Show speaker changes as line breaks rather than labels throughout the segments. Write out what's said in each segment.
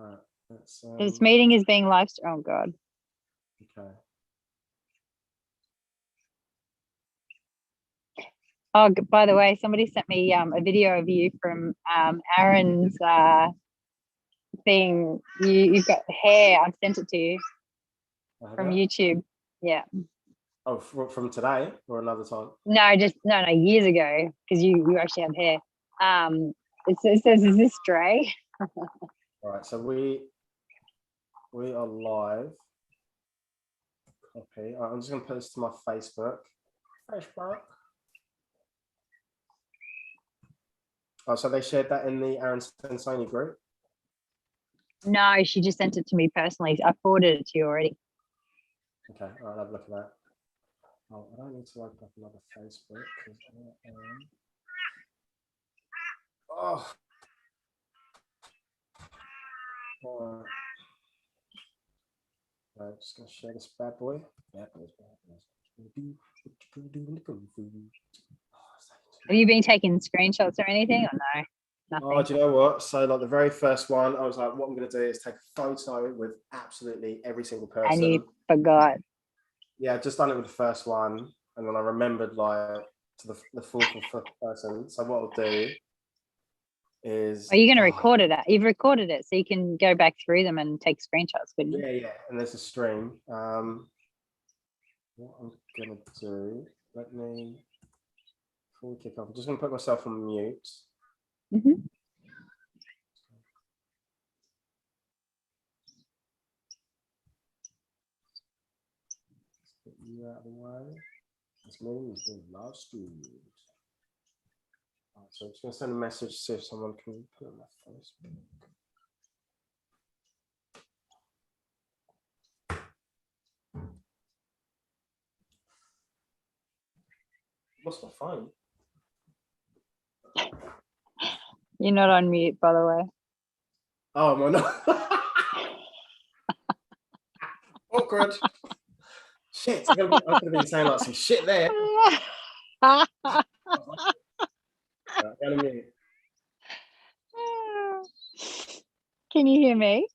right. Let's,
This meeting is being live. Oh God.
Okay.
Oh, by the way, somebody sent me a video of you from Aaron's thing. You've got hair. I've sent it to you from YouTube. Yeah.
Oh, from today or another time?
No, just no, years ago, because you actually have hair. It says, "Is this Dre?"
All right, so we are live. Copy. All right, I'm just gonna put this to my Facebook. Oh, so they shared that in the Aaron Sensoni group?
No, she just sent it to me personally. I forwarded it to you already.
Okay, all right, I'll have a look at that. Oh, I don't need to open up another Facebook. Oh. All right. I'm just gonna share this bad boy. Yeah,
Have you been taking screenshots or anything, or no? Nothing.
Oh, do you know what? So, like the very first one, I was like, what I'm going to do is take a photo with absolutely every single person.
And you forgot.
Yeah, I've just done it with the first one, and then I remembered like to the fourth or fifth person. So what I'll do is...
Are you going to record it? You've recorded it, so you can go back through them and take screenshots, couldn't you?
Yeah, and there's a stream. What I'm going to do, before we kick off, I'm just going to put myself on mute.
Mm-hmm.
Get you out of the way. This meeting is being live streamed. Right, so I'm just going to send a message to see if someone can put it on my Facebook. Lost my phone.
You're not on mute, by the way.
Oh, am I not? Awkward. Shit, I could have been saying like some shit there. Right, go to mute.
Can you hear me?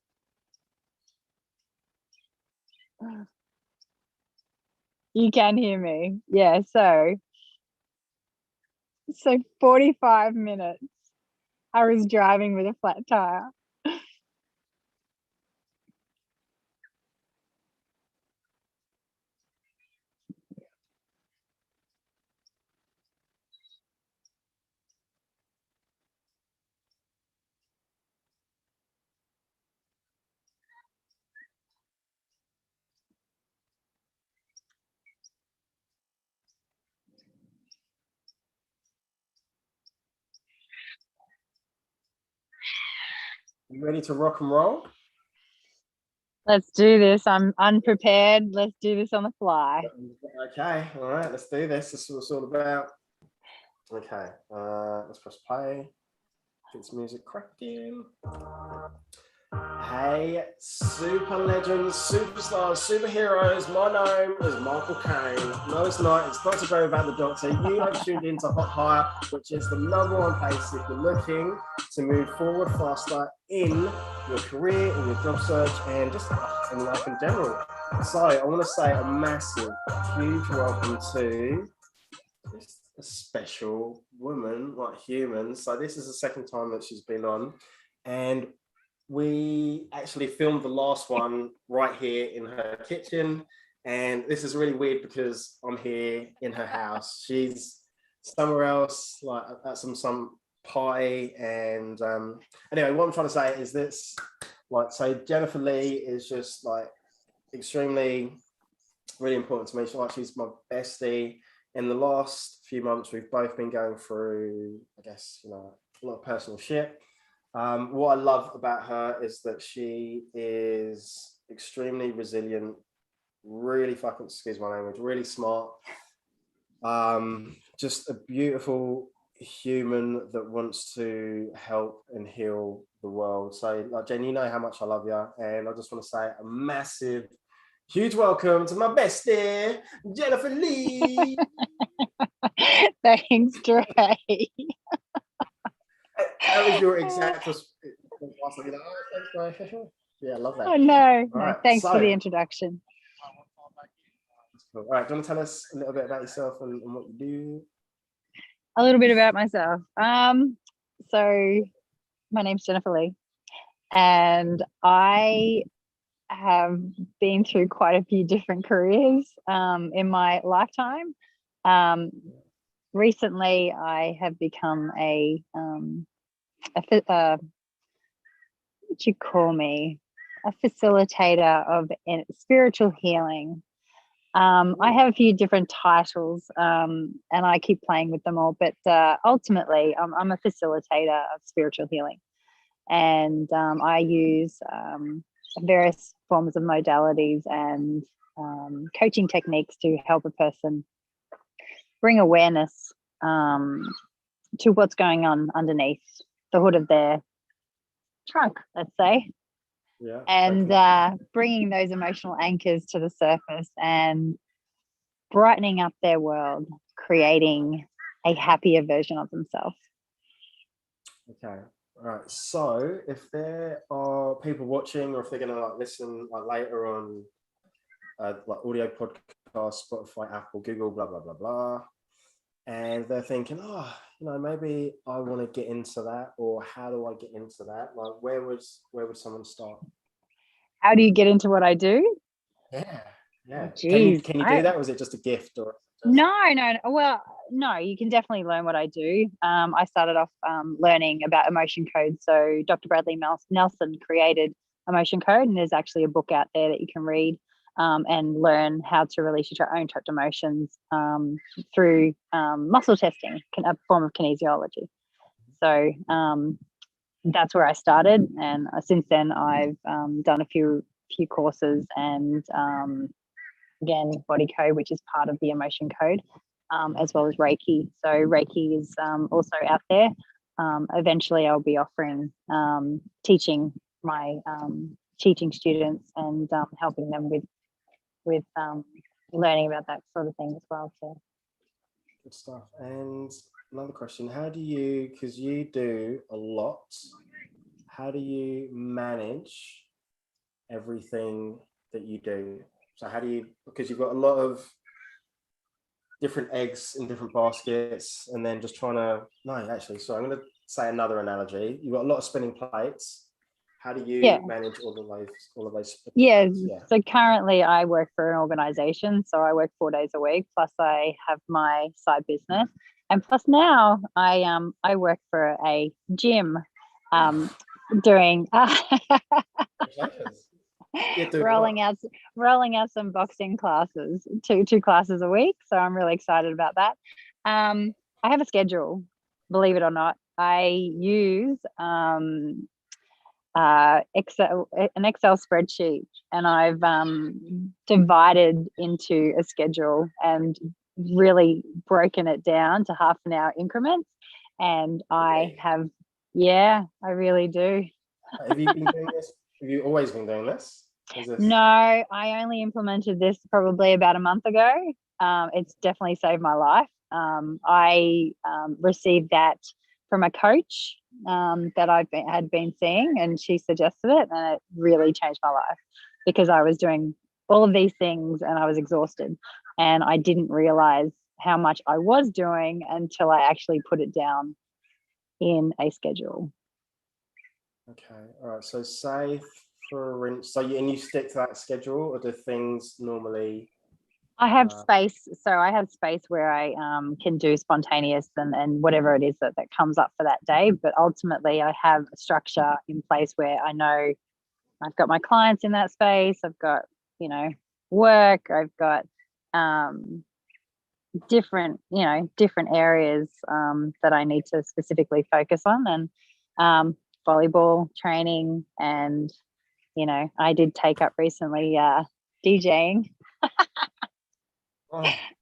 You can hear me. Yeah, so 45 minutes I was driving with a flat tire.
You ready to rock and roll?
Let's do this. I'm unprepared. Let's do this on the fly.
Okay, all right, let's do this. This is what it's all about. Okay, let's press play. Get this music cracking. Hey, super legends, superstars, superheroes. My name is Michael Cox. No, it's not. It's Dr. Barry about the Doctor. You are tuned into Hot Hire, which is the #1 place if you're looking to move forward faster in your career, in your job search, and just in life in general. So I want to say a massive, huge welcome to a special woman, like human. So this is the second time that she's been on, and we actually filmed the last one right here in her kitchen, and this is really weird because I'm here in her house. She's somewhere else, like at some party, and anyway, what I'm trying to say is this, like, so Jennifer Lee is just like extremely really important to me. She's my bestie. In the last few months, we've both been going through, I guess, a lot of personal shit. What I love about her is that she is extremely resilient, really fucking, excuse my language, really smart. Just a beautiful human that wants to help and heal the world. So, like, Jen, you know how much I love you, and I just want to say a massive, huge welcome to my bestie, Jennifer Lee.
Thanks, Dre.
That was your exact I'll be like, oh, thanks, bro. Yeah, I love that.
Oh no,
All
no.
right,
Thanks for the
so
introduction.
cool. All right, do you want to tell us a little bit about yourself and what you do?
A little bit about myself. So my name's Jennifer Lee, and I have been through quite a few different careers in my lifetime. Recently, I have become what you call me, a facilitator of spiritual healing. I have a few different titles, and I keep playing with them all, but ultimately, I'm a facilitator of spiritual healing, and I use various forms of modalities and coaching techniques to help a person bring awareness to what's going on underneath the hood of their trunk, let's say.
Yeah.
And bringing those emotional anchors to the surface and brightening up their world, creating a happier version of themselves.
Okay. All right. So if there are people watching, or if they're gonna listen later on, audio podcast, Spotify, Apple, Google, blah blah blah blah, and they're thinking, oh, maybe I want to get into that, or how do I get into that? Like, where would someone start?
How do you get into what I do?
Yeah.
Oh,
Can you
geez.
do that? Or was it just a gift? Or
No. Well, no, you can definitely learn what I do. I started off learning about emotion code. So Dr. Bradley Nelson created emotion code, and there's actually a book out there that you can read and learn how to release your own trapped emotions through muscle testing, a form of kinesiology. So that's where I started, and since then I've done a few courses, and again, body code, which is part of the emotion code, as well as Reiki. So Reiki is also out there. Eventually I'll be offering teaching my teaching students and helping them with learning about that sort of thing as well. So
good stuff. And another question, how do you, because you do a lot, how do you manage everything that you do? So how do you, because you've got a lot of different eggs in different baskets, and then just trying to, so I'm going to say another analogy. You've got a lot of spinning plates. How do you manage all of those?
Yeah. So currently I work for an organization. So I work 4 days a week, plus I have my side business. And plus now I work for a gym doing rolling out some boxing classes, two classes a week. So I'm really excited about that. I have a schedule, believe it or not. I use an Excel spreadsheet, and I've divided into a schedule and really broken it down to half an hour increments. And I really do.
Have you been doing this? Have you always been doing this?
No, I only implemented this probably about a month ago. It's definitely saved my life. I received that from a coach that had been seeing, and she suggested it, and it really changed my life because I was doing all of these things and I was exhausted, and I didn't realize how much I was doing until I actually put it down in a schedule.
Okay, all right. So say and you stick to that schedule, or do things normally?
I have space. So I have space where I can do spontaneous and whatever it is that comes up for that day. But ultimately, I have a structure in place where I know I've got my clients in that space. I've got, work. I've got different areas that I need to specifically focus on, and volleyball training. And, I did take up recently DJing.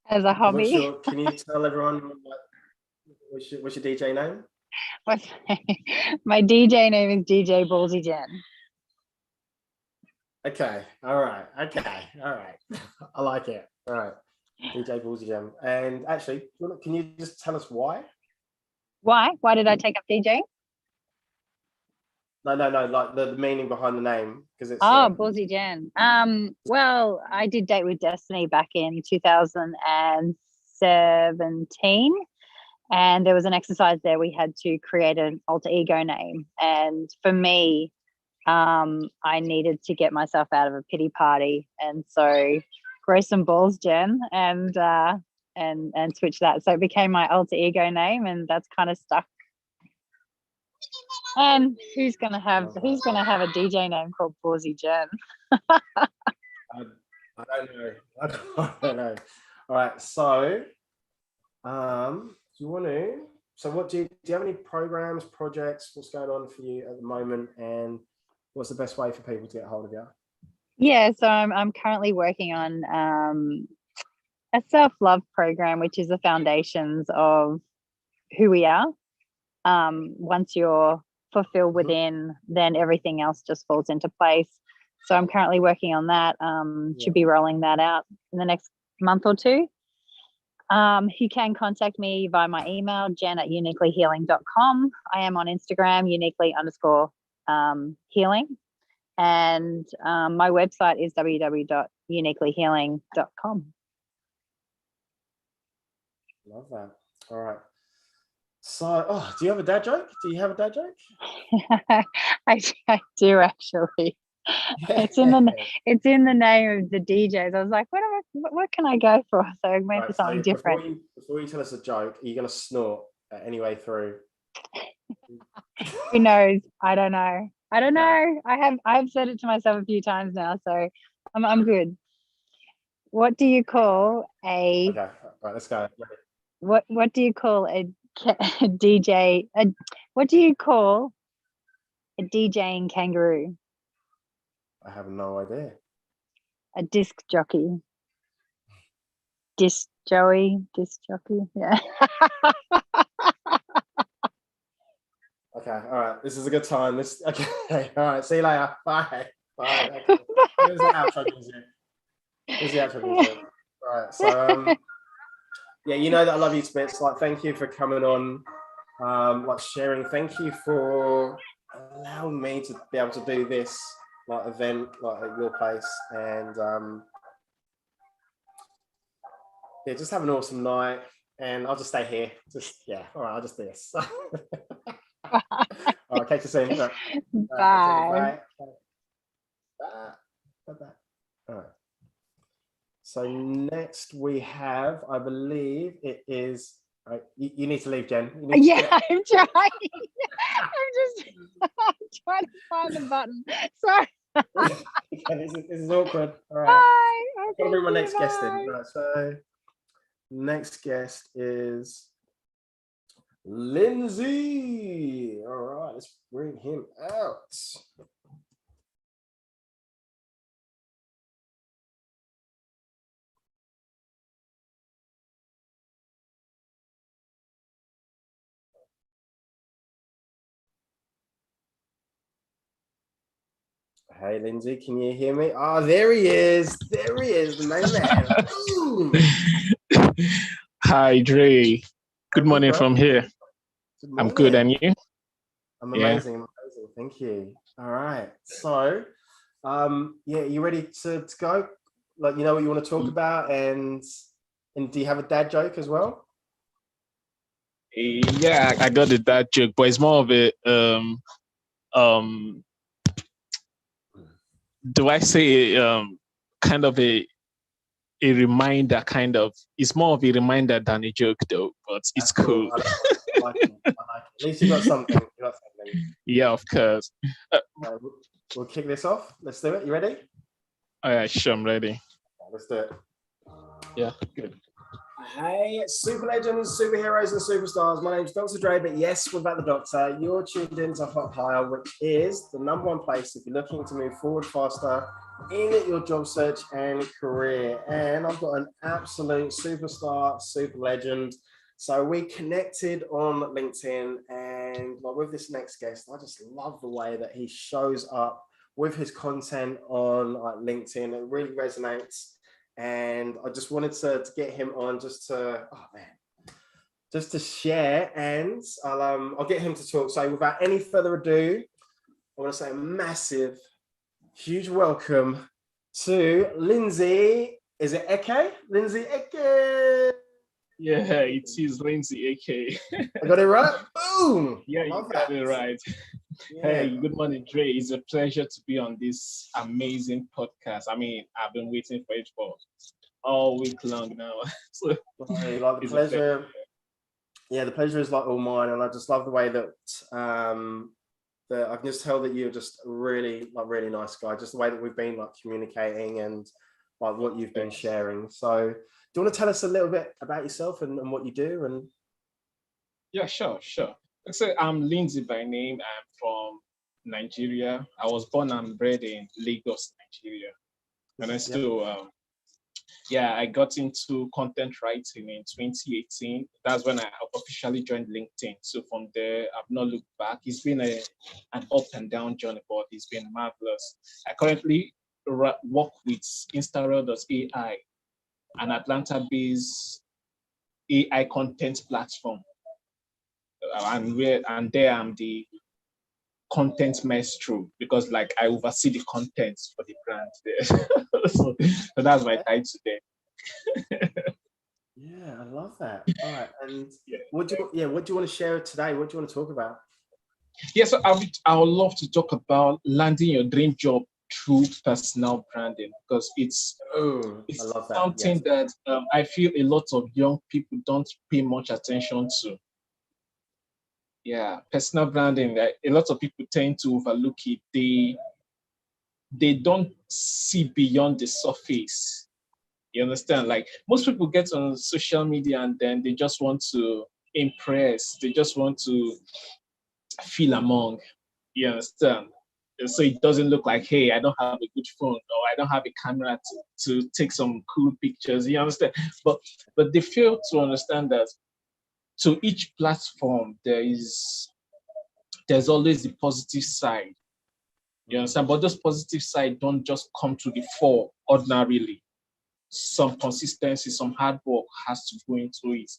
As a hobby.
Can you tell everyone what's your DJ name?
My DJ name is DJ Ballsy Jen.
Okay. All right. I like it. All right. DJ Ballsy Jen. And actually, can you just tell us why?
Why did I take up DJing?
No, like the meaning behind the name, because it's
Ballsy Jen. Well, I did Date with Destiny back in 2017, and there was an exercise there. We had to create an alter ego name, and for me, I needed to get myself out of a pity party, and so grow some balls, Jen, and switch that. So it became my alter ego name, and that's kind of stuck. And who's gonna have a DJ name called Ballsy Jen?
I don't know. I don't know. All right. So, do you want to? So, what do you have any programs, projects? What's going on for you at the moment, and what's the best way for people to get a hold of you?
Yeah, so I'm currently working on a self-love program, which is the foundations of who we are. Once you're fulfilled within, then everything else just falls into place. So I'm currently working on that. Should be rolling that out in the next month or two. You can contact me via my email, jen@uniquelyhealing.com. I am on Instagram, uniquely_healing. And my website is www.uniquelyhealing.com.
Love that. All right. So, do you have a dad joke? Do you have a dad joke?
I do actually. It's in the name of the DJs. I was like, what can I go for? So I went for something different.
Before you tell us a joke, are you going to snort any way through?
Who knows? I don't know. I've said it to myself a few times now, so I'm good. What do you call a?
Okay, right, let's go.
What do you call a DJ? What do you call a DJing kangaroo?
I have no idea.
A disc jockey. Disc jockey. Yeah.
Okay, all right. This is a good time. Okay, all right. See you later. Bye. Okay. Here's the outro music. All right. So, yeah, you know that I love you, Spitz. Like, thank you for coming on, like sharing. Thank you for allowing me to be able to do this like event like at your place, and yeah, just have an awesome night. And I'll just stay here. All right. I'll just do this. All right, catch you soon.
Bye.
Bye. All right. So next we have, I believe it is. Right, you need to leave, Jen.
I'm trying. I'm trying to find the button. Sorry.
Okay, this is awkward. All right.
Bye.
I'm gonna bring my next guest in. Right, so next guest is Lindsay. All right, let's bring him out. Hey, Lindsay, can you hear me? Oh, there he is. There he is, the main
man. Hi, Dre. Good morning from here. I'm good, and you?
I'm amazing. I'm amazing. Thank you. All right. So, yeah, you ready to go? Like, you know what you want to talk about, and do you have a dad joke as well?
Yeah, I got the dad joke, but it's more of a do I say kind of a reminder, kind of? It's more of a reminder than a joke, though, but it's cool.
I like it. At least you got something.
Yeah, of course.
We'll kick this off. Let's do it. You ready?
All right, sure, I'm ready.
Okay, let's do it.
Yeah, good.
Hey, super legends, superheroes, and superstars. My name's Dr. Dre, but yes, without the doctor. You're tuned into Hot Hire, which is the #1 place if you're looking to move forward faster in your job search and career. And I've got an absolute superstar, super legend. So we connected on LinkedIn, and like with this next guest, I just love the way that he shows up with his content on like LinkedIn. It really resonates. And I just wanted to get him on just to share, and I'll get him to talk. So without any further ado, I want to say a massive, huge welcome to Lindsay. Is it Eke? Lindsay Eke.
Yeah, it is Lindsay, aka.
I got it right? Boom!
Yeah, you got it right.
Yeah.
Hey, good morning, Dre. It's a pleasure to be on this amazing podcast. I mean, I've been waiting for it for all week long now. So
Like the pleasure. Yeah, the pleasure is like all mine, and I just love the way that that I can just tell that you're just really nice guy. Just the way that we've been like communicating and like what you've been sharing. So, do you want to tell us a little bit about yourself and what you do? And
yeah, sure. So I'm Lindsay by name. I'm from Nigeria. I was born and bred in Lagos, Nigeria, and I still I got into content writing in 2018. That's when I officially joined LinkedIn. So from there, I've not looked back. It's been an up and down journey, but it's been marvelous. I currently work with Instagram.ai, an Atlanta-based AI content platform. And there I'm the content maestro because like I oversee the content for the brand there. so that's my title today.
Yeah, I love that. All right, and what do you want to share today? What do you want to talk about?
Yeah, so I would love to talk about landing your dream job through personal branding because it's
I love that.
Something that I feel a lot of young people don't pay much attention to. Yeah, personal branding. A lot of people tend to overlook it. They don't see beyond the surface. You understand? Like most people get on social media and then they just want to impress. They just want to feel among. You understand? So it doesn't look like, hey, I don't have a good phone or I don't have a camera to take some cool pictures. You understand? But they fail to understand that to each platform there's always the positive side. You understand? But those positive side don't just come to the fore ordinarily. Some consistency, some hard work has to go into it.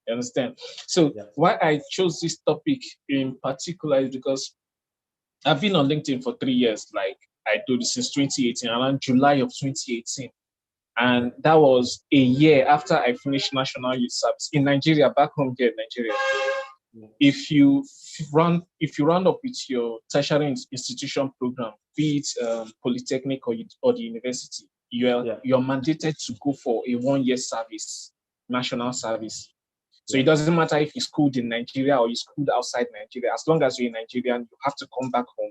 You understand? So why I chose this topic in particular is because I've been on LinkedIn for 3 years. Like I do this since 2018, around July of 2018. And that was a year after I finished National Youth Service in Nigeria, back home here in Nigeria. If you run up with your tertiary institution program, be it polytechnic or the university, you're mandated to go for a 1-year service, national service. So it doesn't matter if you schooled in Nigeria or you schooled outside Nigeria. As long as you're in Nigeria, you have to come back home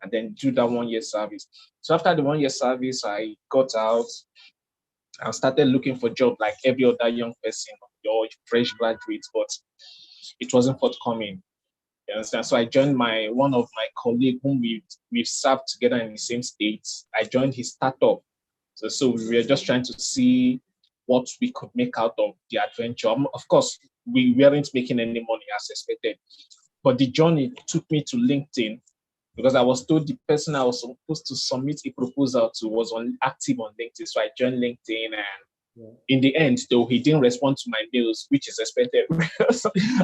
and then do that 1-year service. So after the 1-year service, I got out and started looking for a job like every other young person or fresh graduates, but it wasn't forthcoming. You understand? So I joined one of my colleagues whom we've served together in the same state. I joined his startup. So we were just trying to see what we could make out of the adventure. Of course, we weren't making any money as expected. But the journey took me to LinkedIn because I was told the person I was supposed to submit a proposal to was active on LinkedIn. So I joined LinkedIn and in the end, though, he didn't respond to my mails, which is expected.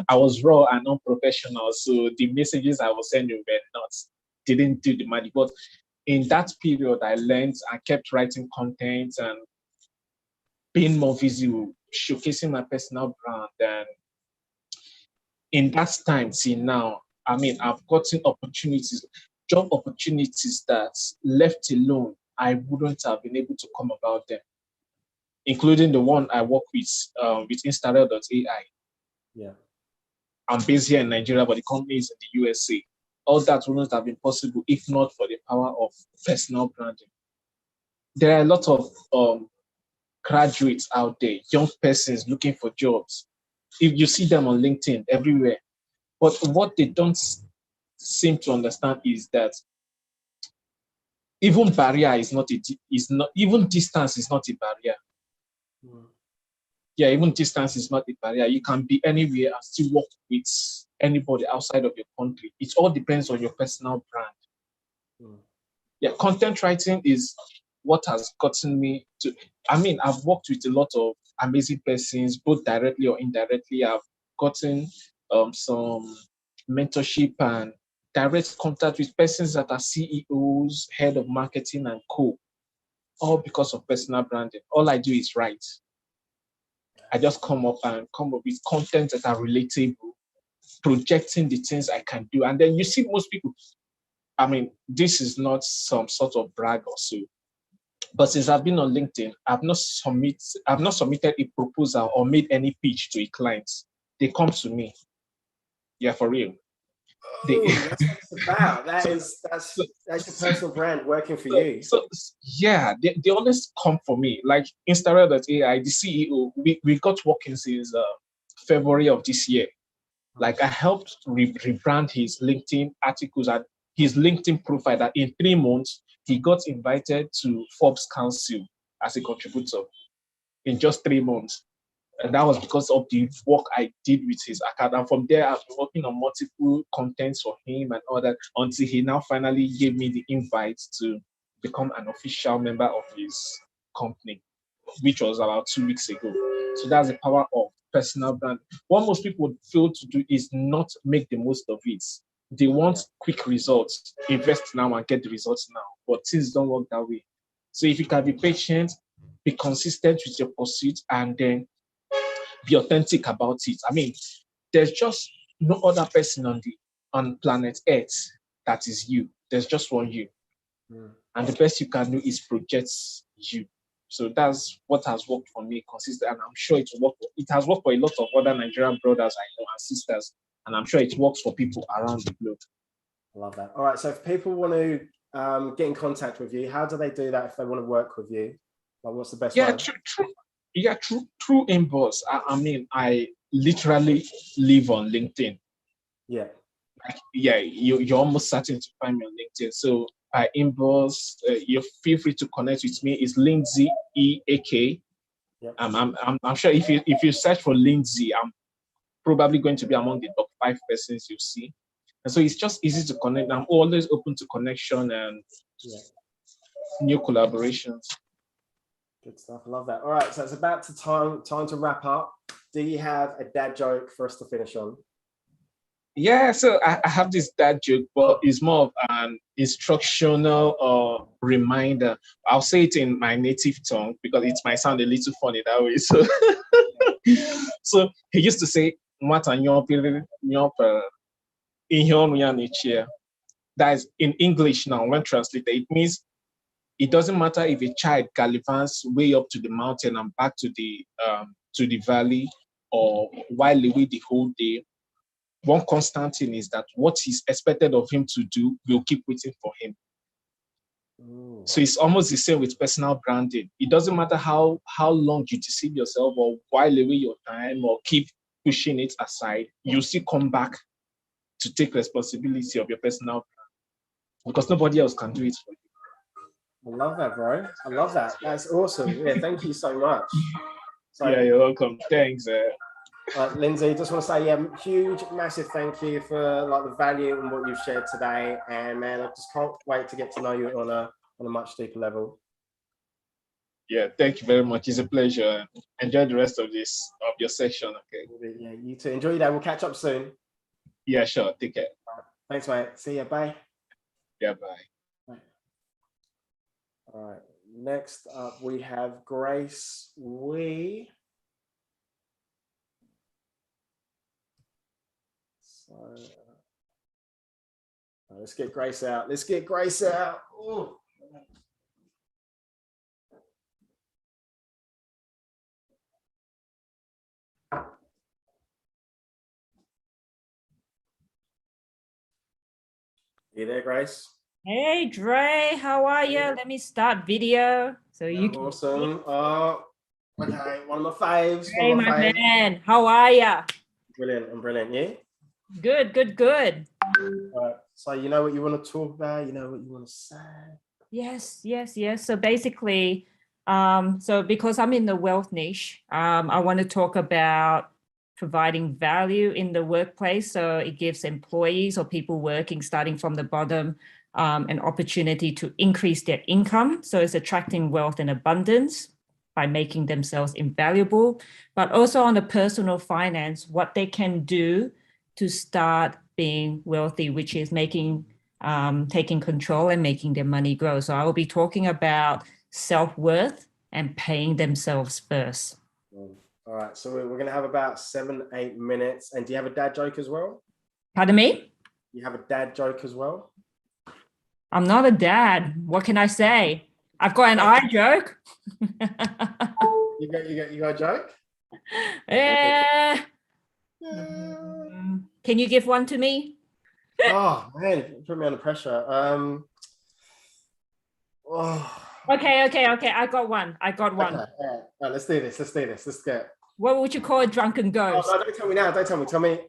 I was raw and unprofessional. So the messages I was sending didn't do the magic. But in that period, I learned and kept writing content and being more visible, showcasing my personal brand. And in that time till now, I mean, I've gotten job opportunities that left alone, I wouldn't have been able to come about them, including the one I work with Instagram.ai.
Yeah.
I'm based here in Nigeria, but the company is in the USA. All that wouldn't have been possible if not for the power of personal branding. There are a lot of graduates out there, young persons looking for jobs. If you see them on LinkedIn everywhere, but what they don't seem to understand is that even even distance is not a barrier. Yeah, even distance is not a barrier. You can be anywhere and still work with anybody outside of your country. It all depends on your personal brand. Yeah, content writing is what has gotten me to. I mean, I've worked with a lot of amazing persons, both directly or indirectly. I've gotten some mentorship and direct contact with persons that are CEOs, head of marketing and co, all because of personal branding. All I do is write. I just come up with content that are relatable, projecting the things I can do. And then you see most people, I mean, this is not some sort of brag or so, but since I've been on LinkedIn, I've not submitted a proposal or made any pitch to a client. They come to me. Yeah, for real.
That's what it's about. That's your personal brand working for you.
So yeah, they always come for me. Like Instagram.ai, the CEO, we got working since February of this year. Like I helped rebrand his LinkedIn articles and his LinkedIn profile that in 3 months, he got invited to Forbes Council as a contributor in just 3 months. And that was because of the work I did with his account. And from there, I've been working on multiple contents for him and all that until he now finally gave me the invite to become an official member of his company, which was about 2 weeks ago. So that's the power of personal brand. What most people would fail to do is not make the most of it. They want quick results, invest now and get the results now, but things don't work that way. So if you can be patient, be consistent with your pursuit, and then be authentic about it. I mean, there's just no other person on planet Earth that is you. There's just one you. And the best you can do is project you. So that's what has worked for me consistently, and I'm sure it has worked for a lot of other Nigerian brothers I know and sisters, and I'm sure it works for people around the globe.
I love that. All right, so if people want to get in contact with you, how do they do that if they want to work with you? Like, what's the best way?
True inbox. I mean, I literally live on LinkedIn.
Yeah.
You're almost certain to find me on LinkedIn. So I inbox, you feel free to connect with me. It's Lindsay EAK. Yep. I'm sure if you search for Lindsay, I'm probably going to be among the top 5 persons you see. And so it's just easy to connect. I'm always open to connection and new collaborations.
Good stuff. I love that. All right, so it's about time to wrap up. Do you have a dad joke for us to finish on?
Yeah, so I have this dad joke, but it's more of an instructional reminder. I'll say it in my native tongue because it might sound a little funny that way. So, so he used to say, that is in English now, when translated, it means it doesn't matter if a child gallivants way up to the mountain and back to the valley or while away the whole day. One constant thing is that what is expected of him to do will keep waiting for him. Ooh. So it's almost the same with personal branding. It doesn't matter how long you deceive yourself or while away your time or keep pushing it aside, you'll still come back to take responsibility of your personal brand because nobody else can do it for you.
I love that, bro. I love that. That's awesome. Yeah, thank you so much. So,
yeah, you're welcome. Thanks.
Lindsay, just want to say, huge, massive thank you for like the value and what you've shared today. And man, I just can't wait to get to know you on a much deeper level.
Yeah, thank you very much. It's a pleasure. Enjoy the rest of your session. Okay.
Yeah, you too. Enjoy your day. We'll catch up soon.
Yeah, sure. Take care.
Thanks, mate. See ya. Bye.
Yeah, bye.
All right. Next up, we have Grace Wee. So let's get Grace out. Let's get Grace out. Ooh. You there, Grace?
Hey, Dre, how are you? Let me start video so you can.
Awesome. Oh, okay. One of my faves.
Hey, my man, how are you?
Brilliant. I'm brilliant. Yeah.
Good.
All right. So you know what you want to talk about. You know what you want to say.
Yes. So basically, so because I'm in the wealth niche, I want to talk about providing value in the workplace. So it gives employees or people working, starting from the bottom, an opportunity to increase their income. So it's attracting wealth and abundance by making themselves invaluable, but also on the personal finance, what they can do to start being wealthy, which is taking control and making their money grow. So I will be talking about self-worth and paying themselves first.
All right, so we're going to have about 7-8 minutes. And do you have a dad joke as well?
Pardon me?
You have a dad joke as well?
I'm not a dad. What can I say? I've got an eye joke.
You got a joke?
Yeah. Can you give one to me?
Oh man, you put me under pressure.
Okay. I got one. Okay, all
right, let's do this. Let's get.
What would you call a drunken ghost?
Oh, no, don't tell me now. Don't tell me. Tell me.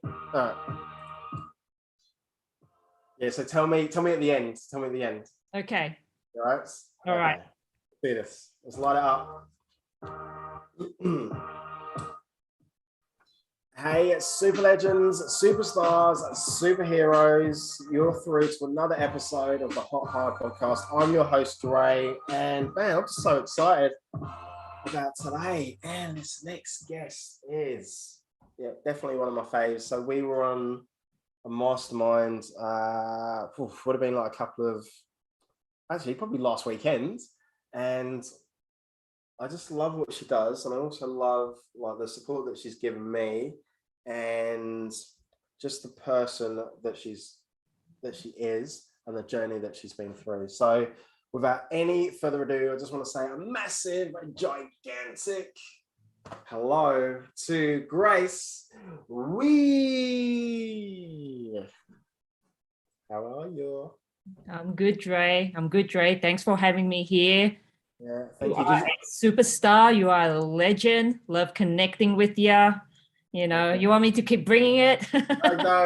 Yeah. So tell me at the end. Tell me at the end.
Okay.
All right.
All right.
Let's do this. Let's light it up. Hey, super legends, superstars, superheroes, you're through to another episode of the Hot Hard Podcast. I'm your host, Dre, and man, I'm just so excited about today. And this next guest is definitely one of my faves. So we were on a mastermind, would have been like a couple of, actually probably last weekend, and I just love what she does, and I also love like the support that she's given me, and just the person that she is, and the journey that she's been through. So, without any further ado, I just want to say a massive, gigantic hello to Grace Wee. How are you?
I'm good, Dre. Thanks for having me here.
Yeah, thank you.
You are a superstar. You are a legend. Love connecting with you. You know, you want me to keep bringing it?
No,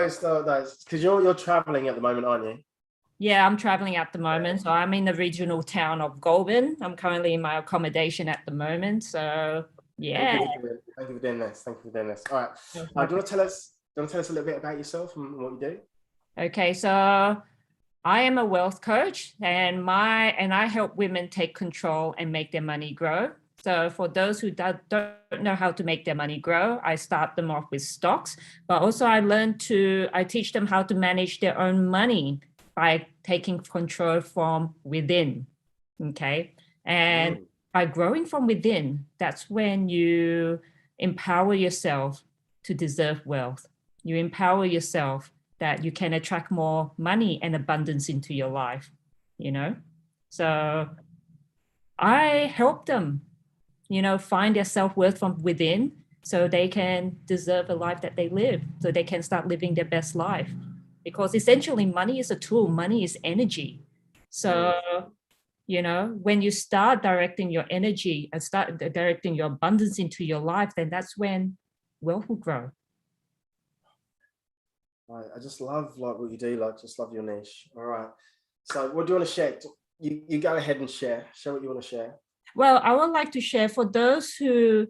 because you're traveling at the moment, aren't you?
Yeah, I'm traveling at the moment. So I'm in the regional town of Goulburn. I'm currently in my accommodation at the moment. So yeah.
Thank you for doing this. All right. Do you want to tell us a little bit about yourself and what you do?
Okay, so I am a wealth coach, and I help women take control and make their money grow. So for those who don't know how to make their money grow, I start them off with stocks, but also I teach them how to manage their own money by taking control from within. Okay. And by growing from within, that's when you empower yourself to deserve wealth. You empower yourself that you can attract more money and abundance into your life, you know? So I help them, find their self-worth from within so they can deserve a life that they live, so they can start living their best life. Because essentially money is a tool, money is energy. So, when you start directing your energy and start directing your abundance into your life, then that's when wealth will grow.
I just love what you do, just love your niche. All right. So what do you want to share? You go ahead and share what you want to share.
Well, I would like to share for those who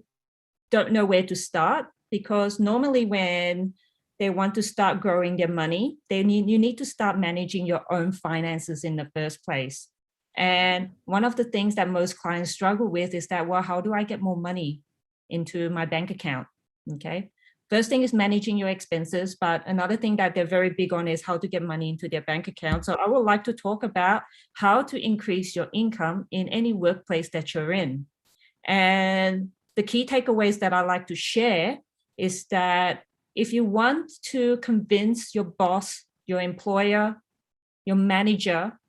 don't know where to start, because normally when they want to start growing their money, you need to start managing your own finances in the first place. And one of the things that most clients struggle with is that, well, how do I get more money into my bank account? Okay. First thing is managing your expenses, but another thing that they're very big on is how to get money into their bank account. So I would like to talk about how to increase your income in any workplace that you're in. And the key takeaways that I like to share is that if you want to convince your boss, your employer, your manager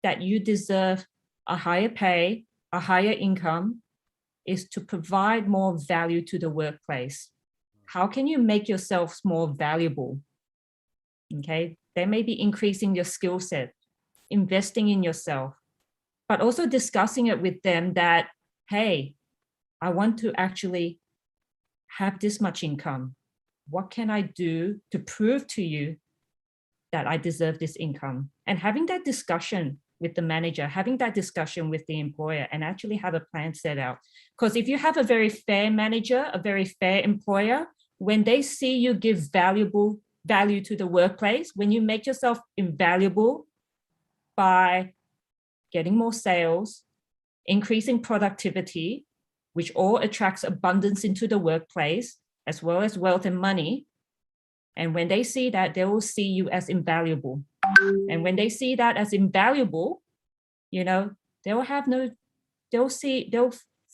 that you deserve a higher pay, a higher income, is to provide more value to the workplace. How can you make yourself more valuable? Okay, they may be increasing your skill set, investing in yourself, but also discussing it with them that, hey, I want to actually have this much income. What can I do to prove to you that I deserve this income? And having that discussion with the manager, having that discussion with the employer, and actually have a plan set out. Because if you have a very fair manager, a very fair employer, when they see you give value to the workplace, when you make yourself invaluable by getting more sales, increasing productivity, which all attracts abundance into the workplace, as well as wealth and money, And when they see that, they will see you as invaluable. And when they see that as invaluable, you know, they'll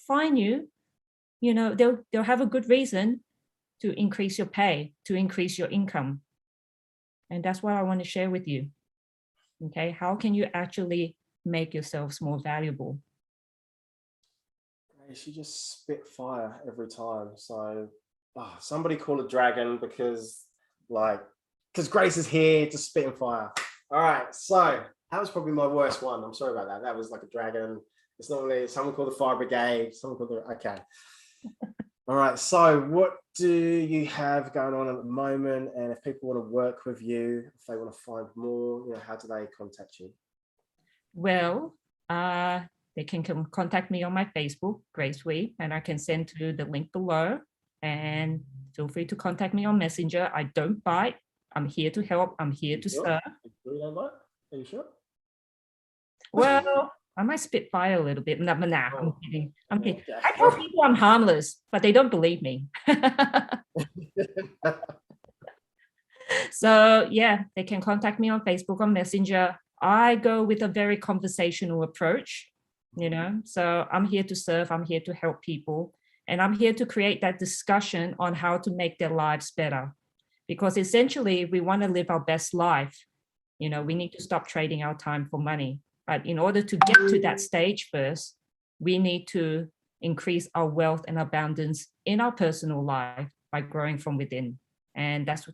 find you, you know, they'll have a good reason to increase your pay, to increase your income. And that's what I want to share with you. Okay, how can you actually make yourselves more valuable?
She just spit fire every time. So somebody call a dragon because Grace is here to spit and fire. All right, so that was probably my worst one. I'm sorry about that. That was like a dragon. It's normally someone called the fire brigade, someone called okay. All right, so what do you have going on at the moment? And if people want to work with you, if they want to find more, you know, how do they contact you?
Well, they can contact me on my Facebook, Grace Wee, and I can send to the link below. And feel free to contact me on Messenger. I don't bite. I'm here to help. I'm here to serve.
You don't bite? Are you sure?
Well, I might spit fire a little bit. Nah, I'm kidding. I'm kidding.
Okay.
I tell people I'm harmless, but they don't believe me. So yeah, they can contact me on Facebook, on Messenger. I go with a very conversational approach, you know, so I'm here to serve. I'm here to help people. And I'm here to create that discussion on how to make their lives better. Because essentially, we want to live our best life. You know, we need to stop trading our time for money. But in order to get to that stage first, we need to increase our wealth and abundance in our personal life by growing from within. And that's the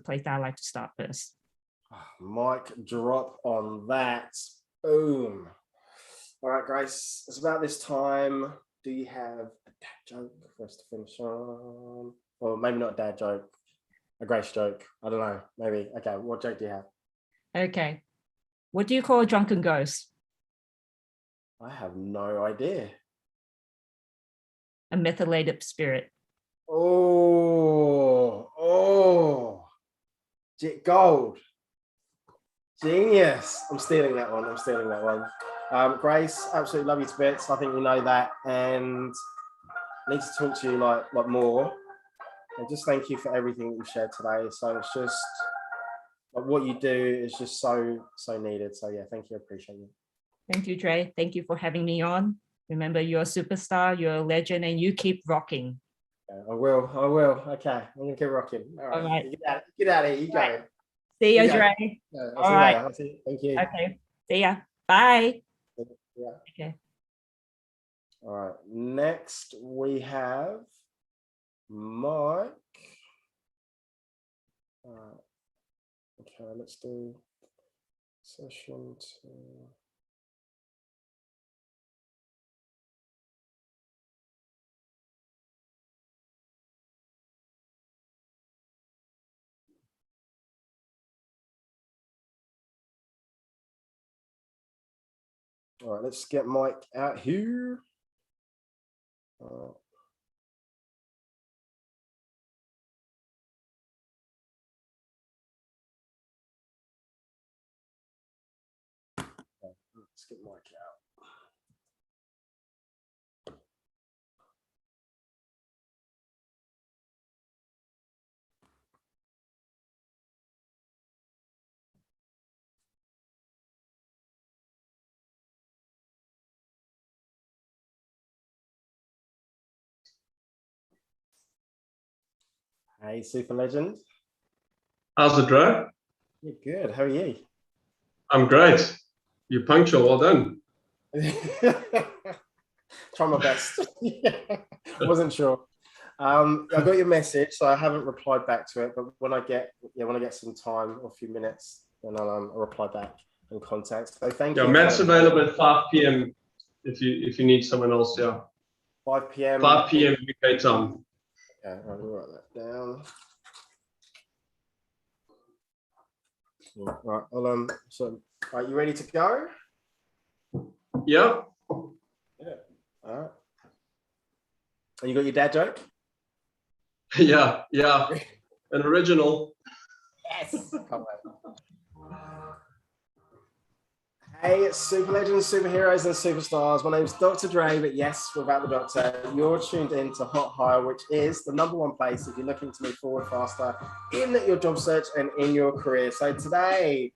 place that I like to start first.
Mic drop on that. Boom. All right, Grace, it's about this time. Do you have a dad joke for us to finish on? Or maybe not a dad joke, a Grace joke. I don't know. Maybe. Okay, what joke do you have?
Okay. What do you call a drunken ghost?
I have no idea.
A methylated spirit.
Oh, gold. Genius. I'm stealing that one. Grace, absolutely love you to bits. I think you know that. And I need to talk to you like more. And just thank you for everything that you shared today. So it's just what you do is just so needed. So yeah, thank you. I appreciate you.
Thank you, Dre. Thank you for having me on. Remember, you're a superstar, you're a legend, and you keep rocking.
Yeah, I will. Okay, I'm gonna keep rocking. All right. Get out of here. You go.
See you, Dre.
All right. Thank you.
Okay. See ya. Bye.
Yeah.
Okay.
All right. Next we have Mike. All right. Okay, let's do session 2. All right, let's get Mike out here. Let's get Mike out. Hey, super legend.
How's it, Dre?
You're good. How are you?
I'm great. You're punctual. Well done.
Try my best. Wasn't sure. I got your message, so I haven't replied back to it. But when I get some time or a few minutes, then I'll reply back and contact. So thank you.
Yeah, Matt's available at 5 p.m. if you need someone else. Yeah.
5 p.m.
5 p.m. UK time.
Okay, I'll write that down. All right, so are you ready to go?
Yeah.
Yeah. All right. And you got your dad joke?
Yeah. An original.
Yes. Hey, super legends, superheroes, and superstars. My name's Dr. Dre, but yes, without the doctor. You're tuned in to Hot Hire, which is the #1 place if you're looking to move forward faster in your job search and in your career. So today,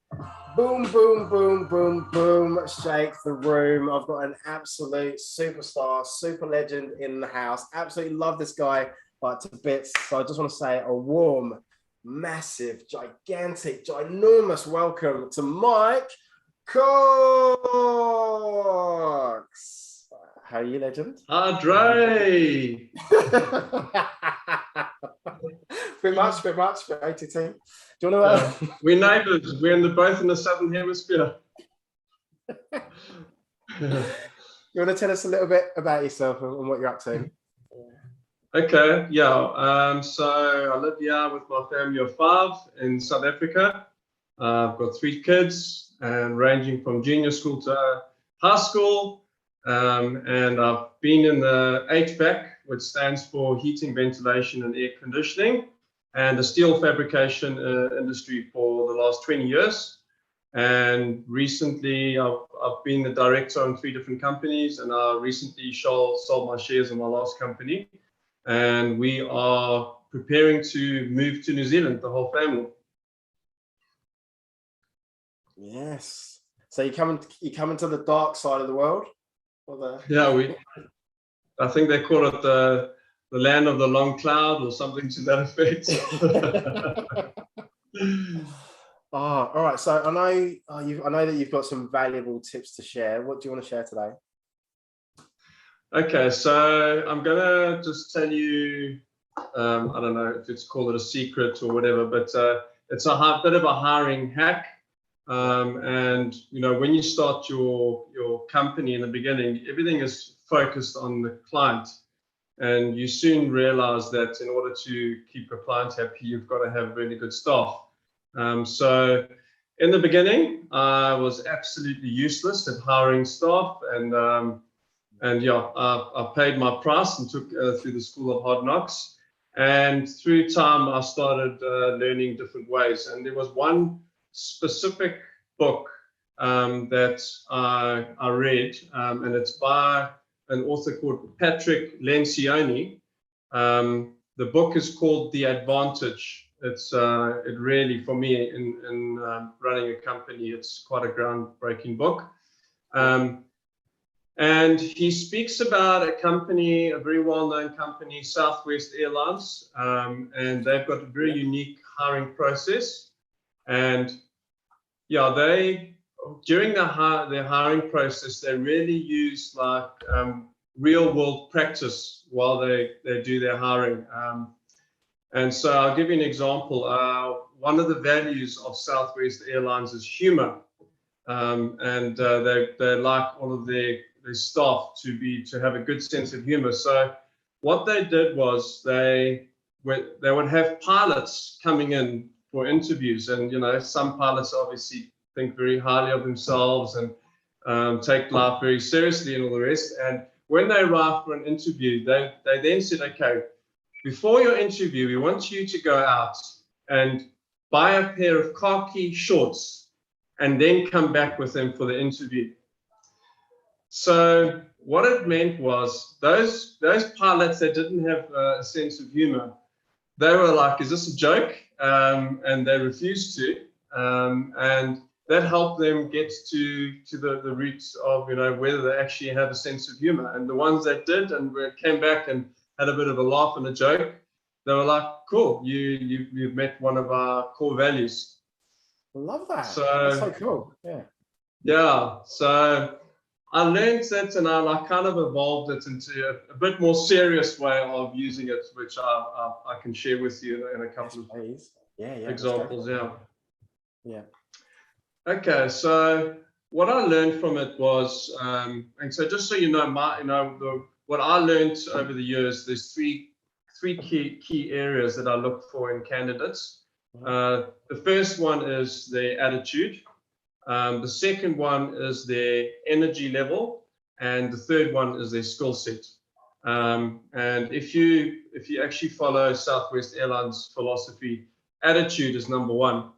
boom, boom, boom, boom, boom, shake the room. I've got an absolute superstar, super legend in the house. Absolutely love this guy, but to bits. So I just want to say a warm, massive, gigantic, ginormous welcome to Mike Cox. How are you, legend?
Dre.
bit much, bit ATT. Do you want to?
We're neighbours. We're both in the southern hemisphere.
You want to tell us a little bit about yourself and what you're up to?
Okay, yeah. So I live here with my family of 5 in South Africa. I've got 3 kids, and ranging from junior school to high school. And I've been in the HVAC, which stands for heating, ventilation, and air conditioning, and the steel fabrication industry for the last 20 years. And recently, I've been the director on 3 different companies, and I recently sold my shares in my last company. And we are preparing to move to New Zealand, the whole family.
Yes. So you coming to the dark side of the world?
Yeah, I think they call it the land of the long cloud or something to that effect.
Oh, all right. So I know that you've got some valuable tips to share. What do you want to share today?
Okay, so I'm gonna just tell you, I don't know if it's called it a secret or whatever, but it's a bit of a hiring hack. And you know, when you start your company in the beginning, everything is focused on the client, and you soon realize that in order to keep your client happy, you've got to have really good staff. So in the beginning, I was absolutely useless at hiring staff, and yeah, I paid my price and took through the school of hard knocks. And through time, I started learning different ways. And there was one specific book that I read, and it's by an author called Patrick Lencioni. The book is called The Advantage. It really, for me, in running a company, it's quite a groundbreaking book. And he speaks about a company, a very well-known company, Southwest Airlines, and they've got a very unique hiring process. And yeah, during their hiring process, they really use like real-world practice while they do their hiring. And so I'll give you an example. One of the values of Southwest Airlines is humor, and they like all of their staff to have a good sense of humor. So what they did was they would have pilots coming in for interviews, and you know, some pilots obviously think very highly of themselves and take life very seriously and all the rest. And when they arrive for an interview, they then said, okay, before your interview, we want you to go out and buy a pair of khaki shorts and then come back with them for the interview. So what it meant was those pilots that didn't have a sense of humor, they were like, is this a joke? And they refused to. And that helped them get to the roots of, you know, whether they actually have a sense of humor. And the ones that did and came back and had a bit of a laugh and a joke, they were like, cool, you've met one of our core values.
I love that.
So,
that's so cool. Yeah.
Yeah. So I learned that, and I kind of evolved it into a bit more serious way of using it, which I can share with you in a couple of examples. Yeah. Okay. So what I learned from it was, and so just so you know, what I learned over the years, there's three key areas that I look for in candidates. The first one is their attitude. The second one is their energy level, and the third one is their skill set. And if you actually follow Southwest Airlines philosophy, attitude is number one.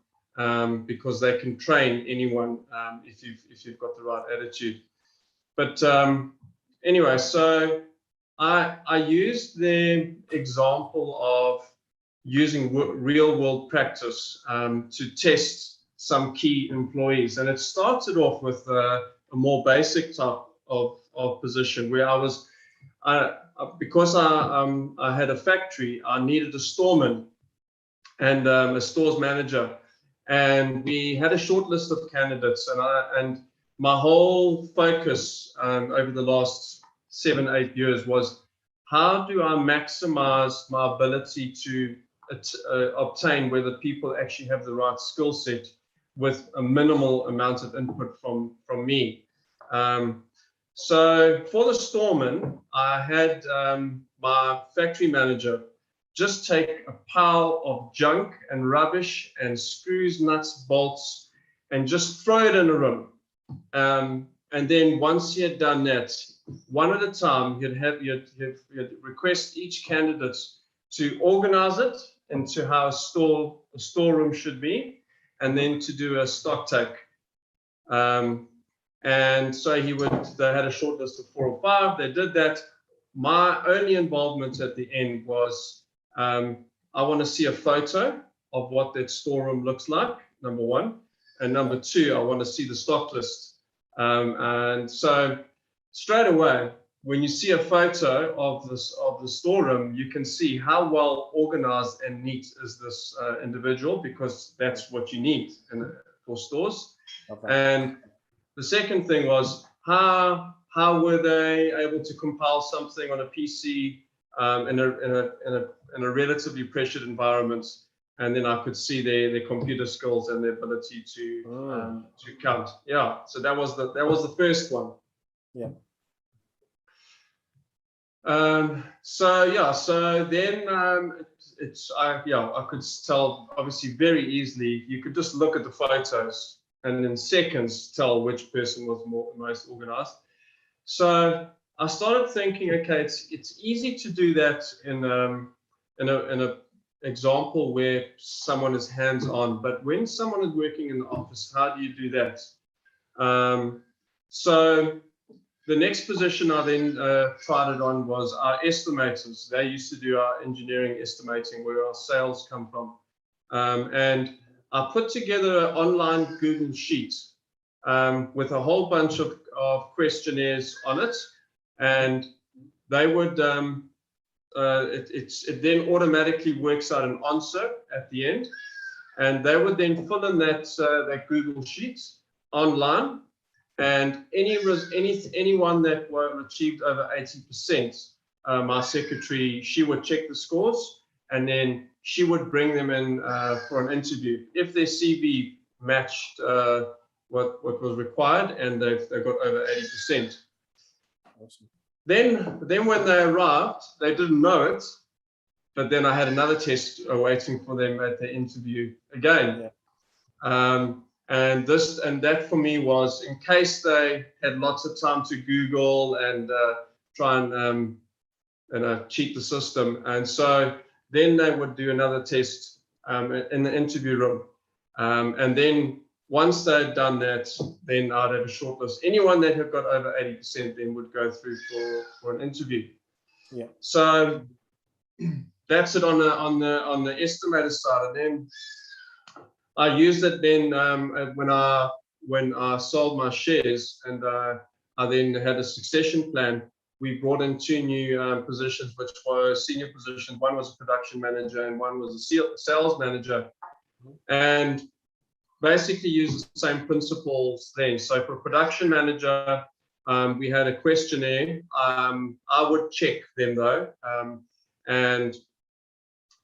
because they can train anyone if you've got the right attitude. But anyway, so I used the example of using real world practice to test some key employees, and it started off with a more basic type of position where because I had a factory, I needed a storeman and a stores manager, and we had a short list of candidates, and my whole focus over the last 7-8 years was, how do I maximize my ability to obtain whether people actually have the right skill set with a minimal amount of input from me. So for the storeman, I had my factory manager just take a pile of junk and rubbish and screws, nuts, bolts, and just throw it in a room. And then once he had done that, one at a time, he'd request each candidate to organize it into how a storeroom should be, and then to do a stock take. And so they had a short list of 4 or 5. They did that. My only involvement at the end was, I want to see a photo of what that storeroom looks like, number 1. And number 2, I want to see the stock list. And so straight away, when you see a photo of the storeroom, you can see how well organized and neat is this individual, because that's what you need for stores. Okay. And the second thing was, how were they able to compile something on a PC in a relatively pressured environment? And then I could see their computer skills and their ability to count. Yeah, so that was the first one.
Yeah.
So then I could tell, obviously, very easily. You could just look at the photos and in seconds tell which person was most organized. So I started thinking, okay, it's easy to do that in a example where someone is hands-on, but when someone is working in the office, how do you do that? So the next position I then tried it on was our estimators. They used to do our engineering estimating, where our sales come from. And I put together an online Google sheet with a whole bunch of questionnaires on it, and they would it then automatically works out an answer at the end, and they would then fill in that Google sheet online, and anyone that achieved over 80%, my secretary, she would check the scores, and then she would bring them in for an interview if their CV matched what was required, and they got over 80%.
Awesome.
Then when they arrived, they didn't know it, but then I had another test waiting for them at the interview again. Yeah. And that for me was, in case they had lots of time to Google and try and cheat the system. And so then they would do another test in the interview room. And then once they'd done that, then I'd have a short list. Anyone that had got over 80% then would go through for an interview.
Yeah.
So that's it on the estimator side. And then I used it then when I sold my shares, and I then had a succession plan. We brought in 2 new positions, which were senior positions. One was a production manager and one was a sales manager. And basically use the same principles then. So for production manager, we had a questionnaire. I would check them though, and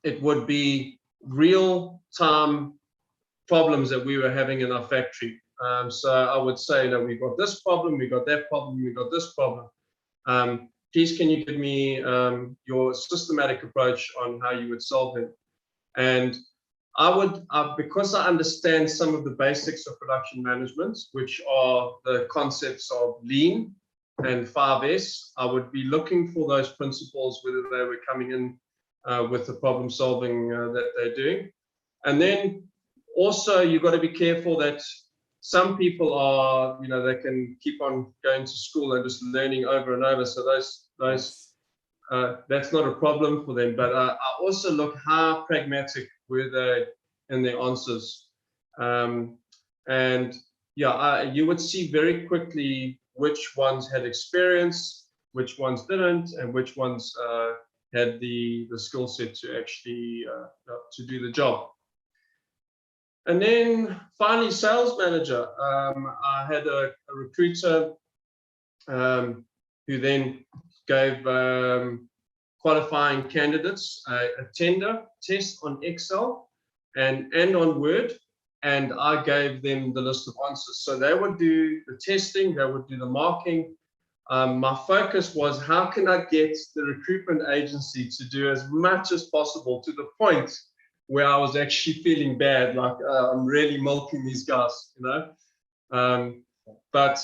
it would be real-time problems that we were having in our factory. So I would say, we got this problem, we got that problem, we got this problem. Please, can you give me your systematic approach on how you would solve it? And I would, because I understand some of the basics of production management, which are the concepts of lean and 5S, I would be looking for those principles, whether they were coming in with the problem solving that they're doing. And then also, you've got to be careful that some people are, they can keep on going to school and just learning over and over. So that's not a problem for them. But I also look how pragmatic were they in their answers. You would see very quickly which ones had experience, which ones didn't, and which ones had the skill set to actually to do the job. And then finally, sales manager. I had a recruiter who then gave qualifying candidates a tender test on Excel and on Word, and I gave them the list of answers. So they would do the testing, they would do the marking. My focus was, how can I get the recruitment agency to do as much as possible, to the point where I was actually feeling bad, like I'm really milking these guys, but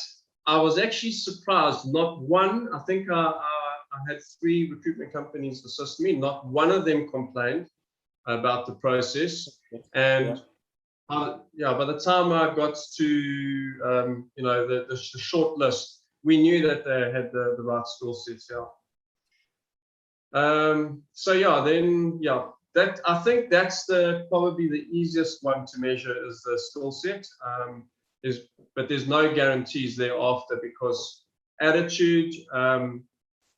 I was actually surprised. Not one, I think I had 3 recruitment companies assist me. Not one of them complained about the process. And by the time I got to, the short list, we knew that they had the right skill sets. That, I think that's probably the easiest one to measure, is the skill set. But there's no guarantees thereafter, because attitude,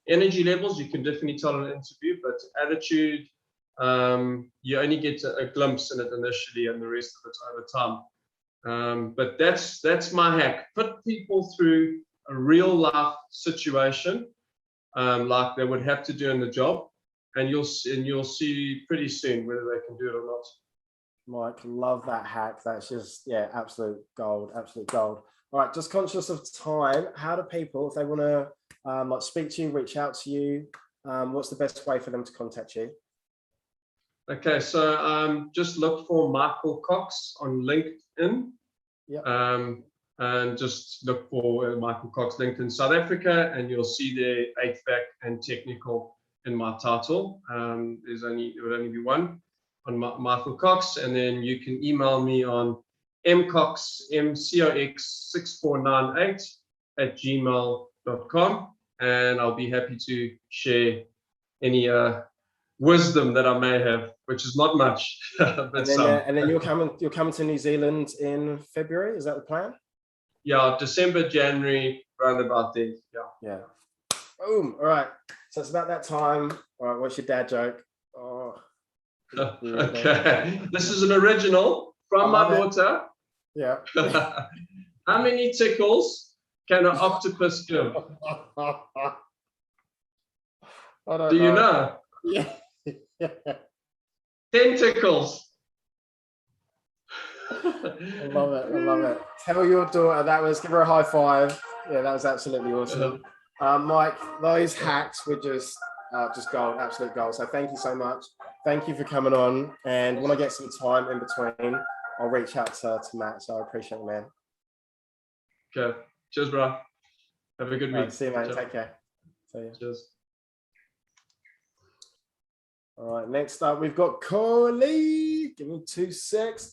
energy levels, you can definitely tell in an interview, but attitude, you only get a glimpse in it initially, and the rest of it's over time. But that's my hack. Put people through a real life situation, like they would have to do in the job, and you'll see pretty soon whether they can do it or not.
Mike, love that hack. That's just, absolute gold, absolute gold. All right, just conscious of time, how do people, if they want to speak to you, reach out to you, what's the best way for them to contact you?
Okay, so just look for Michael Cox on LinkedIn. And just look for Michael Cox LinkedIn South Africa, and you'll see there HVAC and technical in my title. There would only be one on Michael Cox, and then you can email me on mcox6498@gmail.com, and I'll be happy to share any wisdom that I may have, which is not much. But
and then you're coming to New Zealand in February. Is that the plan?
Yeah, December, January, round about there.
Yeah. Boom. All right. So it's about that time. All right. What's your dad joke? Oh.
Okay. This is an original from my daughter.
Yeah.
How many tickles can an octopus give? Do you know?
Yeah.
10 tickles.
I love it. Tell your daughter give her a high five. Yeah, that was absolutely awesome. Mike, those hacks were just gold, absolute gold. So thank you so much. Thank you for coming on. And when I get some time in between, I'll reach out to Matt. So I appreciate it, man.
Okay. Cheers, bro. Have a good week.
See you, mate. Take care. See you.
Cheers.
All right, next up, we've got Corley. Give me 2 secs.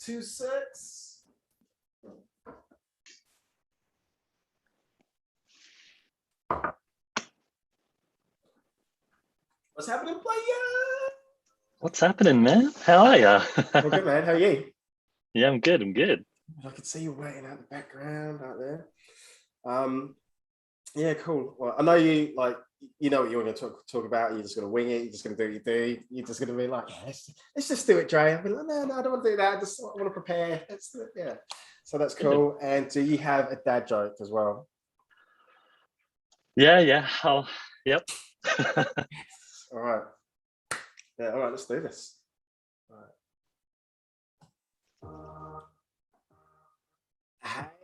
What's happening, player?
What's happening, man? How are you?
I'm good, man. How are you?
Yeah, I'm good.
I can see you waiting out the background out there. Yeah, cool. Well, I know you know what you want to talk about. You're just going to wing it. You're just going to do what you do. You're just going to be like, let's just do it, Dre. I'll be like, no, I don't want to do that. I want to prepare. Yeah. So that's cool. And do you have a dad joke as well?
Yeah. Yep.
All right. Yeah. All right. Let's do this. All right.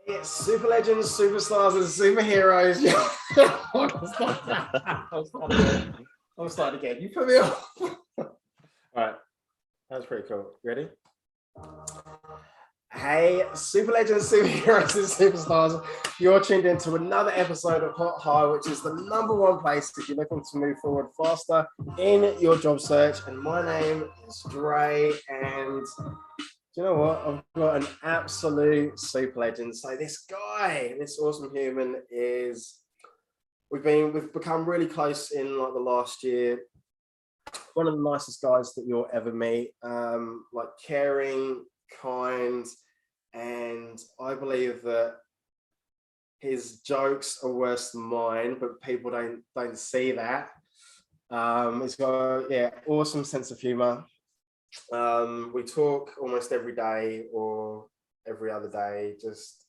Hey, super legends, superstars, and superheroes. I'm starting again. You put me off. All right. That's pretty cool. Ready? Hey, super legends, superheroes, and superstars. You're tuned into another episode of Hot High, which is the #1 place if you're looking to move forward faster in your job search. And my name is Dre, and Do you know what? I've got an absolute super legend. So this guy, this awesome human is, we've become really close in like the last year. One of the nicest guys that you'll ever meet. Like caring, kind, and I believe that his jokes are worse than mine, but people don't see that. He's got awesome sense of humor. We talk almost every day or every other day. Just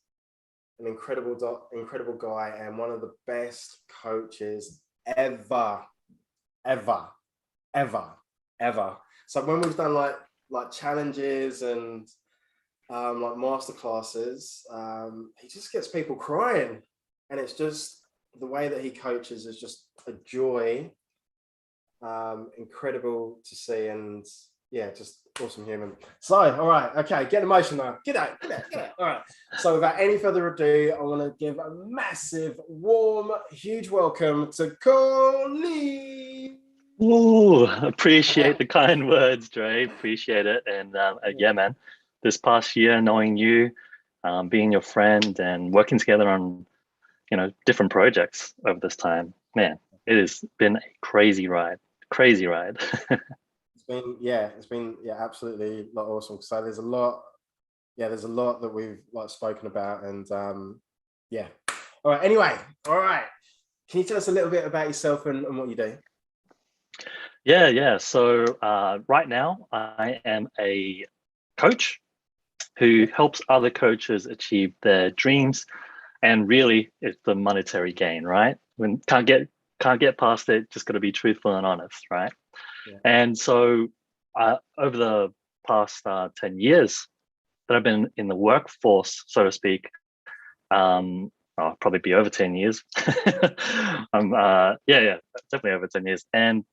an incredible guy, and one of the best coaches ever. So when we've done like challenges and like master classes, he just gets people crying, and it's just the way that he coaches is just a joy. Incredible to see, and yeah, just awesome human. So, all right, okay, get emotional now. Get out. All right. So, without any further ado, I want to give a massive, warm, huge welcome to Colleen.
Ooh, appreciate the kind words, Dre. Appreciate it. And yeah, man, this past year, knowing you, being your friend, and working together on, different projects over this time, man, it has been a crazy ride. Crazy ride.
It's been absolutely awesome. So there's a lot that we've spoken about, and yeah. All right. Anyway, all right. Can you tell us a little bit about yourself and what you do?
Yeah. So right now, I am a coach who helps other coaches achieve their dreams, and really, it's the monetary gain, right? When can't get past it, just got to be truthful and honest, right?
Yeah.
And so over the past 10 years that I've been in the workforce, so to speak, I'll probably be over 10 years. Definitely over 10 years. And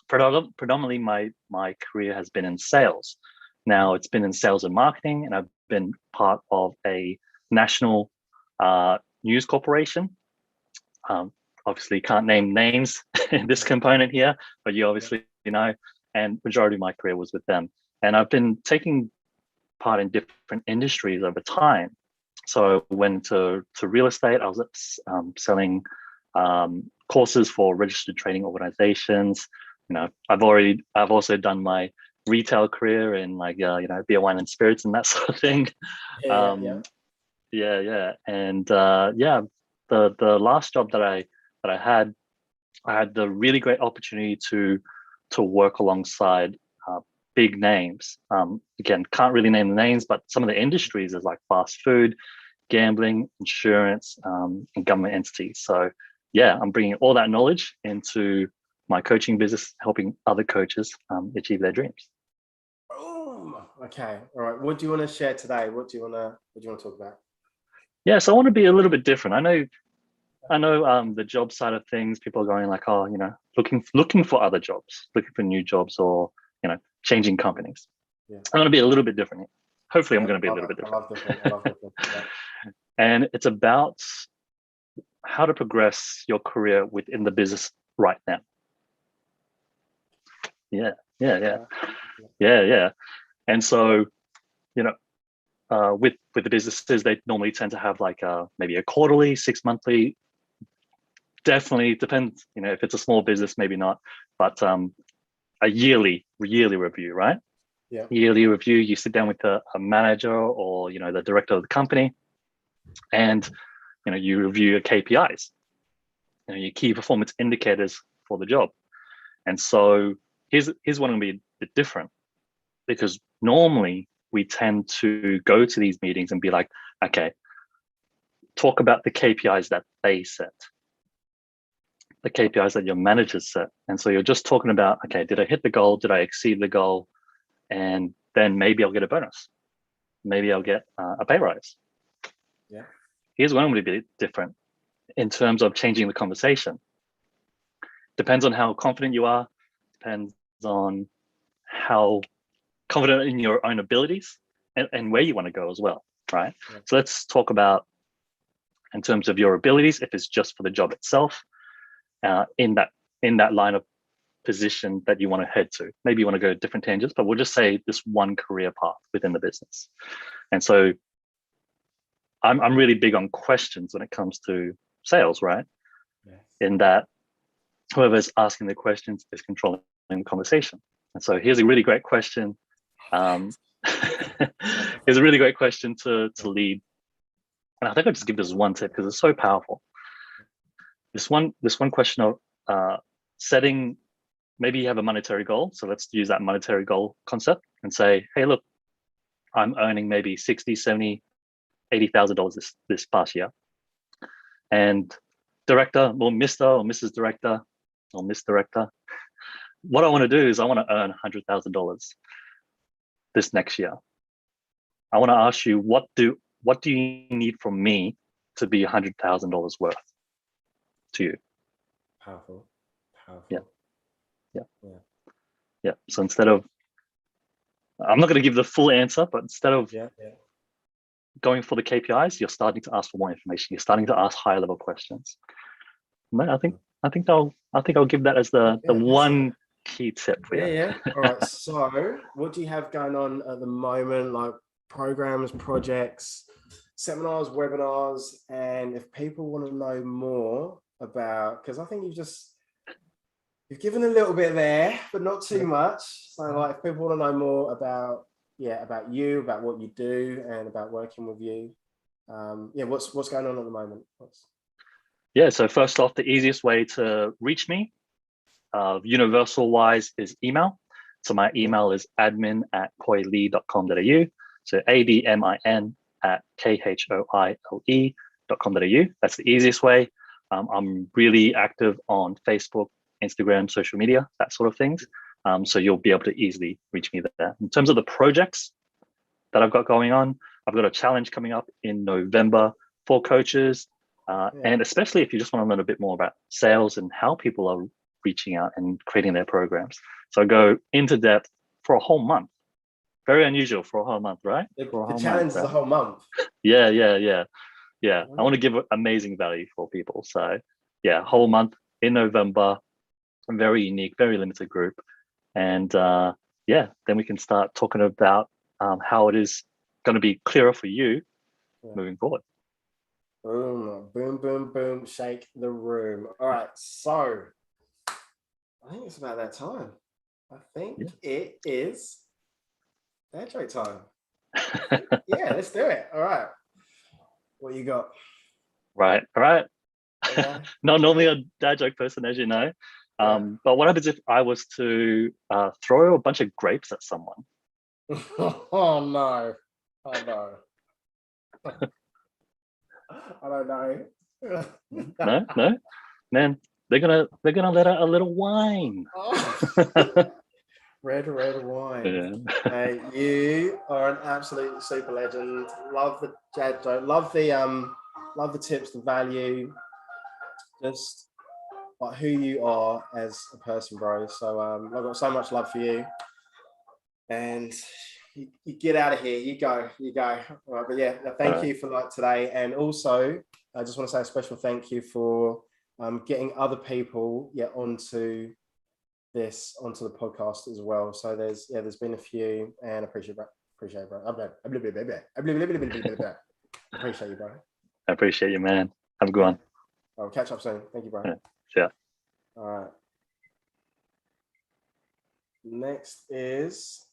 predominantly my career has been in sales. Now it's been in sales and marketing, and I've been part of a national news corporation. Obviously can't name names in this component here, but you obviously know, and majority of my career was with them. And I've been taking part in different industries over time. So I went to real estate. I was selling courses for registered training organizations. I've also done my retail career in beer, wine, and spirits and that sort of thing. And the last job that I had the really great opportunity to work alongside big names. Again, can't really name the names, but some of the industries is like fast food, gambling, insurance, and government entities. So yeah, I'm bringing all that knowledge into my coaching business, helping other coaches achieve their dreams.
Oh, okay. All right. What do you want to share today? What do you want to talk about?
Yeah, so I want to be a little bit different. I know the job side of things, people are going like, oh, looking for other jobs, looking for new jobs, or changing companies. Yeah. I'm going to be a little bit different. Hopefully, I'm going to be a little bit different.
I love different. Yeah.
And it's about how to progress your career within the business right now. Yeah. And so, with the businesses, they normally tend to have maybe a quarterly, 6 monthly. Definitely depends, if it's a small business, maybe not, but a yearly review, right?
Yeah.
Yearly review, you sit down with a manager or, the director of the company, and, you review your KPIs, your key performance indicators for the job. And so here's what I'm going to be a bit different, because normally we tend to go to these meetings and be like, okay, talk about the KPIs that they set, the KPIs that your managers set. And so you're just talking about, okay, did I hit the goal? Did I exceed the goal? And then maybe I'll get a bonus. Maybe I'll get a pay rise.
Yeah.
Here's one would be different in terms of changing the conversation. Depends on how confident you are. Depends on how confident in your own abilities and where you want to go as well, right? Yeah. So let's talk about, in terms of your abilities, if it's just for the job itself, in that line of position that you want to head to. Maybe you want to go different tangents, but we'll just say this one career path within the business. And so I'm really big on questions when it comes to sales, right?
Yes.
In that whoever's asking the questions is controlling the conversation. And so here's a really great question. Here's a really great question to lead. And I think I'll just give this one tip because it's so powerful. This one question of setting, maybe you have a monetary goal. So let's use that monetary goal concept and say, hey, look, I'm earning maybe 60, 70, $80,000 this past year. And director, or Mr. or Mrs. Director, or Miss Director, what I want to do is I want to earn $100,000 this next year. I want to ask you, what do you need from me to be $100,000 worth to you?
Powerful.
Yeah. So instead of, I'm not going to give the full answer, but instead of going for the KPIs, you're starting to ask for more information. You're starting to ask higher level questions. Man, I think I'll give that as the one key tip for you.
Yeah. All right. So, what do you have going on at the moment? Like programs, projects, seminars, webinars, and if people want to know more about, because I think you've given a little bit there, but not too much. So, like, if people want to know more about you, about what you do, and about working with you, what's going on at the moment?
Yeah, so first off, the easiest way to reach me, universal wise, is email. So my email is admin@koile.com.au. So admin@khoile.com.au. That's the easiest way. I'm really active on Facebook, Instagram, social media, that sort of things. So you'll be able to easily reach me there. In terms of the projects that I've got going on, I've got a challenge coming up in November for coaches. And especially if you just want to learn a bit more about sales and how people are reaching out and creating their programs. So I go into depth for a whole month. Very unusual for a whole month, right?
The challenge is a whole month.
Yeah. I want to give amazing value for people. So yeah, whole month in November, a very unique, very limited group. And then we can start talking about how it is going to be clearer for you moving forward.
Boom, boom, boom, boom, shake the room. All right, so I think it's about that time. I think it is dad joke time. Yeah, let's do it. All right. What you got?
Right. All right.
Yeah.
Not normally a dad joke person, as you know. But what happens if I was to throw a bunch of grapes at someone?
Oh no. I don't know.
No, man. They're gonna let out a little wine.
Red wine. Hey, you are an absolute super legend. Love the dad joke. Love the tips, the value. Just like who you are as a person, bro. So I've got so much love for you. And you get out of here. You go. All right, but yeah, thank you for like today. And also, I just want to say a special thank you for getting other people onto the podcast as well. So there's been a few, and I appreciate it, bro. Appreciate you, bro.
I appreciate you, man. Have a good one.
I'll catch up soon. Thank you, bro.
Yeah.
All right. Next is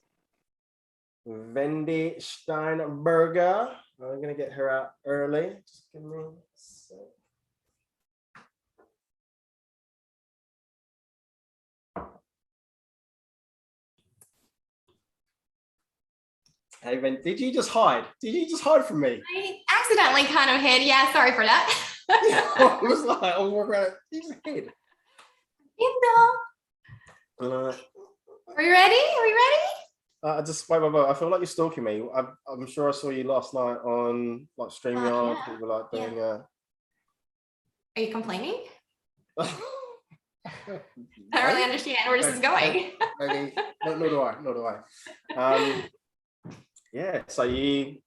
Vendy Steinberger. I'm going to get her out early. Just give me a sec. Hey, Vendy, did you just hide? Did you just hide from me?
I accidentally kind of hid. Yeah, sorry for that.
I was walking around. You just hid.
Are we ready?
I just wait. I feel like you're stalking me. I'm sure I saw you last night on like StreamYard.
Yeah.
People like doing.
Are you complaining?
No.
I don't really understand where this is going.
Maybe. Nor do I. Yeah. So I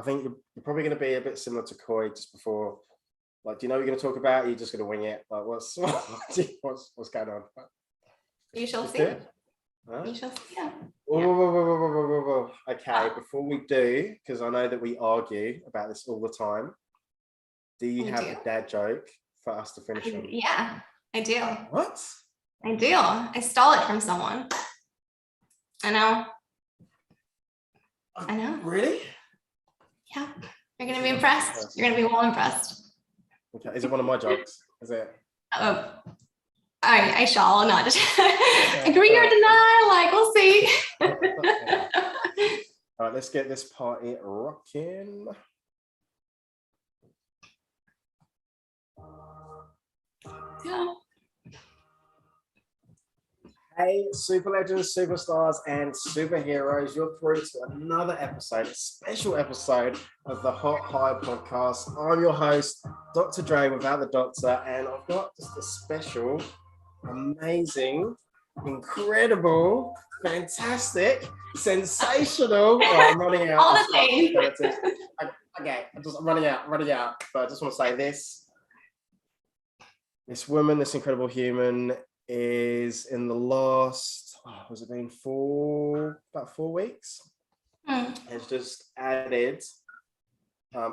think you're probably going to be a bit similar to Koi just before. Like, do you know what you're going to talk about? Or you're just going to wing it. Like, what's going on?
You shall
Let's
see.
do it. Huh?
You shall see. Yeah.
Whoa. Okay, before we do, because I know that we argue about this all the time, do you have a dad joke for us to finish on?
Yeah, I do.
What?
I do. I stole it from someone. I know.
Really?
Yeah. You're going to be impressed. You're going to be well impressed.
Okay, is it one of my jokes? Is it?
I shall not agree or deny, like, we'll see.
All right, let's get this party rocking.
Yeah.
Hey, super legends, superstars, and superheroes, you're through to another episode, a special episode of the Hot High podcast. I'm your host, Dr. Dre without the doctor, and I've got just a special, amazing, incredible, fantastic, sensational. Oh, I'm running out.
All the things.
Okay, I'm running out, but I just want to say this. This woman, this incredible human, is in the last, has it been about 4 weeks? Has just added,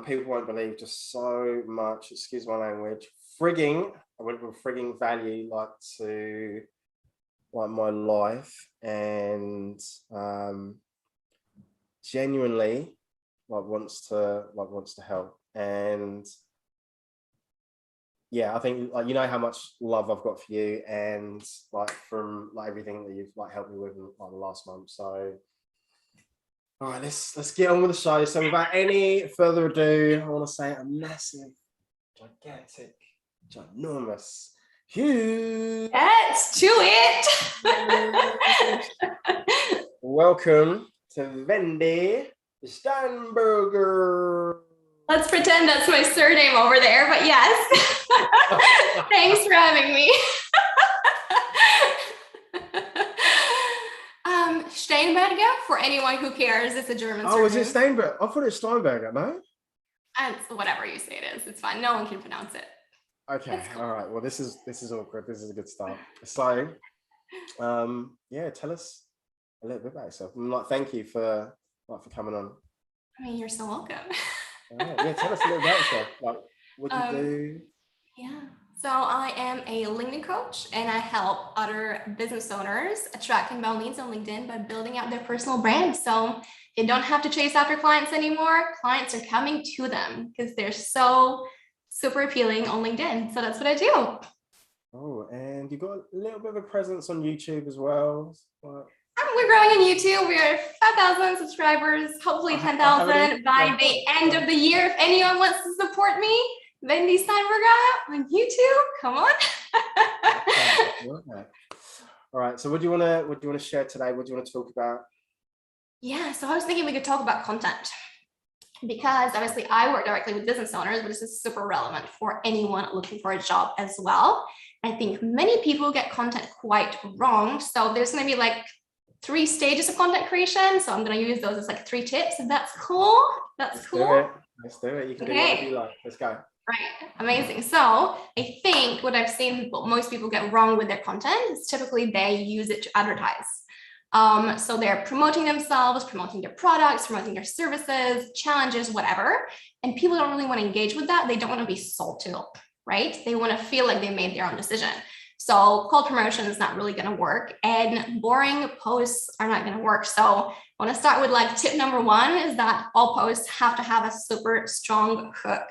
people won't believe, just so much, excuse my language, frigging value like to like my life, and genuinely wants to help. And yeah, I think you know how much love I've got for you, and from everything that you've helped me with in the last month. So all right, let's get on with the show. So without any further ado, I want to say a massive, gigantic, ginormous, huge
Let's do it.
welcome to Vendy Steinberger.
Let's pretend that's my surname over there, but yes. Thanks for having me. Steinberger, for anyone who cares, it's a German surname.
Oh, is it Steinberger? I thought it was Steinberger, no?
Whatever you say it is, it's fine. No one can pronounce it.
Okay, cool. All right. Well, this is awkward. This is a good start. So, yeah, tell us a little bit about yourself. Thank you for coming on.
I mean, you're so welcome.
Yeah, tell us a little about yourself. What you do.
Yeah. So I am a LinkedIn coach, and I help other business owners attract inbound leads on LinkedIn by building out their personal brand. So they don't have to chase after clients anymore. Clients are coming to them because they're so super appealing on LinkedIn. So that's what I do.
Oh, and you got a little bit of a presence on YouTube as well.
We're growing on YouTube. We're 5,000 subscribers, hopefully 10,000 by the end of the year. If anyone wants to support me, Vendy Steinberger on YouTube. Come on.
All right. So what do you want to share today? What do you want to talk about?
Yeah. So I was thinking we could talk about content, because obviously I work directly with business owners, but this is super relevant for anyone looking for a job as well. I think many people get content quite wrong. So there's going to be 3 stages of content creation. So I'm going to use those as 3 tips. If that's cool. That's cool.
Let's do it. You can do whatever you like. Let's go.
Right. Amazing. So I think what I've seen most people get wrong with their content is typically they use it to advertise. So they're promoting themselves, promoting their products, promoting their services, challenges, whatever. And people don't really want to engage with that. They don't want to be sold to, right? They want to feel like they made their own decision. So cold promotion is not really going to work, and boring posts are not going to work. So I want to start with tip number 1 is that all posts have to have a super strong hook.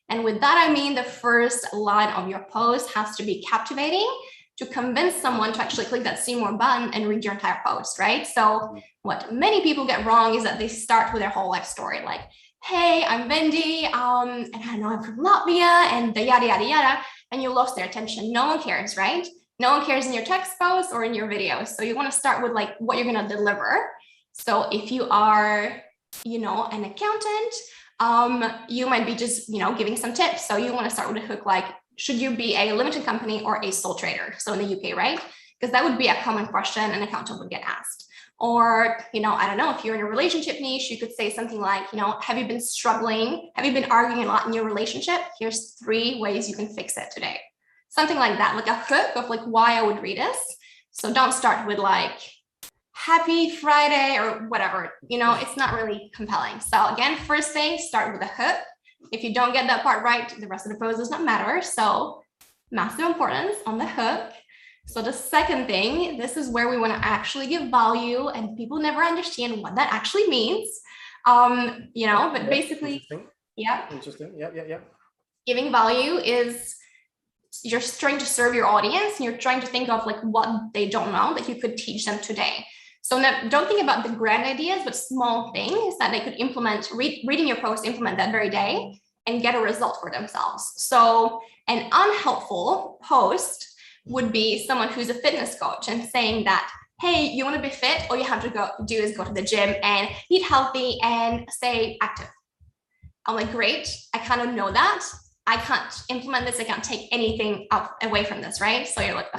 And with that, I mean the first line of your post has to be captivating to convince someone to actually click that see more button and read your entire post, right? So what many people get wrong is that they start with their whole life story, hey, I'm Vendy, and I know I'm from Latvia, and the yada, yada, yada, and you lost their attention. No one cares, right? No one cares in your text posts or in your videos. So you want to start with what you're going to deliver. So if you are, an accountant, you might be just, giving some tips. So you want to start with a hook should you be a limited company or a sole trader? So in the UK, right? Because that would be a common question an accountant would get asked. Or, I don't know, if you're in a relationship niche, you could say something like, have you been struggling? Have you been arguing a lot in your relationship? Here's 3 ways you can fix it today. Something like that, a hook of why I would read this. So don't start with like, happy Friday or whatever, you know, it's not really compelling. So again, first thing, start with a hook. If you don't get that part right, the rest of the pose does not matter. So massive importance on the hook. So the second thing, this is where we want to actually give value, and people never understand what that actually means. You know, but basically,
Interesting.
Giving value is you're trying to serve your audience, and you're trying to think of like what they don't know that you could teach them today. So now, don't think about the grand ideas, but small things that they could implement, reading your post, implement that very day and get a result for themselves. So an unhelpful post would be someone who's a fitness coach and saying that, hey, you want to be fit, all you have to do is go to the gym and eat healthy and stay active. I'm like, great, I kind of know that. I can't implement this. I can't take anything away from this, right? So you're like,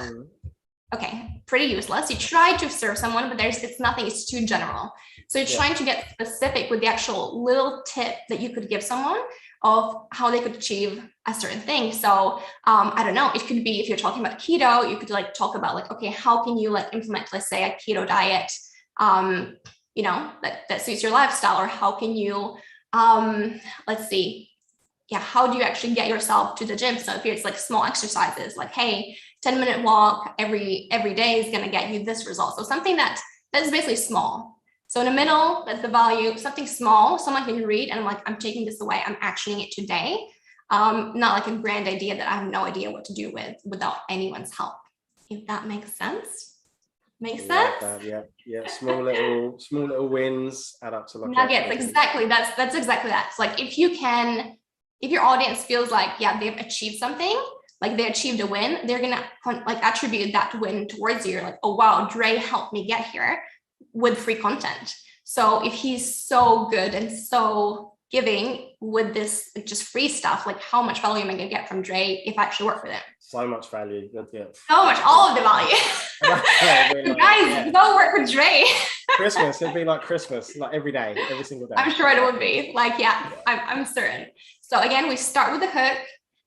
okay, pretty useless. You try to serve someone, but it's nothing, it's too general. So you're trying to get specific with the actual little tip that you could give someone of how they could achieve a certain thing. So I don't know, it could be, if you're talking about keto, you could like talk about like, okay, how can you like implement, let's say, a keto diet, you know, that suits your lifestyle, or how can you, let's see, how do you actually get yourself to the gym? So if it's like small exercises, like, hey, 10-minute walk every day is going to get you this result. So something that's basically small. So in the middle, that's the value, something small, someone can read and I'm like, I'm taking this away, I'm actioning it today. Not like a grand idea that I have no idea what to do with without anyone's help. If that makes sense. Makes sense?
Yeah. Small little wins add up to like
nuggets. Exactly. That's exactly that. It's like if your audience feels like, yeah, they've achieved something, like they achieved a win, they're gonna like attribute that win towards you. You're like, oh wow, Dre helped me get here with free content. So if he's so good and so giving with this just free stuff, like how much value am I gonna get from Dre if I actually work for them?
So much value.
So much, all of the value. Guys, go work with Dre.
Christmas, it'd be like Christmas, like every day, every single day.
I'm sure it would be. Like, yeah, I'm certain. So again, we start with the hook,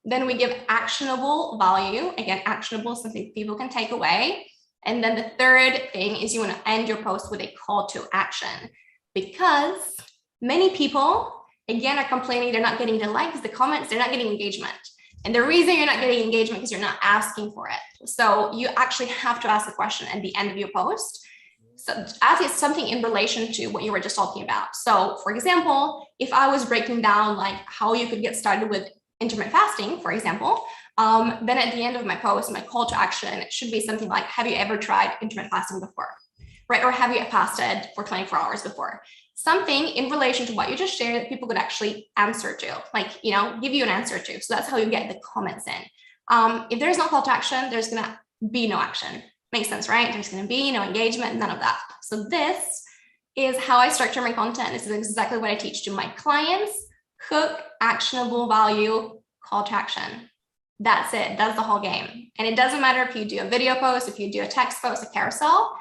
then we give actionable value. Again, actionable, something people can take away. And then the third thing is you want to end your post with a call to action, because many people, again, are complaining they're not getting the likes, the comments, they're not getting engagement. And the reason you're not getting engagement is you're not asking for it. So you actually have to ask the question at the end of your post. So ask it something in relation to what you were just talking about. So for example, if I was breaking down like how you could get started with intermittent fasting, for example, then at the end of my post, my call to action should be something like, have you ever tried intermittent fasting before? Right? Or have you fasted for 24 hours before? Something in relation to what you just shared that people could actually answer to, like, you know, give you an answer to. So that's how you get the comments in. If there's no call to action, there's going to be no action. Makes sense, right? There's going to be no engagement, none of that. So this is how I structure my content. This is exactly what I teach to my clients. Hook, actionable value, call to action. That's it. That's the whole game. And it doesn't matter if you do a video post, if you do a text post, a carousel,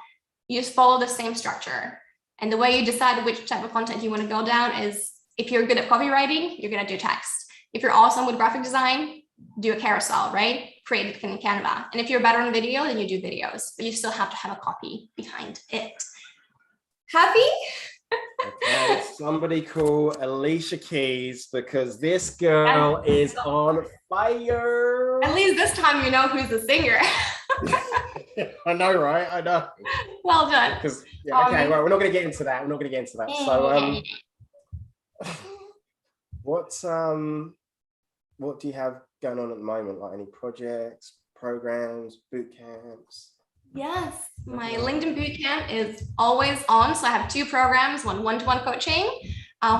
you just follow the same structure. And the way you decide which type of content you want to go down is, if you're good at copywriting, you're going to do text. If you're awesome with graphic design, do a carousel, right? Create it in Canva. And if you're better on video, then you do videos, but you still have to have a copy behind it. Happy?
Okay, somebody call Alicia Keys, because this girl is on fire.
At least this time you know who's the singer.
I know, right? I know.
Well done.
Because okay, right, we're not going to get into that. So, what do you have going on at the moment? Like any projects, programs, boot camps?
Yes, my LinkedIn bootcamp is always on. So I have two programs, one-to-one coaching,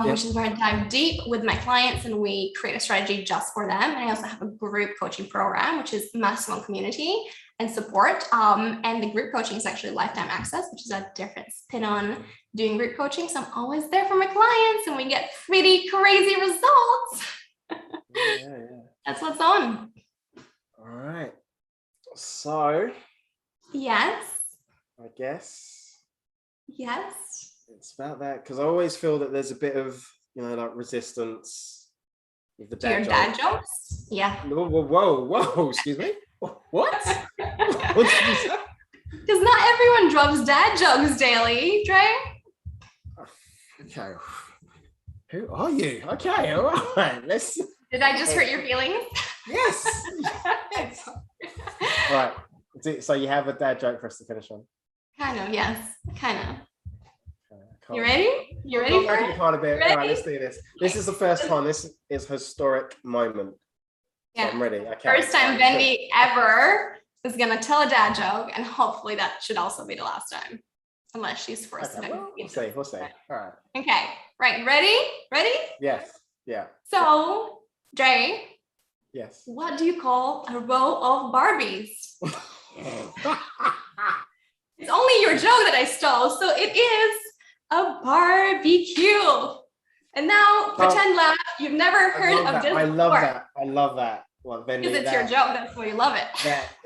which is where I dive deep with my clients and we create a strategy just for them. And I also have a group coaching program, which is maximum community and support. And the group coaching is actually lifetime access, which is a different spin on doing group coaching. So I'm always there for my clients and we get pretty crazy results.
Yeah.
That's what's on.
All right. So
yes,
I guess
it's
about that, because I always feel that there's a bit of, you know, like resistance with the
dad jokes. Yeah.
Whoa, excuse me. What? What did you say?
Because not everyone drops dad jokes daily, Dre.
Okay. Who are you? Okay, all right. Let's.
Did I just hurt your feelings?
Yes. Yes. All right. So you have a dad joke for us to finish on?
Kind of, yes. Kind of.
Okay,
You ready? You ready for it?
All right, let's do this. This is the first time. This is a historic moment. So
Yeah.
I'm ready. Okay.
First time Vendy ever is gonna tell a dad joke, and hopefully that should also be the last time, unless she's forced
Okay,
to.
well, we'll see. We'll see. All right.
Okay. Right. Ready? Ready?
Yes. Yeah.
So, Dre,
Yes.
what do you call a row of Barbies? It's only your joke that I stole, so it is a barbecue. And now, pretend laugh. You've never heard of this
I
before.
love that. I love that. Well, Vendy,
Because it's your joke, that's why you love it.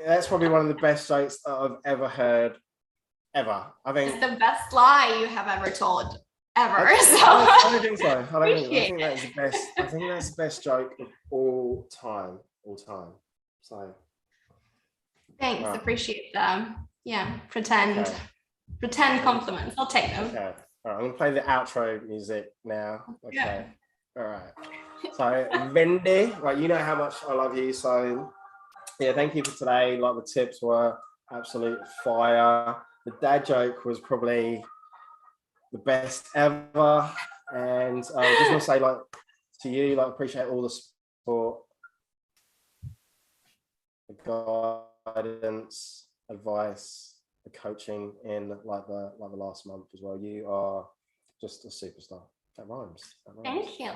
That's probably one of the best jokes that I've ever heard, ever. I think
It's the best lie you have ever told, ever.
I don't think so. I think
Appreciate
that is the best. I think that's the best joke of all time. All time. So.
Thanks,
Right.
appreciate them. Yeah, pretend
Okay.
compliments. I'll take them.
Okay. All right. I'm gonna play the outro music now. Okay.
Yeah.
All right. So Vendy, right, you know how much I love you. So yeah, thank you for today. Like the tips were absolute fire. The dad joke was probably the best ever. And just want to say, like, to you, like, appreciate all the support, the guidance, advice, the coaching in like the last month as well. You are just a superstar. That rhymes.
Thank you.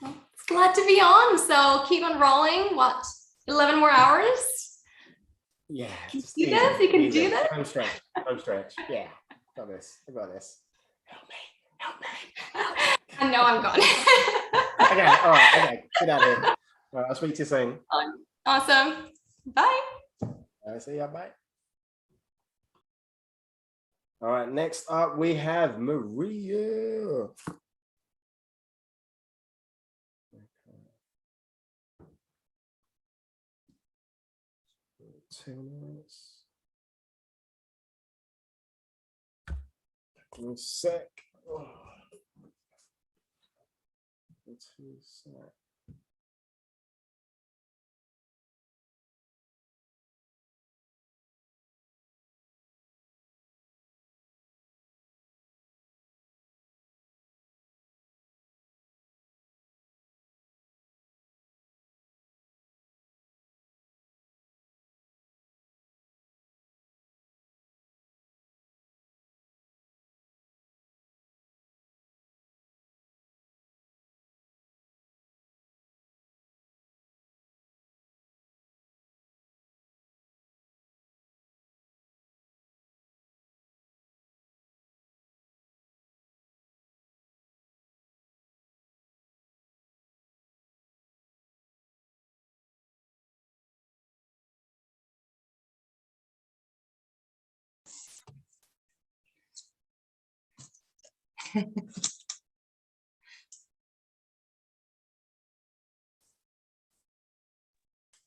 It's glad to be on. So keep on rolling. What, 11 more hours?
Yeah.
Can you do this? You can do this?
Home stretch. Yeah. Got this. I got this. Help me.
I know I'm gone.
Okay. All right. Okay. Get out of here. All right. I'll speak to you soon.
Awesome. Bye.
See ya. Bye. All right. Next up, we have Maria. 2 minutes. 1 sec. Oh. 2 sec.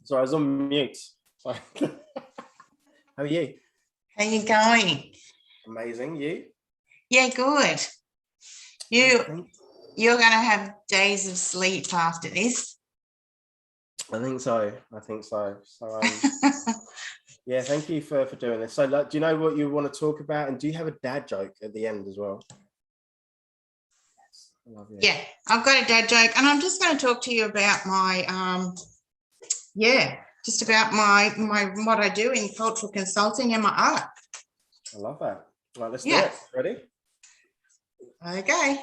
Sorry, I was on mute. Sorry. How are you?
How you going?
Amazing. You?
Yeah, good. You're going to have days of sleep after this.
I think so. So yeah, thank you for doing this. So like, do you know what you want to talk about? And do you have a dad joke at the end as well? Yes, I love you.
Yeah, I've got a dad joke, and I'm just going to talk to you about my just about my what I do in cultural consulting and my art.
I love that. Right, let's do it. Ready?
Okay.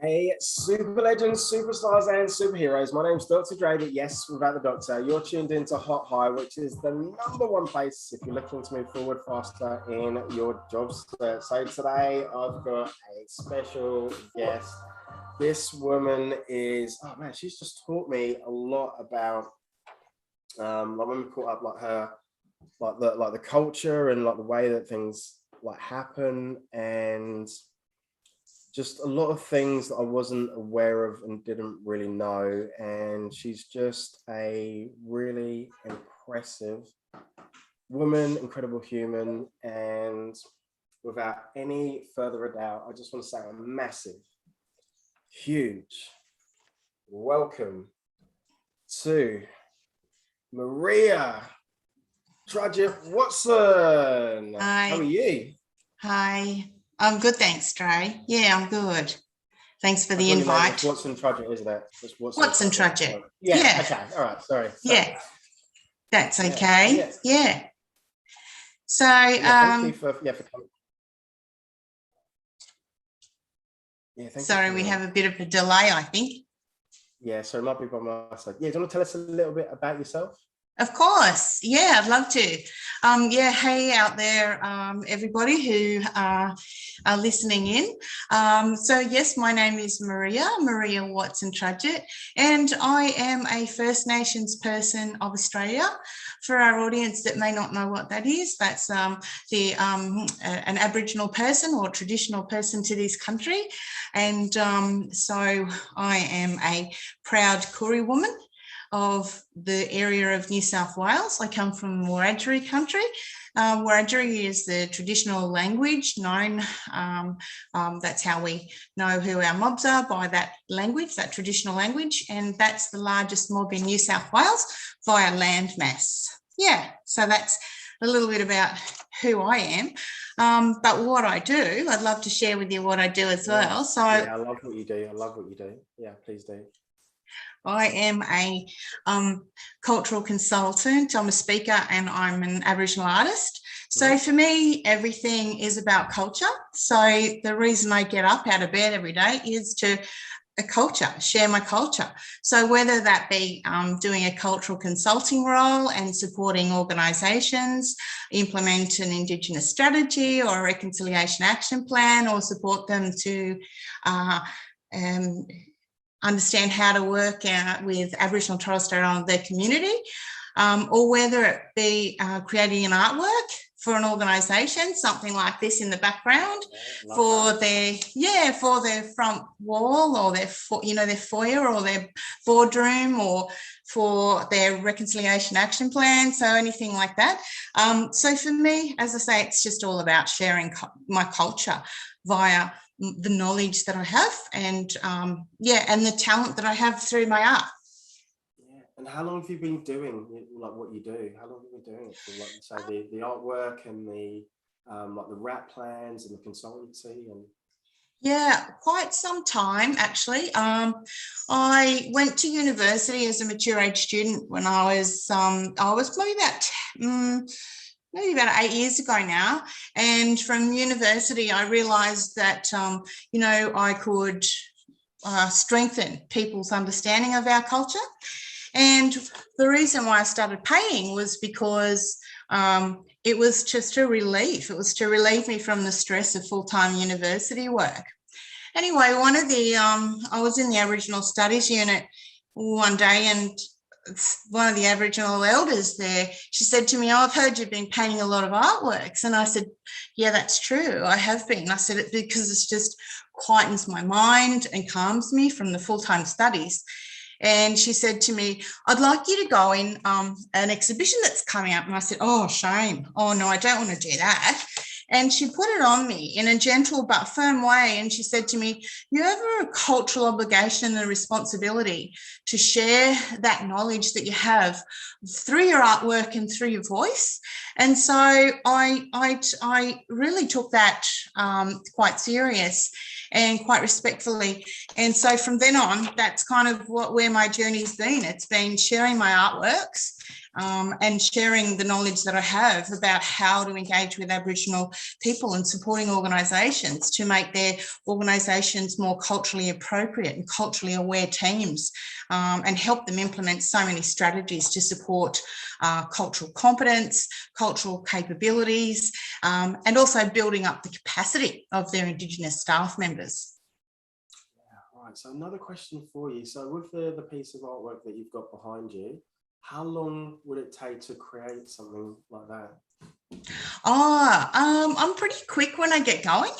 Hey, super legends, superstars, and superheroes. My name's Dr. Dre, but yes, without the doctor. You're tuned into Hot High, which is the #1 place if you're looking to move forward faster in your job search. So today I've got a special guest. This woman is, oh man, she's just taught me a lot about, like when we caught up, like her, like the culture and like the way that things like happen, and just a lot of things that I wasn't aware of and didn't really know. And she's just a really impressive woman, incredible human, and without any further doubt, I just want to say a massive, huge welcome to Maria Trudgett Watson.
Hi.
How are you?
Hi. I'm good, thanks, Trey. Yeah, I'm good. Thanks for the invite.
Watson Trudgett, isn't it?
Watson Trudgett.
Yeah. Okay. All right. Sorry.
Yeah. That's okay. Yeah. So,
thank you for coming. Yeah,
sorry, we have a bit of a delay, I think.
Yeah, so it might be by my side. Yeah, do you want to tell us a little bit about yourself?
Of course. Yeah, I'd love to. Hey out there, everybody who are listening in. So yes, my name is Maria Watson Trudgett, and I am a First Nations person of Australia. For our audience that may not know what that is, that's an Aboriginal person or traditional person to this country. And so I am a proud Koori woman of the area of New South Wales. I come from Wiradjuri country. Wiradjuri is the traditional language known, that's how we know who our mobs are, by that language, that traditional language, and that's the largest mob in New South Wales via landmass. Yeah, so that's a little bit about who I am. But what I do, I'd love to share with you what I do as well. So
yeah, I love what you do. Yeah, please do.
I am a cultural consultant. I'm a speaker and I'm an Aboriginal artist. So for me, everything is about culture. So the reason I get up out of bed every day is to share my culture. So whether that be doing a cultural consulting role and supporting organisations, implement an Indigenous strategy or a reconciliation action plan, or support them to understand how to work with Aboriginal and Torres Strait Islander community, or whether it be creating an artwork for an organisation, something like this in the background, for their front wall, or their foyer, or their boardroom, or for their reconciliation action plan. So anything like that. So for me, as I say, it's just all about sharing my culture via the knowledge that I have, and and the talent that I have through my art.
Yeah. And how long have you been doing what you do? How long have you been doing it for? Like you say, the artwork and the the rap plans and the consultancy and.
Yeah, quite some time actually. I went to university as a mature age student when I was maybe about 8 years ago now. And from university, I realised that, I could strengthen people's understanding of our culture. And the reason why I started painting was because it was just a relief. It was to relieve me from the stress of full-time university work. Anyway, I was in the Aboriginal Studies unit one day, and one of the Aboriginal elders there, she said to me, "Oh, I've heard you've been painting a lot of artworks." And I said, "Yeah, that's true. I have been." I said, "It because it's just quietens my mind and calms me from the full-time studies." And she said to me, "I'd like you to go in an exhibition that's coming up." And I said, "Oh, shame. Oh, no, I don't want to do that." And she put it on me in a gentle but firm way. And she said to me, "You have a cultural obligation and a responsibility to share that knowledge that you have through your artwork and through your voice." And so I really took that quite serious and quite respectfully. And so from then on, that's kind of where my journey's been. It's been sharing my artworks and sharing the knowledge that I have about how to engage with Aboriginal people and supporting organisations to make their organisations more culturally appropriate and culturally aware teams, and help them implement so many strategies to support cultural competence, cultural capabilities, and also building up the capacity of their Indigenous staff members.
Yeah, all right. So another question for you. So with the piece of artwork that you've got behind you, how long would it take to create something like that?
I'm pretty quick when I get going.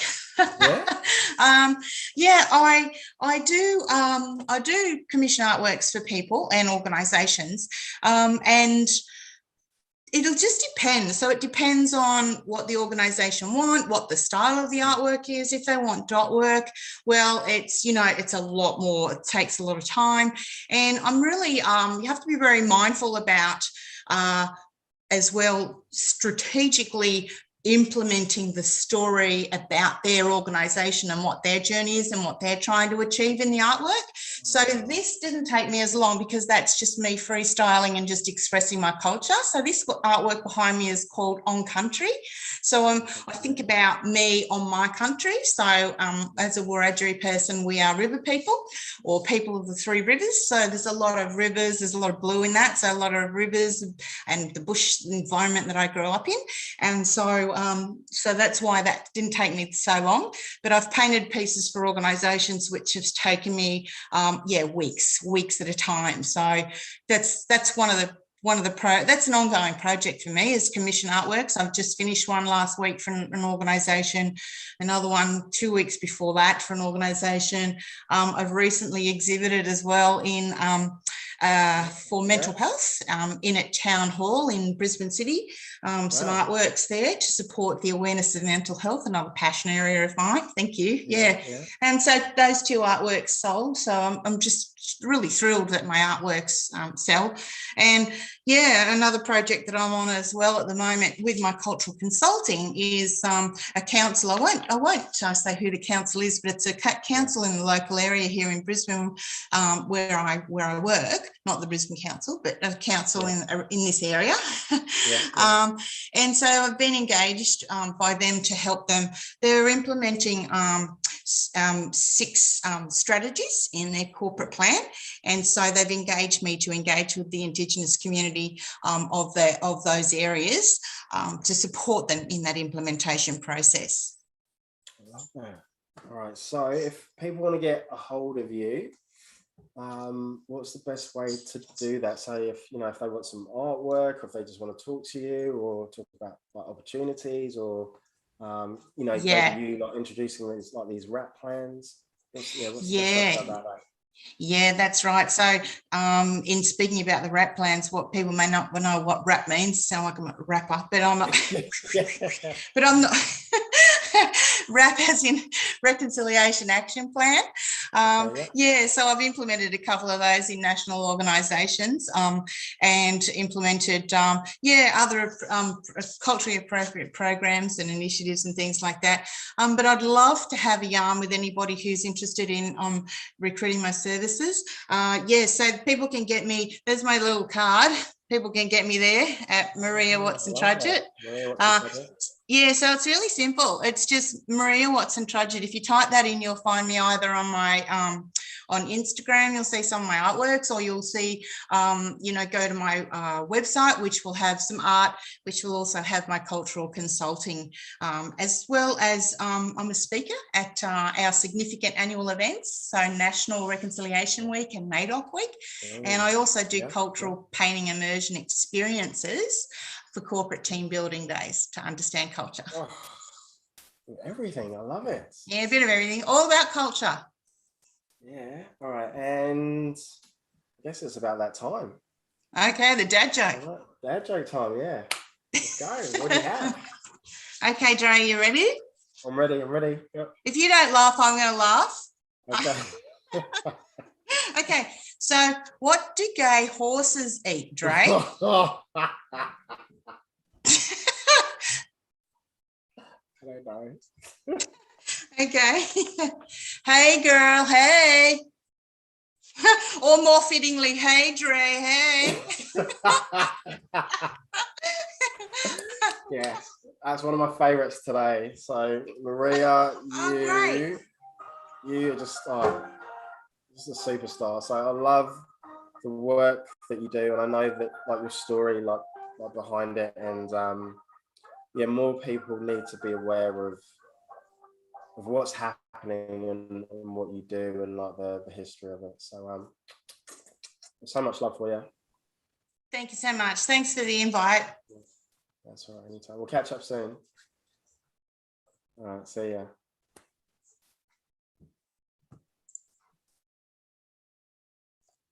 Yeah.
I do commission artworks for people and organisations, and It'll just depend. So it depends on what the organisation want, what the style of the artwork is. If they want dot work, well, it's, you know, it's a lot more, it takes a lot of time. And I'm really, you have to be very mindful about as well, strategically implementing the story about their organisation and what their journey is and what they're trying to achieve in the artwork. So this didn't take me as long because that's just me freestyling and just expressing my culture. So this artwork behind me is called On Country. So I think about me on my country. So as a Wiradjuri person, we are river people or people of the three rivers. So there's a lot of rivers, there's a lot of blue in that. So a lot of rivers and the bush environment that I grew up in. And so that's why that didn't take me so long. But I've painted pieces for organisations which have taken me, weeks at a time. So that's that's an ongoing project for me, is commission artworks. I've just finished one last week for an organisation, another one 2 weeks before that for an organisation. I've recently exhibited as well in for mental health in at Town Hall in Brisbane City. Some artworks there to support the awareness of mental health, another passion area of mine. Thank you. Yeah. And so those two artworks sold. So I'm just really thrilled that my artworks sell. And yeah, another project that I'm on as well at the moment with my cultural consulting is a council. I won't say who the council is, but it's a council in the local area here in Brisbane where I work, not the Brisbane Council, but a council in this area. And so I've been engaged by them to help them. They're implementing 6 strategies in their corporate plan. And so they've engaged me to engage with the Indigenous community of those areas to support them in that implementation process.
I love that. All right. So if people want to get a hold of you, what's the best way to do that? Say if they want some artwork, or if they just want to talk to you or talk about like opportunities, or maybe you like introducing these rap plans. What's the best way about that?
Yeah, that's right. So in speaking about the rap plans, what people may not know what rap means, sound like I'm a rapper, but I'm not. But I'm not. Rap as in Reconciliation Action Plan. So I've implemented a couple of those in national organisations and implemented other culturally appropriate programs and initiatives and things like that. But I'd love to have a yarn with anybody who's interested in recruiting my services. So people can get me, there's my little card. People can get me there at Maria Watson Trudgett. So it's really simple. It's just Maria Watson Trudgett. If you type that in, you'll find me either on my on Instagram. You'll see some of my artworks, or you'll see go to my website, which will have some art, which will also have my cultural consulting, as well as I'm a speaker at our significant annual events, so National Reconciliation Week and NAIDOC Week. And I also do cultural painting immersion experiences for corporate team building days to understand culture.
Everything. I love it.
Yeah, a bit of everything. All about culture.
Yeah. All right. And I guess it's about that time.
Okay, the dad joke.
Dad joke time, yeah. Let's go. What do you have?
Okay, Dre, you ready?
I'm ready. Yep.
If you don't laugh, I'm going to laugh.
Okay.
Okay, so what do gay horses eat, Dre?
I don't know.
Okay. Hey, girl, hey. Or more fittingly, hey, Dre, hey.
Yes, that's one of my favourites today. So, Maria, you are just a superstar. So I love the work that you do, and I know that like your story, like behind it, and more people need to be aware of what's happening and what you do, and like the history of it. So so much love for you.
Thank you so much. Thanks for the invite.
That's all right, anytime. We'll catch up soon. All right, see ya.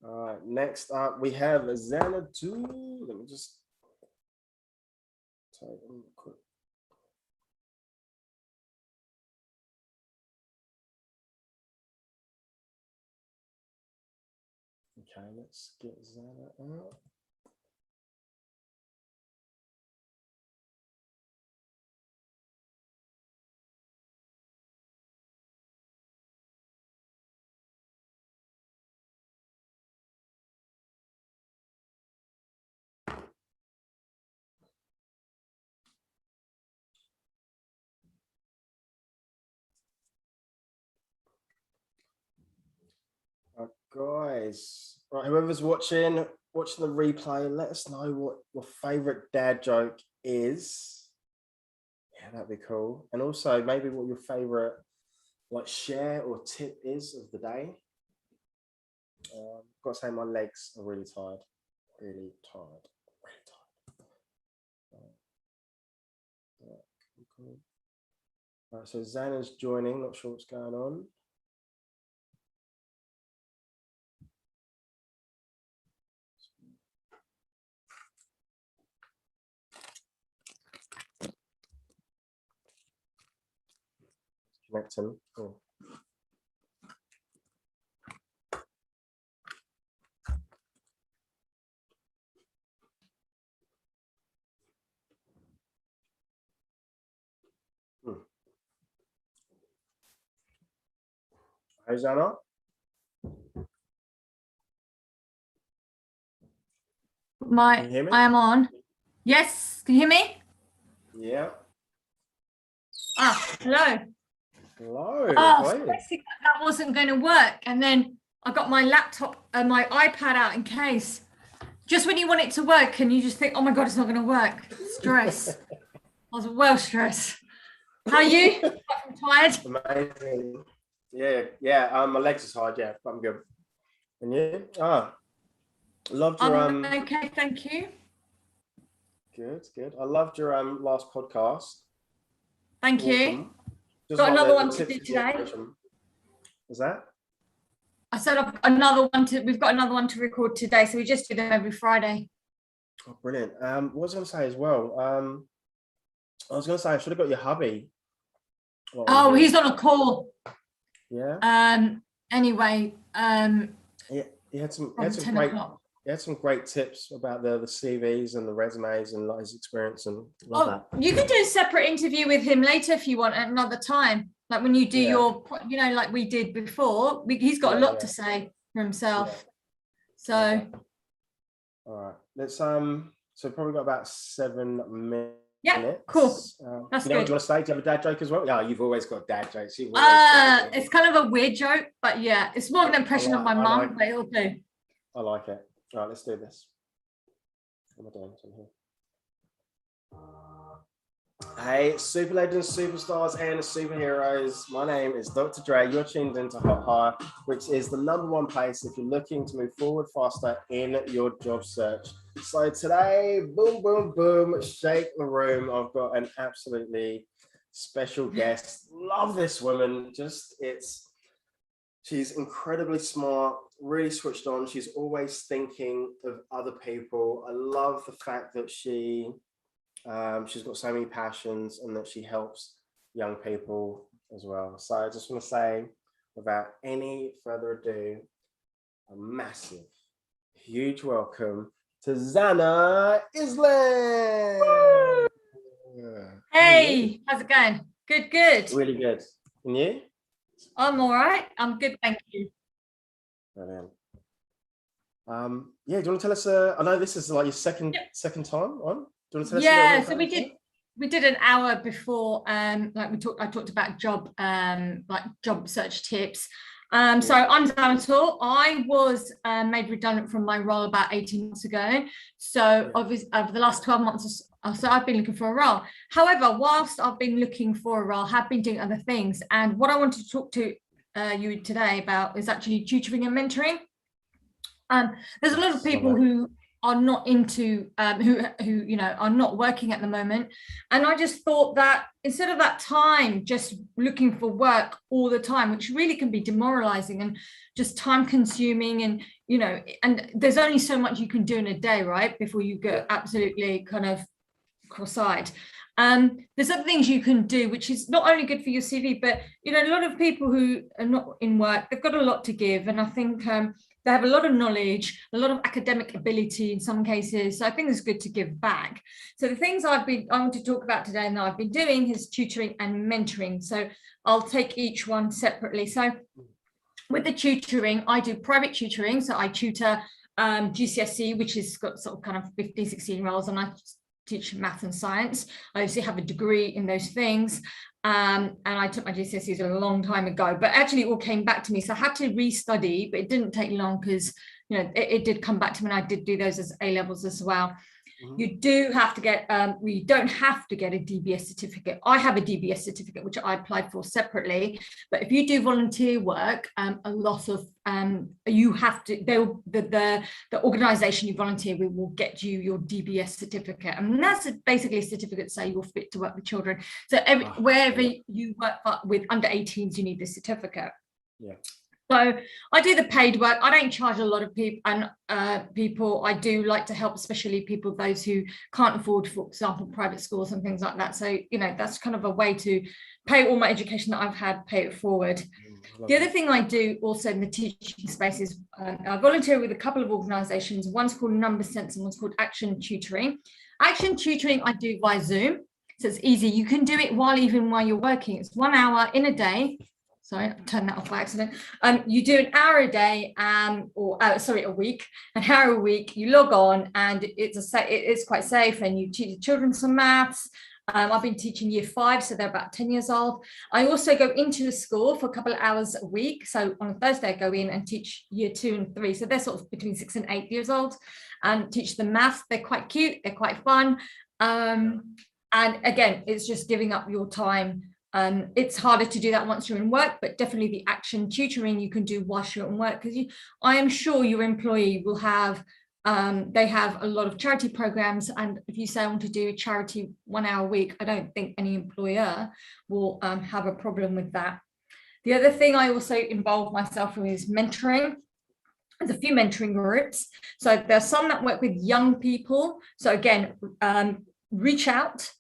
All right, next up we have Zanna too. Let me just take a quick. Okay, let's get Zanna out. Guys, right, whoever's watching the replay, let us know what your favorite dad joke is. Yeah, that'd be cool. And also maybe what your favorite like share or tip is of the day. Got to say my legs are really tired. Really tired. Cool. Right, so Zanna's joining, not sure what's going on. Connecting. Oh. Hey, Zanna. Can you hear me?
I am on. Yes, can you hear me?
Yeah.
Hello.
Hello.
Oh, that wasn't going to work. And then I got my laptop and my iPad out in case. Just when you want it to work and you just think, oh my God, it's not going to work. Stress. I was well stressed. How are you? I'm tired.
Amazing. Yeah. My legs are tired. Yeah, but I'm good. And you? Loved your
okay, thank you.
Good. I loved your last podcast.
Thank you.
Just
got
like
another
the
one to
tips
do today.
Is that?
I said I've got another one we've got another one to record today, so we just do them every Friday.
Oh, brilliant. What was I going to say as well? I was going to say I should have got your hubby.
Oh, he's on a call.
Yeah.
Anyway.
Yeah, he had some great tips about the CVs and the resumes and like his experience and that.
You can do a separate interview with him later if you want at another time. Like when you do your, like we did before. He's got a lot to say for himself. So.
Okay. All right. Let's so probably got about 7 minutes.
Yeah, cool. That's good.
Do you want to say? Do you have a dad joke as well? Yeah, you've always got dad jokes.
It's kind of a weird joke, but yeah, it's more of an impression of my mum, but it'll do.
I like it. All right, let's do this. What am I doing? Hey, super legends, superstars, and superheroes. My name is Dr. Dre. You're tuned into Hot Hire, which is the #1 place if you're looking to move forward faster in your job search. So today, boom, boom, boom, shake the room. I've got an absolutely special guest. Love this woman. She's incredibly smart, really switched on. She's always thinking of other people. I love the fact that she's got so many passions and that she helps young people as well. So I just want to say, without any further ado, a massive, huge welcome to Zanna Island.
Hey, how's it going? Good.
Really good. And you?
I'm all right. I'm good, thank you.
Brilliant. Yeah, do you want to tell us? I know this is like your second time on. Do you want to tell us?
Yeah, so we did an hour before. I talked about job search tips. So I'm Zanna. I was made redundant from my role about 18 months ago. So obviously over the last 12 months or so, I've been looking for a role. However, whilst I've been looking for a role, I have been doing other things. And what I wanted to talk to you today about is actually tutoring and mentoring. There's a lot of people who are not into who are not working at the moment, and I just thought that instead of that time just looking for work all the time, which really can be demoralizing and just time consuming, and and there's only so much you can do in a day, right, before you get absolutely kind of cross-eyed. There's other things you can do, which is not only good for your CV, but you know, a lot of people who are not in work, they've got a lot to give, and I think they have a lot of knowledge, a lot of academic ability in some cases. So I think it's good to give back. So the things I want to talk about today and that I've been doing is tutoring and mentoring. So I'll take each one separately. So with the tutoring, I do private tutoring. So I tutor GCSE, which is got sort of kind of 15, 16-year-olds, and I teach math and science. I obviously have a degree in those things. And I took my GCSEs a long time ago, but actually it all came back to me. So I had to restudy, but it didn't take long because, you know, it did come back to me, and I did do those as A-levels as well. You do have to get, we don't have to get a DBS certificate. I have a DBS certificate, which I applied for separately. But if you do volunteer work, a lot of, you have to, the organisation you volunteer with will get you your DBS certificate. And that's basically a certificate to say you're fit to work with children. So wherever you work with under 18s, you need this certificate.
Yeah.
So I do the paid work. I don't charge a lot of people, and people I do like to help, especially people, those who can't afford, for example, private schools and things like that. So, you know, that's kind of a way to pay all my education that I've had, pay it forward. The other thing I do also in the teaching space is I volunteer with a couple of organisations. One's called Number Sense and one's called Action Tutoring. Action Tutoring I do via Zoom. So it's easy. You can do it while you're working. It's 1 hour in a day. Sorry, I turned that off by accident. You do an hour a day, a week, an hour a week. You log on, and it's quite safe. And you teach the children some maths. I've been teaching year 5, so they're about 10 years old. I also go into the school for a couple of hours a week. So on a Thursday, I go in and teach year 2 and 3. So they're sort of between 6 and 8 years old, and teach them maths. They're quite cute. They're quite fun. And again, it's just giving up your time. It's harder to do that once you're in work, but definitely the action tutoring you can do whilst you're in work, because I am sure your employee will have, they have a lot of charity programs, and if you say I want to do a charity 1 hour a week, I don't think any employer will have a problem with that. The other thing I also involve myself in is mentoring. There's a few mentoring groups. So there's some that work with young people. So again, reach out.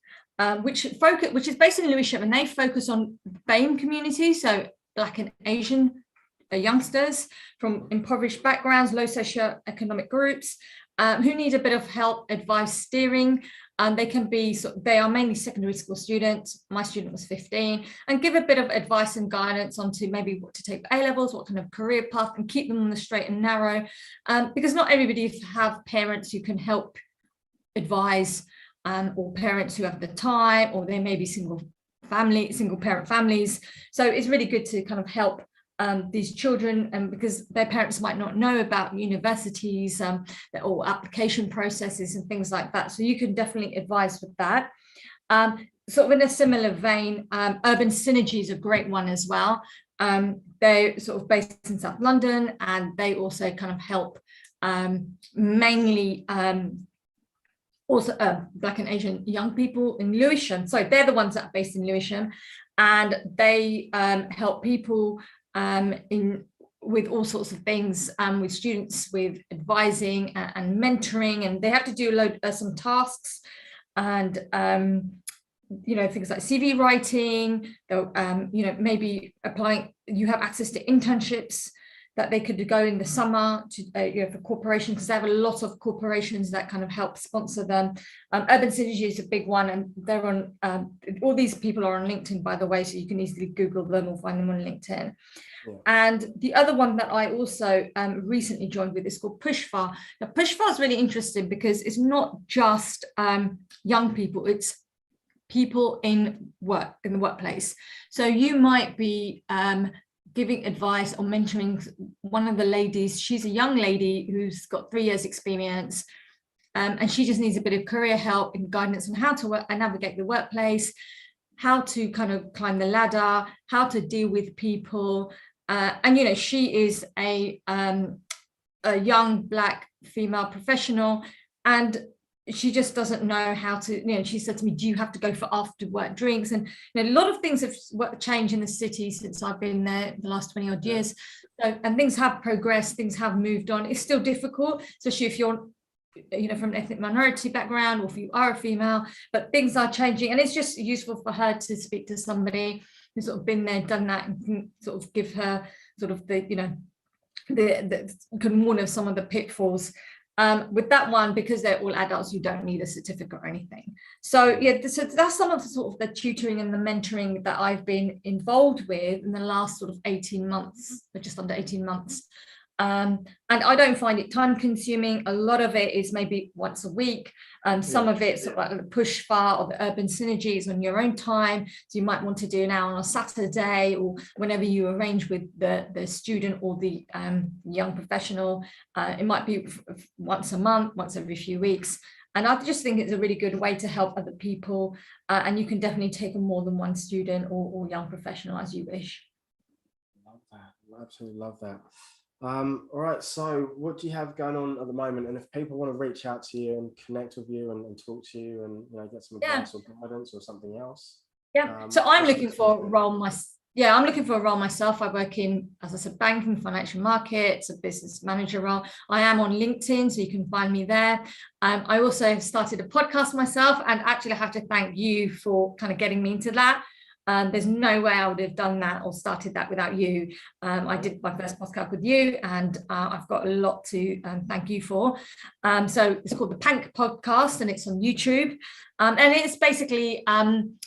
Which is based in Lewisham, and they focus on BAME community, so Black and Asian youngsters from impoverished backgrounds, low socioeconomic groups, who need a bit of help, advice, steering. They are mainly secondary school students. My student was 15, and give a bit of advice and guidance onto maybe what to take for A-levels, what kind of career path, and keep them on the straight and narrow, because not everybody have parents who can help advise. Or parents who have the time, or they may be single parent families. So it's really good to kind of help these children, and because their parents might not know about universities or application processes and things like that. So you can definitely advise with that. Sort of in a similar vein, Urban Synergy is a great one as well. They're sort of based in South London, and they also kind of help mainly also Black and Asian young people in Lewisham. So they're the ones that are based in Lewisham, and they help people with all sorts of things, with students, with advising and mentoring, and they have to do some tasks, and things like CV writing. Maybe applying. You have access to internships that they could go in the summer to for corporations, because they have a lot of corporations that kind of help sponsor them. Urban Synergy is a big one, and they're on, all these people are on LinkedIn, by the way, so you can easily Google them or find them on LinkedIn. Yeah. And the other one that I also recently joined with is called Pushfar. Now, Pushfar is really interesting because it's not just young people, it's people in the workplace. So you might be giving advice or mentoring one of the ladies. She's a young lady who's got 3 years experience, and she just needs a bit of career help and guidance on how to work and navigate the workplace, how to kind of climb the ladder, how to deal with people. And she is a young Black female professional, and she just doesn't know how to, she said to me, do you have to go for after work drinks? And a lot of things have changed in the city since I've been there the last 20 odd years. So, and things have progressed, things have moved on. It's still difficult, especially if you're you know, from an ethnic minority background, or if you are a female, but things are changing, and it's just useful for her to speak to somebody who's sort of been there, done that, and can sort of give her sort of the, you know, the can warn of some of the pitfalls. With that one, because they're all adults, you don't need a certificate or anything. So yeah, so that's some of the sort of the tutoring and the mentoring that I've been involved with in the last sort of 18 months, or just under 18 months. And I don't find it time consuming. A lot of it is maybe once a week. Some of it's sort of like the push far or the urban synergies on your own time. So you might want to do an hour on a Saturday, or whenever you arrange with the student or the young professional. It might be once a month, once every few weeks. And I just think it's a really good way to help other people. And you can definitely take on more than one student or young professional as you wish.
Love that. I absolutely love that. All right, so what do you have going on at the moment? And if people want to reach out to you and connect with you and talk to you and, you know, get some advice or guidance or something else.
So I'm looking for a role I'm looking for a role myself. I work in, as I said, banking, financial markets, a business manager role. I am on LinkedIn, so you can find me there. I also started a podcast myself, and actually I have to thank you for kind of getting me into that. There's no way I would have done that or started that without you. I did my first podcast with you, and I've got a lot to thank you for. So it's called the Pank Podcast, and it's on YouTube. And it's basically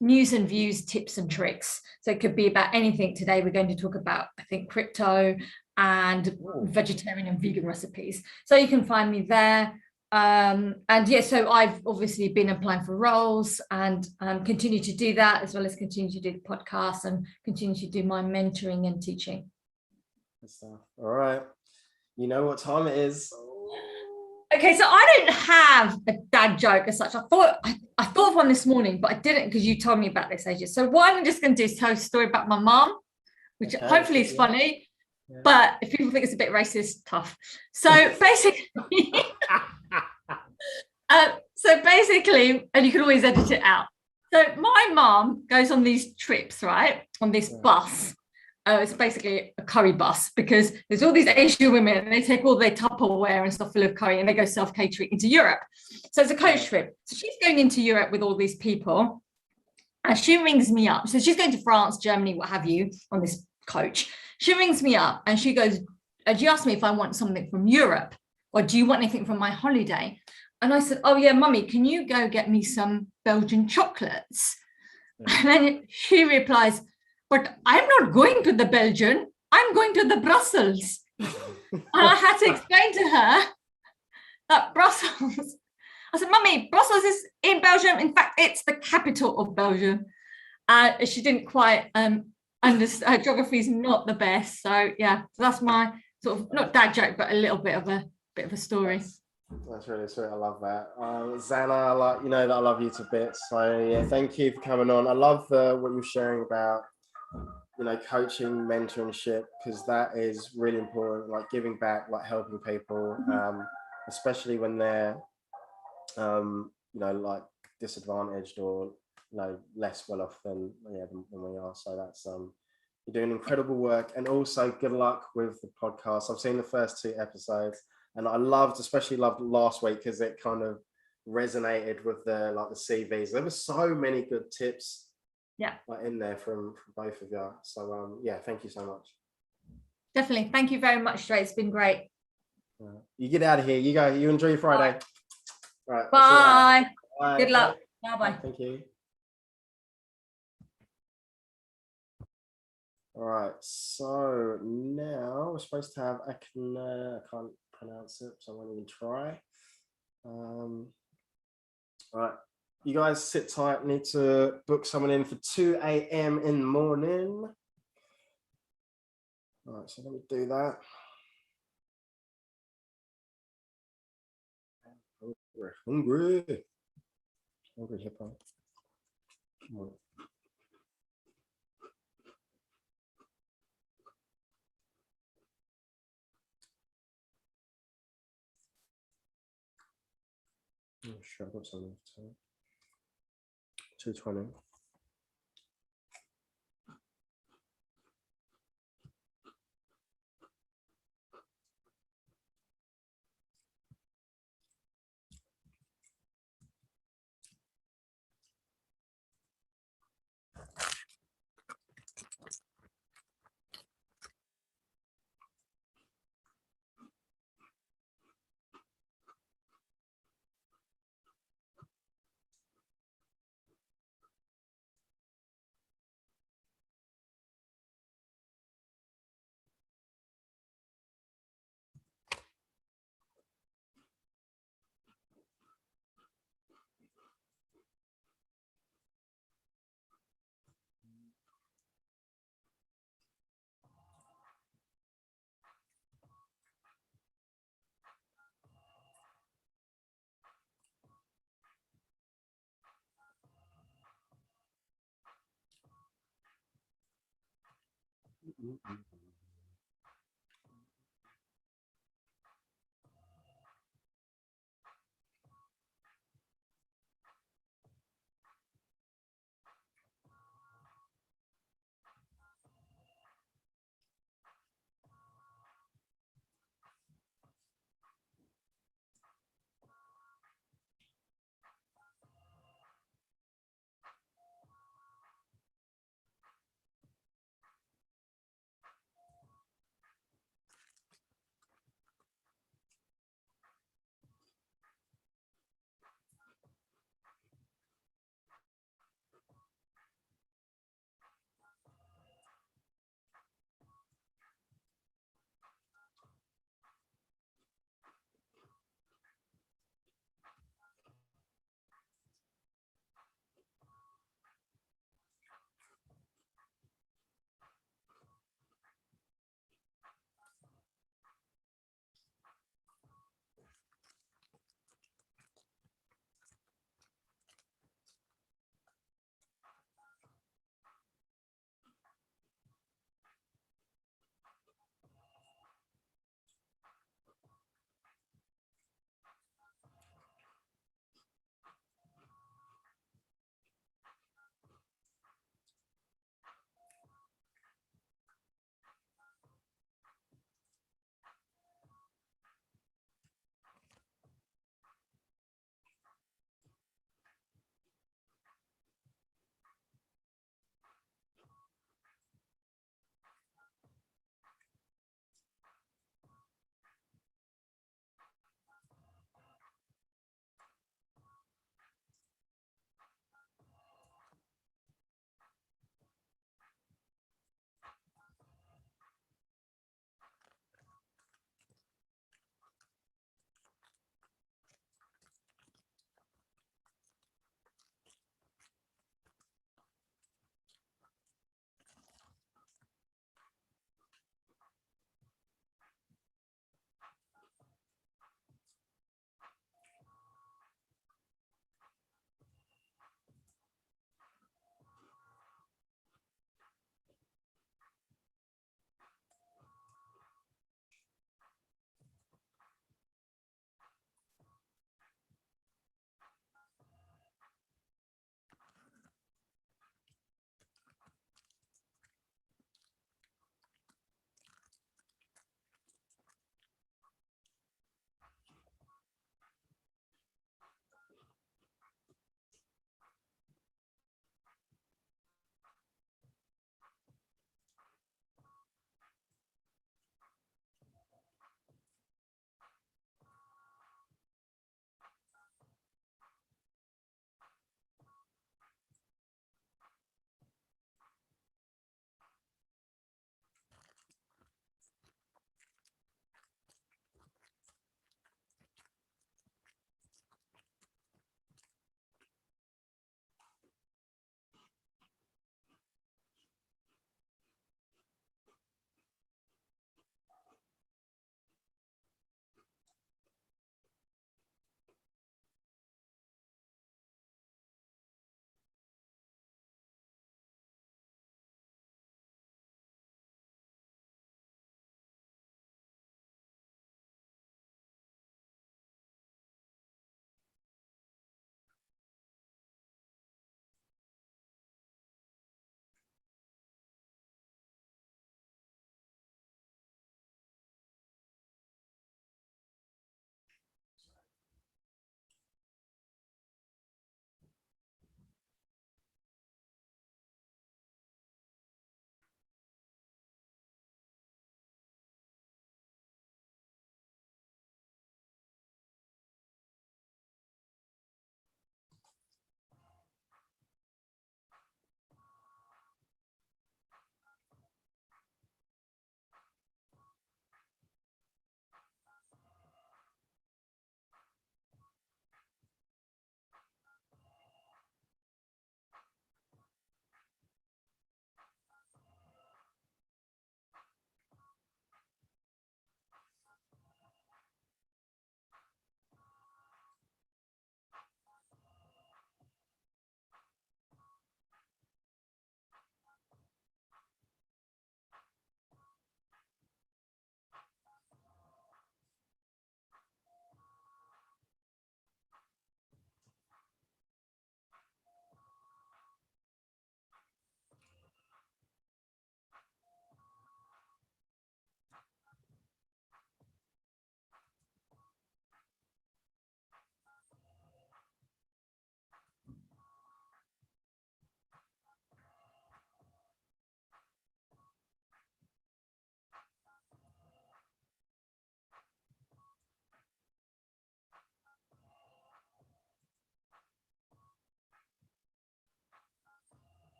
news and views, tips and tricks. So it could be about anything. Today we're going to talk about, I think, crypto and vegetarian and vegan recipes. So you can find me there. And yeah, so I've obviously been applying for roles and continue to do that, as well as continue to do the podcast and continue to do my mentoring and teaching.
Good stuff. All right, you know what time it is.
Okay, so I don't have a dad joke as such. I thought of one this morning, but I didn't, because you told me about this ages. So what I'm just going to do is tell a story about my mom, which hopefully is funny. Yeah. But if people think it's a bit racist, tough. So basically, and you can always edit it out. So my mom goes on these trips, right, on this bus. It's basically a curry bus, because there's all these Asian women and they take all their Tupperware and stuff full of curry and they go self-catering into Europe. So it's a coach trip. So she's going into Europe with all these people, and she rings me up. So she's going to France, Germany, what have you, on this coach. She rings me up and she goes, she asked me if I want something from Europe, or do you want anything from my holiday? And I said, oh yeah, mummy, can you go get me some Belgian chocolates? And then she replies, but I'm not going to the Belgian, I'm going to the Brussels. And I had to explain to her that Brussels, I said, mummy, Brussels is in Belgium. In fact, it's the capital of Belgium. She didn't quite understand, her geography is not the best. So yeah, so that's my sort of, not dad joke, but a little bit of a story.
That's really sweet. I love that. Zanna, you know that I love you to bits. So yeah, thank you for coming on. I love what you're sharing about, you know, coaching, mentorship, because that is really important. Like giving back, like helping people, especially when they're, you know, like disadvantaged or, you know, less well off than we are. So that's you're doing incredible work, and also good luck with the podcast. I've seen the first 2 episodes. And I especially loved last week, because it kind of resonated with the CVs. There were so many good tips, in there from both of you. So yeah, thank you so much.
Definitely, thank you very much, Dre. It's been great.
You get out of here. You go. You enjoy your Friday. All right.
Bye.
Bye.
Good luck. Bye.
Thank you. All right. So now we're supposed to have. I can't pronounce it, so I won't even try. All right, you guys sit tight. Need to book someone in for 2 a.m. in the morning. All right, so let me do that. We're hungry hippo. Come on. Oh, sure, I've got something to 220.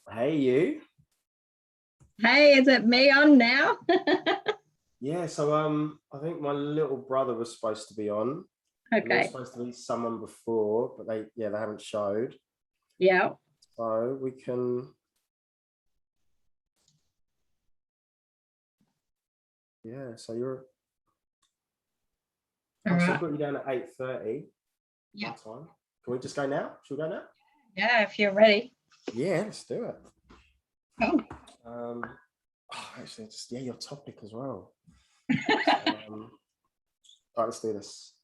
Hey, you.
Hey, is it me on now?
Yeah, so I think my little brother was supposed to be on. And there was
Okay.
supposed to be someone before, but they haven't showed.
Yeah.
So we can. Yeah, so you're.
All
So
right.
I've got you down at 8:30.
Yeah.
Time. Can we just go now? Should we go now?
Yeah, if you're ready.
Yeah, let's do it.
Cool.
Actually, just your topic as well. All right, let's do this.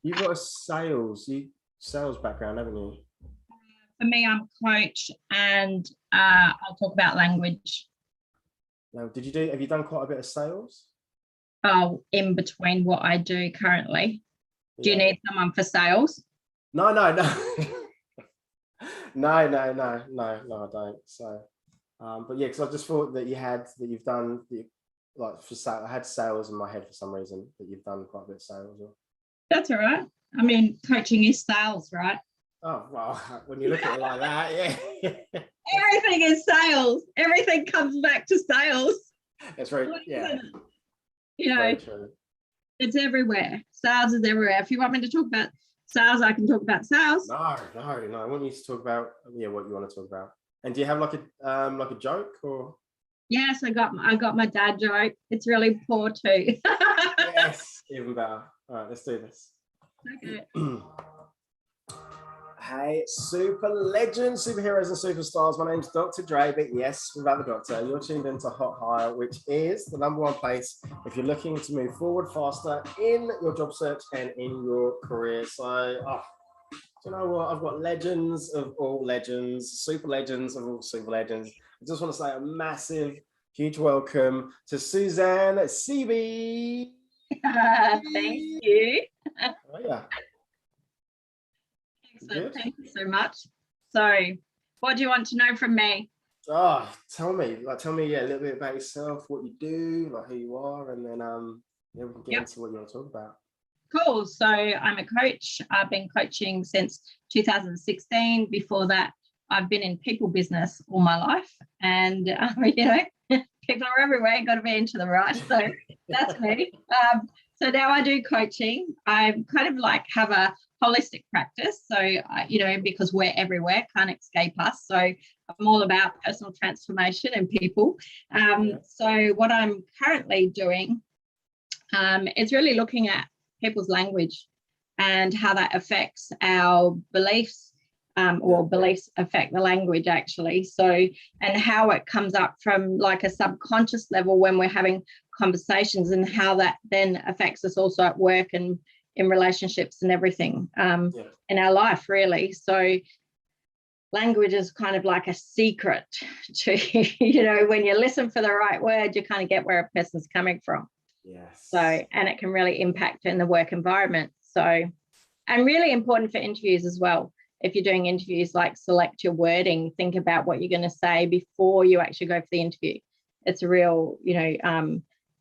You've got a sales background, haven't you?
For me, I'm a coach, and I'll talk about language.
Now, have you done quite a bit of sales?
Oh, in between what I do currently. Do you need someone for sales?
No. No, I don't. So, but yeah, because I just thought that you've done I had sales in my head for some reason, that you've done quite a bit of sales.
That's all right. I mean, coaching is sales, right?
Oh, well, when you look at it like that, yeah.
Everything is sales. Everything comes back to sales.
That's right. Yeah.
You know,
very true.
It's everywhere. Sales is everywhere. If you want me to talk about sales, I can talk about sales.
No. I want you to talk about what you want to talk about. And do you have like a joke or? Yes,
I got my dad joke. It's really poor too.
Yes, even better. All right, let's do this.
Okay.
Hey, super legends, superheroes and superstars. My name's Dr. Dre, but yes, without the doctor. You're tuned into Hot Hire, which is the #1 place if you're looking to move forward faster in your job search and in your career. So, do you know what? I've got legends of all legends, super legends of all super legends. I just want to say a massive, huge welcome to Suzan CB.
Thank you.
Oh, yeah.
Excellent. Thank you so much. So, what do you want to know from me?
Oh, tell me a little bit about yourself, what you do, like who you are, and then we can get into what you want to talk about.
Cool. So I'm a coach. I've been coaching since 2016. Before that, I've been in people business all my life, and people are everywhere. Got to be into the right. So that's me. So now I do coaching. I kind of like have a holistic practice. So because we're everywhere, can't escape us. So I'm all about personal transformation and people. So what I'm currently doing is really looking at people's language and how that affects our beliefs, or beliefs affect the language actually. So, and how it comes up from like a subconscious level when we're having conversations, and how that then affects us also at work and in relationships and everything in our life really. So language is kind of like a secret to, when you listen for the right word, you kind of get where a person's coming from.
Yes.
So, and it can really impact in the work environment. So, and really important for interviews as well. If you're doing interviews, like select your wording, think about what you're going to say before you actually go for the interview. It's a real,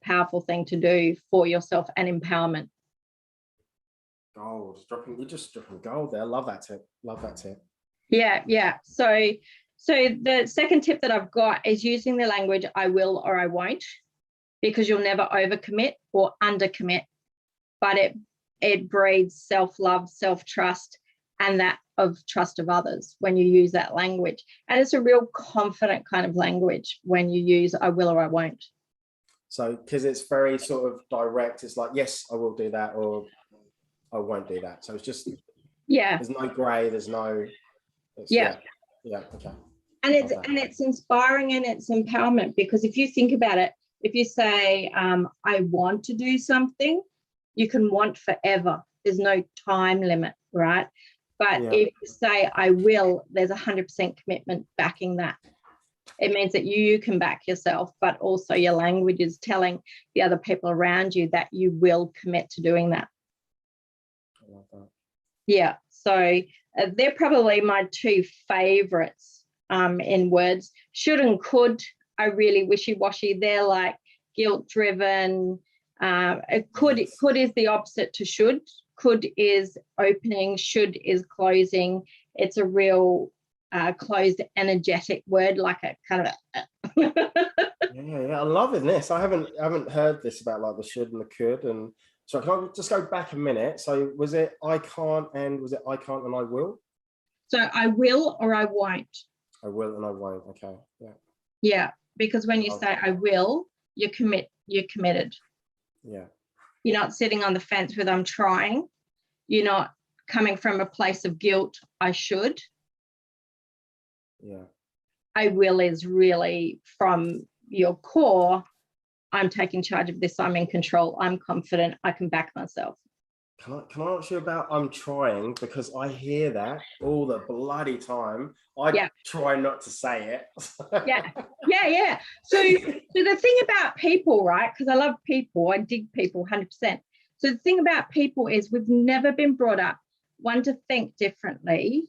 powerful thing to do for yourself and empowerment.
Gold, you're just dropping gold there. Love that tip.
Yeah. So the second tip that I've got is using the language I will or I won't, because you'll never overcommit or undercommit, but it breeds self-love, self-trust, and that of trust of others when you use that language. And it's a real confident kind of language when you use I will or I won't.
So, because it's very sort of direct, it's like, yes, I will do that, or I won't do that. So it's just, there's no gray, there's no, okay.
And it's inspiring and it's empowerment, because if you think about it, if you say, I want to do something, you can want forever. There's no time limit, right? But if you say, I will, there's 100% commitment backing that. It means that you can back yourself, but also your language is telling the other people around you that you will commit to doing that.
I love that.
Yeah, so they're probably my two favorites in words. Should and could are really wishy-washy. They're like guilt-driven. Could is the opposite to should. could is opening, should is closing. It's a real closed energetic word, like a kind of
Yeah, I'm loving this. I haven't heard this about like the should and the could. And so can I just go back a minute? So was it I can't and was it I can't and I will?
So I will or I won't.
I will and I won't. Okay. Yeah.
Yeah, because when you say I will, you're committed.
Yeah.
You're not sitting on the fence with I'm trying. You're not coming from a place of guilt, I should.
Yeah.
I will is really from your core, I'm taking charge of this, I'm in control, I'm confident, I can back myself.
Can I ask you about I'm trying, because I hear that all the bloody time. I try not to say it.
Yeah. So the thing about people, right? Because I love people, I dig people 100%. So the thing about people is we've never been brought up, one, to think differently,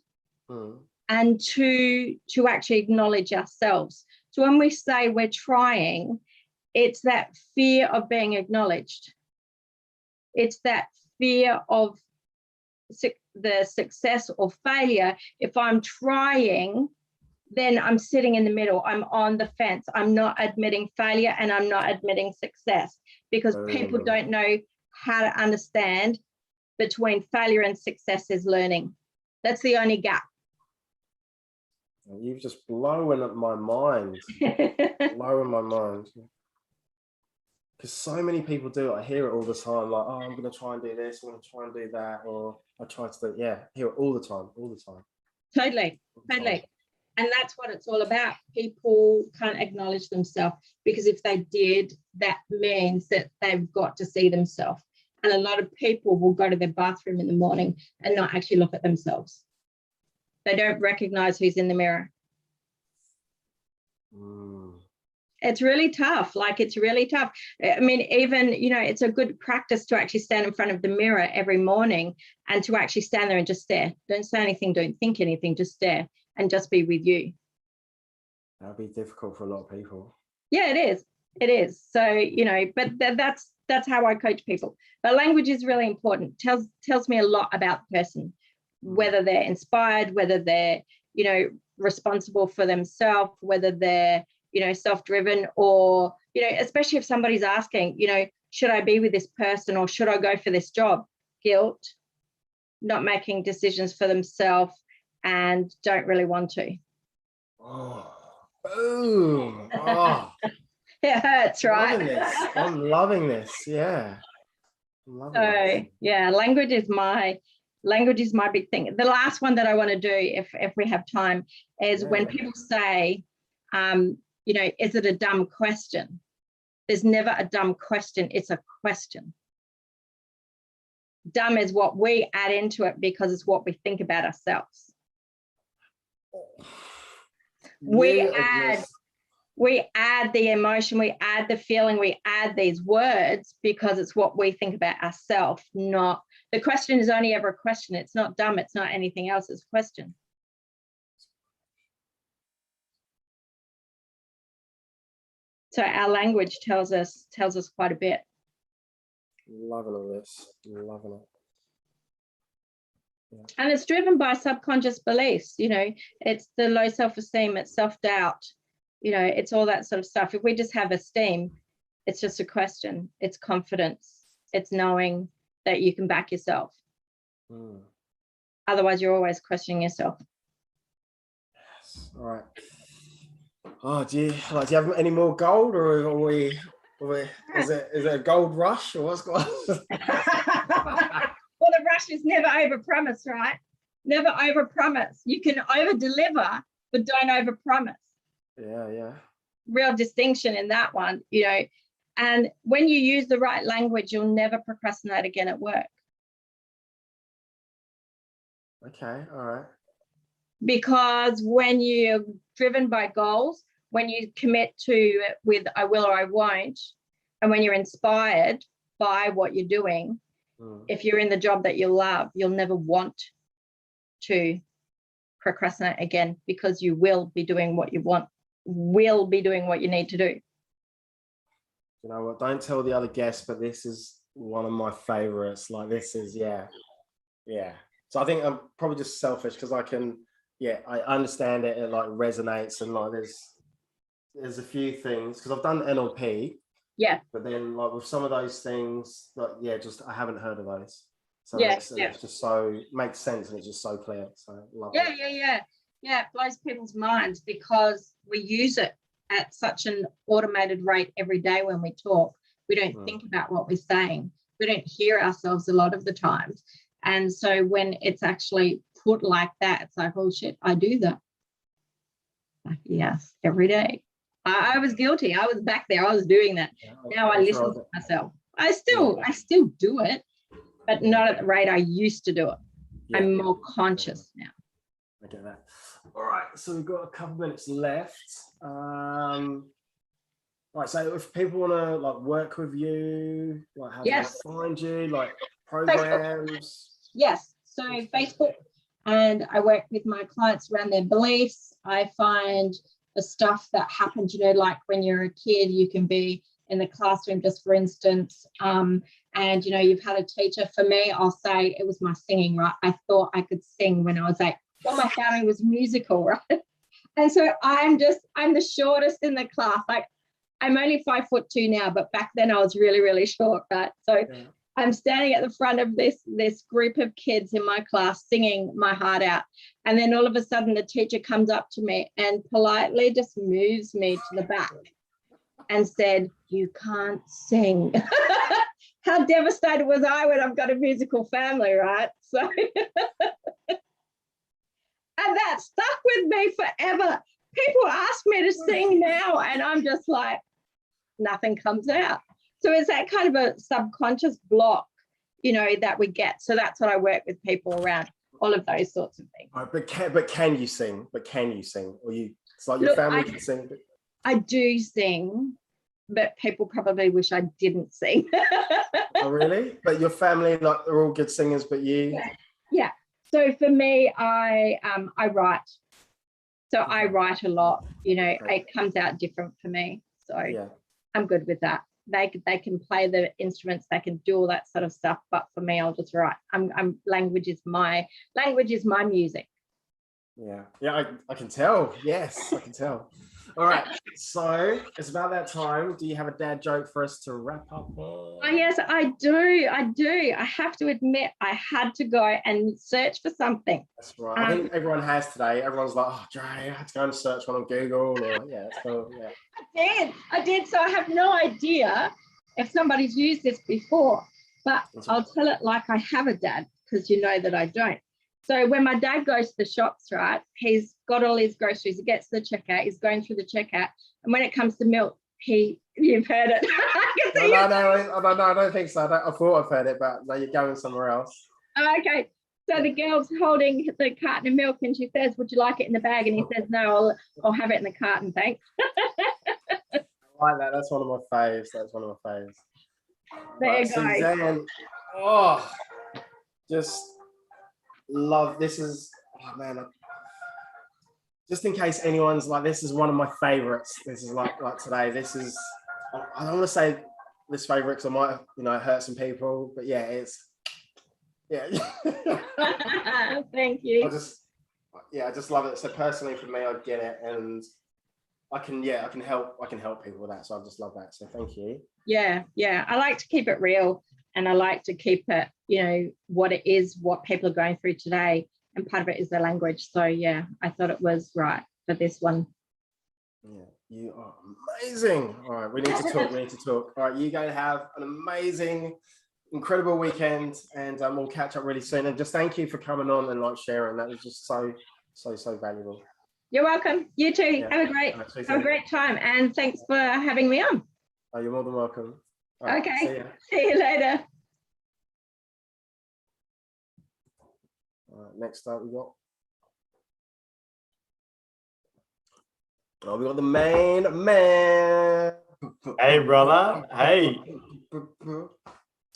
and to actually acknowledge ourselves. So when we say we're trying, it's that fear of being acknowledged. It's that fear of the success or failure. If I'm trying, then I'm sitting in the middle. I'm on the fence. I'm not admitting failure and I'm not admitting success, because people don't know how to understand between failure and success is learning. That's the only gap.
You've just blown up my mind. Blowing my mind. Because so many people do it. I hear it all the time, like, oh, I'm going to try and do this, I'm going to try and do that, or I try to do, I hear it all the time.
Totally. And that's what it's all about. People can't acknowledge themselves, because if they did, that means that they've got to see themselves. And a lot of people will go to their bathroom in the morning and not actually look at themselves. They don't recognize who's in the mirror. It's really tough. It's really tough. I mean, even, it's a good practice to actually stand in front of the mirror every morning and to actually stand there and just stare. Don't say anything, don't think anything, just stare and just be with you.
That'd be difficult for a lot of people.
Yeah, it is. So, but that's how I coach people. But language is really important. Tells me a lot about the person, whether they're inspired, whether they're, responsible for themselves, whether they're, self-driven, or, especially if somebody's asking, should I be with this person or should I go for this job? Guilt, not making decisions for themselves and don't really want to.
Oh, boom. Oh.
It hurts, right?
I'm loving this. Yeah.
Yeah, language is my big thing. The last one that I want to do, if we have time, is when people say, is it a dumb question? There's never a dumb question. It's a question. Dumb is what we add into it because it's what we think about ourselves. We add the emotion, we add the feeling, we add these words because it's what we think about ourselves. Not the question is only ever a question. It's not dumb. It's not anything else. It's a question. So our language tells us quite a bit.
Loving all this. Loving it. Yeah.
And it's driven by subconscious beliefs. It's the low self-esteem, it's self-doubt. It's all that sort of stuff. If we just have esteem, it's just a question. It's confidence. It's knowing that you can back yourself. Otherwise, you're always questioning yourself.
Yes. All right. Oh, do you have any more gold, or are we is it a gold rush, or what's going on?
Well, the rush is never over-promise, right? Never over-promise. You can over-deliver, but don't over-promise.
Yeah.
Real distinction in that one, and when you use the right language, you'll never procrastinate again at work.
Okay, all right.
Because when you're driven by goals, when you commit to with I will or I won't, and when you're inspired by what you're doing, if you're in the job that you love, you'll never want to procrastinate again, because you will be doing what you want, will be doing what you need to do.
You know what? Don't tell the other guests, but this is one of my favorites. Like this is, yeah. So I think I'm probably just selfish because I understand it. It like resonates, and like there's a few things because I've done NLP.
Yeah.
But then like with some of those things, like just I haven't heard of those. So it's just so makes sense, and it's just so clear. So I love it.
Yeah, it blows people's minds because we use it at such an automated rate every day when we talk. We don't think about what we're saying. We don't hear ourselves a lot of the times. And so when it's actually put like that, it's like, oh shit, I do that. Like, yes, every day. I was guilty. I was back there. I was doing that. Now I listen to myself. I still do it, but not at the rate I used to do it. I'm more conscious now.
I get that. All right, so we've got a couple minutes left. Right, so if people want to like work with you, like how do they find you, like programs?
Facebook. Yes, so Facebook, and I work with my clients around their beliefs. I find the stuff that happens, you know, like when you're a kid, you can be in the classroom, just for instance, and you know, you've had a teacher. For me, I'll say it was my singing, right? I thought I could sing when I was 8. Well, my family was musical, right? And so I'm the shortest in the class. Like I'm only 5'2" now, but back then I was really, really short, right? So I'm standing at the front of this group of kids in my class singing my heart out. And then all of a sudden the teacher comes up to me and politely just moves me to the back and said, "You can't sing." How devastated was I when I've got a musical family, right? So, and that stuck with me forever. People ask me to sing now and I'm just like, nothing comes out. So it's that kind of a subconscious block, you know, that we get. So that's what I work with people around, all of those sorts of things.
Right, but can you sing? Or it's like your family can sing. But...
I do sing, but people probably wish I didn't sing.
Oh, really? But your family, like, they're all good singers, but you?
Yeah. So for me, I write. So I write a lot, you know, it comes out different for me. So I'm good with that. They can play the instruments, they can do all that sort of stuff, but for me, I'll just write. Language is my music.
Yeah, I can tell. Yes, I can tell. All right, so it's about that time. Do you have a dad joke for us to wrap up?
Oh, yes, I do. I have to admit, I had to go and search for something.
That's right. I think everyone has today. Everyone's like, oh, Jay, I had to go and search one on Google. Or,
I did. So I have no idea if somebody's used this before, but I'll tell it like I have a dad, because you know that I don't. So when my dad goes to the shops, right, he's got all his groceries, he gets to the checkout, he's going through the checkout, and when it comes to milk, you've heard it.
No, I don't think so. I thought I've heard it, but no, you're going somewhere else.
Okay, so the girl's holding the carton of milk and she says, "Would you like it in the bag?" And he says, "No, I'll have it in the carton, thanks."
I like that. That's one of my faves.
There you go.
Suzan, oh, just love this. Is just in case anyone's like, this is one of my favorites. This is like today. This is, I don't want to say this favorite because I might, you know, hurt some people, but
Thank you.
I just love it. So personally for me, I get it, and I can help people with that. So I just love that. So thank you.
Yeah. I like to keep it real, and I like to keep it, you know, what it is, what people are going through today. And part of it is the language. So yeah, I thought it was right for this one.
Yeah, you are amazing. All right, we need to talk. All right, you guys have an amazing, incredible weekend, and we'll catch up really soon. And just thank you for coming on and like sharing. That was just so valuable.
You're welcome. You too. Yeah. Have a great time, and thanks for having me on.
Oh, you're more than welcome.
Right, okay. See you later.
Next up, we got the main man.
Hey, brother. Hey.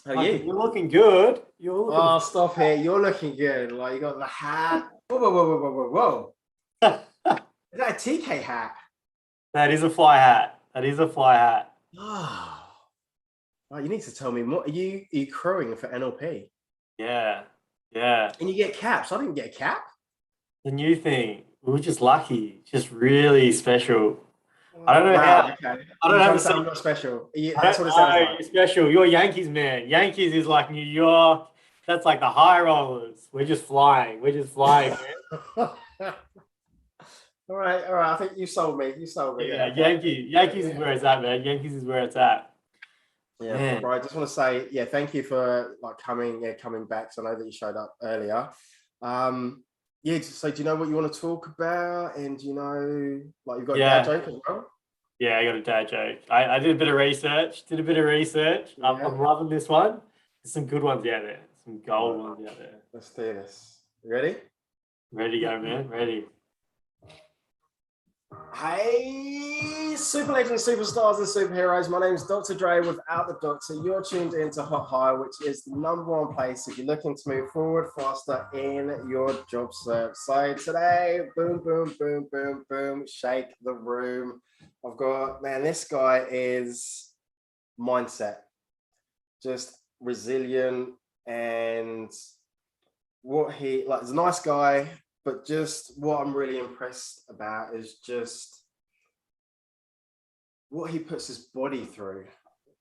How are you?
You're looking good.
Oh, stop here. You're looking good. Like, you got the hat. Whoa. Is that a TK hat?
That is a fly hat.
Oh. Oh, you need to tell me more. Are you crewing for NLP?
Yeah. Yeah.
And you get caps. I didn't get a cap.
The new thing. We were just lucky. Just really special. I don't know
Wow,
how.
okay.
I don't
You're trying
have
to
a
say I'm
sense.
not special.
I
That's
don't
what it sounds
know.
like.
You're special. You're Yankees, man. Yankees is like New York. That's like the high rollers. We're just flying. We're just flying, man.
All right. I think you sold me.
Yeah,
Okay.
Yankees is where it's at, man. Yankees is where it's at.
Yeah,
Man.
bro. I just want to say, yeah, thank you for like coming back. So I know that you showed up earlier. Yeah. So do you know what you want to talk about? And do you know, like, you've got a dad joke as well?
Yeah, I got a dad joke. I did a bit of research.
Yeah.
I'm loving this one. There's some good ones out there. Some gold ones out there.
Let's do this. You ready?
Ready to go, man. Ready.
Hey, super legends, superstars, and superheroes. My name is Dr. Dre without the doctor. You're tuned into Hot Hire, which is the #1 place if you're looking to move forward faster in your job search. So today, boom, boom, boom, boom, boom, shake the room. I've got, man, this guy is mindset, just resilient, and what he, like, he's a nice guy. But just what I'm really impressed about is just what he puts his body through.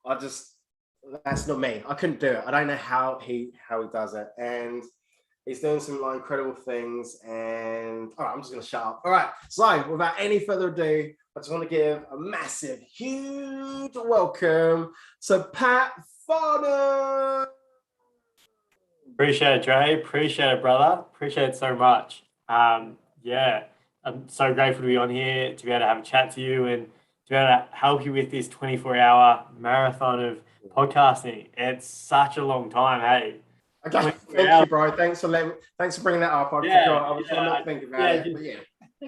That's not me. I couldn't do it. I don't know how he does it. And he's doing some like incredible things. And all right, I'm just gonna shut up. All right. So without any further ado, I just want to give a massive, huge welcome to Pat Farner.
Appreciate it, Dre. Appreciate it, brother. Appreciate it so much. Yeah, I'm so grateful to be on here, to be able to have a chat to you and to be able to help you with this 24-hour marathon of podcasting. It's such a long time, hey.
Okay, thank you, bro. Thanks for bringing that up. I forgot. I was trying not to think about it, but yeah.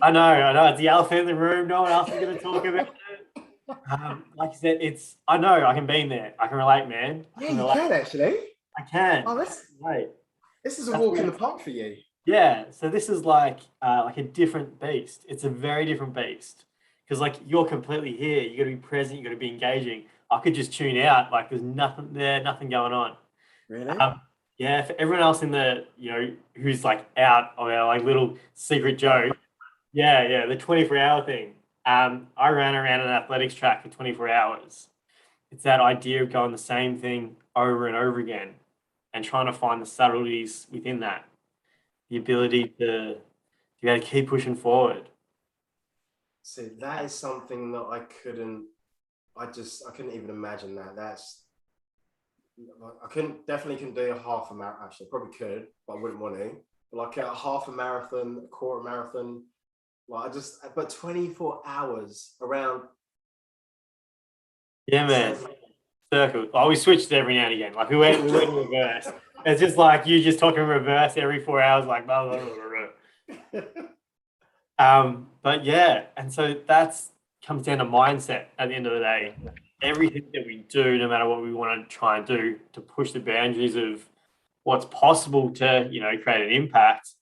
I know. It's the elephant in the room. No one else is going to talk about it. Like you said, I know I can be in there. I can relate, man.
Yeah, you can actually.
I can.
Oh, this is a walk in the park for you.
Yeah, so this is like a different beast. It's a very different beast because like you're completely here. You got to be present. You got to be engaging. I could just tune out. Like there's nothing there, nothing going on.
Really?
Yeah. For everyone else in the who's like out of our like little secret joke. Yeah, the 24-hour thing. I ran around an athletics track for 24 hours. It's that idea of going the same thing over and over again and trying to find the subtleties within that. The ability to be able to keep pushing forward.
See, that is something that I couldn't even imagine that. I definitely couldn't do a half a marathon. Actually, probably could, but I wouldn't want to. But like a half a marathon, a quarter marathon, but 24 hours around.
Yeah, man. Circle. Oh, we switched every now and again. Like we went in reverse. It's just like you just talking reverse every 4 hours, like blah, blah, blah, blah. But yeah, and so that's comes down to mindset at the end of the day. Everything that we do, no matter what we want to try and do to push the boundaries of what's possible to, create an impact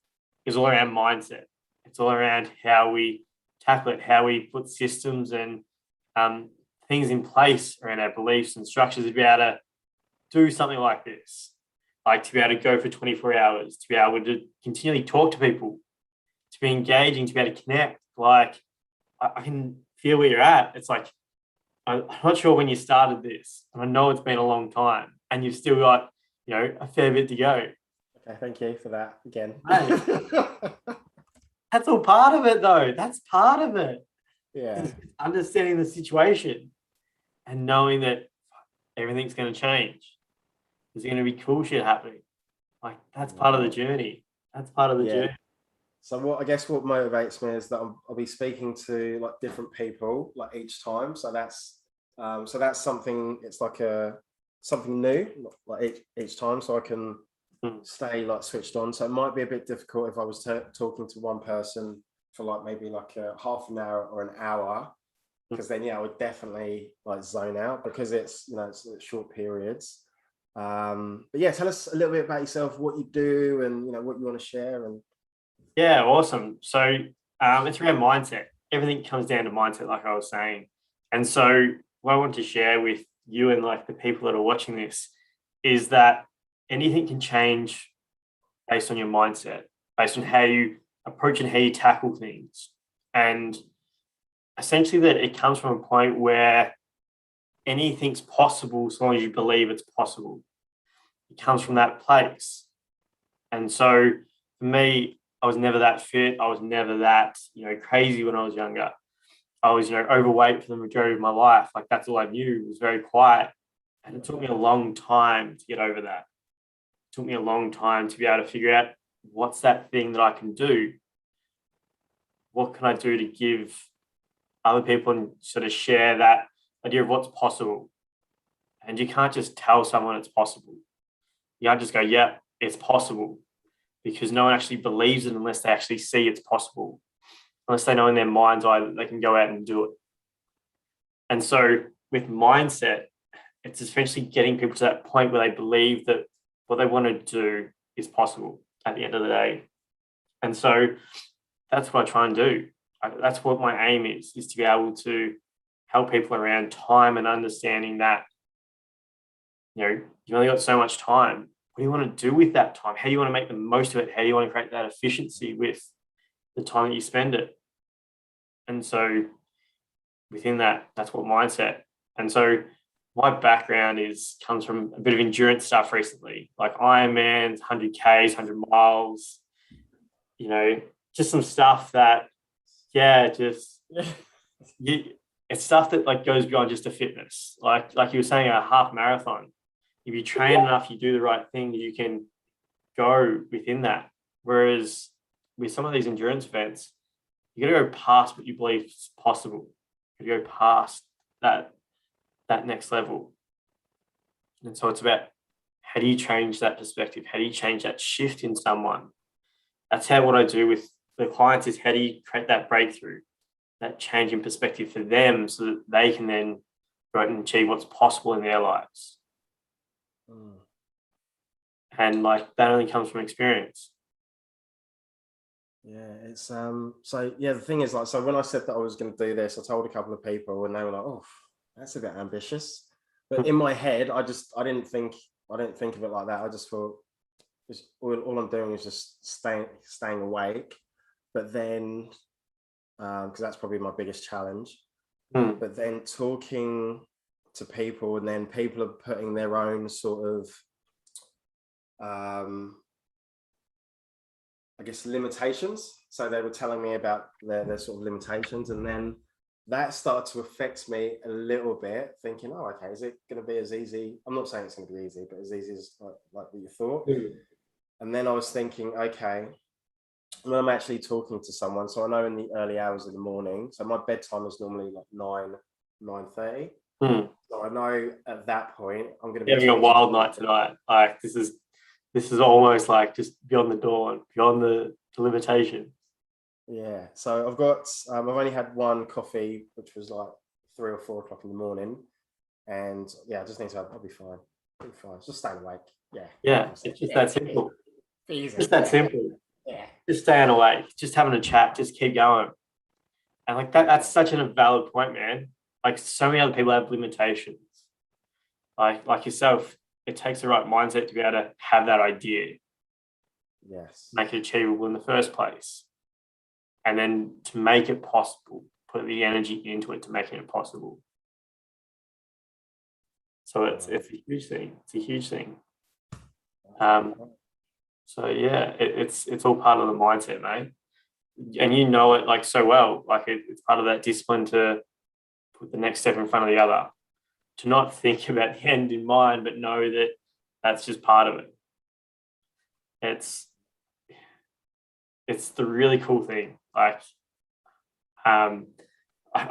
is all around mindset. It's all around how we tackle it, how we put systems and things in place around our beliefs and structures to be able to do something like this. Like to be able to go for 24 hours, to be able to continually talk to people, to be engaging, to be able to connect. Like I can feel where you're at. It's like, I'm not sure when you started this, and I know it's been a long time and you've still got, a fair bit to go.
Okay, thank you for that again.
That's all part of it though. That's part of it.
Yeah.
Understanding the situation and knowing that everything's going to change. There's going to be cool shit happening. Like that's part of the journey. That's part of the journey.
So what motivates me is that I'll be speaking to like different people like each time. So that's something. It's like something new like each time. So I can stay like switched on. So it might be a bit difficult if I was talking to one person for like maybe like a half an hour or an hour, because then I would definitely like zone out because it's it's short periods. But yeah, tell us a little bit about yourself, what you do, and what you want to share. And
yeah, awesome. So it's around mindset. Everything comes down to mindset, like I was saying. And so what I want to share with you and like the people that are watching this is that anything can change based on your mindset, based on how you approach and how you tackle things. And essentially that it comes from a point where anything's possible as long as you believe it's possible. It comes from that place. And so for me, I was never that fit. I was never that, crazy when I was younger. I was, overweight for the majority of my life. Like that's all I knew. It was very quiet. And it took me a long time to get over that. It took me a long time to be able to figure out what's that thing that I can do? What can I do to give other people and sort of share that idea of what's possible? And you can't just tell someone it's possible. You can't just go, yeah, it's possible, because no one actually believes it unless they actually see it's possible, unless they know in their mind's eye that they can go out and do it. And so with mindset, it's essentially getting people to that point where they believe that what they want to do is possible at the end of the day. And so that's what I try and do. That's what my aim is to be able to help people around time and understanding that, you've only got so much time. What do you want to do with that time? How do you want to make the most of it? How do you want to create that efficiency with the time that you spend it? And so within that, that's what mindset. And so my background comes from a bit of endurance stuff recently, like Ironmans, 100 Ks, 100 miles, just some stuff that, it's stuff that like goes beyond just a fitness. Like you were saying, a half marathon. If you train enough, you do the right thing, you can go within that. Whereas with some of these endurance events, you got to go past what you believe is possible. You got to go past that next level. And so it's about how do you change that perspective? How do you change that shift in someone? That's what I do with the clients, is how do you create that breakthrough, that change in perspective for them so that they can then go out and achieve what's possible in their lives. And like that only comes from experience.
Yeah, it's so the thing is, like, so when I said that I was going to do this, I told a couple of people and they were like, oh, that's a bit ambitious. But in my head, I didn't think of it like that. I just thought all I'm doing is just staying awake. But then because that's probably my biggest challenge. But then talking to people, and then people are putting their own sort of I guess limitations. So they were telling me about their sort of limitations, and then that started to affect me a little bit, thinking, oh, okay, is it going to be as easy? I'm not saying it's going to be easy, but as easy as like what you thought. And then I was thinking, okay, when I'm actually talking to someone, so I know in the early hours of the morning, so my bedtime is normally like 9:30. So I know at that point I'm going to be
having a wild night tonight. Like this is almost like just beyond the dawn, beyond the limitation.
Yeah. So I've only had one coffee, which was like 3 or 4 o'clock in the morning, and I just need to I'll be fine. I'll be fine. Just staying awake. Yeah.
It's just that simple.
Easy.
Just that simple.
Yeah.
Just staying awake, just having a chat, just keep going. And like that's such a valid point, man. Like so many other people have limitations. Like yourself, it takes the right mindset to be able to have that idea.
Yes.
Make it achievable in the first place. And then to make it possible, put the energy into it to making it possible. So it's a huge thing. It's a huge thing. So yeah, it's all part of the mindset, mate. And you know it like so well. Like it's part of that discipline to put the next step in front of the other, to not think about the end in mind, but know that that's just part of it. It's the really cool thing. Like, I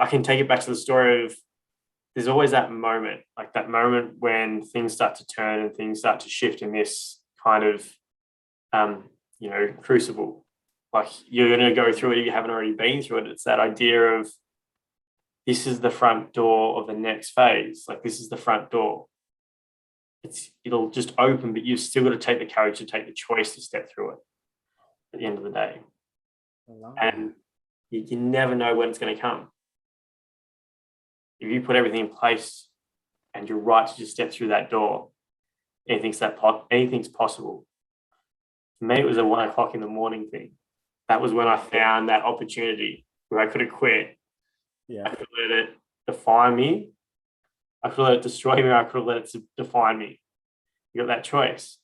can take it back to the story of there's always that moment, like that moment when things start to turn and things start to shift in this kind of, crucible. Like you're going to go through it, you haven't already been through it. It's that idea of this is the front door of the next phase. Like this is the front door. It'll just open, but you've still got to take the courage to take the choice to step through it at the end of the day. And you never know when it's going to come. If you put everything in place and you're right to just step through that door, anything's possible. For me, it was a 1 o'clock in the morning thing. That was when I found that opportunity where I could have quit.
Yeah.
I could let it define me. I could let it destroy me. I could let it define me. You got that choice.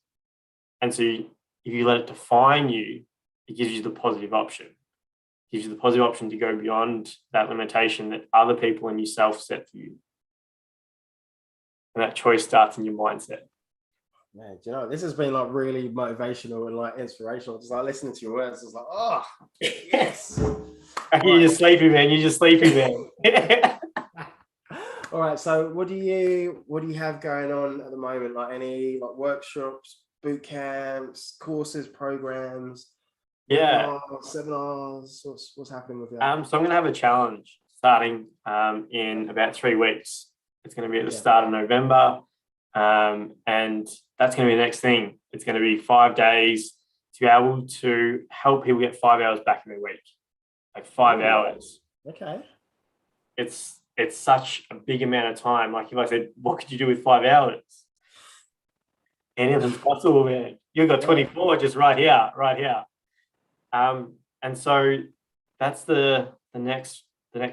And so if you let it define you, it gives you the positive option. It gives you the positive option to go beyond that limitation that other people and yourself set for you. And that choice starts in your mindset.
Man, do you know, this has been like really motivational and like inspirational. Just like listening to your words, it's like, oh, yes.
You're just sleepy, man. You're just sleepy, man.
All right. So what do you have going on at the moment? Like any like workshops, boot camps, courses, programs?
Yeah.
Seminars. What's happening with that?
So I'm going to have a challenge starting in about 3 weeks. It's going to be at the start of November. And that's going to be the next thing. It's going to be 5 days to be able to help people get 5 hours back in their week. Like 5 hours.
Okay.
It's such a big amount of time. Like if I said, what could you do with 5 hours? Anything's possible, man. You've got 24 just right here. And so that's the next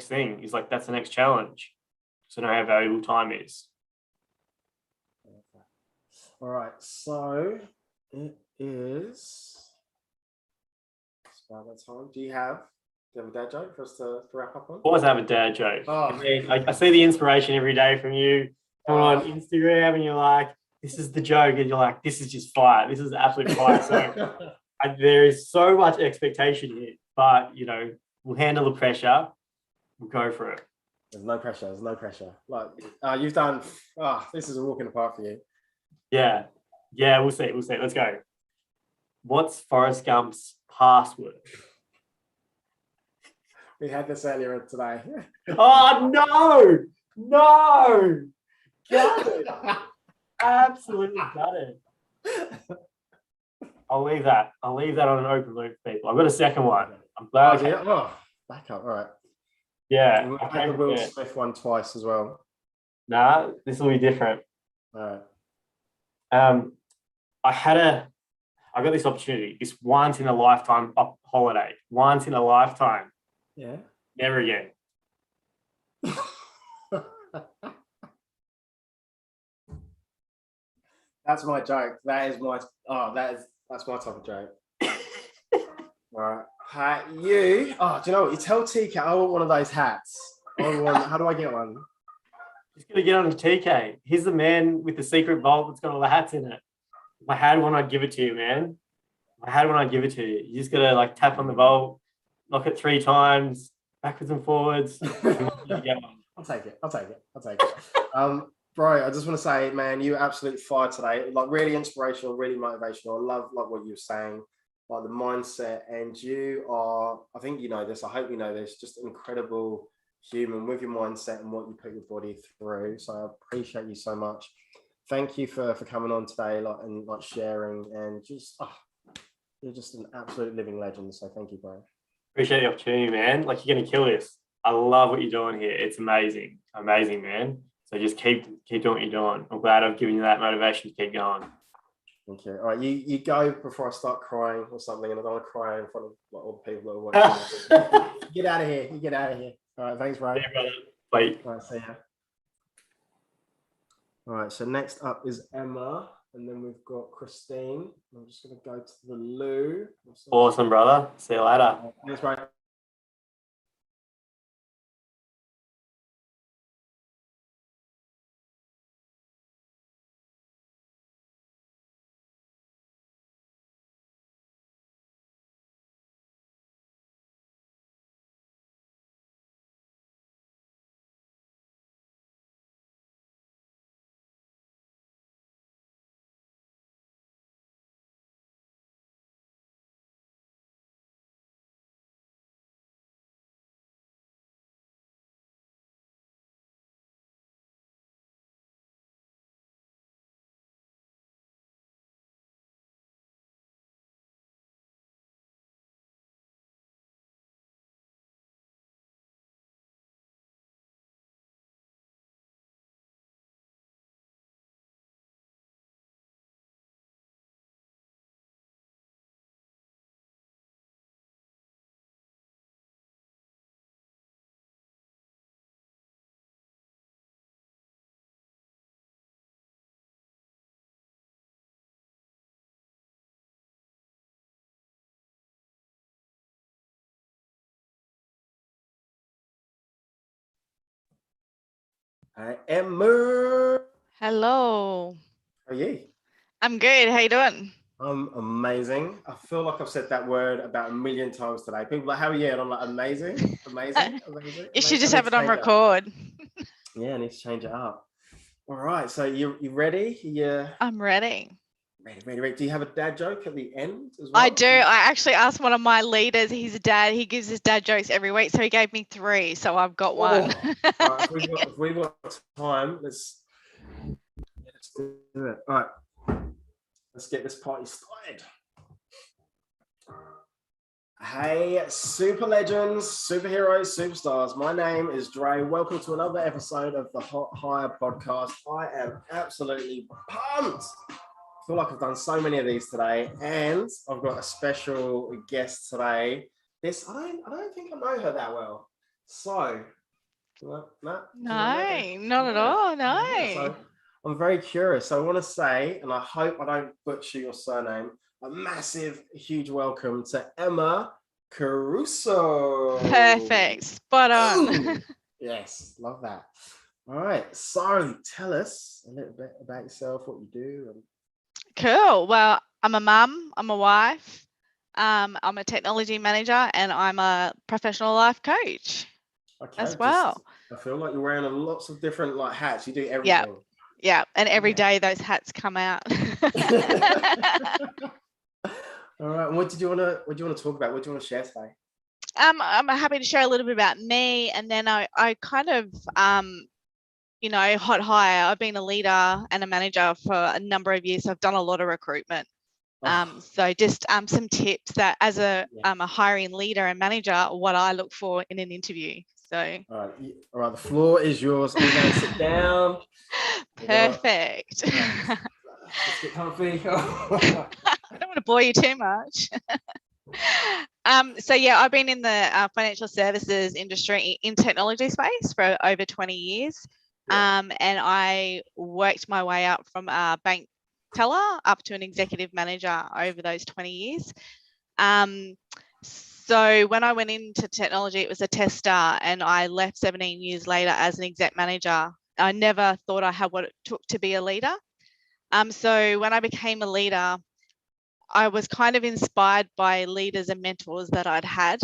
thing is like, that's the next challenge. So know how valuable time is.
All right, so it is about that time. Do you have a dad joke for us to wrap up on?
Always have a dad joke.
Oh.
I see the inspiration every day from you on Instagram, and you're like, this is the joke, and you're like, this is just fire. This is absolute fire. So there is so much expectation here, but you know, we'll handle the pressure. We'll go for it.
There's no pressure. Like you've done. This is a walk in the park for you.
Yeah, we'll see. Let's go. What's Forrest Gump's password?
We had this earlier today.
Oh no! Got it. Absolutely got it. I'll leave that on an open loop, people. I've got a second one. I'm glad.
Back up. All right.
Yeah.
We'll have the Will Smith one twice as well.
Nah, this will be different.
All right.
I got this opportunity, this once in a lifetime holiday, once in a lifetime.
Yeah.
Never again.
That's my joke. That's my type of joke. All right. Do you know what? You tell TK I want one of those hats. How do I get one?
Just gonna get on to TK. He's the man with the secret vault that's got all the hats in it. If I had one, I'd give it to you, man. You just gotta like tap on the vault, knock it 3 times, backwards and forwards.
I'll take it. Bro, I just want to say, man, you were absolutely fire today. Like really inspirational, really motivational. I love like what you were saying, like the mindset. And you are, I think you know this, I hope you know this, just an incredible human with your mindset and what you put your body through. So I appreciate you so much. Thank you for coming on today, and sharing, and just you're just an absolute living legend. So thank you, bro.
Appreciate the opportunity, man. Like you're gonna kill this. I love what you're doing here. It's amazing, man. So just keep doing what you're doing. I'm glad I've given you that motivation to keep going.
Thank you. All right, you go before I start crying or something, and I don't want to cry in front of like, all the people that are watching. You get out of here. All right, thanks, bro.
Yeah, brother. Bye.
All right, see ya. All right, so next up is Emma, and then we've got Christine. I'm just going to go to the loo.
Awesome, brother. See you later.
Thanks, bro. Hi, Emma.
Hello.
How are you?
I'm good. How you doing?
I'm amazing. I feel like I've said that word about a million times today. People are like, how are you? And I'm like, amazing, amazing, amazing.
You should
amazing.
just
I
have
need
it
to
on
change
record.
Yeah, I need to change it up. All right. So you ready? Yeah.
I'm ready.
Ready. Do you have a dad joke at the end as well?
I do. I actually asked one of my leaders. He's a dad. He gives his dad jokes every week. So he gave me 3. So I've got one.
All right, if we've got time, let's do it. All right. Let's get this party started. Hey, super legends, superheroes, superstars. My name is Dre. Welcome to another episode of the Hot Hire podcast. I am absolutely pumped. I feel like I've done so many of these today, and I've got a special guest today. I don't think I know her that well. So, no,
not at all. No.
So I'm very curious. So I want to say, and I hope I don't butcher your surname, a massive, huge welcome to Emma Caruso.
Perfect. Spot on.
Yes, love that. All right. So tell us a little bit about yourself, what you do.
Cool. Well, I'm a mum. I'm a wife. I'm a technology manager, and I'm a professional life coach as well.
I feel like you're wearing lots of different hats. You do everything.
Yeah. And every day those hats come out.
All right. What do you want to talk about? What do you want to share today?
I'm happy to share a little bit about me, and then I kind of hot hire. I've been a leader and a manager for a number of years. So I've done a lot of recruitment. So just some tips that as a hiring leader and manager, what I look for in an interview. So
all right, the floor is yours. I'm going to sit down.
Perfect.
Let's get comfy.
I don't want to bore you too much. So yeah, I've been in the financial services industry in technology space for over 20 years. And I worked my way up from a bank teller up to an executive manager over those 20 years. So when I went into technology, it was a tester, and I left 17 years later as an exec manager. I never thought I had what it took to be a leader. So when I became a leader, I was kind of inspired by leaders and mentors that I'd had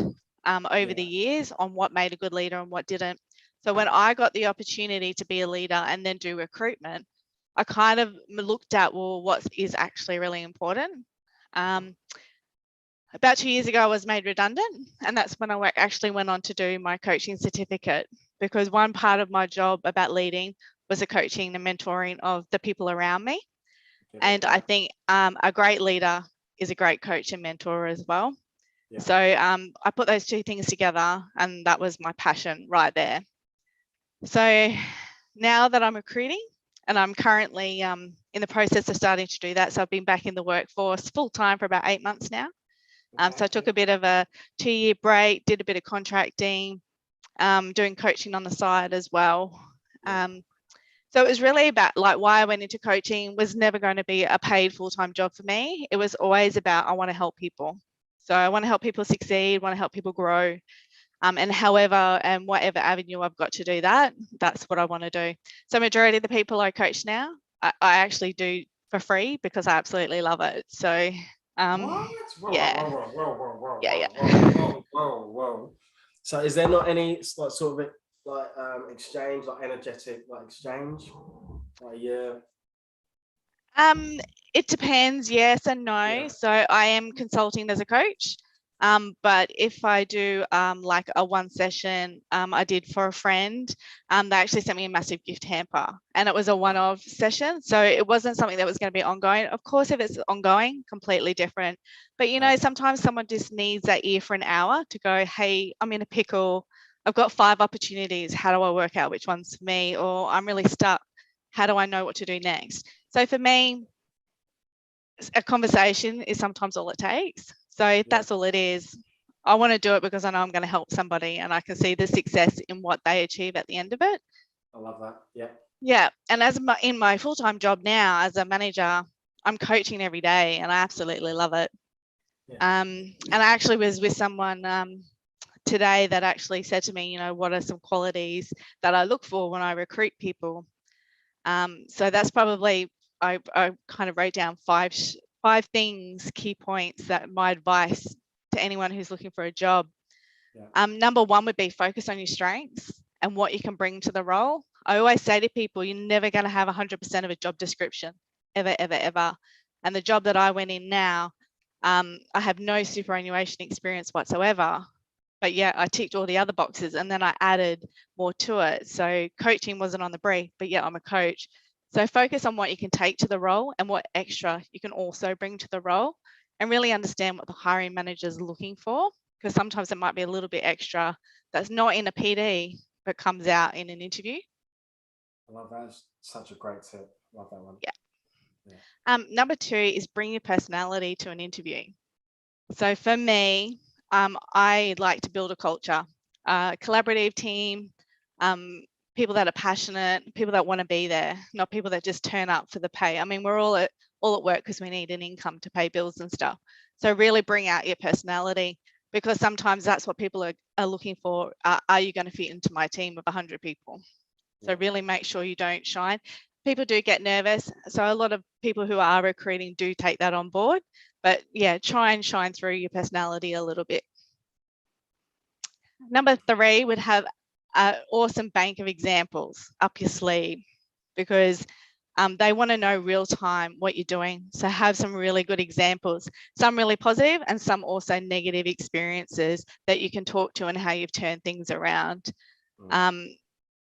over the years on what made a good leader and what didn't. So when I got the opportunity to be a leader and then do recruitment, I kind of looked at, well, what is actually really important. About 2 years ago, I was made redundant, and that's when I actually went on to do my coaching certificate, because one part of my job about leading was the coaching and mentoring of the people around me. And I think a great leader is a great coach and mentor as well. So I put those two things together, and that was my passion right there. So now that I'm recruiting, and I'm currently in the process of starting to do that. So I've been back in the workforce full time for about 8 months now. So I took a bit of a 2-year break, did a bit of contracting, doing coaching on the side as well. So it was really about why I went into coaching was never going to be a paid full-time job for me. It was always about, I want to help people. So I want to help people succeed, want to help people grow. And however and whatever avenue I've got to do that, that's what I want to do. So majority of the people I coach now, I actually do for free because I absolutely love it. So
Whoa. So is there not any sort of exchange, energetic exchange?
It depends, yes and no. So I am consulting as a coach. But if I do like a one session I did for a friend, they actually sent me a massive gift hamper, and it was a one-off session. So it wasn't something that was going to be ongoing. Of course, if it's ongoing, completely different. But sometimes someone just needs that ear for an hour to go, hey, I'm in a pickle. I've got 5 opportunities. How do I work out which one's for me? Or I'm really stuck. How do I know what to do next? So for me, a conversation is sometimes all it takes. So if that's all it is, I want to do it because I know I'm going to help somebody and I can see the success in what they achieve at the end of it.
I love that. Yeah.
Yeah. And in my full-time job now as a manager, I'm coaching every day and I absolutely love it. And I actually was with someone today that actually said to me, you know, what are some qualities that I look for when I recruit people? So that's probably, I kind of wrote down five things, key points, that my advice to anyone who's looking for a job. Number one would be focus on your strengths and what you can bring to the role. I always say to people, you're never going to have 100% of a job description, ever, ever, ever. And the job that I went in now, I have no superannuation experience whatsoever, but yeah, I ticked all the other boxes, and then I added more to it. So coaching wasn't on the brief, but yeah, I'm a coach. So focus on what you can take to the role and what extra you can also bring to the role, and really understand what the hiring manager is looking for, because sometimes it might be a little bit extra that's not in a PD, but comes out in an interview.
I love that. It's such a great tip. Love that one.
Yeah. Number two is bring your personality to an interview. So for me, I like to build a culture, a collaborative team, people that are passionate, people that want to be there, not people that just turn up for the pay. I mean, we're all at work because we need an income to pay bills and stuff. So really bring out your personality, because sometimes that's what people are looking for. Are you going to fit into my team of 100 people? So really make sure you don't shine. People do get nervous. So a lot of people who are recruiting do take that on board. But yeah, try and shine through your personality a little bit. Number three would have an awesome bank of examples up your sleeve, because they want to know real time what you're doing. So have some really good examples, some really positive and some also negative experiences that you can talk to and how you've turned things around.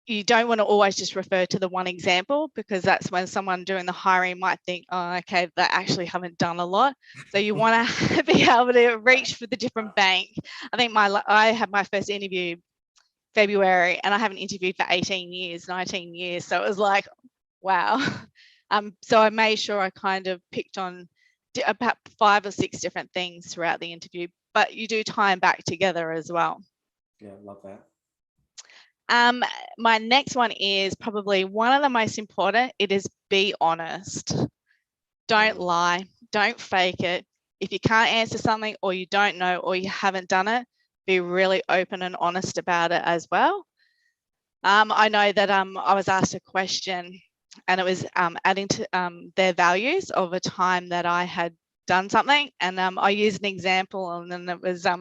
You don't want to always just refer to the one example, because that's when someone doing the hiring might think, oh, okay, they actually haven't done a lot. So you want to be able to reach for the different bank. I think I had my first interview February, and I haven't interviewed for 18 years, 19 years. So it was like, wow. So I made sure I kind of picked on about 5 or 6 different things throughout the interview, but you do tie them back together as well.
Yeah, love that.
My next one is probably one of the most important. It is be honest. Don't lie. Don't fake it. If you can't answer something, or you don't know, or you haven't done it, be really open and honest about it as well. I know that I was asked a question, and it was adding to their values of a time that I had done something, and I used an example, and then it was at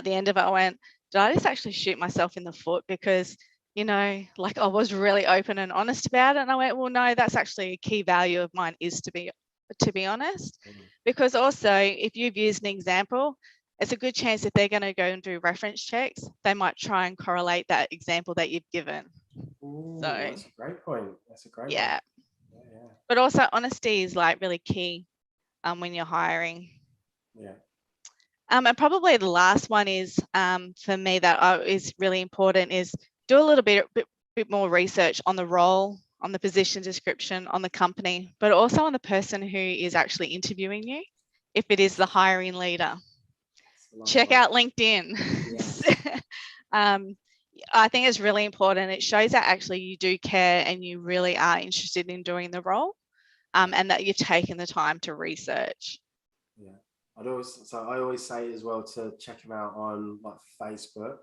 the end of it, I went, did I just actually shoot myself in the foot? Because, you know, like I was really open and honest about it. And I went, well, no, that's actually a key value of mine, is to be honest. Because also, if you've used an example, it's a good chance if they're going to go and do reference checks, they might try and correlate that example that you've given.
Ooh,
so
that's a great point. That's a great one.
Yeah. But also honesty is like really key when you're hiring.
Yeah.
And probably the last one is for me that is really important, is do a little bit more research on the role, on the position description, on the company, but also on the person who is actually interviewing you, if it is the hiring leader. Check out LinkedIn. Yes. I think it's really important. It shows that actually you do care and you really are interested in doing the role, and that you've taken the time to research.
Yeah. I always say as well to check them out on like Facebook,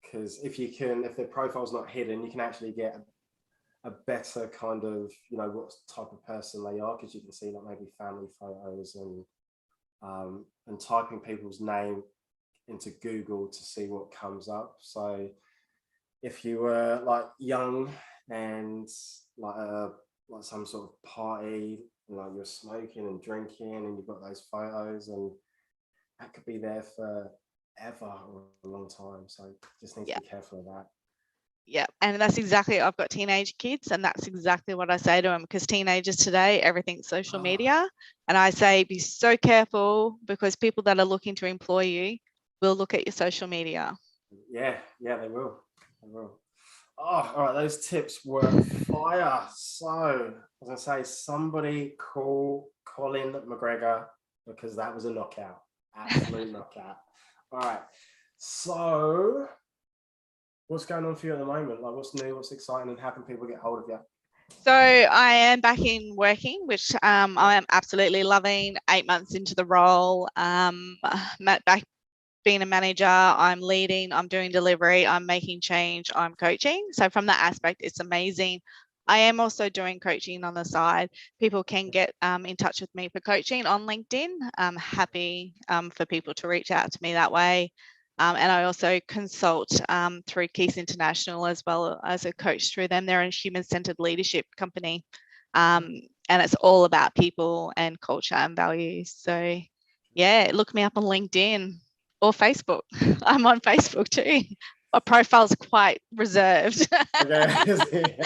because if their profile's not hidden, you can actually get a better kind of, you know, what type of person they are, because you can see like maybe family photos and typing people's name into Google to see what comes up. So if you were like young and like some sort of party, like you're smoking and drinking and you've got those photos, and that could be there for ever or a long time. So just need to be careful of that.
Yeah, and that's exactly, I've got teenage kids, and that's exactly what I say to them, because teenagers today, everything's social media. And I say, be so careful, because people that are looking to employ you will look at your social media.
Yeah, they will. Oh, all right, those tips were fire. So I was gonna say, somebody call Colin McGregor, because that was a knockout, absolute knockout. All right, so what's going on for you at the moment? Like, what's new, what's exciting, and how can people get hold of you?
So I am back in working, which I am absolutely loving. 8 months into the role, back being a manager, I'm leading, I'm doing delivery, I'm making change, I'm coaching. So from that aspect, it's amazing. I am also doing coaching on the side. People can get in touch with me for coaching on LinkedIn. I'm happy for people to reach out to me that way. And I also consult through Keys International as well as a coach through them. They're a human-centered leadership company. And it's all about people and culture and values. So yeah, look me up on LinkedIn or Facebook. I'm on Facebook too. My profile's quite reserved.
Okay.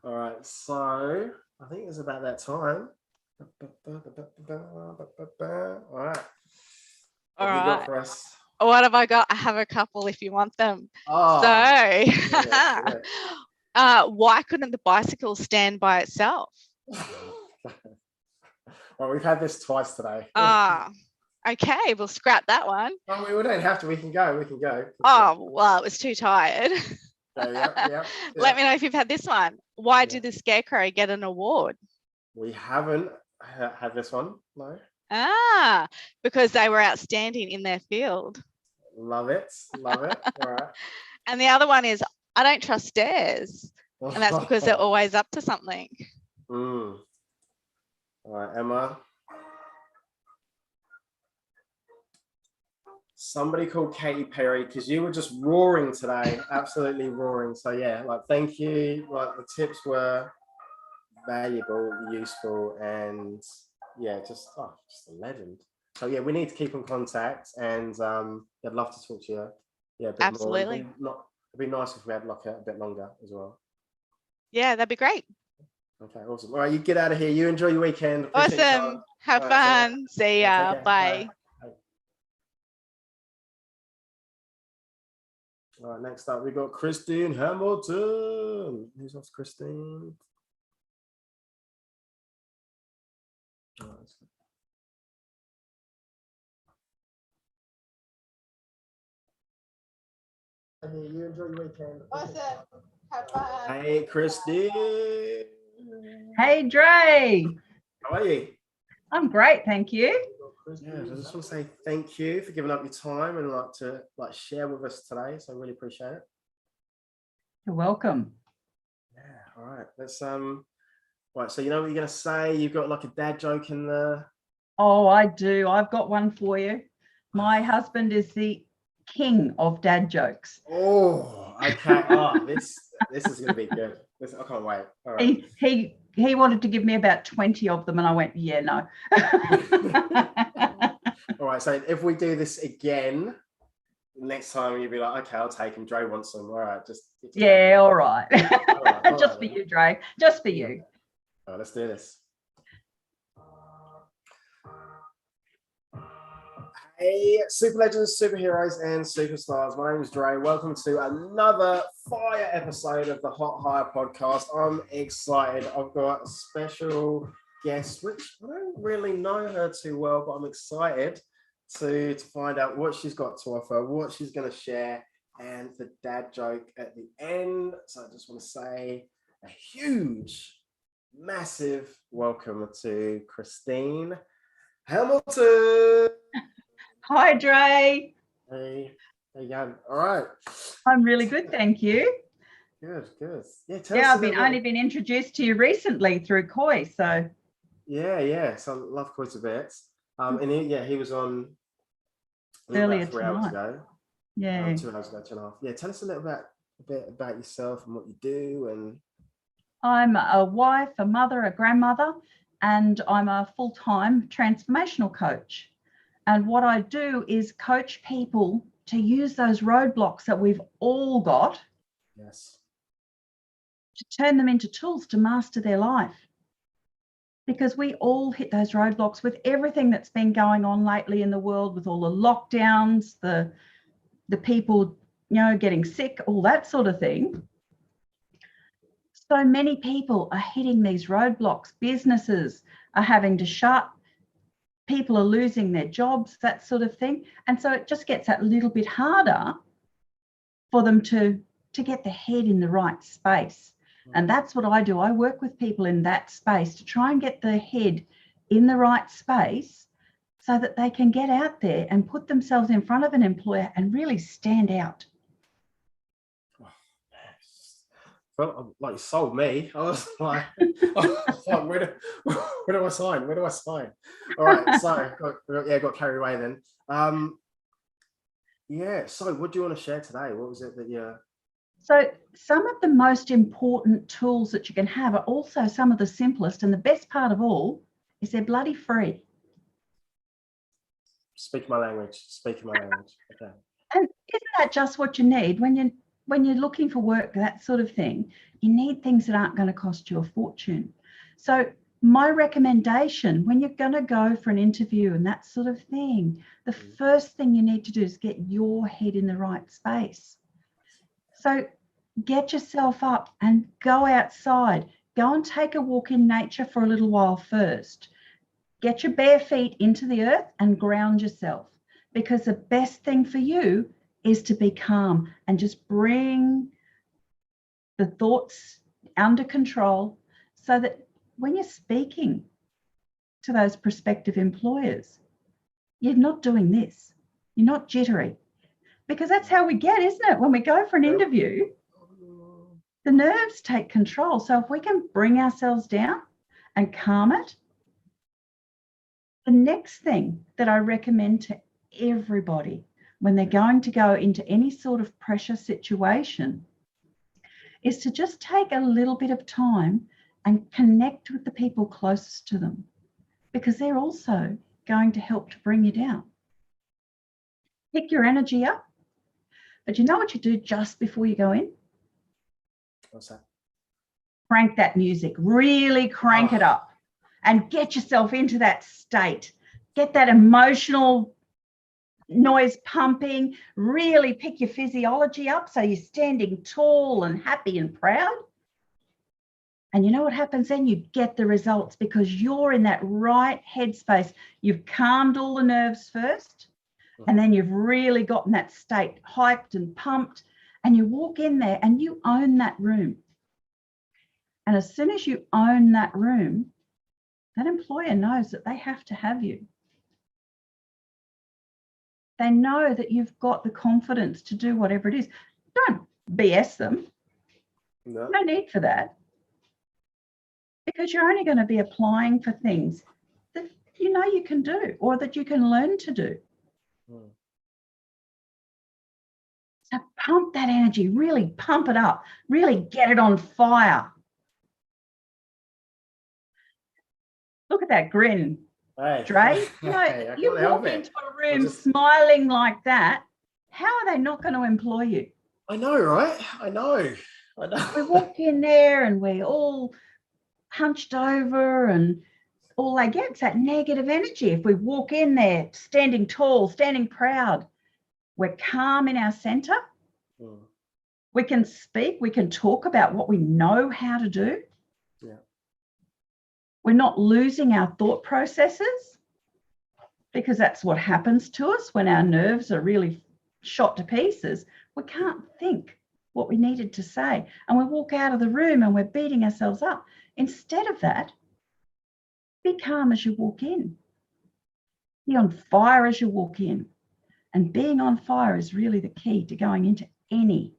All right, so I think it's about that time. All right. What have you got for us?
What have I got? I have a couple if you want them.
Oh,
So,
yeah.
why couldn't the bicycle stand by itself?
Well, we've had this twice today.
Okay, we'll scrap that one.
Oh, we don't have to. We can go.
Oh, well, it was too tired.
Yeah.
Let me know if you've had this one. Why did the Scarecrow get an award?
We haven't had this one, no.
Because they were outstanding in their field.
Love it. All right.
And the other one is, I don't trust stairs. And that's because they're always up to something.
All right, Emma. Somebody called Katy Perry, because you were just roaring today, absolutely roaring. So yeah, like, thank you. Like, the tips were valuable, useful, and yeah, just a legend. So yeah, we need to keep in contact, and I'd love to talk to you. Yeah, a bit
Absolutely.
more. It'd be nice if we had like a bit longer as well.
Yeah, that'd be great.
Okay, awesome. All right, you get out of here. You enjoy your weekend. Appreciate
Awesome. Have fun. See ya. Bye.
All right, next up we got Christine Hamilton. Who's off, Christine? Oh, hey, you enjoy your weekend.
Awesome. Have fun.
Hey, Christine.
Hey, Dre.
How are you?
I'm great, thank you.
Yeah, I just want to say thank you for giving up your time and to share with us today. So I really appreciate it.
You're welcome.
Yeah. All right. Let's Right. So you know what you're gonna say? You've got like a dad joke in there.
Oh, I do. I've got one for you. My husband is the king of dad jokes.
Oh, okay. Oh, this is gonna be good. I can't wait. All right.
He wanted to give me about 20 of them, and I went, yeah, no.
All right. So if we do this again next time, you'll be like, okay, I'll take him. Dre wants some. All right. Just
yeah. All right.
All right,
just for you, Dre. Just for you.
All right. Let's do this. Hey, super legends, superheroes, and superstars. My name is Dre. Welcome to another fire episode of the Hot Hire podcast. I'm excited. I've got a special guest, which I don't really know her too well, but I'm excited to find out what she's got to offer, what she's going to share, and the dad joke at the end. So I just want to say a huge, massive welcome to Christine Hamilton.
Hi, Dre.
Hey, how you going? All right.
I'm really good, thank you.
Good.
Yeah, I've only been introduced to you recently through Koi, so.
Yeah. So I love Koi a bit. And he was on
earlier
about 3 hours ago.
Yeah.
2 hours ago, 2.5. Yeah, tell us a bit about yourself and what you do. And
I'm a wife, a mother, a grandmother, and I'm a full-time transformational coach. And what I do is coach people to use those roadblocks that we've all got.
Yes.
To turn them into tools to master their life. Because we all hit those roadblocks with everything that's been going on lately in the world, with all the lockdowns, the people, getting sick, all that sort of thing. So many people are hitting these roadblocks. Businesses are having to shut. People are losing their jobs, that sort of thing. And so it just gets that little bit harder for them to get their head in the right space. And that's what I do. I work with people in that space to try and get their head in the right space so that they can get out there and put themselves in front of an employer and really stand out.
Well, like you sold me. I was like, where do I sign? Where do I sign? All right, so got carried away then. So what do you want to share today? What was it that you...
So some of the most important tools that you can have are also some of the simplest, and the best part of all is they're bloody free.
Speak my language. Speak my language. Okay.
And isn't that just what you need when you're looking for work, that sort of thing? You need things that aren't going to cost you a fortune. So my recommendation, when you're going to go for an interview and that sort of thing, the first thing you need to do is get your head in the right space. So get yourself up and go outside. Go and take a walk in nature for a little while first. Get your bare feet into the earth and ground yourself, because the best thing for you is to be calm and just bring the thoughts under control, so that when you're speaking to those prospective employers, you're not doing this. You're not jittery, because that's how we get, isn't it? When we go for an interview, the nerves take control. So if we can bring ourselves down and calm it, the next thing that I recommend to everybody when they're going to go into any sort of pressure situation is to just take a little bit of time and connect with the people closest to them, because they're also going to help to bring you down. Pick your energy up. But you know what you do just before you go in?
What's that?
Crank that music, really crank it up and get yourself into that state. Get that emotional noise pumping, really pick your physiology up so you're standing tall and happy and proud. And you know what happens then? You get the results, because you're in that right headspace. You've calmed all the nerves first, and then you've really gotten that state hyped and pumped, and you walk in there and you own that room. And as soon as you own that room, that employer knows that they have to have you. They know that you've got the confidence to do whatever it is. Don't BS them. No need for that. Because you're only going to be applying for things that you know you can do, or that you can learn to do. So pump that energy, really pump it up, really get it on fire. Look at that grin, Dre. You know, you walk into a room smiling like that, how are they not going to employ you?
I know, right? I know.
We walk in there and we're all hunched over, and all they get is that negative energy. If we walk in there standing tall, standing proud, we're calm in our center. We can speak, we can talk about what we know how to do. We're not losing our thought processes, because that's what happens to us when our nerves are really shot to pieces. We can't think what we needed to say, and we walk out of the room and we're beating ourselves up. Instead of that, be calm as you walk in. Be on fire as you walk in. And being on fire is really the key to going into any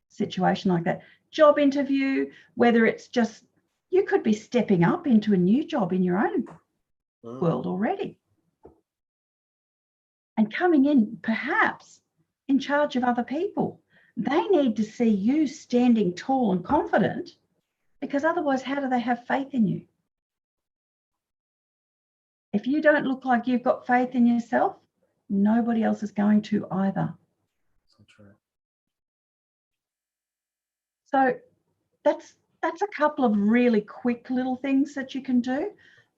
situation like that. Job interview, whether it's just, you could be stepping up into a new job in your own world already. And coming in, perhaps, in charge of other people. They need to see you standing tall and confident, because otherwise, how do they have faith in you? If you don't look like you've got faith in yourself, nobody else is going to either.
So true.
So that's a couple of really quick little things that you can do.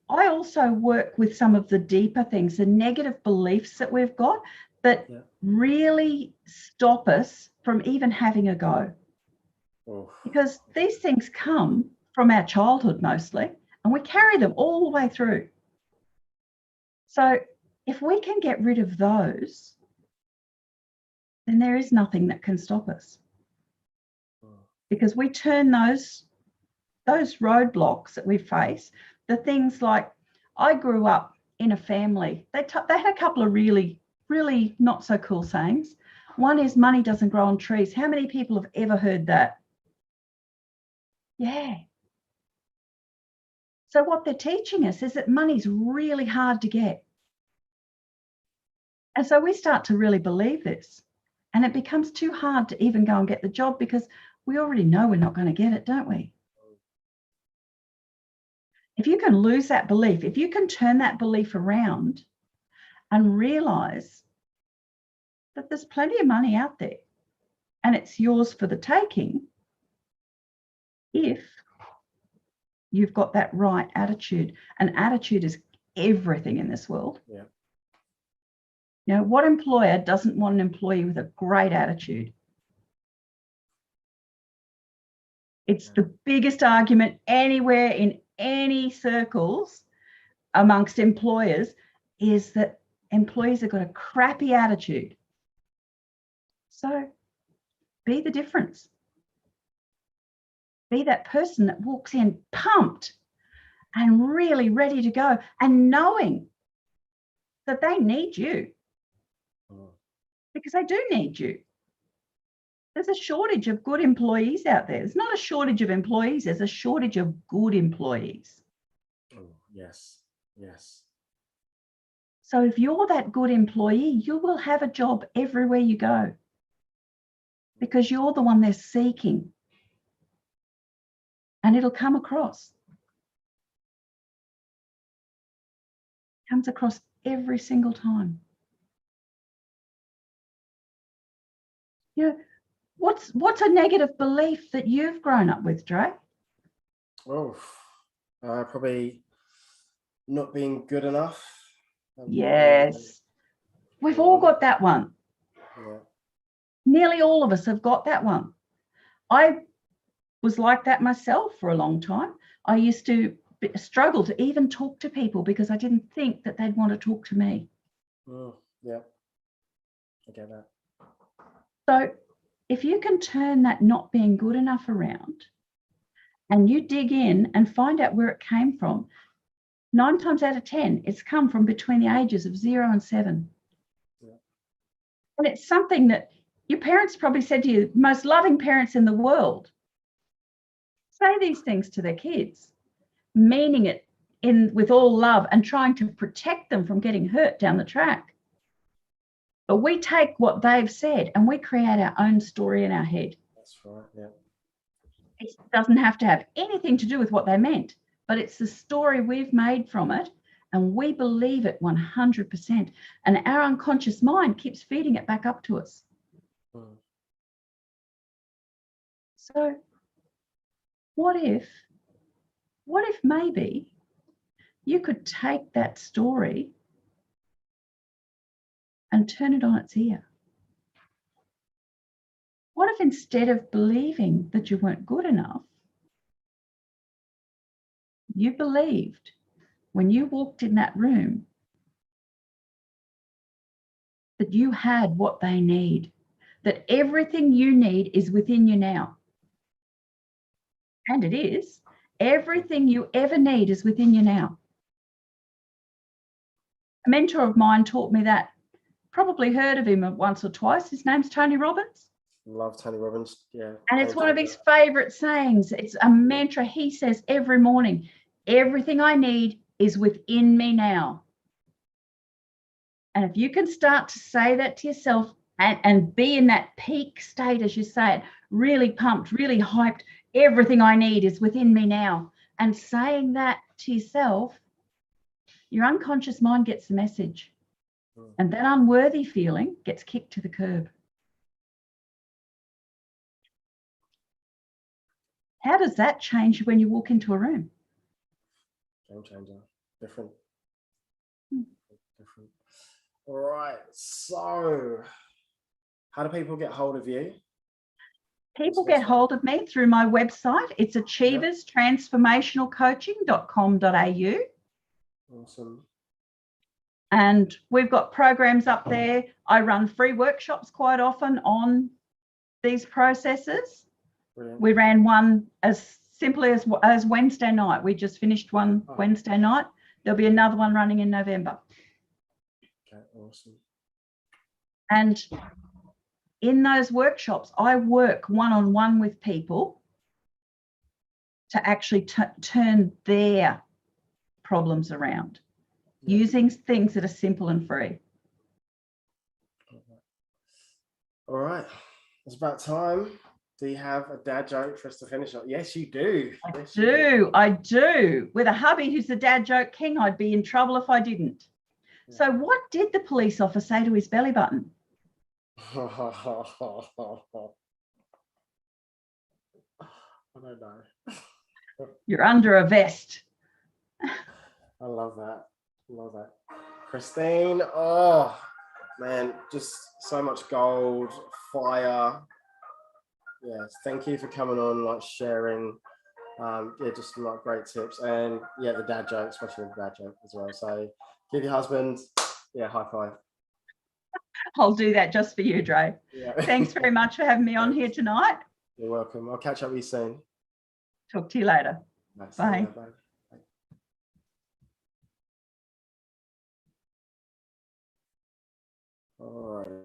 I also work with some of the deeper things, the negative beliefs that we've got that really stop us from even having a go. Because these things come from our childhood mostly, and we carry them all the way through. So if we can get rid of those, then there is nothing that can stop us. Because we turn those roadblocks that we face, the things like, I grew up in a family. They had a couple of really, really not so cool sayings. One is money doesn't grow on trees. How many people have ever heard that? Yeah. So what they're teaching us is that money's really hard to get. And so we start to really believe this. And it becomes too hard to even go and get the job because we already know we're not going to get it, don't we? If you can lose that belief, if you can turn that belief around and realize that there's plenty of money out there and it's yours for the taking, if you've got that right attitude. And attitude is everything in this world.
Yeah.
You know, what employer doesn't want an employee with a great attitude? It's the biggest argument anywhere in any circles amongst employers is that employees have got a crappy attitude. So be the difference. Be that person that walks in pumped and really ready to go and knowing that they need you because they do need you. There's a shortage of good employees out there. There's not a shortage of employees. There's a shortage of good employees.
Oh, yes, yes.
So if you're that good employee, you will have a job everywhere you go because you're the one they're seeking. And it'll come across. Comes across every single time. You know, what's a negative belief that you've grown up with, Dre?
Oh, probably not being good enough.
Yes. We've all got that one.
Yeah.
Nearly all of us have got that one. I was like that myself for a long time. I used to struggle to even talk to people because I didn't think that they'd want to talk to me.
Yeah, I get that.
So if you can turn that not being good enough around and you dig in and find out where it came from, 9 times out of 10, it's come from between the ages of 0 and 7.
Yeah.
And it's something that your parents probably said to you, most loving parents in the world, say these things to their kids, meaning it with all love and trying to protect them from getting hurt down the track. But we take what they've said and we create our own story in our head.
That's right, yeah.
It doesn't have to have anything to do with what they meant, but it's the story we've made from it and we believe it 100%. And our unconscious mind keeps feeding it back up to us. So what if maybe you could take that story and turn it on its ear? What if instead of believing that you weren't good enough, you believed when you walked in that room that you had what they need, that everything you need is within you now? And it is. Everything you ever need is within you now. A mentor of mine taught me that. Probably heard of him once or twice. His name's Tony Robbins.
Love Tony Robbins, yeah.
And it's one of his favorite sayings. It's a mantra he says every morning. Everything I need is within me now. And if you can start to say that to yourself and be in that peak state, as you say it, really pumped, really hyped, everything I need is within me now. And saying that to yourself, your unconscious mind gets the message. And that unworthy feeling gets kicked to the curb. How does that change when you walk into a room?
Game changer. Different. Different. All right. So how do people get hold of you?
People get hold of me through my website. It's achieverstransformationalcoaching.com.au.
Awesome.
And we've got programs up there. I run free workshops quite often on these processes.
Brilliant.
We ran one as simply as Wednesday night. We just finished one Wednesday night. There'll be another one running in November.
Okay, awesome.
And in those workshops, I work one-on-one with people to actually turn their problems around using things that are simple and free.
All right, it's about time. Do you have a dad joke for us to finish up? Yes, you do.
I do. With a hubby who's the dad joke king, I'd be in trouble if I didn't. Yeah. So what did the police officer say to his belly button?
I don't know.
You're under a vest.
I love that. Love that. Christine, oh man, just so much gold, fire. Yes, thank you for coming on, like sharing. Yeah, just like great tips, and yeah, the dad joke, especially the dad joke as well. So give your husband, yeah, high five.
I'll do that just for you, Dre. Yeah. Thanks very much for having me on here tonight.
You're welcome. I'll catch up with you soon.
Talk to you later.
Nice.
Bye.
Bye. All right.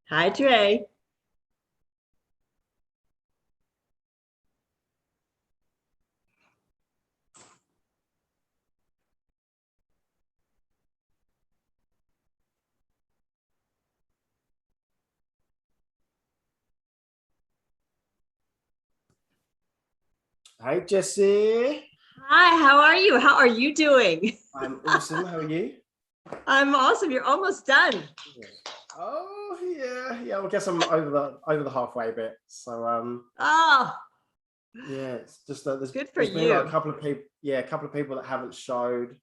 Hi, Dre.
Hey, Jesse.
Hi, how are you? How are you doing?
I'm awesome. How are you?
I'm awesome. You're almost done.
Oh yeah. I guess I'm over the halfway bit. So
Oh,
yeah, it's just that
good for
there's been like
you.
a couple of people, a couple of people that haven't showed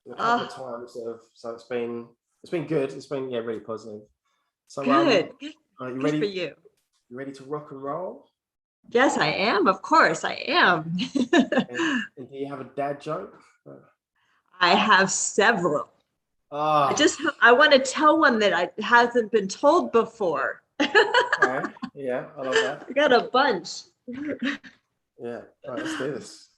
a couple of times. So it's been good. It's been really positive. So
Good.
are you
Good
ready?
for you.
You ready to rock and roll?
Yes, I am. Of course, I am.
And do you have a dad joke?
I have several.
Ah,
I want to tell one that hasn't been told before.
okay. Yeah, I love that.
I got a bunch.
Yeah, all right, let's do this.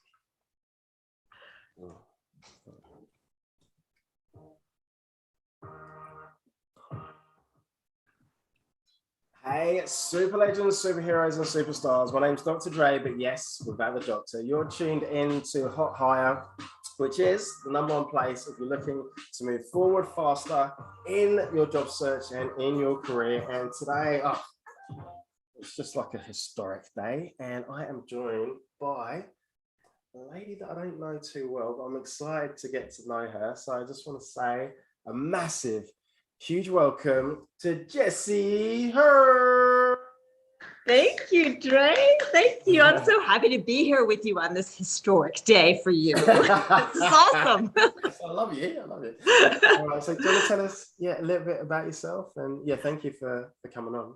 Hey, super legends, superheroes, and superstars. My name's Dr. Dre, but yes, without the doctor. You're tuned in to Hot Hire, which is the #1 place if you're looking to move forward faster in your job search and in your career. And today, it's just like a historic day, and I am joined by a lady that I don't know too well, but I'm excited to get to know her. So I just want to say a massive, huge welcome to Jessie Her.
Thank you, Dre. Thank you. I'm so happy to be here with you on this historic day for you. This is awesome.
I love you. All right, so do you want to tell us a little bit about yourself? And thank you for coming on.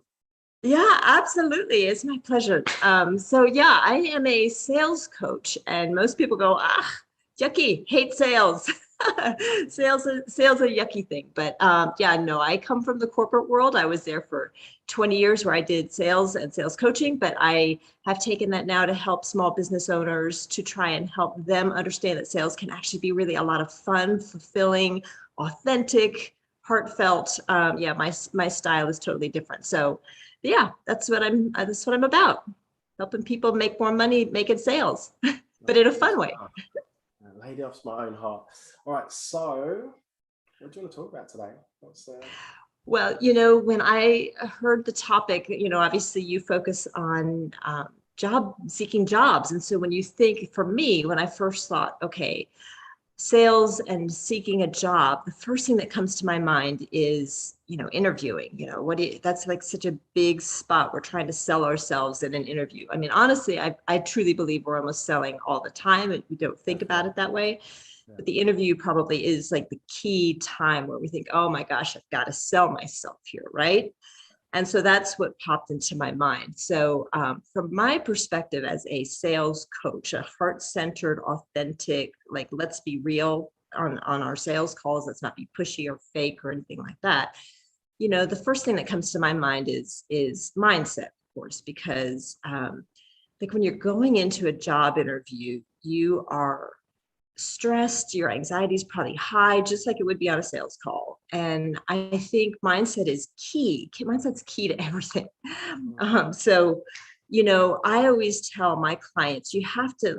Yeah, absolutely. It's my pleasure. I am a sales coach, and most people go, yucky, hate sales. Sales a yucky thing. But no, I come from the corporate world. I was there for 20 years where I did sales and sales coaching, but I have taken that now to help small business owners to try and help them understand that sales can actually be really a lot of fun, fulfilling, authentic, heartfelt. My style is totally different. So yeah, that's what I'm about. Helping people make more money making sales, but in a fun way.
Lady off my own heart. All right, so what do you want to talk about today?
Well, when I heard the topic, obviously you focus on seeking jobs. And so when you think, for me, when I first thought, okay, sales and seeking a job, the first thing that comes to my mind is, interviewing. That's like such a big spot. We're trying to sell ourselves in an interview. I mean, honestly, I truly believe we're almost selling all the time, and we don't think about it that way. But the interview probably is like the key time where we think, oh my gosh, I've got to sell myself here, right? And so that's what popped into my mind. So from my perspective as a sales coach, a heart-centered, authentic, like, let's be real on our sales calls, let's not be pushy or fake or anything like that. The first thing that comes to my mind is mindset, of course, because like when you're going into a job interview, you are stressed, your anxiety is probably high, just like it would be on a sales call. And I think mindset is key. Mindset's key to everything. I always tell my clients, you have to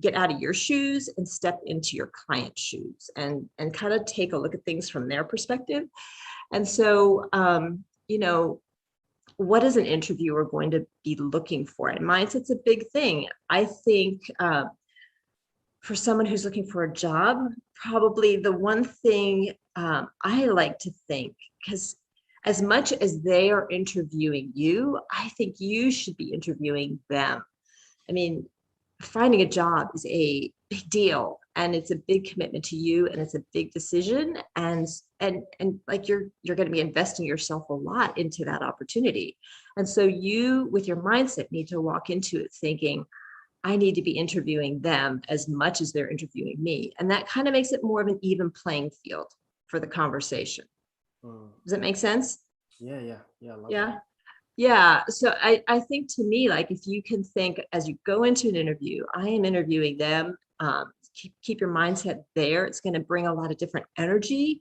get out of your shoes and step into your client's shoes and kind of take a look at things from their perspective. And so, what is an interviewer going to be looking for? And mindset's a big thing. I think for someone who's looking for a job, probably the one thing I like to think, because as much as they are interviewing you, I think you should be interviewing them. I mean, finding a job is a big deal, and it's a big commitment to you, and it's a big decision, and like you're going to be investing yourself a lot into that opportunity. And so you, with your mindset, need to walk into it thinking, I need to be interviewing them as much as they're interviewing me. And that kind of makes it more of an even playing field for the conversation. Does that make sense?
Yeah. I love
Yeah.
that.
Yeah. So I think, to me, like, if you can think as you go into an interview, I am interviewing them, keep your mindset there. It's going to bring a lot of different energy.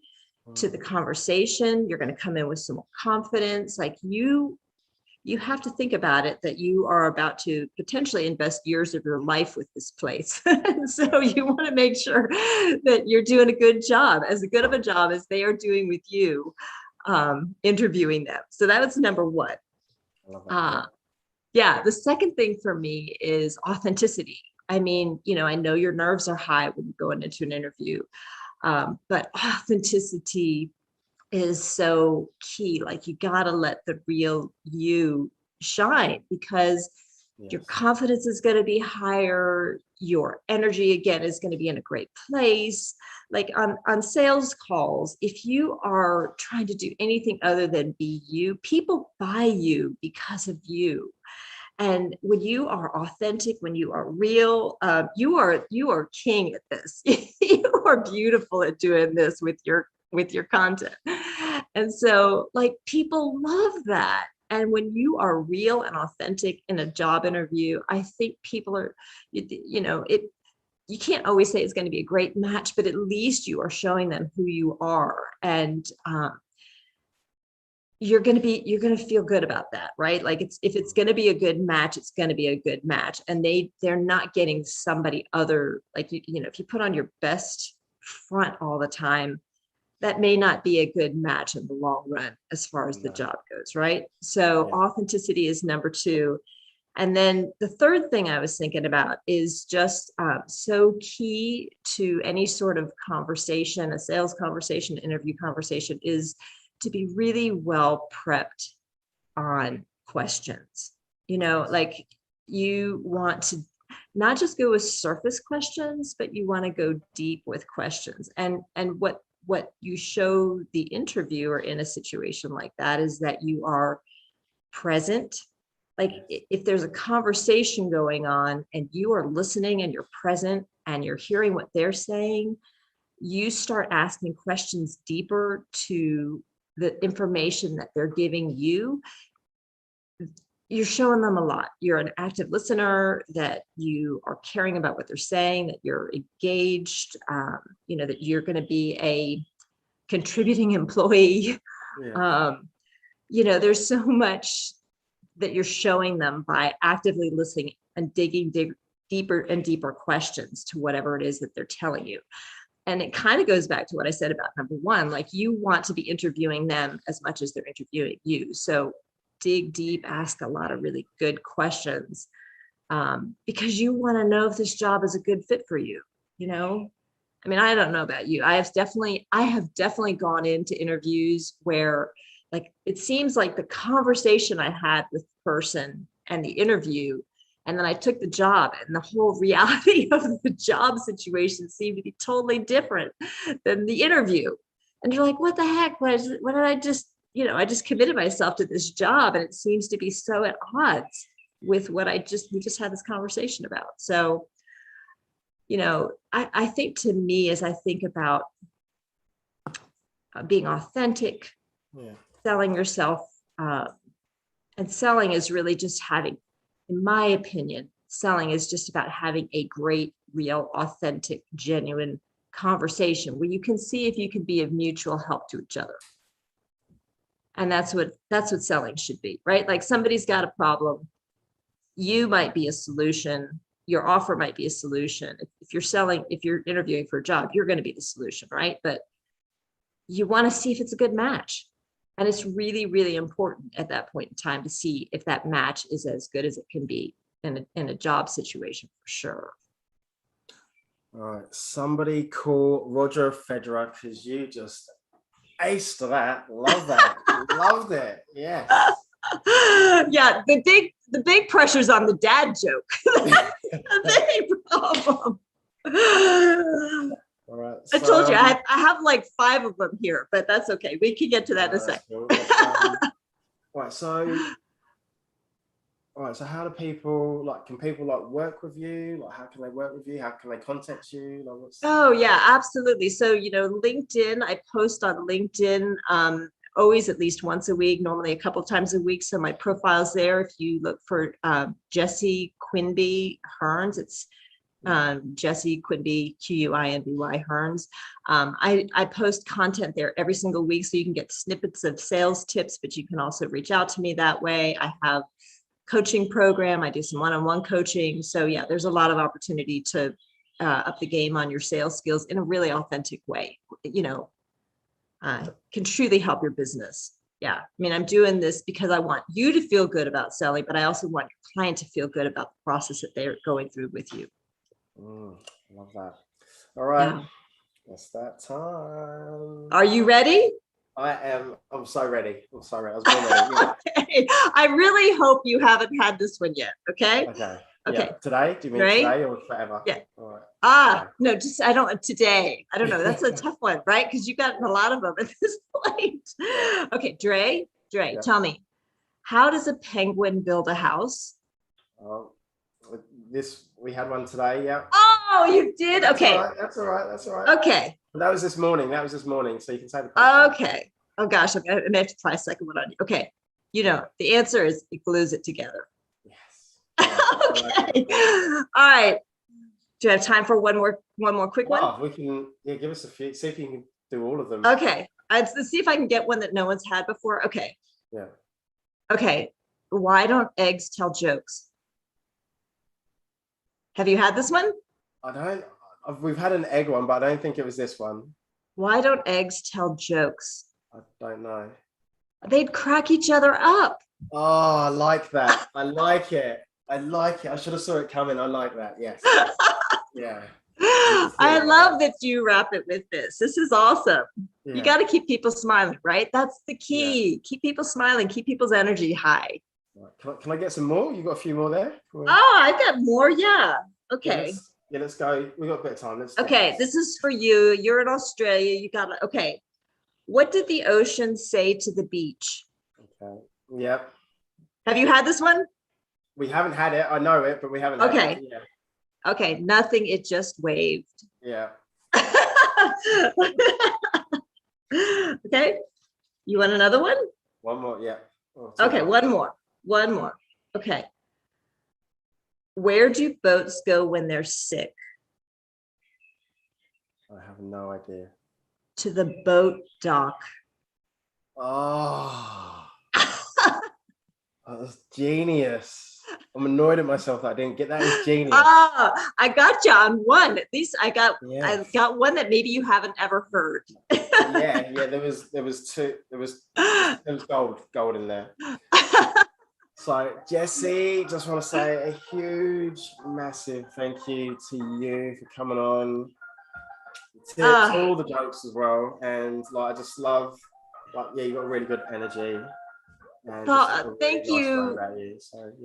to the conversation. You're going to come in with some more confidence. Like you have to think about it, that you are about to potentially invest years of your life with this place. And so you want to make sure that you're doing a good job, as good of a job as they are doing with you, interviewing them. So that was number one. Yeah, the second thing for me is authenticity. I mean, you know, I know your nerves are high when you're going into an interview, but authenticity is so key. Like, you got to let the real you shine, because your confidence is going to be higher. Your energy, again, is going to be in a great place. Like on sales calls, if you are trying to do anything other than be you, people buy you because of you. And when you are authentic, when you are real, you are king at this. You are beautiful at doing this with your content. And so, like, people love that. And when you are real and authentic in a job interview, I think people are, you know, you can't always say it's going to be a great match, but at least you are showing them who you are. And you're going to feel good about that, right? Like, if it's going to be a good match, it's going to be a good match. And they're not getting somebody other, like, you know, if you put on your best front all the time, that may not be a good match in the long run as far as the job goes, right? So authenticity is number two. And then the third thing I was thinking about is just so key to any sort of conversation, a sales conversation, interview conversation, is to be really well prepped on questions. You know, like, you want to not just go with surface questions, but you want to go deep with questions. And what you show the interviewer in a situation like that is that you are present. Like, if there's a conversation going on and you are listening and you're present and you're hearing what they're saying, you start asking questions deeper to the information that they're giving you. You're showing them a lot. You're an active listener, that you are caring about what they're saying, that you're engaged, you know, that you're going to be a contributing employee. You know, there's so much that you're showing them by actively listening and digging deeper and deeper questions to whatever it is that they're telling you. And it kind of goes back to what I said about number one, like, you want to be interviewing them as much as they're interviewing you. So dig deep, ask a lot of really good questions, because you want to know if this job is a good fit for you. You know, I mean, I don't know about you. I have definitely gone into interviews where, like, it seems like the conversation I had with the person and the interview, and then I took the job, and the whole reality of the job situation seemed to be totally different than the interview. And you're like, what the heck? What did I just, you know, I just committed myself to this job, and it seems to be so at odds with what we just had this conversation about. So, you know, I think, to me, as I think about being authentic, selling yourself, and selling is really just having, in my opinion, selling is just about having a great, real, authentic, genuine conversation where you can see if you can be of mutual help to each other. And that's what selling should be, right? Like, somebody's got a problem. You might be a solution. Your offer might be a solution. If you're interviewing for a job, you're going to be the solution, right? But you want to see if it's a good match. And it's really, really important at that point in time to see if that match is as good as it can be in a job situation, for sure.
All right, somebody call Roger Federer, because you just aced that. Love that. Loved it. Yeah.
Yeah, the big pressure's on the dad joke. The big problem.
All right,
I told you I have like 5 of them here, but that's okay. We can get to that in a second.
Cool. All right, so how do people, like, can people, like, work with you? Like, how can they work with you? How can they contact you? Like,
Oh yeah, absolutely. So, you know, LinkedIn, I post on LinkedIn always at least once a week, normally a couple times a week. So my profile's there. If you look for Jessie Quinby Hearns, it's Jesse Quinby, Quinby Hearns. I post content there every single week, so you can get snippets of sales tips, but you can also reach out to me that way. I have coaching program. I do some one-on-one coaching. So yeah, there's a lot of opportunity to up the game on your sales skills in a really authentic way, can truly help your business. Yeah. I mean, I'm doing this because I want you to feel good about selling, but I also want your client to feel good about the process that they're going through with you.
Love that. All right.
Yeah.
It's that time.
Are you ready?
I am. I'm so ready. I'm so ready. I was born ready. Yeah.
Okay. I really hope you haven't had this one yet. Okay.
Okay.
Okay.
Yeah. Today? Do you mean today or forever?
Yeah.
All right.
Okay. No, just today. I don't know. That's a tough one, right? Because you've gotten a lot of them at this point. Okay, Dre, yeah. Tell me, how does a penguin build a house?
We had one today. Yeah.
Oh, you did? Okay.
That's all right.
Okay.
But that was this morning. So you can say the question.
Okay. Oh gosh, I'm gonna have to try a second one on you. Okay. The answer is it glues it together. Okay. All right. Do you have time for one more quick one?
We can. Yeah, give us a few. See if you can do all of them.
Okay. Let's see if I can get one that no one's had before. Okay.
Yeah.
Okay. Why don't eggs tell jokes? Have you had this one?
I don't. We've had an egg one, but I don't think it was this one.
Why don't eggs tell jokes?
I don't know.
They'd crack each other up.
Oh, I like that. I like it. I should have saw it coming. I like that. Yes. Yeah.
I love that you wrap it with this. This is awesome.
Yeah.
You got to keep people smiling, right? That's the key. Yeah. Keep people smiling. Keep people's energy high.
Can I get some more? You got a few more there?
Oh, I've got more. Yeah. Okay.
Yeah, let's go. We've got a bit of time.
Okay. This is for you. You're in Australia. You got to, okay. What did the ocean say to the beach?
Okay. Yep.
Have you had this one?
We haven't had it. I know it, but we haven't
had
it. Yeah.
Okay. Nothing. It just waved.
Yeah.
Okay. You want another one?
One more. Yeah.
Okay. One more. Okay. Where do boats go when they're sick?
I have no idea.
To the boat dock.
Oh, that's genius. I'm annoyed at myself that I didn't get that. It's genius.
Oh, I got you on one. At least I got one that maybe you haven't ever heard.
yeah. There was two. There was gold in there. So Jesse, just want to say a huge, massive thank you to you for coming on. To all the jokes as well, and I just love, you got really good energy. And
thank you.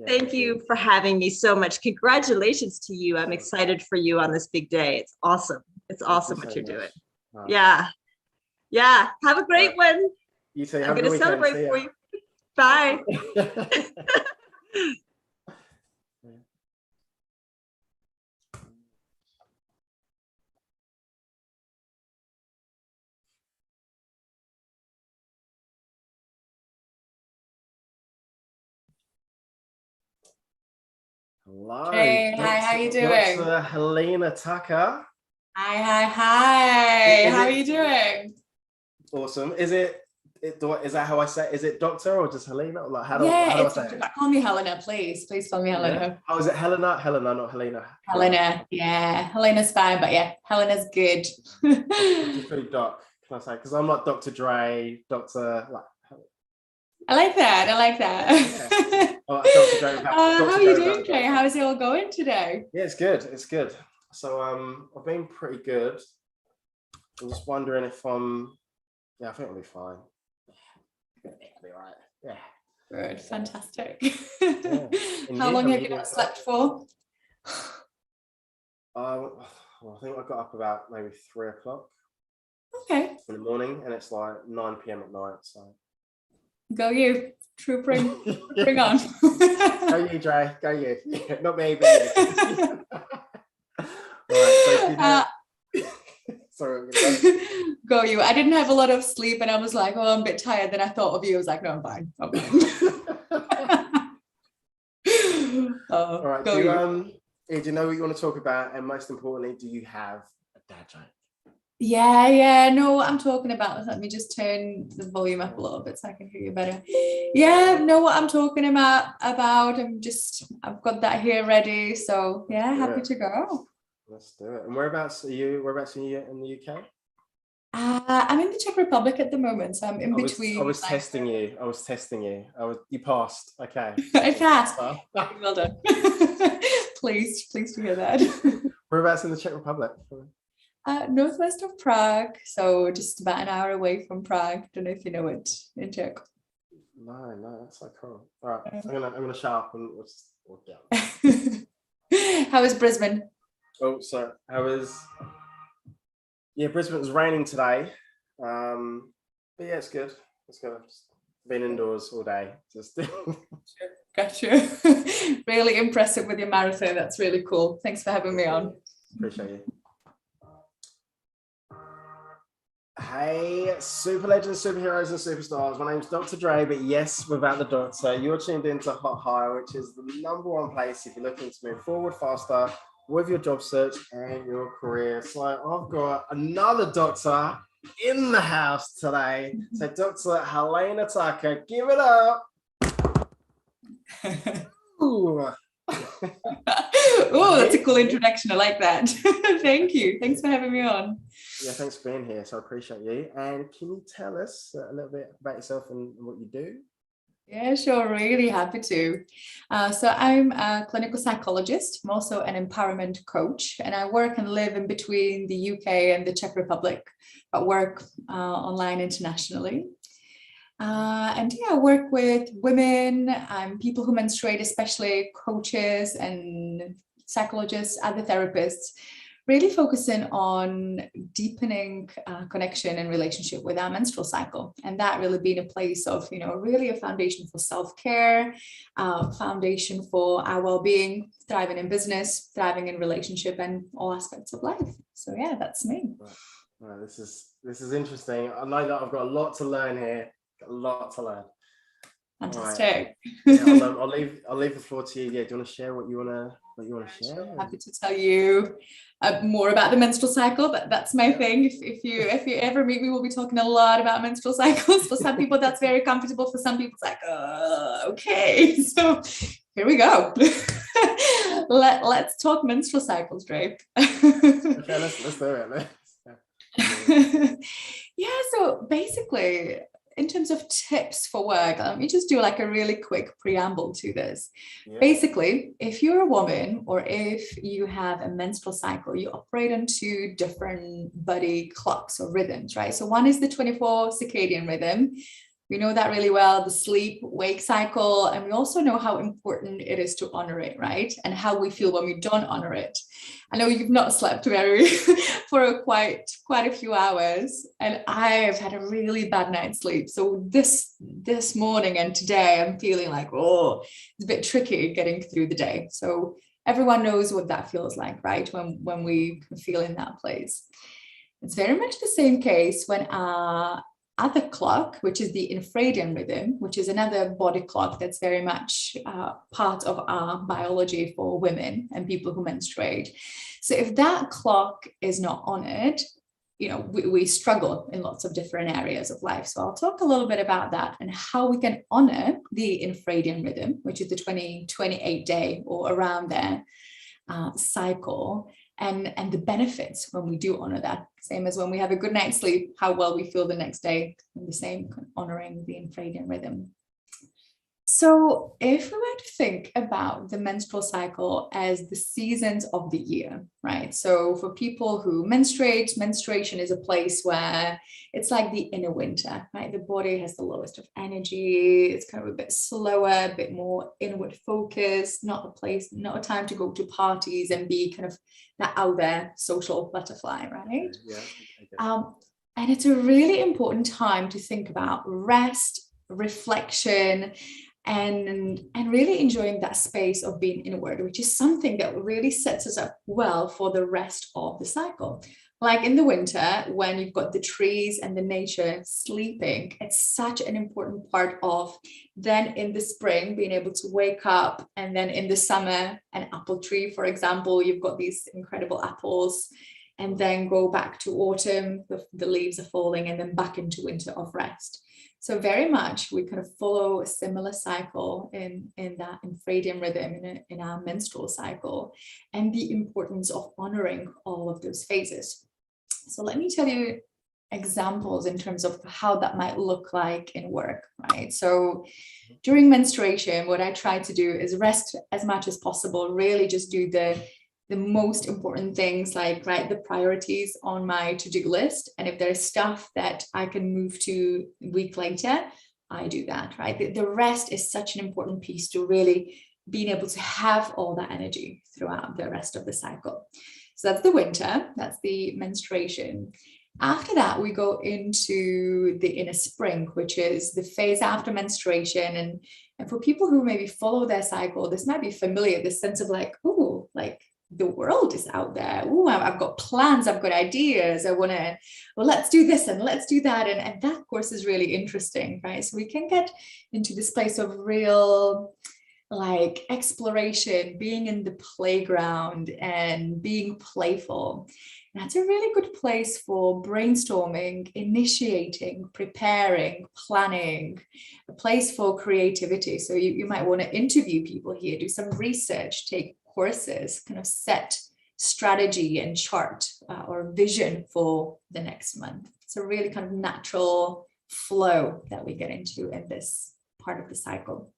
Thank you for having me so much. Congratulations to you. I'm excited for you on this big day. It's awesome. It's awesome what you're doing. Yeah. Have a great one.
You too.
I'm going to celebrate for you. Bye.
Hello.
Hey, hi, how you doing?
Dr. Helena Tucker.
Hi. How are you doing?
Awesome. Is that how I say it? Is it Doctor or just Helena? Like how do I say it?
Call me Helena, please. Please call me Helena.
Yeah. Oh, is it Helena? Helena, not Helena.
Helena, yeah. Helena's fine, but yeah, Helena's good.
Just pretty doc, can I say? Because I'm like Dr. Dre, Dr.
I like that.
Yeah. Oh, Dr. Dre,
how are you doing, Dre? How is it all going today?
Yeah, it's good. So I've been pretty good. I'm just wondering if I think I'll be fine. I'll be all right. Yeah.
Good, fantastic.
Yeah.
How long have you not slept for?
Well, I think I got up about maybe 3 o'clock.
Okay.
In the morning, and it's like 9 p.m. at night. So.
Go you, true bring on.
Go you, Dre. Go you. Yeah, not me, but you. Right, so sorry.
Go you. I didn't have a lot of sleep, and I was like, oh, I'm a bit tired. Then I thought of you. I was like, no, I'm fine.
All right.
Go you.
do you know what you want to talk about? And most importantly, do you have a dad joke?
Yeah, know what I'm talking about. Let me just turn the volume up a little bit so I can hear you better. Yeah, know what I'm talking about. I've got that here ready. So yeah, happy to go.
Let's do it. And whereabouts are you in the UK?
I'm in the Czech Republic at the moment, so I'm in between.
I was testing you. You passed. Okay.
I passed. Well done. Pleased to hear that.
Whereabouts in the Czech Republic?
Northwest of Prague, so just about an hour away from Prague. Don't know if you know it in Czech.
No, that's so cool. All right, I'm gonna shut up and we'll just walk down.
How is Brisbane?
Oh, so how is? Yeah, Brisbane was raining today, but yeah, it's good. It's good. I've just been indoors all day. Just
Gotcha. Really impressive with your marathon. That's really cool. Thanks for having me on.
Appreciate you. Hey, super legends, superheroes, and superstars. My name's Dr. Dre, but yes, without the doctor. You're tuned into Hot Hire, which is the #1 place if you're looking to move forward faster with your job search and your career. So I've got another doctor in the house today. So Dr. Helena Tucker, give it up. Ooh.
Oh, that's a cool introduction. I like that. Thank you. Thanks for having me on.
Yeah, thanks for being here. So I appreciate you. And can you tell us a little bit about yourself and what you do?
Yeah, sure. Really happy to. So I'm a clinical psychologist. I'm also an empowerment coach, and I work and live in between the UK and the Czech Republic, but work online internationally. And yeah, I work with women, people who menstruate, especially coaches and psychologists, other therapists, really focusing on deepening connection and relationship with our menstrual cycle. And that really being a place of, really a foundation for self-care, foundation for our well-being, thriving in business, thriving in relationship, and all aspects of life. So yeah, that's me.
Right. This is interesting. I know that I've got a lot to learn here. Got a lot to learn.
Fantastic.
Right. Yeah, I'll leave the floor to you. Yeah, do you want to share what you want to share?
Sure. Happy to tell you more about the menstrual cycle. That's my thing. If you ever meet me, we'll be talking a lot about menstrual cycles. For some people, that's very comfortable. For some people, it's like, okay. So here we go. Let's talk menstrual cycles, Dre.
Okay, let's do it.
Yeah. So basically, in terms of tips for work, let me just do like a really quick preamble to this. Yeah. Basically, if you're a woman or if you have a menstrual cycle, you operate on 2 different body clocks or rhythms, right? So one is the 24 circadian rhythm. We know that really well, the sleep-wake cycle, and we also know how important it is to honor it, right? And how we feel when we don't honor it. I know you've not slept for quite a few hours, and I've had a really bad night's sleep. So this morning and today, I'm feeling like, it's a bit tricky getting through the day. So everyone knows what that feels like, right? When we feel in that place. It's very much the same case when our other clock, which is the infradian rhythm, which is another body clock that's very much part of our biology for women and people who menstruate. So if that clock is not honored, we struggle in lots of different areas of life. So I'll talk a little bit about that and how we can honor the infradian rhythm, which is the 28-day or around there cycle. And the benefits when we do honor that, same as when we have a good night's sleep, how well we feel the next day, and the same honoring the infradian rhythm. So if we were to think about the menstrual cycle as the seasons of the year, right? So for people who menstruate, menstruation is a place where it's like the inner winter, right? The body has the lowest of energy. It's kind of a bit slower, a bit more inward focused, not a time to go to parties and be kind of that out there social butterfly, right? Yeah. And it's a really important time to think about rest, reflection, and really enjoying that space of being inward, which is something that really sets us up well for the rest of the cycle. like in the winter, when you've got the trees and the nature sleeping, it's such an important part of then in the spring being able to wake up, and then in the summer, an apple tree, for example, you've got these incredible apples, and then go back to autumn, the leaves are falling, and then back into winter of rest. So very much we kind of follow a similar cycle in that infradian rhythm in our menstrual cycle, and the importance of honoring all of those phases. So let me tell you examples in terms of how that might look like in work, right? So during menstruation, what I try to do is rest as much as possible, really just do the most important things, like write the priorities on my to-do list. And if there's stuff that I can move to a week later, I do that, right? The rest is such an important piece to really being able to have all that energy throughout the rest of the cycle. So that's the winter, that's the menstruation. After that, we go into the inner spring, which is the phase after menstruation. And for people who maybe follow their cycle, this might be familiar, this sense of like, oh, like the world is out there. Oh, I've got plans, I've got ideas. I want to, well, let's do this and let's do that. And that, of course, is really interesting, right? So we can get into this place of real like exploration, being in the playground and being playful. And that's a really good place for brainstorming, initiating, preparing, planning, a place for creativity. So you might want to interview people here, do some research, take courses, kind of set strategy and chart or vision for the next month. It's a really kind of natural flow that we get into in this part of the cycle.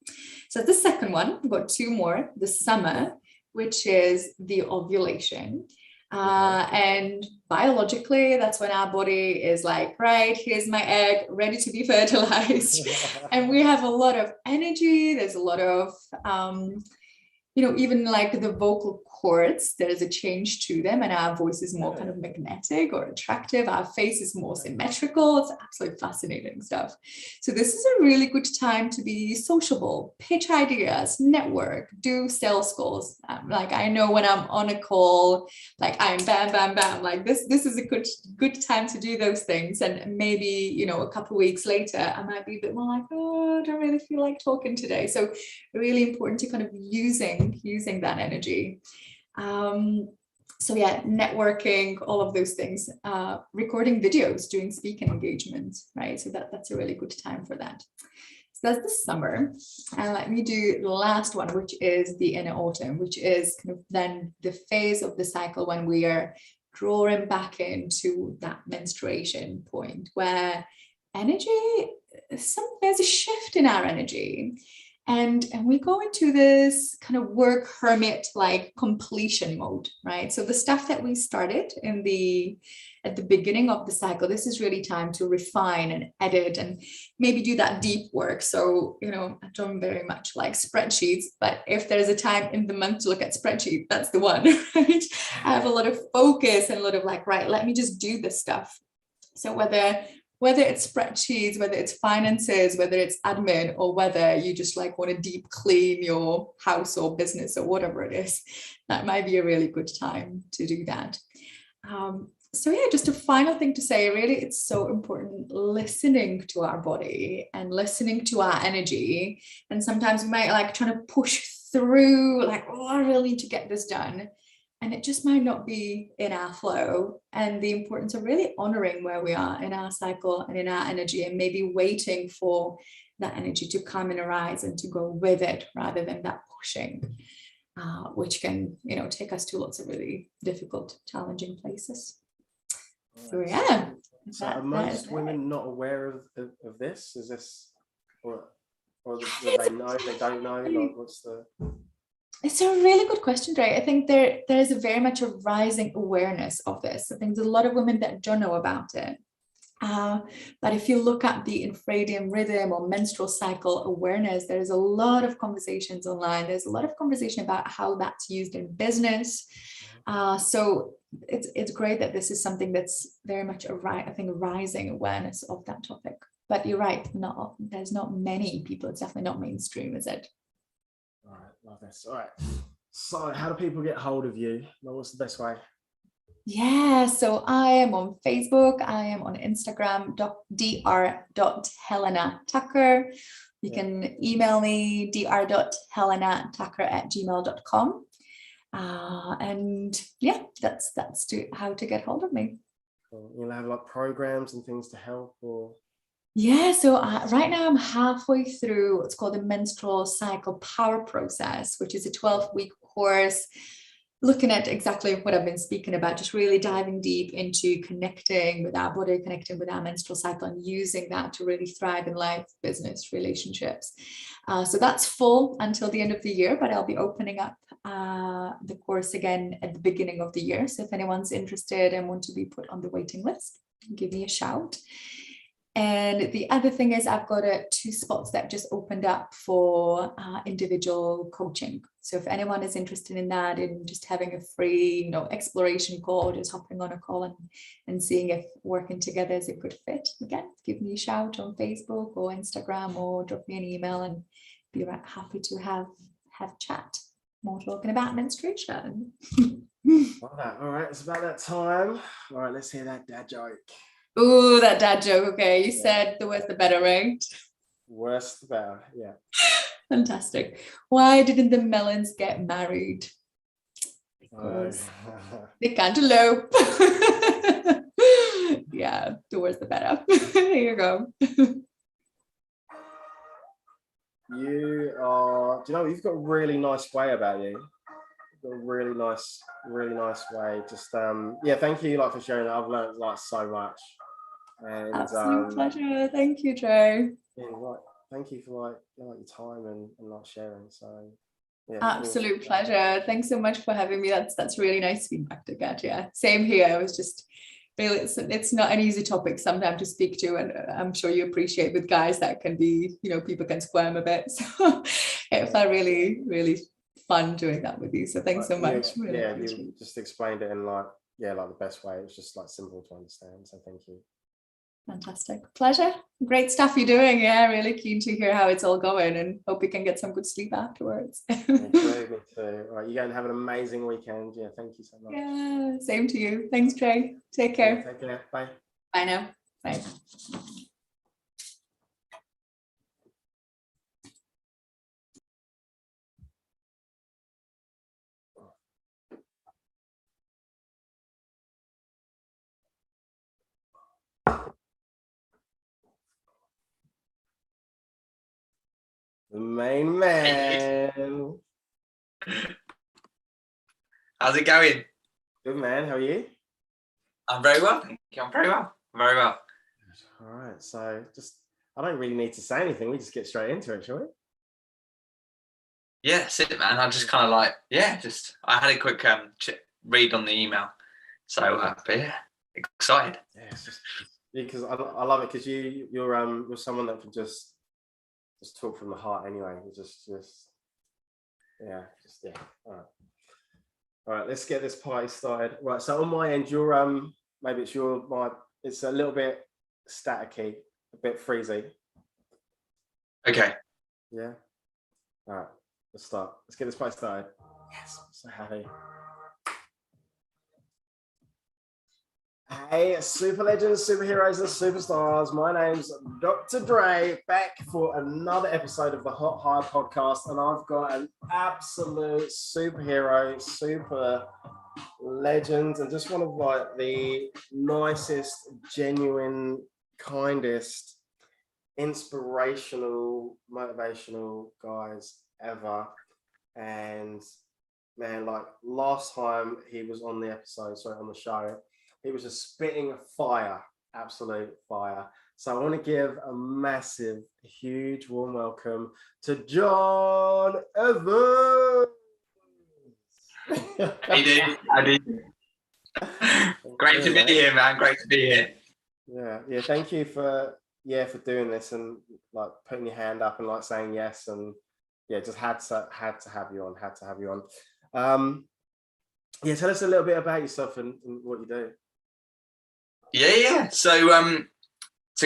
So the second one, we've got two more, the summer, which is the ovulation. And biologically, that's when our body is like, right, here's my egg ready to be fertilized. And we have a lot of energy. There's a lot of, even like the vocal cords, there's a change to them, and our voice is more kind of magnetic or attractive. Our face is more symmetrical. It's absolutely fascinating stuff. So this is a really good time to be sociable, pitch ideas, network, do sales calls. Like I know when I'm on a call, like I'm bam, bam, bam, like this is a good time to do those things. And maybe, a couple of weeks later, I might be a bit more like, oh, I don't really feel like talking today. So really important to kind of using that energy. So yeah, networking, all of those things, recording videos, doing speaking engagements, right? So that's a really good time for that. So that's the summer. And let me do the last one, which is the inner autumn, which is kind of then the phase of the cycle when we are drawing back into that menstruation point where energy, there's a shift in our energy. And we go into this kind of work hermit like completion mode, right? So the stuff that we started at the beginning of the cycle, this is really time to refine and edit and maybe do that deep work. So, I don't very much like spreadsheets, but if there's a time in the month to look at spreadsheets, that's the one, right? I have a lot of focus and a lot of like, right, let me just do this stuff. So whether it's spreadsheets, whether it's finances, whether it's admin, or whether you just like want to deep clean your house or business or whatever it is, that might be a really good time to do that. So yeah, just a final thing to say, really, it's so important listening to our body and listening to our energy. And sometimes we might like trying to push through like, oh, I really need to get this done. And it just might not be in our flow, and the importance of really honoring where we are in our cycle and in our energy, and maybe waiting for that energy to come and arise and to go with it rather than that pushing, which can, take us to lots of really difficult, challenging places. So yeah.
So are most women not aware of this? Is this, or do they know, they don't know? Like, what's the...
It's a really good question, Dre. I think there is a very much a rising awareness of this. I think there's a lot of women that don't know about it. But if you look at the infradian rhythm or menstrual cycle awareness, there's a lot of conversations online. There's a lot of conversation about how that's used in business. So it's great that this is something that's very much a rising awareness of that topic. But you're right, there's not many people. It's definitely not mainstream, is it?
All right, love this. All right. So how do people get hold of you? What's the best way?
Yeah, so I am on Facebook. I am on Instagram, dr.helena.tucker. You can email me, dr.helena.tucker@gmail.com. And yeah, that's how to get hold of me.
You'll have like programs and things to help, or?
Yeah, so right now I'm halfway through what's called the menstrual cycle power process, which is a 12-week course looking at exactly what I've been speaking about, just really diving deep into connecting with our body, connecting with our menstrual cycle, and using that to really thrive in life, business, relationships. So that's full until the end of the year, but I'll be opening up the course again at the beginning of the year. So if anyone's interested and want to be put on the waiting list, give me a shout. And the other thing is I've got 2 spots that just opened up for individual coaching. So if anyone is interested in that, in just having a free, exploration call, just hopping on a call and seeing if working together is a good fit, again, give me a shout on Facebook or Instagram, or drop me an email, and be happy to have chat. More talking about menstruation.
All right, it's about that time. All right, let's hear that dad joke.
Ooh, that dad joke. Okay, you said the worse the better, right?
Worse the better, yeah.
Fantastic. Why didn't the melons get married? Because they can't elope. Yeah, the worse the better. Here you go.
You are, do you know, you've got a really nice way about you. You've got a really nice way. Just yeah, thank you for sharing that. I've learned so much. And
absolute pleasure. Thank you, Joe.
Yeah, thank you for your time and sharing. So yeah,
absolute pleasure. Thanks so much for having me. That's really nice feedback to get. Yeah, same here. I was just really, it's not an easy topic sometimes to speak to, and I'm sure you appreciate with guys that can be, people can squirm a bit. So it felt really, really fun doing that with you. So thanks so much.
Yeah, you just explained it in the best way. It's just simple to understand. So thank you.
Fantastic. Pleasure. Great stuff you're doing. Yeah, really keen to hear how it's all going, and hope you can get some good sleep afterwards.
Me too. All right, you go and have an amazing weekend. Yeah, thank you so much.
Yeah, same to you. Thanks, Trey. Take care.
Yeah, take care. Bye.
Bye now. Bye.
The main man.
How's it going?
Good, man. How are you?
I'm very well, thank you. I'm very well. Very well.
All right. So I don't really need to say anything. We just get straight into it, shall we?
Yeah, that's it, man. I just kind of I had a quick read on the email. So, but yeah, excited.
Yeah, it's just because I love it, because you're someone that can just talk from the heart anyway. Yeah. All right, let's get this party started. Right, so on my end, maybe it's it's a little bit staticky, a bit freezy.
Okay.
Yeah. All right, let's start. Let's get this party started. Yes, I'm so happy. Hey, super legends, superheroes, and superstars. My name's Dr. Dre, back for another episode of the Hot High podcast, and I've got an absolute superhero, super legend, and just one of the nicest, genuine, kindest, inspirational, motivational guys ever. And man, last time he was on the show, he was just spitting fire, absolute fire. So I want to give a massive, huge, warm welcome to John Evans.
I do. Great to be here, man. Great to be here.
Yeah. Thank you for doing this, and putting your hand up and saying yes, and just had to have you on. Tell us a little bit about yourself and what you do.
Yeah. So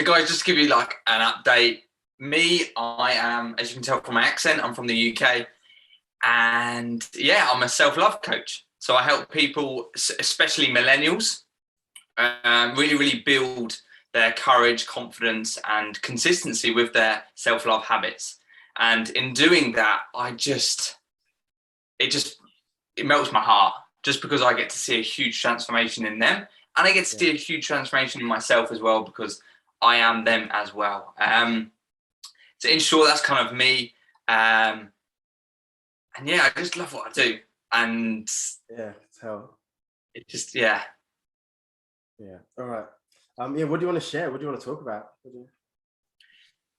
guys, just to give you an update. Me, I am, as you can tell from my accent, I'm from the UK, and I'm a self-love coach. So I help people, especially millennials, really build their courage, confidence, and consistency with their self-love habits. And in doing that, it melts my heart, just because I get to see a huge transformation in them, and I get to see a huge transformation in myself as well, because I am them as well. So in short, that's kind of me. And yeah, I just love what I do. And
yeah, tell.
It just,
yeah. All right. Yeah, what do you want to share? What do you want to talk about?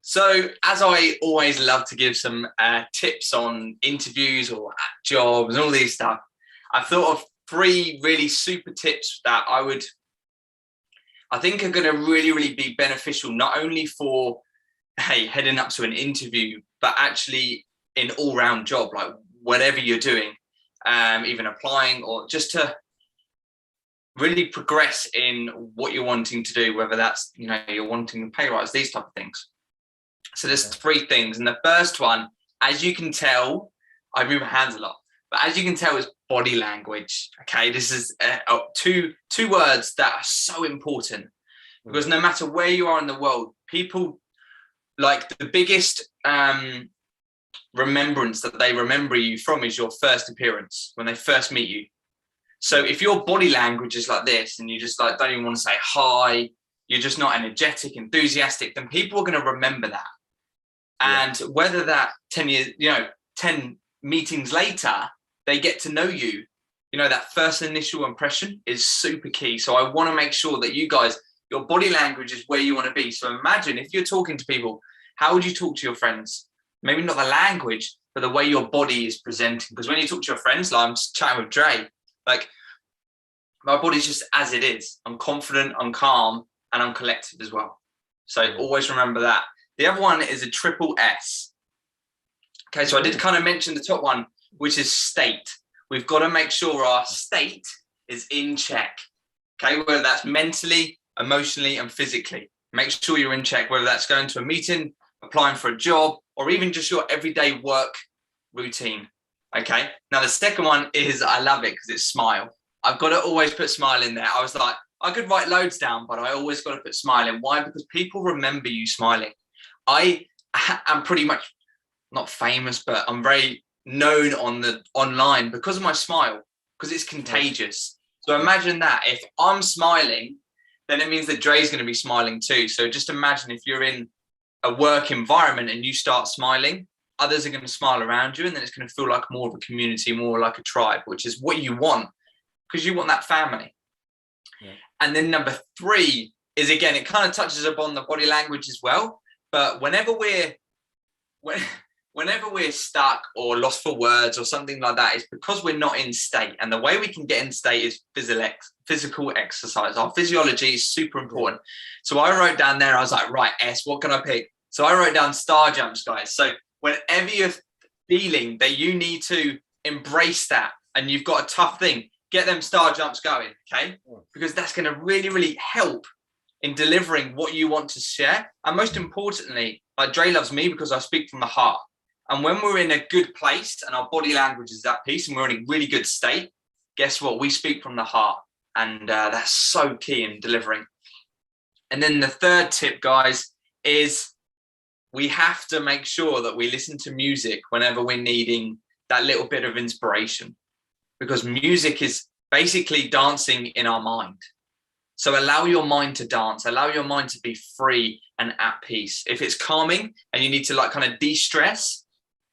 So, as I always love to give some tips on interviews or jobs and all these stuff, I've thought of 3 really super tips that I think are going to really be beneficial, not only for, hey, heading up to an interview, but actually in all-round job, like whatever you're doing, even applying, or just to really progress in what you're wanting to do, whether that's, you're wanting a pay rise, these type of things. So there's 3 things. And the first one, as you can tell, I move my hands a lot, but as you can tell, is body language. Okay, this is two words that are so important, because no matter where you are in the world, people, like, the biggest remembrance that they remember you from is your first appearance, when they first meet you. So if your body language is like this, and you just like don't even want to say hi, you're just not energetic, enthusiastic, then people are going to remember that. And whether that 10 years, 10 meetings later, they get to know you, that first initial impression is super key. So I want to make sure that you guys, your body language is where you want to be. So imagine if you're talking to people, how would you talk to your friends? Maybe not the language, but the way your body is presenting. Because when you talk to your friends, like I'm chatting with Dre, like, my body's just as it is. I'm confident, I'm calm, and I'm collected as well. So always remember that. The other one is a triple S. Okay, so I did kind of mention the top one, which is state. We've got to make sure our state is in check. Okay, whether that's mentally, emotionally, and physically. Make sure you're in check, whether that's going to a meeting, applying for a job, or even just your everyday work routine. Okay, now the second one is, I love it because it's smile. I've got to always put smile in there. I was like, I could write loads down, but I always got to put smile in. Why? Because people remember you smiling. I am pretty much not famous, but I'm very known online because of my smile, because it's contagious. So imagine that if I'm smiling, then it means that Dre's going to be smiling too. So just imagine if you're in a work environment and you start smiling, others are going to smile around you, and then it's going to feel like more of a community, more like a tribe, which is what you want, because you want that family. And then number 3 is, again, it kind of touches upon the body language as well, but whenever we're stuck or lost for words or something like that, it's because we're not in state. And the way we can get in state is physical exercise. Our physiology is super important. So I wrote down there, I was like, right, S, what can I pick? So I wrote down star jumps, guys. So whenever you're feeling that you need to embrace that and you've got a tough thing, get them star jumps going, okay? Because that's going to really help in delivering what you want to share. And most importantly, like, Dre loves me because I speak from the heart. And when we're in a good place and our body language is at peace and we're in a really good state, guess what? We speak from the heart. And that's so key in delivering. And then the third tip, guys, is we have to make sure that we listen to music whenever we're needing that little bit of inspiration, because music is basically dancing in our mind. So allow your mind to dance, allow your mind to be free and at peace. If it's calming and you need to like kind of de-stress,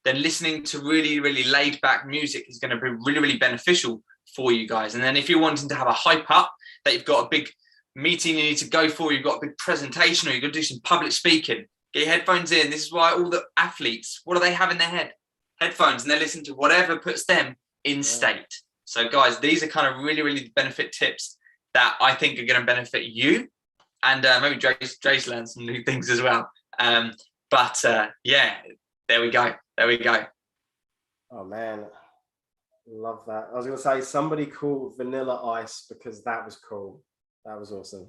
then listening to really laid back music is going to be really beneficial for you guys. And then if you're wanting to have a hype up, that you've got a big meeting you need to go for, you've got a big presentation, or you're going to do some public speaking, get your headphones in. This is why all the athletes, what do they have in their head? Headphones, and they listen to whatever puts them in state. So guys, these are kind of really benefit tips that I think are going to benefit you, and maybe Dre's learned some new things as well. Yeah, there we go.
Oh man, love that. I was going to say somebody called Vanilla Ice because that was cool. That was awesome.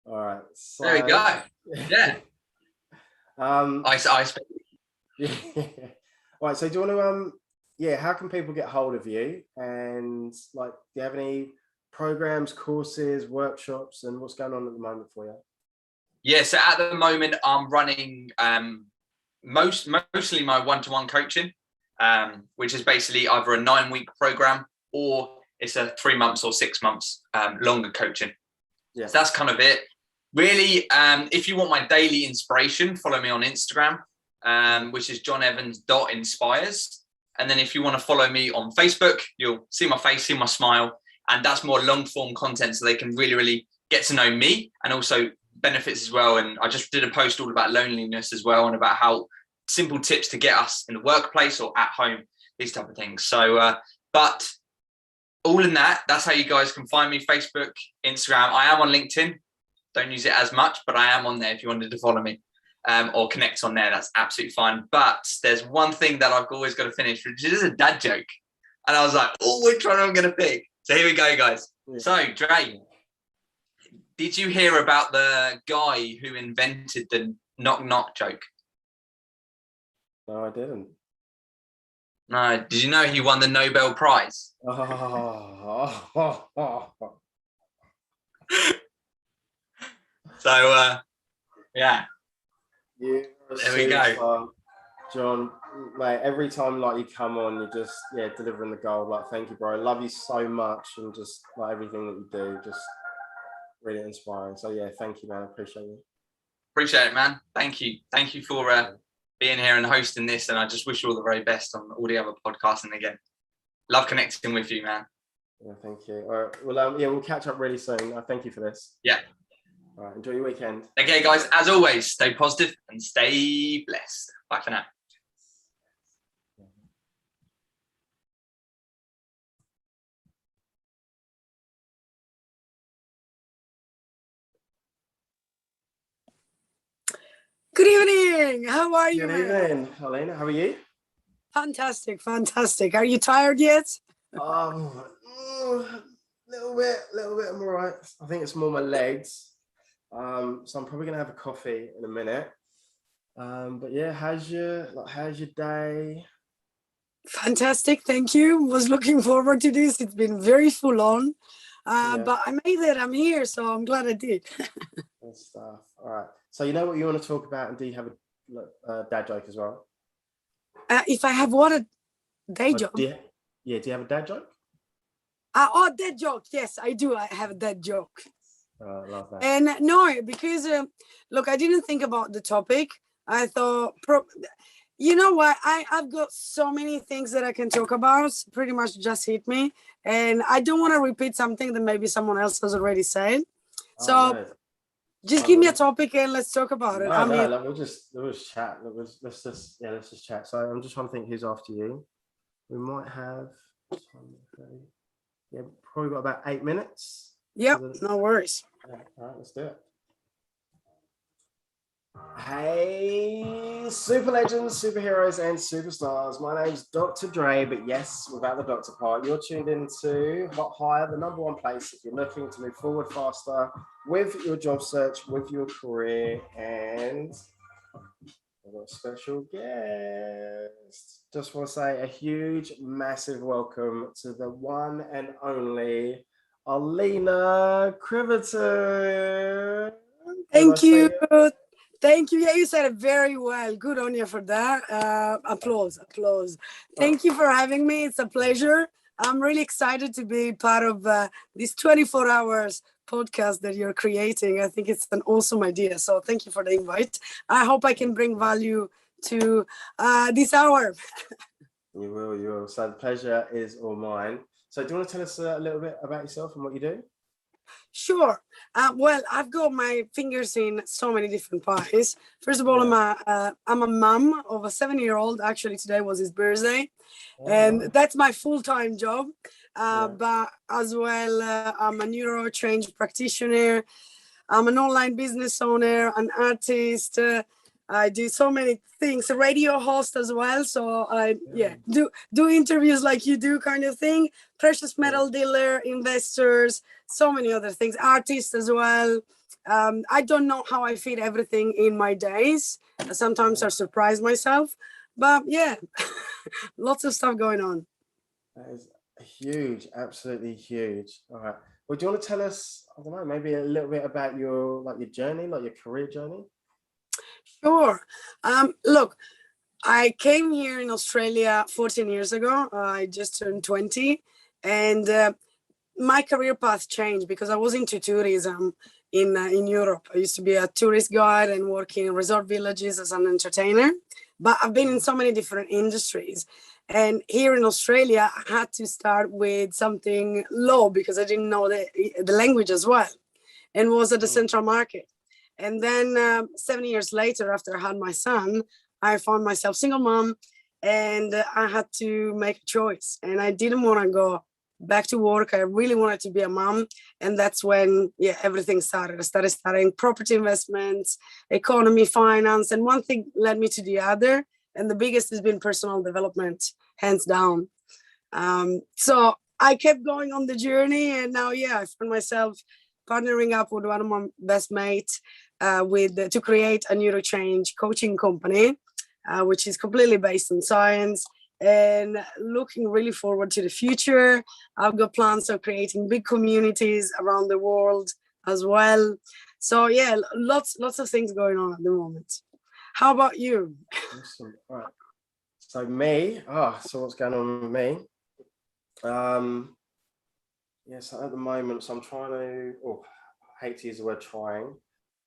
All right. So,
there we go. Yeah. Ice.
Yeah. All right. So do you want to yeah, how can people get hold of you? And like, do you have any programs, courses, workshops, and what's going on at the moment for you?
Yeah, so at the moment I'm running mostly my one-to-one coaching, which is basically either a 9-week program or it's a 3 months or 6 months longer coaching.
Yeah.
So that's kind of it. Really, if you want my daily inspiration, follow me on Instagram, which is johnevans.inspires. And then if you want to follow me on Facebook, you'll see my face, see my smile. And that's more long form content so they can really, really get to know me and also benefits as well. And I just did a post all about loneliness as well and about how simple tips to get us in the workplace or at home, these type of things. So, but all in that's how you guys can find me, Facebook, Instagram. I am on LinkedIn. Don't use it as much, but I am on there if you wanted to follow me or connect on there. That's absolutely fine. But there's one thing that I've always got to finish, which is a dad joke. And I was like, oh, which one am I going to pick? So here we go, guys. Yeah. So, Dre, did you hear about the guy who invented the knock knock joke?
No, I didn't.
No. Did you know he won the Nobel Prize? So, yeah. There we go.
John, mate, every time like you come on, you just delivering the gold. Like, thank you, bro. I love you so much, and just like everything that you do, just really inspiring. So yeah, thank you, man. I appreciate you.
Appreciate it, man. Thank you for being here and hosting this, and I just wish you all the very best on all the other podcasts. And again, love connecting with you, man.
Yeah, thank you. All right, well, we'll catch up really soon. Thank you for this.
Yeah.
All right, enjoy your weekend.
Okay, guys. As always, stay positive and stay blessed. Bye for now.
Good evening. How are you?
Good evening, Paulina. How are you?
Fantastic, fantastic. Are you tired yet?
Little bit. I'm all right. I think it's more my legs. So I'm probably gonna have a coffee in a minute. But yeah, how's your day?
Fantastic, thank you. Was looking forward to this. It's been very full on. But I made it. I'm here, so I'm glad I did.
Good stuff. All right. So you know what you want to talk about, and do you have a dad joke as well?
If I have what, a day joke?
Do you have a dad joke?
Dad joke. Yes, I do. I have a dad joke.
I love that.
And no, because look, I didn't think about the topic. I thought, you know what? I've got so many things that I can talk about. Pretty much just hit me, and I don't want to repeat something that maybe someone else has already said. So.
Nice.
Just give me a topic and let's talk about it.
We'll just chat. Let's just chat. So I'm just trying to think who's after you. We might have, probably got about 8 minutes.
Yep, no worries.
All right, let's do it. Hey, super legends, superheroes, and superstars. My name's Dr. Dre, but yes, without the doctor part. You're tuned into Hot Hire, the #1 place if you're looking to move forward faster with your job search, with your career, and I've got a special guest. Just want to say a huge, massive welcome to the one and only Paulina Criverton.
Thank you. Thank you. Yeah, you said it very well. Good on you for that. Applause. Thank you for having me. It's a pleasure. I'm really excited to be part of this 24 hours podcast that you're creating. I think it's an awesome idea. So thank you for the invite. I hope I can bring value to this hour.
You will. So the pleasure is all mine. So do you want to tell us a little bit about yourself and what you do?
Sure. Well, I've got my fingers in so many different pies. First of all, I'm a mom of a 7-year-old. Actually, today was his birthday, and that's my full-time job. But as well, I'm a neuro change practitioner. I'm an online business owner, an artist. I do so many things, a radio host as well. So I do interviews like you do, kind of thing. Precious metal dealer, investors, so many other things, artists as well. I don't know how I fit everything in my days. Sometimes I surprise myself, but yeah. lots of stuff going on.
That is huge, absolutely huge. All right. Well, do you want to tell us, I don't know, maybe a little bit about your journey, like your career journey?
Sure. Look, I came here in Australia 14 years ago. I just turned 20, and my career path changed because I was into tourism in Europe. I used to be a tourist guide and work in resort villages as an entertainer, but I've been in so many different industries. And here in Australia, I had to start with something low because I didn't know the language as well, and was at the central market. And then 7 years later, after I had my son, I found myself single mom, and I had to make a choice. And I didn't want to go back to work. I really wanted to be a mom. And that's when, everything started. I started studying property investments, economy, finance, and one thing led me to the other. And the biggest has been personal development, hands down. So I kept going on the journey, and now, I found myself partnering up with one of my best mates to create a neurochange coaching company, which is completely based on science, and looking really forward to the future. I've got plans of creating big communities around the world as well. So lots of things going on at the moment. How about you?
Awesome. All right. So me, so what's going on with me? So at the moment, so I'm trying to, I hate to use the word trying.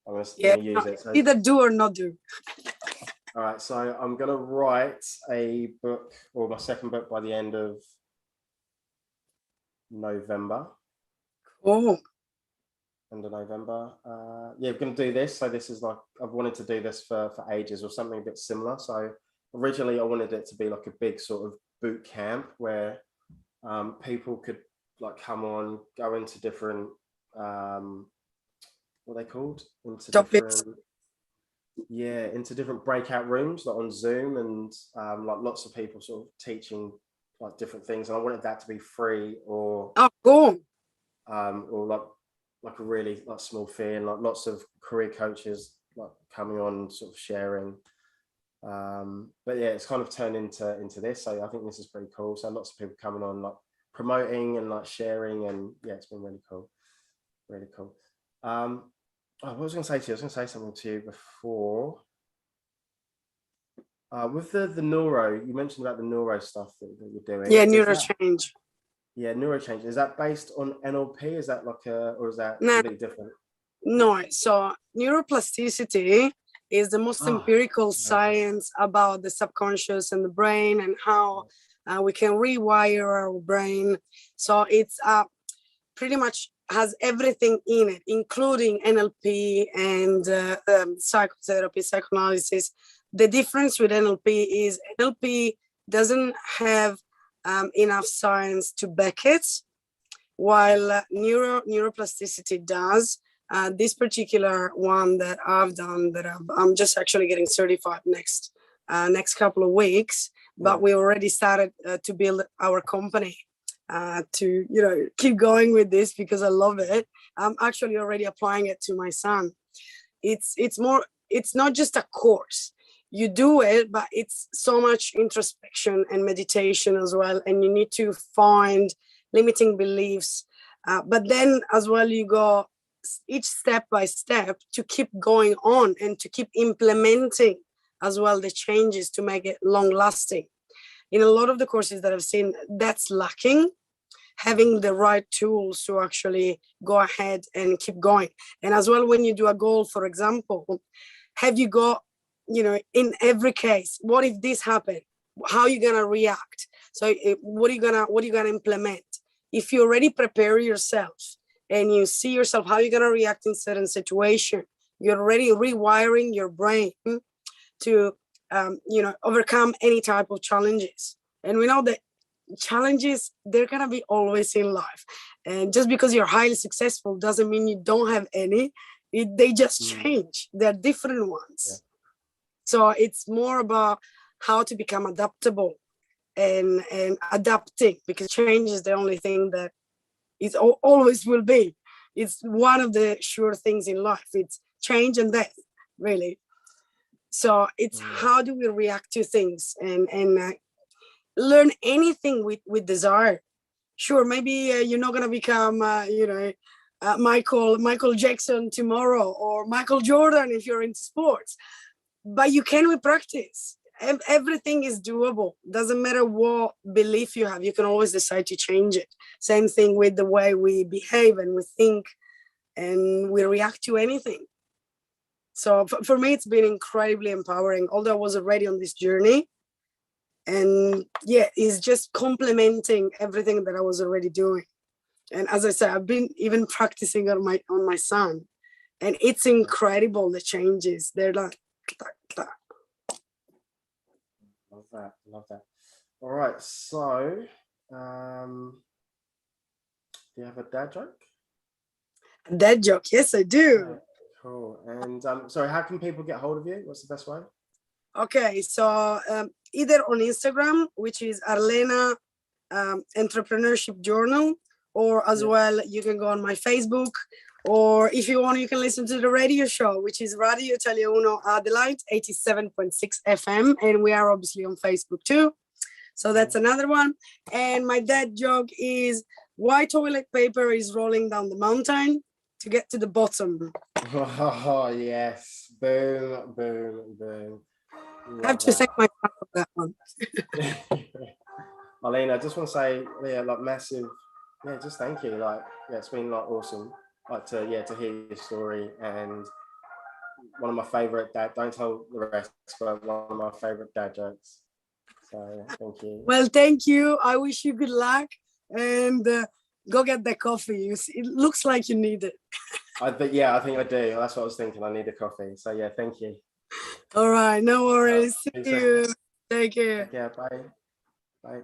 I'm going to use it. So,
either do or not do.
All right, so I'm going to write a book, or my second book, by the end of November.
Oh.
End of November. We're going to do this. So this is like, I've wanted to do this for ages, or something a bit similar. So originally I wanted it to be like a big sort of boot camp where people could like come on, go into different, what are they called? Into
topics.
Into different breakout rooms, like on Zoom, and like lots of people sort of teaching like different things. And I wanted that to be free, or
cool.
Or like a really like small fee, and like lots of career coaches like coming on, sort of sharing. But it's kind of turned into this. So I think this is pretty cool. So lots of people coming on, like promoting and like sharing, and it's been really cool. Really cool. What was I going to say to you? I was going to say something to you before. With the neuro, you mentioned about the neuro stuff that you're doing.
Yeah, neurochange.
Neurochange. Is that based on NLP? Is that like or is that completely different?
No. So neuroplasticity is the most empirical science about the subconscious and the brain, and how we can rewire our brain. So it's pretty much has everything in it, including NLP and psychotherapy, psychoanalysis. The difference with NLP is NLP doesn't have enough science to back it, while neuroplasticity does. This particular one that I've done, that I'm just actually getting certified next couple of weeks, but we already started to build our company to keep going with this because I love it. I'm actually already applying it to my son. It's not just a course. You do it, but it's so much introspection and meditation as well, and you need to find limiting beliefs, but then as well you go each step by step to keep going on and to keep implementing as well the changes to make it long lasting. In a lot of the courses that I've seen, that's lacking, having the right tools to actually go ahead and keep going. And as well, when you do a goal, for example, have you got, in every case, what if this happened? How are you gonna react? So what are you gonna implement? If you already prepare yourself and you see yourself how you're gonna react in certain situation, you're already rewiring your brain to overcome any type of challenges. And we know that challenges, they're gonna be always in life, and just because you're highly successful doesn't mean you don't have any. They just change. They're different ones. So it's more about how to become adaptable and adapting, because change is the only thing that it always will be. It's one of the sure things in life. It's change and death, really. So it's how do we react to things, and learn anything with desire. Sure, maybe you're not going to become, Michael Jackson tomorrow, or Michael Jordan if you're into sports, but you can with practice. Everything is doable. Doesn't matter what belief you have, you can always decide to change it. Same thing with the way we behave and we think and we react to anything. So for me, it's been incredibly empowering, although I was already on this journey. And yeah, it's just complementing everything that I was already doing. And as I said, I've been even practicing on my son, and it's incredible, the changes. They're like,
Love that, love that. All right, so do you have a dad joke?
A dad joke? Yes, I do.
Yeah, cool. And sorry, how can people get hold of you? What's the best way?
Okay, so either on Instagram, which is Arlena Entrepreneurship Journal, or as well, you can go on my Facebook, or if you want, you can listen to the radio show, which is Radio Italia Uno Adelaide, 87.6 FM, and we are obviously on Facebook too. So that's another one. And my dad joke is, why toilet paper is rolling down the mountain? To get to the bottom.
Oh, yes. Boom, boom, boom.
I have to thank my son for that one.
Paulina, I just want to say, yeah, like massive, yeah, just thank you. Like, yeah, it's been like awesome, like to hear your story, and one of my favorite dad. Don't tell the rest, but one of my favorite dad jokes. So thank you.
Well, thank you. I wish you good luck, and go get the coffee. It looks like you need it.
I think I do. That's what I was thinking. I need a coffee. So yeah, thank you.
All right, no worries. See you. Take care.
Yeah, bye. Bye.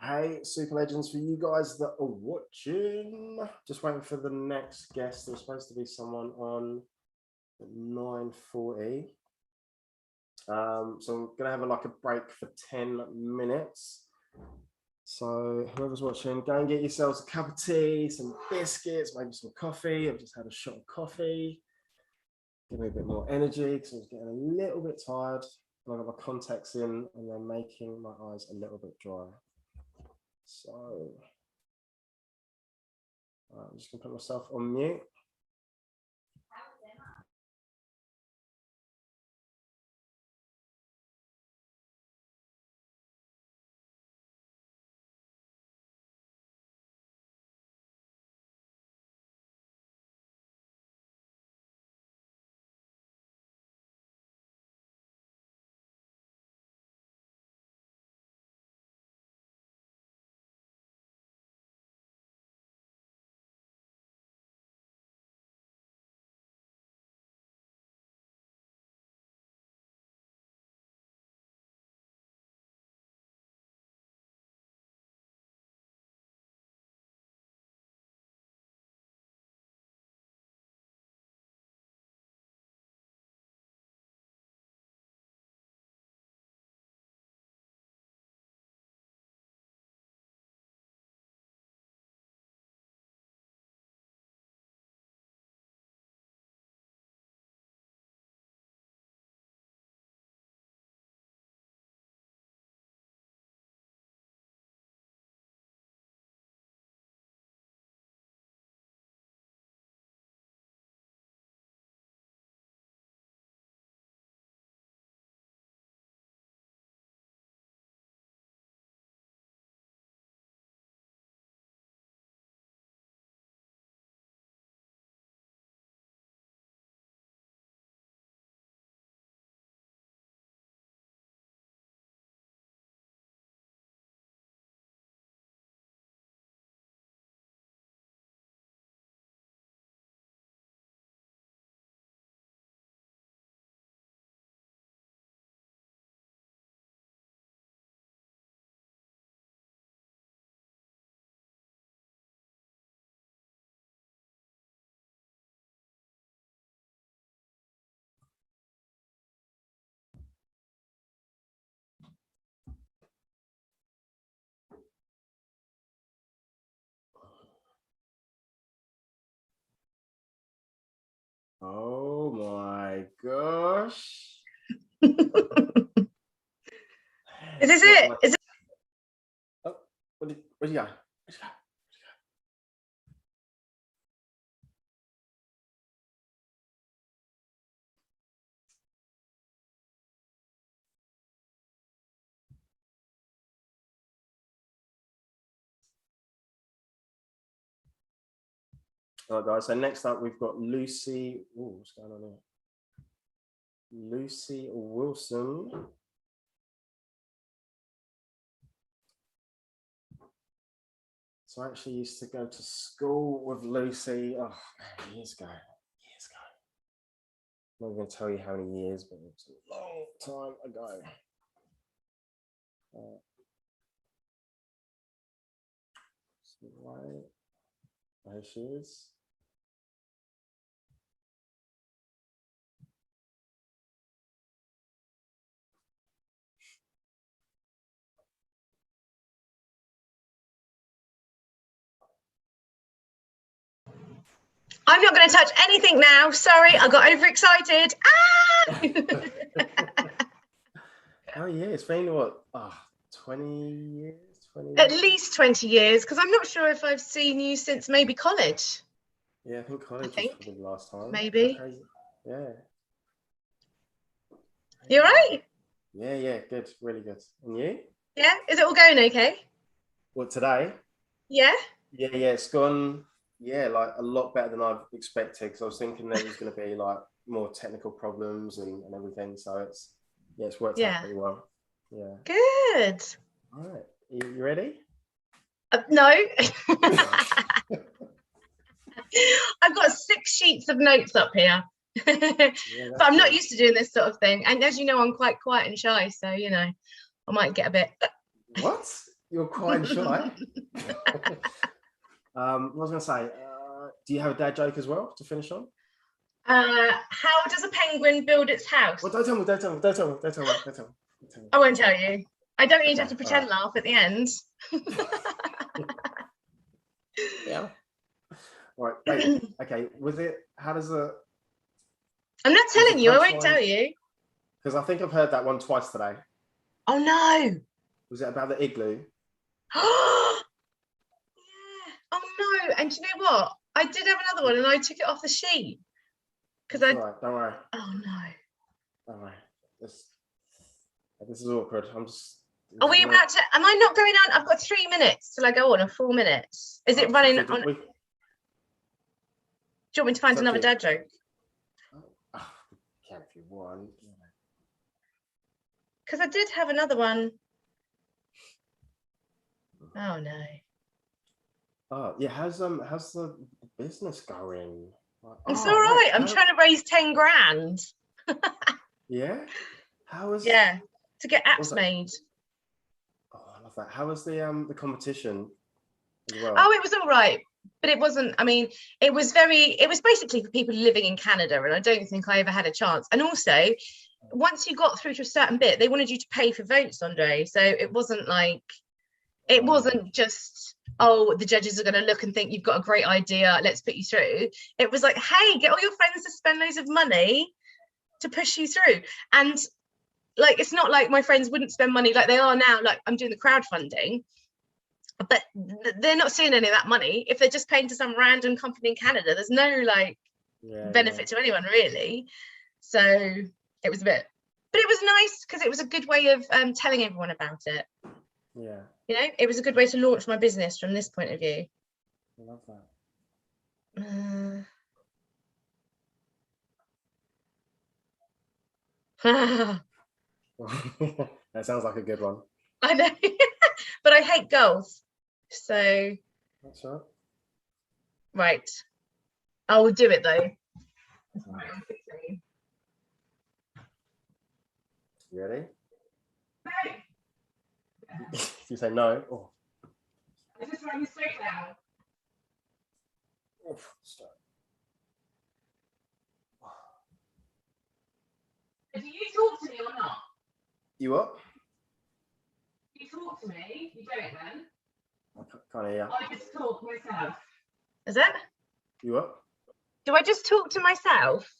Hey, super legends, for you guys that are watching, just waiting for the next guest. There's supposed to be someone on at 9:40. So I'm gonna have like a break for 10 minutes. So whoever's watching, go and get yourselves a cup of tea, some biscuits, maybe some coffee. I've just had a shot of coffee. Give me a bit more energy because I was getting a little bit tired. And I've got my contacts in and they're making my eyes a little bit dry. So I'm just gonna put myself on mute. Oh my gosh.
Is this it? Is it?
Oh, where do you go? All right, guys. So next up, we've got Lucy. Oh, what's going on here? Lucy Wilson. So I actually used to go to school with Lucy, years ago. I'm not going to tell you how many years, but it was a long time ago. Right. There she is.
I'm not going to touch anything now. Sorry, I got overexcited.
Oh yeah, it's been what? 20 years? 20
At
years?
least 20 years, because I'm not sure if I've seen you since maybe college.
Yeah, I think college was probably the last time.
Maybe.
Yeah.
You all right?
Yeah, good, really good. And you?
Yeah, is it all going okay?
What, today?
Yeah.
Yeah, it's gone. Yeah, like a lot better than I've expected, because I was thinking there was going to be like more technical problems and everything. So it's worked out pretty well. Yeah.
Good.
All right, you ready?
No. I've got 6 sheets of notes up here. But I'm not used to doing this sort of thing. And as you know, I'm quite quiet and shy. So, I might get a bit.
What? You're quite shy. What I was going to say, do you have a dad joke as well to finish on?
How does a penguin build its house?
Well, don't tell me.
I won't tell you. I don't need to have to pretend laugh at the end.
Yeah. All right. Wait, okay. Was it? How does a?
I'm not telling you. I won't tell you.
Because I think I've heard that one twice today.
Oh no.
Was it about the igloo?
Yeah. Oh no. And do you know what? I did have another one, and I took it off the sheet because I.
All right. Don't worry.
Oh no.
Don't worry. This is awkward. I'm just.
Are we about to? Am I not going on? I've got 3 minutes till I go on, or 4 minutes. Is it running on? Do you want me to find another dad joke?
Can if you want.
Because I did have another one. Oh no.
Oh yeah, how's the business going?
It's all right. I'm trying to raise 10 grand.
Yeah. How is?
Yeah, to get apps made.
Oh, I love that. How was the competition as well?
Oh, it was all right, but it wasn't. I mean, it was basically for people living in Canada, and I don't think I ever had a chance. And also, once you got through to a certain bit, they wanted you to pay for votes, Andre. So it wasn't like, it wasn't just, oh, the judges are going to look and think you've got a great idea, let's put you through. It was like, hey, get all your friends to spend loads of money to push you through. And like, it's not like my friends wouldn't spend money like they are now. Like, I'm doing the crowdfunding, but they're not seeing any of that money. If they're just paying to some random company in Canada, there's no like benefit to anyone really. So it was a bit, but it was nice because it was a good way of telling everyone about it.
Yeah.
You know, it was a good way to launch my business from this point of view.
I love that. That sounds like a good one.
I know, but I hate girls. So.
That's right.
Right. I will do it though.
You ready? You say no. Oh.
I just write you straight down.
Stop.
Do you talk to me or not?
You what?
You talk to me. You don't then.
I can't hear you.
I just talk myself. Is it?
You what?
Do I just talk to myself?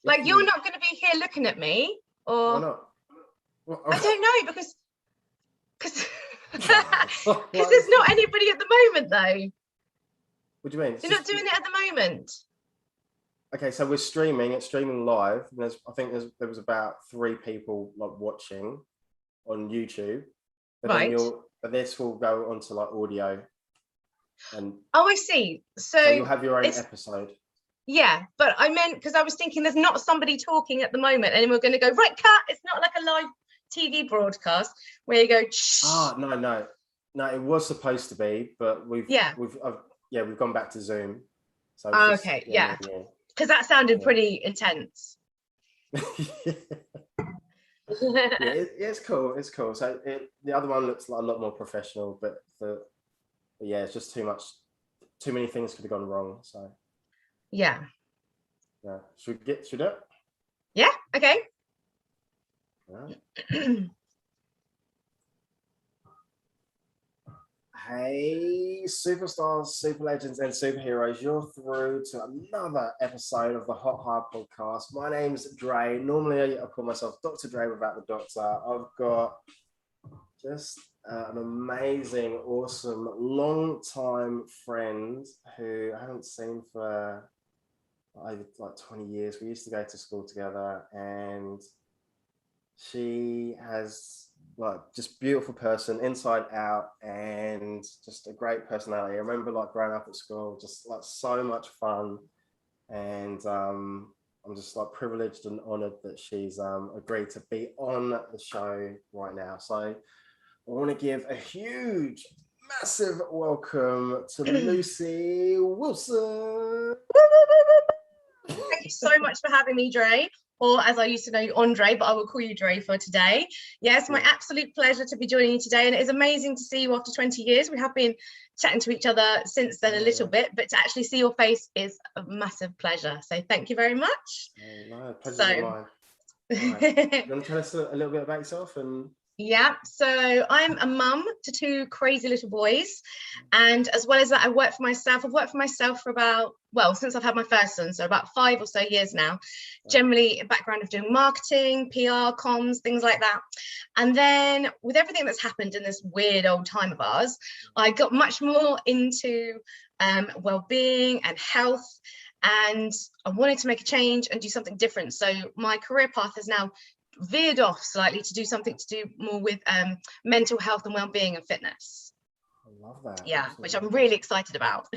Like you're not going to be here looking at me, or?
Why not?
I don't know because there's not anybody at the moment though.
What do you mean?
You're not doing it at the moment.
Okay, so we're streaming. It's streaming live. And I think there was about 3 people like watching on YouTube. But
right.
But this will go onto like audio. And
oh, I see. So
you'll have your own episode.
Yeah, but I meant because I was thinking there's not somebody talking at the moment, and we're going to go right cut. It's not like a live TV broadcast where you go.
No. It was supposed to be, but we've gone back to Zoom. So
okay, yeah. Because that sounded pretty intense.
It's cool. It's cool. So the other one looks like a lot more professional, but yeah, it's just too many things could have gone wrong. So
yeah.
Should we do it?
Yeah. Okay.
Right. Hey, superstars, super legends, and superheroes, you're through to another episode of the Hot Hire podcast. My name's Dre. Normally, I call myself Dr. Dre without the doctor. I've got just an amazing, awesome, long-time friend who I haven't seen for over like 20 years. We used to go to school together, and she has like just beautiful person inside out and just a great personality. I remember like growing up at school, just like so much fun, and I'm just like privileged and honored that she's agreed to be on the show right now. So I want to give a huge, massive welcome to Lucy Wilson.
Thank you so much for having me, Dre. or as I used to know you, Andre, but I will call you Dre for today. Yeah, it's my absolute pleasure to be joining you today, and it is amazing to see you after 20 years. We have been chatting to each other since then a little bit, but to actually see your face is a massive pleasure. So thank you very much.
No, pleasure's all mine. Right. You want to tell us a little bit about yourself? And
yeah, so I'm a mum to 2 crazy little boys, and as well as that, I work for myself. I've worked for myself for about, well, since I've had my first son, so about 5 or so years now. Generally a background of doing marketing, PR, comms, things like that. And then with everything that's happened in this weird old time of ours, I got much more into well-being and health, and I wanted to make a change and do something different. So my career path has now veered off slightly to do something to do more with mental health and well-being and fitness.
I love that.
Yeah, which I'm really excited about.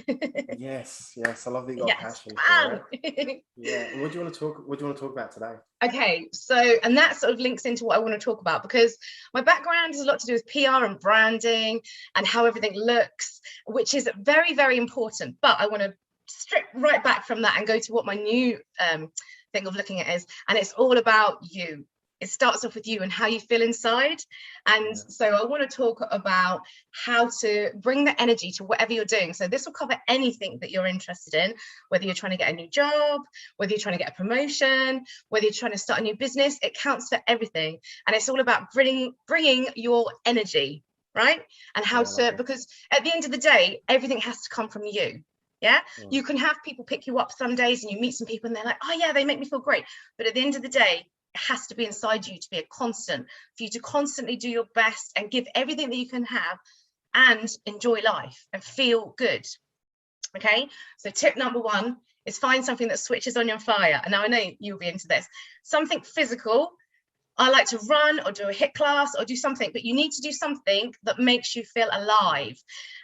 yes, I love that you got passion for it. Yeah, and what do you want to talk about today?
Okay, so, and that sort of links into what I want to talk about, because my background has a lot to do with PR and branding and how everything looks, which is very, very important. But I want to strip right back from that and go to what my new thing of looking at is, and it's all about you. It starts off with you and how you feel inside. And so I want to talk about how to bring the energy to whatever you're doing. So this will cover anything that you're interested in, whether you're trying to get a new job, whether you're trying to get a promotion, whether you're trying to start a new business. It counts for everything. And it's all about bringing your energy, right? And how to, because at the end of the day, everything has to come from you. Yeah, you can have people pick you up some days and you meet some people and they're like, oh yeah, they make me feel great. But at the end of the day, it has to be inside you to be a constant, for you to constantly do your best and give everything that you can have and enjoy life and feel good. Okay, so tip number 1 is find something that switches on your fire. And now I know you'll be into this. Something physical. I like to run or do a HIIT class or do something, but you need to do something that makes you feel alive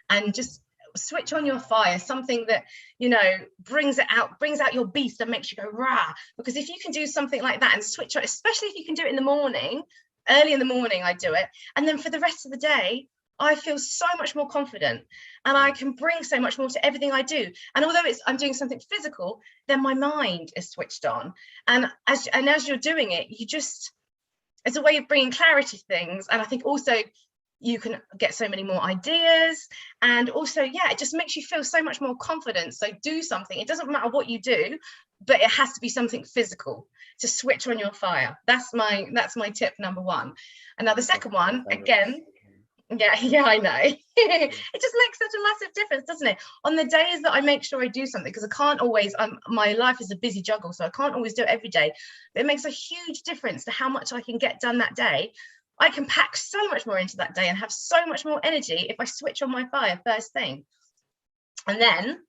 and just switch on your fire, something that, you know, brings out your beast and makes you go rah. Because if you can do something like that and switch on, especially if you can do it in the morning, early in the morning, I do it, and then for the rest of the day I feel so much more confident and I can bring so much more to everything I do. And although I'm doing something physical, then my mind is switched on, and as you're doing it, it's a way of bringing clarity to things. And I think also you can get so many more ideas, and also, yeah, it just makes you feel so much more confident. So do something. It doesn't matter what you do, but it has to be something physical to switch on your fire. That's my tip number 1. And now the second one, again, yeah, I know. It just makes such a massive difference, doesn't it? On the days that I make sure I do something, because I can't always, my life is a busy juggle, so I can't always do it every day. But it makes a huge difference to how much I can get done that day. I can pack so much more into that day and have so much more energy if I switch on my fire first thing. And then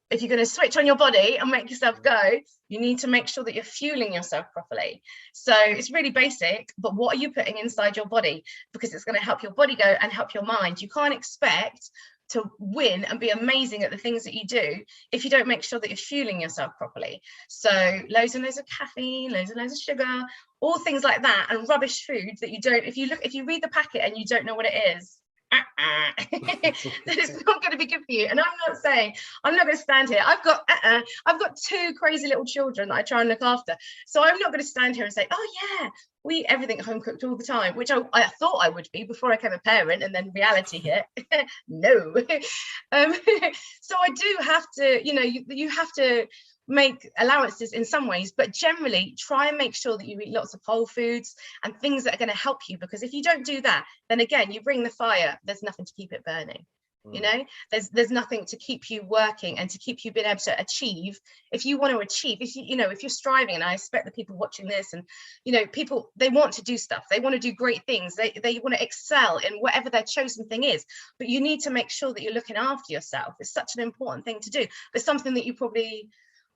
if you're going to switch on your body and make yourself go, you need to make sure that you're fueling yourself properly. So it's really basic, but what are you putting inside your body? Because it's going to help your body go and help your mind. You can't expect to win and be amazing at the things that you do if you don't make sure that you're fueling yourself properly. So loads and loads of caffeine, loads and loads of sugar, all things like that, and rubbish food that you don't, if you read the packet and you don't know what it is, then it's not going to be good for you. And I'm not going to stand here. I've got 2 crazy little children that I try and look after, so I'm not going to stand here and say, oh yeah, we eat everything home cooked all the time, which I thought I would be before I became a parent, and then reality hit. No. So I do have to, you know, you have to make allowances in some ways, but generally try and make sure that you eat lots of whole foods and things that are going to help you, because if you don't do that, then again, you bring the fire, there's nothing to keep it burning. You know, there's nothing to keep you working and to keep you being able to achieve. If you want to achieve, if you're striving, and I expect the people watching this, and you know, people, they want to do stuff, they want to do great things, they want to excel in whatever their chosen thing is, but you need to make sure that you're looking after yourself. It's such an important thing to do, but something that you probably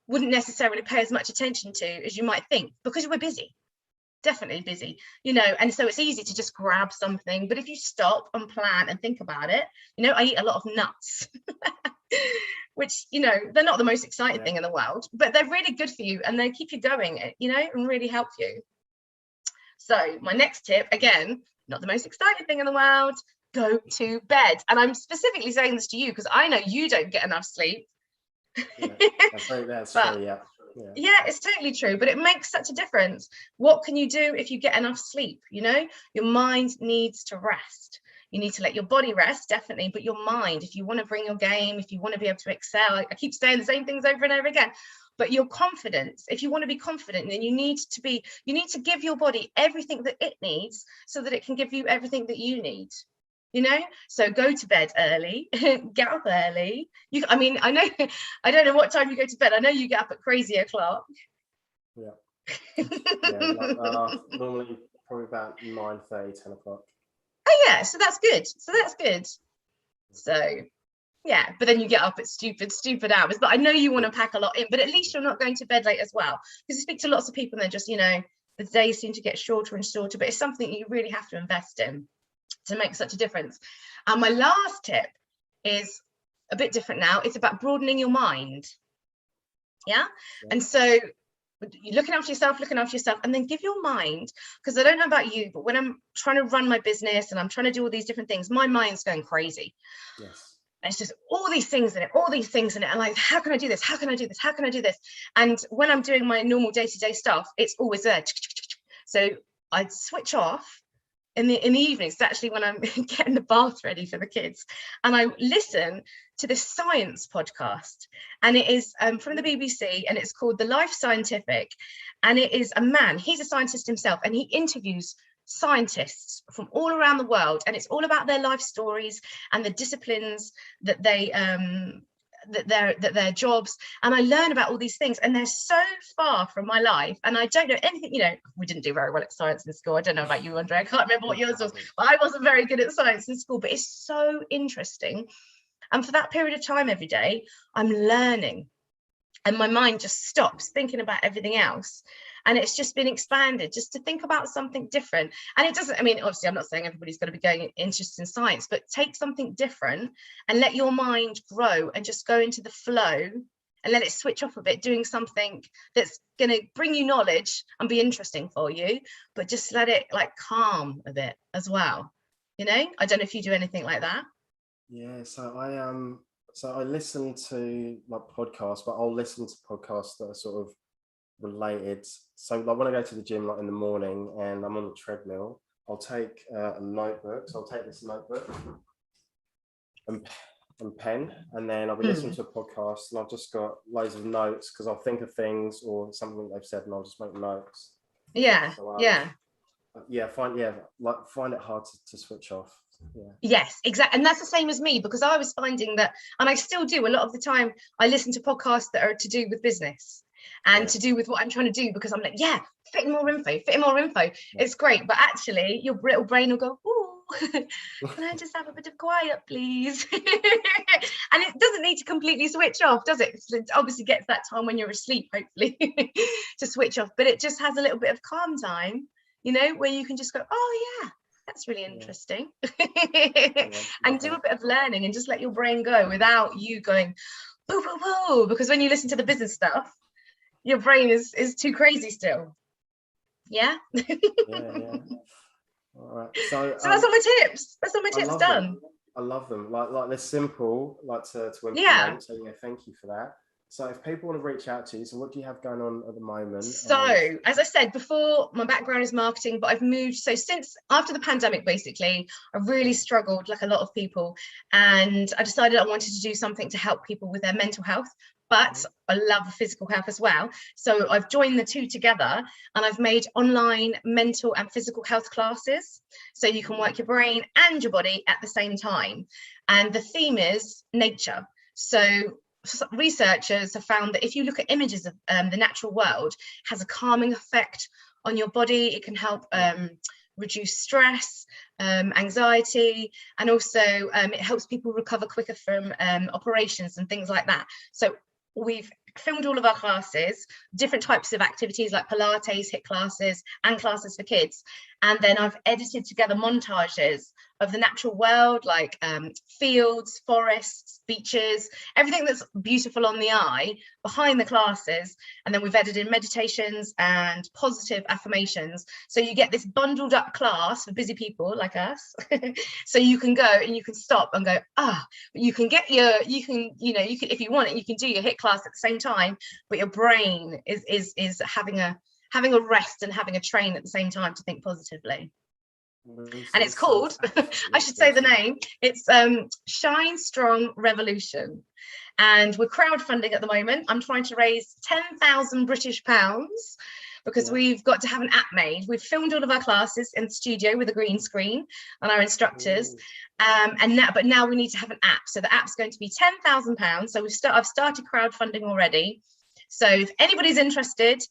wouldn't necessarily pay as much attention to as you might think, because we're busy. Definitely busy, you know, and so it's easy to just grab something. But if you stop and plan and think about it, you know, I eat a lot of nuts, which, you know, they're not the most exciting thing in the world, but they're really good for you and they keep you going, you know, and really help you. So my next tip, again, not the most exciting thing in the world, go to bed. And I'm specifically saying this to you because I know you don't get enough sleep.
Yeah, that's true, yeah.
Yeah, it's totally true, but it makes such a difference. What can you do if you get enough sleep? You know, your mind needs to rest. You need to let your body rest, definitely, but your mind, if you want to bring your game, if you want to be able to excel, I keep saying the same things over and over again, but your confidence, if you want to be confident, then you need to give your body everything that it needs so that it can give you everything that you need. You know, so go to bed early, get up early. I mean, I don't know what time you go to bed. I know you get up at crazy o'clock.
Yeah. Normally probably about 9:30, 10 o'clock.
Oh yeah, so that's good. So yeah, but then you get up at stupid hours. But I know you want to pack a lot in, but at least you're not going to bed late as well. Because you speak to lots of people and they're just, you know, the days seem to get shorter and shorter, but it's something you really have to invest in to make such a difference. And my last tip is a bit different now. It's about broadening your mind. Yeah. And so you're looking after yourself, and then give your mind, because I don't know about you, but when I'm trying to run my business and I'm trying to do all these different things, my mind's going crazy. Yes. And it's just all these things in it. And like, how can I do this? How can I do this? And when I'm doing my normal day-to-day stuff, it's always there. So I'd switch off in the evenings, actually when I'm getting the bath ready for the kids, and I listen to this science podcast, and it is from the BBC, and it's called The Life Scientific, and it is a man, he's a scientist himself, and he interviews scientists from all around the world, and it's all about their life stories and the disciplines that they that their jobs, and I learn about all these things, and they're so far from my life, and I don't know anything. You know, we didn't do very well at science in school. I don't know about you, Andre, I can't remember what yours was, but I wasn't very good at science in school, but it's so interesting. And for that period of time every day, I'm learning, and my mind just stops thinking about everything else, and it's just been expanded just to think about something different. And it doesn't, I mean, obviously I'm not saying everybody's going to be going interested in science, but take something different and let your mind grow and just go into the flow and let it switch off a bit, doing something that's going to bring you knowledge and be interesting for you, but just let it like calm a bit as well. You know, I don't know if you do anything like that.
Yeah, so I listen to like podcasts, but I'll listen to podcasts that are sort of related. So like when I go to the gym, like in the morning, and I'm on the treadmill, I'll take a notebook. So I'll take this notebook and pen, and then I'll be listening to a podcast, and I've just got loads of notes because I'll think of things or something they've said, and I'll just make notes.
Yeah,
so, find it hard to switch off. Yeah.
Yes, exactly. And that's the same as me, because I was finding that, and I still do a lot of the time, I listen to podcasts that are to do with business and to do with what I'm trying to do, because I'm like, yeah, fit in more info. It's great, but actually your little brain will go, ooh, can I just have a bit of quiet, please? And it doesn't need to completely switch off, does it? It obviously gets that time when you're asleep, hopefully, to switch off, but it just has a little bit of calm time, you know, where you can just go, oh yeah, that's really interesting. And do a bit of learning and just let your brain go without you going boo boo boo, because when you listen to the business stuff, your brain is too crazy still. Yeah.
Yeah. All right. So
that's all my tips. That's all my tips done.
I love them. Like they're simple, like to implement.
Yeah.
So yeah, thank you for that. So if people want to reach out to you, so what do you have going on at the moment?
So as I said before, my background is marketing, but I've moved. So since after the pandemic, basically, I really struggled like a lot of people. And I decided I wanted to do something to help people with their mental health, but I love physical health as well. So I've joined the two together, and I've made online mental and physical health classes. So you can work your brain and your body at the same time. And the theme is nature. So researchers have found that if you look at images of the natural world, it has a calming effect on your body. It can help reduce stress, anxiety, and also it helps people recover quicker from operations and things like that. So we've filmed all of our classes, different types of activities like Pilates, HIIT classes, and classes for kids. And then I've edited together montages of the natural world, like fields, forests, beaches, everything that's beautiful on the eye behind the classes. And then we've edited meditations and positive affirmations. So you get this bundled up class for busy people like us. So you can go and you can stop and go, you can get your, you can, if you want it, you can do your HIIT class at the same time, but your brain is having a rest and having a train at the same time to think positively. And it's called, I should say the name, it's Shine Strong Revolution. And we're crowdfunding at the moment. I'm trying to raise 10,000 British pounds because we've got to have an app made. We've filmed all of our classes in the studio with a green screen and our instructors. But now we need to have an app. So the app's going to be £10,000. So I've started crowdfunding already. So if anybody's interested,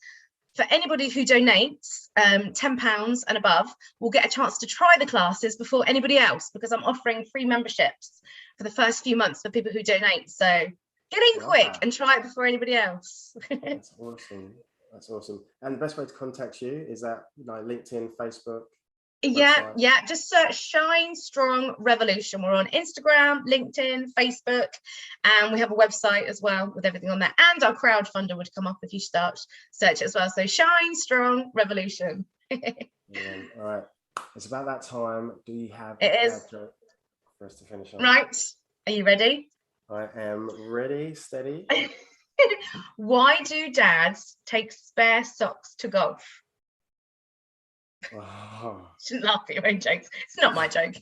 for anybody who donates £10 and above, will get a chance to try the classes before anybody else, because I'm offering free memberships for the first few months for people who donate. So get in quick and try it before anybody else.
That's awesome. That's awesome. And the best way to contact you is that LinkedIn, Facebook?
Yeah, just search Shine Strong Revolution. We're on Instagram, LinkedIn, Facebook, and we have a website as well with everything on there. And our crowdfunder would come up if you search it as well. So Shine Strong Revolution.
Yeah, all right. It's about that time. Do you have
a
joke for us to finish on?
Right. Are you ready?
I am ready, steady.
Why do dads take spare socks to golf?
Oh.
Shouldn't laugh at your own jokes. It's not my joke.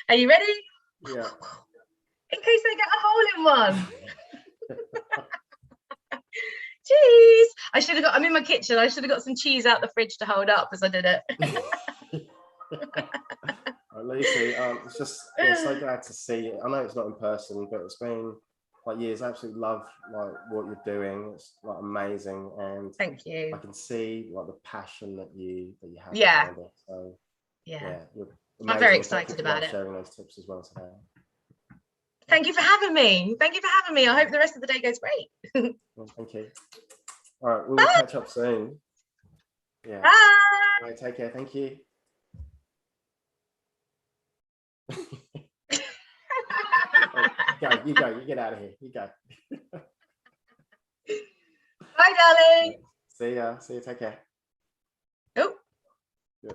Are you ready?
Yeah.
In case they get a hole in one. Cheese. I'm in my kitchen. I should have got some cheese out the fridge to hold up as I did it.
Lucy, it's just so glad to see you. I know it's not in person, but it's been years. I absolutely love what you're doing. It's amazing, and
thank you.
I can see the passion that you have.
Yeah.
Behind it. So
yeah,
I'm
very excited about it.
Sharing those tips as well today.
Thank you for having me. I hope the rest of the day goes great.
Well, thank you. All right, we'll catch up soon. Yeah.
Bye.
All right, take care. Thank you. You go. You get out of here. You go.
Bye, darling.
See ya. Take care.
Oh.
Yeah.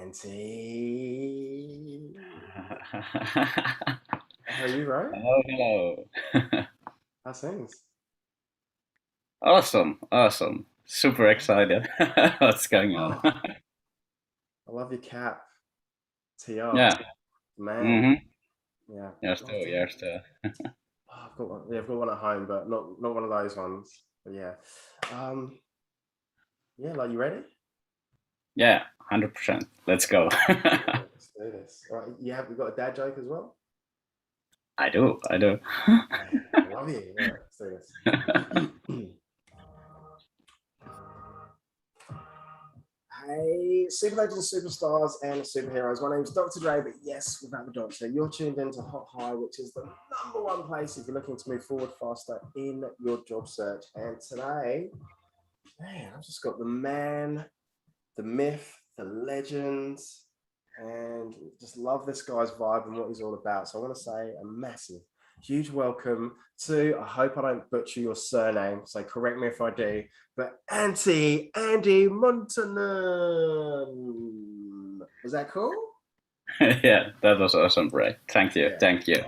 Auntie. How are you, right?
Hello.
How's things?
Awesome. Super excited. What's going on?
I love your cap. TR.
Yeah.
Man.
Mm-hmm.
Yeah.
Yes, too.
I've got one. Yeah, I've got one at home, but not one of those ones. But yeah. Yeah, you ready?
Yeah, 100%. Let's go.
Let's do this. All right, we got a dad joke as well?
I do.
I love you. Yeah, let's do this. Hey, super legends, superstars, and superheroes. My name's Dr. Dre, but yes, without the doctor. You're tuned into Hot High, which is the #1 place if you're looking to move forward faster in your job search. And today, man, I've just got the man, the myth, the legend, and just love this guy's vibe and what he's all about. So I want to say a massive, huge welcome to, I hope I don't butcher your surname, so correct me if I do, but Andy Montanen. Was that cool?
Yeah, that was awesome, Bray. Thank you.
Yeah.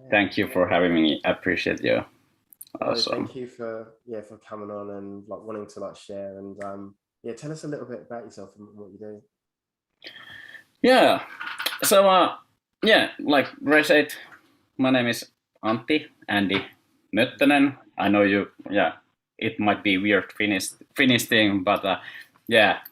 Thank you for having me. I appreciate you. Awesome.
Thank you for coming on and wanting to share and tell us a little bit about yourself and what you do.
Yeah. So like Ray said, my name is Andy Möttönen. I know you. Yeah, it might be weird Finnish thing, but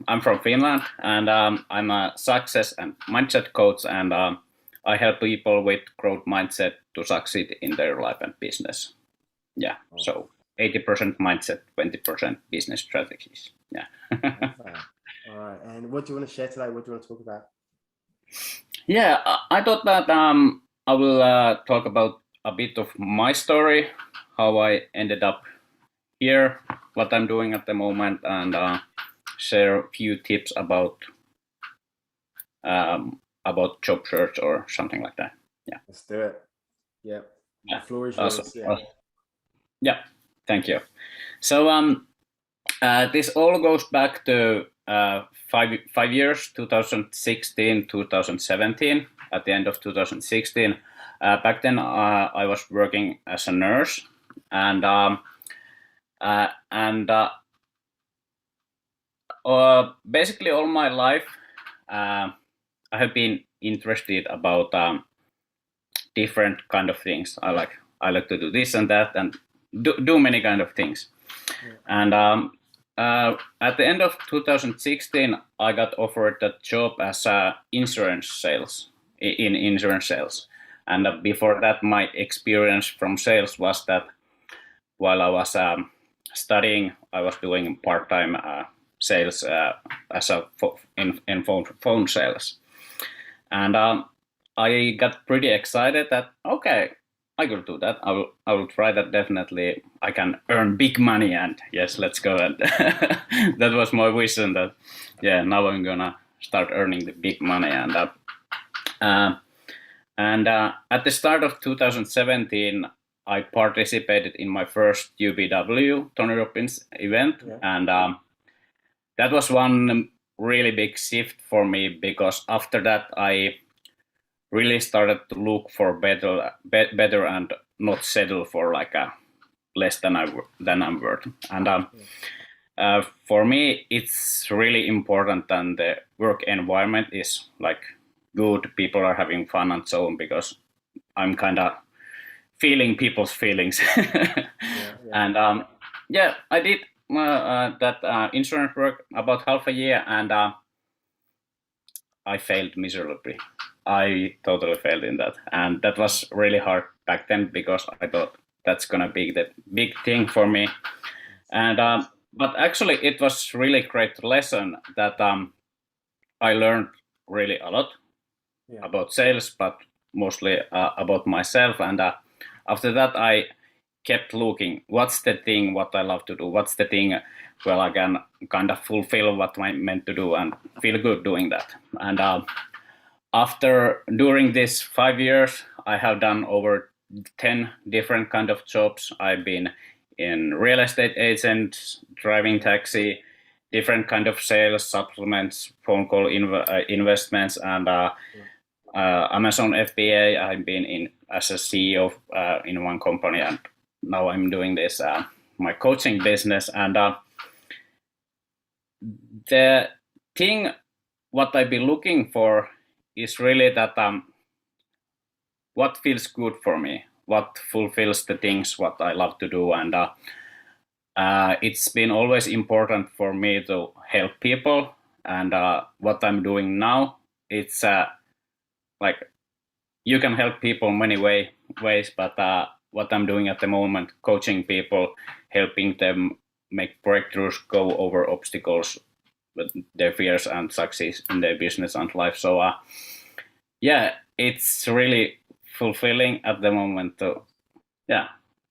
I'm from Finland, and I'm a success and mindset coach, and I help people with growth mindset to succeed in their life and business. Yeah. So 80% mindset, 20% business strategies. Yeah.
I what do you want to share today? What do you want to talk about?
Yeah, I thought that I will talk about a bit of my story, how I ended up here, what I'm doing at the moment, and share a few tips about job search or something like that. Yeah.
Let's do it. Yeah.
Yeah.
The floor is
Awesome.
yours.
Yeah. Thank you. So this all goes back to 5 years, 2016, 2017. At the end of 2016, back then I was working as a nurse, and basically all my life I have been interested about different kind of things. I like to do this and that and do many kind of things. Yeah. And at the end of 2016, I got offered a job as insurance sales in insurance sales. And before that, my experience from sales was that while I was studying, I was doing part-time sales as in phone sales. And I got pretty excited that, okay, I could do that. I will try that definitely. I can earn big money, and yes, let's go. And that was my vision. That now I'm gonna start earning the big money. And at the start of 2017, I participated in my first UBW Tony Robbins event, and that was one really big shift for me, because after that I really started to look for better and not settle for like a less than I'm worth. And for me, it's really important that the work environment is like good, people are having fun and so on, because I'm kind of feeling people's feelings. And I did that insurance work about half a year, and I failed miserably. I totally failed in that, and that was really hard back then, because I thought that's gonna be the big thing for me. And but actually it was really great lesson that I learned really a lot about sales, but mostly about myself. And after that I kept looking, what's the thing what I love to do, what's the thing where I can kind of fulfill what I'm meant to do and feel good doing that. And during this 5 years, I have done over 10 different kind of jobs. I've been in real estate agent, driving taxi, different kind of sales, supplements, phone call investments, and Amazon FBA. I've been in as a CEO in one company, and now I'm doing this my coaching business. And the thing what I've been looking for is really that what feels good for me, what fulfills the things what I love to do. And it's been always important for me to help people. And what I'm doing now, it's like you can help people many ways, but what I'm doing at the moment, coaching people, helping them make breakthroughs, go over obstacles with their fears and succeed in their business and life. So it's really fulfilling at the moment to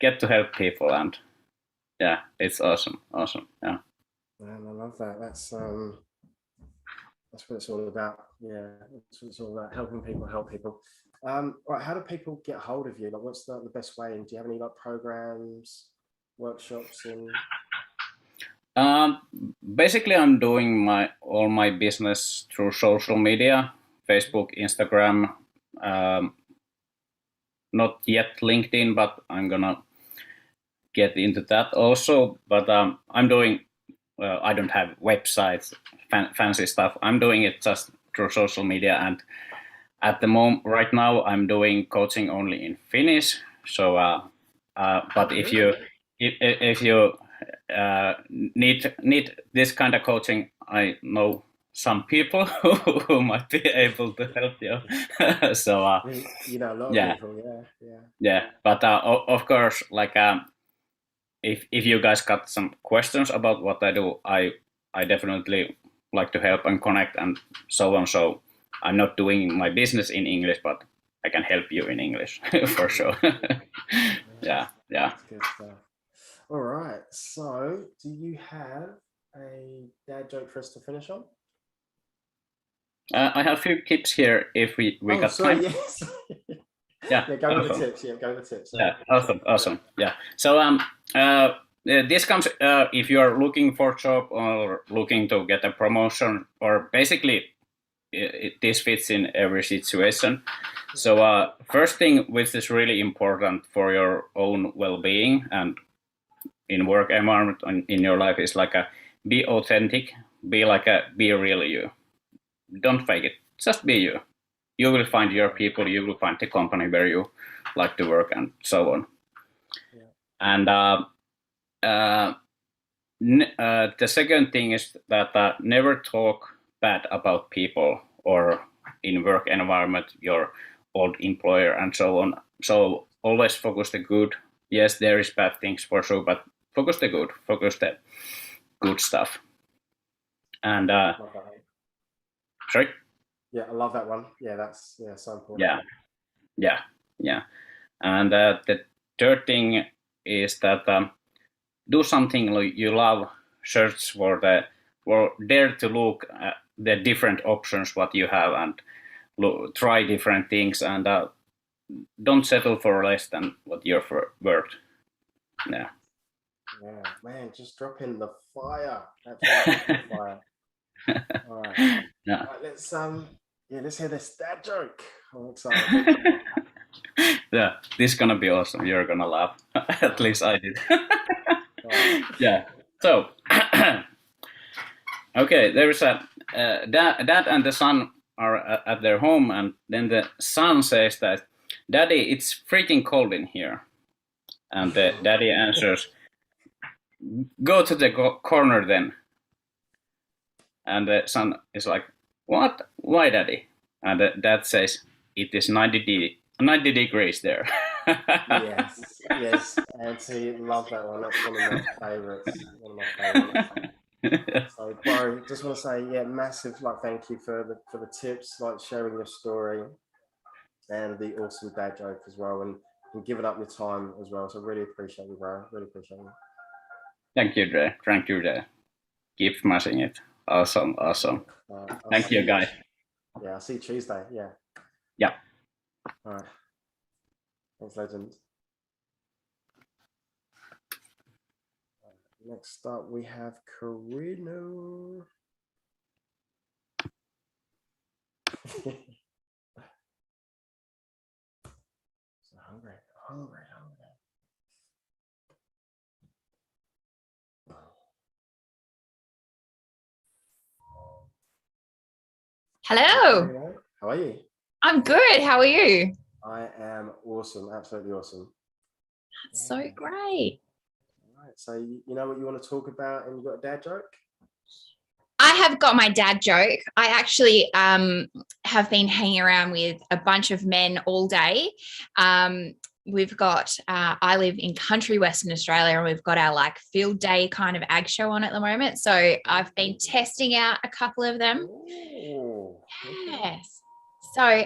get to help people, and it's awesome. Man,
I love that. That's what it's all about. It's what it's all about, helping people help people. Right, how do people get hold of you? Like, what's the best way? And do you have any like programs, workshops, and
basically I'm doing all my business through social media, Facebook, Instagram, not yet LinkedIn, but I'm gonna get into that also. But I'm doing I don't have websites, fancy stuff. I'm doing it just through social media, and at the moment right now I'm doing coaching only in Finnish. So but if you need this kind of coaching, I know some people who might be able to help you. So
a lot of people.
But of course, like if you guys got some questions about what I do, I definitely like to help and connect and so on. So I'm not doing my business in English, but I can help you in English for sure. Yeah.
That's good stuff. All right. So, do you have a dad joke for us to finish on?
I have a few tips here if we got time.
Yes.
Yeah.
Go with the tips. Yeah, go with the tips.
Yeah. Awesome. Yeah. So this comes if you are looking for a job or looking to get a promotion, or basically this fits in every situation. So first thing which is really important for your own well-being and in work environment in your life is like be authentic, be real you. Don't fake it, just be you. You will find your people, you will find the company where you like to work and so on. And the second thing is that never talk bad about people or in work environment, your old employer and so on. So always focus the good. Yes, there is bad things for sure, but focus the good, focus the good stuff. And sorry?
Yeah, I love that one. Yeah, that's so important.
Yeah. And the third thing is that do something you love, search for dare to look at the different options what you have and try different things, and don't settle for less than what you're worth. Yeah,
man, just drop in the fire. Absolutely fire. All right.
Yeah.
All right, let's hear this dad joke. I'm excited.
Yeah, this is gonna be awesome. You're gonna laugh. At least I did. Yeah. So, okay, there's a dad and the son are at their home, and then the son says that, "Daddy, it's freaking cold in here." And the daddy answers, "Go to the corner then." And the son is like, "What? Why, Daddy?" And the dad says, "It is 90 degrees there."
Yes, Auntie, love that one. That's one of my favorites. So, bro, just want to say, massive thank you for the tips, sharing your story, and the awesome dad joke as well, and giving up your time as well. So, really appreciate you, bro. Really appreciate you.
Thank you, Dre. Thank you, Dre. Keep smashing it. Awesome. Thank you, guys.
Yeah, I'll see you Tuesday. Yeah. All right. Thanks, legend. Next up, we have Karina. So hungry.
Hello.
How are you?
I'm good. How are you?
I am awesome. Absolutely awesome.
That's so great.
All right. So you know what you want to talk about, and you got a dad joke?
I have got my dad joke. I actually have been hanging around with a bunch of men all day. We've got, I live in country Western Australia, and we've got our field day kind of ag show on at the moment. So I've been testing out a couple of them.
Ooh,
yes. So,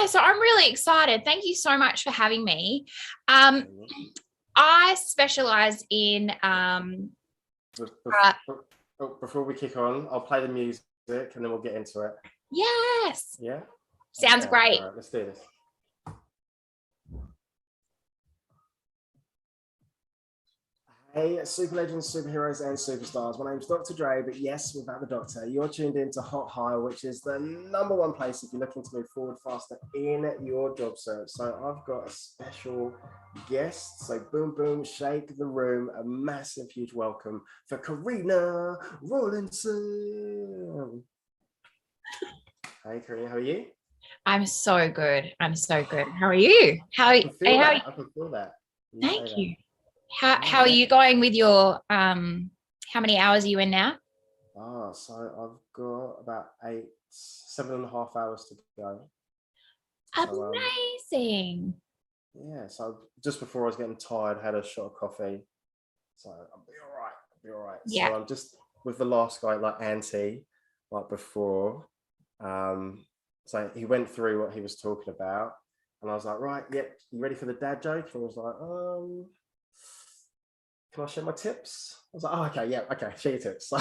so I'm really excited. Thank you so much for having me. I specialize in...
before we kick on, I'll play the music and then we'll get into it.
Yes.
Yeah?
Sounds great.
All right, let's do this. Hey, super legends, superheroes, and superstars. My name's Dr. Dre, but yes, without the doctor. You're tuned into Hot Hire, which is the #1 place if you're looking to move forward faster in your job search. So I've got a special guest. So boom, boom, shake the room. A massive, huge welcome for Karina Rawlinson. Hey, Karina, how are you?
I'm so good. How are you? I
can feel that.
Thank you. How are you going with your how many hours are you in now?
So I've got about 7.5 hours to go.
Amazing.
So just before I was getting tired, had a shot of coffee. So I'll be all right.
Yeah.
So I'm just with the last guy, like Auntie, like before. So he went through what he was talking about, and I was like, right, yep, you ready for the dad joke? And he was like, can I share my tips? I was like, oh, okay, yeah, okay, share your tips.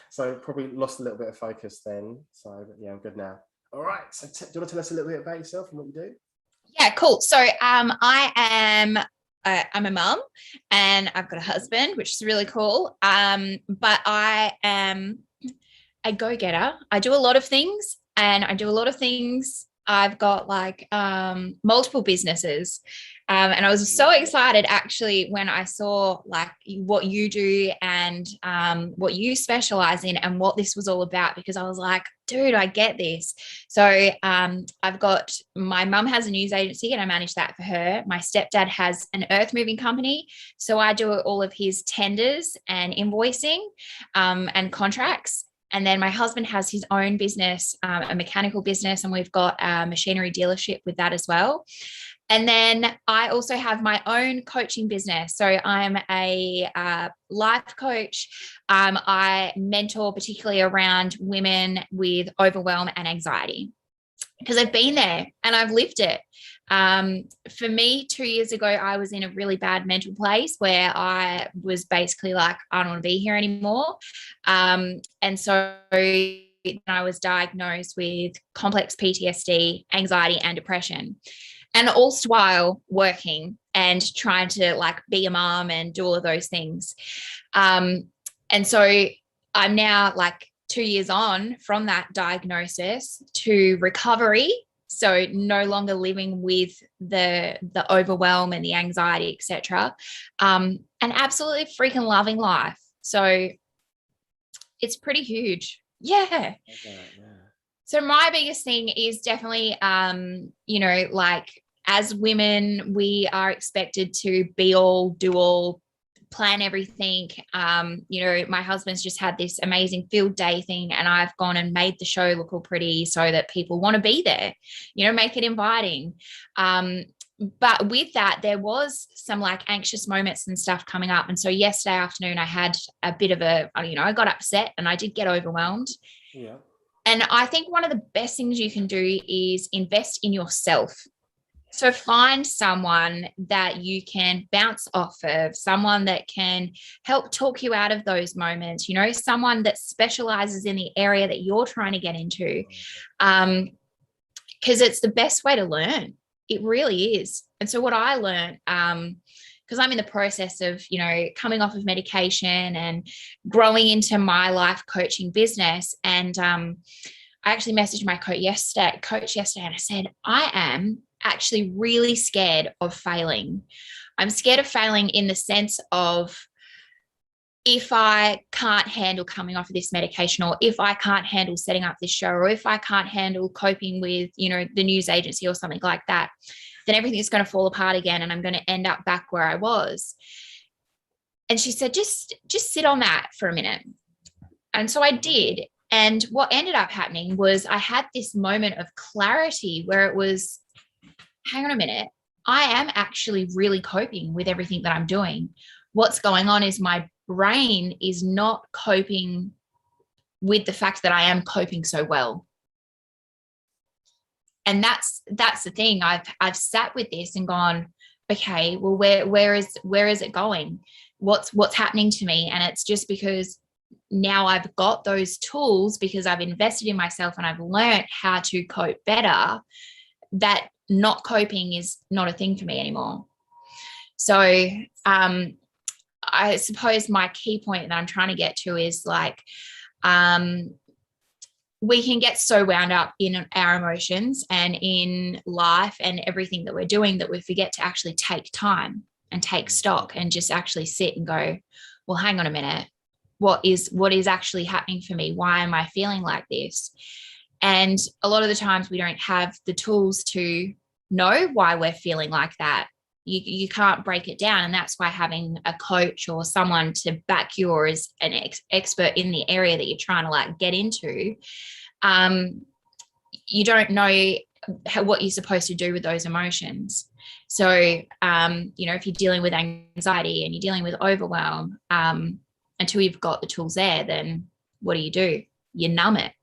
So probably lost a little bit of focus then. So but yeah, I'm good now. All right. So do you want to tell us a little bit about yourself and what you do?
Yeah, cool. So I'm a mum and I've got a husband, which is really cool. But I am a go-getter. I do a lot of things I've got like multiple businesses. And I was so excited actually when I saw like what you do and what you specialize in and what this was all about, because I was like, dude, I get this. So I've got, my mum has a news agency and I manage that for her. My stepdad has an earth moving company. So I do all of his tenders and invoicing and contracts. And then my husband has his own business, a mechanical business, and we've got a machinery dealership with that as well. And then I also have my own coaching business. So I'm a life coach. I mentor particularly around women with overwhelm and anxiety, because I've been there and I've lived it. For me, 2 years ago, I was in a really bad mental place where I was basically like, I don't want to be here anymore. And so I was diagnosed with complex PTSD, anxiety, and depression. And all while working and trying to like be a mom and do all of those things. And so I'm now like 2 years on from that diagnosis to recovery. So no longer living with the overwhelm and the anxiety, etc. And absolutely freaking loving life. So it's pretty huge. Yeah. Okay, yeah. So my biggest thing is definitely, like as women, we are expected to be all, do all, plan everything. My husband's just had this amazing field day thing and I've gone and made the show look all pretty so that people want to be there, make it inviting. But with that, there was some like anxious moments and stuff coming up. And so yesterday afternoon, I had a bit of I got upset and I did get overwhelmed. Yeah. And I think one of the best things you can do is invest in yourself. So find someone that you can bounce off of, someone that can help talk you out of those moments, someone that specializes in the area that you're trying to get into, because it's the best way to learn. It really is. And so what I learned, because I'm in the process of, coming off of medication and growing into my life coaching business. And I actually messaged my coach yesterday and I said, I am actually really scared of failing. I'm scared of failing in the sense of if I can't handle coming off of this medication, or if I can't handle setting up this show, or if I can't handle coping with, the news agency or something like that, then everything is going to fall apart again and I'm going to end up back where I was. And she said, just sit on that for a minute. And so I did. And what ended up happening was I had this moment of clarity where it was, hang on a minute, I am actually really coping with everything that I'm doing. What's going on is my brain is not coping with the fact that I am coping so well. And that's the thing. I've sat with this and gone, okay, well, where is it going? What's happening to me? And it's just because now I've got those tools, because I've invested in myself and I've learned how to cope better, that not coping is not a thing for me anymore. So I suppose my key point that I'm trying to get to is like, we can get so wound up in our emotions and in life and everything that we're doing that we forget to actually take time and take stock and just actually sit and go, well, hang on a minute. What is actually happening for me? Why am I feeling like this? And a lot of the times we don't have the tools to know why we're feeling like that. You can't break it down. And that's why having a coach or someone to back you, or is an expert in the area that you're trying to like get into, you don't know what you're supposed to do with those emotions. So, if you're dealing with anxiety and you're dealing with overwhelm, until you've got the tools there, then what do? You numb it.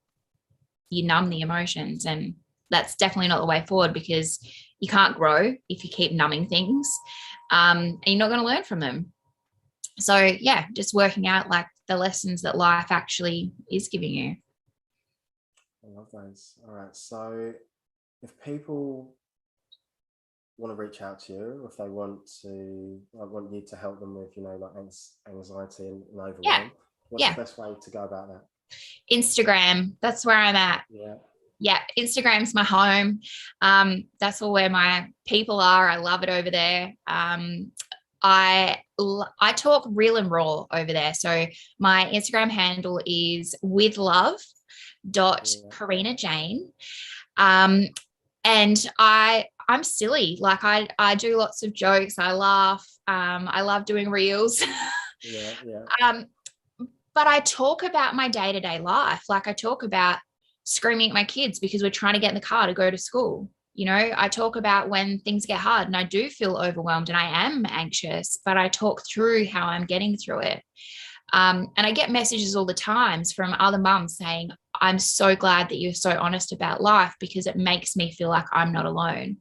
You numb the emotions. And that's definitely not the way forward, because you can't grow if you keep numbing things, and you're not going to learn from them. So, yeah, just working out like the lessons that life actually is giving you.
I love those. All right. So if people want to reach out to you, if they want you to help them with, like anxiety and overwhelm, what's the best way to go about that? Instagram.
That's where I'm at. Yeah, Instagram's my home. That's all where my people are. I love it over there. I talk real and raw over there. So my Instagram handle is withlove.ParinaJane. And I'm silly. Like I do lots of jokes. I laugh. I love doing reels. But I talk about my day-to-day life. Like I talk about screaming at my kids because we're trying to get in the car to go to school. I talk about when things get hard and I do feel overwhelmed and I am anxious, but I talk through how I'm getting through it. And I get messages all the times from other mums saying, I'm so glad that you're so honest about life because it makes me feel like I'm not alone.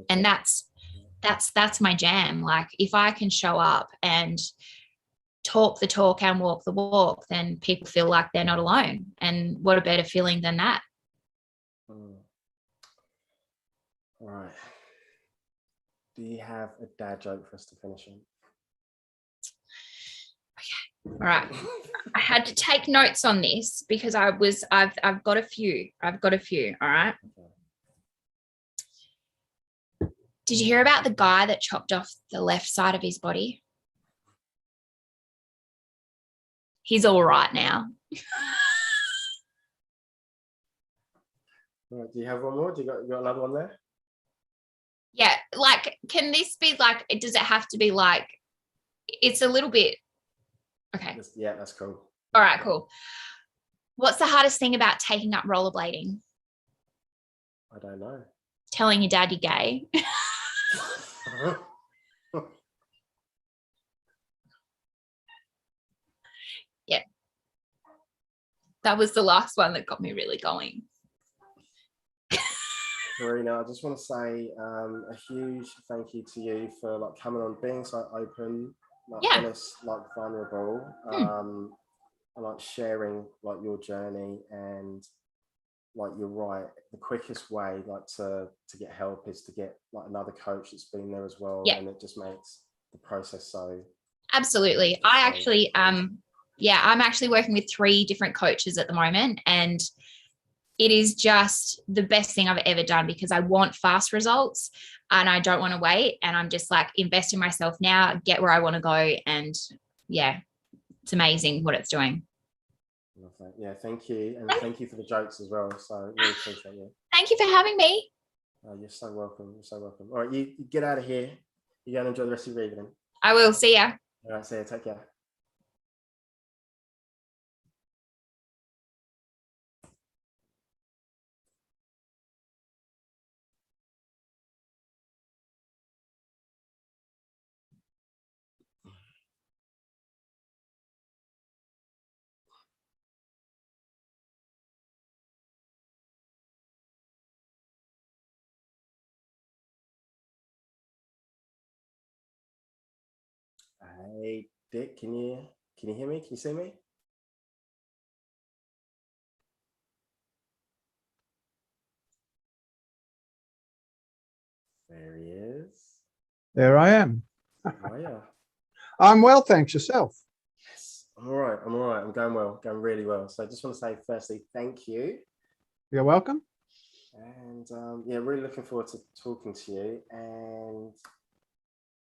And that's my jam. Like if I can show up and talk the talk and walk the walk, then people feel like they're not alone. And what a better feeling than that?
All right. Do you have a dad joke for us to finish on?
Okay. All right. I had to take notes on this because I've got a few. All right. Did you hear about the guy that chopped off the left side of his body? He's all right now.
All right, do you have one more? You got another one there?
Yeah, like, can this be like, does it have to be like, it's a little bit, okay.
Yeah, that's cool.
All right, cool. What's the hardest thing about taking up rollerblading?
I don't know.
Telling your dad you're gay. Yeah. That was the last one that got me really going.
Karina, I just want to say a huge thank you to you for like coming on, being so open, like honest, like vulnerable, and like sharing like your journey. And like you're right, the quickest way like to get help is to get like another coach that's been there as well, and it just makes the process so.
Absolutely. I actually I'm actually working with 3 different coaches at the moment, and it is just the best thing I've ever done because I want fast results and I don't want to wait. And I'm just like, invest in myself now, get where I want to go. And yeah, it's amazing what it's doing.
Yeah, thank you. And thank you for the jokes as well. So really appreciate you.
Thank you for having me.
You're so welcome. You're so welcome. All right, you get out of here. You go and enjoy the rest of your evening.
I will. See ya.
All right, see ya. Take care. Hey, Dick, can you hear me? Can you see me? There he is.
There I am.
How are you?
I'm well, thanks. Yourself?
Yes, I'm all right. I'm going well, going really well. So I just want to say firstly, thank you.
You're welcome.
And yeah, really looking forward to talking to you. And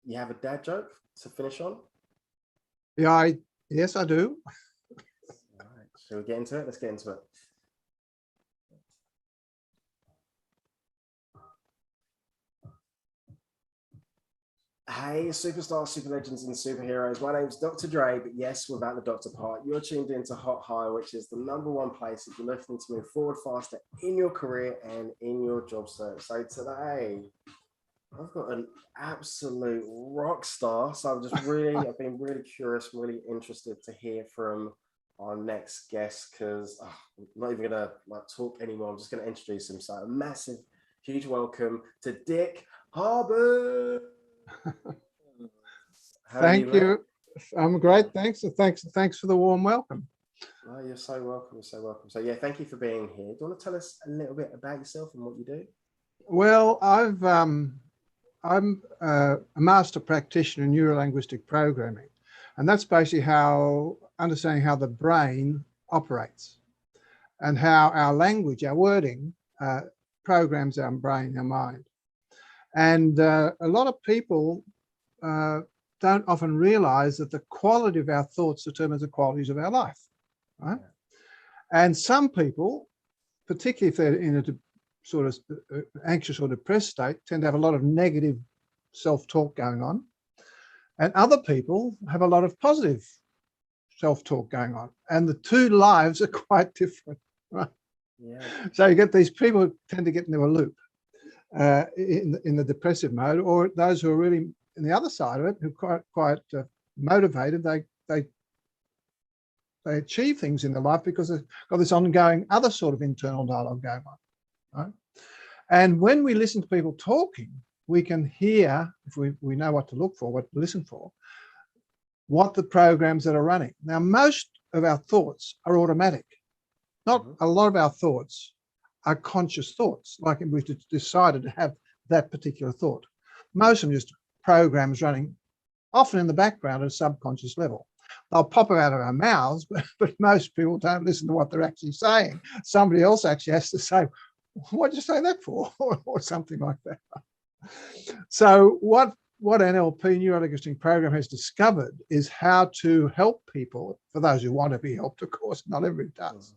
you have a dad joke to finish on?
Yeah, yes, I do.
All right, shall we get into it? Let's get into it. Hey, superstars, super legends, and superheroes. My name's Dr. Dre, but yes, without the doctor part. You're tuned into Hot Hire, which is the #1 place if you're looking to move forward faster in your career and in your job search. So today, I've got an absolute rock star. So I've been really curious, really interested to hear from our next guest, because I'm not even gonna talk anymore. I'm just gonna introduce him. So a massive, huge welcome to Dick Harbour.
Thank you. I'm great. Thanks. Thanks for the warm welcome.
Oh, you're so welcome. You're so welcome. So yeah, thank you for being here. Do you want to tell us a little bit about yourself and what you do?
Well, I'm a master practitioner in neuro-linguistic programming, and that's basically understanding how the brain operates and how our language, our wording, programs our brain, our mind. And a lot of people don't often realize that the quality of our thoughts determines the qualities of our life, right? And some people, particularly if they're in a sort of anxious or depressed state, tend to have a lot of negative self-talk going on. And other people have a lot of positive self-talk going on. And the two lives are quite different, right? Yeah. So you get these people who tend to get into a loop in the depressive mode, or those who are really in the other side of it, who are quite motivated. They achieve things in their life because they've got this ongoing other sort of internal dialogue going on, right? And when we listen to people talking, we can hear, if we know what to look for, what to listen for, what the programs that are running. Now, most of our thoughts are automatic. Not a lot of our thoughts are conscious thoughts, like if we've decided to have that particular thought. Most of them just programs running, often in the background at a subconscious level. They'll pop out of our mouths, but most people don't listen to what they're actually saying. Somebody else actually has to say, what did you say that for? or something like that. So what NLP, neuro-linguistic program, has discovered is how to help people, for those who want to be helped, of course, not everybody does,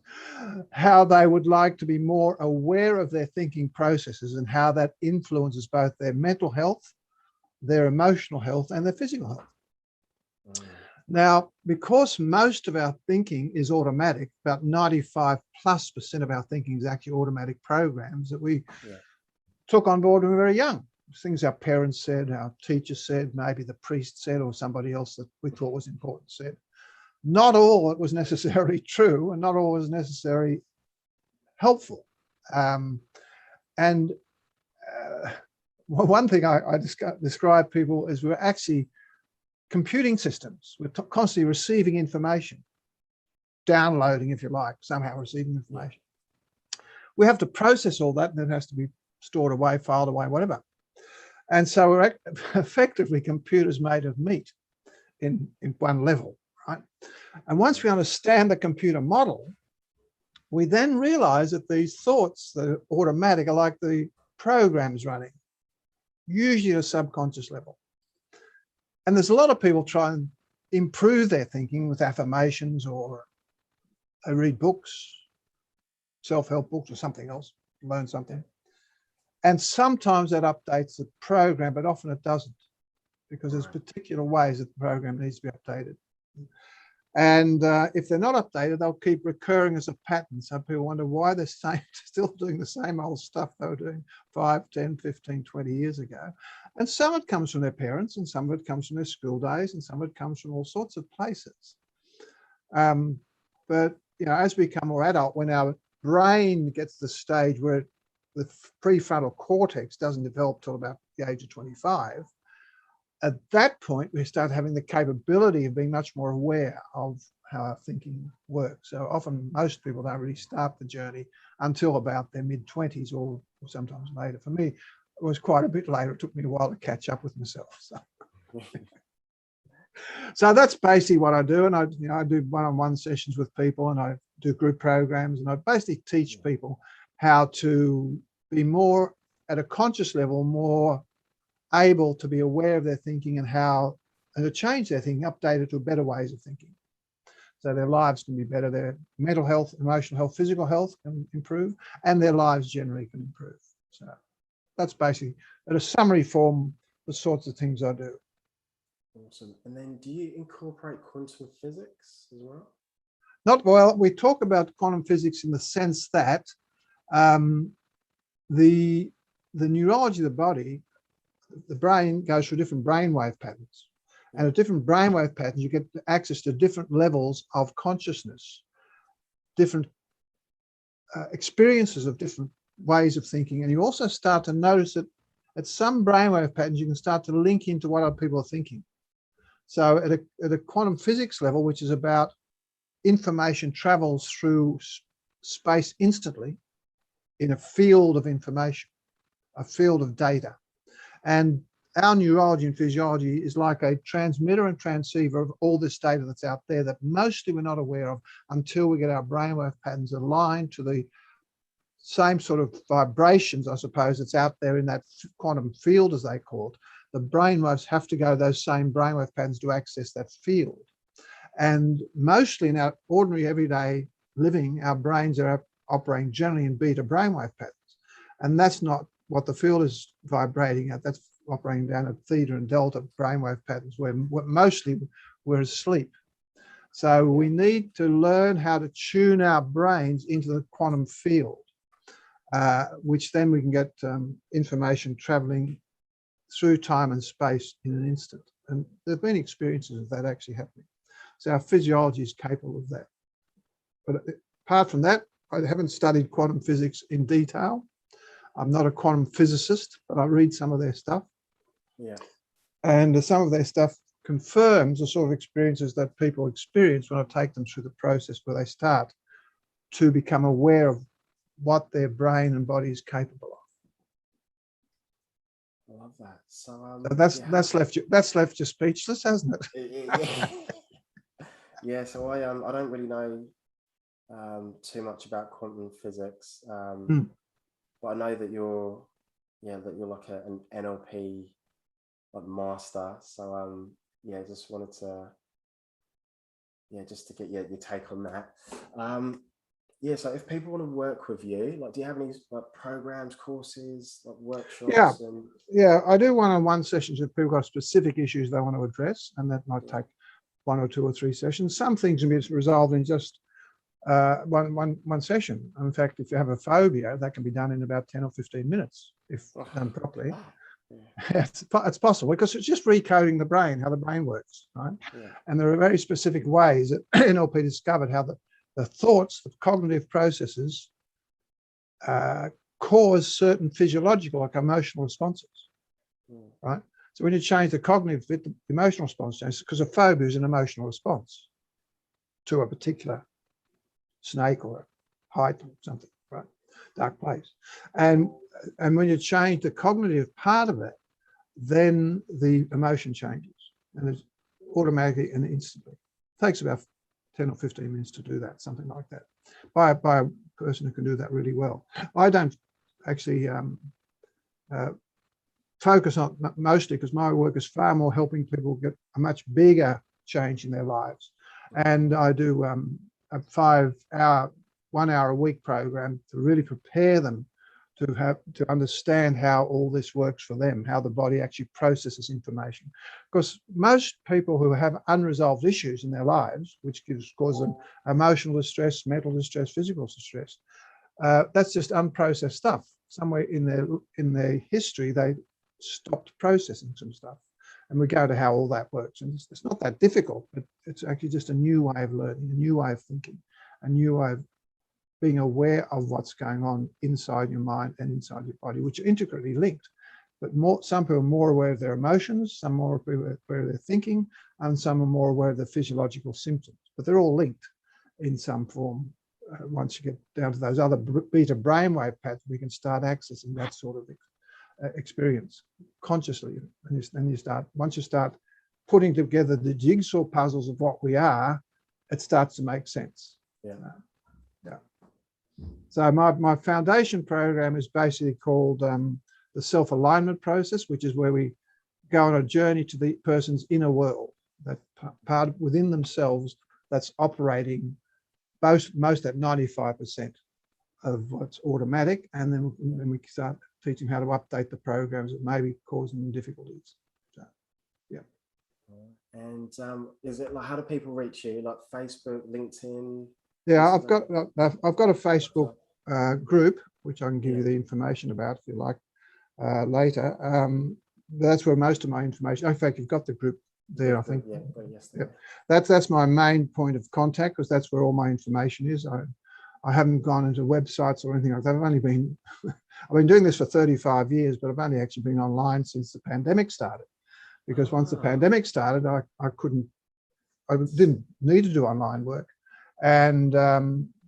how they would like to be more aware of their thinking processes and how that influences both their mental health, their emotional health, and their physical health. Now, because most of our thinking is automatic, about 95+% of our thinking is actually automatic programs that we took on board when we were very young. Things our parents said, our teachers said, maybe the priest said, or somebody else that we thought was important said. Not all it was necessarily true, and not all was necessarily helpful. One thing I describe people as we're actually computing systems. We're constantly receiving information, downloading, if you like, somehow receiving information. We have to process all that, and it has to be stored away, filed away, whatever. And so we're effectively computers made of meat in one level, right? And once we understand the computer model, we then realize that these thoughts that are automatic are like the programs running, usually at a subconscious level. And there's a lot of people try and improve their thinking with affirmations, or they read books, self-help books or something else, learn something. And sometimes that updates the program, but often it doesn't, because there's particular ways that the program needs to be updated. And if they're not updated, they'll keep recurring as a pattern. So people wonder why they're still doing the same old stuff they were doing 5, 10, 15, 20 years ago. And some of it comes from their parents, and some of it comes from their school days, and some of it comes from all sorts of places. But as we become more adult, when our brain gets to the stage where the prefrontal cortex doesn't develop till about the age of 25, at that point, we start having the capability of being much more aware of how our thinking works. So often, most people don't really start the journey until about their mid-20s or sometimes later. For me, it was quite a bit later. It took me a while to catch up with myself. So that's basically what I do. And I do one-on-one sessions with people, and I do group programs, and I basically teach people how to be more at a conscious level, more able to be aware of their thinking and how to change their thinking, update it to better ways of thinking. So their lives can be better, their mental health, emotional health, physical health can improve, and their lives generally can improve. So that's basically, at a summary form, the sorts of things I do.
Awesome. And then do you incorporate quantum physics as well?
Not well. We talk about quantum physics in the sense that the neurology of the body, the brain goes through different brainwave patterns. And at different brainwave patterns, you get access to different levels of consciousness, different experiences of different ways of thinking. And you also start to notice that at some brainwave patterns, you can start to link into what other people are thinking. So at a quantum physics level, which is about information travels through space instantly in a field of information, a field of data. And our neurology and physiology is like a transmitter and transceiver of all this data that's out there that mostly we're not aware of until we get our brainwave patterns aligned to the same sort of vibrations, I suppose, that's out there in that quantum field, as they call it. The brainwaves have to go those same brainwave patterns to access that field. And mostly in our ordinary everyday living, our brains are operating generally in beta brainwave patterns. And that's not what the field is vibrating at. That's operating down at theta and delta brainwave patterns where mostly we're asleep. So we need to learn how to tune our brains into the quantum field, which then we can get information traveling through time and space in an instant. And there have been experiences of that actually happening. So our physiology is capable of that. But apart from that, I haven't studied quantum physics in detail. I'm not a quantum physicist, but I read some of their stuff.
Yeah.
And some of their stuff confirms the sort of experiences that people experience when I take them through the process where they start to become aware of what their brain and body is capable of.
I love that. So
that's left you speechless, hasn't it?
Yeah. So I don't really know too much about quantum physics, but I know that you're like an NLP like master. So just wanted to just to get your take on that. So if people want to work with you, like, do you have any like programs, courses, like workshops?
Yeah, I do one-on-one sessions if people got specific issues they want to address, and that might take 1 or 2 or 3 sessions. Some things can be resolved in just one session. In fact, if you have a phobia, that can be done in about 10 or 15 minutes if done properly. It's possible because it's just recoding the brain, how the brain works, right? Yeah. And there are very specific ways that NLP discovered how the thoughts, the cognitive processes cause certain physiological, like emotional responses, right? So when you change the cognitive bit, the emotional response changes, because a phobia is an emotional response to a particular snake or a height or something, right? Dark place. And when you change the cognitive part of it, then the emotion changes, and it's automatically and instantly. It takes about 10 or 15 minutes to do that, something like that, by a person who can do that really well. I don't actually focus on mostly because my work is far more helping people get a much bigger change in their lives. And I do a 5-hour, 1 hour a week program to really prepare them to understand how all this works for them, how the body actually processes information. Because most people who have unresolved issues in their lives, which cause them emotional distress, mental distress, physical distress, that's just unprocessed stuff. Somewhere in their history, they stopped processing some stuff. And we go to how all that works. And it's not that difficult, but it's actually just a new way of learning, a new way of thinking, a new way of being aware of what's going on inside your mind and inside your body, which are intricately linked. But some people are more aware of their emotions, some more aware of their thinking, and some are more aware of the physiological symptoms. But they're all linked in some form. Once you get down to those other beta brainwave patterns, we can start accessing that sort of experience consciously. And then once you start putting together the jigsaw puzzles of what we are, it starts to make sense.
Yeah.
So my foundation program is basically called the self-alignment process, which is where we go on a journey to the person's inner world, that part within themselves that's operating most at 95% of what's automatic, and then we start teaching how to update the programs that may be causing them difficulties. So, yeah.
And is it like, how do people reach you? Like Facebook, LinkedIn?
Yeah, I've got a Facebook group which I can give you the information about if you like later. that's where most of my information. In fact, you've got the group there, I think.
Yeah, got it yesterday.
Yeah. That's my main point of contact, because that's where all my information is. I haven't gone into websites or anything like that. I've been doing this for 35 years, but I've only actually been online since the pandemic started. Because once the pandemic started, I didn't need to do online work. And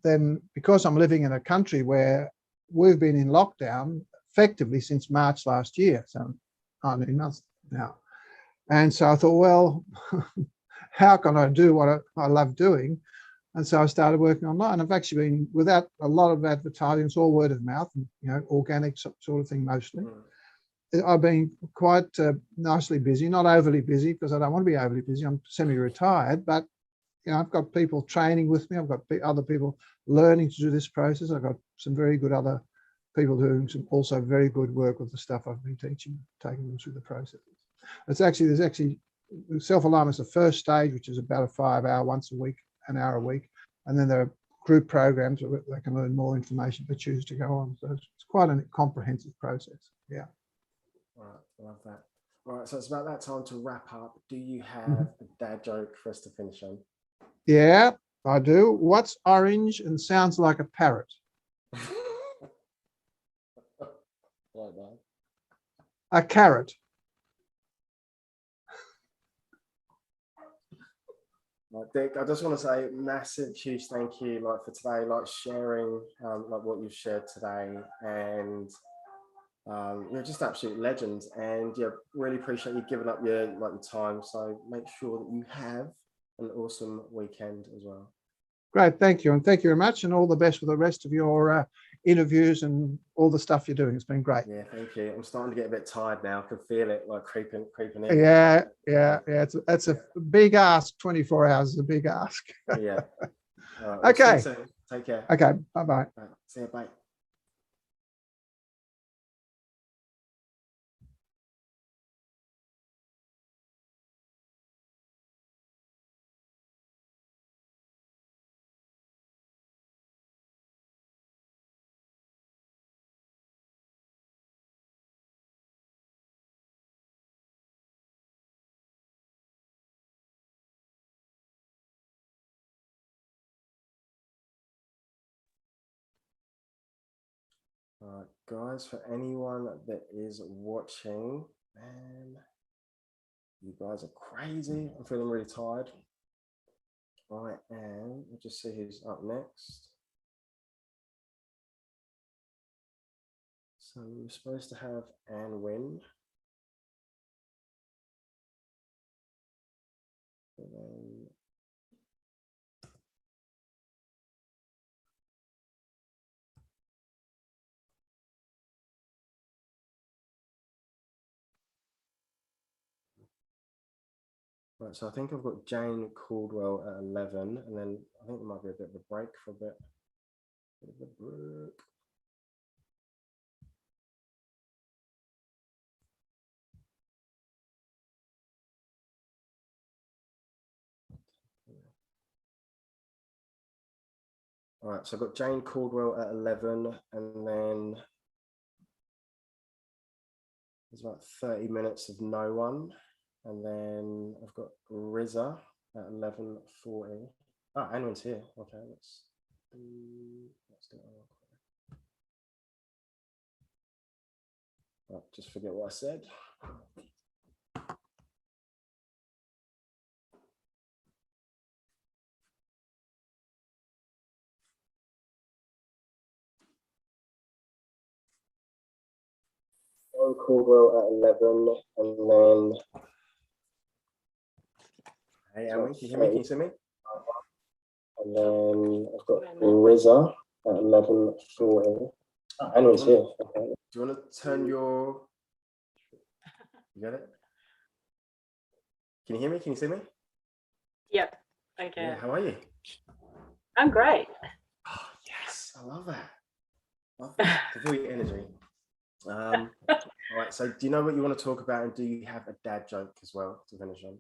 then because I'm living in a country where we've been in lockdown effectively since March last year, so 19 months now. And so I thought, well, how can I do what I love doing? And so I started working online. I've actually been, without a lot of advertising, it's all word of mouth, and, you know, organic sort of thing mostly. I've been quite nicely busy, not overly busy, because I don't want to be overly busy. I'm semi-retired, but you know, I've got people training with me. I've got other people learning to do this process. I've got some very good other people doing some also very good work with the stuff I've been teaching, taking them through the process. There's actually self-alignment is the first stage, which is about a 5-hour once a week, an hour a week, and then there are group programs where they can learn more information if they choose to go on. So it's quite a comprehensive process. Yeah.
All right, love that. All right, so it's about that time to wrap up. Do you have a dad joke for us to finish on?
Yeah, I do. What's orange and sounds like a parrot? A carrot.
Dick, I just want to say massive, huge thank you, like, for today, like sharing, like what you've shared today, and you're just absolute legends. And yeah, really appreciate you giving up your time. So make sure that you have an awesome weekend as well.
Great, thank you, and thank you very much, and all the best with the rest of your interviews and all the stuff you're doing. It's been great.
Yeah, thank you. I'm starting to get a bit tired now. I can feel it like creeping in.
Yeah. It's a big ask. 24 hours is a big ask.
Yeah. All right,
okay.
We'll see you soon. Take care.
Okay. Bye-bye.
Right, see you. Bye. All right, guys, for anyone that is watching, man, you guys are crazy. I'm feeling really tired. I am. We'll just see who's up next. So we're supposed to have Anne win. And then right, so I think I've got Jane Caldwell at 11, and then I think there might be a bit of a break for a bit. Bit of a break. All right, so I've got Jane Caldwell at 11, and then there's about 30 minutes of no one. And then I've got Rizza at 11:40. Oh, Anwen's here. Okay, let's do it. Oh, just forget what I said. Caldwell at 11, and then hey, Anwen, can you hear me? Can you see me? And then I've got Rizza at 11:40. Oh, Anwen's here. Okay. Do you want to turn your? You got it? Can you hear me? Can you see me?
Yep. Okay.
Yeah, how are you?
I'm great.
Oh, yes, I love that. Love that. I feel your energy. All right, so do you know what you want to talk about, and do you have a dad joke as well to finish on?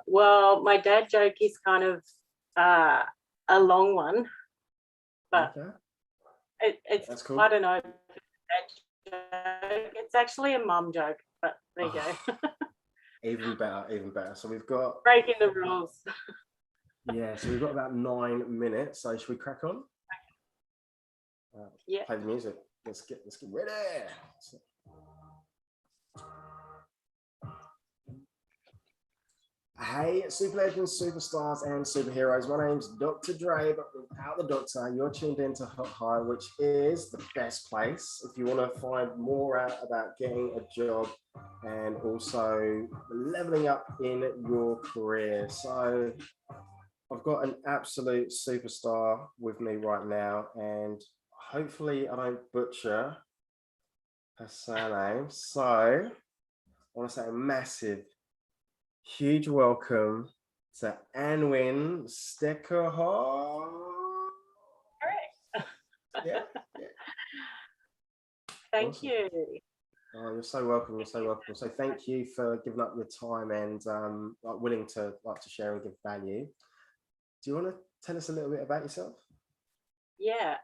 Well, my dad joke is kind of a long one, but
okay.
it's
That's cool.
I don't know if it's a dad It's actually a mum joke, but there you go.
Even better, even better. So we've got
breaking the rules.
Yeah, so we've got about 9 minutes. So should we crack on?
Yeah.
Play the music. Let's get ready. Hey, super legends, superstars, and superheroes. My name's Dr. Dre, but without the doctor, you're tuned into Hot High, which is the best place if you want to find more out about getting a job and also leveling up in your career. So I've got an absolute superstar with me right now, and hopefully I don't butcher her surname. So I want to say a massive, huge welcome to Anwin Steckerhall.
Correct.
Yeah.
Thank
Awesome.
you.
Oh, you're so welcome. You're so welcome. So thank you for giving up your time and willing to share and give value. Do you want to tell us a little bit about yourself?
Yeah.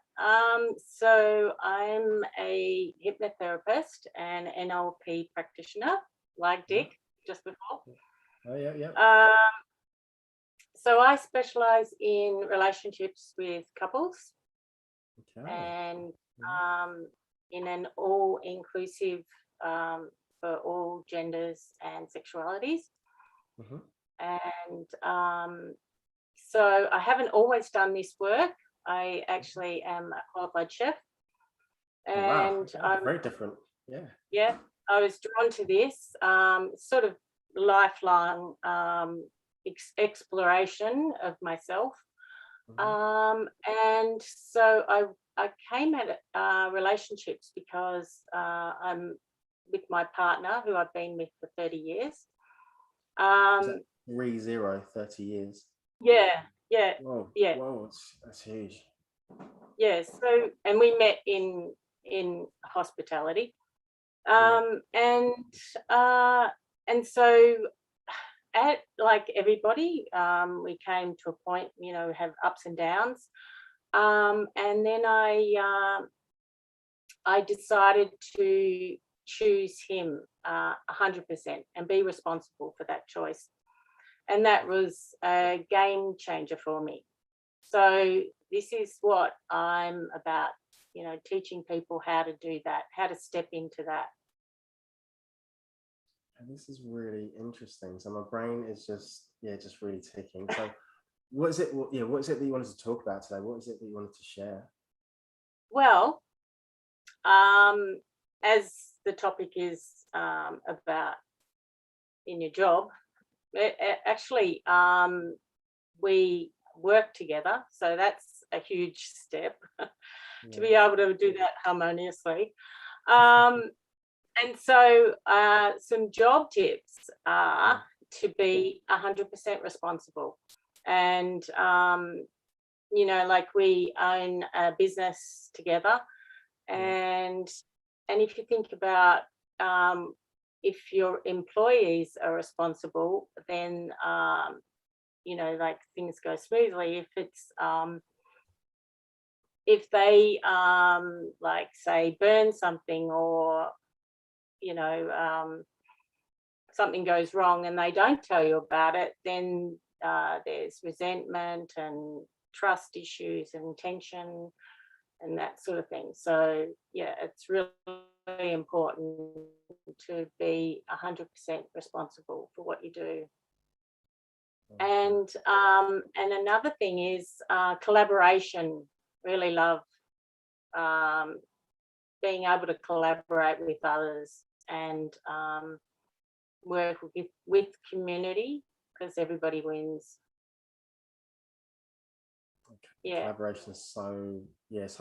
So I'm a hypnotherapist and NLP practitioner, like Dick just before.
Oh yeah, yeah.
So I specialize in relationships with couples,
Okay.
and in an all-inclusive for all genders and sexualities.
Mm-hmm.
And so I haven't always done this work. I actually am a qualified chef, and
oh, wow. Very different. Yeah.
Yeah, I was drawn to this sort of lifelong exploration of myself. And so I came at relationships because I'm with my partner, who I've been with for 30 years.
Is that 30 years?
Yeah, yeah.
Whoa,
yeah.
Whoa, that's huge.
Yeah, so, and we met in hospitality. And so like everybody, we came to a point, have ups and downs. And then I decided to choose him 100% and be responsible for that choice. And that was a game changer for me. So this is what I'm about, teaching people how to do that, how to step into that.
And this is really interesting. So my brain is just really ticking. So what is it that you wanted to talk about today? What is it that you wanted to share?
Well, as the topic is about in your job, actually, we work together. So that's a huge step to be able to do that harmoniously. And so some job tips are to be 100% responsible. And, like we own a business together. And if you think about if your employees are responsible, then, like things go smoothly. If it's, if they, like say, burn something or, something goes wrong and they don't tell you about it, then there's resentment and trust issues and tension and that sort of thing. So yeah, it's really important to be 100% responsible for what you do. And another thing is collaboration. Really love being able to collaborate with others and work with community, because everybody wins.
Okay. Yeah. Collaboration is so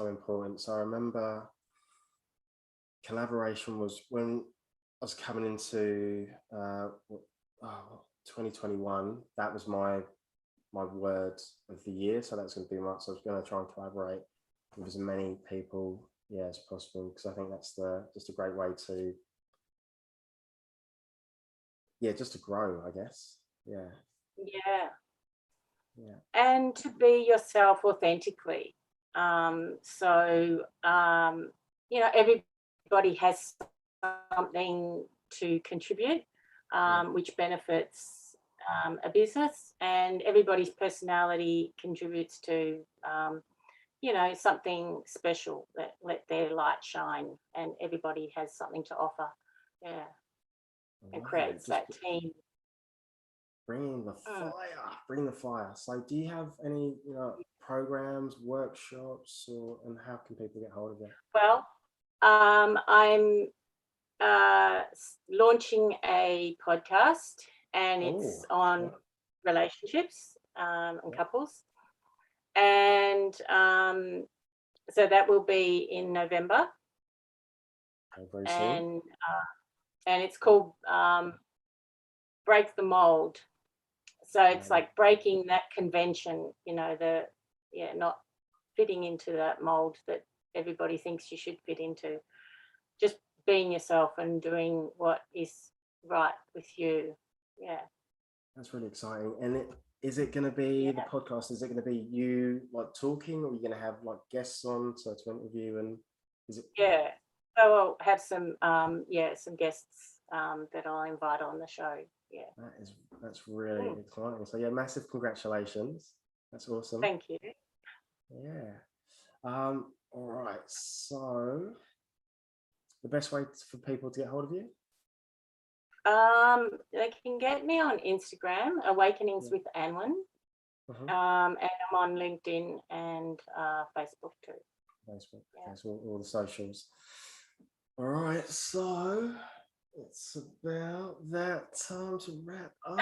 important. So I remember collaboration was when I was coming into 2021. That was my word of the year. So that's going to be so I was going to try and collaborate with as many people as possible, because I think that's just a great way to just to grow, I guess. Yeah. And to be yourself authentically. Everybody
everybody has something to contribute, which benefits a business, and everybody's personality contributes to, you know, something special that let their light shine, and everybody has something to offer. Yeah. And creates that team.
Bringing the fire, bring the fire. So do you have any, you know, programs, workshops, or, and how can people get hold of you?
Well, I'm launching a podcast, and it's on relationships and couples. And so that will be in November.
Very soon.
And it's called Break the Mold. So it's like breaking that convention, you know, not fitting into that mold that everybody thinks you should fit into. Just being yourself and doing what is right with you. Yeah.
That's really exciting. And is it going to be the podcast? Is it going to be you like talking, or are you going to have like guests on to interview? And is it?
Yeah. So I'll have some some guests that I'll invite on the show. Yeah.
That's really exciting. So yeah, massive congratulations. That's awesome.
Thank you.
Yeah. All right. So the best way for people to get hold of you?
They can get me on Instagram, Awakenings with Anwin. And I'm on LinkedIn and Facebook too.
Facebook. Yeah. That's all the socials. All right, so it's about that time to wrap up.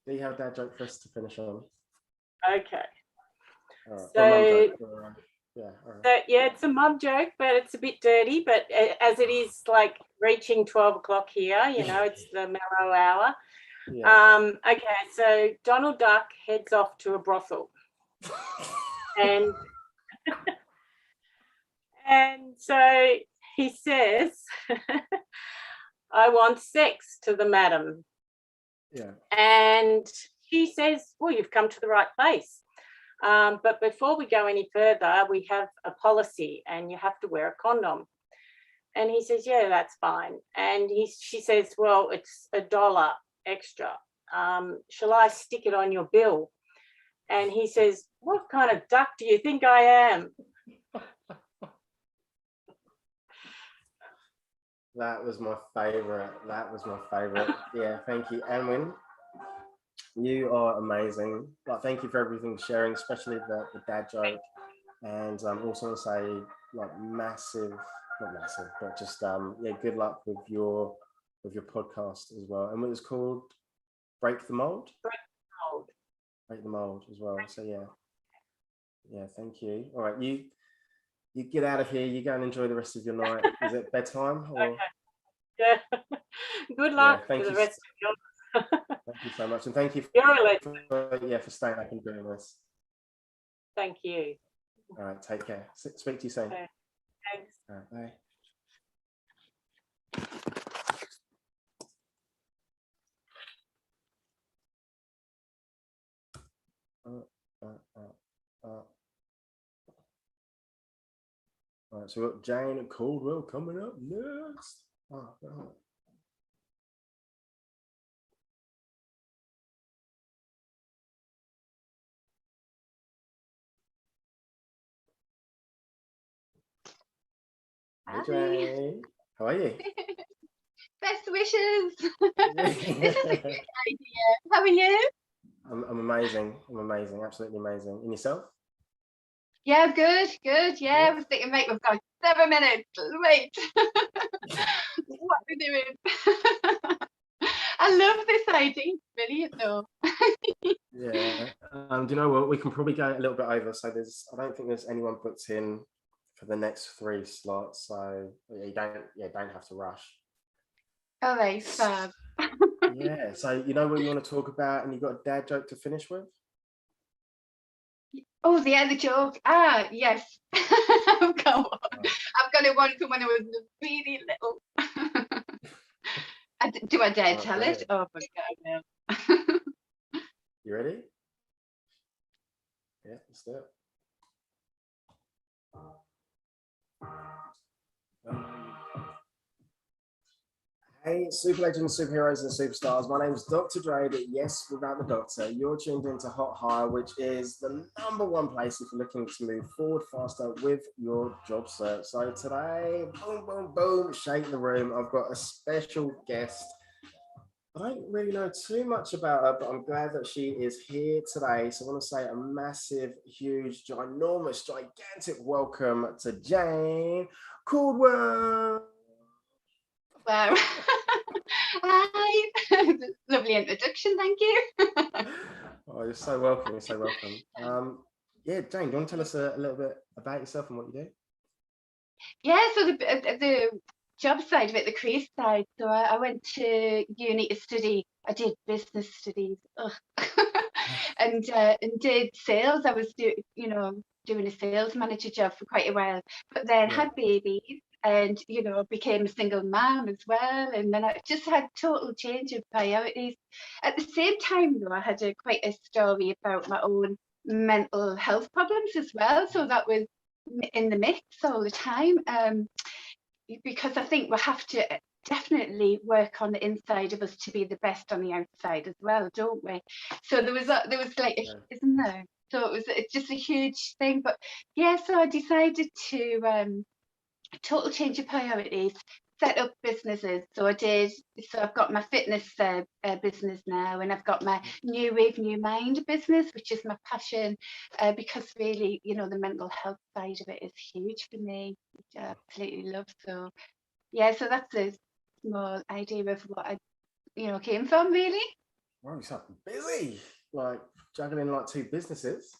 Do you have a dad joke for us to finish on?
Okay.
All right.
So,
yeah, all right.
So, yeah, it's a mum joke, but it's a bit dirty. But as it is like reaching 12 o'clock here, you know, it's the mellow hour. Yeah. Okay, so Donald Duck heads off to a brothel. And so he says, I want sex to the madam.
Yeah.
And she says, well, you've come to the right place. But before we go any further, we have a policy and you have to wear a condom. And he says, yeah, that's fine. And she says, well, it's $1 extra. Shall I stick it on your bill? And he says, what kind of duck do you think I am?
That was my favorite. Yeah, thank you, Anwin. You are amazing. Like, thank you for everything sharing, especially the dad joke. And also want to say, like, not massive, but just good luck with your podcast as well. And what it's called, Break the Mold. Break the Mold as well. So yeah, thank you. All right, you get out of here. You go and enjoy the rest of your night. Is it bedtime? Or?
Okay. Yeah. Good luck for the rest of your.
Thank you so much, and thank you for staying up and doing this.
Thank you.
All right, take care. Speak to you soon.
Okay. Thanks.
All right, bye. All right, so we've got Jane Caldwell coming up next. Oh, God. Hey, Jane. How are you?
Best wishes. This is a good idea. How are you?
I'm amazing. Absolutely amazing. And yourself?
Yeah, good. Yeah, I was thinking, mate, we've got 7 minutes. Wait. What are we doing? I love this idea. Brilliant, though.
Yeah. Do you know what? We can probably go a little bit over. So I don't think there's anyone booked in for the next 3 slots. So you don't have to rush.
All right, fab.
Yeah. So you know what you want to talk about, and you've got a dad joke to finish with?
Oh, the joke. Ah, yes. I've got it one from when I was really little. Do I dare tell it? Oh my God, no.
You ready? Yeah, let's do it. Hey, super legends, superheroes, and superstars. My name is Dr. Dre, but yes, without the doctor. You're tuned into Hot Hire, which is the #1 place if you're looking to move forward faster with your job search. So today, boom, boom, boom, shake the room. I've got a special guest. I don't really know too much about her, but I'm glad that she is here today. So I want to say a massive, huge, ginormous, gigantic welcome to Jane Caldwell.
Wow. Hi. Lovely introduction, thank you.
Oh, you're so welcome. You're so welcome. Yeah, Jane, do you want to tell us a little bit about yourself and what you do?
Yeah, so the job side of it, the career side. So I went to uni to study. I did business studies, and did sales. I was doing a sales manager job for quite a while, but then had babies. And became a single mom as well, and then I just had total change of priorities. At the same time, though, I had quite a story about my own mental health problems as well, so that was in the mix all the time. Because I think we have to definitely work on the inside of us to be the best on the outside as well, don't we? So there was like, isn't there? So it's just a huge thing. But yeah, so I decided to total change of priorities, set up businesses. So I've got my fitness business now, and I've got my New Wave, New Mind business, which is my passion, because really, the mental health side of it is huge for me, which I absolutely love. So yeah, so that's a small idea of what I, came from, really.
Wow, you're so busy, like juggling like 2 businesses.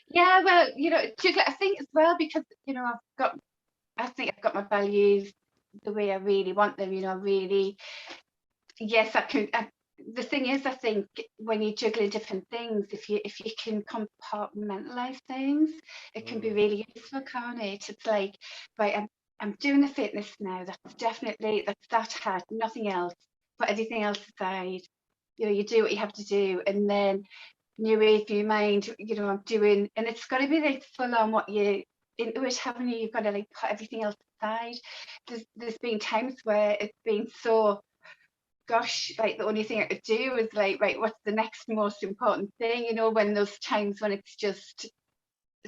Yeah, well, I think as well, because I think I've got my values the way I really want them, really. Yes, I can. The thing is, I think when you're juggling different things, if you can compartmentalize things, it can be really useful, can't it? It's like, right, I'm doing the fitness now. That's that hat, nothing else. Put everything else aside. You do what you have to do, and then New Wave, New Mind. I'm doing, and it's got to be like full on what you into it, haven't you? You've got to like put everything else aside. There's been times where it's been so, gosh, like the only thing I could do was like, right, what's the next most important thing? When those times when it's just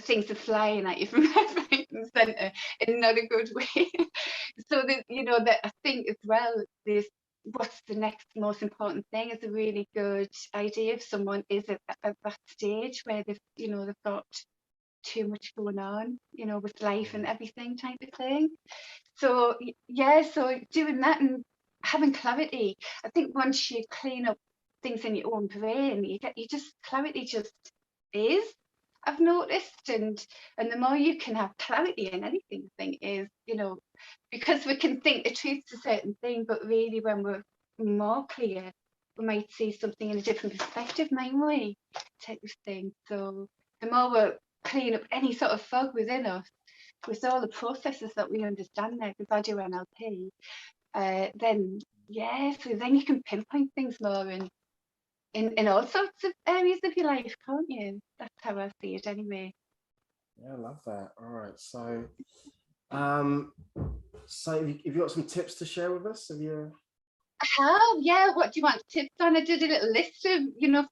things are flying at you from left, right, and centre in not a good way. So that I think as well, this what's the next most important thing is a really good idea if someone is at that stage where they've got too much going on, with life and everything type of thing. So yeah, so doing that and having clarity. I think once you clean up things in your own brain, clarity just is. I've noticed, and the more you can have clarity in anything, I think is, because we can think the truth's a certain thing, but really when we're more clear, we might see something in a different perspective, might we? Type of thing. So the more we're clean up any sort of fog within us with all the processes that we understand now, because I do NLP, then so then you can pinpoint things more in all sorts of areas of your life, can't you? That's how I see it anyway.
Yeah, I love that. All right, so have you got some tips to share with us? Have you?
Yeah, what do you want tips on? I did a little list of,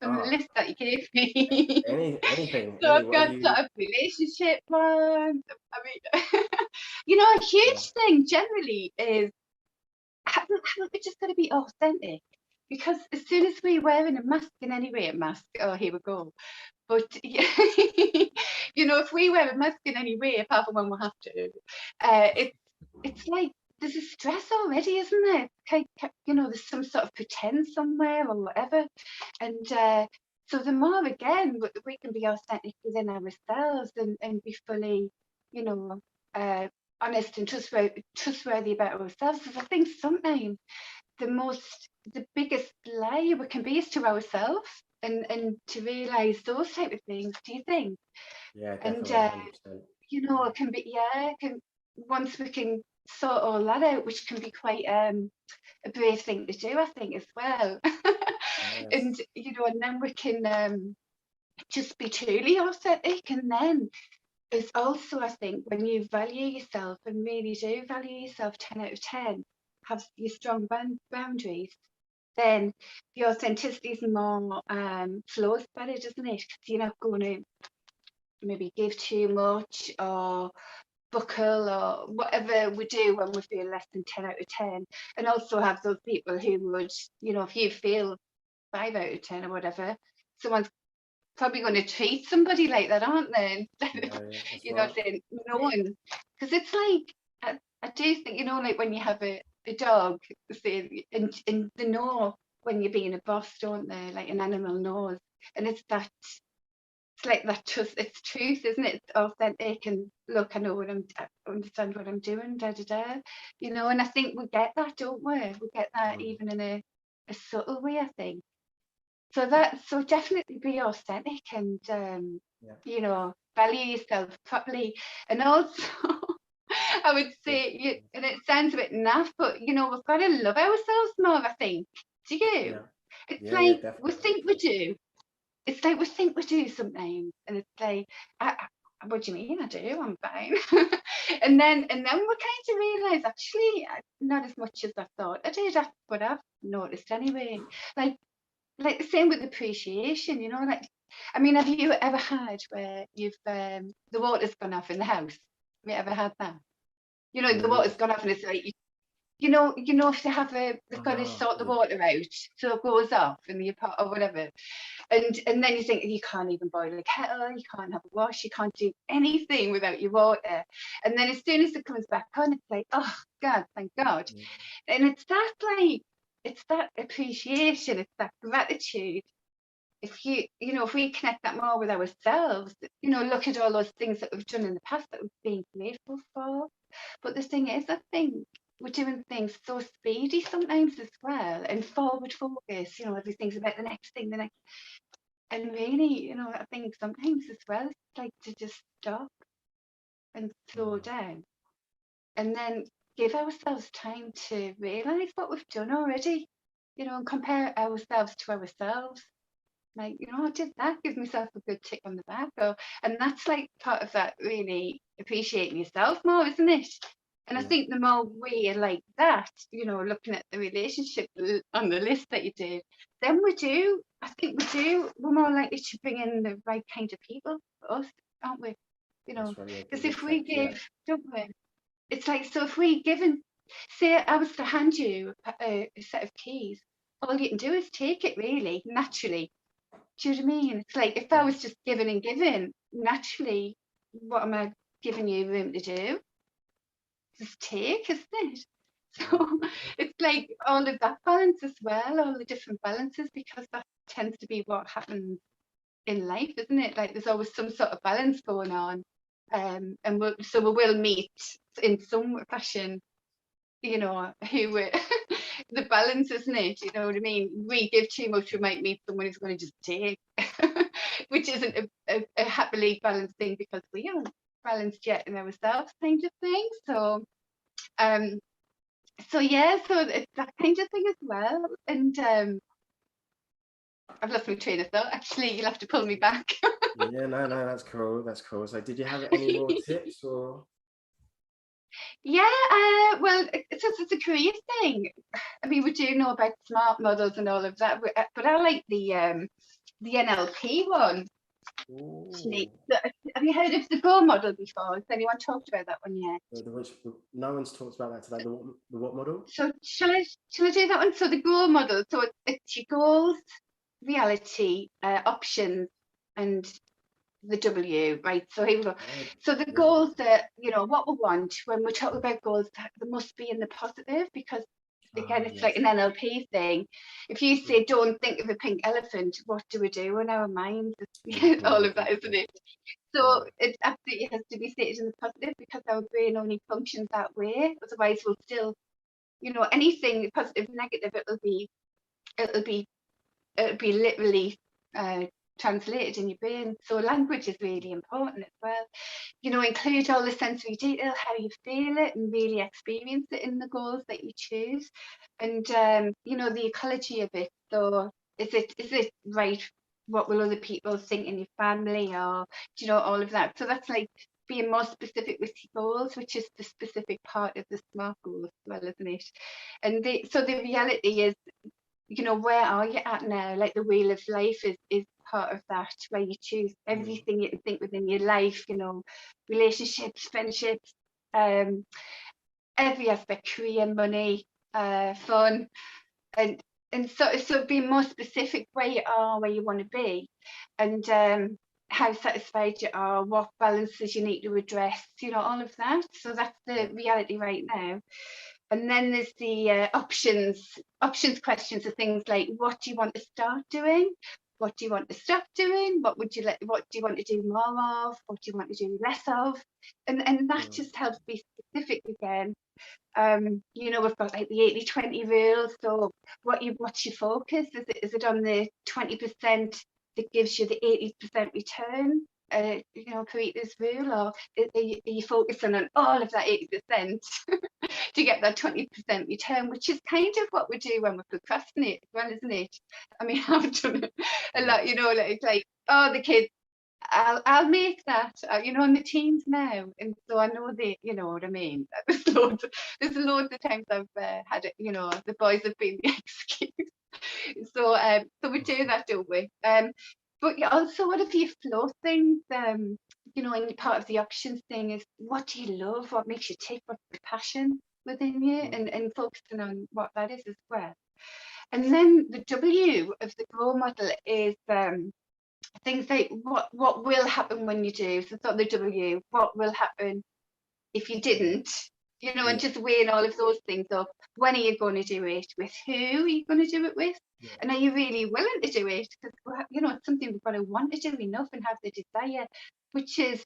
from the list that you gave me.
Anything.
So I've got sort of relationship ones. I mean, a huge thing generally is haven't we just got to be authentic? Because as soon as we're wearing a mask in any way, oh, here we go. But if we wear a mask in any way, apart from when we have to, it's like there's a stress already, isn't there? There's some sort of pretend somewhere or whatever. And so the more, again, we can be authentic within ourselves and be fully, honest and trustworthy about ourselves. Because I think sometimes the biggest lie we can be is to ourselves, and to realise those type of things. Do you think?
Yeah, definitely.
And it can be once we can sort all that out, which can be quite a brave thing to do, I think, as well. Yes. And then we can just be truly authentic, and then It's also, I think, when you value yourself and really do value yourself 10 out of 10, have your strong boundaries, then the authenticity is more flows better, doesn't it? Because you're not going to maybe give too much or buckle or whatever we do when we feel less than 10 out of 10. And also have those people who would, you know, if you feel 5 out of 10 or whatever, someone's probably going to treat somebody like that, aren't they? You know, saying no one, because it's like I do think, you know, like when you have a dog, say, and they know when you're being a boss, don't they? Like an animal knows, and it's like that trust. It's truth, isn't it? It's authentic, and look, I know what I understand what I'm doing, da da da. You know, and I think we get that, don't we? We get that even in a subtle way, I think. So definitely be authentic and you know, value yourself properly. And also I would say, and it sounds a bit naff, but you know, we've got to love ourselves more, I think. Do you? It's like we think we do. It's like we think we do sometimes, and it's like, what do you mean? I do. I'm fine. and then we kind of realise, actually, not as much as I thought I did. That's what I've noticed anyway. Like the same with appreciation, you know, like, I mean, have you ever had where you've the water's gone off in the house? Have you ever had that? You know, the water's gone off and it's like, you know, if they have they've got to sort the water out, so it goes off in the pot or whatever, and then you think you can't even boil a kettle, you can't have a wash, you can't do anything without your water, and then as soon as it comes back on, it's like, oh God, thank God, and it's that like. It's that appreciation, it's that gratitude. If you know, if we connect that more with ourselves, you know, look at all those things that we've done in the past that we've been grateful for. But the thing is, I think we're doing things so speedy sometimes as well, and forward focus, you know, everything's about the next thing, and really, you know, I think sometimes as well, it's like to just stop and slow down, and then give ourselves time to realise what we've done already, you know, and compare ourselves to ourselves. Like, you know, I did that, give myself a good tick on the back. And that's like part of that, really appreciating yourself more, isn't it? And I think the more we are like that, you know, looking at the relationship on the list that you did, then we're more likely to bring in the right kind of people for us, aren't we? You know, because if we give, don't we? It's like, so if we say I was to hand you a set of keys, all you can do is take it, really, naturally. Do you know what I mean? It's like, if I was just giving and giving, naturally, what am I giving you room to do? Just take, isn't it? So it's like all of that balance as well, all the different balances, because that tends to be what happens in life, isn't it? Like there's always some sort of balance going on. So we will meet in some fashion, you know, who the balance, isn't it? You know what I mean? We give too much, we might meet someone who's going to just take, which isn't a happily balanced thing, because we aren't balanced yet in ourselves, kind of thing. So yeah, so it's that kind of thing as well. And I've lost my train of thought. Actually, you'll have to pull me back.
Yeah, no, that's cool. That's cool. So did you have any more tips or?
Yeah, well, it's a career thing. I mean, we do know about smart models and all of that, but I like the NLP one. Actually, have you heard of the Go model before? Has anyone talked about that one yet?
No one's talked about that today. The what model?
So shall I do that one? So the Go model. So it's your goals, reality, options, and the W, right? So here we go. So the goals that, you know, what we want when we talk about goals, they must be in the positive, because again, it's like an NLP thing. If you say, don't think of a pink elephant, what do we do in our minds? All of that, isn't it? So it absolutely has to be stated in the positive, because our brain only functions that way. Otherwise, we'll still, you know, anything positive, negative, it'll be literally translated in your brain. So language is really important as well. You know, include all the sensory detail, how you feel it, and really experience it in the goals that you choose. And you know, the ecology of it. So is it right? What will other people think in your family, or, you know, all of that. So that's like being more specific with your goals, which is the specific part of the SMART goal as well, isn't it? And so the reality is, you know, where are you at now? Like the wheel of life is part of that, where you choose everything you can think within your life, you know, relationships, friendships, every aspect, career, money, fun, and so being more specific where you are, where you want to be, and how satisfied you are, what balances you need to address, you know, all of that. So that's the reality right now. And then there's the options questions of things like, what do you want to start doing? What do you want to stop doing? What do you want to do more of? What do you want to do less of? And that just helps be specific again. You know, we've got like the 80-20 rule. So what's your focus? Is it on the 20% that gives you the 80% return? You know, Parita's rule, or are you focusing on all of that 80% to get that 20% return, which is kind of what we do when we procrastinate as well, isn't it? I mean, I've done it a lot, you know, it's like, oh, the kids, I'll make that, you know, on the teams now, and so I know they, you know what I mean. There's loads of times I've had it, you know, the boys have been the excuse. So we do that, don't we? But also, what if you flow things? You know, and part of the options thing is, what do you love? What makes you tick? What's the passion within you? And focusing on what that is as well. And then the W of the grow model is things like what will happen when you do. So it's not the W. What will happen if you didn't? You know, and just weighing all of those things up. When are you going to do it? With who are you going to do it with? And are you really willing to do it? Because, you know, it's something we've got to want to do enough and have the desire, which is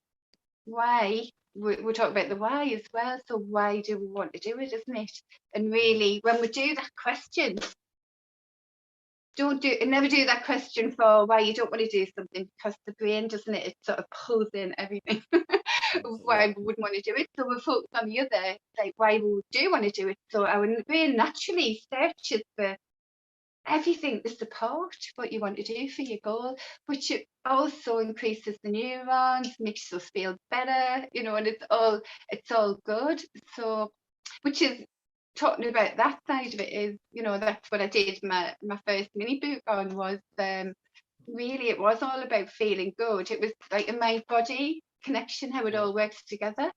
why we're talking about the why as well. So why do we want to do it, isn't it? And really, when we do that question, never do that question for why you don't want to do something, because the brain, doesn't it? It sort of pulls in everything. Why we wouldn't want to do it. So we'll focus on the other, like why we do want to do it. So our brain naturally searches for everything to support what you want to do for your goal, which it also increases the neurons, makes us feel better, you know, and it's all good. So, which is talking about that side of it is, you know, that's what I did my first mini book on, was really it was all about feeling good. It was like a mind body connection, how it all works together.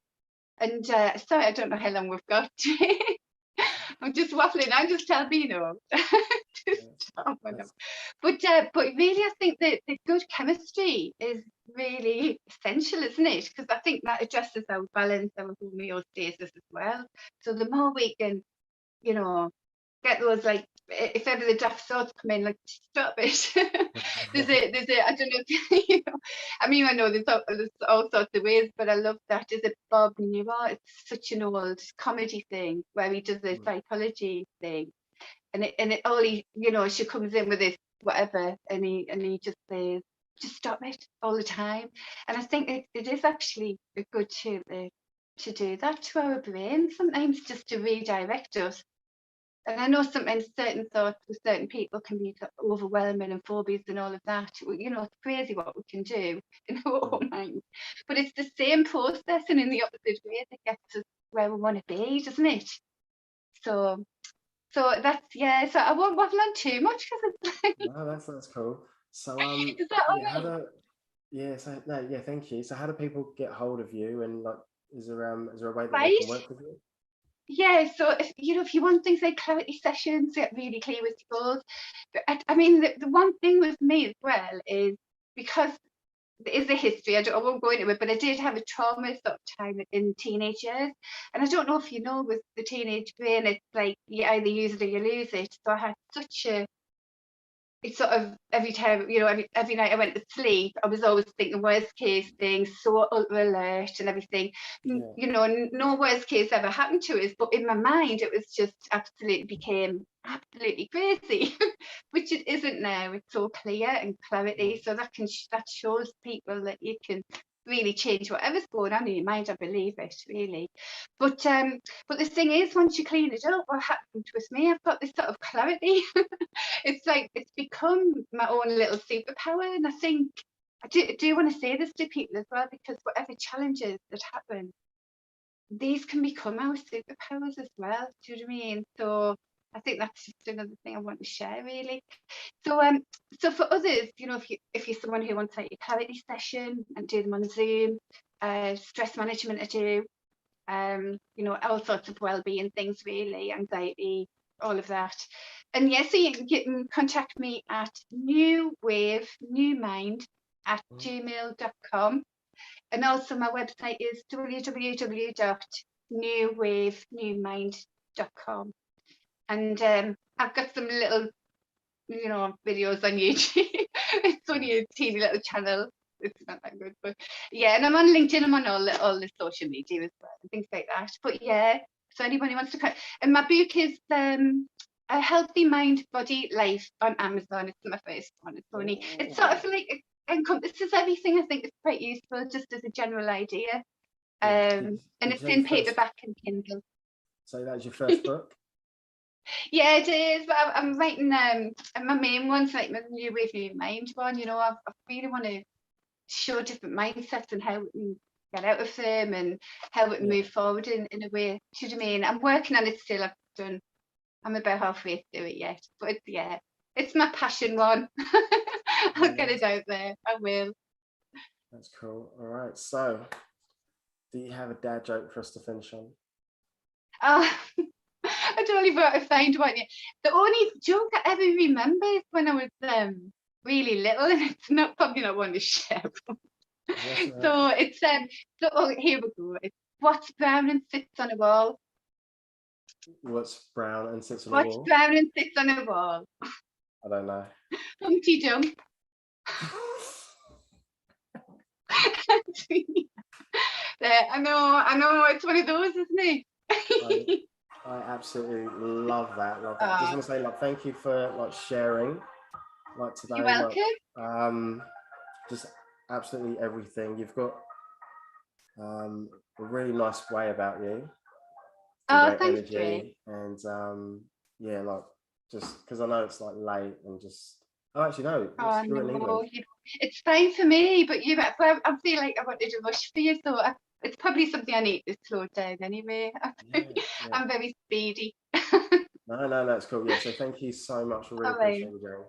And sorry, I don't know how long we've got. I'm just waffling. I'm just telling me, you know. But really, I think that the good chemistry is really essential, isn't it? Because I think that addresses our balance, our homeostasis as well. So the more we can, you know, get those, like, if ever the daft thoughts come in, like, stop it. there's a I don't know if, you know, I mean, I know there's all sorts of ways, but I love that. Is it Bob Newhart? It's such an old comedy thing where he does the psychology thing, and it only, you know, she comes in with this whatever, and he just says, just stop it all the time. And I think it is actually a good to do that to our brain sometimes, just to redirect us. And I know sometimes certain thoughts with certain people can be overwhelming, and phobias and all of that. You know, it's crazy what we can do in our own mind. But it's the same process, and in the opposite way, that gets us where we want to be, doesn't it? So that's, yeah. So I won't waffle on too much because it's like.
No, that's cool. So
Is that all right?
Thank you. So how do people get hold of you, and like, is there a way that they
Right.
can work with you?
Yeah, so if you want things like clarity sessions, get really clear with your goals. But I mean, the one thing with me as well is, because there is a history, I won't go into it, but I did have a trauma sort of time in teenage years. And I don't know if you know, with the teenage brain, it's like you either use it or you lose it. So I had it's sort of every time, you know, every night I went to sleep, I was always thinking worst case things, so ultra alert and everything. You know, no worst case ever happened to us, but in my mind it was just became absolutely crazy, which it isn't now. It's so clear and clarity. So that shows people that you can really change whatever's going on in your mind. I believe it, really. But the thing is, once you clean it up, what happened with me, I've got this sort of clarity. It's like it's become my own little superpower. And I think I do want to say this to people as well, because whatever challenges that happen, these can become our superpowers as well. Do you know what I mean? So I think that's just another thing I want to share, really. So so for others, you know, if you're someone who wants to take a clarity session and do them on Zoom, stress management to do, you know, all sorts of well-being things, really, anxiety, all of that. And yes, so you can contact me at newwave@gmail.com. And also my website is www.newwavenewmind.com. And I've got some little, you know, videos on YouTube. It's only a teeny little channel. It's not that good, but yeah. And I'm on LinkedIn. I'm on all the social media as well, and things like that. But yeah, so anybody wants to come. And my book is A Healthy Mind, Body, Life on Amazon. It's my first one. It's only, it's sort of like, it encompasses everything. I think it's quite useful just as a general idea. And it's in paperback and Kindle.
So that's your first book?
Yeah, it is. But I'm writing my main one's like my New Wave New Mind one. You know, I really want to show different mindsets and how we can get out of them and how we can move forward in a way. Do you know what I mean? I'm working on it still. I'm about halfway through it yet. But it's my passion one. I'll get it out there. I will.
That's cool. All right. So, do you have a dad joke for us to finish on?
I don't even want to find one yet. The only joke I ever remember is when I was really little, and it's probably not one to share. So it's here we go. It's what's brown and sits on a wall.
What's brown and sits on a
What's
wall?
brown and sits on a wall?
I don't know.
Humpty Dump. There, I know, it's one of those, isn't it?
I absolutely love that. I just want to say, like, thank you for like sharing, like today.
You're welcome.
Like, just absolutely everything. You've got a really nice way about you.
Oh,
Great
thanks,
energy, and yeah, like just because I know it's like late and just. Oh, actually, no. You're in England.
It's fine for me, but I feel like I wanted to rush for you, so it's probably something I need to slow down anyway. I'm very speedy.
No, it's cool. Yeah, so thank you so much. I really appreciate you, Jerry.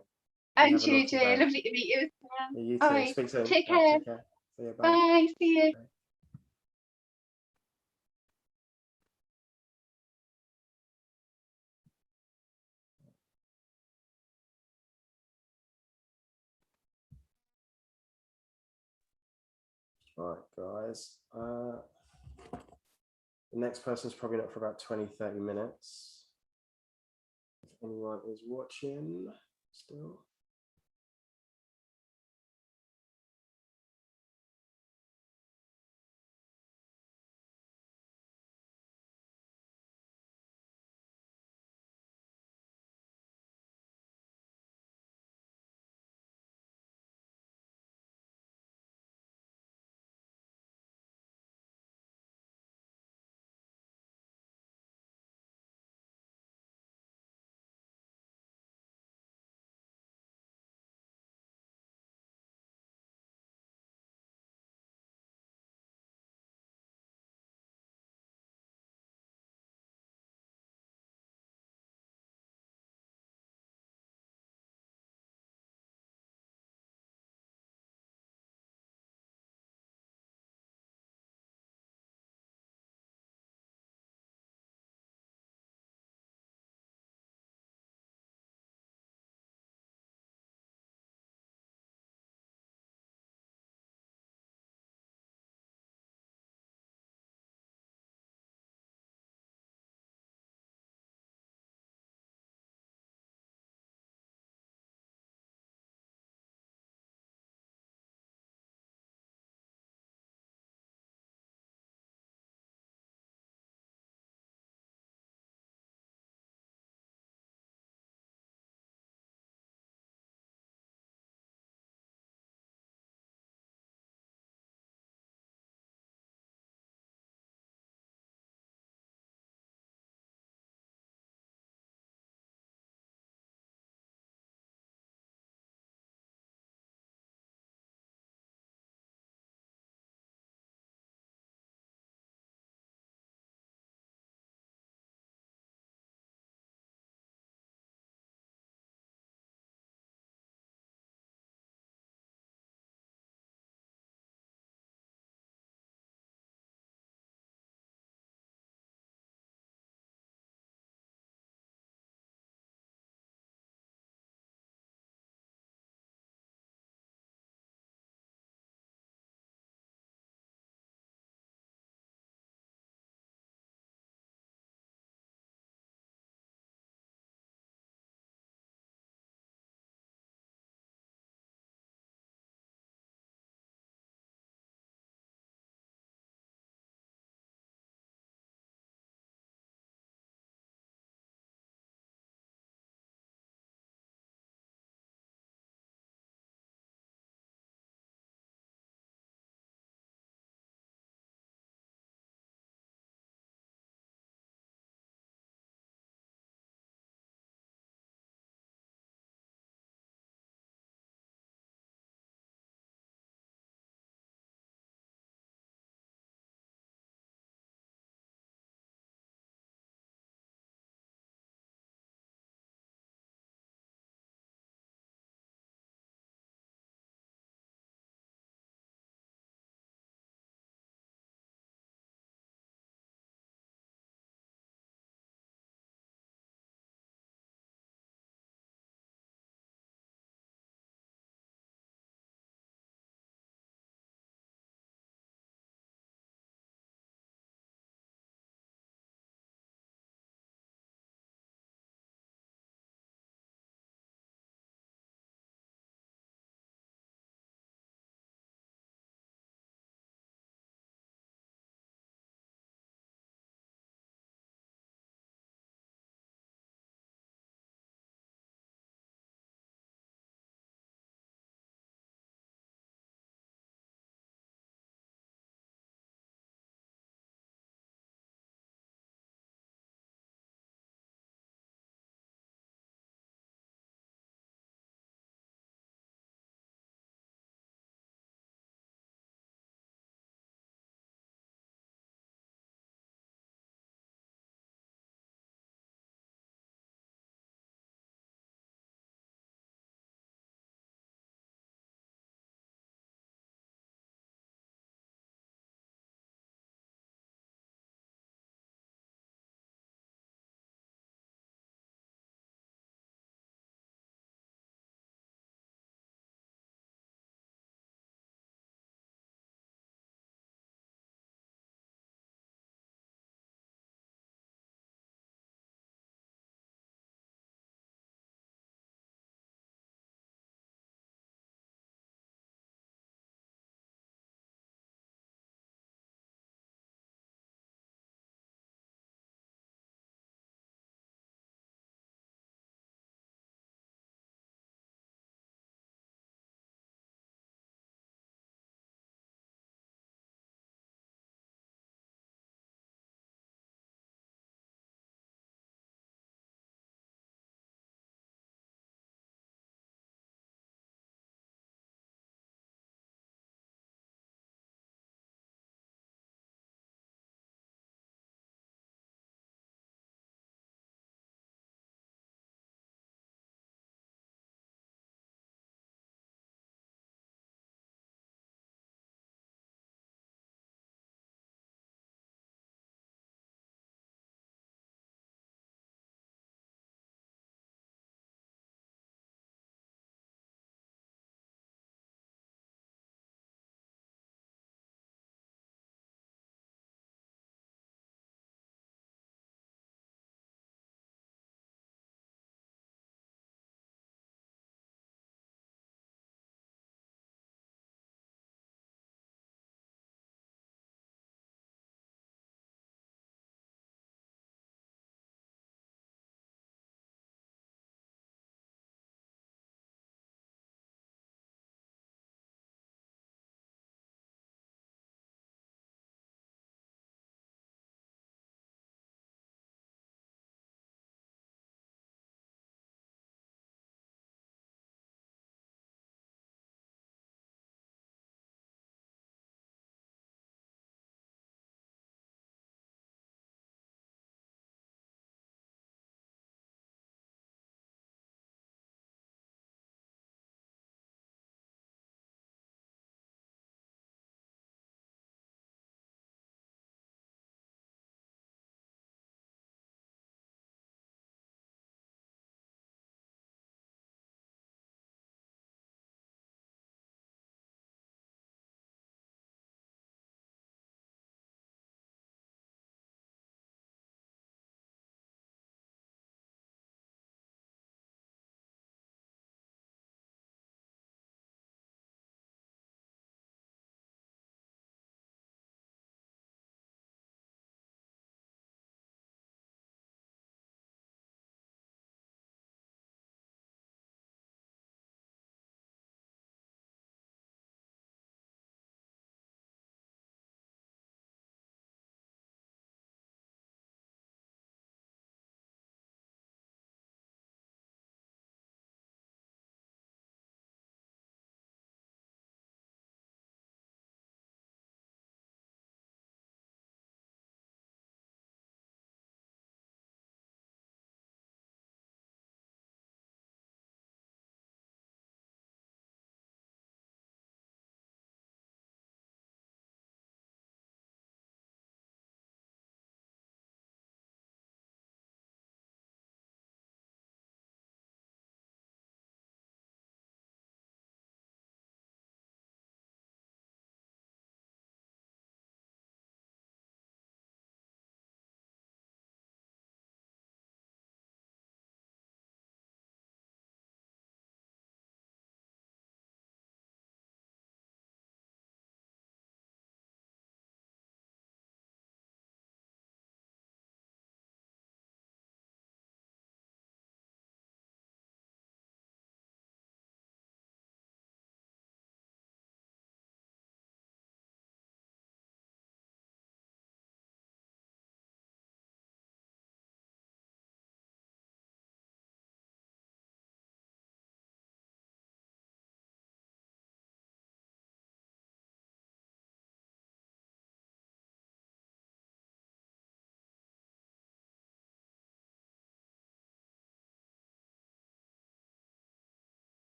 And you, Jay. Lovely to meet you.
Yeah, you too.
All right.
Speak soon.
Take care.
Take care. See you. Bye.
Bye. See you.
Right, guys. The next person's probably not for about 20-30 minutes. If anyone is watching still.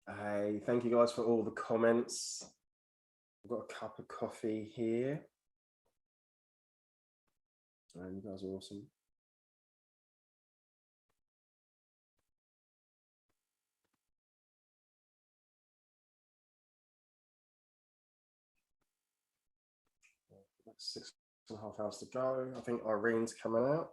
Hey, thank you guys for all the comments. I've got a cup of coffee here. And you guys are awesome. That's 6.5 hours to go. I think Irene's coming out.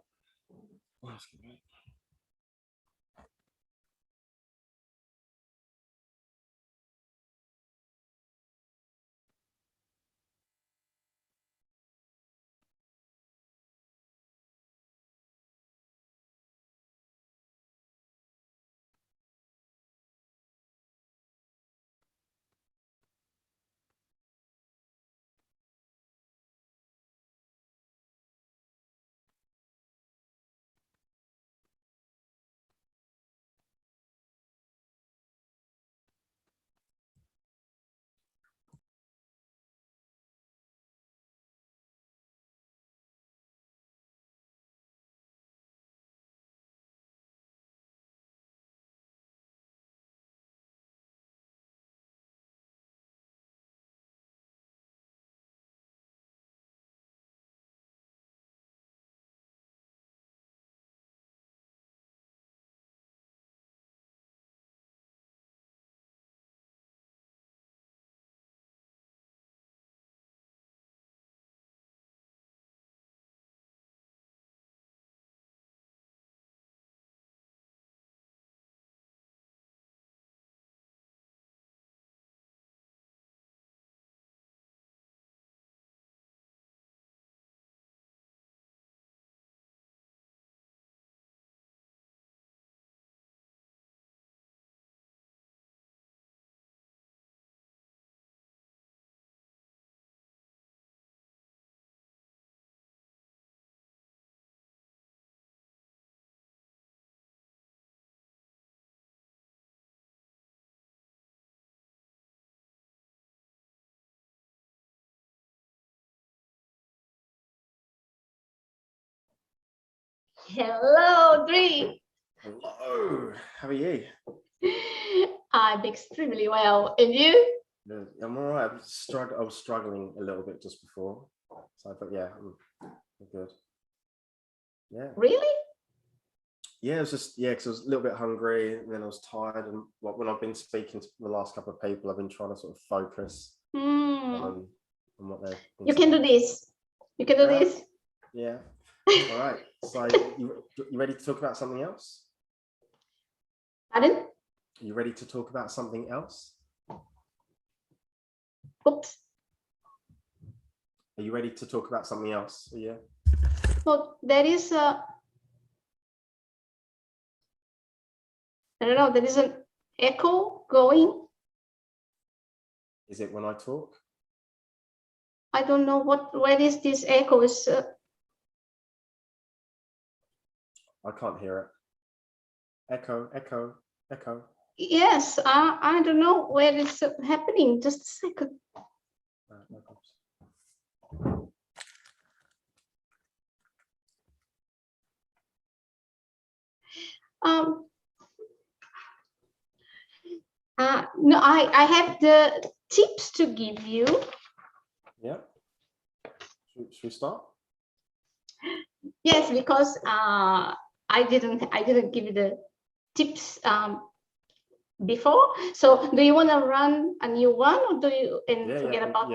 Hello, Dri.
Hello, how are you?
I'm extremely well. And you?
Good. I'm all right. I was struggling a little bit just before. So I thought, yeah, I'm good. Yeah.
Really?
Yeah, it was just, yeah, because I was a little bit hungry and then I was tired. And when I've been speaking to the last couple of people, I've been trying to sort of focus on what they're.
You can do this. You can do this.
Yeah. All right. So you ready to talk about something else?
Pardon?
Are you ready to talk about something else?
Oops.
Are you ready to talk about something else? Yeah.
Well, there is a, I don't know, there is an echo going.
Is it when I talk?
I don't know where is this echo is.
I can't hear it. Echo, echo, echo.
Yes, I don't know where it's happening. Just a second.
No problems.
No, I have the tips to give you.
Yeah. Should we start?
Yes, because I didn't give you the tips before. So do you want to run a new one, or do you forget about?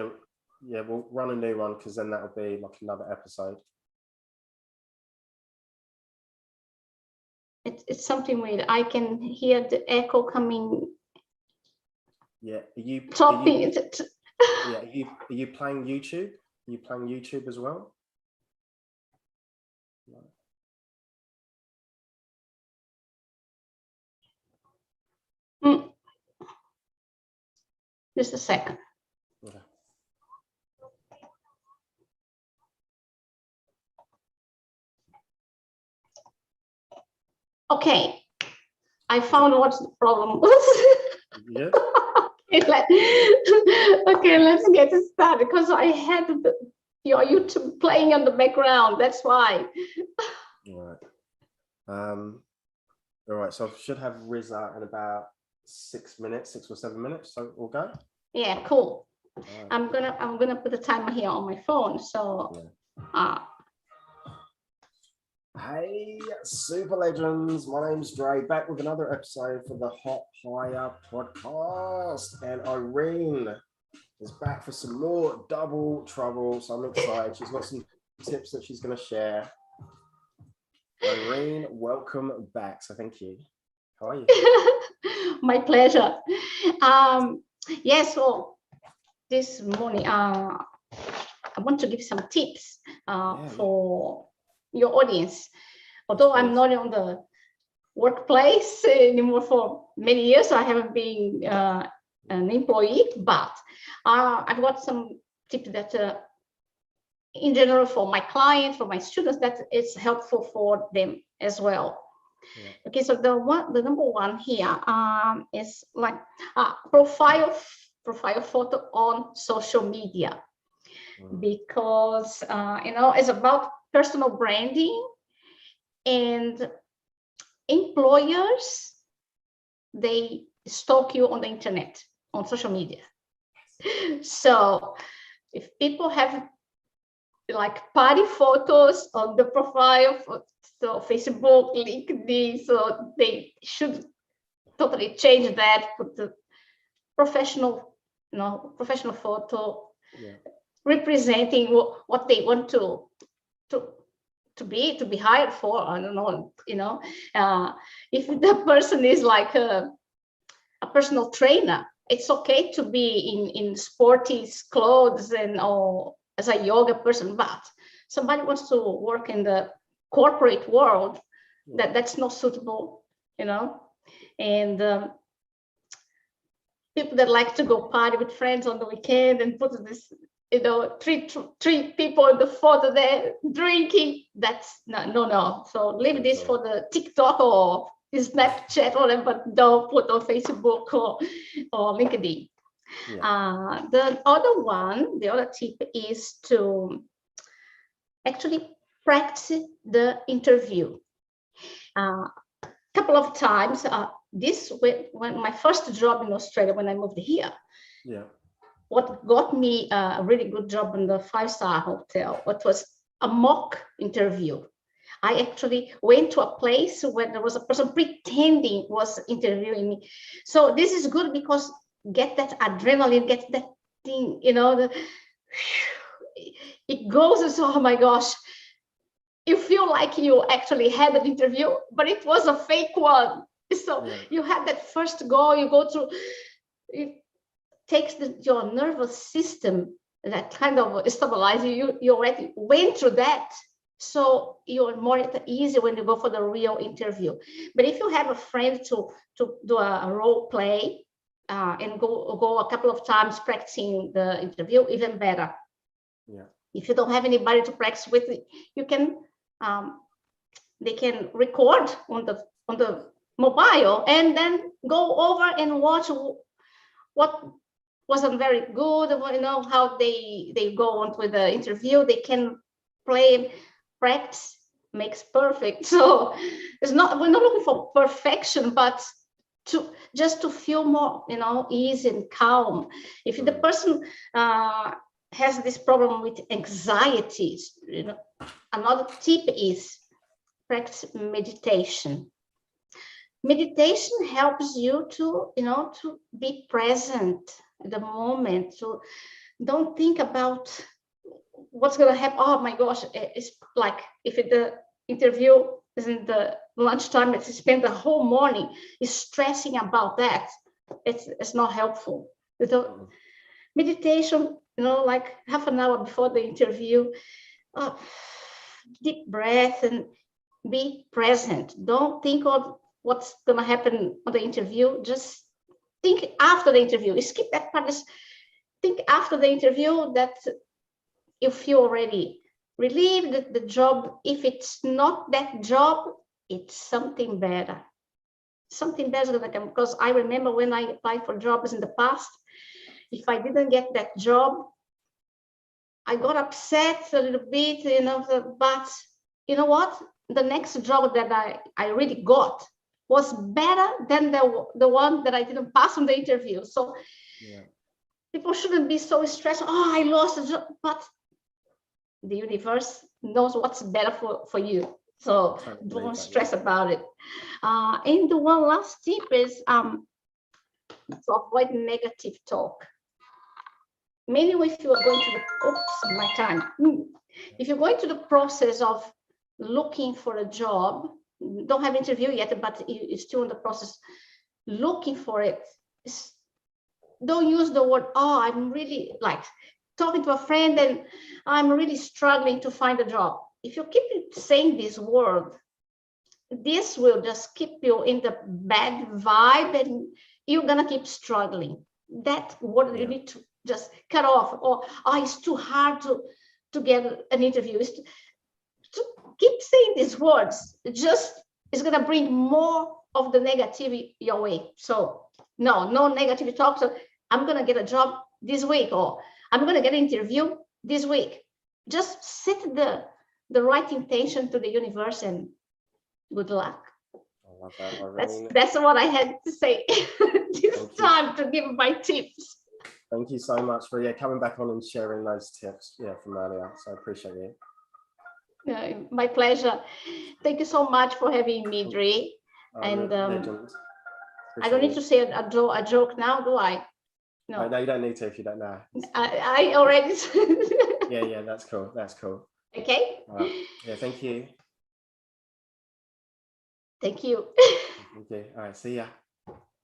Yeah, we'll run a new one because then that'll be like another episode.
It's something weird. I can hear the echo coming.
Yeah, are you
talking?
Yeah, are you playing YouTube? Are you playing YouTube as well?
Just a second.
Okay.
Okay, I found what the problem was.
Yeah.
Okay, let's get started because I had your YouTube playing on the background. That's why.
All right. All right. So I should have Rizza in about 6 minutes, 6 or 7 minutes. So we'll go.
Yeah, cool.
Right.
I'm gonna put the timer here on my phone. So
Hey, super legends. My name's Dre, back with another episode for the Hot Hire podcast. And Irene is back for some more double trouble. So I'm excited. She's got some tips that she's going to share. Irene, welcome back. So thank you. How are you?
My pleasure. So this morning, I want to give some tips for your audience. Although I'm not on the workplace anymore for many years, I haven't been an employee, but I've got some tips that in general for my clients, for my students, that it's helpful for them as well. Yeah. Okay, so the number one here is like profile photo on social media, because it's about personal branding, and employers, they stalk you on the internet, on social media. So if people have like party photos on the profile, so Facebook, LinkedIn, so they should totally change that, put the professional photo, representing what they want to be hired for. I don't know, if the person is like a personal trainer, it's okay to be in sporty clothes or as a yoga person, but somebody wants to work in the corporate world, that's not suitable, and people that like to go party with friends on the weekend and put this, three people in the photo there drinking, that's no. So leave this for the TikTok or Snapchat or whatever, but don't put on Facebook or LinkedIn. The other tip is to actually practice the interview. Couple of times, when my first job in Australia, when I moved here, what got me a really good job in the 5-star hotel, what was a mock interview. I actually went to a place where there was a person pretending was interviewing me. So this is good because get that adrenaline, get that thing, it goes and so, oh my gosh, you feel like you actually had an interview, but it was a fake one. So you had that first go, you go through, it takes your nervous system, that kind of stabilizes you. You already went through that. So you're more at ease when you go for the real interview. But if you have a friend to do a role play and go a couple of times practicing the interview, even better. If you don't have anybody to practice with, you can they can record on the mobile and then go over and watch what wasn't very good, how they go on with the interview. They can play. Practice makes perfect. So we're not looking for perfection, but to feel more, easy and calm. If the person has this problem with anxieties, another tip is practice meditation. Meditation helps you to be present at the moment. So don't think about what's going to happen. Oh my gosh, it's like if the interview is in the lunchtime, it's spend the whole morning is stressing about that. It's not helpful. So meditation, like half an hour before the interview, deep breath and be present. Don't think of what's going to happen on the interview. Just think after the interview. Skip that part. Just think after the interview that you feel already relieved that the job, if it's not that job, it's something better. Something better than that. Because I remember when I applied for jobs in the past, if I didn't get that job, I got upset a little bit, but you know what? The next job that I really got, was better than the one that I didn't pass on the interview. So people shouldn't be so stressed. Oh, I lost a job. But the universe knows what's better for you. So don't stress about it. And the one last tip is to avoid negative talk. Mainly if you are going to if you're going to the process of looking for a job, don't have interview yet, but you're still in the process looking for it. Don't use the word, oh, I'm really like talking to a friend and I'm really struggling to find a job. If you keep saying this word, this will just keep you in the bad vibe and you're gonna keep struggling. That word you need to just cut off. Or, oh, it's too hard to get an interview. To keep saying these words, it's gonna bring more of the negativity your way. So no negative talk. So I'm gonna get a job this week, or I'm gonna get an interview this week. Just set the right intention to the universe and good luck.
I love that.
That's what I had to say this time to give my tips.
Thank you so much for coming back on and sharing those tips from earlier. So I appreciate it.
My pleasure. Thank you so much for having me, Dre. And I don't need to say a joke now, do I? No.
No, you don't need to if you don't know.
I already.
yeah, that's cool. That's cool.
Okay.
Yeah, thank you.
Thank you.
Thank you. All right, see ya.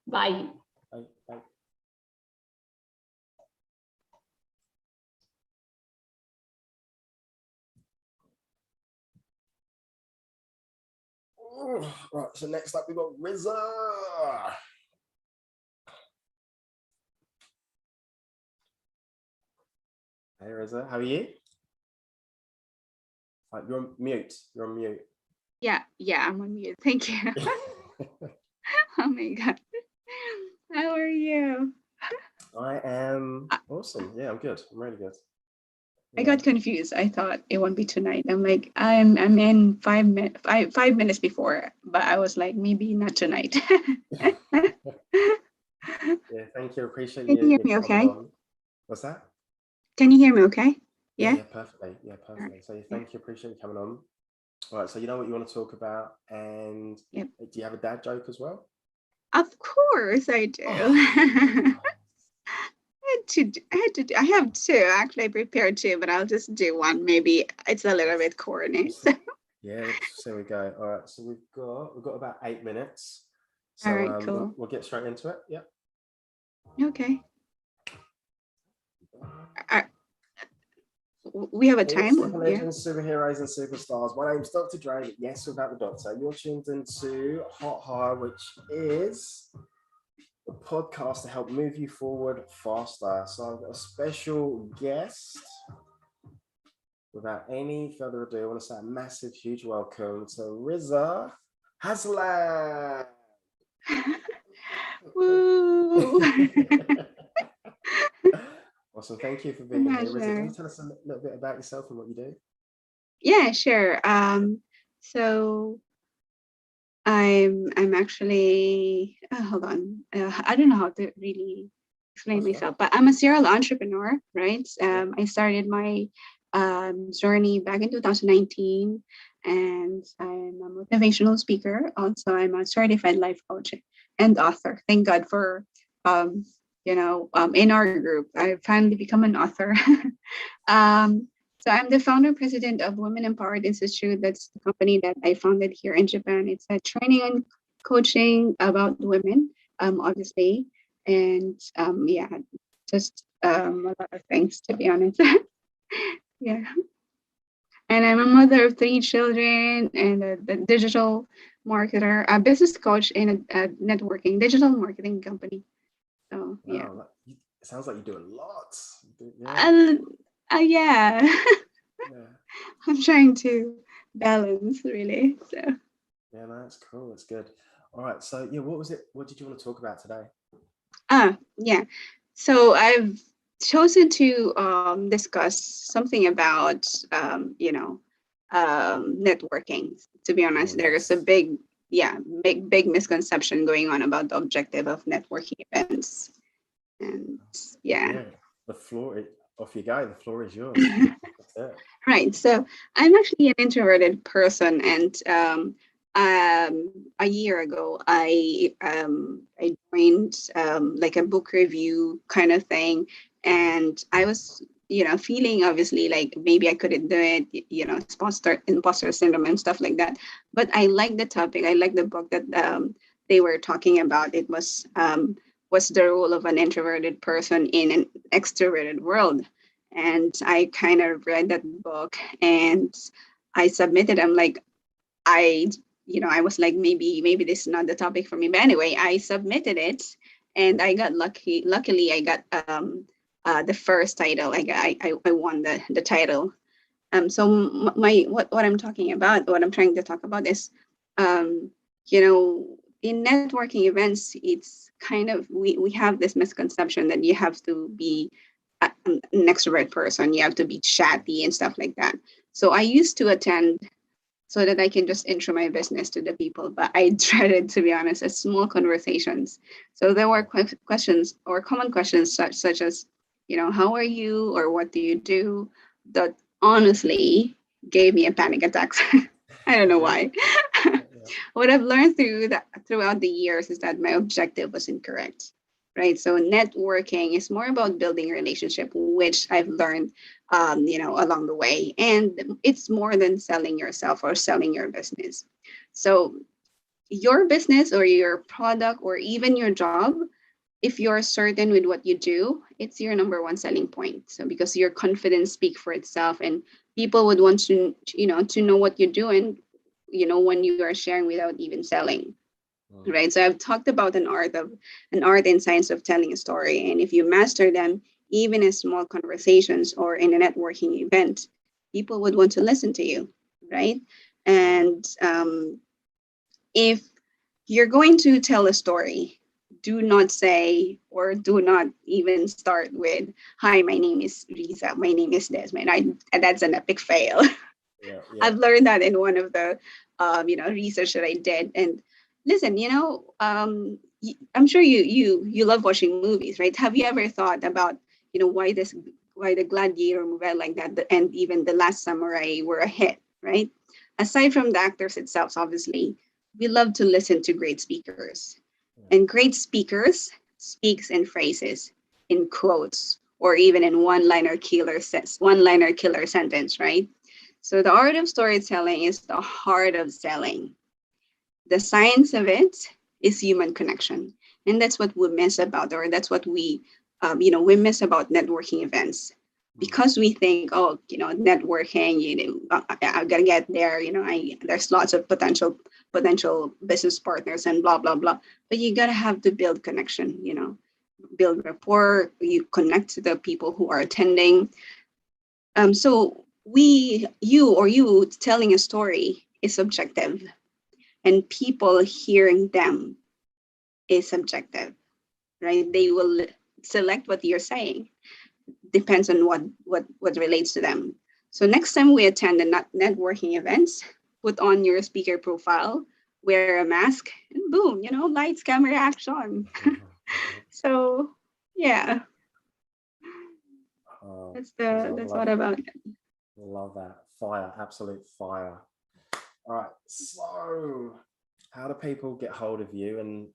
Bye.
Bye. Bye. Right, so next up we've got Rizza. Hey Rizza, how are you? Right, you're on mute. You're on mute.
Yeah, I'm on mute. Thank you. Oh my God. How are you?
I am awesome. Yeah, I'm good. I'm really good.
I got confused. I thought it won't be tonight. I'm like, I'm in 5 minutes, 5 minutes before, but I was like, maybe not tonight.
Yeah, thank you. Appreciate you.
Can you hear me okay?
What's that?
Can you hear me okay? Yeah.
Yeah, perfectly. Yeah, perfectly. So thank you. Appreciate you coming on. All right. So you know what you want to talk about, and do you have a dad joke as well?
Of course I do. I have two. Actually, I prepared two, but I'll just do one. Maybe it's a little bit corny.
Yeah, there we go. All right. So we've got about 8 minutes. So
all right, cool.
We'll get straight into it. Yeah.
Okay. We have a time.
Super legends, superheroes, and superstars. My name's Dr. Dre, but yes, without the doctor. You're tuned into Hot Hire, which is the podcast to help move you forward faster. So I've got a special guest. Without any further ado, I want to say a massive, huge welcome to Rizza Haslam.
Woo!
Awesome. Thank you for being here. Rizza, can you tell us a little bit about yourself and what you do?
Yeah, sure. So I'm actually hold on. I don't know how to really explain myself, but I'm a serial entrepreneur, right? I started my journey back in 2019, and I'm a motivational speaker. Also, I'm a certified life coach and author. Thank God for in our group, I finally become an author. So I'm the founder and president of Women Empowered Institute. That's the company that I founded here in Japan. It's a training and coaching about women, obviously. And just a lot of things, to be honest. Yeah. And I'm a mother of 3 children and a digital marketer, a business coach in a digital marketing company. So, yeah.
Wow, it sounds like you're doing lots.
Yeah. I'm trying to balance, really. So.
Yeah, no, that's cool. That's good. All right. So, what did you want to talk about today?
Yeah. So I've chosen to discuss something about, networking. To be honest, there's a big yeah, big misconception going on about the objective of networking events. And yeah.
The floor, off you go. The floor is yours. That's it.
Right. So I'm actually an introverted person, and a year ago I joined like a book review kind of thing, and I was feeling obviously like maybe I couldn't do it, imposter syndrome and stuff like that. But I liked the topic. I liked the book that they were talking about. It was what's the role of an introverted person in an extroverted world. And I kind of read that book and I submitted. I'm like, I was like, maybe this is not the topic for me. But anyway, I submitted it and I got lucky. Luckily, I got the first title. I won the title. So what I'm talking about, what I'm trying to talk about is, in networking events, it's kind of, we have this misconception that you have to be an extrovert person, you have to be chatty and stuff like that. So I used to attend so that I can just intro my business to the people, but I dreaded, to be honest, small conversations. So there were questions or common questions such as, how are you or what do you do, that honestly gave me a panic attack. I don't know why. What I've learned throughout the years is that my objective was incorrect, right? So networking is more about building a relationship, which I've learned, along the way. And it's more than selling yourself or selling your business. So your business or your product or even your job, if you're certain with what you do, it's your number one selling point. So because your confidence speaks for itself and people would want to know what you're doing, when you are sharing without even selling. Right. So I've talked about an art and science of telling a story. And if you master them, even in small conversations or in a networking event, people would want to listen to you. Right. And if you're going to tell a story, do not say or do not even start with, hi, my name is Rizza. My name is Desmond. That's an epic fail. Yeah. I've learned that in one of the, research that I did. And listen, I'm sure you love watching movies, right? Have you ever thought about, why the Gladiator movie like that and even The Last Samurai were a hit, right? Aside from the actors itself, obviously, we love to listen to great speakers. And great speakers speaks in phrases, in quotes, or even in one-liner killer sentence, right? So the art of storytelling is the heart of selling. The science of it is human connection. And that's what we miss about, or that's what we miss about networking events. Because we think, networking, I'm gonna get there, there's lots of potential business partners and blah, blah, blah. But you gotta have to build connection, build rapport, you connect to the people who are attending. So you telling a story is subjective, and people hearing them is subjective, right? They will select what you're saying. Depends on what relates to them. So next time we attend the networking events, put on your speaker profile, wear a mask, and boom, lights, camera, action. So yeah, that's what about it.
Love that. Fire, absolute fire. All right, so how do people get hold of you, and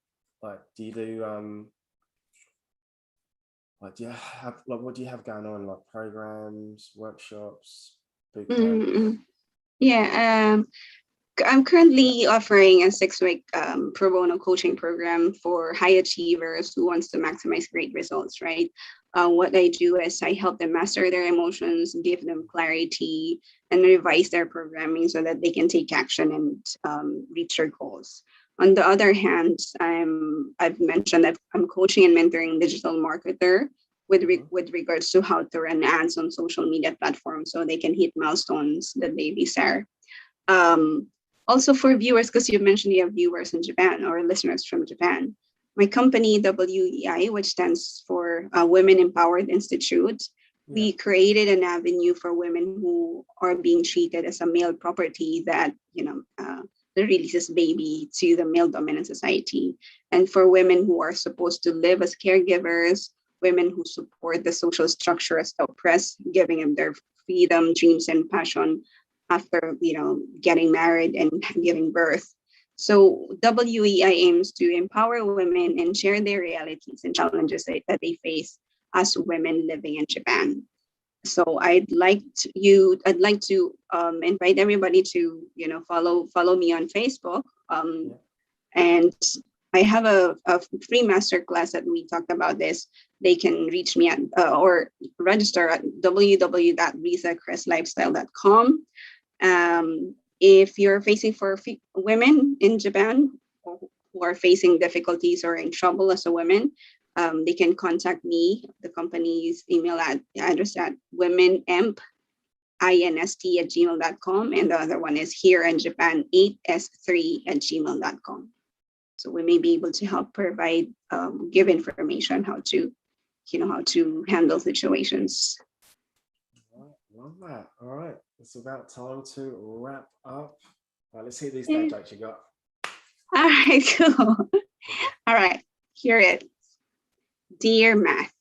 do you do do you have what do you have going on, like programs, workshops, boot camps?
Yeah, I'm currently offering a 6-week pro bono coaching program for high achievers who wants to maximize great results, right? What I do is I help them master their emotions, give them clarity, and revise their programming so that they can take action and reach their goals. On the other hand, I've mentioned that I'm coaching and mentoring digital marketer with regards to how to run ads on social media platforms so they can hit milestones that they desire. Also for viewers, because you mentioned you have viewers in Japan or listeners from Japan, my company, WEI, which stands for Women Empowered Institute, we created an avenue for women who are being treated as a male property that, releases baby to the male dominant society. And for women who are supposed to live as caregivers, women who support the social structure as oppressed, giving them their freedom, dreams, and passion after, getting married and giving birth. So WEI aims to empower women and share their realities and challenges that they face as women living in Japan. So I'd like to invite everybody to follow me on Facebook. And I have a free masterclass that we talked about this. They can reach me at or register at www.rizzachristlifestyle.com. If you're facing for women in Japan who are facing difficulties or in trouble as a woman, they can contact me. The company's email address at womenemp@gmail.com, and the other one is here in Japan 8s3@gmail.com. So we may be able to help provide, give information how to handle situations.
Love that. All right, it's about time to wrap up. All right, let's hear these dad jokes you got.
All right, cool. All right, here it is. Dear Math,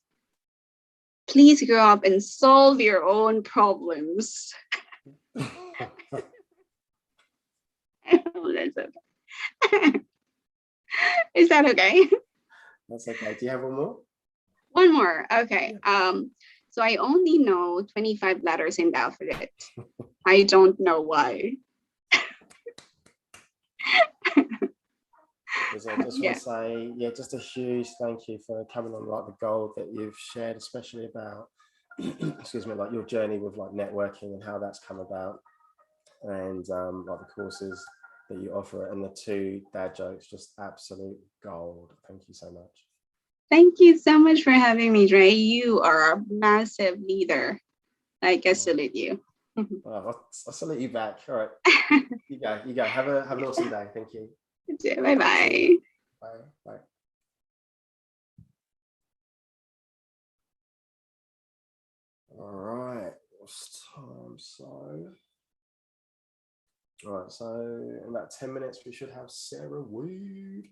please grow up and solve your own problems. That's okay. Is that okay?
That's okay. Do you have one more?
One more. Okay. So I only know 25 letters in the alphabet. I don't know why.
I just want to say, just a huge thank you for coming on the gold that you've shared, especially about, excuse me, like your journey with networking and how that's come about, and the courses that you offer, and the 2 dad jokes, just absolute gold. Thank you so much.
Thank you so much for having me, Dre. You are a massive leader. I salute you.
I'll salute you back. All right. You go. Have an awesome day. Thank you.
Bye-bye.
Bye. All right. What's time? All right. So in about 10 minutes, we should have Sarah Wood.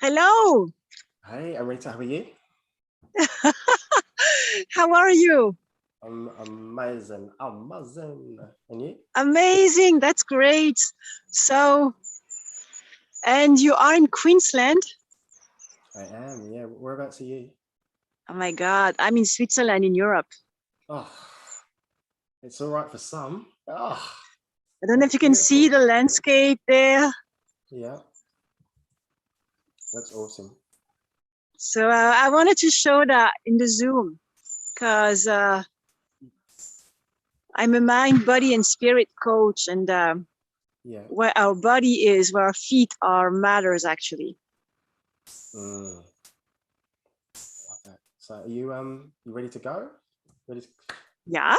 Hello.
Hey, Amrita, how are you?
How are you?
I'm amazing. Amazing. And you?
Amazing. That's great. So, and you are in Queensland?
I am, yeah. Whereabouts are you?
Oh my God. I'm in Switzerland in Europe.
Oh, it's all right for some. Oh,
I don't know if you can see the landscape there.
yeah. That's awesome.
So I wanted to show that in the Zoom because I'm a mind, body, and spirit coach, and
Yeah.
where our body is, where our feet are, matters actually.
Love that. So are you ready to go? Ready to...
Yeah.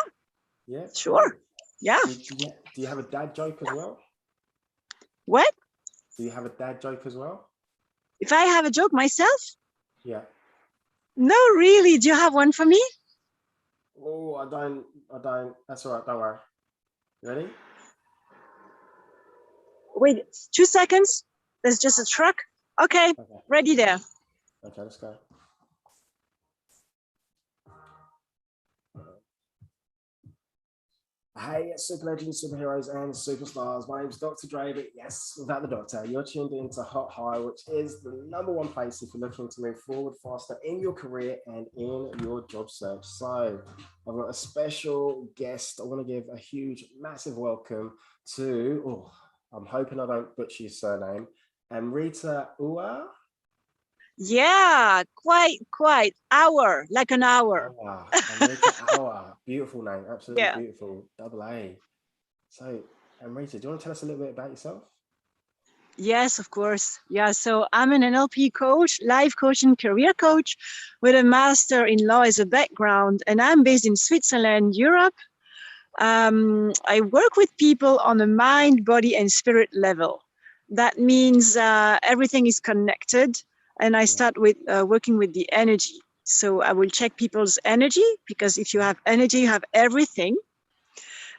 Yeah.
Sure. Yeah.
Do you have a dad joke as well?
What?
Do you have a dad joke as well?
If I have a joke myself?
Yeah.
No, really. Do you have one for me?
Oh, I don't. That's all right. Don't worry. Ready?
Wait, 2 seconds. There's just a truck. Okay. Ready there.
Okay, let's go. Hey, super legends, superheroes, and superstars. My name's Dr. Dre, but yes, without the doctor. You're tuned into Hot High, which is the #1 place if you're looking to move forward faster in your career and in your job search. So I've got a special guest. I want to give a huge, massive welcome to, I'm hoping I don't butcher your surname, Amrita Ua.
Yeah, quite. Hour, like an hour.
Amrita Ua. Beautiful name, absolutely
Yeah.
beautiful. Double A. So, Amrita, do you want to tell us a little bit about yourself?
Yes, of course. Yeah, so I'm an NLP coach, life coach, and career coach with a master in law as a background, and I'm based in Switzerland, Europe. I work with people on a mind, body, and spirit level. That means everything is connected, and I start with working with the energy. So I will check people's energy, because if you have energy, you have everything.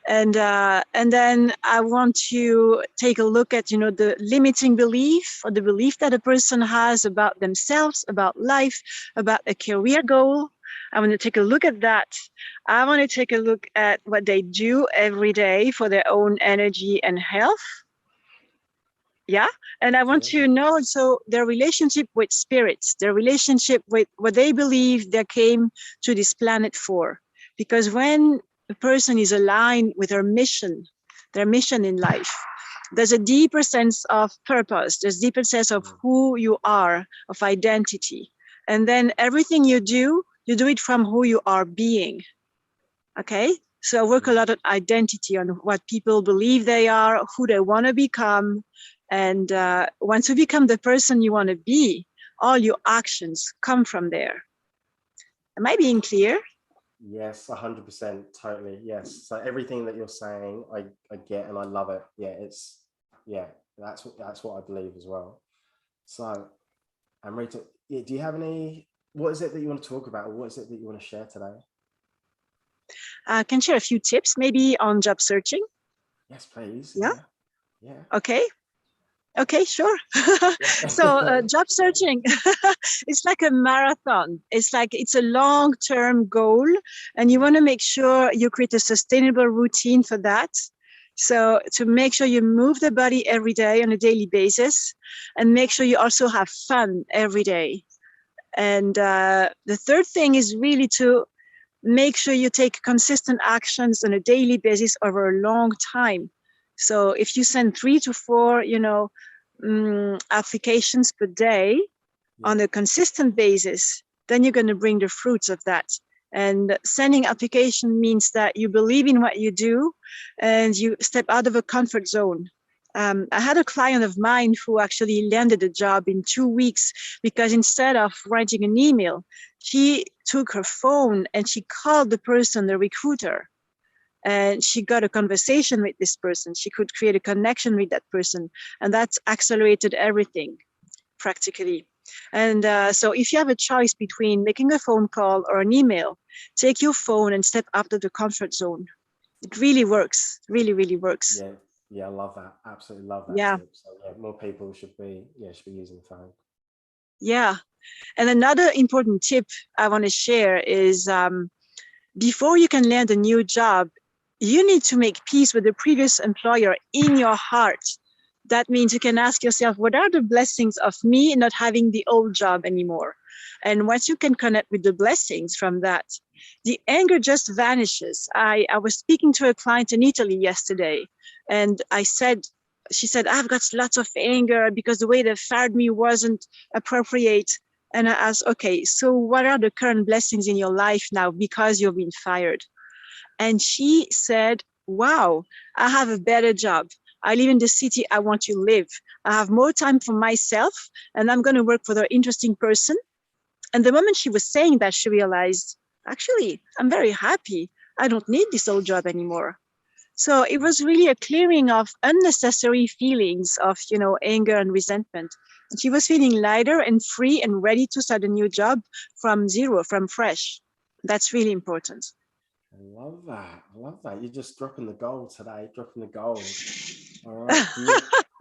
And then I want to take a look at, the limiting belief, or the belief that a person has about themselves, about life, about a career goal. I want to take a look at that. I want to take a look at what they do every day for their own energy and health. Yeah. And I want to know also their relationship with spirits, their relationship with what they believe they came to this planet for. Because when a person is aligned with their mission in life, there's a deeper sense of purpose, there's a deeper sense of who you are, of identity. And then everything you do it from who you are being. Okay? So I work a lot on identity, on what people believe they are, who they want to become. And once you become the person you want to be, all your actions come from there. Am I being clear?
Yes, 100%, totally. Yes. So everything that you're saying, I get, and I love it. Yeah, that's what I believe as well. So, Amrita, do you have what is it that you want to talk about, or what is it that you want to share today?
I can share a few tips, maybe on job searching.
Yes, please.
Yeah. Okay, sure. So job searching, it's like a marathon. It's a long-term goal, and you want to make sure you create a sustainable routine for that. So to make sure you move the body every day on a daily basis, and make sure you also have fun every day. And the third thing is really to make sure you take consistent actions on a daily basis over a long time. So if you send 3 to 4, applications per day on a consistent basis, then you're going to bring the fruits of that. And sending application means that you believe in what you do and you step out of a comfort zone. I had a client of mine who actually landed a job in 2 weeks because instead of writing an email, she took her phone and she called the recruiter, and she got a conversation with this person. She could create a connection with that person, and that's accelerated everything practically. And so if you have a choice between making a phone call or an email, take your phone and step out of the comfort zone. It really works, really works.
Yeah, I love that. Absolutely love that tip. So yeah, more people should be using the phone.
Yeah. And another important tip I want to share is before you can land a new job, you need to make peace with the previous employer in your heart. That means you can ask yourself, what are the blessings of me not having the old job anymore? And once you can connect with the blessings from that, the anger just vanishes. I was speaking to a client in Italy yesterday, and she said, I've got lots of anger because the way they fired me wasn't appropriate. And I asked, okay, so what are the current blessings in your life now because you've been fired? And she said, wow, I have a better job. I live in the city I want to live. I have more time for myself, and I'm going to work for the interesting person. And the moment she was saying that, she realized, actually, I'm very happy. I don't need this old job anymore. So it was really a clearing of unnecessary feelings of, anger and resentment. And she was feeling lighter and free and ready to start a new job from zero, from fresh. That's really important.
I love that. I love that. You're just dropping the gold today, dropping the gold. All right.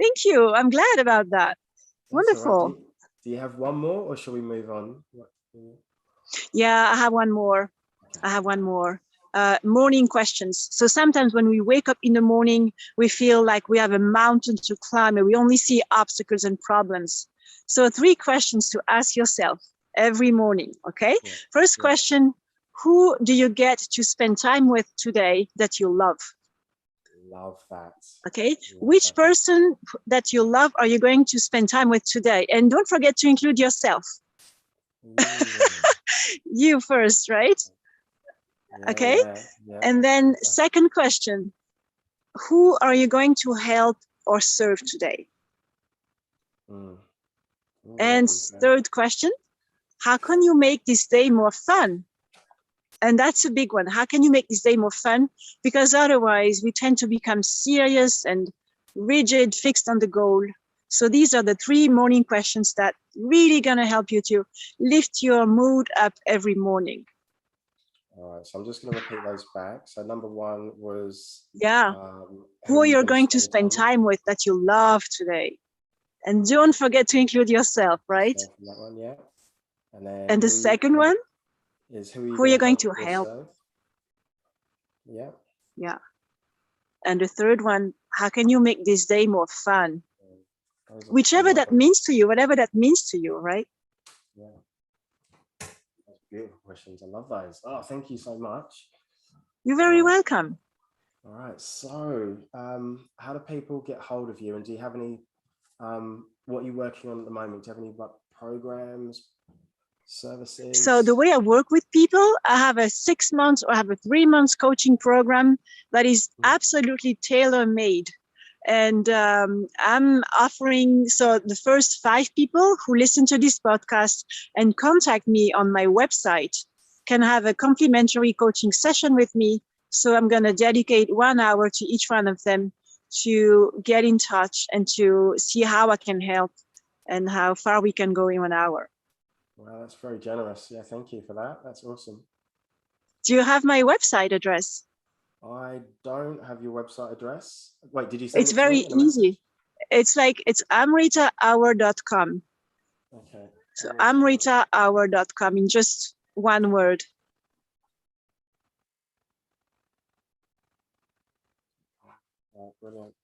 Thank you. I'm glad about that. Wonderful.
Right. Do you have one more, or shall we move on?
Yeah, I have one more. Morning questions. So sometimes when we wake up in the morning, we feel like we have a mountain to climb and we only see obstacles and problems. So 3 questions to ask yourself every morning, okay? Yeah. First question, who do you get to spend time with today that you love?
Love that.
Okay, which person that you love are you going to spend time with today? And don't forget to include yourself. You first, right? Okay, and then second question, who are you going to help or serve today? And third question, how can you make this day more fun? And that's a big one. How can you make this day more fun? Because otherwise we tend to become serious and rigid, fixed on the goal. So these are the 3 morning questions that really gonna help you to lift your mood up every morning.
All right, so I'm just going to repeat those back. So number 1 was...
who you're going to spend time with that you love today. And don't forget to include yourself, right?
That one, yeah.
And the second one
is
who you're going to help.
Yeah.
Yeah. And the third one, how can you make this day more fun? Whichever that means to you, whatever that means to you, right?
Yeah. Beautiful questions. I love those. Oh, thank you so much.
You're very welcome.
All right. So how do people get hold of you? And do you have any, what are you working on at the moment? Do you have any programs, services?
So the way I work with people, I have a 6 months or I have a 3 months coaching program that is absolutely tailor-made. And I'm offering, so the first 5 people who listen to this podcast and contact me on my website can have a complimentary coaching session with me. So I'm going to dedicate 1 hour to each one of them to get in touch and to see how I can help and how far we can go in 1 hour.
Wow, that's very generous. Yeah, thank you for that. That's awesome.
Do you have my website address?
I don't have your website address. Wait, did you send
it to me? It's very easy. It's amritahour.com.
Okay.
So amritahour.com in just 1 word.
Oh, brilliant.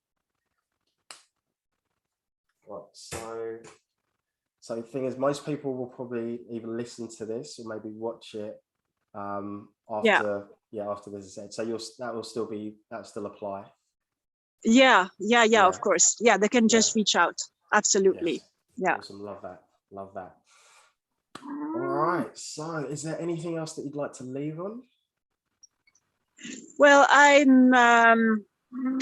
Right, so the thing is, most people will probably either listen to this or maybe watch it after this is said. So that'll still apply. Yeah,
of course. Yeah, they can just reach out. Absolutely.
Yes.
Yeah.
Awesome. Love that. All right. So is there anything else that you'd like to leave on?
Well,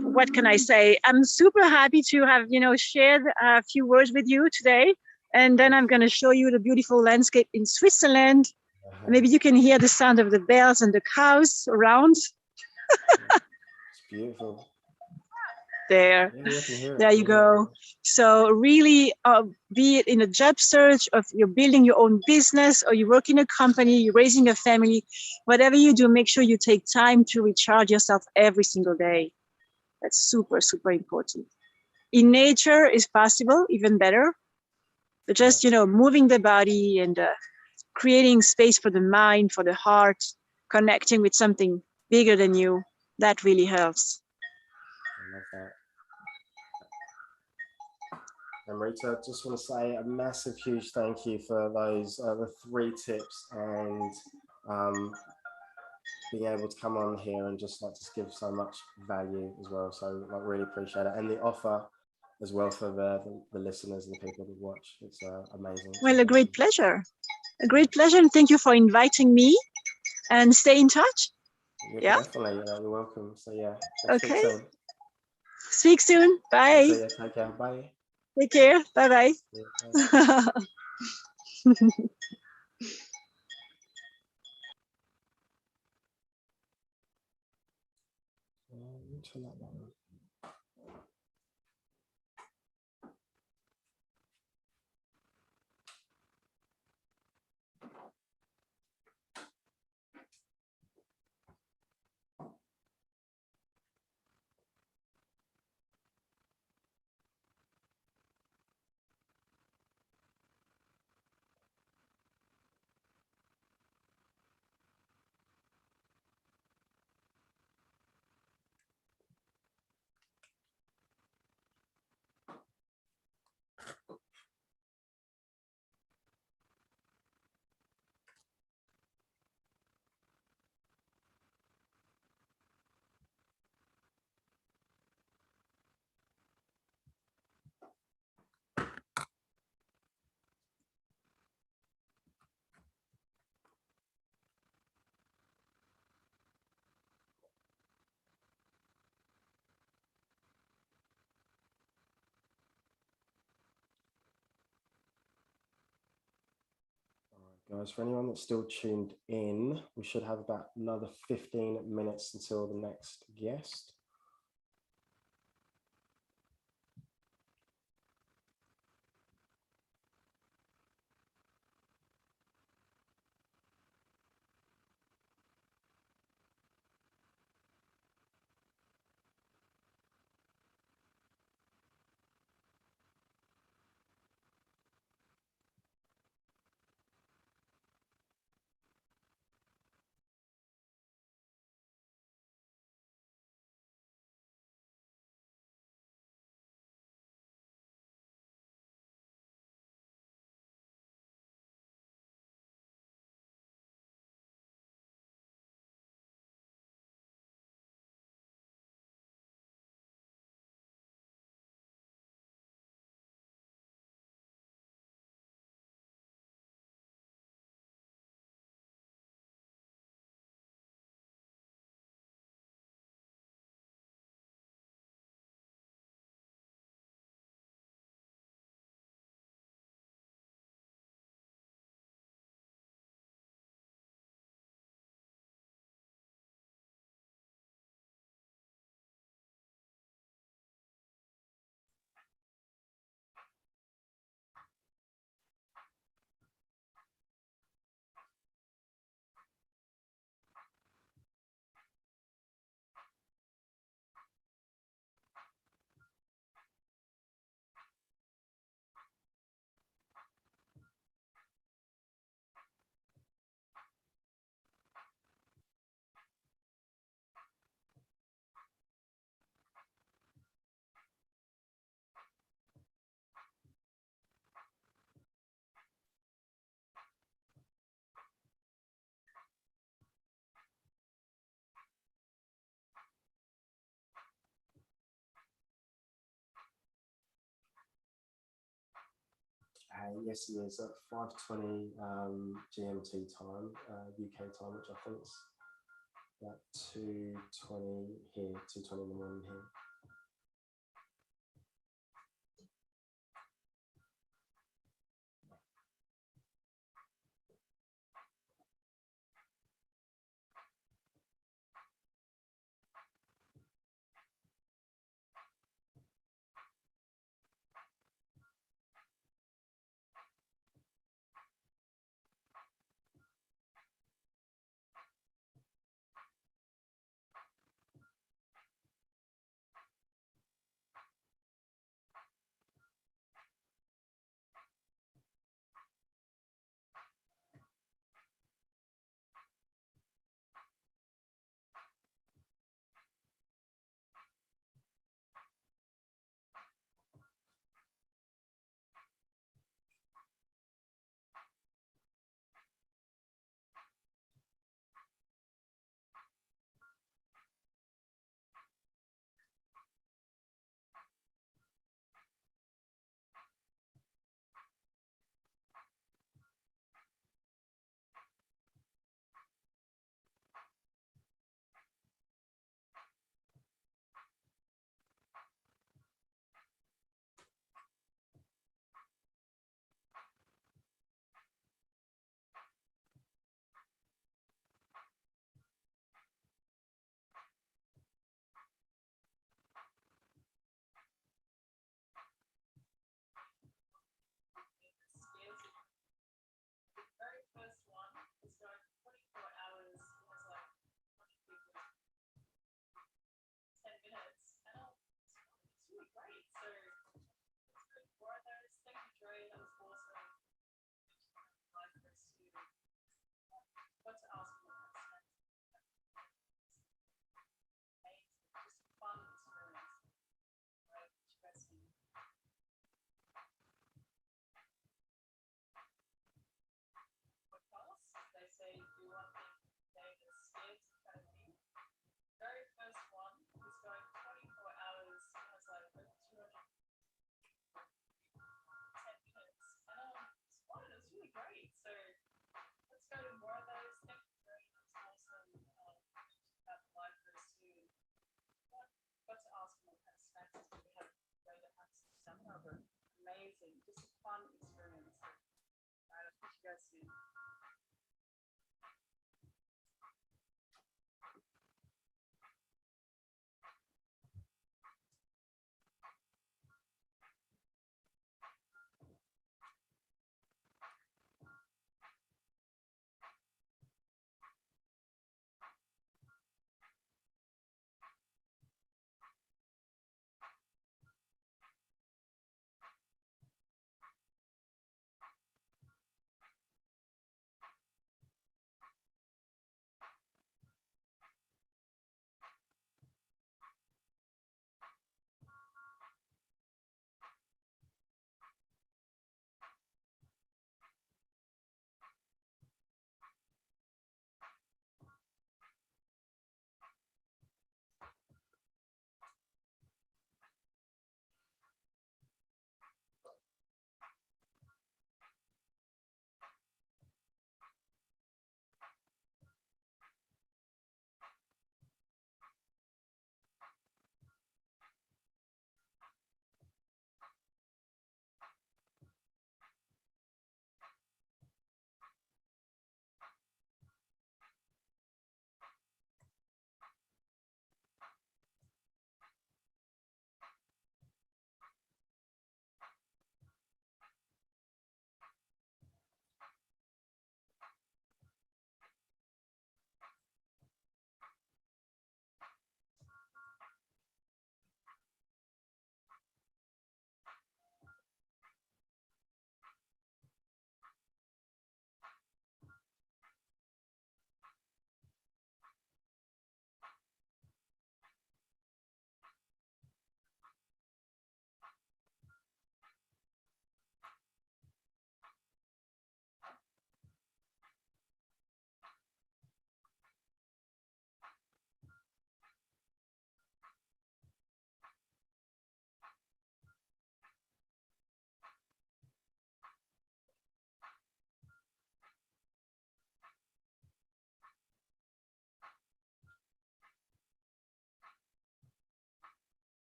what can I say? I'm super happy to have, shared a few words with you today. And then I'm going to show you the beautiful landscape in Switzerland. Maybe you can hear the sound of the bells and the cows around.
It's beautiful.
There you go. So really, be it in a job search, or you're building your own business, or you work in a company, you're raising a family, whatever you do, make sure you take time to recharge yourself every single day. That's super, super important. In nature is possible, even better. but just, you know, moving the body and creating space for the mind, for the heart, connecting with something bigger than you, that really helps.
I love that. And Rita, I just want to say a massive, huge thank you for those the 3 tips and being able to come on here and just give so much value as well. So I really appreciate it, and the offer as well for the listeners and the people that watch. It's amazing.
Well, a great pleasure. A great pleasure, and thank you for inviting me. And stay in touch.
Yeah, definitely. You're welcome. So yeah.
Okay.
Speak soon.
Speak soon. Bye.
See you. Take care. Bye.
Take care. Bye bye.
Yeah, bye. Turn that down. Guys, for anyone that's still tuned in, we should have about another 15 minutes until the next guest. Yes, it is at 5:20 GMT time, UK time, which I think is about 2:20 here, 2:20 in the morning here.
fun experience. I'll catch you guys soon.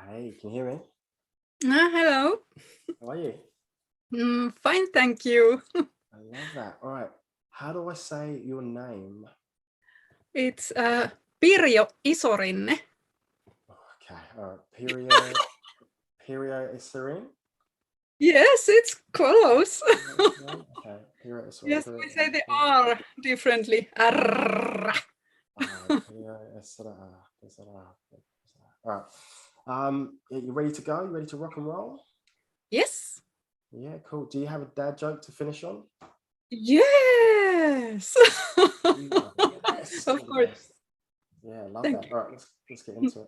Hey, can you hear me?
Hello.
How are you?
Fine, thank you.
I love that. All right. How do I say your name?
It's Pirjo Isorinne.
Okay. All right. Peria Isorin?
Yes, it's close.
Okay.
Yes, we say the R differently. Arr.
All right. You ready to go? You ready to rock and roll?
Yes.
Yeah, cool. Do you have a dad joke to finish on?
Yes.
Yes.
Of course.
Yeah, I love
Thank
that.
you.
All right, let's get into it.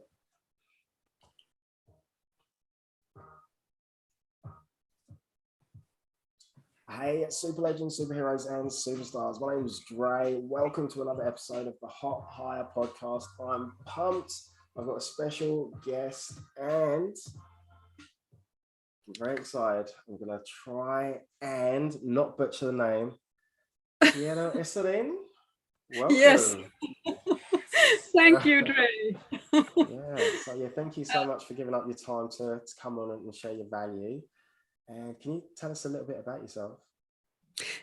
Hey, super legends, superheroes, and superstars. My name is Dre. Welcome to another episode of the Hot Hire podcast. I'm pumped. I've got a special guest and I'm very excited. I'm going to try and not butcher the name. Piero Esarin. Welcome.
Yes. Thank you, Dre.
Thank you so much for giving up your time to come on and share your value. And can you tell us a little bit about yourself?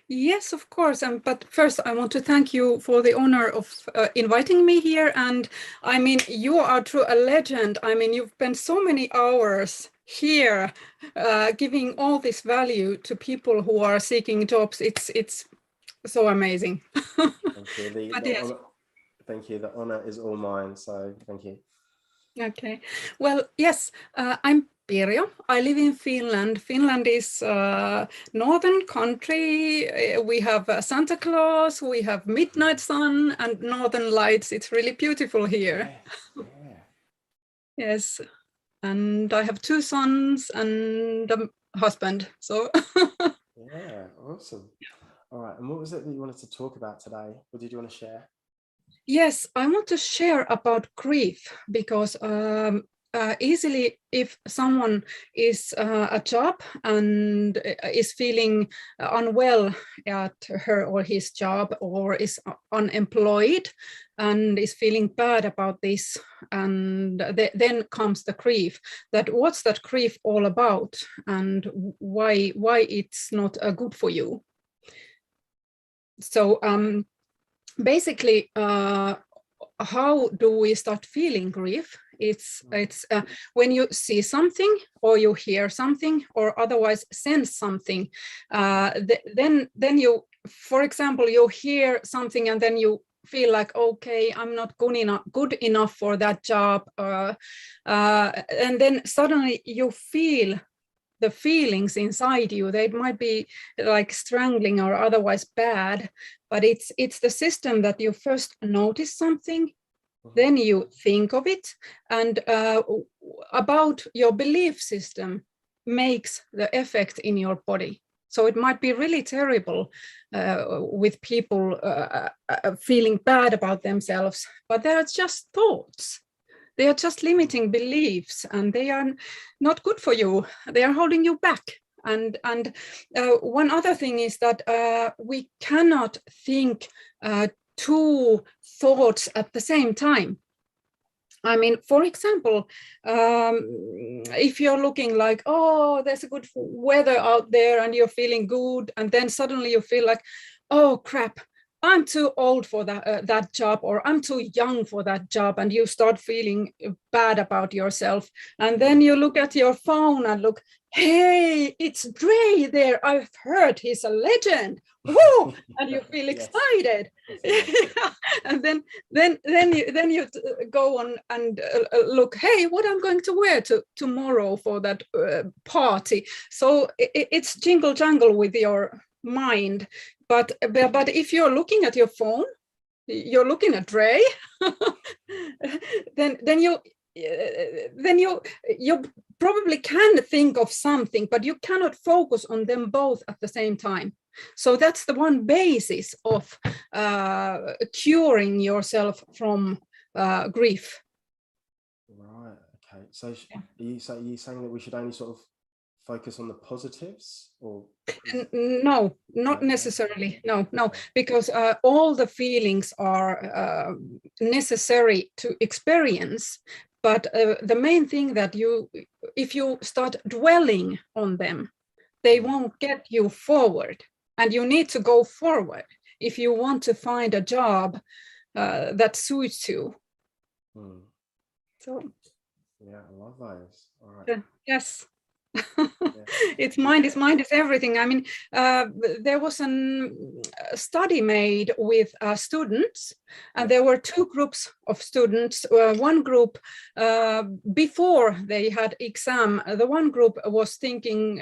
Yes, of course. But first, I want to thank you for the honor of inviting me here. And I mean, you are true a legend. I mean, you've spent so many hours here giving all this value to people who are seeking jobs. It's so amazing.
Thank you. Thank you. The honor is all mine. So thank you.
Okay. Well, yes, I'm Peria. I live in Finland. Finland is northern country. We have Santa Claus, we have midnight sun and northern lights. It's really beautiful here. Yes. And I have 2 sons and a husband. So
yeah, awesome. All right. And what was it that you wanted to talk about today? What did you want to share?
Yes, I want to share about grief because easily if someone is a job and is feeling unwell at her or his job or is unemployed and is feeling bad about this, and then comes the grief. That what's that grief all about and why it's not good for you. So basically, how do we start feeling grief? It's when you see something or you hear something or otherwise sense something. Then you, for example, you hear something and then you feel like, okay, I'm not good enough for that job, and then suddenly you feel the feelings inside you. They might be like strangling or otherwise bad, but it's the system that you first notice something, then you think of it, and about your belief system makes the effect in your body. So it might be really terrible with people feeling bad about themselves, but they're just thoughts. They are just limiting beliefs and they are not good for you. They are holding you back. And one other thing is that we cannot think 2 thoughts at the same time. I mean, for example, if you're looking like, oh, there's a good weather out there and you're feeling good, and then suddenly you feel like, oh, crap, I'm too old for that job, or I'm too young for that job, and you start feeling bad about yourself. And then you look at your phone and look, hey, it's Dre there. I've heard he's a legend. Woo! And you feel excited. And then you go on and look, hey, what I'm going to wear tomorrow for that party. So it's jingle jangle with your mind. But if you're looking at your phone, you're looking at Dre, then you probably can think of something, but you cannot focus on them both at the same time. So that's the one basis of curing yourself from grief.
Right. Okay. So are you saying that we should only sort of focus on the positives, or
no, not necessarily. No, because all the feelings are necessary to experience, but the main thing that if you start dwelling on them, they won't get you forward, and you need to go forward if you want to find a job that suits you. So
yeah, I love those. All right.
Yes. It's mind is everything. I mean, there was a study made with students, and there were two groups of students. One group, before they had exam, the one group was thinking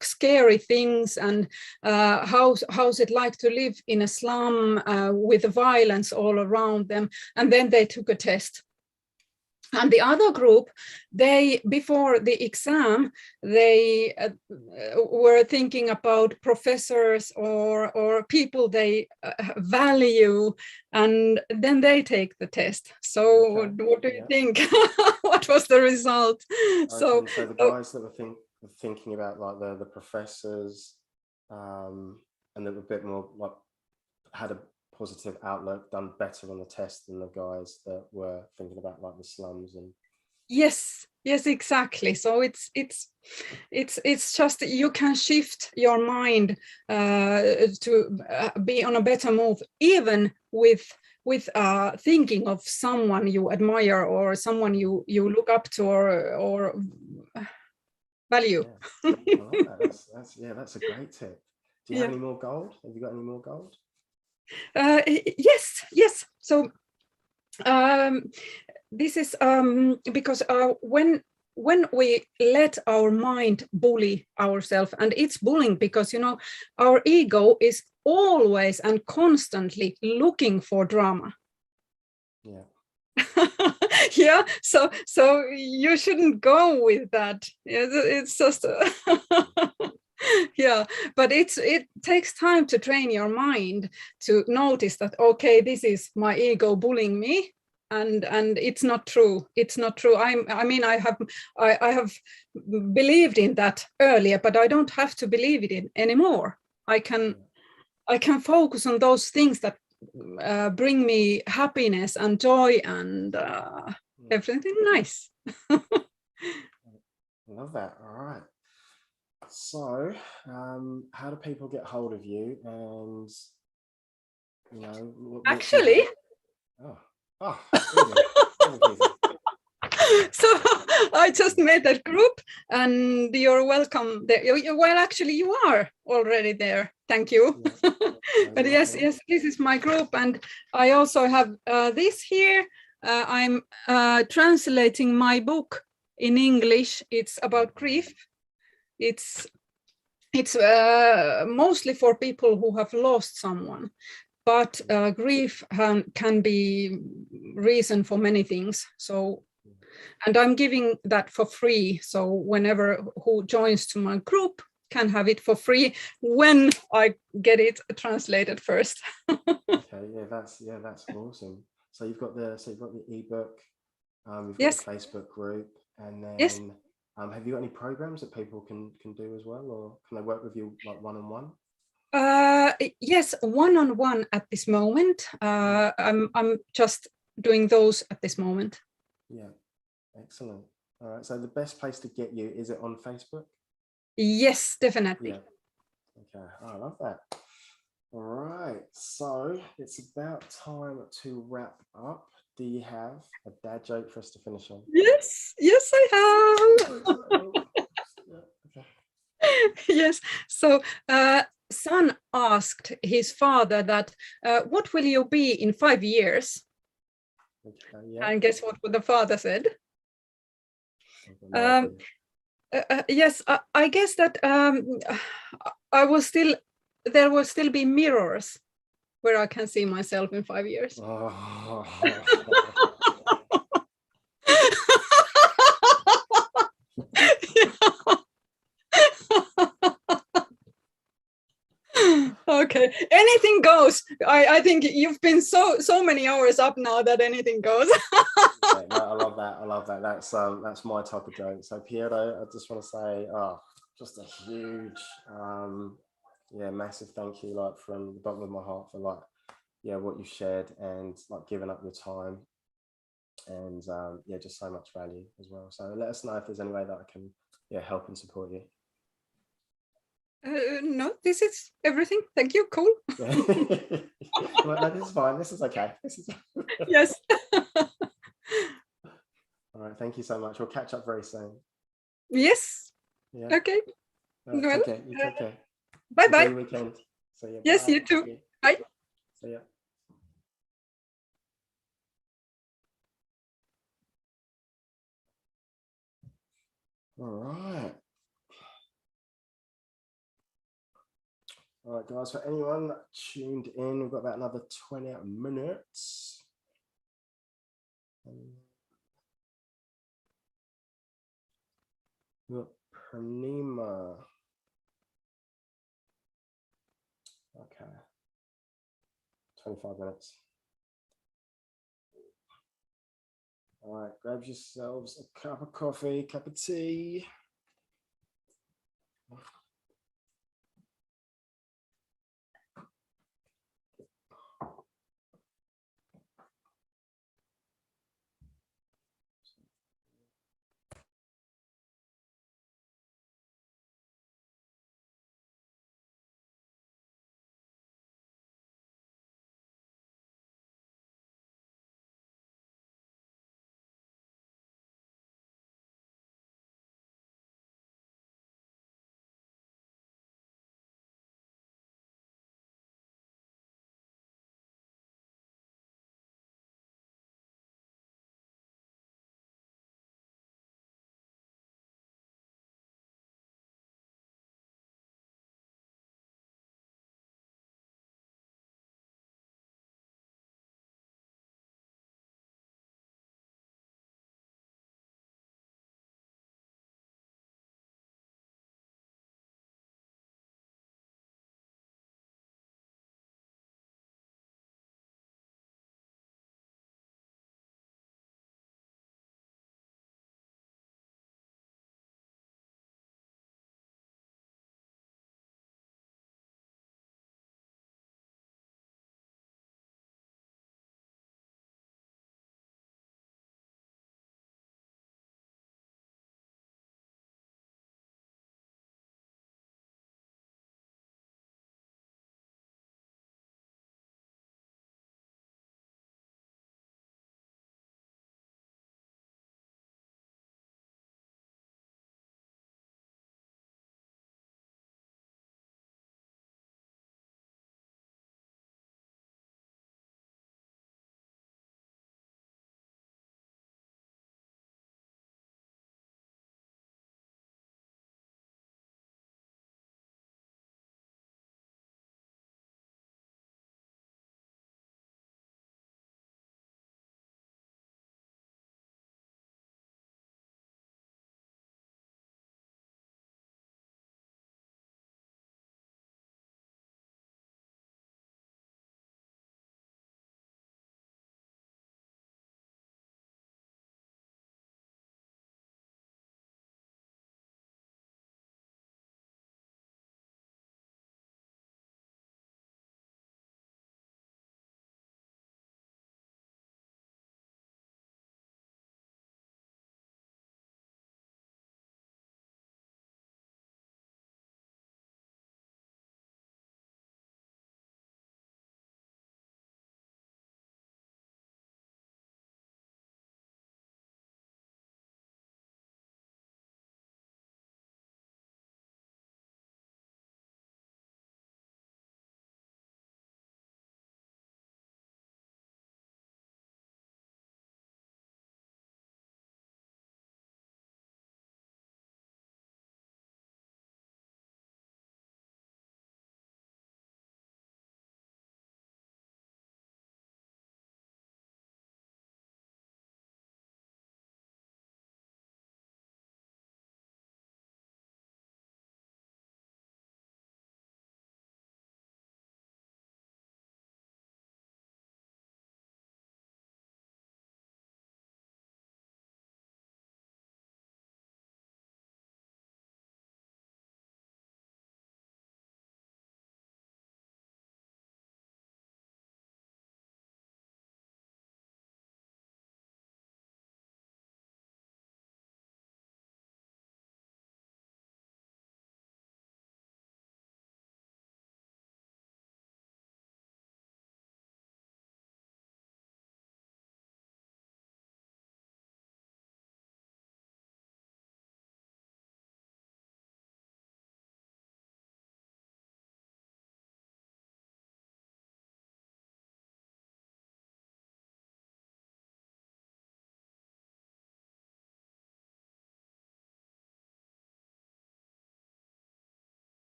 scary things and how's it like to live in a slum with violence all around them, and then they took a test. And the other group, they, before the exam, they were thinking about professors or people they value, and then they take the test. So what do you think? What was the result?
So the guys that were thinking about like the professors, and they were a bit more like had a positive outlook, done better on the test than the guys that were thinking about like the slums and
yes exactly. So it's just you can shift your mind to be on a better move, even with thinking of someone you admire or someone you look up to or value.
That's a great tip. Do you have any more gold? Have you got any more gold?
Yes. So this is because when we let our mind bully ourselves, and it's bullying because our ego is always and constantly looking for drama. Yeah, so you shouldn't go with that. It's just yeah, but it takes time to train your mind to notice that, okay, this is my ego bullying me, and it's not true. I mean I have believed in that earlier, but I don't have to believe it in anymore. I can focus on those things that bring me happiness and joy and everything nice.
I love that. All right. So, how do people get hold of you? And
actually, so I just made that group, and you're welcome there. Well, actually, you are already there. Thank you. But yes, this is my group, and I also have this here. I'm translating my book in English. It's about grief. It's mostly for people who have lost someone, but grief can be reason for many things. So, and I'm giving that for free. So whenever who joins to my group can have it for free when I get it translated first.
Okay, that's awesome. So you've got the ebook, you've got the Facebook group, and then have you got any programs that people can do as well, or can they work with you like one-on-one?
Yes, one-on-one at this moment. I'm just doing those at this moment.
Yeah, excellent. All right, so the best place to get you, is it on Facebook?
Yes, definitely.
Yeah. Okay, I love that. All right, so it's about time to wrap up. Do you have a dad joke for us to finish on?
Yes, I have. Yes. So son asked his father that, what will you be in 5 years? And guess what the father said? Yes, I guess that there will still be mirrors where I can see myself in 5 years. Okay, anything goes. I think you've been so many hours up now that anything goes.
Okay, no, I love that. That's my type of joke. So Piero, I just want to say, just a huge, massive thank you, like from the bottom of my heart for what you shared and like giving up your time, and just so much value as well. So let us know if there's any way that I can help and support you.
No, this is everything. Thank you. Cool.
Well, no, this is fine. This is okay.
Yes.
All right. Thank you so much. We'll catch up very soon.
Yes.
Yeah.
Okay. Well,
Okay. You take care.
Bye
Enjoy
bye.
your weekend. See ya.
Yes,
Bye.
you too.
See ya.
Bye.
See ya. All right. All right, guys, for anyone that tuned in, we've got about another 20 minutes. We've got Pima. Okay. 25 minutes. All right, grab yourselves a cup of coffee, cup of tea.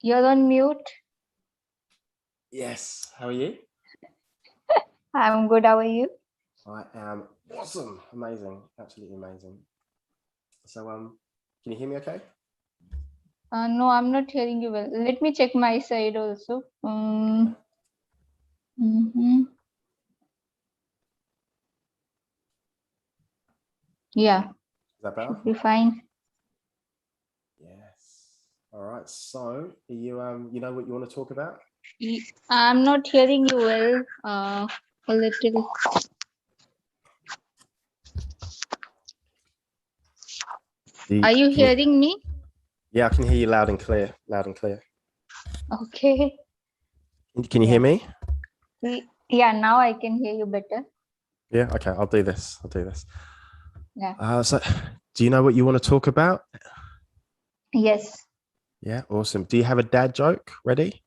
You're on mute.
Yes. How are you?
I'm good. How are you?
I am awesome. Amazing. Absolutely amazing. So, can you hear me okay?
No, I'm not hearing you well. Let me check my side also. Mhm. Yeah,
Is that better?
should be fine.
Yes. All right. So, you you know what you want to talk about?
I'm not hearing you well. A little. Are you hearing me?
Yeah, I can hear you loud and clear. Loud and clear.
Okay.
Can you hear me?
Yeah, now I can hear you better.
Yeah. Okay. I'll do this. I'll do this.
Yeah.
So, do you know what you want to talk about?
Yes.
Yeah. Awesome. Do you have a dad joke ready?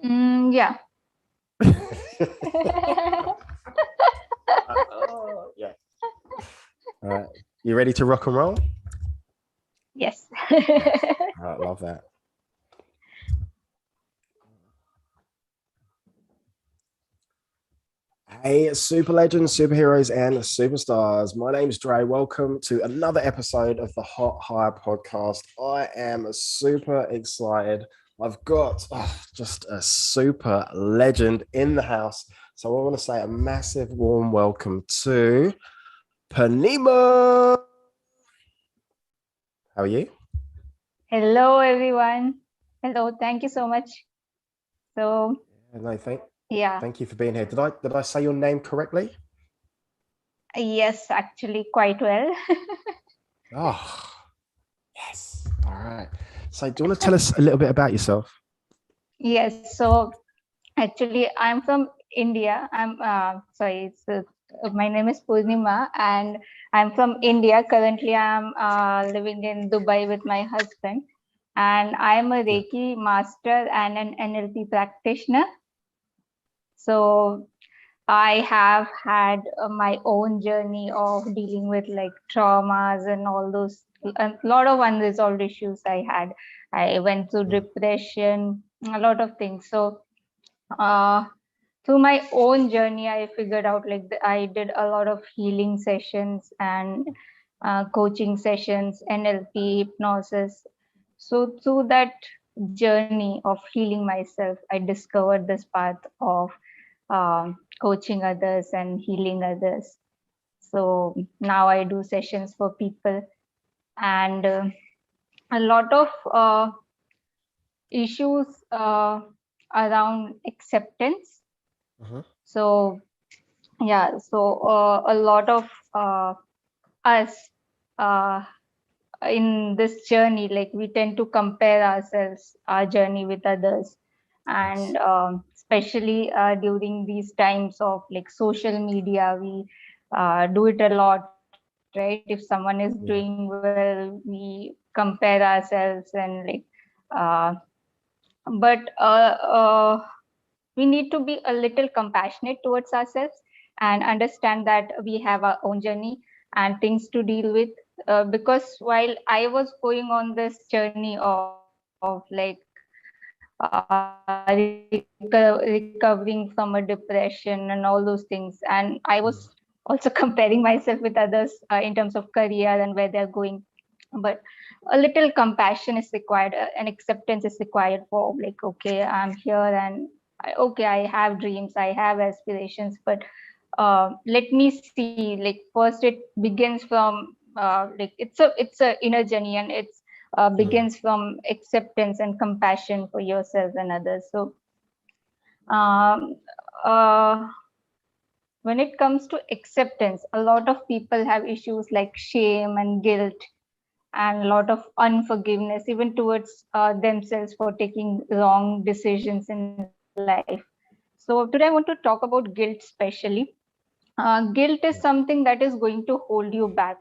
Yeah.
Yeah. All right. You ready to rock and roll?
Yes.
All right. Love that. Hey, super legends, superheroes, and superstars. My name's Dre. Welcome to another episode of the Hot Hire podcast. I am super excited. I've got just a super legend in the house. So I want to say a massive warm welcome to Pima. How are you?
Hello, everyone. Hello. Thank you so much. So,
No,
yeah.
Thank you for being here. Did I say your name correctly?
Yes, actually, quite well.
Oh, yes. All right. So, do you want to tell us a little bit about yourself?
Yes. So, actually, I'm from India. Sorry. My name is Purnima, and I'm from India. Currently, I'm living in Dubai with my husband, and I'm a Reiki master and an NLP practitioner. So I have had my own journey of dealing with like traumas and all those, a lot of unresolved issues I had. I went through depression, a lot of things. So through my own journey, I figured out like I did a lot of healing sessions and coaching sessions, NLP, hypnosis. So through that journey of healing myself, I discovered this path of coaching others and healing others. So now I do sessions for people, and a lot of issues around acceptance. So yeah, so a lot of us uh, in this journey, like we tend to compare ourselves, our journey with others, and especially during these times of like social media, we do it a lot, right? If someone is doing well, we compare ourselves and like uh, but we need to be a little compassionate towards ourselves and understand that we have our own journey and things to deal with. Because while I was going on this journey of like recovering from a depression and all those things, and I was also comparing myself with others in terms of career and where they're going. But a little compassion is required, and acceptance is required for like, okay, I'm here, and okay, I have dreams, I have aspirations, but let me see, like first it begins from like it's a inner journey, and it's begins from acceptance and compassion for yourself and others. So um, uh, when it comes to acceptance, a lot of people have issues like shame and guilt and a lot of unforgiveness even towards themselves for taking wrong decisions in life. So today I want to talk about guilt especially. Guilt is something that is going to hold you back,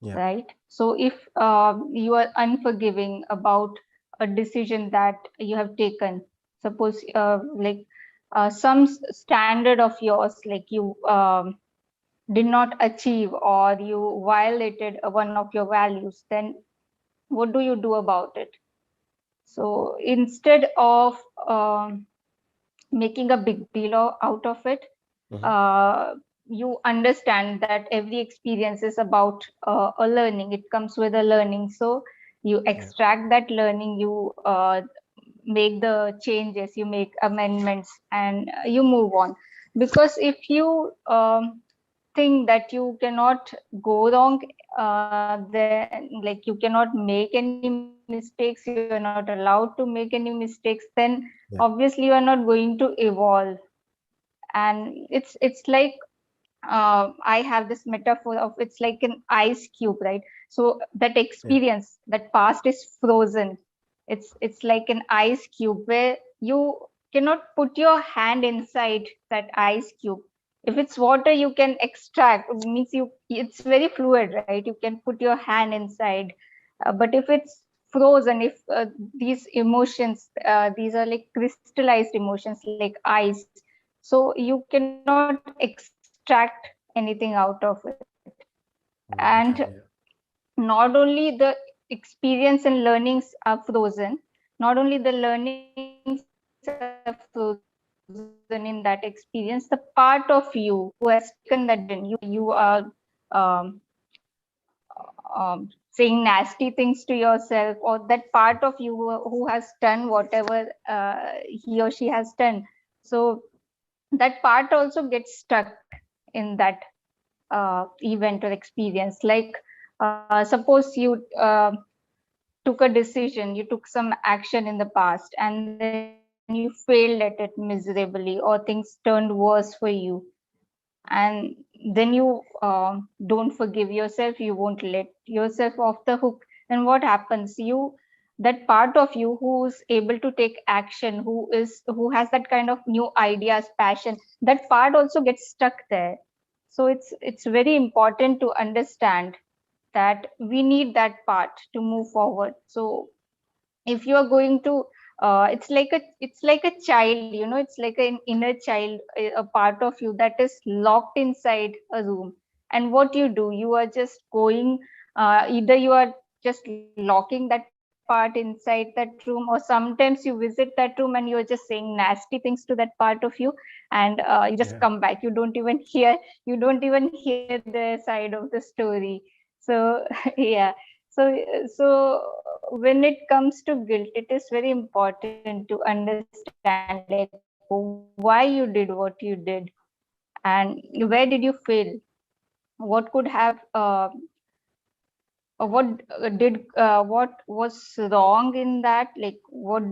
right? So if you are unforgiving about a decision that you have taken, suppose some standard of yours, like you did not achieve or you violated one of your values, then what do you do about it? So instead of making a big deal out of it, you understand that every experience is about a learning. It comes with a learning. So you extract that learning, you make the changes, you make amendments, and you move on. Because if you think that you cannot go wrong, then like you cannot make any mistakes, you are not allowed to make any mistakes, then obviously you are not going to evolve. And it's like I have this metaphor of, it's like an ice cube, right? So that experience, that past is frozen. It's like an ice cube where you cannot put your hand inside that ice cube. If it's water, you can extract. It means it's very fluid, right? You can put your hand inside. But if it's frozen, if these emotions, these are like crystallized emotions, like ice, so you cannot extract anything out of it. And not only the experience and learnings are frozen, not only the learnings are frozen in that experience, the part of you who has taken that decision, you are um, saying nasty things to yourself, or that part of you who has done whatever he or she has done. So that part also gets stuck in that event or experience. Like suppose you took a decision, you took some action in the past, and then you failed at it miserably, or things turned worse for you, and then you don't forgive yourself, you won't let yourself off the hook. Then what happens? That part of you who's able to take action, who has that kind of new ideas, passion, that part also gets stuck there. So it's very important to understand that we need that part to move forward. So if you are going to it's like a child, it's like an inner child, a part of you that is locked inside a room. And what you do, you are just going, either you are just locking that part inside that room, or sometimes you visit that room and you're just saying nasty things to that part of you, and you just come back. You don't even hear their side of the story. So yeah. So when it comes to guilt, it is very important to understand like why you did what you did, and where did you fail, what could have what was wrong in that, like what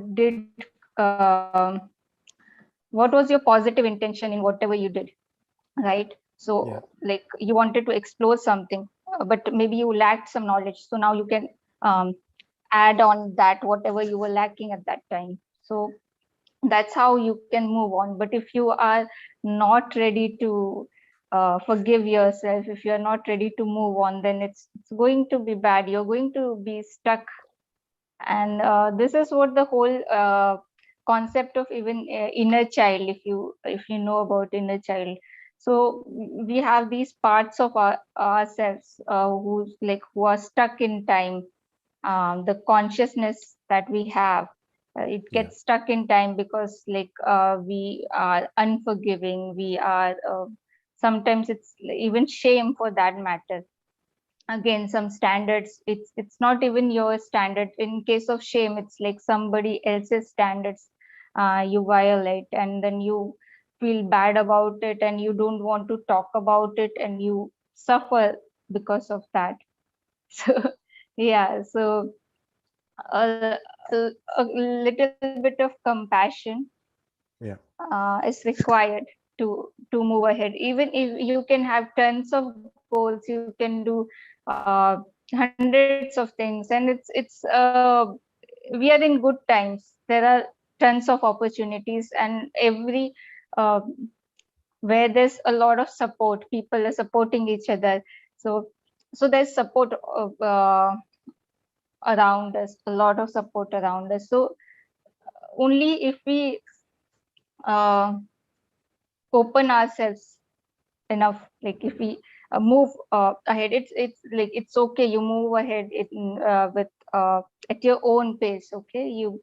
was your positive intention in whatever you did, right? So like you wanted to explore something, but maybe you lacked some knowledge, so now you can um, add on that whatever you were lacking at that time. So that's how you can move on. But if you are not ready to forgive yourself, if you're not ready to move on, then it's going to be bad. You're going to be stuck. And this is what the whole concept of even inner child, if you know about inner child. So we have these parts of ourselves who are stuck in time. The consciousness that we have, it gets stuck in time because we are unforgiving, we are sometimes it's even shame for that matter. Again, some standards, it's not even your standard. In case of shame, it's like somebody else's standards you violate, and then you feel bad about it, and you don't want to talk about it, and you suffer because of that. So yeah, so a, a little bit of compassion is required to move ahead. Even if you can have tons of goals, you can do hundreds of things, and we are in good times. There are tons of opportunities, and every uh, where there's a lot of support, people are supporting each other. So there's support around us, a lot of support around us. So only if we uh, open ourselves enough, like if we move ahead. It's like it's okay. You move ahead with at your own pace. Okay, you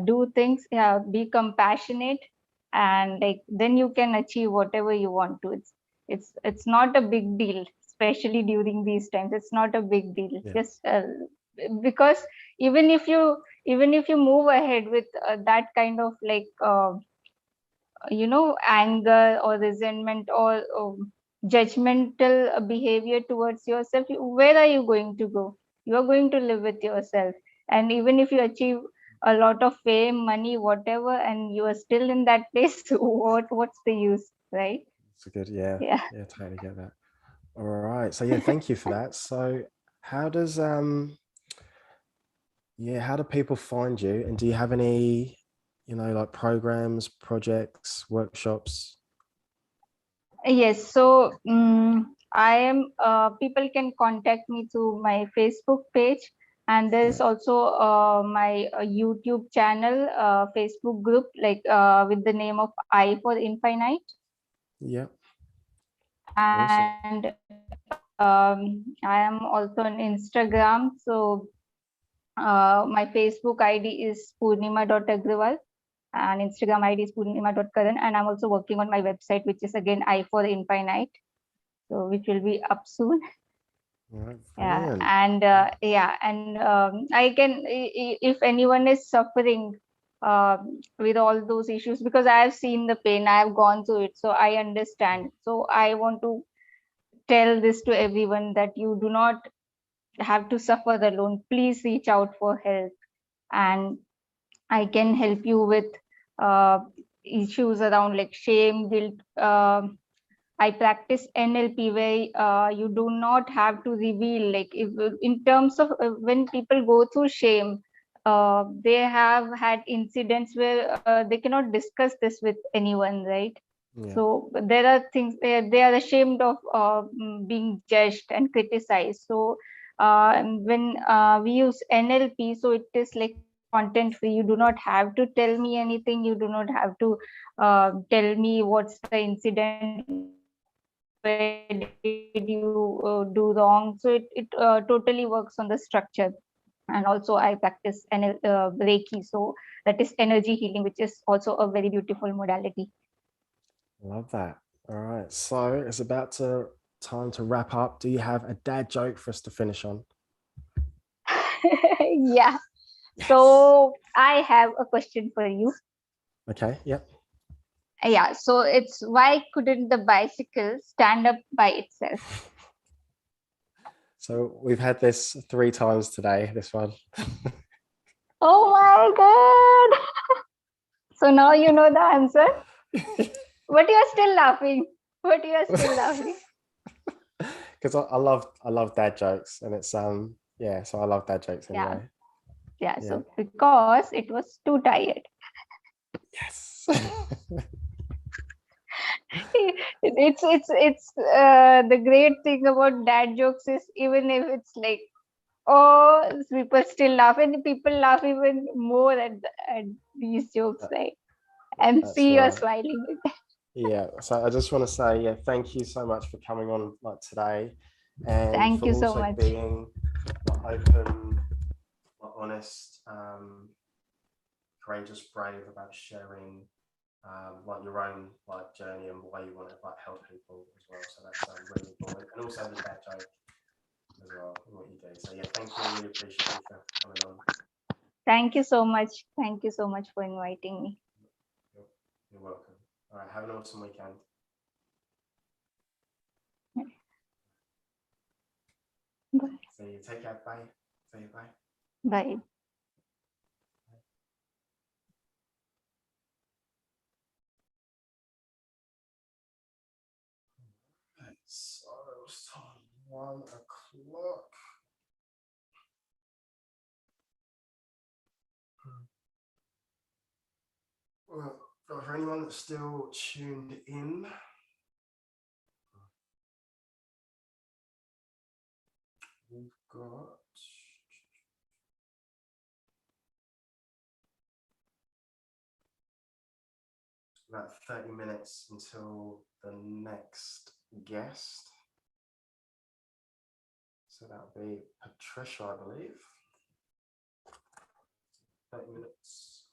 do things. Yeah, be compassionate, and like then you can achieve whatever you want to. It's not a big deal, especially during these times. It's not a big deal. Just because even if you move ahead with that kind of like anger or resentment or judgmental behavior towards yourself, where are you going to go? You are going to live with yourself. And even if you achieve a lot of fame, money, whatever, and you are still in that place, what's the use, right?
It's a good, yeah, totally get that. All right, so yeah, thank you for that. So how does how do people find you, and do you have any like programs, projects, workshops?
Yes, so I am people can contact me through my Facebook page, and there's also my YouTube channel, Facebook group, like with the name of I for Infinite.
Yeah.
And I am also on Instagram. So my Facebook ID is purnima.agrawal, and Instagram ID is purnima.karan, and I'm also working on my website, which is again I for Infinite, so which will be up soon. Yeah, and I can, if anyone is suffering with all those issues, because I have seen the pain, I have gone through it, so I understand. So I want to tell this to everyone, that you do not have to suffer alone. Please reach out for help, and I can help you with issues around like shame, guilt. I practice NLP, where you do not have to reveal, like if in terms of when people go through shame, they have had incidents where they cannot discuss this with anyone, right? So there are things they are ashamed of being judged and criticized. So when we use NLP, so it is like content free. You do not have to tell me anything. You do not have to tell me what's the incident, where did you do wrong. So it totally works on the structure. And also I practice Reiki, so that is energy healing, which is also a very beautiful modality.
Love that. All right, so it's about time to wrap up. Do you have a dad joke for us to finish on?
Yeah. So I have a question for you.
Okay. Yep.
Yeah, so it's, why couldn't the bicycle stand up by itself?
So we've had this 3 times today, this one.
Oh my god. So now you know the answer. But you're still laughing.
Because I love dad jokes, and it's so I love dad jokes anyway.
Yeah. So because it was too tired.
Yes.
It's the great thing about dad jokes is, even if it's like, people still laugh, and people laugh even more at these jokes, right? And see you're smiling.
Yeah, so I just want to say thank you so much for coming on today, and
thank
for
you
also
so much.
being open, honest, courageous, brave about sharing your own journey and why you want to help people as well. So that's really important, and also the dad joke as well, what you do. So thank you. I really appreciate you for coming on.
Thank you so much. Thank you so much for inviting me.
You're welcome. All right, have an awesome weekend.
Bye.
See you. Take care. Bye. See you. Bye.
Bye.
So it's 1 o'clock. Well, for anyone that's still tuned in, we've got about 30 minutes until the next guest. So that'll be Patricia, I believe. 30 minutes.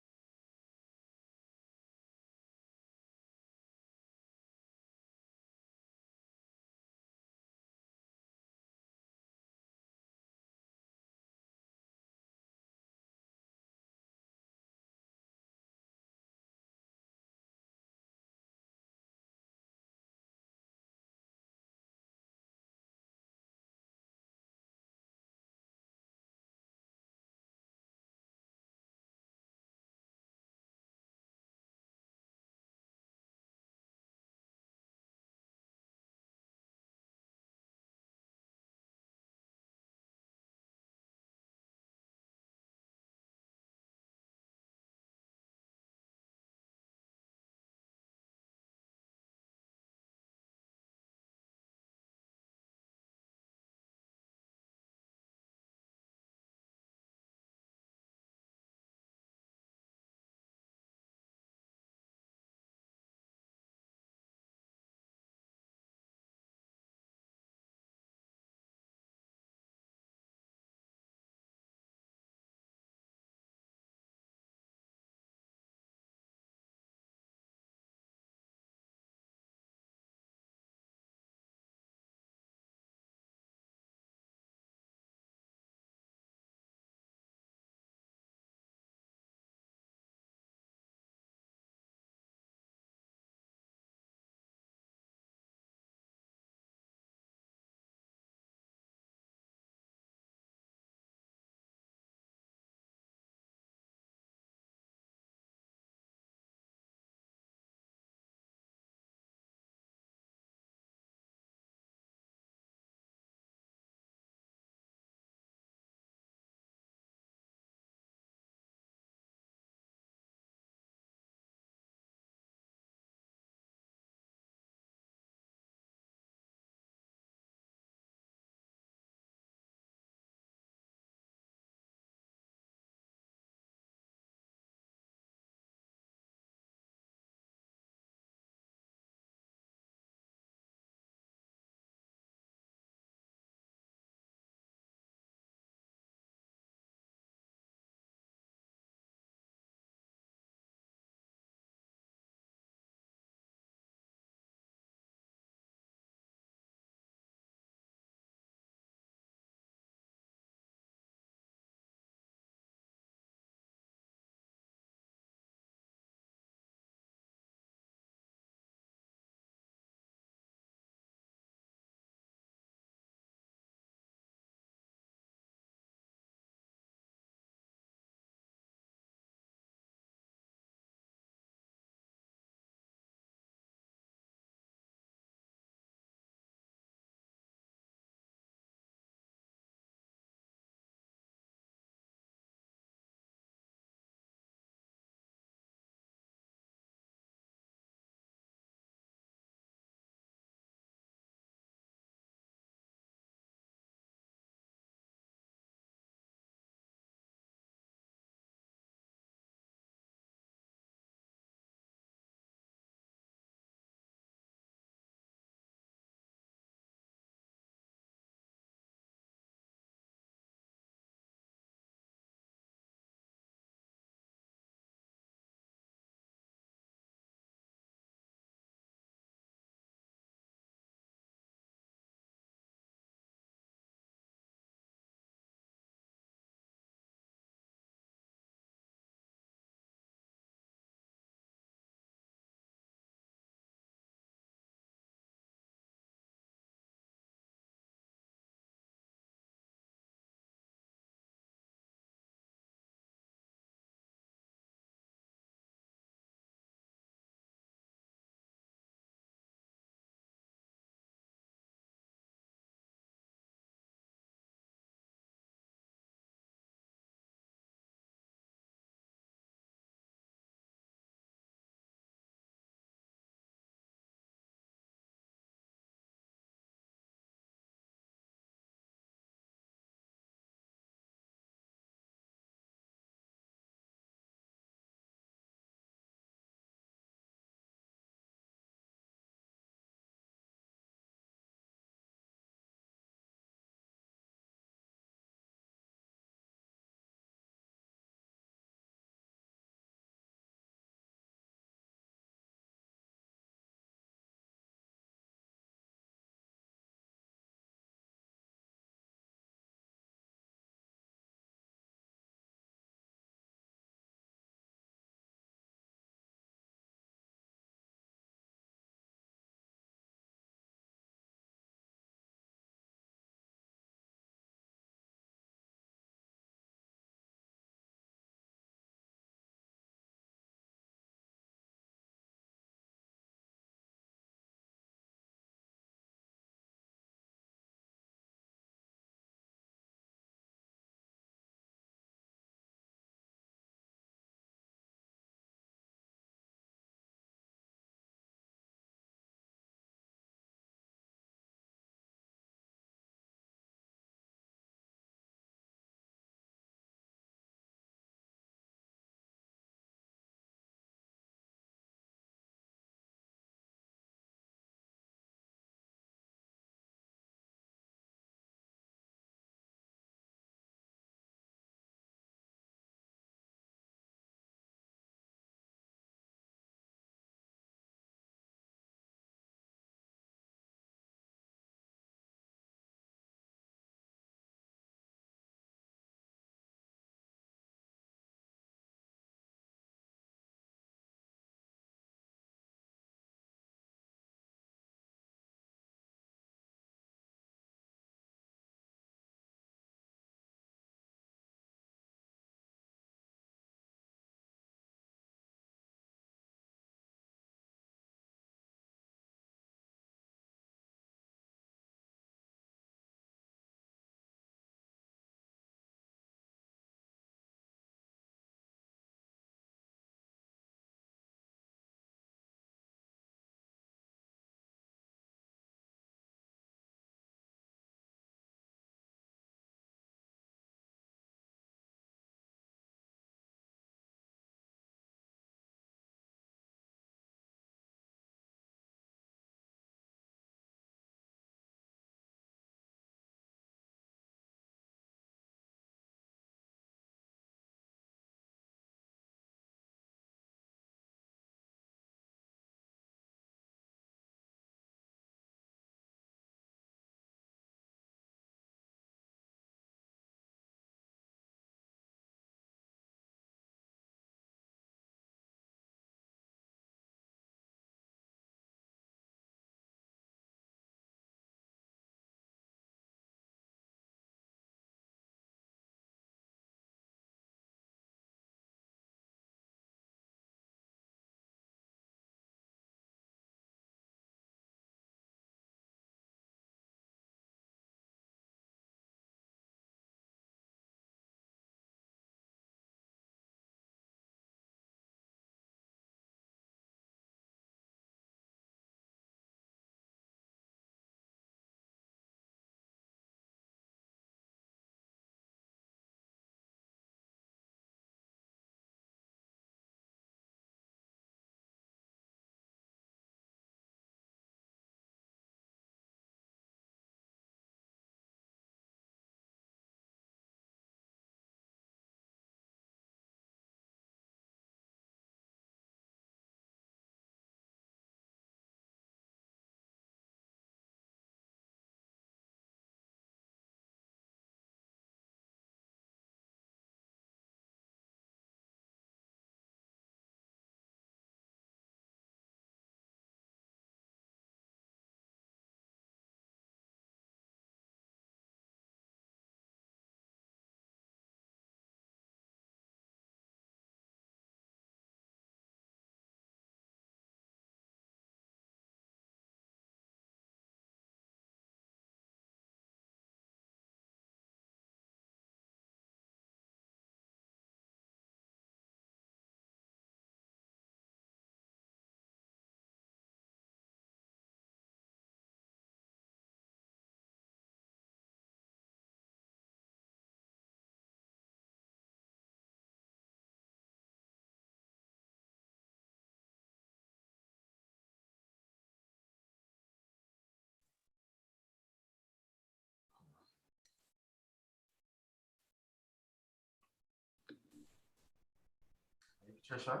Patricia.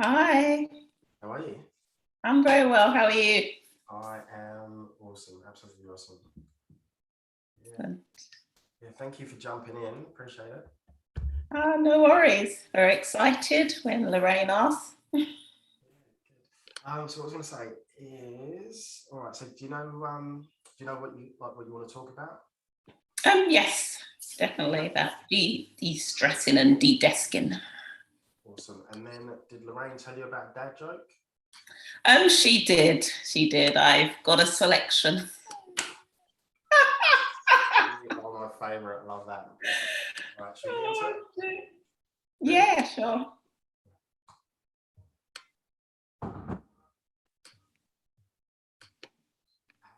Hi,
How are you?
I'm very well. How are you?
I am awesome, absolutely awesome. Yeah.
Good.
Yeah, thank you for jumping in. Appreciate it.
No worries. Very excited when Lorraine asked.
So what I was going to say is, all right. So do you know what you want to talk about?
Yes, definitely about de-stressing and de-desking.
Awesome. And then did Lorraine tell you about dad joke?
She did. She did. I've got a selection.
Oh, my favourite. Love that. All right, should we get into it?
Yeah, sure.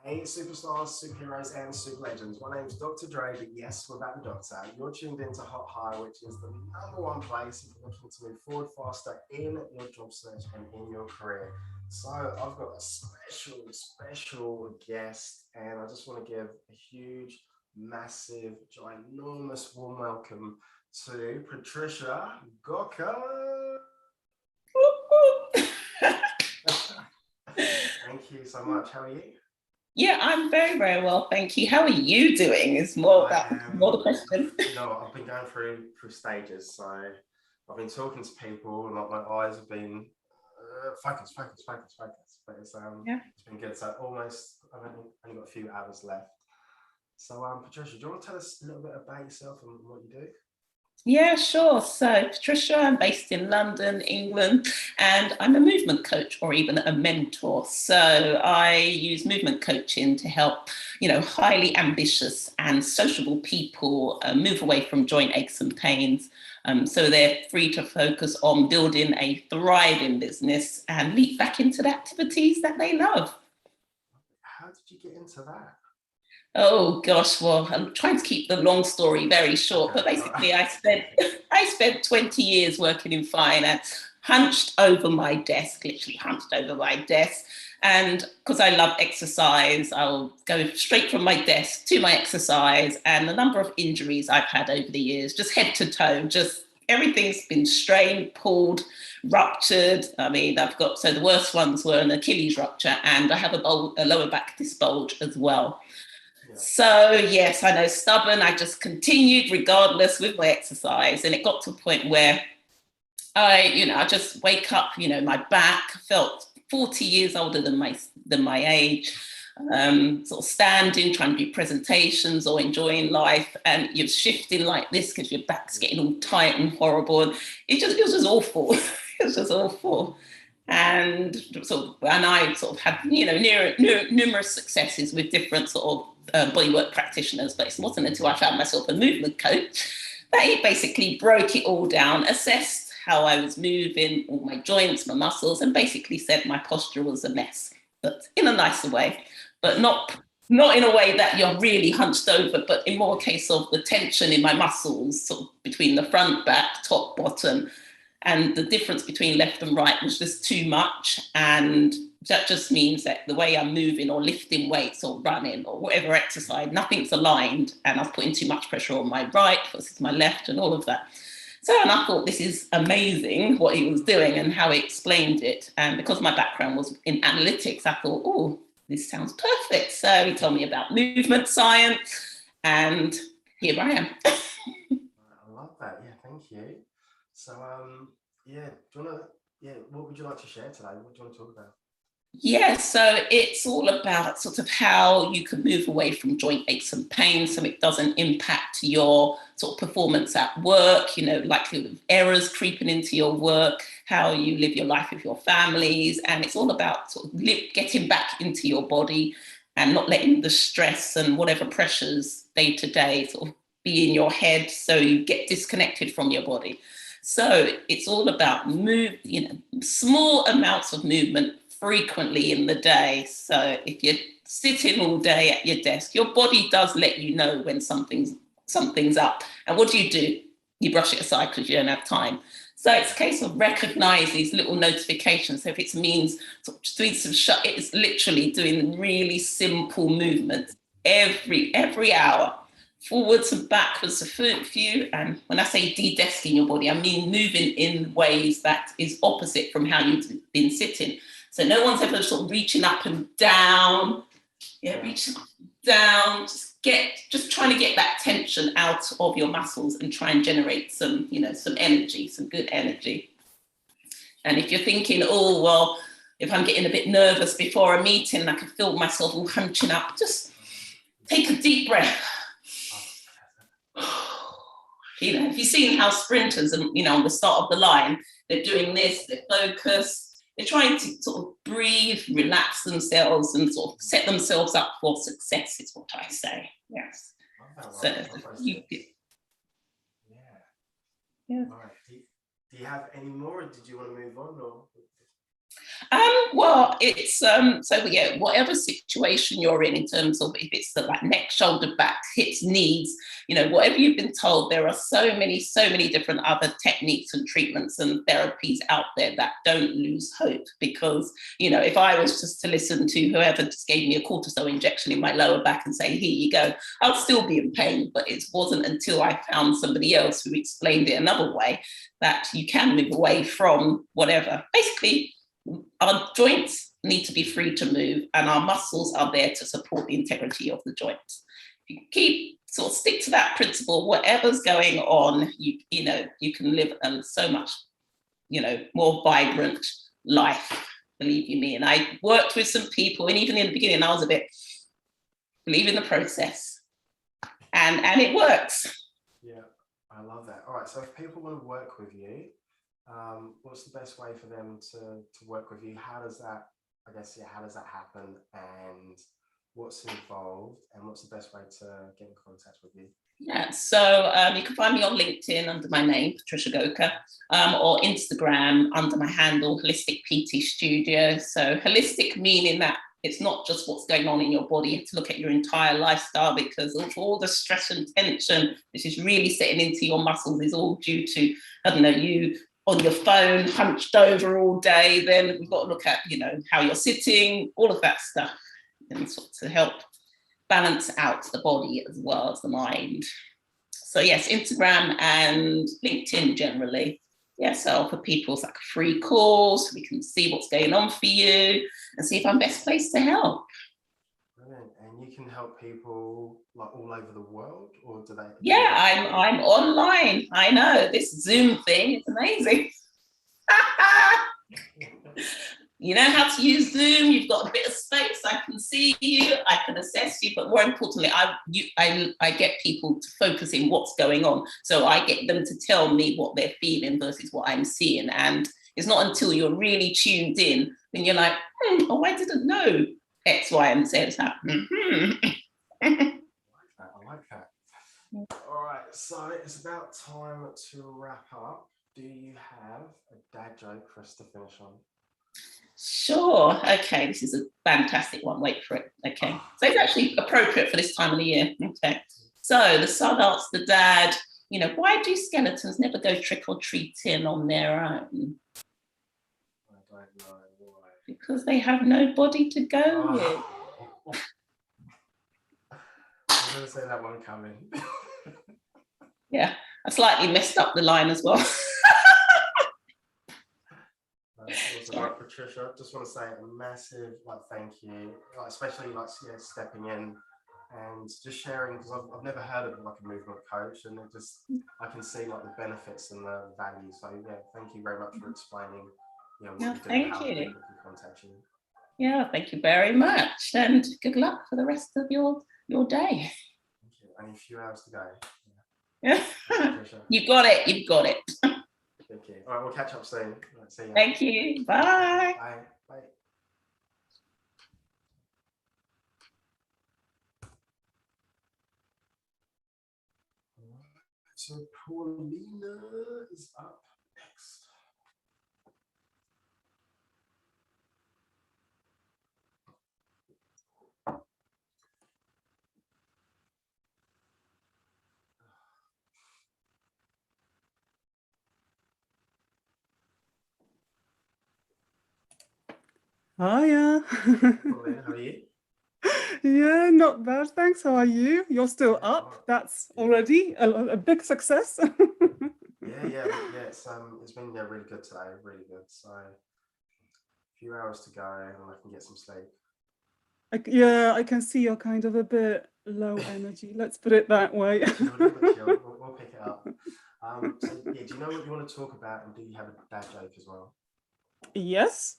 Hey, superstars, superheroes, and super legends. My name's Dr. Dre, but yes, without the doctor. You're tuned into Hot High, which is the #1 place if you're looking to move forward faster in your job search and in your career. So I've got a special guest, and I just want to give a huge, massive, ginormous warm welcome to Patricia Gawker. Thank you so much. How are you?
Yeah, I'm very, very well, thank you. How are you doing? Is more the question.
You know, I've been going through stages, so I've been talking to people, and my eyes have been focus. But it's been good. So I've only got a few hours left. So Patricia, do you want to tell us a little bit about yourself and what you do?
Yeah, sure. So Patricia, I'm based in London, England, and I'm a movement coach or even a mentor. So I use movement coaching to help, highly ambitious and sociable people move away from joint aches and pains. So they're free to focus on building a thriving business and leap back into the activities that they love.
How did you get into that?
Oh gosh, well, I'm trying to keep the long story very short, but basically I spent 20 years working in finance, hunched over my desk, literally hunched over my desk. And because I love exercise, I'll go straight from my desk to my exercise, and the number of injuries I've had over the years, just head to toe, just everything's been strained, pulled, ruptured. I mean, so the worst ones were an Achilles rupture, and I have a lower back disc bulge as well. So yes, I know, stubborn. I just continued regardless with my exercise, and it got to a point where I just wake up. My back felt 40 years older than my age. Sort of standing, trying to do presentations or enjoying life, and you're shifting like this because your back's getting all tight and horrible. And it was just awful. It was just awful. And I sort of had numerous successes with different sort of bodywork practitioners, but it wasn't until I found myself a movement coach that he basically broke it all down, assessed how I was moving, all my joints, my muscles, and basically said my posture was a mess, but in a nicer way, but not in a way that you're really hunched over, but in more a case of the tension in my muscles, sort of between the front, back, top, bottom. And the difference between left and right was just too much. And that just means that the way I'm moving or lifting weights or running or whatever exercise, nothing's aligned. And I was putting too much pressure on my right versus my left and all of that. So, and I thought this is amazing what he was doing and how he explained it. And because my background was in analytics, I thought, oh, this sounds perfect. So he told me about movement science, and here I am.
I love that. Yeah, thank you. So, what would you like to share today? What do you want to talk about?
Yeah, so it's all about sort of how you can move away from joint aches and pains so it doesn't impact your sort of performance at work, likelihood of errors creeping into your work, how you live your life with your families. And it's all about sort of getting back into your body and not letting the stress and whatever pressures day to day sort of be in your head so you get disconnected from your body. So it's all about small amounts of movement frequently in the day. So if you're sitting all day at your desk, your body does let you know when something's up. And what do? You brush it aside because you don't have time. So it's a case of recognize these little notifications. So if it means doing it's literally doing really simple movements every hour forwards and backwards a few. And when I say de-desking your body, I mean moving in ways that is opposite from how you've been sitting. So no one's ever sort of reaching up and down. Yeah, reaching up and down. Just trying to get that tension out of your muscles and try and generate some, some energy, some good energy. And if you're thinking, oh, well, if I'm getting a bit nervous before a meeting, I can feel myself all hunching up, just take a deep breath. If you've seen how sprinters, on the start of the line, they're doing this, they're focused, they're trying to sort of breathe, relax themselves and sort of set themselves up for success is what I say. Yes. So you,
yeah. Right. Do you have any more, or did you want to move on? Or?
Well, it's whatever situation you're in terms of if it's the neck, shoulder, back, hips, knees, whatever you've been told, there are so many different other techniques and treatments and therapies out there that don't lose hope. Because, if I was just to listen to whoever just gave me a cortisone injection in my lower back and say, here you go, I'll still be in pain. But it wasn't until I found somebody else who explained it another way that you can move away from whatever. Basically, our joints need to be free to move and our muscles are there to support the integrity of the joints. If you stick to that principle, whatever's going on, you can live a so much, more vibrant life, believe you me. And I worked with some people, and even in the beginning, I was a bit believe in the process, and it works.
Yeah, I love that. All right, so if people want to work with you, what's the best way for them to work with you? How does that happen, and what's involved, and what's the best way to get in contact with you?
Yeah, so you can find me on LinkedIn under my name, Patricia Goka, or Instagram under my handle, Holistic PT Studio. So holistic meaning that it's not just what's going on in your body. You have to look at your entire lifestyle, because of all the stress and tension, which is really setting into your muscles, is all due to, you on your phone, hunched over all day. Then we've got to look at, how you're sitting, all of that stuff, and sort of to help balance out the body as well as the mind. So yes, Instagram and LinkedIn generally. Yes, I offer people like a free call so we can see what's going on for you and see if I'm best placed to help.
Brilliant. And you can help people all over the world, or do they?
Yeah, I'm online. I know this Zoom thing is amazing. You know how to use Zoom. You've got a bit of space. I can see you. I can assess you. But more importantly, I get people to focus in what's going on. So I get them to tell me what they're feeling versus what I'm seeing. And it's not until you're really tuned in when you're like, I didn't know X, Y, and Z is happening.
I like that. All right, so it's about time to wrap up. Do you have a dad joke for us to finish on?
Sure. Okay, this is a fantastic one. Wait for it. Okay. So it's actually appropriate for this time of the year. Okay. So the son asks the dad, why do skeletons never go trick-or-treating on their own?
I don't know why.
Because they have nobody to go with.
I'm going to say that one coming.
Yeah, I slightly messed up the line as well.
Right, Patricia, I just want to say a massive thank you, especially stepping in and just sharing, because I've never heard of a movement coach, and I can see the benefits and the value. So yeah, thank you very much for explaining. What you do,
thank
how
you.
people can contact you.
Yeah, thank you very much, and good luck for the rest of your day.
Thank you. Only a few hours to go.
Yeah. You've got it. You've got it.
Thank you. All right, we'll catch up soon. Right, see you.
Thank you. Bye.
Bye. Bye. So Paulina is up next.
Hiya.
Paulina, how are you?
Yeah, not bad. Thanks. How are you? You're still up. That's already a big success.
Yeah. It's been really good today. Really good. So a few hours to go, and I can get some sleep.
Yeah, I can see you're kind of a bit low energy. Let's put it that way.
We'll pick it up. So yeah, do you know what you want to talk about, and do you have a dad joke as well?
Yes.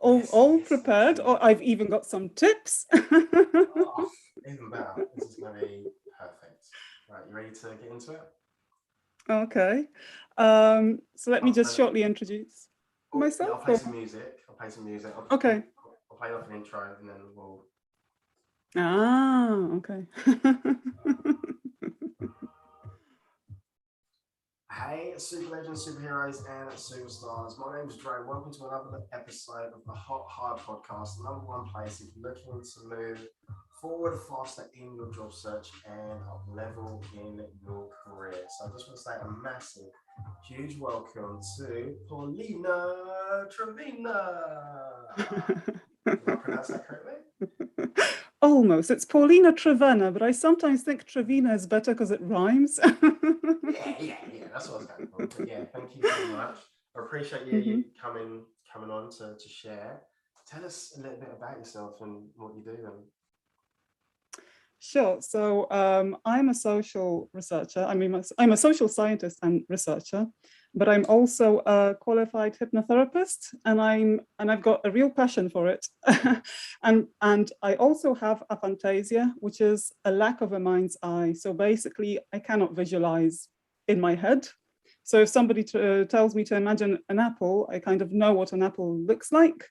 All prepared. Or I've even got some tips.
Even better. This is going to be perfect. Right, you ready to get into it?
Okay. So let me just shortly introduce myself.
I'll play some music.
Okay.
I'll play like an intro, and then we'll.
Okay.
Hey, super legends, superheroes, and superstars. My name is Dre. Welcome to another episode of the Hot Hire Podcast, the #1 place if you're looking to move forward faster in your job search and up level in your career. So I just want to say a massive, huge welcome to Paulina Trevina. Did I pronounce that correctly?
Almost. It's Paulina Trevena, but I sometimes think Trevina is better because it rhymes.
Yeah. That's what I was going for. But yeah, thank you so much. I appreciate you coming on to share. Tell us a little bit about yourself and what you do.
Sure. So I'm a social researcher. I mean, I'm a social scientist and researcher, but I'm also a qualified hypnotherapist, and I've got a real passion for it. and I also have aphantasia, which is a lack of a mind's eye. So basically, I cannot visualize in my head. So if somebody tells me to imagine an apple, I kind of know what an apple looks like,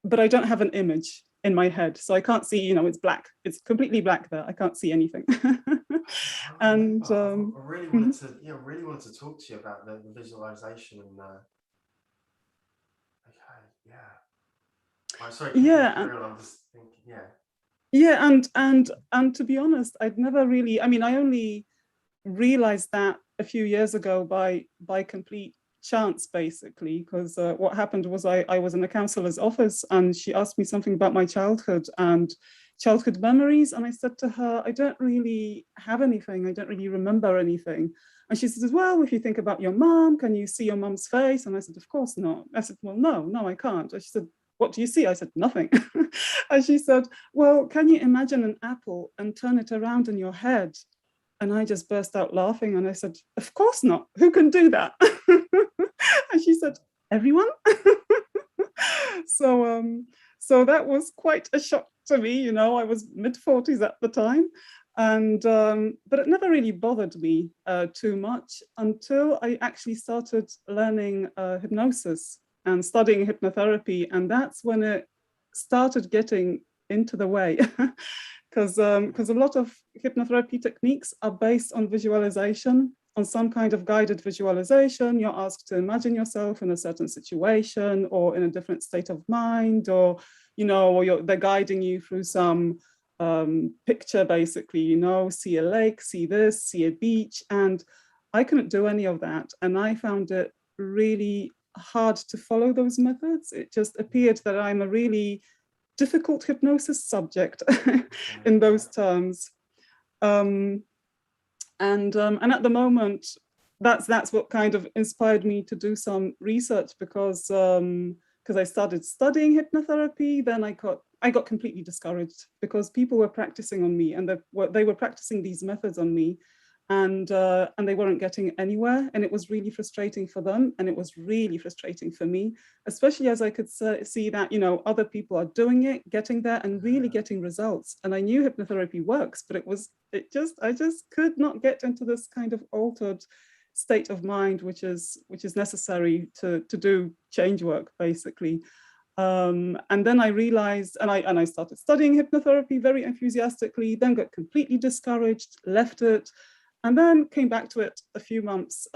but I don't have an image in my head. So I can't see, it's black. It's completely black there. I can't see anything. And
I really wanted to talk to you about the visualization and I'm sorry, I'm just thinking,
Yeah, and to be honest, I'd never really, I only realized that a few years ago by complete chance, basically, because what happened was I was in a counselor's office and she asked me something about my childhood and childhood memories, and I said to her, I don't really have anything, I don't really remember anything. And she says, well, if you think about your mom, can you see your mom's face? And I said, of course not. I said, well, no, I can't. And she said, what do you see? I said, nothing. And she said, well, can you imagine an apple and turn it around in your head? And I just burst out laughing and I said, of course not. Who can do that? And she said, everyone. So that was quite a shock to me. I was mid-40s at the time. And but it never really bothered me too much until I actually started learning hypnosis and studying hypnotherapy. And that's when it started getting into the way. Because a lot of hypnotherapy techniques are based on visualization, on some kind of guided visualization. You're asked to imagine yourself in a certain situation or in a different state of mind, or they're guiding you through some picture, basically, see a lake, see this, see a beach. And I couldn't do any of that. And I found it really hard to follow those methods. It just appeared that I'm a really difficult hypnosis subject in those terms. And at the moment, that's what kind of inspired me to do some research, because I started studying hypnotherapy. Then I got completely discouraged because people were practicing on me, and they were practicing these methods on me, and they weren't getting anywhere. And it was really frustrating for them, and it was really frustrating for me, especially as I could see that other people are doing it, getting there, and really getting results. And I knew hypnotherapy works, but I just could not get into this kind of altered state of mind, which is necessary to do change work, basically. And then I realized, and I started studying hypnotherapy very enthusiastically, then got completely discouraged, left it, and then came back to it a few months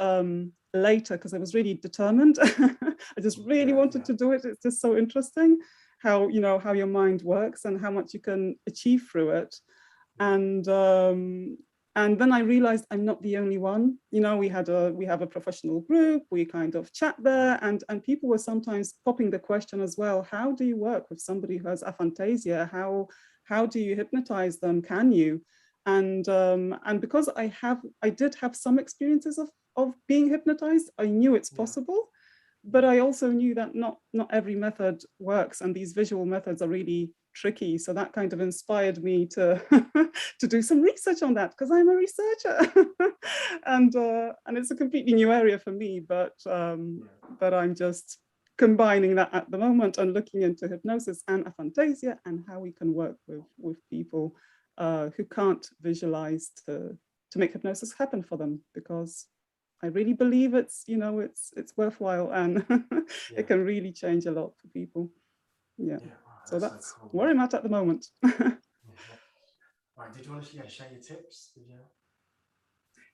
later because I was really determined. I just really wanted to do it. It's just so interesting how your mind works and how much you can achieve through it. And And then I realized I'm not the only one. You know, we have a professional group, we kind of chat there, and people were sometimes popping the question as well, how do you work with somebody who has aphantasia? How do you hypnotize them? Can you? And because I did have some experiences of being hypnotized, I knew it's possible, but I also knew that not every method works, and these visual methods are really tricky. So that kind of inspired me to to do some research on that, because I'm a researcher. and it's a completely new area for me, but I'm just combining that at the moment and looking into hypnosis and aphantasia and how we can work with people who can't visualize to make hypnosis happen for them, because I really believe it's worthwhile, and it can really change a lot for people. Yeah. So that's
so cool.
where I'm at the moment.
Right, did you want to share your tips?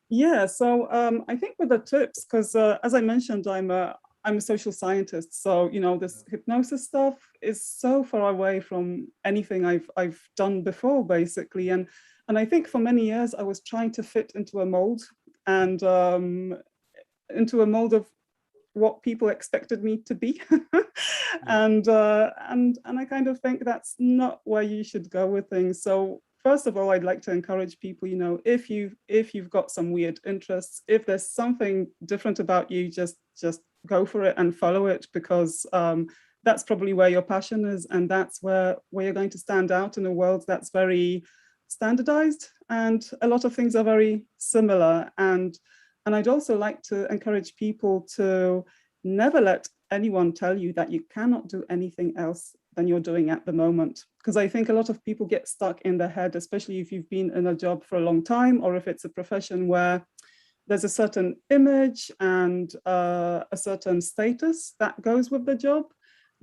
Yeah, so I think with the tips, because as I mentioned, I'm a social scientist, so this hypnosis stuff is so far away from anything I've done before, basically, and I think for many years I was trying to fit into a mold, and into a mold of what people expected me to be. And I kind of think that's not where you should go with things. So first of all, I'd like to encourage people, if you've got some weird interests, if there's something different about you, just go for it and follow it, because that's probably where your passion is, and that's where you're going to stand out in a world that's very standardized, and a lot of things are very similar. And I'd also like to encourage people to never let anyone tell you that you cannot do anything else than you're doing at the moment. Because I think a lot of people get stuck in their head, especially if you've been in a job for a long time, or if it's a profession where there's a certain image and a certain status that goes with the job.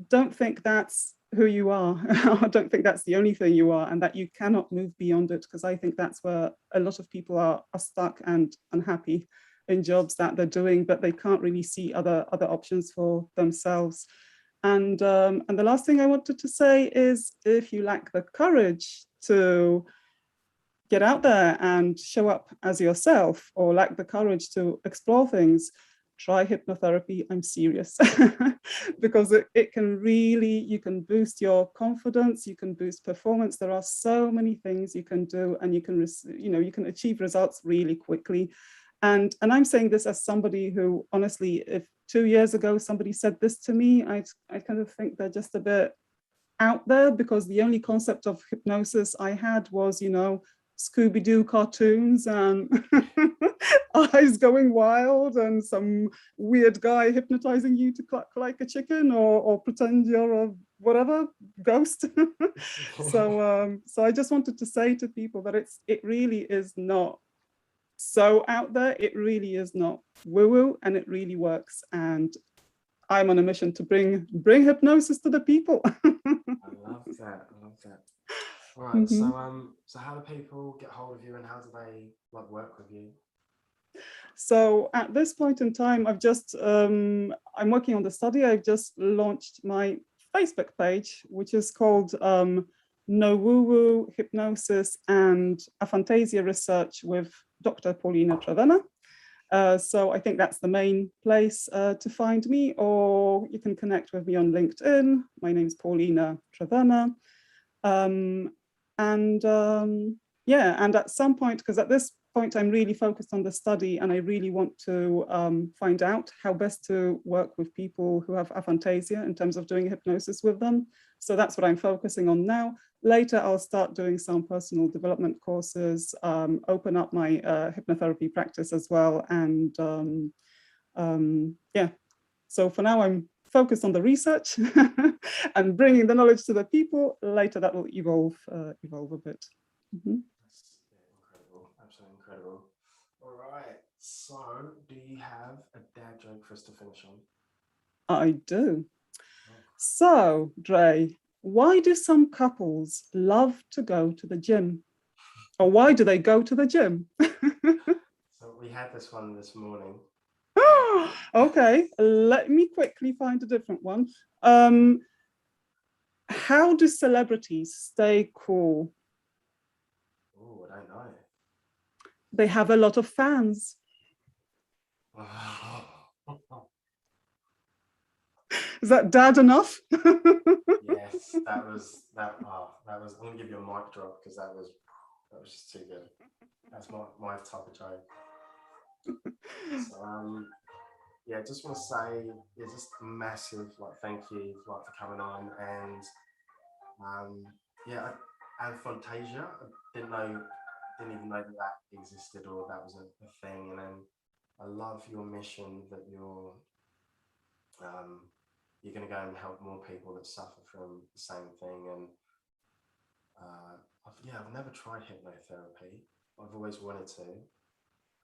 Don't think that's who you are. I don't think that's the only thing you are, and that you cannot move beyond it, because I think that's where a lot of people are stuck and unhappy in jobs that they're doing, but they can't really see other options for themselves. And the last thing I wanted to say is, if you lack the courage to get out there and show up as yourself, or lack the courage to explore things, try hypnotherapy. I'm serious. Because it can really, you can boost your confidence, you can boost performance. There are so many things you can do, and you can achieve results really quickly. And I'm saying this as somebody who, honestly, if 2 years ago somebody said this to me, I kind of think they're just a bit out there, because the only concept of hypnosis I had was, Scooby-Doo cartoons and eyes going wild, and some weird guy hypnotizing you to cluck like a chicken, or pretend you're a whatever ghost. So I just wanted to say to people that it really is not so out there. It really is not woo-woo, and it really works. And I'm on a mission to bring hypnosis to the people.
I love that. All right. So how do people get hold of you, and how do they work with you?
So at this point in time, I'm working on the study. I've just launched my Facebook page, which is called No Woo Woo Hypnosis and Aphantasia Research with Dr. Paulina. So I think that's the main place to find me, or you can connect with me on LinkedIn. My name is Paulina Treverna. And at some point, because at this point I'm really focused on the study, and I really want to find out how best to work with people who have aphantasia in terms of doing hypnosis with them. So that's what I'm focusing on now. Later, I'll start doing some personal development courses, open up my hypnotherapy practice as well. And so for now, I'm focused on the research and bringing the knowledge to the people. Later, that will evolve a bit. Mm-hmm.
Incredible, absolutely incredible. All right, so do you have a dad joke for us to finish on?
I do. So, Dre, why do some couples love to go to the gym? Or why do they go to the gym?
So we had this one this morning.
Okay, let me quickly find a different one. How do celebrities stay cool?
Oh, I don't know.
they have a lot of fans. Is that dad enough?
Yes, that was that. Oh, that was. I'm gonna give you a mic drop because that was just too good. That's my type of joke. So, yeah, just want to say, yeah, just a massive thank you for coming on, and yeah, and Fantasia, I didn't even know that existed or that was a thing, and then I love your mission that you're going to go and help more people that suffer from the same thing, and I've never tried hypnotherapy. I've always wanted to.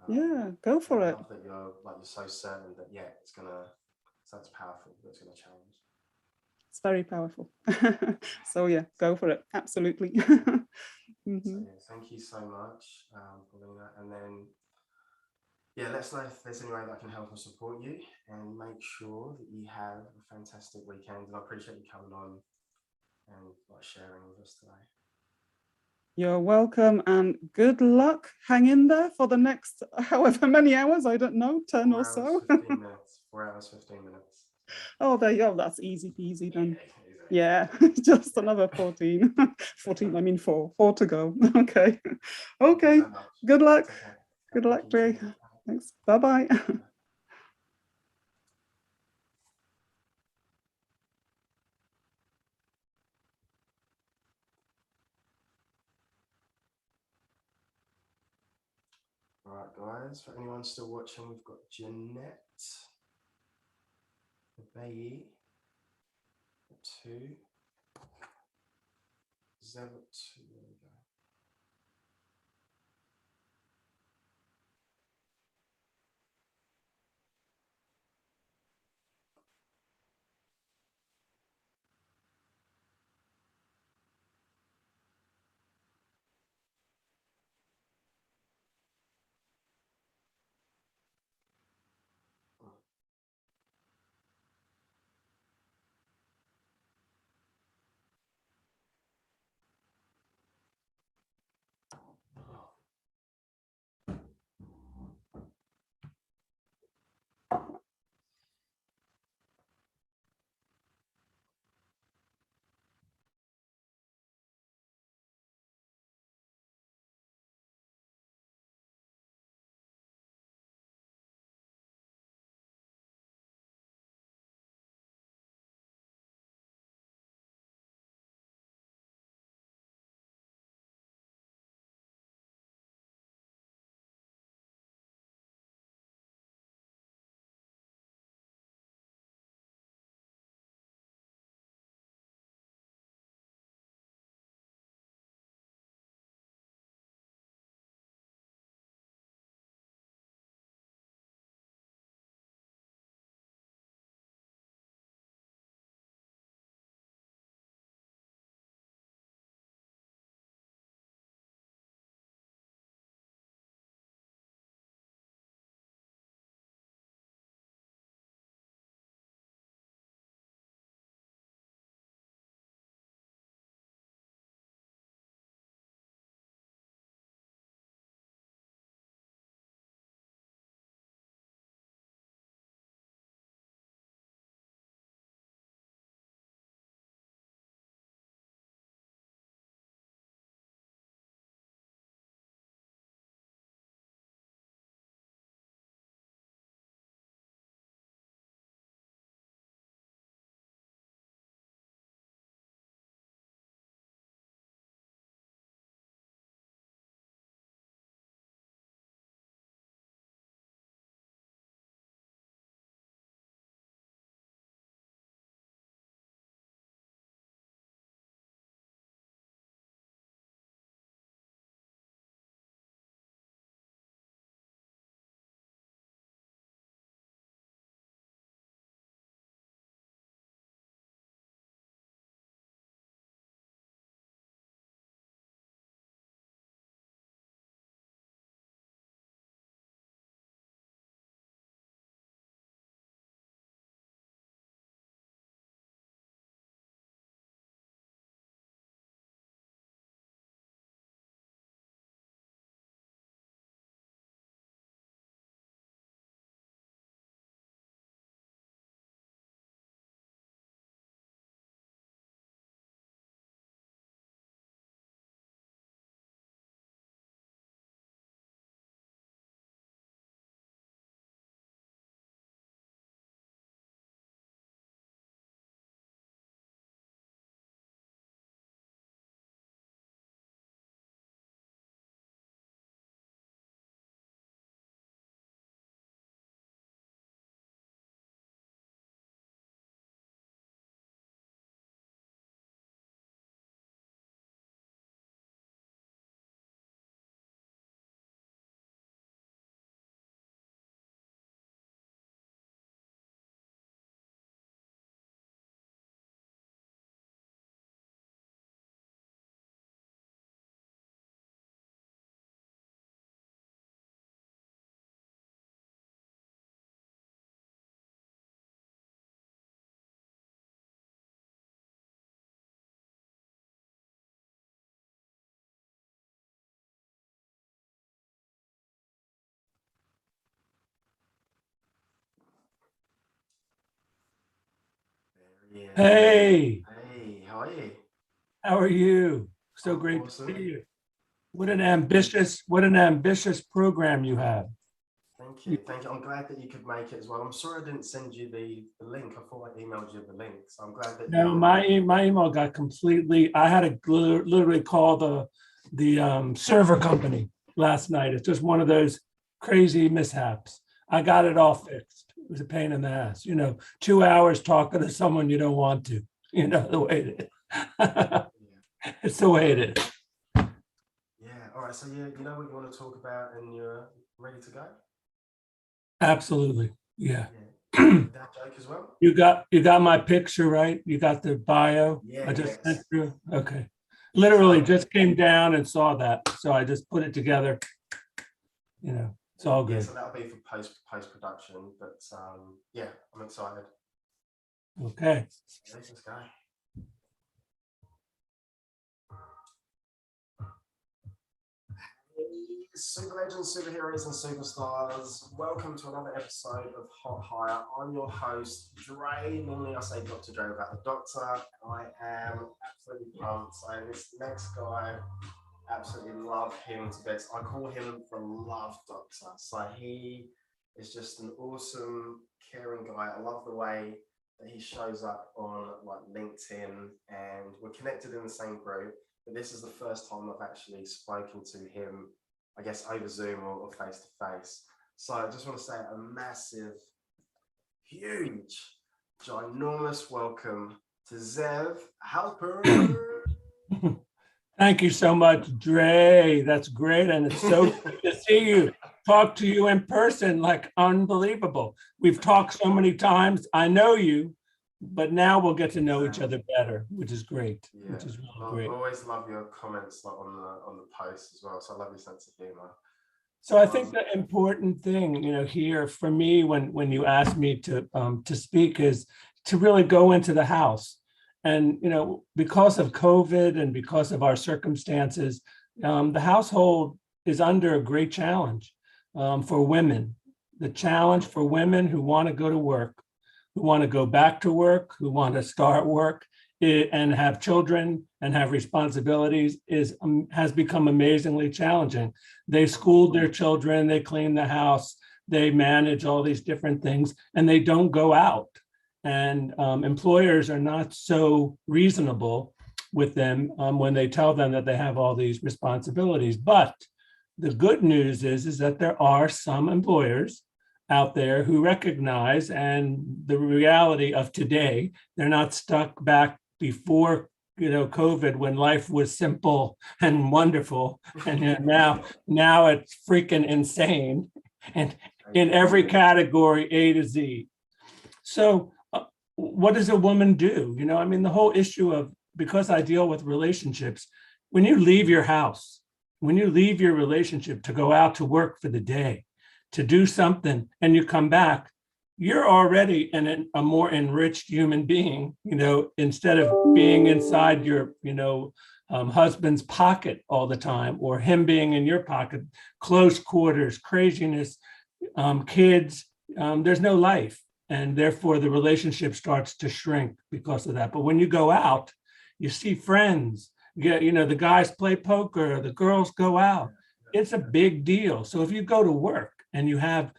Yeah, go for it.
I love that you're so certain that it's powerful, that it's gonna change.
It's very powerful. So yeah, go for it. Absolutely.
So yeah, thank you so much, Paulina. And then yeah, let us know if there's any way that I can help and support you, and make sure that you have a fantastic weekend. And I appreciate you coming on and sharing with us today.
You're welcome, and good luck. Hang in there for the next however many hours, I don't know, 10 or so.
15 minutes, 4 hours, 15 minutes.
Oh, there you go. That's easy peasy then. Yeah, just another 14. 14, I mean 4 to go. Okay. Okay. Good luck. Good luck, Jay. Thanks. Bye-bye.
All right, guys, for anyone still watching, we've got Janette, Maggie, 2, Zanna 2, there we go. Yeah.
Hey,
Hey, how are you?
how are you? So great to see you. What an ambitious program you have.
Thank you. Thank you. I'm glad that you could make it as well. I'm sorry I didn't send you the link. I thought I emailed you the link. So I'm glad that
No,
you
my email got completely, I had to literally call the server company last night. It's just one of those crazy mishaps. I got it all fixed. It was a pain in the ass, 2 hours talking to someone you don't want to, the way it is. It's the way it is.
Yeah. All right. So you know what you want to talk about and you're ready to go?
Absolutely. Yeah.
That joke as well?
You got my picture, right? You got the bio?
Yeah,
I just
yes.
sent through. Okay. Literally just came down and saw that. So I just put it together. It's all
Yeah,
good.
so that'll be for post production. But yeah, I'm excited.
Okay.
Let's go. Super legends, superheroes, and superstars. Welcome to another episode of Hot Hire. I'm your host, Dre. Normally I say Dr. Dre without the doctor. I am absolutely pumped. So this next guy, absolutely love him to bits. I call him the Love Doctor. So he is just an awesome, caring guy. I love the way that he shows up on like LinkedIn, and we're connected in the same group. But this is the first time I've actually spoken to him, I guess over Zoom or face to face. So I just want to say a massive, huge, ginormous welcome to Zev Halper.
Thank you so much, Dre. That's great. And it's so good to see you, talk to you in person, like unbelievable. We've talked so many times. I know you, but now we'll get to know each other better, which is great.
Yeah,
which is really great.
I always love your comments like on the post as well. So I love your sense of humor.
So I think the important thing, here for me when you asked me to speak is to really go into the house. And, because of COVID and because of our circumstances, the household is under a great challenge for women. The challenge for women who want to go to work, who want to go back to work, who want to start work and have children and have responsibilities has become amazingly challenging. They schooled their children, they clean the house, they manage all these different things, and they don't go out. And employers are not so reasonable with them when they tell them that they have all these responsibilities. But the good news is that there are some employers out there who recognize, and the reality of today, they're not stuck back before COVID, when life was simple and wonderful, and now it's freaking insane, and in every category, A to Z. So what does a woman do? The whole issue of, because I deal with relationships, when you leave your house, when you leave your relationship to go out to work for the day, to do something, and you come back, you're already a more enriched human being, instead of being inside your, husband's pocket all the time, or him being in your pocket, close quarters, craziness, kids, there's no life. And therefore the relationship starts to shrink because of that. But when you go out, you see friends, the guys play poker, the girls go out. It's a big deal. So if you go to work and you have,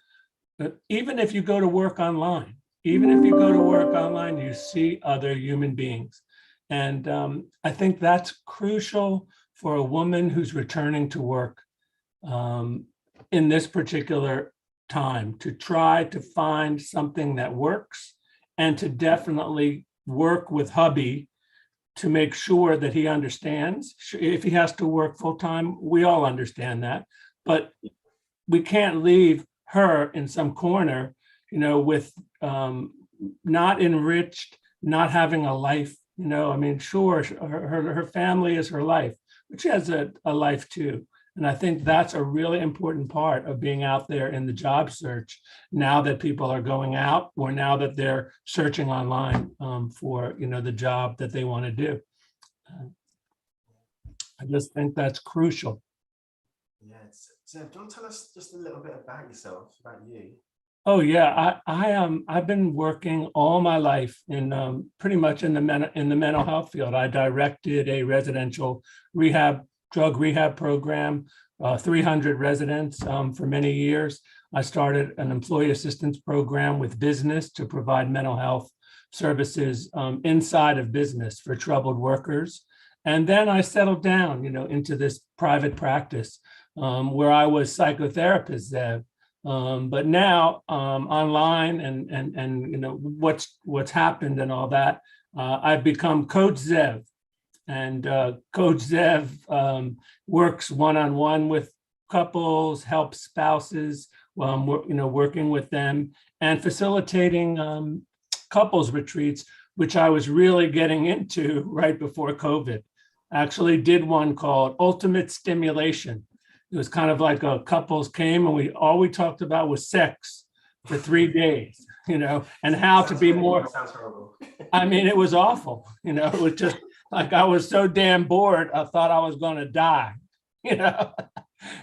even if you go to work online, you see other human beings. And I think that's crucial for a woman who's returning to work in this particular time, to try to find something that works, and to definitely work with hubby to make sure that he understands. If he has to work full time, we all understand that, but we can't leave her in some corner, with not enriched, not having a life. Sure, her family is her life, but she has a life too. And I think that's a really important part of being out there in the job search, now that people are going out, or now that they're searching online for, the job that they want to do. I just think that's crucial.
Yeah. So do you want to tell us just a little bit about yourself, about you?
Oh yeah, I've been working all my life in pretty much in the mental health field. I directed a residential drug rehab program, 300 residents for many years. I started an employee assistance program with business to provide mental health services inside of business for troubled workers. And then I settled down, into this private practice where I was psychotherapist there. But now online and what's happened and all that, I've become Coach Zev, and Coach Zev works one-on-one with couples, helps spouses, working with them and facilitating couples retreats, which I was really getting into right before COVID. Actually did one called Ultimate Stimulation. It was kind of like a couples came and all we talked about was sex for 3 days, and how to be more.
Sounds horrible.
I mean, it was awful. It was just like I was so damn bored. I thought I was going to die.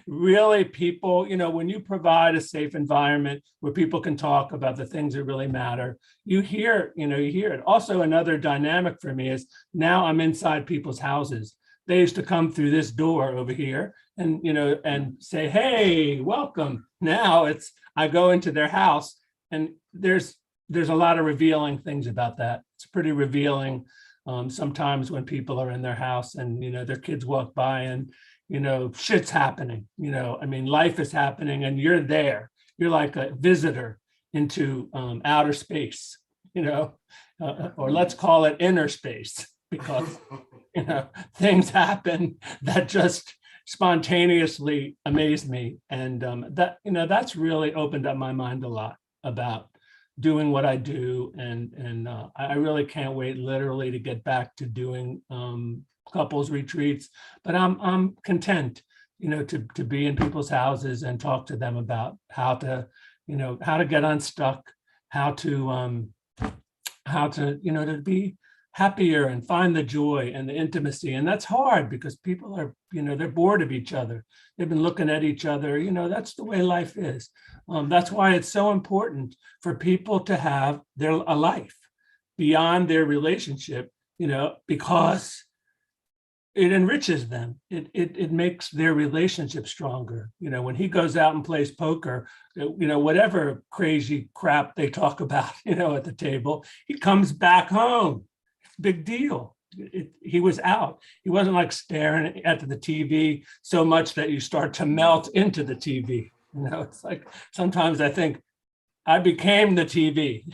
Really, people, when you provide a safe environment where people can talk about the things that really matter, you hear it. Also, another dynamic for me is now I'm inside people's houses. They used to come through this door over here and, and say, hey, welcome. Now I go into their house and there's a lot of revealing things about that. It's pretty revealing sometimes when people are in their house and, their kids walk by and, shit's happening, life is happening and you're there. You're like a visitor into outer space, or let's call it inner space, because things happen that just spontaneously amaze me, and that's really opened up my mind a lot about doing what I do, and I really can't wait literally to get back to doing couples retreats. But I'm content, to be in people's houses and talk to them about how to get unstuck, how to to be happier and find the joy and the intimacy. And that's hard because people are, they're bored of each other. They've been looking at each other, that's the way life is. That's why it's so important for people to have a life beyond their relationship, because it enriches them. It makes their relationship stronger. When he goes out and plays poker, whatever crazy crap they talk about, at the table, he comes back home. Big deal. He was out. He wasn't like staring at the TV so much that you start to melt into the TV. It's like sometimes I think I became the TV,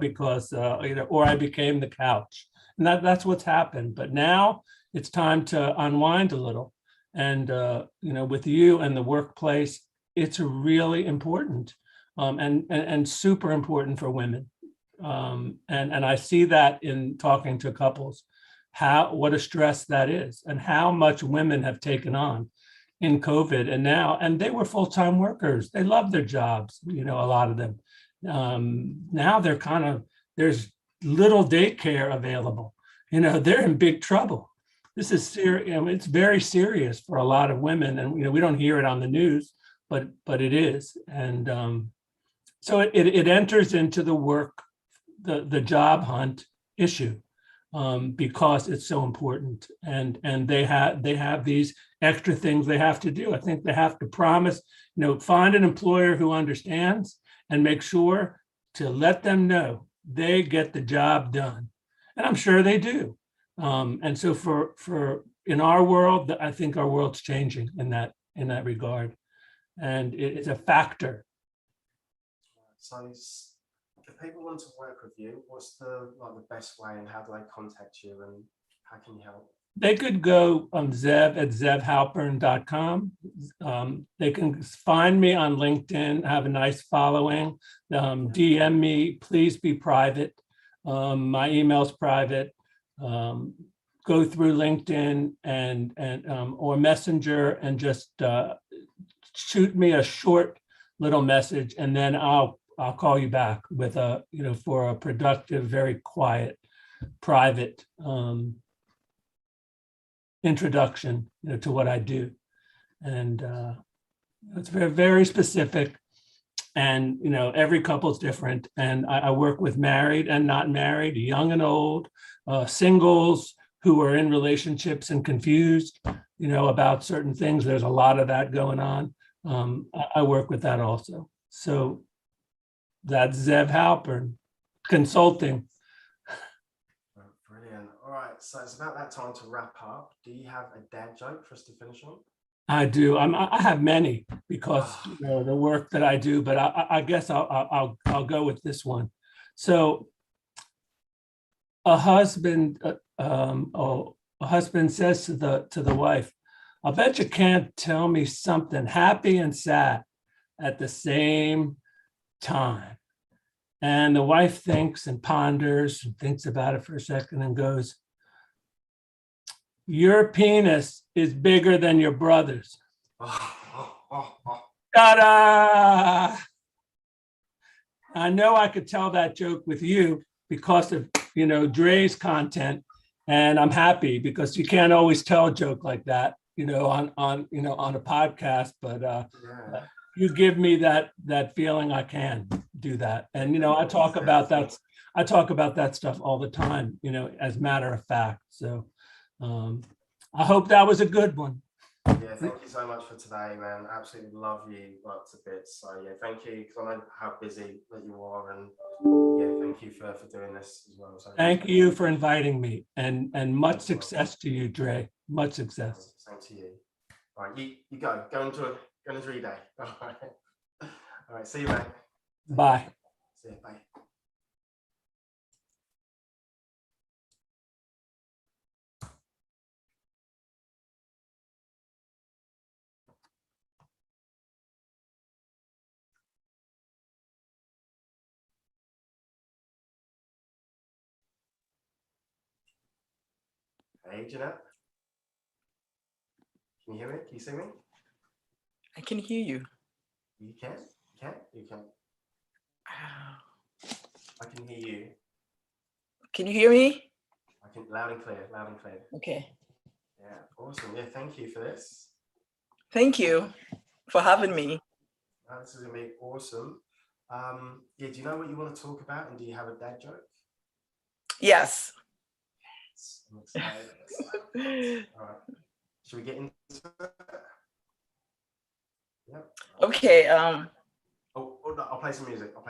because or I became the couch, and that's what's happened. But now it's time to unwind a little, and with you and the workplace, it's really important, and super important for women. And I see that in talking to couples, what a stress that is, and how much women have taken on in COVID. And they were full-time workers. They love their jobs, a lot of them. Now there's little daycare available. They're in big trouble. This is serious. It's very serious for a lot of women, and we don't hear it on the news, but it is. And so it enters into the work, the job hunt issue, because it's so important, and they have these extra things they have to do. I think they have to promise, find an employer who understands and make sure to let them know they get the job done, and I'm sure they do. And so for in our world, I think our world's changing in that regard, and it's a factor.
So if people want to work with you, what's the best way, and how do they contact you, and how can you help?
They could go Zev at zevhalpern.com. They can find me on LinkedIn, have a nice following. DM me, please be private. My email's private. Go through LinkedIn and or Messenger and just shoot me a short little message, and then I'll call you back with for a productive, very quiet, private introduction, to what I do. And it's very, very specific. And, every couple's different. And I work with married and not married, young and old, singles who are in relationships and confused, about certain things. There's a lot of that going on. I work with that also. So that's Zev Halpern, consulting.
Brilliant. All right, so it's about that time to wrap up. Do you have a dad joke for us to finish on?
I do. I have many because the work that I do, but I guess I'll go with this one. So a husband says to the wife, "I bet you can't tell me something happy and sad at the same time." And the wife thinks and ponders and thinks about it for a second and goes, "Your penis is bigger than your brother's." Ta-da! I know I could tell that joke with you because of, Dre's content, and I'm happy because you can't always tell a joke like that, on a podcast, but you give me that feeling I can do that. And, I talk about that stuff all the time, as a matter of fact. So I hope that was a good one.
Yeah, thank you so much for today, man. Absolutely love you lots of bits. So yeah, thank you, because I know how busy that you are, and yeah, thank you for doing this as well. So
thank you for inviting me, and much success to you, Dre. Much success.
Same to you. All right, you go enjoy your day. All right, see you, mate.
Bye.
See you, bye. Hey, Janette. Can you hear me? Can you see me?
I can hear you.
You can? You can. I can hear you.
Can you hear me?
I can, loud and clear.
Okay.
Yeah, awesome. Yeah, thank you for this.
Thank you for having me.
This is gonna be awesome. Yeah, do you know what you want to talk about, and do you have a dad joke?
Yes.
I'm excited. All right. Should we get into it? Yep.
Okay.
Oh, no, I'll play some music. And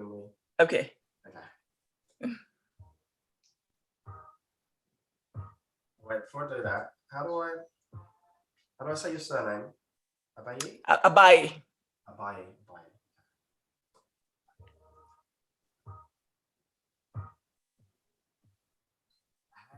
then we.
Okay.
Wait, before I do that, how do I say your surname? Abayi?
Abayi.
Abayi.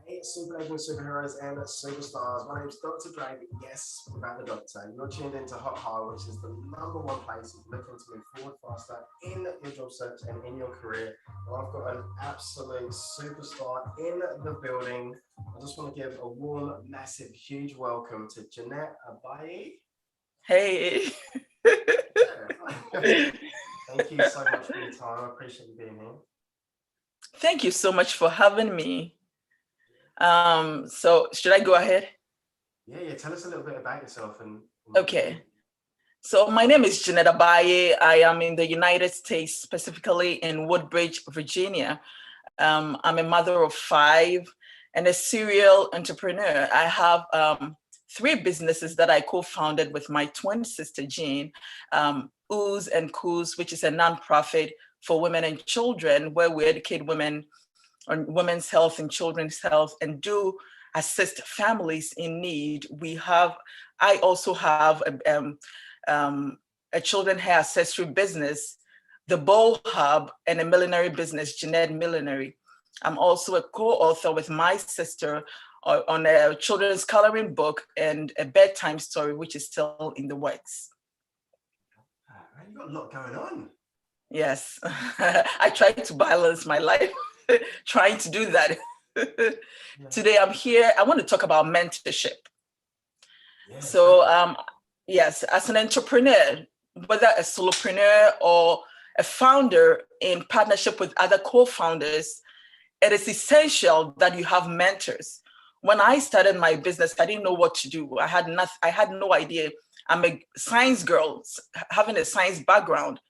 Hey, super legends, superheroes, and superstars. My name is Dr. Dre, but yes, without the doctor. You're tuned into Hot Hire, which is the #1 place if you're looking to move forward faster in your job search and in your career. Well, I've got an absolute superstar in the building. I just want to give a warm, massive, huge welcome to Janette Abayi.
Hey.
Thank you so much for your time. I appreciate you being here.
Thank you so much for having me. So should I go ahead?
Yeah. Tell us a little bit about yourself.
Okay. So my name is Janette Abayi. I am in the United States, specifically in Woodbridge, Virginia. I'm a mother of 5 and a serial entrepreneur. I have 3 businesses that I co-founded with my twin sister, Jean, Ooze and Coos, which is a nonprofit for women and children, where we educate women on women's health and children's health and do assist families in need. I also have a children hair accessory business, the Bowl Hub, and a millinery business, Janette Millinery. I'm also a co-author with my sister on a children's coloring book and a bedtime story, which is still in the works.
You've got a lot going on.
Yes, I try to balance my life, trying to do that. Today I'm here, I want to talk about mentorship. Yes. So yes, as an entrepreneur, whether a solopreneur or a founder in partnership with other co-founders, it is essential that you have mentors. When I started my business, I didn't know what to do. I had no idea. I'm a science girl, having a science background.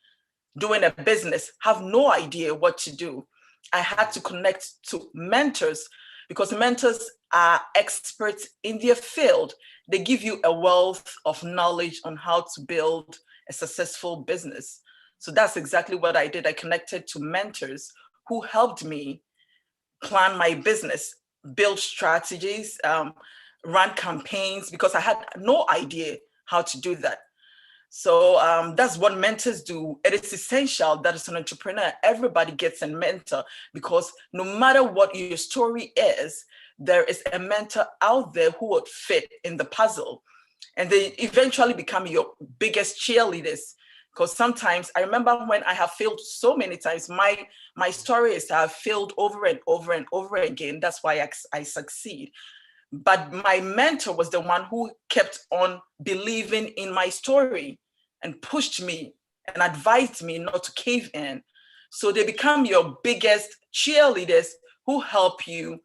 doing a business, have no idea what to do. I had to connect to mentors, because mentors are experts in their field. They give you a wealth of knowledge on how to build a successful business. So that's exactly what I did. I connected to mentors who helped me plan my business, build strategies, run campaigns, because I had no idea how to do that. So that's what mentors do. It is essential that as an entrepreneur, everybody gets a mentor, because no matter what your story is, there is a mentor out there who would fit in the puzzle. And they eventually become your biggest cheerleaders. Because sometimes I remember when I have failed so many times, my story is I have failed over and over and over again. That's why I succeed. But my mentor was the one who kept on believing in my story and pushed me and advised me not to cave in. So they become your biggest cheerleaders who help you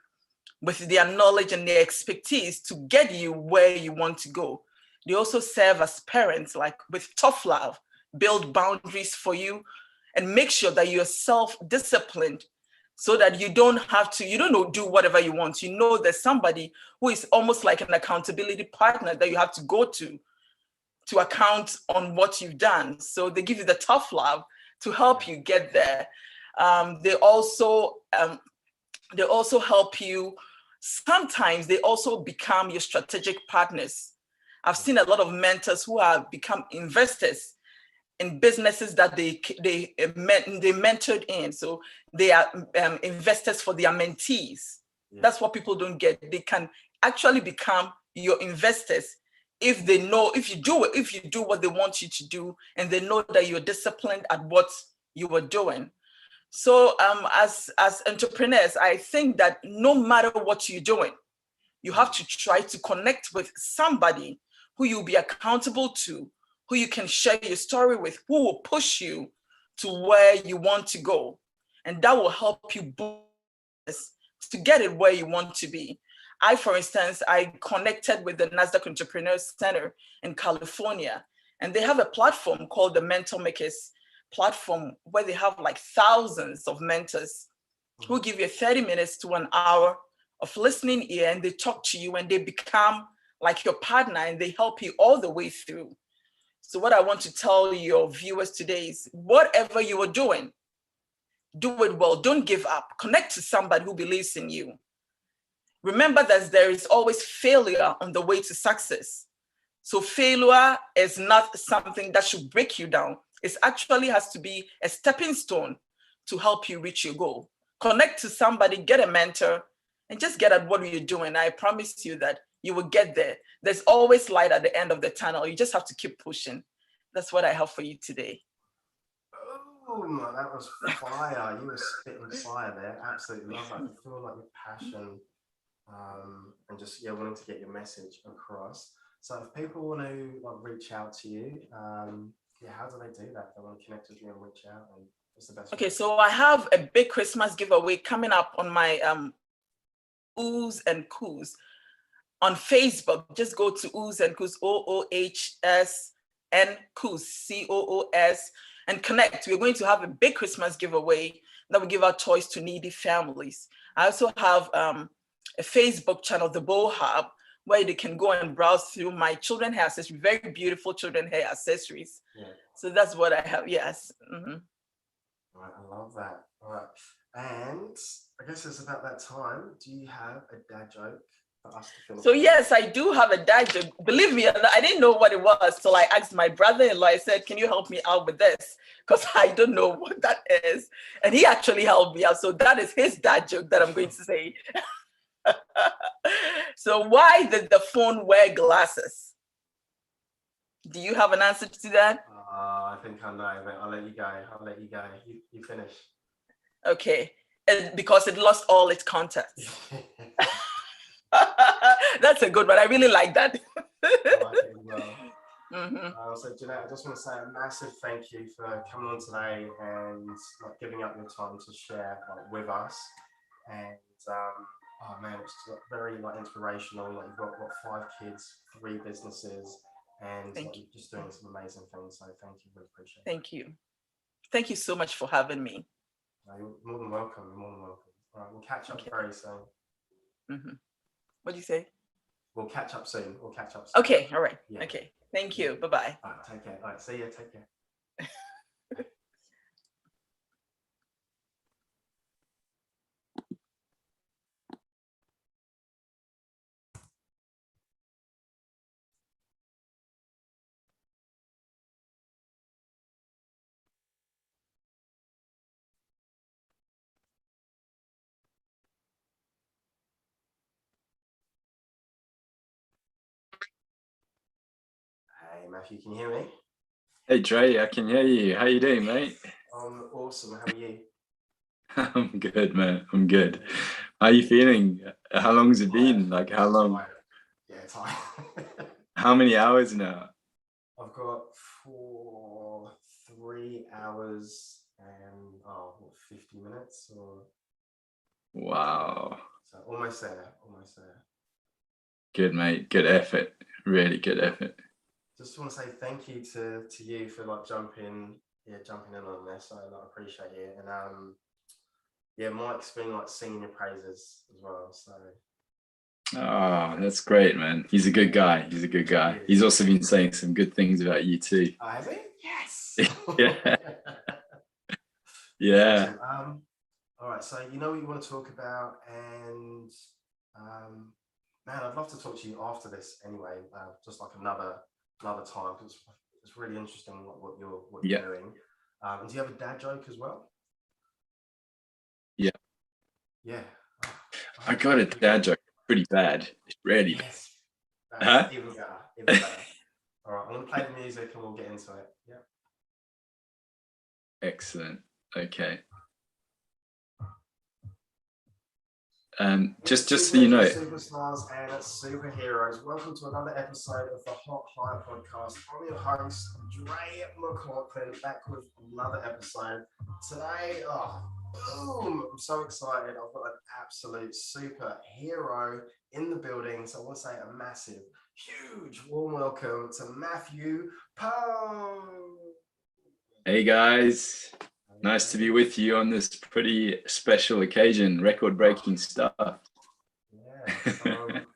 with their knowledge and their expertise to get you where you want to go. They also serve as parents, like with tough love, build boundaries for you and make sure that you're self-disciplined, so that you don't do whatever you want. You know there's somebody who is almost like an accountability partner that you have to go to account on what you've done. So they give you the tough love to help you get there. They also help you. Sometimes they also become your strategic partners. I've seen a lot of mentors who have become investors in businesses that they mentored in. So they are investors for their mentees. Yeah. That's what people don't get. They can actually become your investors if you do what they want you to do, and they know that you're disciplined at what you are doing. So as entrepreneurs, I think that no matter what you're doing, you have to try to connect with somebody who you'll be accountable to, who you can share your story with, who will push you to where you want to go. And that will help you to get it where you want to be. For instance, I connected with the NASDAQ Entrepreneur Center in California, and they have a platform called the Mentor Makers platform, where they have like thousands of mentors who give you 30 minutes to an hour of listening ear, and they talk to you and they become like your partner, and they help you all the way through. So what I want to tell your viewers today is, whatever you are doing, do it well. Don't give up. Connect to somebody who believes in you. Remember that there is always failure on the way to success. So failure is not something that should break you down. It actually has to be a stepping stone to help you reach your goal. Connect to somebody, get a mentor, and just get at what you're doing. I promise you that you will get there. There's always light at the end of the tunnel. You just have to keep pushing. That's what I have for you today.
Oh, that was fire. You were spitting fire there. Absolutely love that. I feel like your passion and just wanting to get your message across. So if people want to reach out to you, how do they do that? They want to connect with you and reach out, and what's the best way?
Okay, so I have a big Christmas giveaway coming up on my Oohs and Coos on Facebook. Just go to Oohs and Coos, OOHS Coos, COOS, and connect. We're going to have a big Christmas giveaway that will give out toys to needy families. I also have a Facebook channel, The Bow Hub, where they can go and browse through my children hair accessories, very beautiful children hair accessories. Yeah. So that's what I have. Yes. Mm-hmm.
All right, I love that. All right, and I guess it's about that time. Do you have a dad joke for us to finish?
So yes, I do have a dad joke. Believe me, I didn't know what it was, so I asked my brother-in-law. I said, "Can you help me out with this? Because I don't know what that is." And he actually helped me out. So that is his dad joke that I'm going to say. So why did the phone wear glasses? Do you have an answer to that?
I think I know, but I'll let you go. You finish.
Okay. Because it lost all its contacts. That's a good one. I really like that.
I like it as well. Mm-hmm. So Janette, I just want to say a massive thank you for coming on today and giving up your time to share with us. And oh man, it's very inspirational. You've got 5 kids, 3 businesses, and you're just doing some amazing things. So thank you, really appreciate it.
Thank you. Thank you so much for having me.
You're more than welcome. You're more than welcome. All right, we'll catch up very soon.
What do you say?
We'll catch up soon. We'll catch up soon.
Okay, all right.
Yeah.
Okay, thank you. Bye-bye.
All right, take care. All right, see you. Take care. Hey, Matthew, can you hear me?
Hey Dre, I can hear you. How you doing, mate?
Awesome. How are you?
I'm good, man. I'm good. How are you feeling? How long has it been? Like how long?
Yeah, tired.
How many hours now?
I've got 3 hours and 50 minutes or.
Wow.
So almost there. Almost there.
Good, mate. Good effort. Really good effort.
Just want to say thank you to you for like jumping in on this. I appreciate it. And Mike's been like singing your praises as well. So
Oh, that's great, man. He's a good guy. He's a good guy. He's also been saying some good things about you too.
oh, has he? Yes.
Yeah. Yeah.
Awesome. All right. So you know what you want to talk about, and man, I'd love to talk to you after this anyway. Just like another time, because it's really interesting what you're doing. And do you have a dad joke as well?
Yeah.
Yeah.
I got a dad joke. Pretty bad. It's really bad.
Yes. That's even better. Even better. All right. I'm going to play the music and we'll get into it. Yeah.
Excellent. Okay. Just so you know.
Superstars and superheroes, welcome to another episode of the Hot Hire podcast. I'm your host, Dre McLaughlin, back with another episode. Today, boom, I'm so excited. I've got an absolute superhero in the building. So I want to say a massive, huge warm welcome to Matthew Poe.
Hey guys. Nice to be with you on this pretty special occasion, record-breaking stuff.
Yeah, thank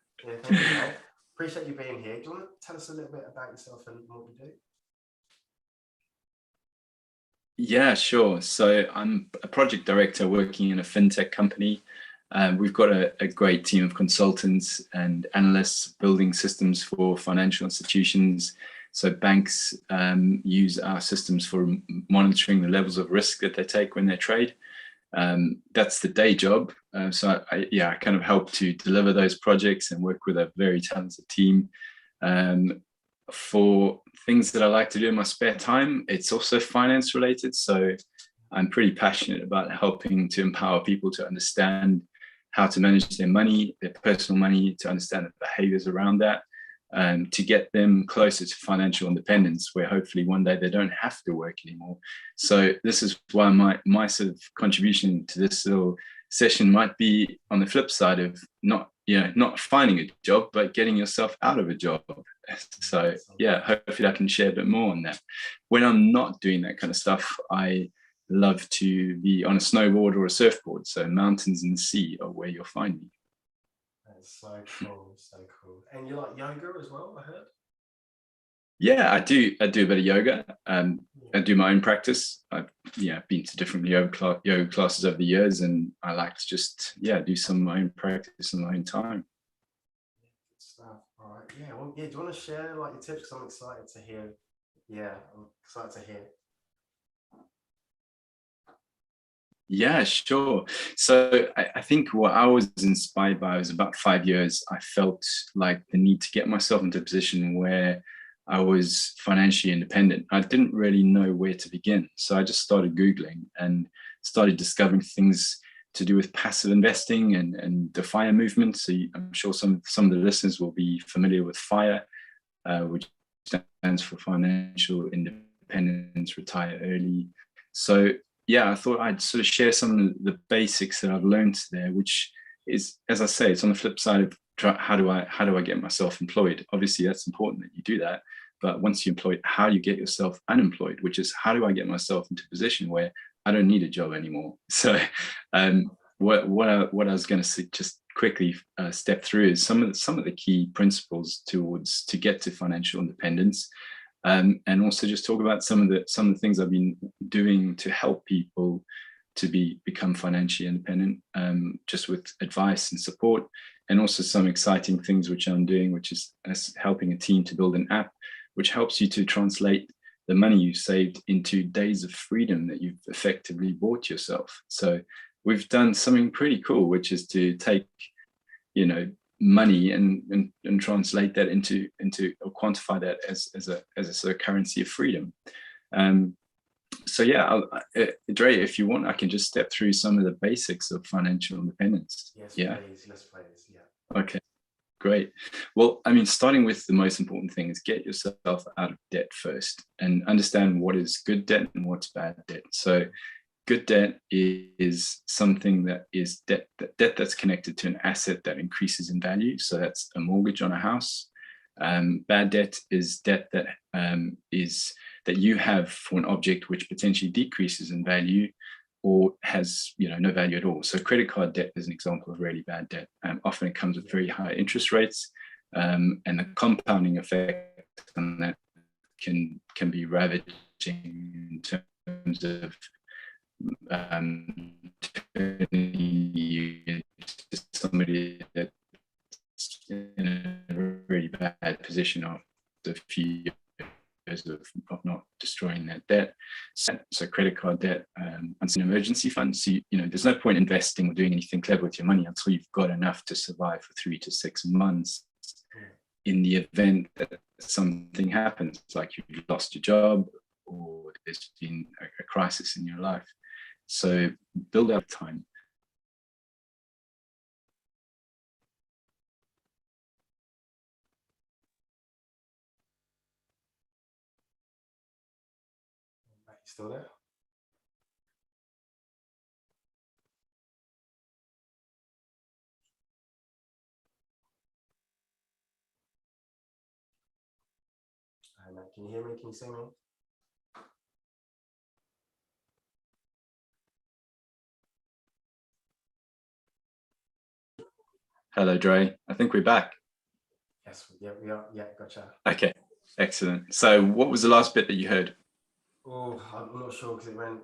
you, mate. Appreciate you being here. Do you want to tell us a little bit about yourself and what you do?
Yeah, sure. So I'm a project director working in a fintech company. We've got a great team of consultants and analysts building systems for financial institutions. So banks use our systems for monitoring the levels of risk that they take when they trade. That's the day job. So I kind of help to deliver those projects and work with a very talented team. For things that I like to do in my spare time, it's also finance related. So I'm pretty passionate about helping to empower people to understand how to manage their money, their personal money, to understand the behaviors around that. To get them closer to financial independence, where hopefully one day they don't have to work anymore. So this is why my sort of contribution to this little session might be on the flip side of not finding a job, but getting yourself out of a job. So yeah, hopefully I can share a bit more on that. When I'm not doing that kind of stuff, I love to be on a snowboard or a surfboard. So mountains and the sea are where you'll find me.
That's so cool, so cool. And you like yoga as well, I heard?
Yeah, I do a bit of yoga. I do my own practice. I've been to different yoga classes over the years, and I like to just do some of my own practice in my own time.
Good stuff. All right. Yeah. Well, yeah. Do you want to share like your tips? Because I'm excited to hear. Yeah, I'm excited to hear.
Yeah, sure. So I think what I was inspired by was about 5 years. I felt like the need to get myself into a position where I was financially independent. I didn't really know where to begin. So I just started Googling and started discovering things to do with passive investing and the FIRE movement. So I'm sure some of the listeners will be familiar with FIRE, which stands for Financial Independence, Retire Early. So yeah, I thought I'd sort of share some of the basics that I've learned there, which is, as I say, it's on the flip side of how do I get myself employed. Obviously, that's important that you do that, but once you're employed, how do you get yourself unemployed, which is how do I get myself into a position where I don't need a job anymore? So what I was going to just quickly step through is some of the key principles to get to financial independence, and also just talk about some of the things I've been doing to help people to become financially independent, just with advice and support, and also some exciting things which I'm doing, which is helping a team to build an app which helps you to translate the money you saved into days of freedom that you've effectively bought yourself. So we've done something pretty cool, which is to take, money and translate that into or quantify that as a sort of currency of freedom. So yeah, Dre, if you want, I can just step through some of the basics of financial independence.
Yes,
yeah.
Please. Let's play this. Yeah.
Okay, great. Well, I mean, starting with the most important thing is get yourself out of debt first and understand what is good debt and what's bad debt. So good debt is something that is debt that's connected to an asset that increases in value. So that's a mortgage on a house. Bad debt is debt that that you have for an object which potentially decreases in value or has no value at all. So credit card debt is an example of really bad debt. Often it comes with very high interest rates, and the compounding effect on that can be ravaging in terms of turning you into somebody that's in a very bad position after a few years of not destroying that debt. So credit card debt, and an emergency fund. So there's no point investing or doing anything clever with your money until you've got enough to survive for 3 to 6 months in the event that something happens, like you've lost your job or there's been a crisis in your life. So build up time.
Still there? Hi, Matt, can you hear me? Can you see me?
Hello, Dre. I think we're back.
Yes, yeah, we are. Yeah, gotcha.
Okay, excellent. So what was the last bit that you heard?
Oh, I'm not sure because it went.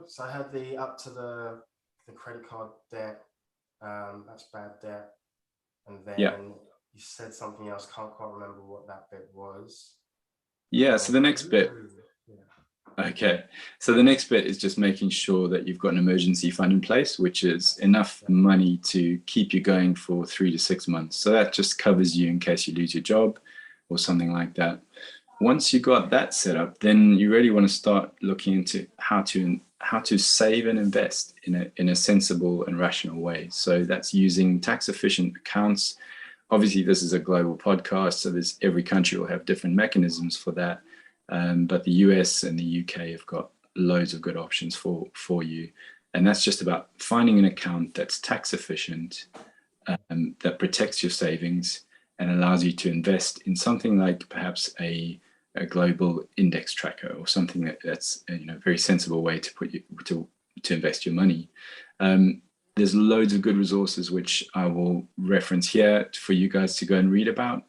So I had the up to the credit card debt. That's bad debt, and then you said something else. Can't quite remember what that bit was.
Yeah. So the next bit. Okay. So the next bit is just making sure that you've got an emergency fund in place, which is enough money to keep you going for 3 to 6 months. So that just covers you in case you lose your job or something like that. Once you got that set up, then you really want to start looking into how to save and invest in a sensible and rational way. So that's using tax efficient accounts. Obviously, this is a global podcast, so every country will have different mechanisms for that. But the US and the UK have got loads of good options for you. And that's just about finding an account that's tax efficient, that protects your savings and allows you to invest in something like perhaps a global index tracker or something that's a very sensible way to invest your money. There's loads of good resources which I will reference here for you guys to go and read about,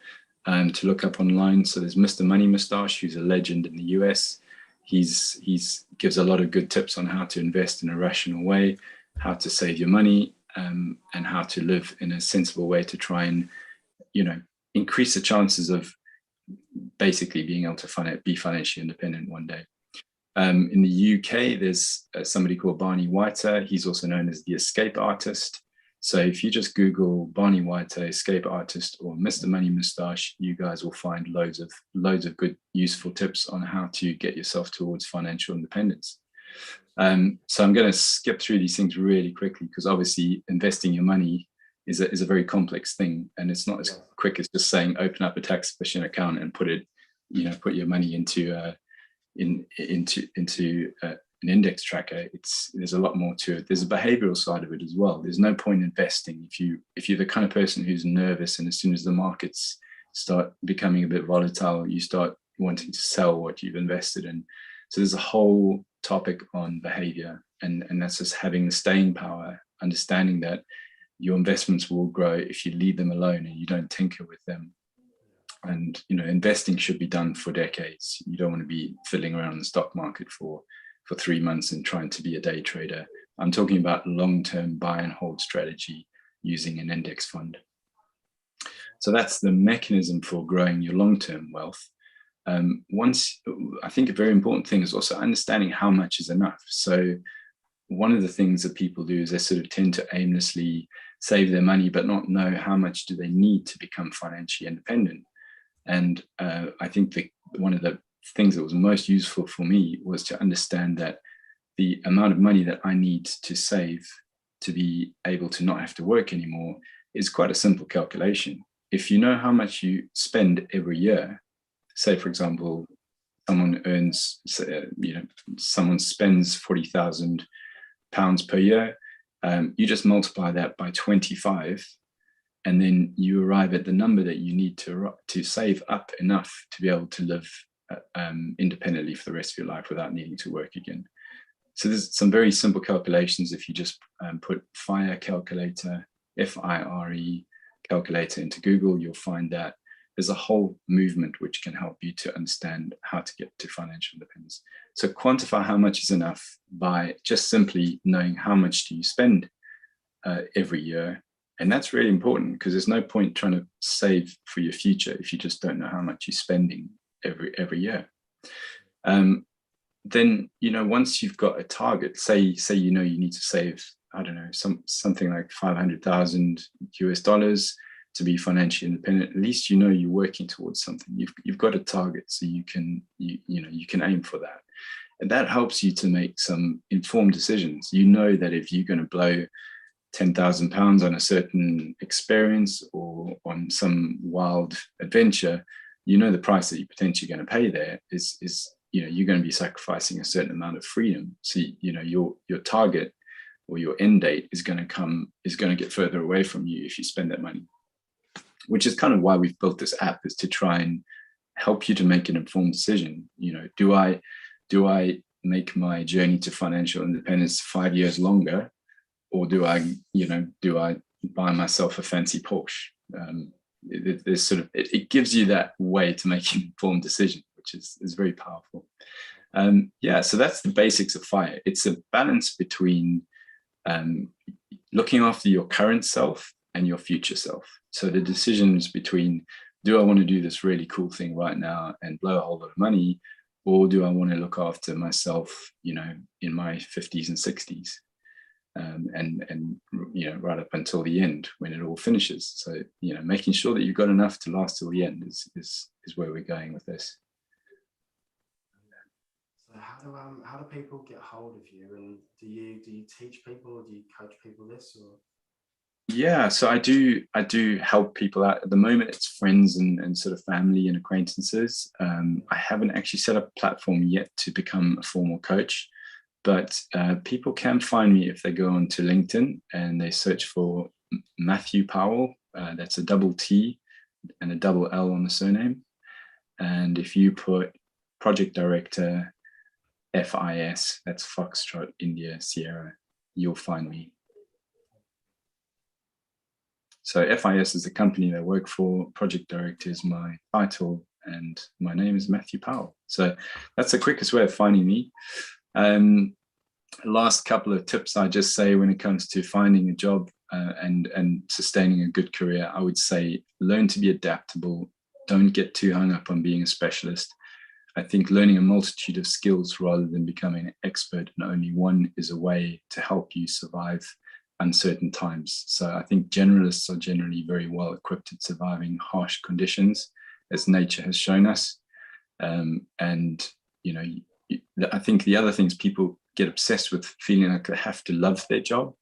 to look up online. So there's Mr. Money Mustache, who's a legend in the US. He's gives a lot of good tips on how to invest in a rational way, how to save your money, and how to live in a sensible way to try and increase the chances of basically being able to be financially independent one day. In the UK, there's somebody called Barney Whiter. He's also known as the escape artist. So if you just Google Barney Whiter, escape artist, or Mr. Money Mustache, you guys will find loads of good, useful tips on how to get yourself towards financial independence. So I'm going to skip through these things really quickly because obviously investing your money is a very complex thing, and it's not as quick as just saying open up a tax efficient account and put your money into an index tracker. There's a lot more to it. There's a behavioral side of it as well. There's no point investing if you're the kind of person who's nervous, and as soon as the markets start becoming a bit volatile, you start wanting to sell what you've invested in. So there's a whole topic on behavior, and that's just having the staying power, understanding that your investments will grow if you leave them alone and you don't tinker with them. And investing should be done for decades. You don't want to be fiddling around in the stock market for 3 months and trying to be a day trader. I'm talking about long-term buy and hold strategy using an index fund. So that's the mechanism for growing your long-term wealth. I think a very important thing is also understanding how much is enough. So one of the things that people do is they sort of tend to aimlessly save their money, but not know how much do they need to become financially independent. And I think one of the things that was most useful for me was to understand that the amount of money that I need to save to be able to not have to work anymore is quite a simple calculation. If you know how much you spend every year, say, for example, someone spends £40,000 per year, you just multiply that by 25, and then you arrive at the number that you need to save up enough to be able to live independently for the rest of your life without needing to work again. So there's some very simple calculations. If you just put FIRE calculator, FIRE calculator into Google, you'll find that there's a whole movement which can help you to understand how to get to financial independence. So quantify how much is enough by just simply knowing how much do you spend every year. And that's really important, because there's no point trying to save for your future if you just don't know how much you're spending every year. Then, once you've got a target, say you need to save, I don't know, something like $500,000 to be financially independent, at least you're working towards something. You've got a target, so you can aim for that. And that helps you to make some informed decisions. You know that if you're going to blow £10,000 on a certain experience or on some wild adventure, the price that you're potentially going to pay there is you're going to be sacrificing a certain amount of freedom. So your target or your end date is going to get further away from you if you spend that money, which is kind of why we've built this app, is to try and help you to make an informed decision. Do I make my journey to financial independence 5 years longer, or do I buy myself a fancy Porsche? It gives you that way to make an informed decision, which is very powerful. So that's the basics of FIRE. It's a balance between looking after your current self and your future self. So the decisions between, do I want to do this really cool thing right now and blow a whole lot of money, or do I want to look after myself, in my 50s and 60s, and right up until the end when it all finishes. So making sure that you've got enough to last till the end is where we're going with this.
So how do people get hold of you, and do you teach people, or do you coach people this, or?
Yeah, so I do help people out. At the moment, it's friends and sort of family and acquaintances. I haven't actually set up a platform yet to become a formal coach, but people can find me if they go onto LinkedIn and they search for Matthew Powell. That's a double T and a double L on the surname. And if you put Project Director FIS, that's Foxtrot India Sierra, you'll find me. So FIS is the company that I work for, Project Director is my title, and my name is Matthew Powell. So that's the quickest way of finding me. Last couple of tips I just say when it comes to finding a job and sustaining a good career, I would say learn to be adaptable. Don't get too hung up on being a specialist. I think learning a multitude of skills rather than becoming an expert in only one is a way to help you survive uncertain times. So I think generalists are generally very well equipped at surviving harsh conditions, as nature has shown us. I think the other things, people get obsessed with feeling like they have to love their job.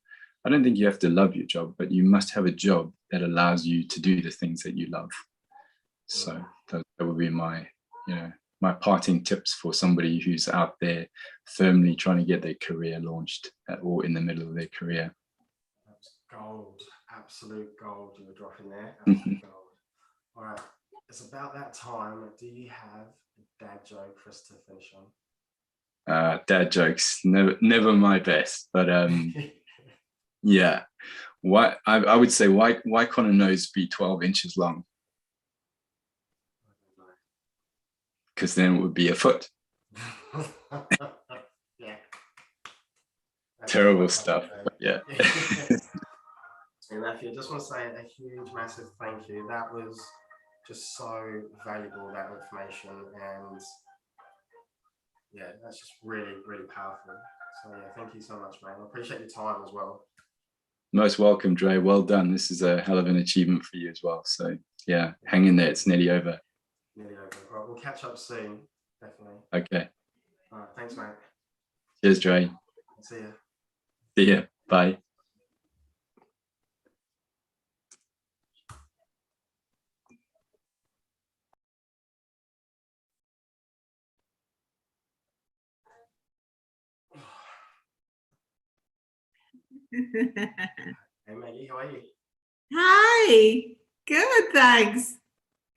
I don't think you have to love your job, but you must have a job that allows you to do the things that you love. So that would be my parting tips for somebody who's out there firmly trying to get their career launched or in the middle of their career.
Gold, absolute gold you were dropping there. Absolute gold. All right, it's about that time. Do you have a dad joke for us to finish on?
Dad jokes, never my best, but yeah. Why I would say why can't a nose be 12 inches long? Because then it would be a foot.
Yeah.
Terrible stuff. But yeah.
And Matthew, I just want to say a huge, massive thank you. That was just so valuable, that information, and yeah, that's just really, really powerful. So yeah, thank you so much, man. I appreciate your time as well.
Most welcome, Dre. Well done. This is a hell of an achievement for you as well. So yeah, hang in there. It's nearly over.
Nearly over. All right, we'll catch up soon, definitely.
Okay.
All right, thanks, mate.
Cheers, Dre.
See ya.
See ya. Bye.
Hey, Maggie, how are you?
Hi, good, thanks.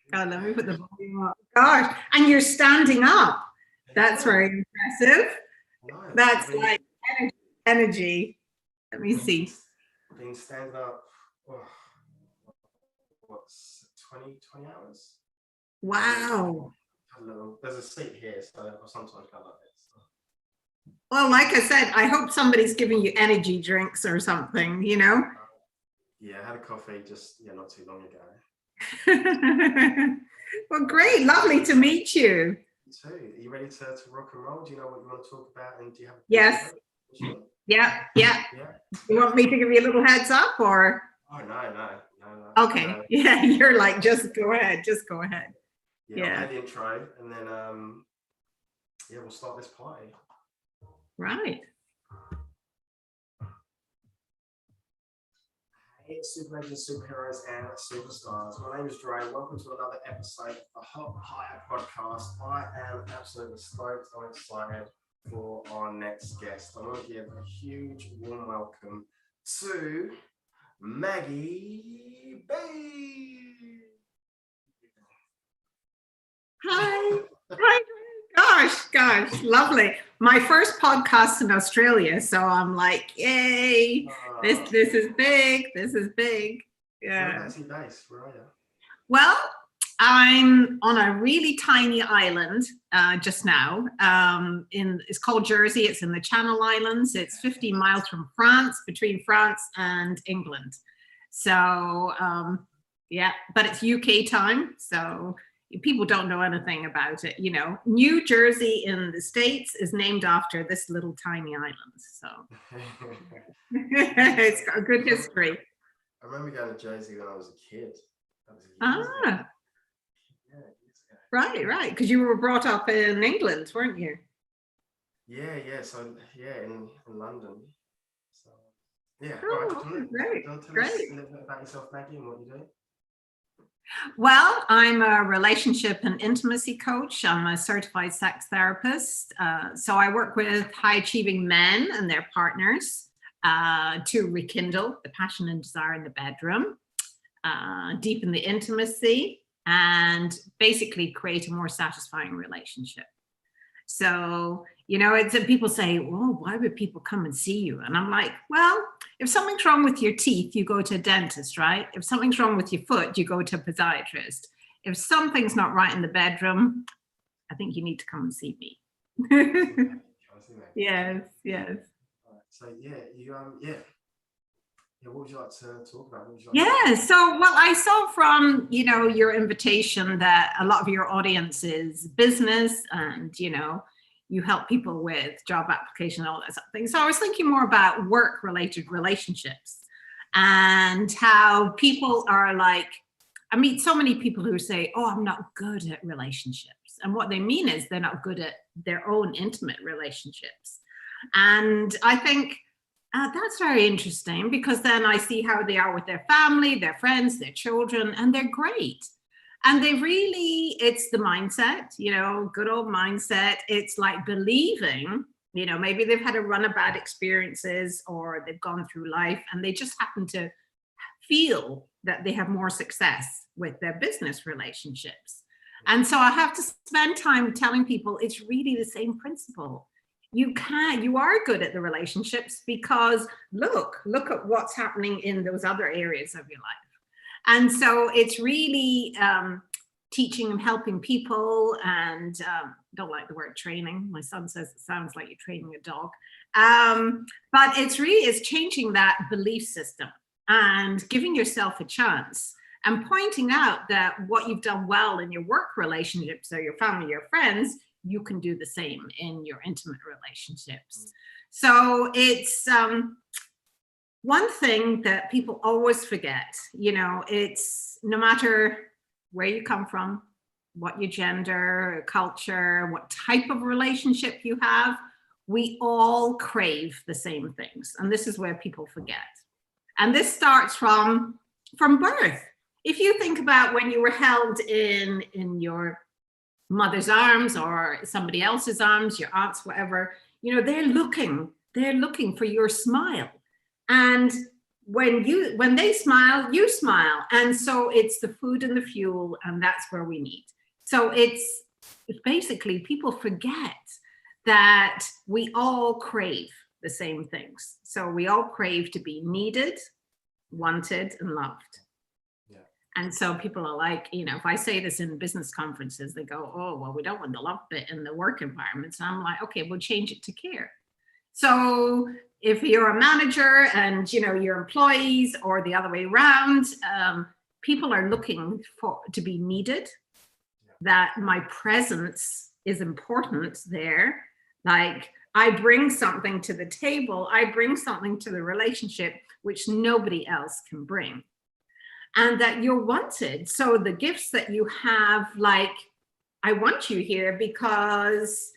God, let me put the volume up. Gosh, and you're standing up. That's very impressive. That's like energy. Let me see.
Been standing up, what's 20 hours?
Wow.
There's a seat here, so I'll sometimes go like this.
Well, like I said, I hope somebody's giving you energy drinks or something, you know?
Yeah, I had a coffee just not too long ago.
Well, great. Lovely to meet you.
You too. Are you ready to rock and roll? Do you know what you want to talk about? And do you have?
Yes. Yeah. You want me to give you a little heads up or?
Oh, no.
Okay. Yeah, you're like, just go ahead. Just go ahead.
Yeah. I'll add the intro and then, we'll start this party.
Right.
Hey, super legends, superheroes, and superstars. My name is Dre. Welcome to another episode of the Hot Higher podcast. I am absolutely stoked. I'm excited for our next guest. I want to give a huge warm welcome to Maggie B.
Hi. Gosh, lovely. My first podcast in Australia, so I'm like, yay! This is big. This is big. Yeah.
Where's your base? Where are you?
Well, I'm on a really tiny island just now. It's called Jersey. It's in the Channel Islands. It's 15 miles from France, between France and England. So but it's UK time. So people don't know anything about it. You know, New Jersey in the States is named after this little tiny island. So it's got a good history.
I remember going to Jersey when I was a kid.
Right. Because you were brought up in England, weren't you?
Yeah. So in London. So yeah.
Oh,
all right.
Great.
Tell us a little bit about yourself, Maggie, and what you do.
Well, I'm a relationship and intimacy coach. I'm a certified sex therapist. So I work with high achieving men and their partners to rekindle the passion and desire in the bedroom, deepen the intimacy, and basically create a more satisfying relationship. So, it's people say, well, why would people come and see you? And I'm like, well, if something's wrong with your teeth, you go to a dentist, right? If something's wrong with your foot, you go to a podiatrist. If something's not right in the bedroom, I think you need to come and see me. Yes.
Right, so what would you like to talk about?
So I saw from your invitation that a lot of your audience is business, and you help people with job application and all that sort of thing. So I was thinking more about work related relationships and how people are like, I meet so many people who say, oh, I'm not good at relationships. And what they mean is they're not good at their own intimate relationships. And I think that's very interesting, because then I see how they are with their family, their friends, their children, and they're great. And it's the mindset, good old mindset. It's like believing, maybe they've had a run of bad experiences or they've gone through life and they just happen to feel that they have more success with their business relationships. And so I have to spend time telling people it's really the same principle. You are good at the relationships because look at what's happening in those other areas of your life. And so it's really teaching and helping people, and don't like the word training. My son says it sounds like you're training a dog. But it's changing that belief system and giving yourself a chance and pointing out that what you've done well in your work relationships or your family, your friends, you can do the same in your intimate relationships. So it's one thing that people always forget, it's no matter where you come from, what your gender, culture, what type of relationship you have, we all crave the same things. And this is where people forget. And this starts from birth. If you think about when you were held in your mother's arms or somebody else's arms, your aunt's, whatever, they're looking for your smile. And when they smile, you smile. And so it's the food and the fuel, and that's where we need. So it's basically, people forget that we all crave the same things. So we all crave to be needed, wanted, and loved. Yeah. And so people are like, if I say this in business conferences, they go, oh, well, we don't want the love bit in the work environments. And I'm like, okay, we'll change it to care. So if you're a manager and, your employees, or the other way around, people are looking to be needed, that my presence is important there. Like, I bring something to the table, I bring something to the relationship which nobody else can bring. And that you're wanted. So the gifts that you have, like, I want you here because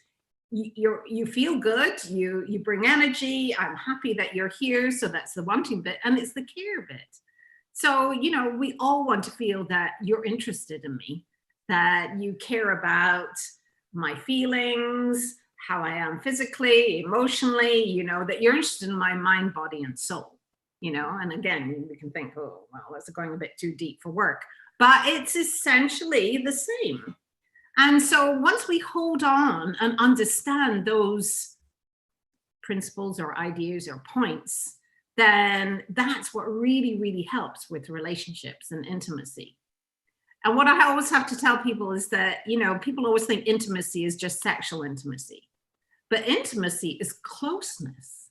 you feel good, you bring energy, I'm happy that you're here. So that's the wanting bit, and it's the care bit. So, we all want to feel that you're interested in me, that you care about my feelings, how I am physically, emotionally, that you're interested in my mind, body, and soul, and again, we can think, oh, well, that's going a bit too deep for work, but it's essentially the same. And so once we hold on and understand those principles or ideas or points, then that's what really, really helps with relationships and intimacy. And what I always have to tell people is that, people always think intimacy is just sexual intimacy, but intimacy is closeness.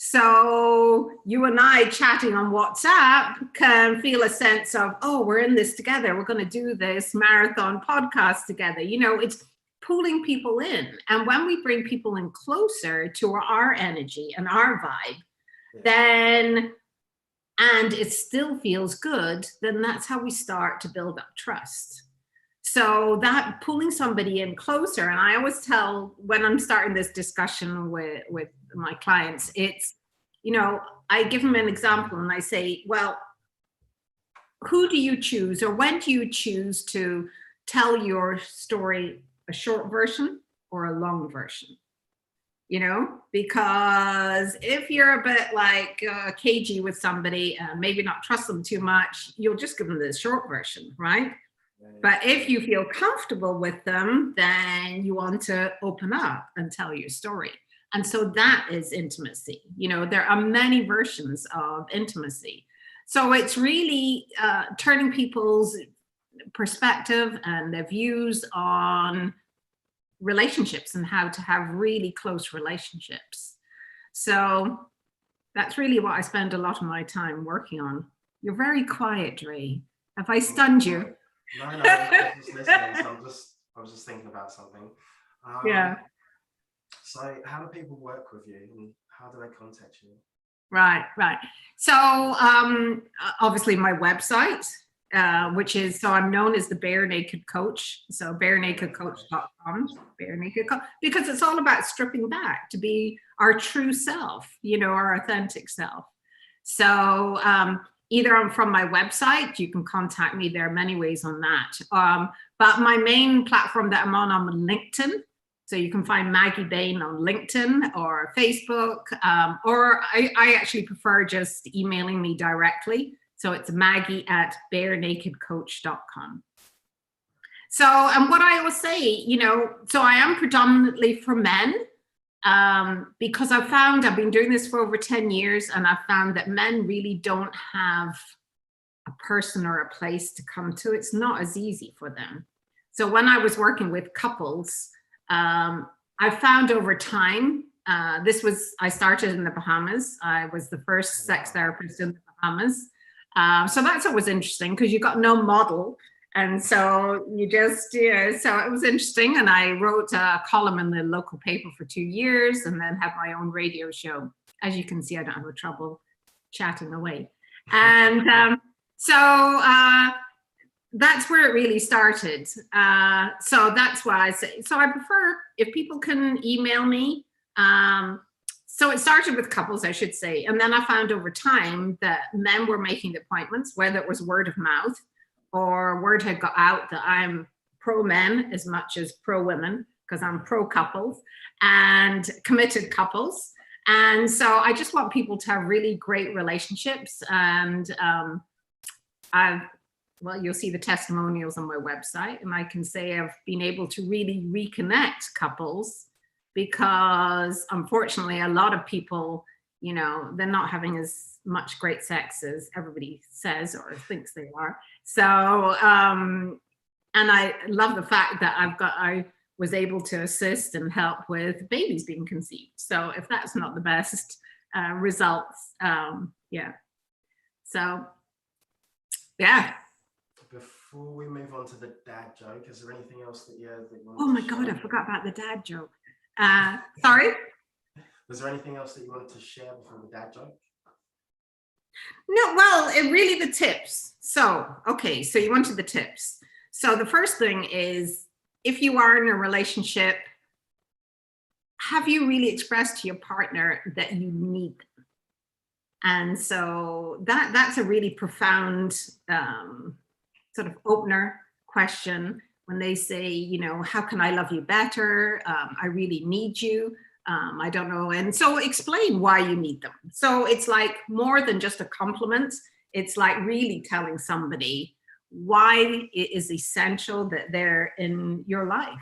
So you and I chatting on WhatsApp can feel a sense of, oh, we're in this together. We're going to do this marathon podcast together. It's pulling people in. And when we bring people in closer to our energy and our vibe, then, and it still feels good, then that's how we start to build up trust. So that pulling somebody in closer, and I always tell when I'm starting this discussion with my clients, it's, I give them an example and I say, well, who do you choose, or when do you choose to tell your story, a short version or a long version? Because if you're a bit like cagey with somebody and maybe not trust them too much, you'll just give them the short version, right? But if you feel comfortable with them, then you want to open up and tell your story. And so that is intimacy. There are many versions of intimacy. So it's really turning people's perspective and their views on relationships and how to have really close relationships. So that's really what I spend a lot of my time working on. You're very quiet, Dre. Have I stunned you?
No, I was just listening. So I was just thinking about something.
Yeah.
So how do people work with you, and how do they contact you?
Right. So obviously my website, which is, so I'm known as the Bare Naked Coach. So barenakedcoach.com, because it's all about stripping back to be our true self, our authentic self. So either from my website, you can contact me. There are many ways on that. But my main platform that I'm on LinkedIn. So you can find Maggie Bain on LinkedIn or Facebook, or I actually prefer just emailing me directly. So it's Maggie@barenakedcoach.com. So, and what I always say, so I am predominantly for men, because I've been doing this for over 10 years, and I've found that men really don't have a person or a place to come to. It's not as easy for them. So when I was working with couples, I found over time, I started in the Bahamas. I was the first sex therapist in the Bahamas. So that's always interesting because you got no model. And so you just, so it was interesting. And I wrote a column in the local paper for 2 years and then had my own radio show. As you can see, I don't have trouble chatting away. And that's where it really started. So that's why I say, so I prefer if people can email me. So it started with couples, I should say. And then I found over time that men were making appointments, whether it was word of mouth or word had got out that I'm pro men as much as pro women, because I'm pro couples and committed couples. And so I just want people to have really great relationships. And well, you'll see the testimonials on my website, and I can say I've been able to really reconnect couples, because unfortunately a lot of people, they're not having as much great sex as everybody says or thinks they are. So, and I love the fact that I was able to assist and help with babies being conceived. So if that's not the best results, yeah. So, yeah.
Before we move on to the dad joke, is there anything else that you want?
Oh my God, I forgot about the dad joke. Sorry?
Was there anything else that you wanted to share before the dad joke?
No, well, really the tips. So, okay, so you wanted the tips. So the first thing is, if you are in a relationship, have you really expressed to your partner that you need them? And so that's a really profound sort of opener question when they say, how can I love you better? I really need you. I don't know. And so explain why you need them. So it's like more than just a compliment. It's like really telling somebody why it is essential that they're in your life.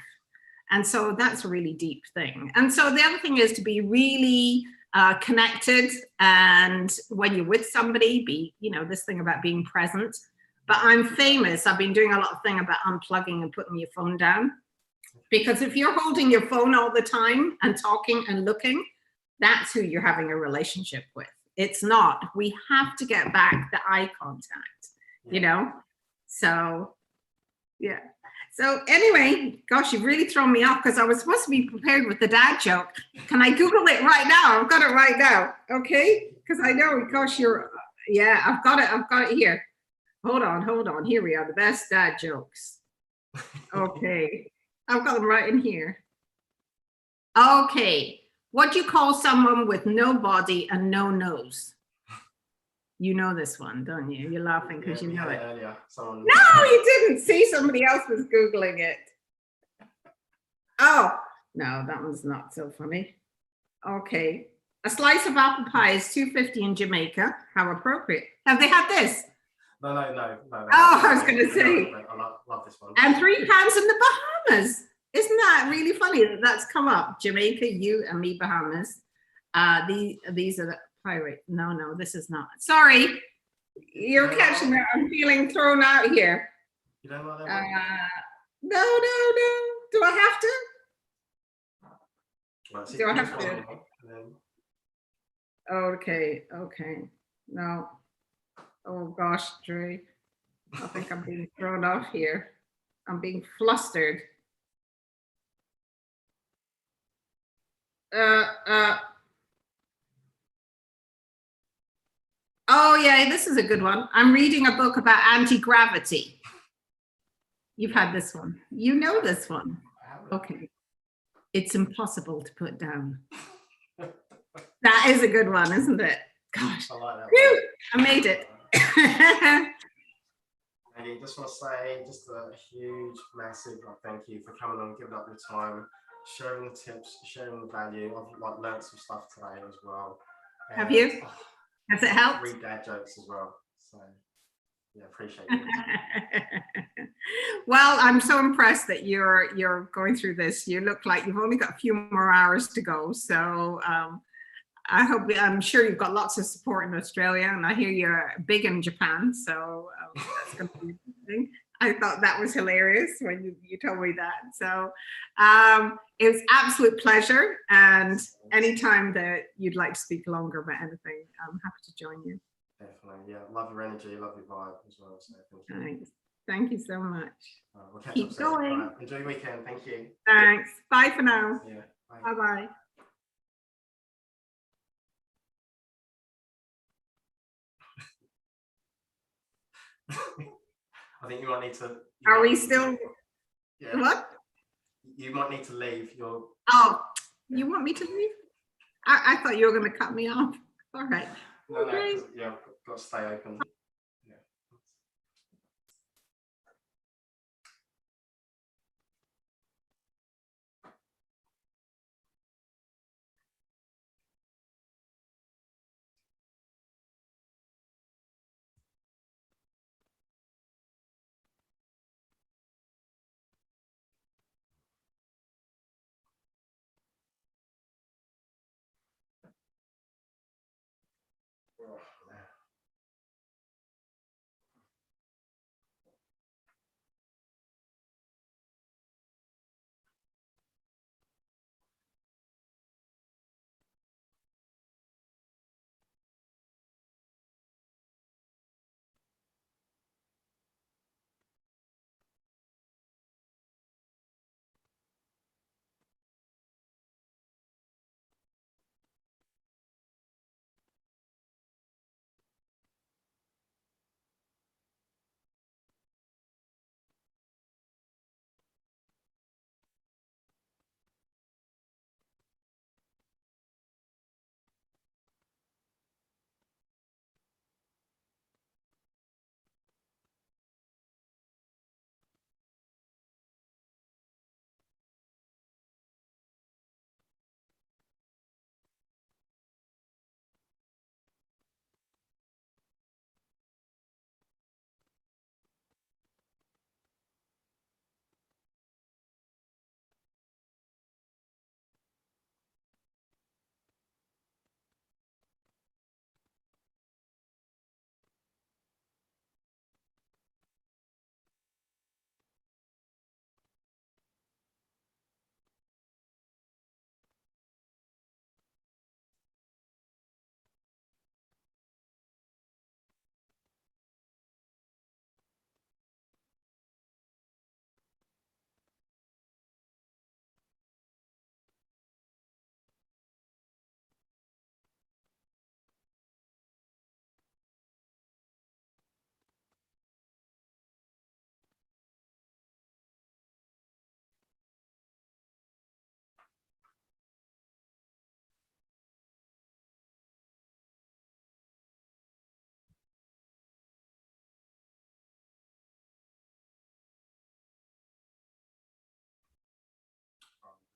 And so that's a really deep thing. And so the other thing is to be really connected. And when you're with somebody, be, this thing about being present. But I'm famous. I've been doing a lot of thing about unplugging and putting your phone down. Because if you're holding your phone all the time and talking and looking, that's who you're having a relationship with. It's not. We have to get back the eye contact, So, yeah. So anyway, gosh, you've really thrown me off because I was supposed to be prepared with the dad joke. Can I Google it right now? I've got it right now. Okay. Because I know, gosh, I've got it here. Hold on. Here we are, the best dad jokes. Okay. I've got them right in here. Okay. What do you call someone with no body and no nose? You know this one, don't you? You're laughing because you know it.
Earlier.
No, you didn't. See, somebody else was Googling it. Oh, no, that one's not so funny. Okay. A slice of apple pie is $2.50 in Jamaica. How appropriate. Have they had this?
No.
Oh, I was going to say.
I love this one.
And £3 in the Bahamas. Isn't that really funny that that's come up? Jamaica, you and me, Bahamas. These are the pirate. No, this is not. Sorry, you're catching me. I'm feeling thrown out here.
You don't know that
No. Do I have to?
Well,
Do I have to? Okay. No. Oh gosh, Dre. I think I'm being thrown off here. I'm being flustered. Oh yeah, this is a good one. I'm reading a book about anti-gravity. You've had this one. You know this one. Okay. It's impossible to put down. That is a good one, isn't it? Gosh.
I like that.
Whew, I made it.
Maggie, just want to say just a huge, massive thank you for coming on, giving up your time, sharing the tips, sharing the value. I've learned some stuff today as well.
Have you? Has it helped?
3 dad jokes as well. So Yeah, appreciate it.
Well, I'm so impressed that you're going through this. You look like you've only got a few more hours to go. So I'm sure you've got lots of support in Australia, and I hear you're big in Japan. So that's going to be interesting. I thought that was hilarious when you told me that. So it was absolute pleasure. And anytime that you'd like to speak longer about anything, I'm happy to join you.
Definitely, yeah. Love your energy, love your vibe as well. So thank you.
Thanks. Thank you so much.
We'll catch
Keep
up soon.
going.
Right, enjoy your weekend. Thank you.
Thanks. Bye for now.
Yeah. Bye.
Bye-bye.
I think you might need to.
Are we still?
Yeah.
What?
You might need to leave.
Oh, you want me to leave? I thought you were going to cut me off. All right.
No,
Okay.
no, yeah, I've got to stay open. Yeah. Oh, man.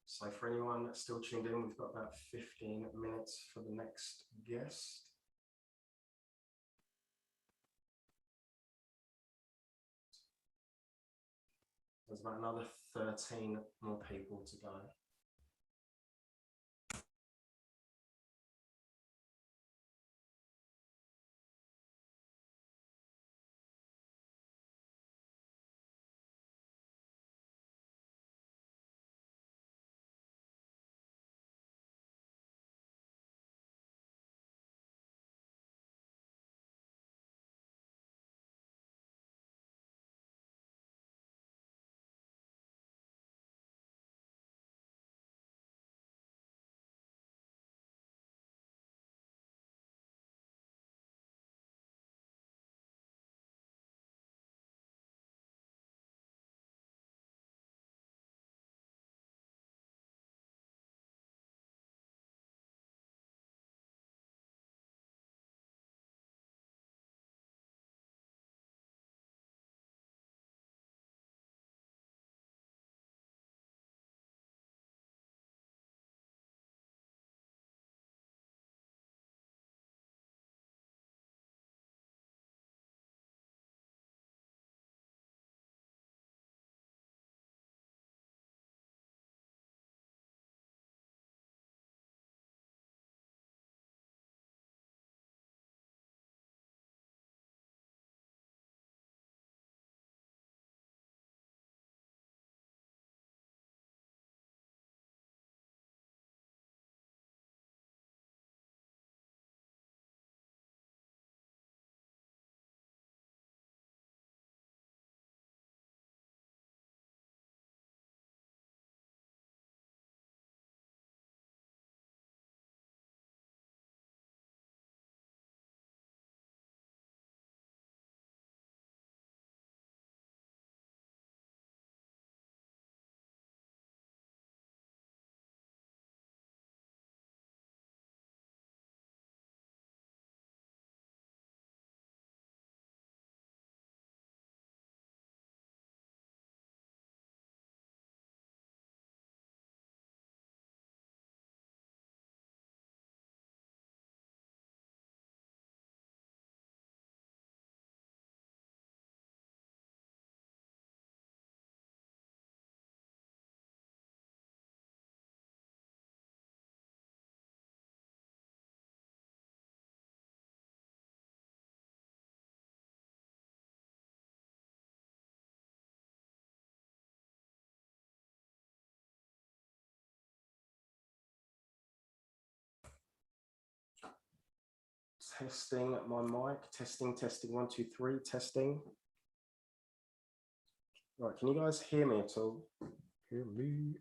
So for anyone that's still tuned in, we've got about 15 minutes for the next guest. There's about another 13 more people to go. testing my mic. Testing, 1, 2, 3, testing. Right, can you guys hear me at all? Hear me?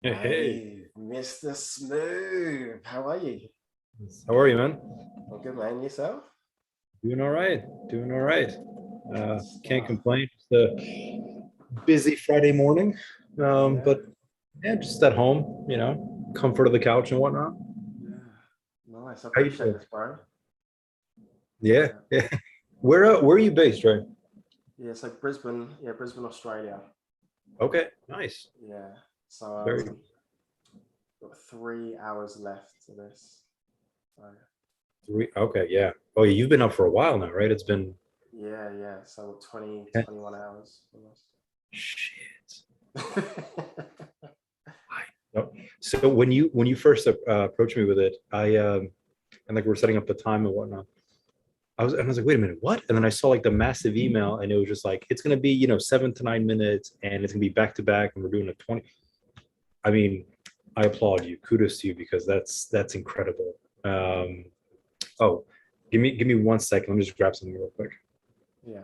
Hey,
Mr. Smooth, how are you?
how are you, man?
I'm good, man. Yourself?
Doing all right. Doing all right. Can't complain. Just a busy Friday morning, but yeah, just at home, you know, comfort of the couch and whatnot.
Yeah, nice. I
How you
appreciate
doing?
this, bro.
Yeah, yeah. Where are you based, right?
Yeah, so Brisbane, Brisbane, Australia.
Okay, nice.
Yeah, so
Very
got 3 hours left to this. So,
okay, yeah. Oh, yeah, you've been up for a while now, right? It's been
yeah. So 20,
yeah.
21 hours almost.
Shit. No. So when you first approached me with it, and like we're setting up the time and whatnot, I was like, wait a minute, what? And then I saw like the massive email, and it was just like, it's gonna be 7 to 9 minutes, and it's gonna be back to back, and we're doing a 20. I mean, I applaud you. Kudos to you, because that's incredible. Oh, give me 1 second. Let me just grab something real quick.
Yeah.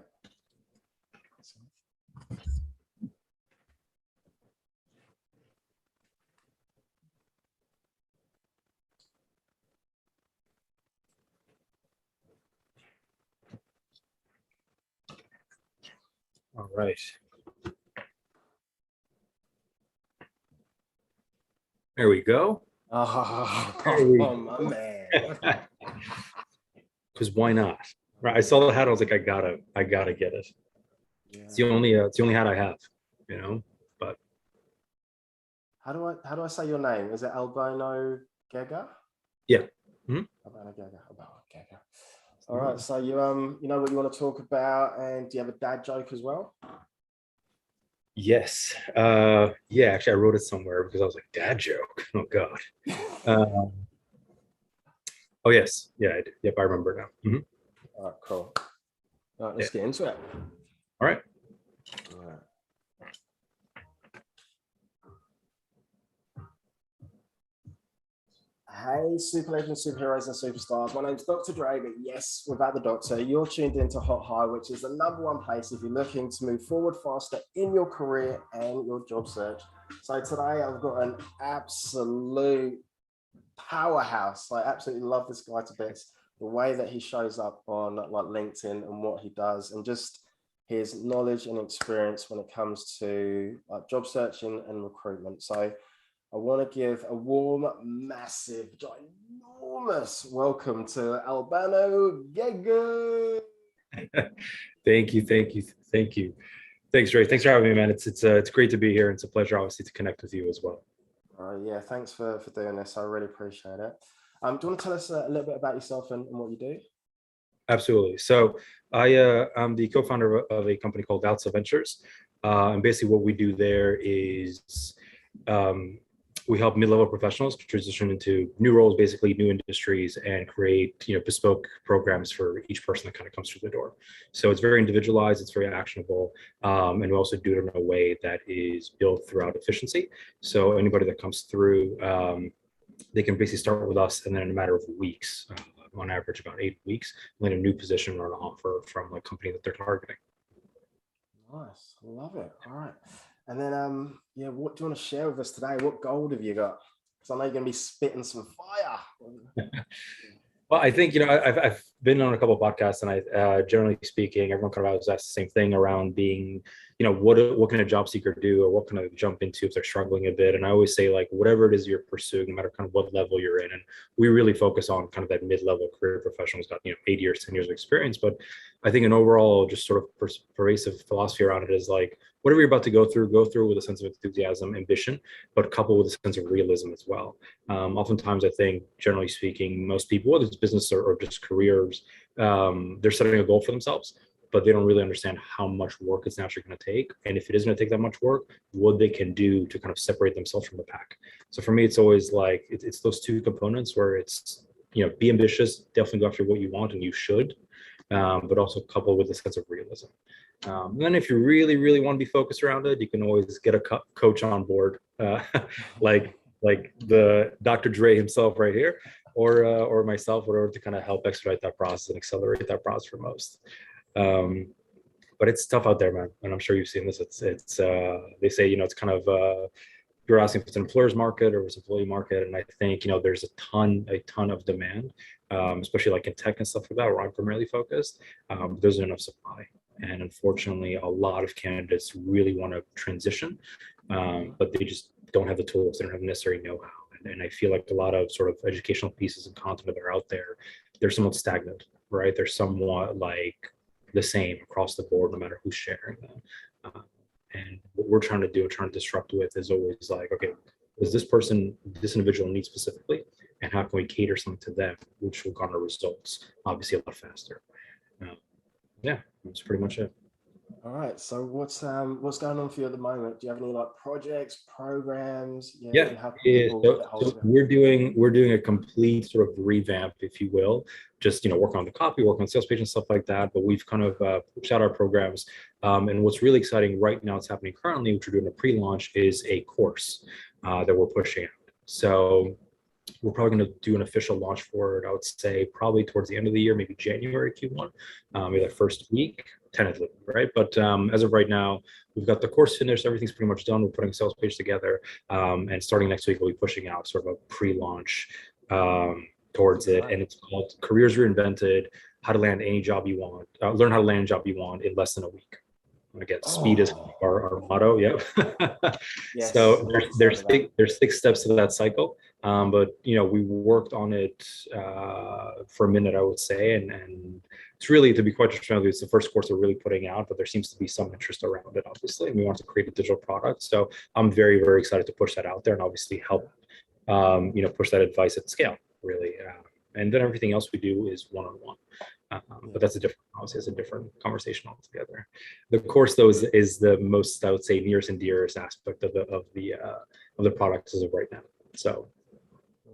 All right. There we go.
Oh, my man.
Because why not? Right. I saw the hat. I was like, I gotta get it.
Yeah.
It's the only hat I have, But
How do I say your name? Is it Albano Gega?
yeah. Mm-hmm.
Albano Gega. All right. So you know what you want to talk about, and do you have a dad joke as well?
Yes. Yeah. Actually, I wrote it somewhere because I was like, dad joke. Oh God. Oh yes. Yeah. I did. Yep. I remember now. Mm-hmm.
All right. Cool. All right. Let's get into it.
All right.
All right. Hey, super legends, superheroes, and superstars. My name's Dr. Dre, but yes, without the doctor, you're tuned into Hot High, which is the #1 place if you're looking to move forward faster in your career and your job search. So today I've got an absolute powerhouse. I absolutely love this guy to bits. The way that he shows up on like LinkedIn and what he does, and just his knowledge and experience when it comes to like job searching and recruitment. So I want to give a warm, massive, ginormous welcome to Albano Gega.
Thank you. Thanks, Ray. Thanks for having me, man. It's great to be here. It's a pleasure, obviously, to connect with you as well.
Yeah, thanks for doing this. I really appreciate it. Do you want to tell us a little bit about yourself and what you do?
Absolutely. So I'm the co-founder of a company called Alpha Ventures. And basically what we do there is we help mid-level professionals transition into new roles, basically new industries, and create bespoke programs for each person that kind of comes through the door. So it's very individualized, it's very actionable, and we also do it in a way that is built throughout efficiency. So anybody that comes through, they can basically start with us, and then in a matter of weeks, on average about 8 weeks, land a new position or an offer from a company that they're targeting.
Nice, love it. All right. And then, what do you want to share with us today? What gold have you got? Because I know you're going to be spitting some fire.
Well, I think, I've been on a couple of podcasts, and I generally speaking, everyone kind of always asks the same thing around being, what can a job seeker do, or what can I jump into if they're struggling a bit? And I always say, like, whatever it is you're pursuing, no matter kind of what level you're in. And we really focus on kind of that mid-level career professionals, got 8 years, 10 years of experience. But I think an overall just sort of pervasive philosophy around it is like, whatever you're about to go through with a sense of enthusiasm, ambition, but coupled with a sense of realism as well. Oftentimes, I think, generally speaking, most people, whether it's business or just careers, they're setting a goal for themselves, but they don't really understand how much work it's naturally going to take. And if it is going to take that much work, what they can do to kind of separate themselves from the pack. So for me, it's always like, it's those two components where it's, be ambitious, definitely go after what you want, and you should, but also coupled with a sense of realism. And then if you really, really want to be focused around it, you can always get a coach on board, like the Dr. Dre himself right here, or myself, whatever, to kind of help expedite that process and accelerate that process for most. But it's tough out there, man. And I'm sure you've seen this. It's they say, it's kind of, you're asking if it's an employer's market or it's an employee market. And I think, there's a ton of demand, especially like in tech and stuff like that, where I'm primarily focused. There's enough supply. And unfortunately, a lot of candidates really want to transition, but they just don't have the tools. They don't have the necessary know-how. And I feel like a lot of sort of educational pieces and content that are out there, they're somewhat stagnant, right? They're somewhat like the same across the board, no matter who's sharing them. And what we're trying to do and trying to disrupt with is always like, okay, does this individual need specifically? And how can we cater something to them, which will garner results, obviously, a lot faster. Yeah, that's pretty much it.
All right. So what's going on for you at the moment? Do you have any like projects, programs?
So we're doing a complete sort of revamp, if you will. Just working on the copy, working on sales page and stuff like that. But we've kind of pushed out our programs. And what's really exciting right now, it's happening currently, which we're doing a pre-launch, is a course that we're pushing out. So we're probably going to do an official launch for it, I would say, probably towards the end of the year, maybe January Q1, maybe that first week, tentatively, right? But as of right now, we've got the course finished. Everything's pretty much done. We're putting a sales page together. And starting next week, we'll be pushing out sort of a pre-launch towards it. And it's called Careers Reinvented, How to Land Any Job You Want, Learn How to Land a Job You Want in Less Than a Week. Again, speed is our motto. Yeah. Yes, so there's 6 steps to that cycle. But we worked on it for a minute, I would say, and it's really, to be quite transparent, it's the first course we're really putting out, but there seems to be some interest around it, obviously, and we want to create a digital product. So I'm very, very excited to push that out there and obviously help push that advice at scale, really. And then everything else we do is one-on-one. But that's a different conversation altogether. The course, though, is the most, I would say, nearest and dearest aspect of the product as of right now. So,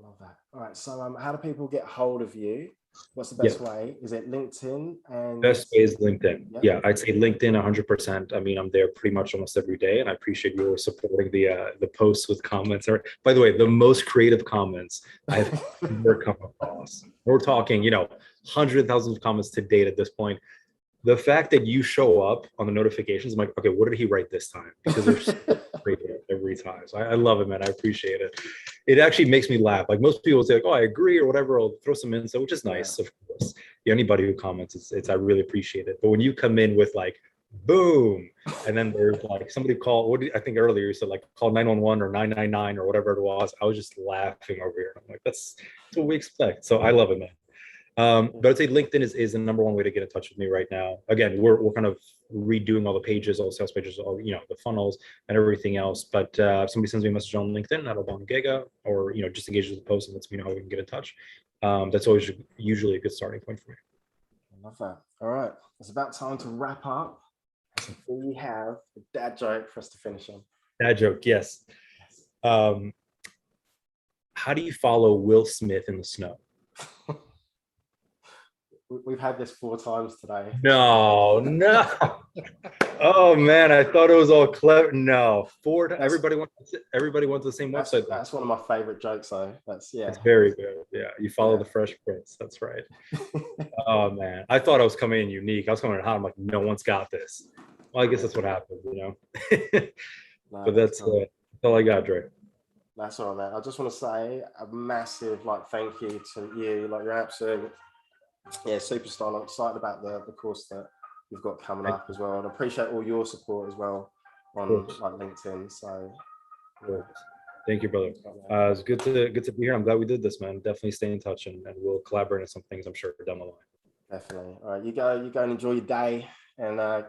love that. All right. So, how do people get hold of you? What's the best way? Is it LinkedIn? And
best way is LinkedIn. Yeah, I'd say LinkedIn 100%. I mean, I'm there pretty much almost every day, and I appreciate you always supporting the posts with comments. By the way, the most creative comments I've ever come across. We're talking, hundreds of thousands of comments to date at this point. The fact that you show up on the notifications, I'm like, okay, what did he write this time? Because there's every time. So I love it, man. I appreciate it. It actually makes me laugh. Like most people say, like, oh, I agree or whatever. I'll throw some info, which is nice, of course. Anybody who comments, I really appreciate it. But when you come in with like, boom, and then there's like somebody called, I think earlier you said like call 911 or 999 or whatever it was. I was just laughing over here. I'm like, that's what we expect. So I love it, man. But I'd say LinkedIn is the number one way to get in touch with me right now. Again, we're kind of redoing all the pages, all the sales pages, all the funnels and everything else. But if somebody sends me a message on LinkedIn at Albano or just engage with the post and lets me know how we can get in touch. That's always usually a good starting point for me.
I love that. All right, it's about time to wrap up. So we have a dad joke for us to finish on.
Dad joke, yes. How do you follow Will Smith in the snow?
We've had this 4 times today.
No. Oh man, I thought it was all clever. No, 4 times. Everybody went to the same website.
That's one of my favorite jokes, though. It's
very good. Yeah, you follow the Fresh Prince. That's right. Oh man, I thought I was coming in unique. I was coming in hot. I'm like, no one's got this. Well, I guess that's what happened, But that's all I got, Dre.
That's all right, man. I just want to say a massive thank you to you. You're absolute Yeah, superstar. I'm excited about the course that you've got coming up as well, and I appreciate all your support as well on like LinkedIn. So
thank you, brother. It's good to be here. I'm glad we did this, man. Definitely stay in touch, and we'll collaborate on some things, I'm sure, down the line. Definitely.
All right, you go and enjoy your day, and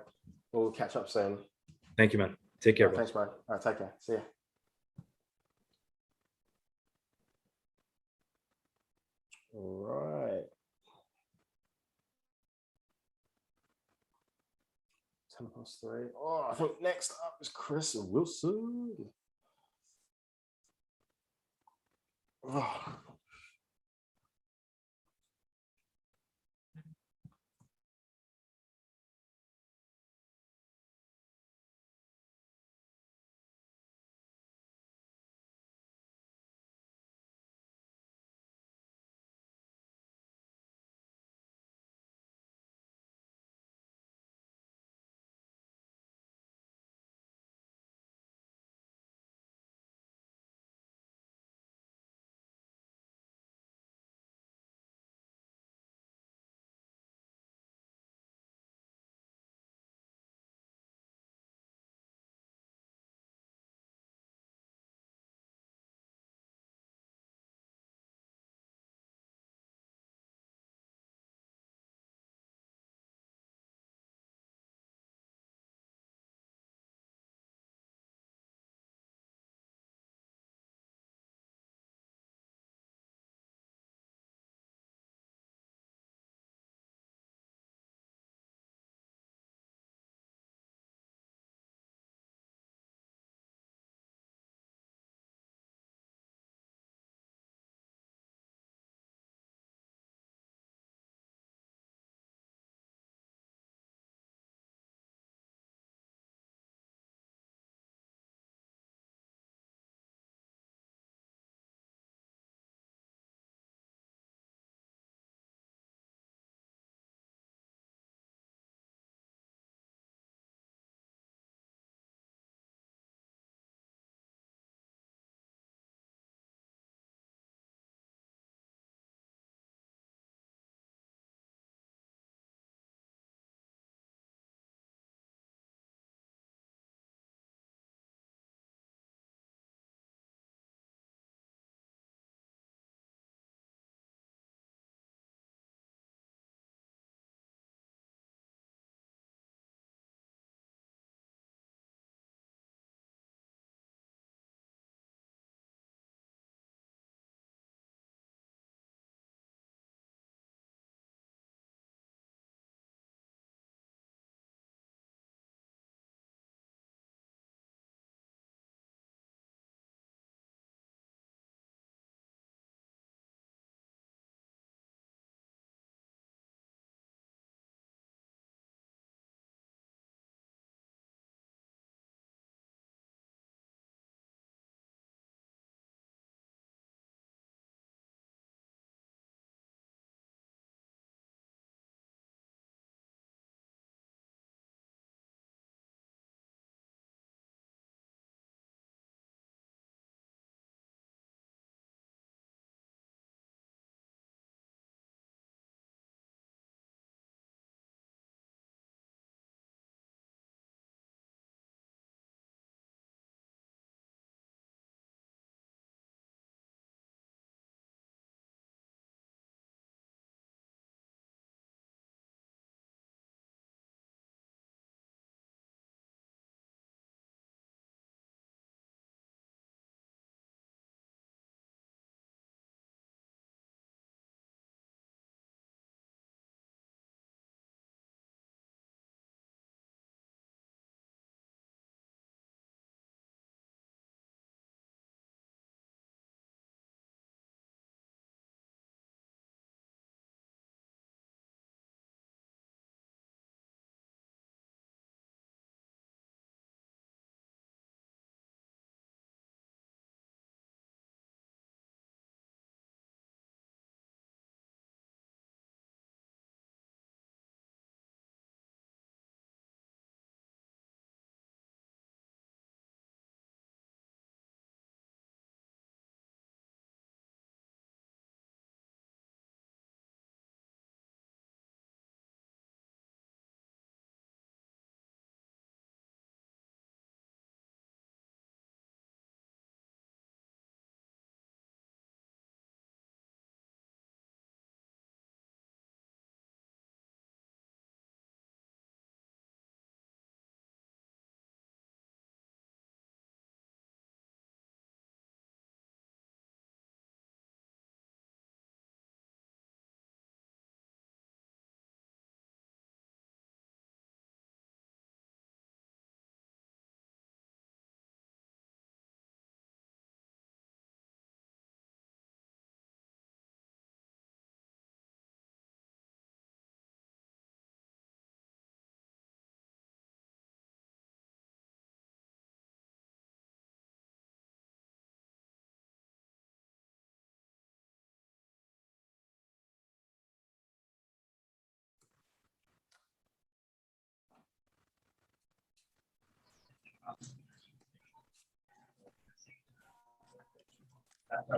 we'll catch up soon.
Thank you, man. Take care.
All right, thanks, bro. All right, take care. See ya. All right. 3:10. Oh, I think next up is Chris Wilson. Oh.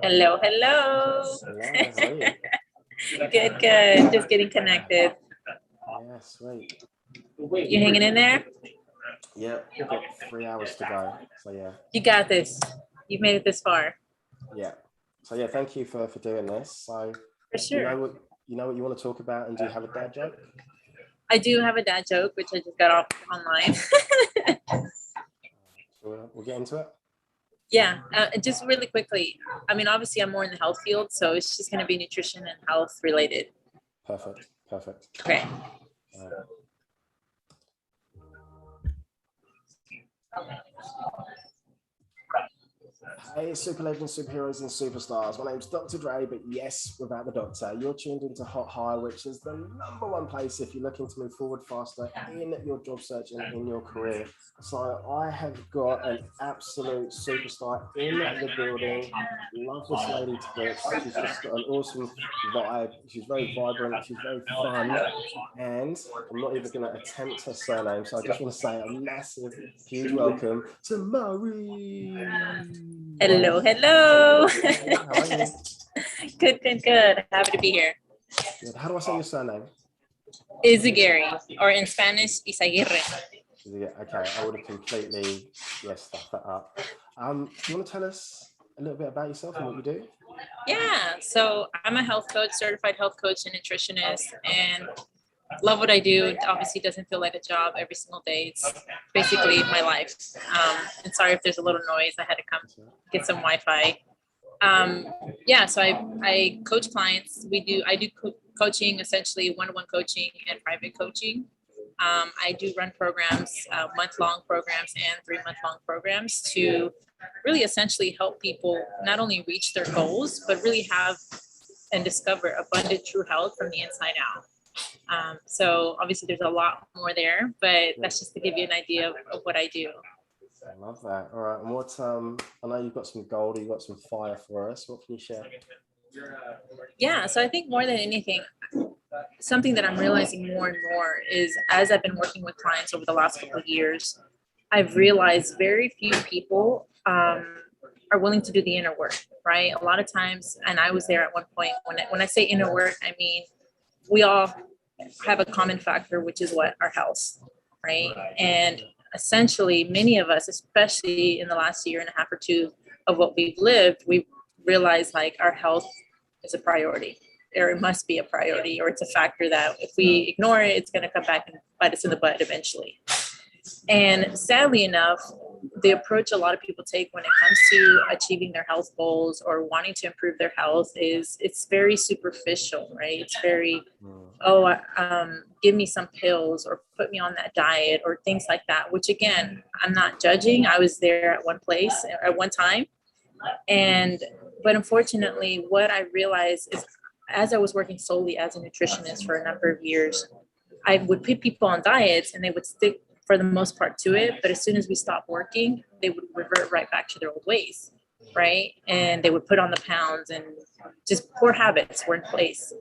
Hello, hello. Good, good. Just getting connected.
Yeah, sweet.
You hanging in there?
Yeah, we've got 3 hours to go. So yeah.
You got this. You've made it this far.
Yeah. So yeah, thank you for doing this. So
for sure.
You know what you want to talk about, and do you have a dad joke?
I do have a dad joke, which I just got off online.
We'll get into it.
Yeah, just really quickly. I mean, obviously, I'm more in the health field, so it's just going to be nutrition and health related.
Perfect. Perfect.
Okay.
Hey, super legends, superheroes, and superstars. My name's Dr. Dre, but yes, without the doctor. You're tuned into Hot Hire, which is the #1 place if you're looking to move forward faster in your job search and in your career. So I have got an absolute superstar in the building. Love this lady to bits. She's just got an awesome vibe. She's very vibrant. She's very fun. And I'm not even going to attempt her surname. So I just want to say a massive, huge welcome to Marie.
Hello, hello.
How are you?
Good, good, good. Happy to be here.
Good. How do I say your surname?
Izaguirre, or in Spanish, Izaguirre.
Okay, I would have completely stuffed that up. Do you want to tell us a little bit about yourself and what you do?
Yeah, so I'm a health coach, certified health coach and nutritionist, and love what I do. It obviously doesn't feel like a job every single day. It's basically my life. And sorry if there's a little noise. I had to come get some Wi-Fi. So I coach clients. I do coaching, essentially one-to-one coaching and private coaching. I do run programs, month-long programs and 3-month-long programs to really essentially help people not only reach their goals, but really have and discover abundant true health from the inside out. So obviously there's a lot more there, but that's just to give you an idea of what I do.
I love that. All right. And what, I know you've got some gold, you've got some fire for us. What can you share?
Yeah. So I think more than anything, something that I'm realizing more and more is as I've been working with clients over the last couple of years, I've realized very few people are willing to do the inner work, right? A lot of times, and I was there at one point, when I say inner work, I mean, we all have a common factor, which is what? Our health, right? And essentially, many of us, especially in the last year and a half or two of what we've lived, we realize like our health is a priority, or it must be a priority, or it's a factor that if we ignore it, it's going to come back and bite us in the butt eventually. And sadly enough, the approach a lot of people take when it comes to achieving their health goals or wanting to improve their health is it's very superficial, right? It's very, give me some pills or put me on that diet or things like that, which again, I'm not judging. I was there at one place at one time. But unfortunately, what I realized is as I was working solely as a nutritionist for a number of years, I would put people on diets and they would stick for the most part to it. But as soon as we stopped working, they would revert right back to their old ways, right? And they would put on the pounds and just poor habits were in place.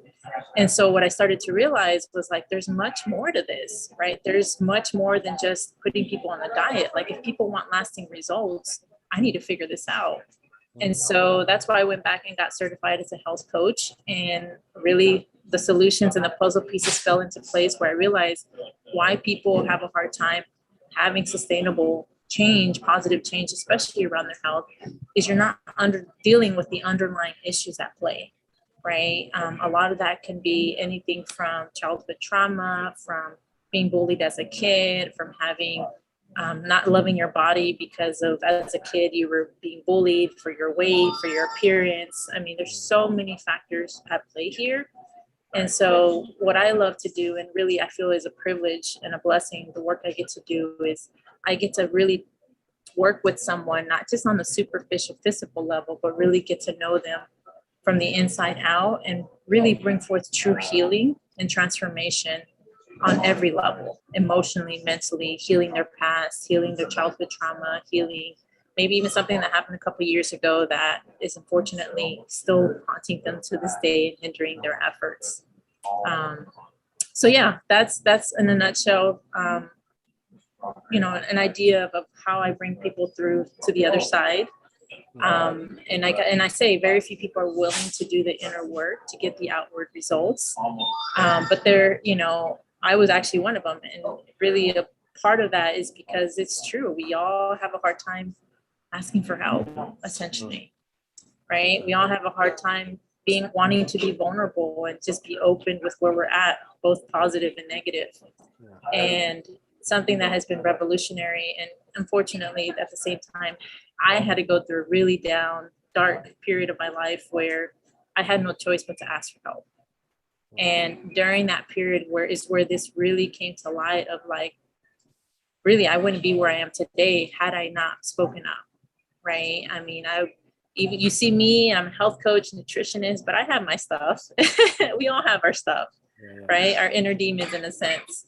And so what I started to realize was like, there's much more to this, right? There's much more than just putting people on a diet. Like if people want lasting results, I need to figure this out. And so that's why I went back and got certified as a health coach, and really the solutions and the puzzle pieces fell into place where I realized why people have a hard time having sustainable change, positive change, especially around their health, is you're not dealing with the underlying issues at play, right? A lot of that can be anything from childhood trauma, from being bullied as a kid, from having not loving your body because of as a kid you were being bullied for your weight, for your appearance. I mean, there's so many factors at play here. And so what I love to do, and really I feel is a privilege and a blessing, the work I get to do is I get to really work with someone, not just on the superficial physical level, but really get to know them from the inside out and really bring forth true healing and transformation on every level, emotionally, mentally, healing their past, healing their childhood trauma, healing maybe even something that happened a couple of years ago that is unfortunately still haunting them to this day and hindering their efforts. So yeah, that's in a nutshell you know, an idea of how I bring people through to the other side. And I say very few people are willing to do the inner work to get the outward results. But they're, you know, I was actually one of them. And really a part of that is because it's true. We all have a hard time asking for help, essentially, right? We all have a hard time wanting to be vulnerable and just be open with where we're at, both positive and negative. And something that has been revolutionary, and unfortunately at the same time, I had to go through a really down, dark period of my life where I had no choice but to ask for help. And during that period where this really came to light of like, really, I wouldn't be where I am today had I not spoken up, right? I mean, even you see me, I'm a health coach, nutritionist, but I have my stuff. We all have our stuff, right? Our inner demons in a sense.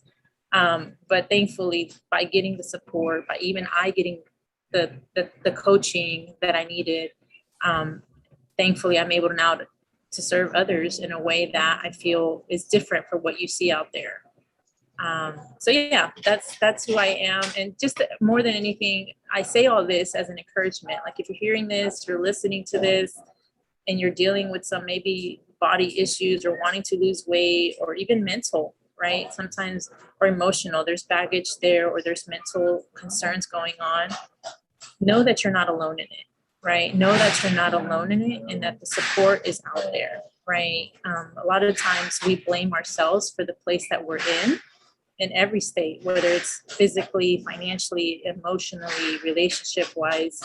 But thankfully, by getting the support, by even I getting the coaching that I needed, thankfully, I'm able now to serve others in a way that I feel is different from what you see out there. So yeah, that's who I am. And just more than anything, I say all this as an encouragement. Like if you're hearing this, you're listening to this, and you're dealing with some maybe body issues or wanting to lose weight or even mental, right? Sometimes, or emotional, there's baggage there, or there's mental concerns going on. Know that you're not alone in it, right? Know that you're not alone in it and that the support is out there, right? A lot of times we blame ourselves for the place that we're in every state, whether it's physically, financially, emotionally, relationship-wise.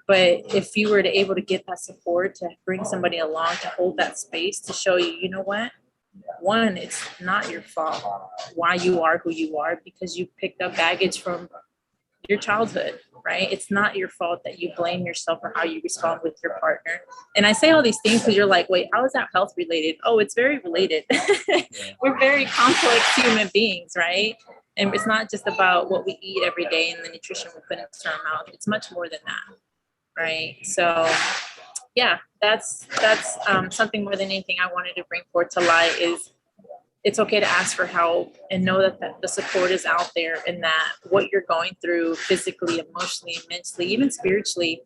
But if you were to able to get that support, to bring somebody along, to hold that space, to show you, you know what? One, it's not your fault why you are who you are, because you picked up baggage from your childhood, right? It's not your fault that you blame yourself for how you respond with your partner. And I say all these things because you're like, wait, how is that health related? Oh, it's very related. We're very complex human beings, right? And it's not just about what we eat every day and the nutrition we put into our mouth. It's much more than that, right? So yeah, that's something more than anything I wanted to bring forth to light is it's okay to ask for help and know that the support is out there, and that what you're going through physically, emotionally, mentally, even spiritually,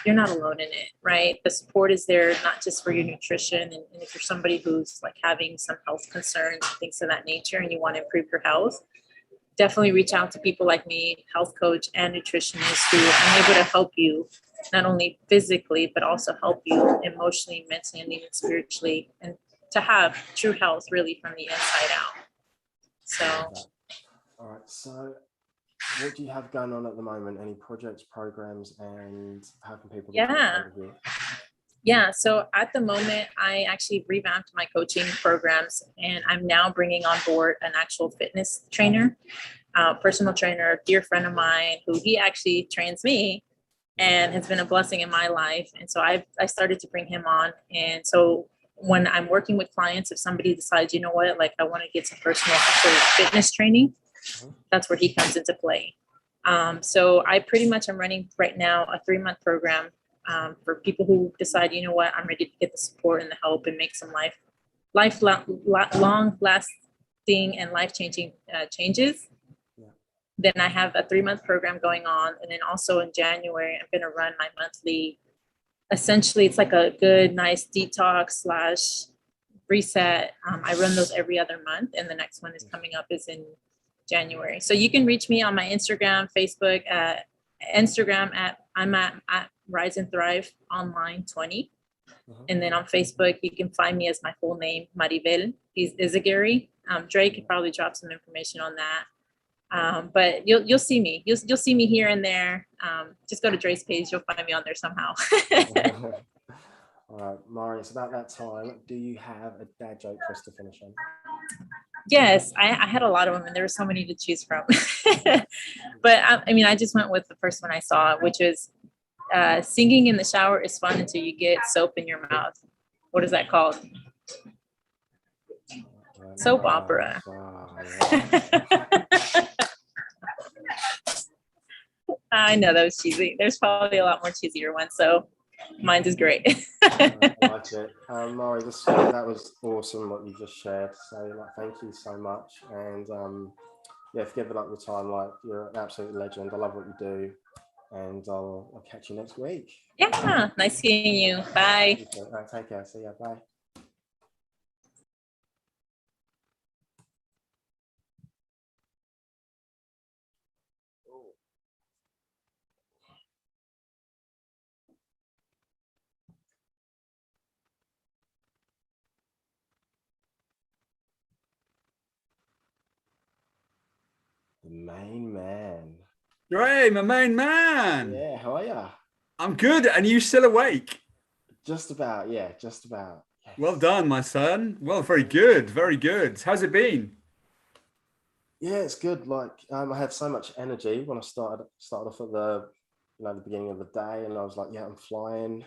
you're not alone in it, right? The support is there, not just for your nutrition. And if you're somebody who's like having some health concerns, things of that nature, and you want to improve your health, definitely reach out to people like me, health coach and nutritionist, who are able to help you not only physically, but also help you emotionally, mentally, and even spiritually, and to have true health really from the inside out. So.
All right. So what do you have going on at the moment? Any projects, programs, and how can people get hold of you?
Yeah. So at the moment, I actually revamped my coaching programs, and I'm now bringing on board an actual fitness trainer, personal trainer, a dear friend of mine who he actually trains me and has been a blessing in my life. And so I started to bring him on. And so when I'm working with clients, if somebody decides, you know what, like I want to get some personal fitness training, that's where he comes into play. So I pretty much am running right now a 3-month program for people who decide, you know what, I'm ready to get the support and the help and make some long lasting and life-changing changes. Then I have a 3-month program going on. And then also in January, I'm going to run my monthly. Essentially, it's like a good, nice detox / reset. I run those every other month, and the next one is coming up is in January. So you can reach me on my Instagram, Facebook, I'm at Rise and Thrive Online 20. And then on Facebook, you can find me as my full name, Maribel Izagiri. Dre could probably drop some information on that. But you'll see me. You'll see me here and there. Just go to Dre's page. You'll find me on there somehow.
All right, Mari, it's about that time. Do you have a dad joke for us to finish on?
Yes, I had a lot of them, and there were so many to choose from. But I mean, I just went with the first one I saw, which was singing in the shower is fun until you get soap in your mouth. What is that called? Soap opera. I know that was cheesy. There's probably a lot more cheesier ones, so mine is great.
I like it. Mari, that was awesome what you just shared. So thank you so much. And yeah, forgive like the time. Like, you're an absolute legend. I love what you do, and I'll catch you next week.
Yeah, nice seeing you. Bye.
All right, take care. See ya. Bye. The main man.
Great, my main man.
Yeah, how are ya?
I'm good. And you still awake?
Just about, yeah, just about. Yes.
Well done, my son. Well, very good, very good. How's it been?
Yeah, it's good. Like, I had so much energy when I started off at the beginning of the day, and I was like, yeah, I'm flying.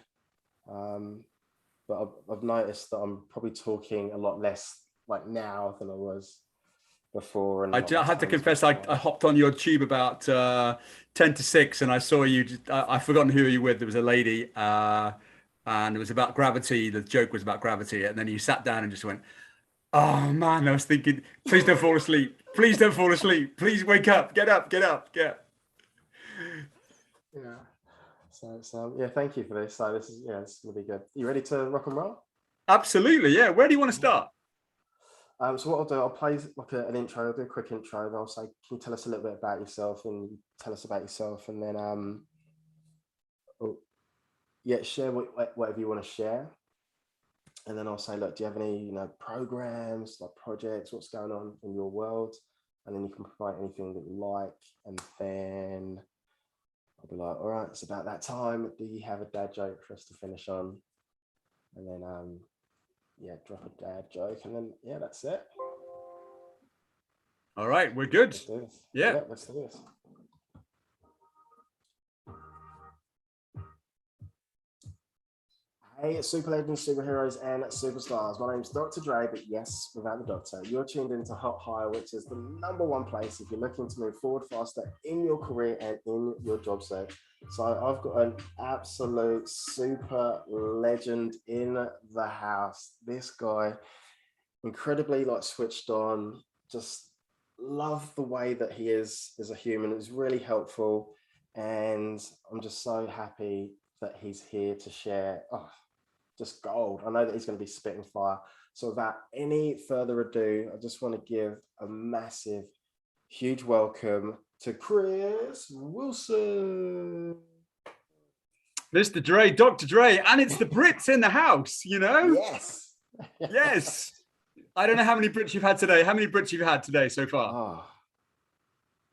But I've noticed that I'm probably talking a lot less like now than I was before. And
I had to confess, I hopped on your tube about 10 to 6, and I saw you. I've forgotten who you were with. There was a lady, and it was about gravity. The joke was about gravity, and then you sat down and just went, "Oh man!" I was thinking, "Please don't fall asleep. Please don't fall asleep. Please wake up. Get up. Get up. Get up."
Yeah. So yeah, thank you for this. So this is, it's gonna be good. You ready to rock and roll?
Absolutely. Yeah. Where do you want to start?
So what I'll do, I'll play like an intro. I'll do a quick intro, and I'll say, "Can you tell us a little bit about yourself?" And you tell us about yourself, and then share whatever you want to share. And then I'll say, "Look, do you have any programs, like projects? What's going on in your world?" And then you can provide anything that you like, and then I'll be like, "All right, it's about that time. Do you have a dad joke for us to finish on?" And then drop a dad joke, and then that's it.
All right, we're good.
Let's do this.
Yeah,
let's do this. Hey, super legends, superheroes, and superstars. My name's Dr. Dre, but yes, without the doctor. You're tuned into Hot Hire, which is the #1 place if you're looking to move forward faster in your career and in your job search. So I've got an absolute super legend in the house. This guy, incredibly switched on, just love the way that he is as a human. It's really helpful, and I'm just so happy that he's here to share. Just gold. I know that he's going to be spitting fire. So without any further ado, I just want to give a massive, huge welcome to Chris Wilson.
Mr. Dre, Dr. Dre, and it's the Brits in the house,
Yes.
Yes. I don't know how many Brits you've had today. How many Brits you've had today so far?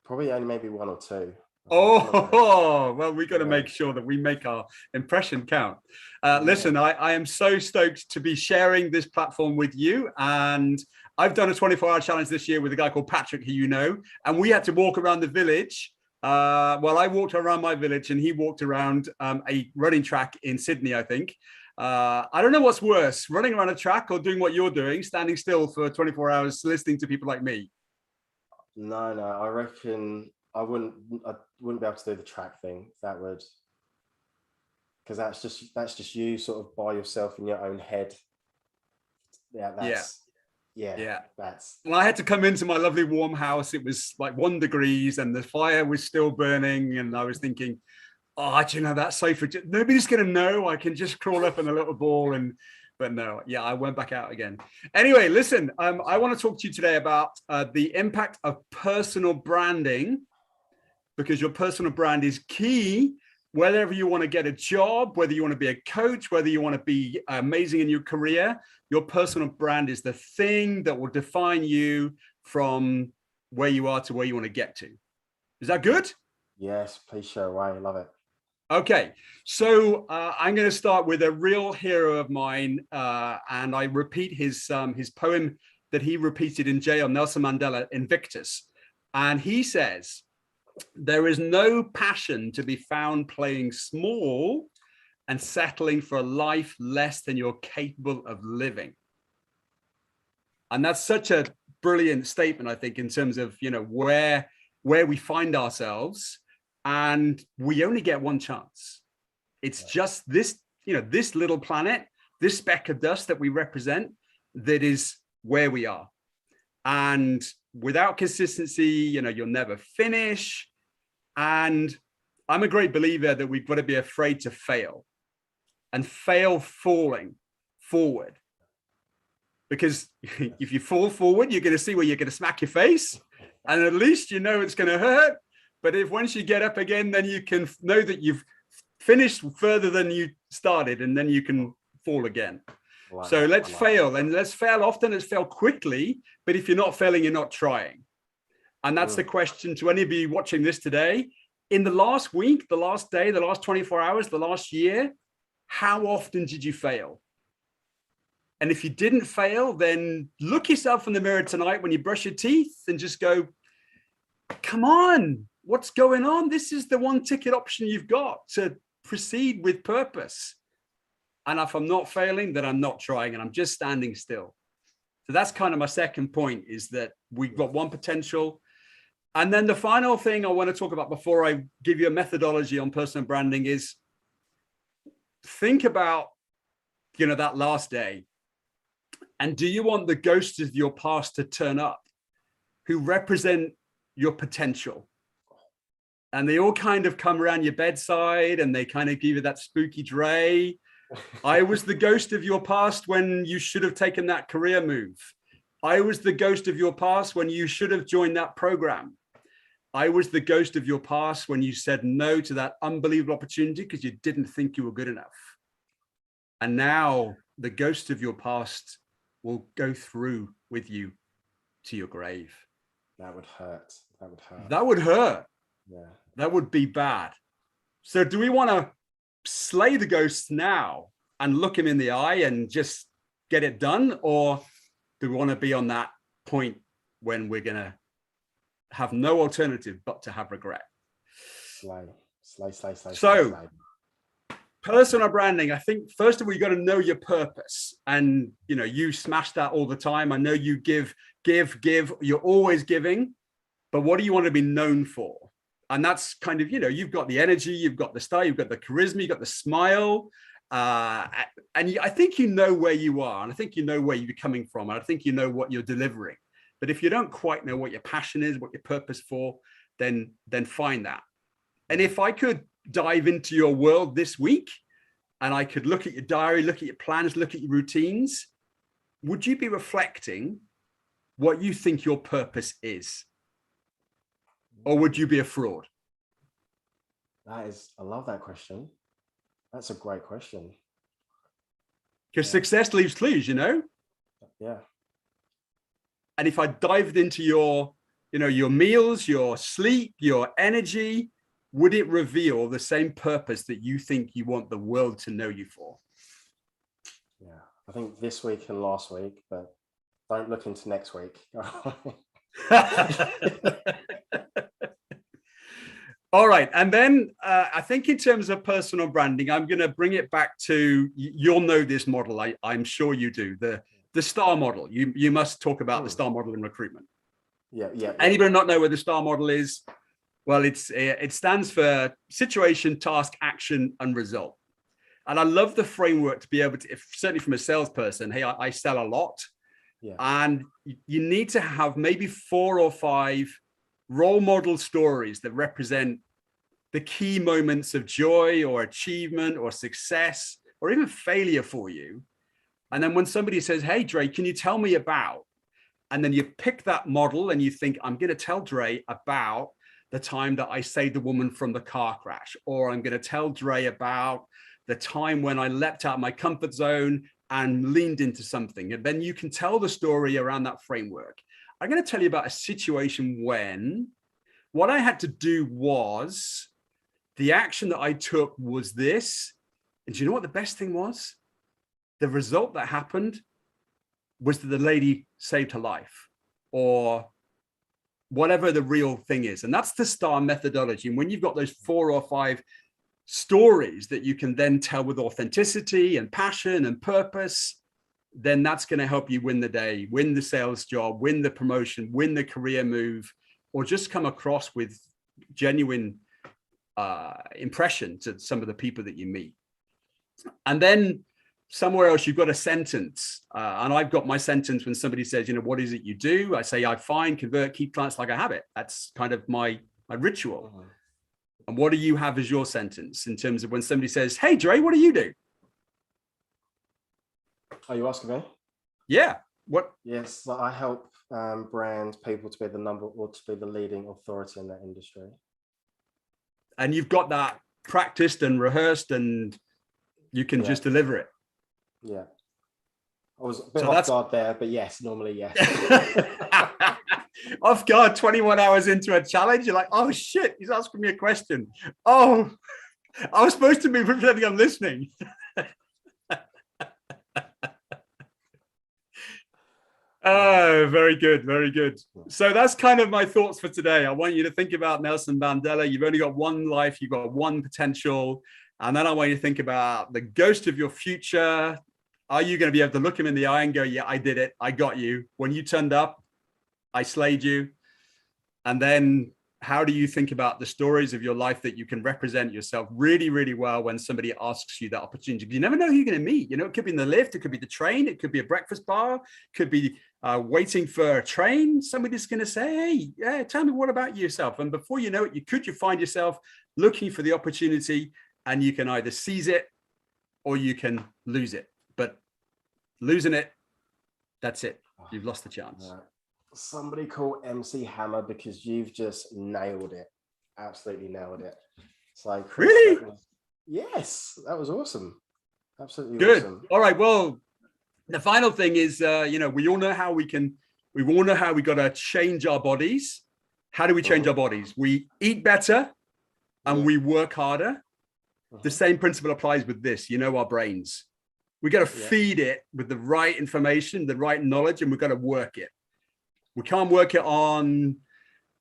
Probably only maybe 1 or 2.
Oh, well, we got to make sure that we make our impression count. Listen, I am so stoked to be sharing this platform with you. And I've done a 24-hour challenge this year with a guy called Patrick, who you know, and we had to walk around the village. I walked around my village and he walked around a running track in Sydney, I think. I don't know what's worse, running around a track or doing what you're doing, standing still for 24 hours, listening to people like me.
No, I reckon I wouldn't be able to do the track thing. That would, because that's just you sort of by yourself in your own head. That's. Well,
I had to come into my lovely warm house. It was like 1 degree and the fire was still burning, and I was thinking, that's safe. Nobody's gonna know. I can just crawl up in a little ball but no, I went back out again. Anyway, listen, I want to talk to you today about the impact of personal branding, because your personal brand is key, whether you want to get a job, whether you want to be a coach, whether you want to be amazing in your career. Your personal brand is the thing that will define you from where you are to where you want to get to. Is that good?
Yes, please share away. I love it.
Okay, so I'm going to start with a real hero of mine, and I repeat his poem that he repeated in jail, Nelson Mandela, Invictus. And he says, "There is no passion to be found playing small and settling for a life less than you're capable of living." And that's such a brilliant statement, I think, in terms of, where we find ourselves. And we only get one chance. It's just this, this little planet, this speck of dust that we represent, that is where we are. And without consistency, you'll never finish. And I'm a great believer that we've got to be afraid to fail and fail falling forward. Because if you fall forward, you're going to see where you're going to smack your face. And at least it's going to hurt. But if once you get up again, then you can know that you've finished further than you started, and then you can fall again. So let's fail, and let's fail often, let's fail quickly. But if you're not failing, you're not trying. And that's the question to any of you watching this today. In the last week, the last day, the last 24 hours, the last year, how often did you fail? And if you didn't fail, then look yourself in the mirror tonight when you brush your teeth and just go, come on, what's going on? This is the one ticket option you've got to proceed with purpose. And if I'm not failing, then I'm not trying, and I'm just standing still. So that's kind of my second point, is that we've got one potential. And then the final thing I want to talk about before I give you a methodology on personal branding is think about, that last day. And do you want the ghosts of your past to turn up who represent your potential? And they all kind of come around your bedside and they kind of give you that spooky Dre. I was the ghost of your past when you should have taken that career move. I was the ghost of your past when you should have joined that program. I was the ghost of your past when you said no to that unbelievable opportunity because you didn't think you were good enough. And now the ghost of your past will go through with you to your grave.
That would hurt. That would hurt.
That would hurt.
Yeah.
That would be bad. So do we want to slay the ghost now and look him in the eye and just get it done? Or do we want to be on that point when we're going to have no alternative but to have regret?
Slay.
So personal branding, I think, first of all, you got to know your purpose. And, you smash that all the time. I know you give, you're always giving, but what do you want to be known for? And that's kind of, you've got the energy, you've got the style, you've got the charisma, you've got the smile. And I think you know where you are, and I think you know where you're coming from, and I think you know what you're delivering. But if you don't quite know what your passion is, what your purpose for, then find that. And if I could dive into your world this week, and I could look at your diary, look at your plans, look at your routines, would you be reflecting what you think your purpose is? Or would you be a fraud?
I love that question. That's a great question.
Because success leaves clues,
Yeah.
And if I dived into your meals, your sleep, your energy, would it reveal the same purpose that you think you want the world to know you for?
Yeah, I think this week and last week, but don't look into next week.
All right. And then I think in terms of personal branding, I'm going to bring it back to, you'll know this model. I'm sure you do. The STAR model. You must talk about the STAR model in recruitment.
Yeah.
Anybody not know what the STAR model is? Well, it stands for situation, task, action, and result. And I love the framework to be able to, certainly from a salesperson, hey, I sell a lot.
Yeah.
And you need to have maybe 4 or 5 role model stories that represent the key moments of joy or achievement or success or even failure for you. And then when somebody says, hey, Dre, can you tell me about, and then you pick that model and you think, I'm going to tell Dre about the time that I saved a woman from the car crash, or I'm going to tell Dre about the time when I leapt out of my comfort zone and leaned into something. And then you can tell the story around that framework. I'm going to tell you about a situation when what I had to do was, the action that I took was this. And do you know what the best thing was? The result that happened was that the lady saved her life, or whatever the real thing is. And that's the STAR methodology. And when you've got those 4 or 5 stories that you can then tell with authenticity and passion and purpose, then that's going to help you win the day, win the sales job, win the promotion, win the career move, or just come across with genuine impression to some of the people that you meet. And then somewhere else you've got a sentence, and I've got my sentence when somebody says, you know, what is it you do? I say, I find, convert, keep clients like I have it. That's kind of my ritual. And what do you have as your sentence in terms of when somebody says, hey, Dre, what do you do?
Are you asking me?
Yeah. What?
Yes, so I help brand people to be the leading authority in that industry.
And you've got that practiced and rehearsed, and you can just deliver it.
Yeah. I was a bit off guard there, but yes, normally yes.
Off guard, 21 hours into a challenge, you're like, oh shit, he's asking me a question. Oh, I was supposed to be pretending I'm listening. Oh, very good, very good. So that's kind of my thoughts for today. I want you to think about Nelson Mandela. You've only got one life, you've got one potential. And then I want you to think about the ghost of your future. Are you going to be able to look him in the eye and go, yeah, I did it. I got you. When you turned up, I slayed you. And then how do you think about the stories of your life that you can represent yourself really, really well when somebody asks you that opportunity? You never know who you're going to meet. You know, it could be in the lift, it could be the train, it could be a breakfast bar, it could be waiting for a train. Somebody's going to say, hey, yeah, tell me what about yourself? And before you know it, you find yourself looking for the opportunity, and you can either seize it or you can lose it. But losing it, that's it. You've lost the chance.
Somebody call MC Hammer, because you've just nailed it. Absolutely nailed it. So Chris,
really?
Yes, that was awesome. Absolutely
good.
Awesome.
All right. Well, the final thing is, you know, we all know how we got to change our bodies. How do we change our bodies? We eat better and we work harder. The same principle applies with this, you know, our brains. We got to feed it with the right information, the right knowledge, and we've got to work it. We can't work it on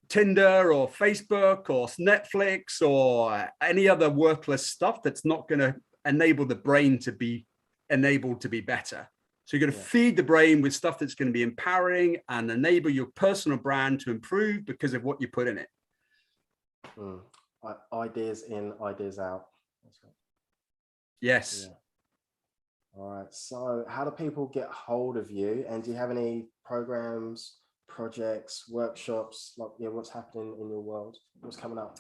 Tinder or Facebook or Netflix or any other worthless stuff that's not going to enable the brain to be enabled to be better. So you're going to feed the brain with stuff that's going to be empowering and enable your personal brand to improve because of what you put in it.
Ideas in, ideas out. That's right.
Yes.
Yeah. All right. So how do people get hold of you? And do you have any programs, projects, workshops, like what's happening in your world? What's coming up?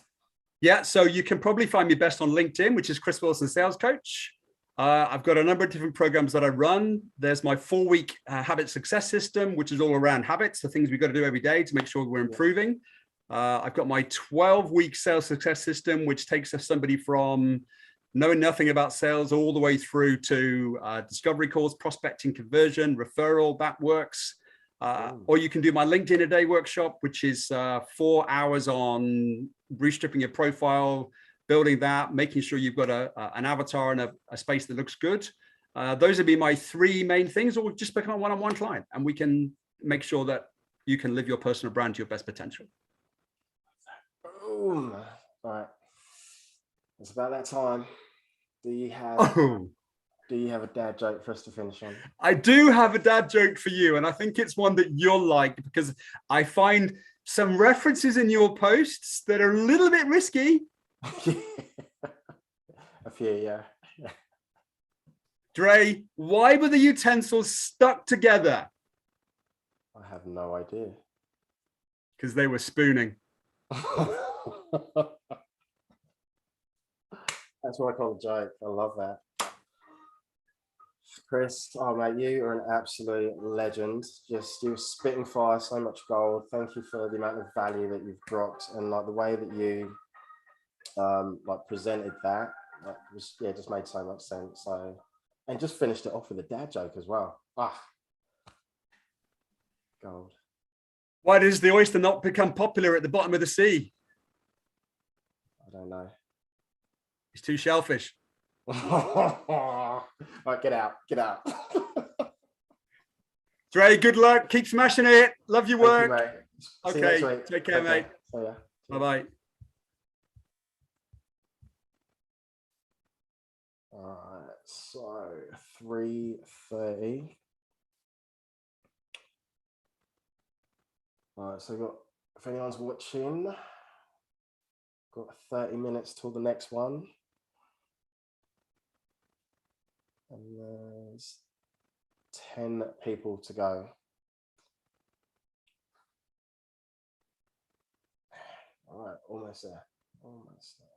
Yeah, so you can probably find me best on LinkedIn, which is Chris Wilson Sales Coach. I've got a number of different programs that I run. There's my 4-week habit success system, which is all around habits, the things we've got to do every day to make sure we're improving. I've got my 12-week sales success system, which takes somebody from knowing nothing about sales all the way through to discovery calls, prospecting, conversion, referral, that works. Or you can do my LinkedIn a day workshop, which is 4 hours on restripping your profile, building that, making sure you've got an avatar and a space that looks good. Those would be my 3 main things, or just become a one-on-one client, and we can make sure that you can live your personal brand to your best potential.
Boom. All right. It's about that time. Do you have a dad joke for us to finish on?
I do have a dad joke for you, and I think it's one that you'll like, because I find some references in your posts that are a little bit risky.
A few, yeah.
Dre, why were the utensils stuck together?
I have no idea.
Because they were spooning.
That's what I call a joke. I love that. Chris, oh mate, you are an absolute legend. Just, you're spitting fire, so much gold. Thank you for the amount of value that you've dropped, and like the way that you like presented that, like, was, just made so much sense. So, and just finished it off with a dad joke as well. Gold.
Why does the oyster not become popular at the bottom of the sea?
I don't know.
It's too shellfish.
All right, get out.
Dre, good luck. Keep smashing it. Love your work.
Thank you, mate. See you
Okay,
next week.
take care, mate.
See ya.
Bye-bye.
All right, so 3:30. All right, so we've got, if anyone's watching, got 30 minutes till the next one. And there's 10 people to go. All right, almost there. Almost there.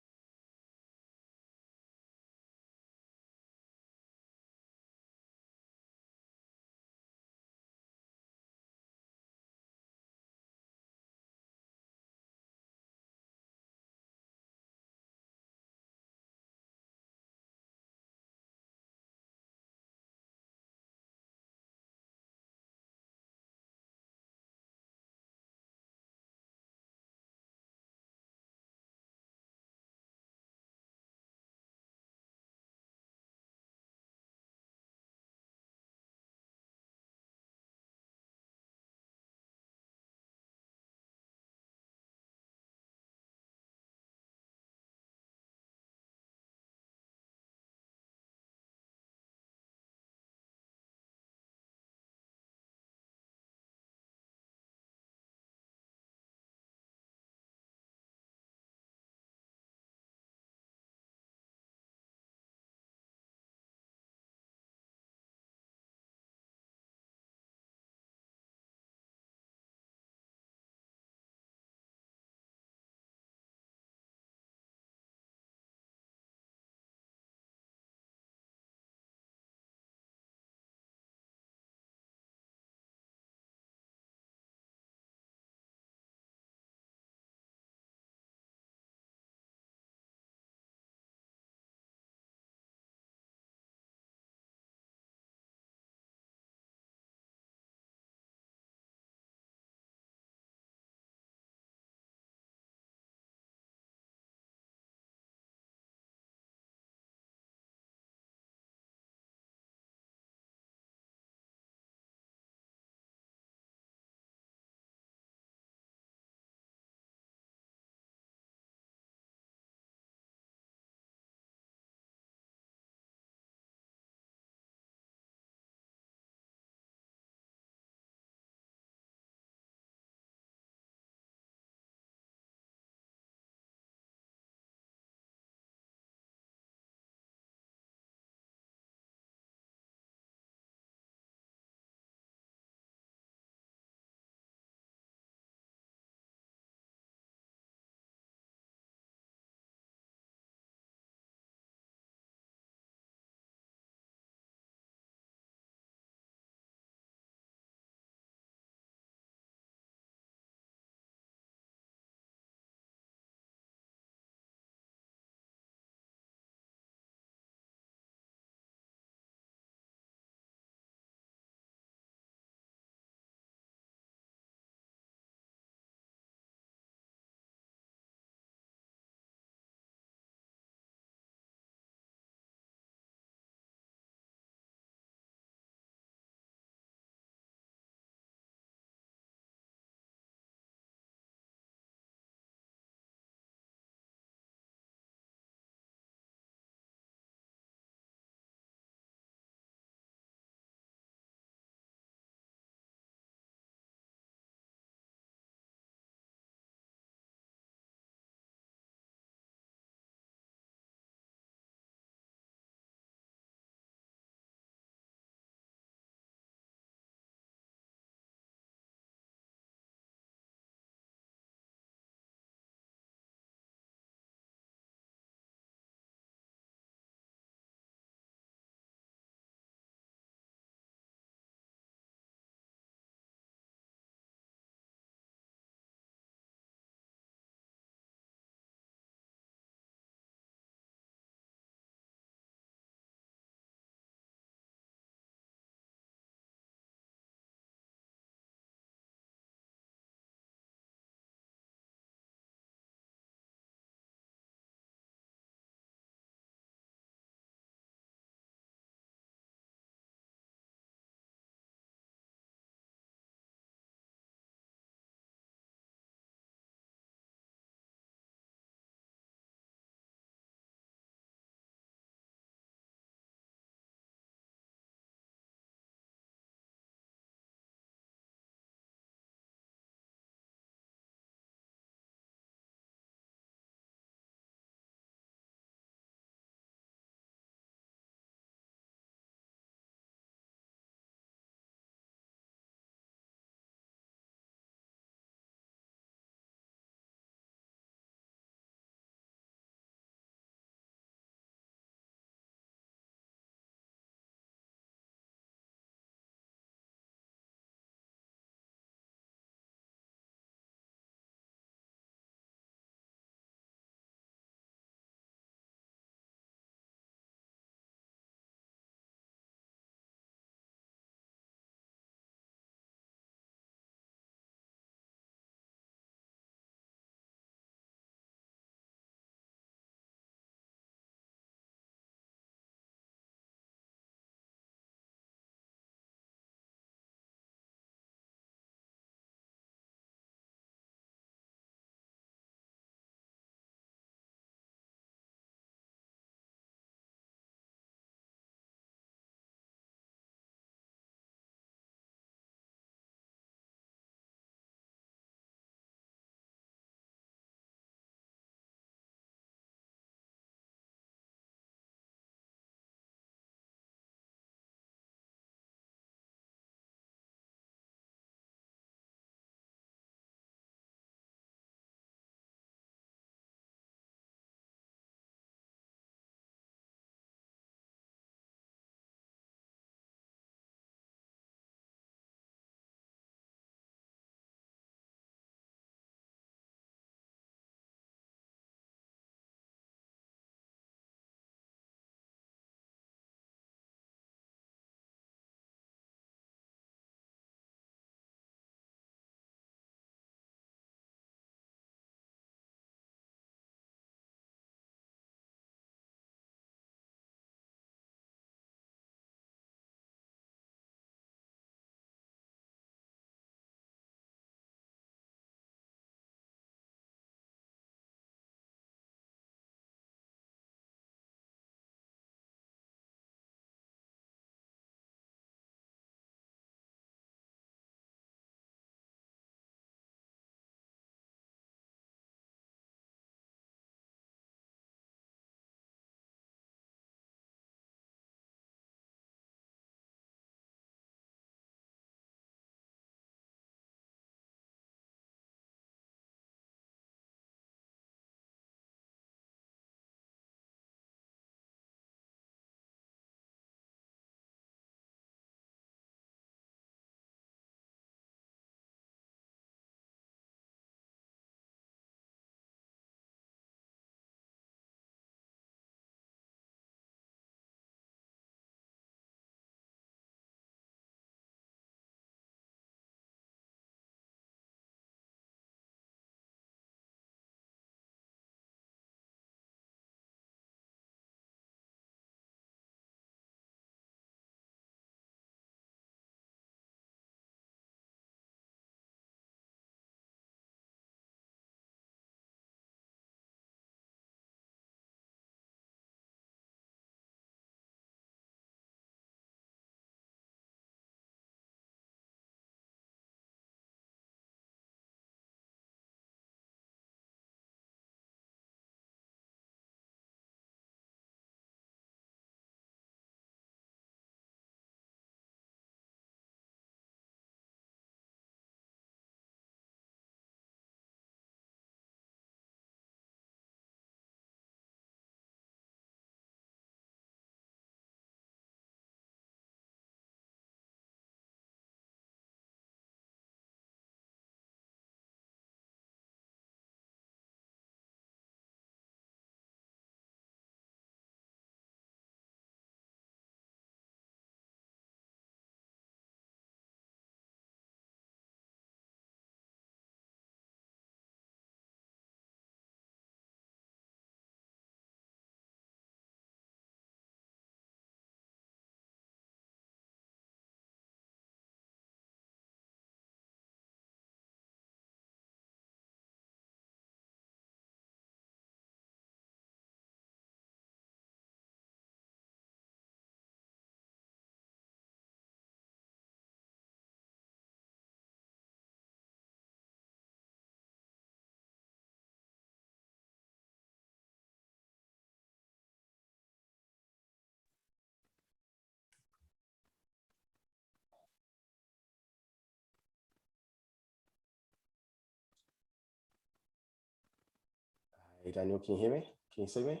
Hey, Daniel, can you hear me? Can you see me?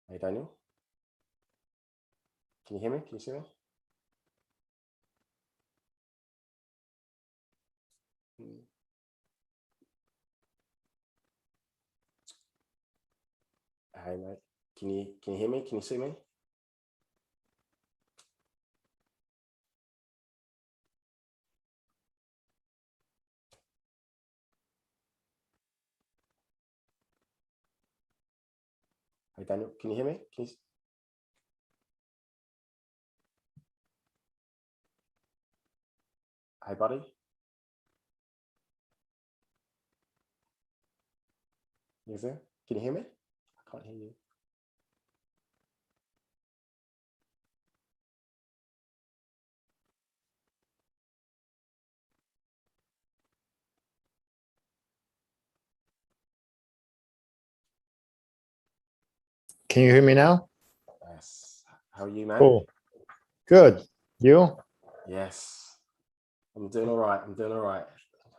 Hey, Daniel. Can you hear me? Can you see me? Hey, mate. Can you hear me? Can you see me? Hey, Daniel, can you hear me? Can you... Hey, buddy. Is there? Can you hear me? I can't hear you.
Can you hear me now?
Yes. How are you, man?
Cool. Good. You?
Yes. I'm doing all right. I'm doing all right.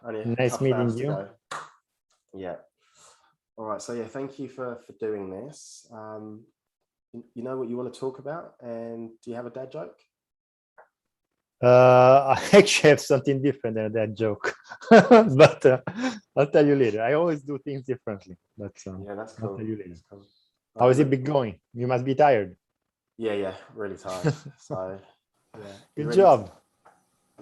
Only a
Nice
couple of hours
meeting
to
you.
go. Yeah. All right. So yeah, thank you for doing this. You know what you want to talk about, and do you have a dad joke?
I actually have something different than that joke, but I'll tell you later. I always do things differently, but
Yeah, that's cool.
I'll tell you later.
That's cool.
How is it been going? You must be tired.
Yeah, really tired. So yeah.
Good job.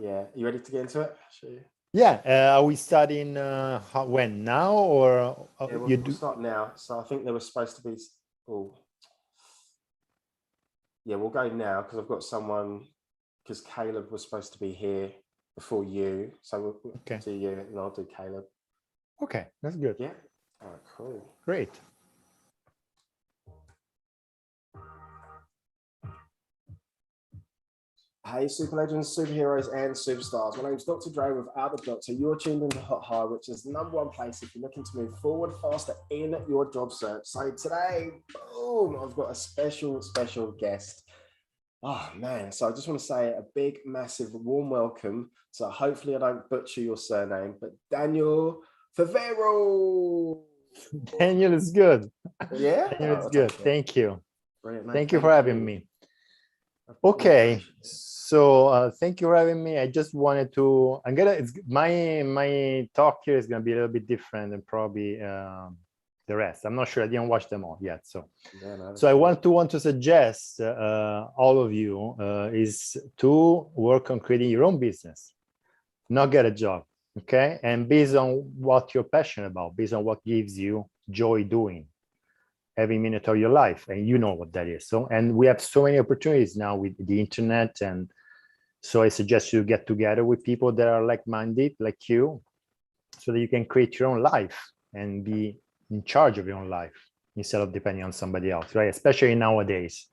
Yeah, you ready to get into it? Sure.
Yeah, are we studying when now or
Yeah,
you
we'll
do?
start now. So I think there was supposed to be. Oh, yeah, we'll go now because I've got someone. Because Caleb was supposed to be here before you, so we'll do you, and I'll do Caleb.
Okay, that's good.
Yeah. All right. Cool.
Great.
Hey, super legends, superheroes, and superstars. My name's Dr. Dre without the doctor. You're tuned into Hot High, which is the #1 place if you're looking to move forward faster in your job search. So today, boom, I've got a special guest. Oh man, so I just want to say a big, massive, warm welcome. So hopefully I don't butcher your surname, but Daniel Favero.
Daniel is good.
Yeah?
Daniel is good. Thank you.
Brilliant, man.
Thank you for having me. Okay, so thank you for having me. I just wanted to, my talk here is gonna be a little bit different than probably the rest. I'm not sure, I didn't watch them all yet. So I want to suggest all of you is to work on creating your own business, not get a job, okay? And based on what you're passionate about, based on what gives you joy doing every minute of your life, and you know what that is. So, and we have so many opportunities now with the internet, and so I suggest you get together with people that are like-minded, like you, so that you can create your own life and be in charge of your own life instead of depending on somebody else, right? Especially nowadays,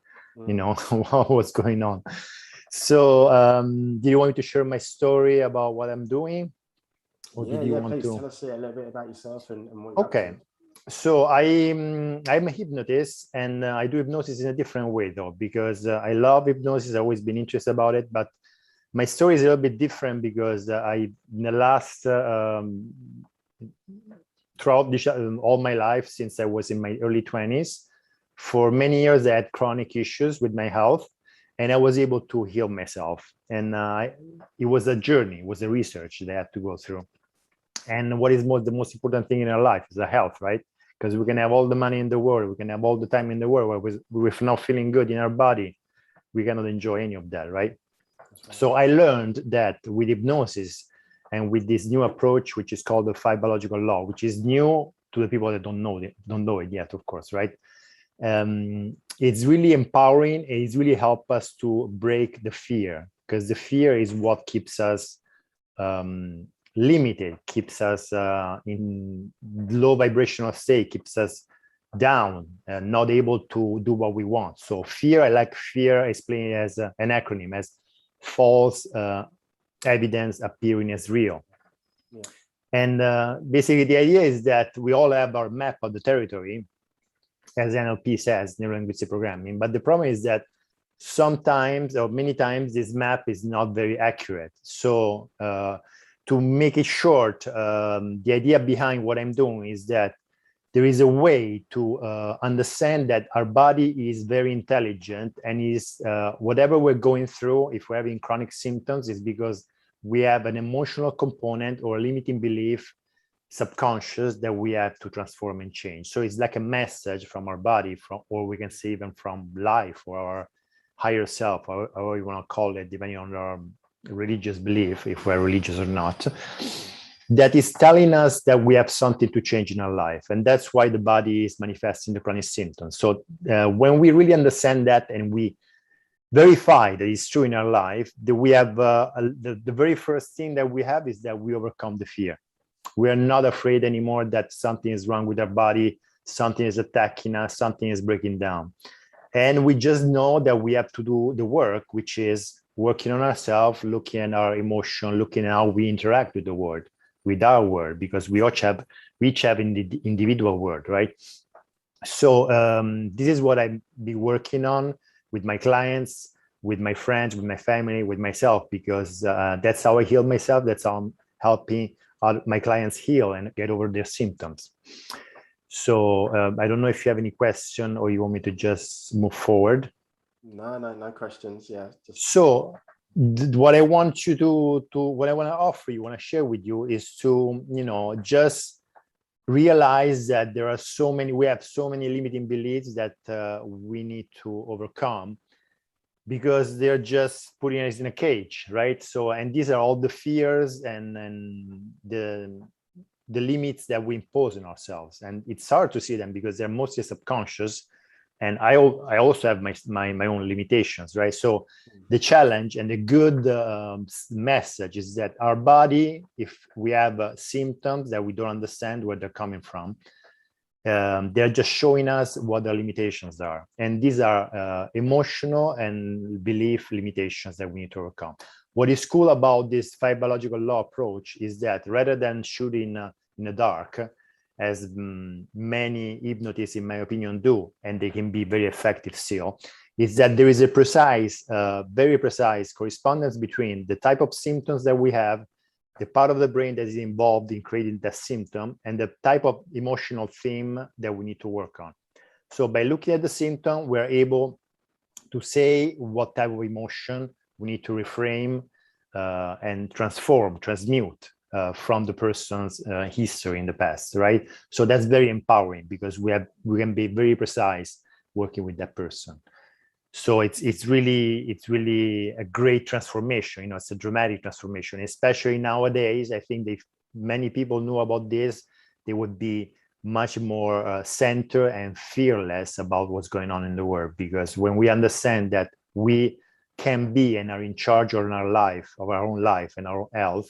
you know, what's going on. So, do you want me to share my story about what I'm doing? Or
Yeah,
did you
yeah,
want
please
to?
tell us a little bit about yourself and what you're up
Okay.
to.
So I'm a hypnotist, and I do hypnosis in a different way though, because I love hypnosis. I've always been interested about it, but my story is a little bit different because in the last throughout all my life, since I was in my early 20s, for many years I had chronic issues with my health, and I was able to heal myself. And it was a journey, it was a research that I had to go through. And what is the most important thing in our life is the health, right? Because we can have all the money in the world, we can have all the time in the world, but with not feeling good in our body, we cannot enjoy any of that, right? So I learned that with hypnosis and with this new approach, which is called the 5 biological law, which is new to the people that don't know it yet, of course, right? It's really empowering. It's really helped us to break the fear, because the fear is what keeps us limited, keeps us in low vibrational state, keeps us down and not able to do what we want. So fear, I like fear explained as an acronym, as false evidence appearing as real. Yeah. And basically the idea is that we all have our map of the territory, as NLP says, neuro-linguistic programming. But the problem is that sometimes or many times this map is not very accurate. So to make it short, the idea behind what I'm doing is that there is a way to understand that our body is very intelligent, and is whatever we're going through, if we're having chronic symptoms, is because we have an emotional component or a limiting belief, subconscious, that we have to transform and change. So it's like a message from our body, or we can say even from life, or our higher self, or however you want to call it, depending on our religious belief, if we're religious or not, that is telling us that we have something to change in our life. And that's why the body is manifesting the chronic symptoms. So when we really understand that, and we verify that it's true in our life, that we have the very first thing that we have is that we overcome the fear. We are not afraid anymore that something is wrong with our body, something is attacking us, something is breaking down. And we just know that we have to do the work, which is working on ourselves, looking at our emotion, looking at how we interact with the world, with our world, because we each have in the individual world, right? So this is what I've been working on with my clients, with my friends, with my family, with myself, because that's how I heal myself. That's how I'm helping my clients heal and get over their symptoms. So I don't know if you have any question, or you want me to just move forward.
No questions. Yeah.
So what I want you what I want to offer you, want to share with you, is to, just realize that we have so many limiting beliefs that we need to overcome, because they're just putting us in a cage, right? So, and these are all the fears and the limits that we impose on ourselves. And it's hard to see them because they're mostly subconscious. And I also have my own limitations, right? So the challenge and the good message is that our body, if we have symptoms that we don't understand where they're coming from, they're just showing us what the limitations are. And these are emotional and belief limitations that we need to overcome. What is cool about this 5 biological law approach is that rather than shooting in the dark, as many hypnotists, in my opinion, do, and they can be very effective still, is that there is a very precise correspondence between the type of symptoms that we have, the part of the brain that is involved in creating that symptom, and the type of emotional theme that we need to work on. So by looking at the symptom, we're able to say what type of emotion we need to reframe and transmute from the person's history in the past, right? So that's very empowering, because we can be very precise working with that person. So it's really a great transformation. It's a dramatic transformation, especially nowadays. I think if many people knew about this, they would be much more centered and fearless about what's going on in the world. Because when we understand that we can be and are in charge of our life, of our own life and our own health,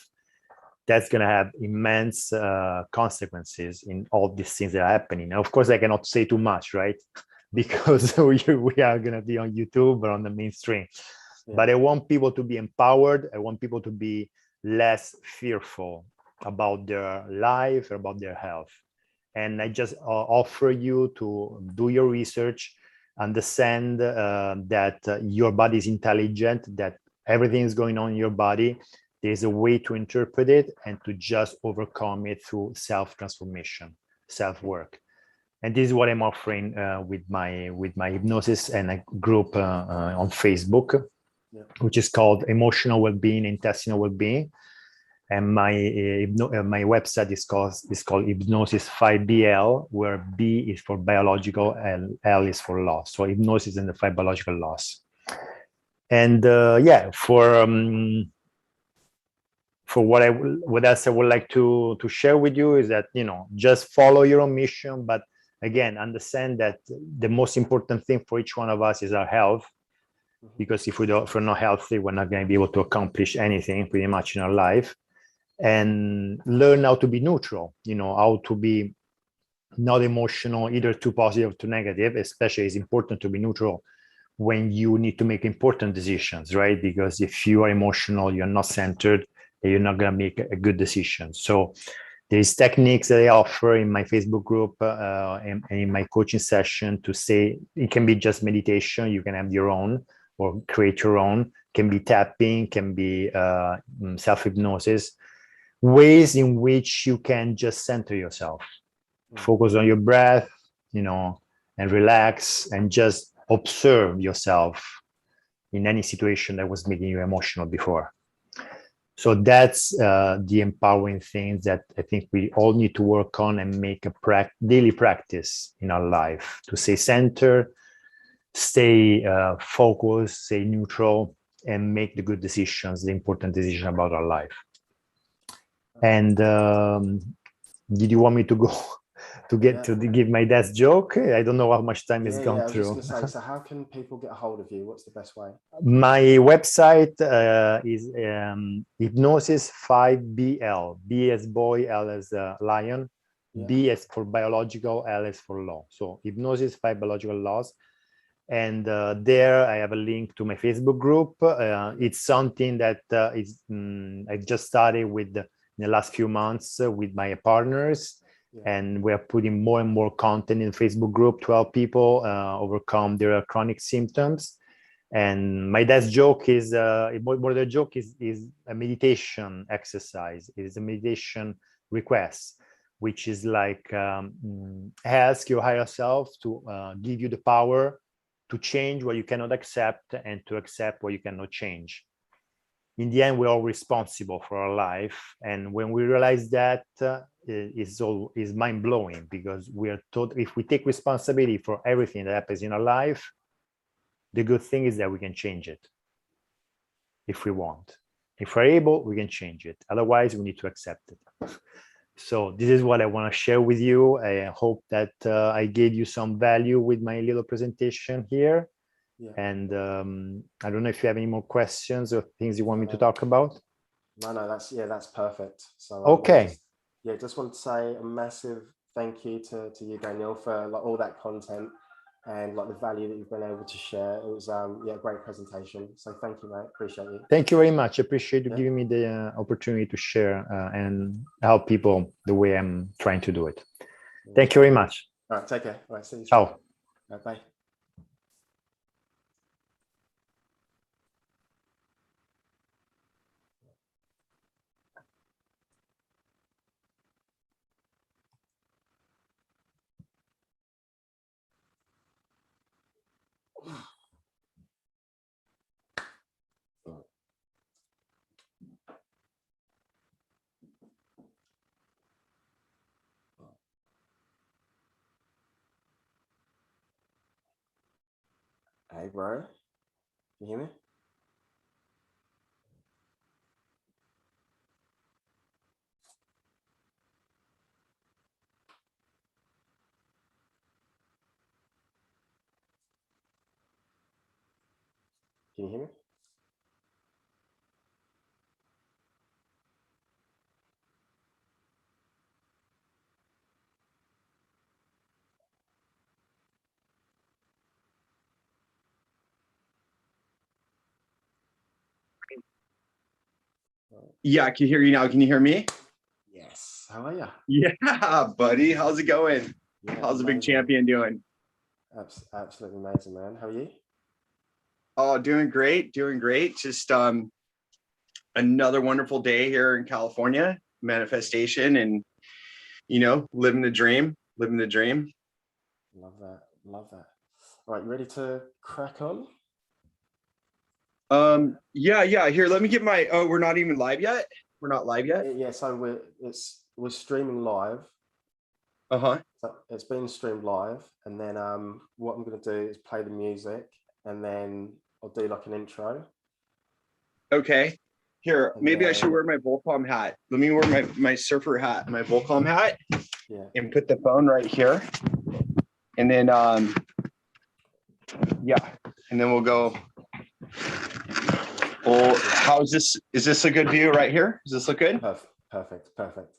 that's going to have immense consequences in all these things that are happening. Now, of course, I cannot say too much, right? Because we are going to be on YouTube or on the mainstream. Yeah. But I want people to be empowered. I want people to be less fearful about their life, about their health. And I just offer you to do your research, understand that your body is intelligent, that everything is going on in your body. There's a way to interpret it and to just overcome it through self-transformation, self-work. And this is what I'm offering with my hypnosis and a group on Facebook, yeah, which is called Emotional Wellbeing, Intestinal Wellbeing. And my website is called Hypnosis 5BL, where B is for biological and L is for law. So hypnosis and the 5 biological laws. And for what else I would like to share with you is that, just follow your own mission, but again, understand that the most important thing for each one of us is our health, because if we're not healthy, we're not going to be able to accomplish anything pretty much in our life. And learn how to be neutral, how to be not emotional, either too positive or too negative. Especially it's important to be neutral when you need to make important decisions, right? Because if you are emotional, you're not centered, you're not going to make a good decision. So there's techniques that I offer in my Facebook group and in my coaching session to say, it can be just meditation. You can have your own or create your own. Can be tapping, can be self-hypnosis. ways in which you can just center yourself, focus on your breath, you know, and relax and just observe yourself in any situation that was making you emotional before. So that's the empowering things that I think we all need to work on and make a daily practice in our life to stay centered, stay focused, stay neutral, and make the good decisions, the important decision about our life. And did you want me to go to give my dad's joke? I don't know how much time has gone through.
I was just going to say, so how can people get a hold of you? What's the best way?
My website is Hypnosis 5BL. B as boy, L as lion, B as for biological, L as for law. So Hypnosis 5 Biological Laws. And there I have a link to my Facebook group. It's something that I've just started with in the last few months with my partners. And we're putting more and more content in the Facebook group. 12 people overcome their chronic symptoms. And my dad's joke is, more the joke is a meditation exercise. It is a meditation request, which is like ask your higher self to give you the power to change what you cannot accept and to accept what you cannot change. In the end, we're all responsible for our life. And when we realize that, is mind-blowing, because we are taught if we take responsibility for everything that happens in our life, the good thing is that we can change it if we want. If we're able, we can change it. Otherwise, we need to accept it. So this is what I want to share with you. I hope that I gave you some value with my little presentation here. And I don't know if you have any more questions or things you want me to talk about.
No, that's perfect. So
okay.
Just want to say a massive thank you to you, Daniel, for like all that content and like the value that you've been able to share. It was a great presentation. So thank you, mate. Appreciate you.
Thank you very much. I appreciate you giving me the opportunity to share and help people the way I'm trying to do it. Thank you very much.
All right, take care. All right, see you.
Ciao.
Bye. Hey, bro. Can you hear me? Can you hear me?
Yeah, I can hear you now. Can you hear me?
Yes. How are you?
Yeah, buddy. How's it going?
Yeah,
How's the big
amazing.
champion doing?
Absolutely amazing, man. How are you?
Oh, doing great. Doing great. Just another wonderful day here in California, manifestation, and living the dream. Living the dream.
Love that. Love that. All right, you ready to crack on?
Yeah. Here, let me get my. Oh, we're not even live yet. We're not live yet.
Yeah. So we're streaming live.
So
it's been streamed live, and then what I'm going to do is play the music, and then I'll do like an intro.
Okay. Here, maybe I should wear my Volcom hat. Let me wear my surfer hat, my Volcom hat, and put the phone right here, and then and then we'll go. Well, how's this? Is this a good view right here? Does this look good?
Perfect.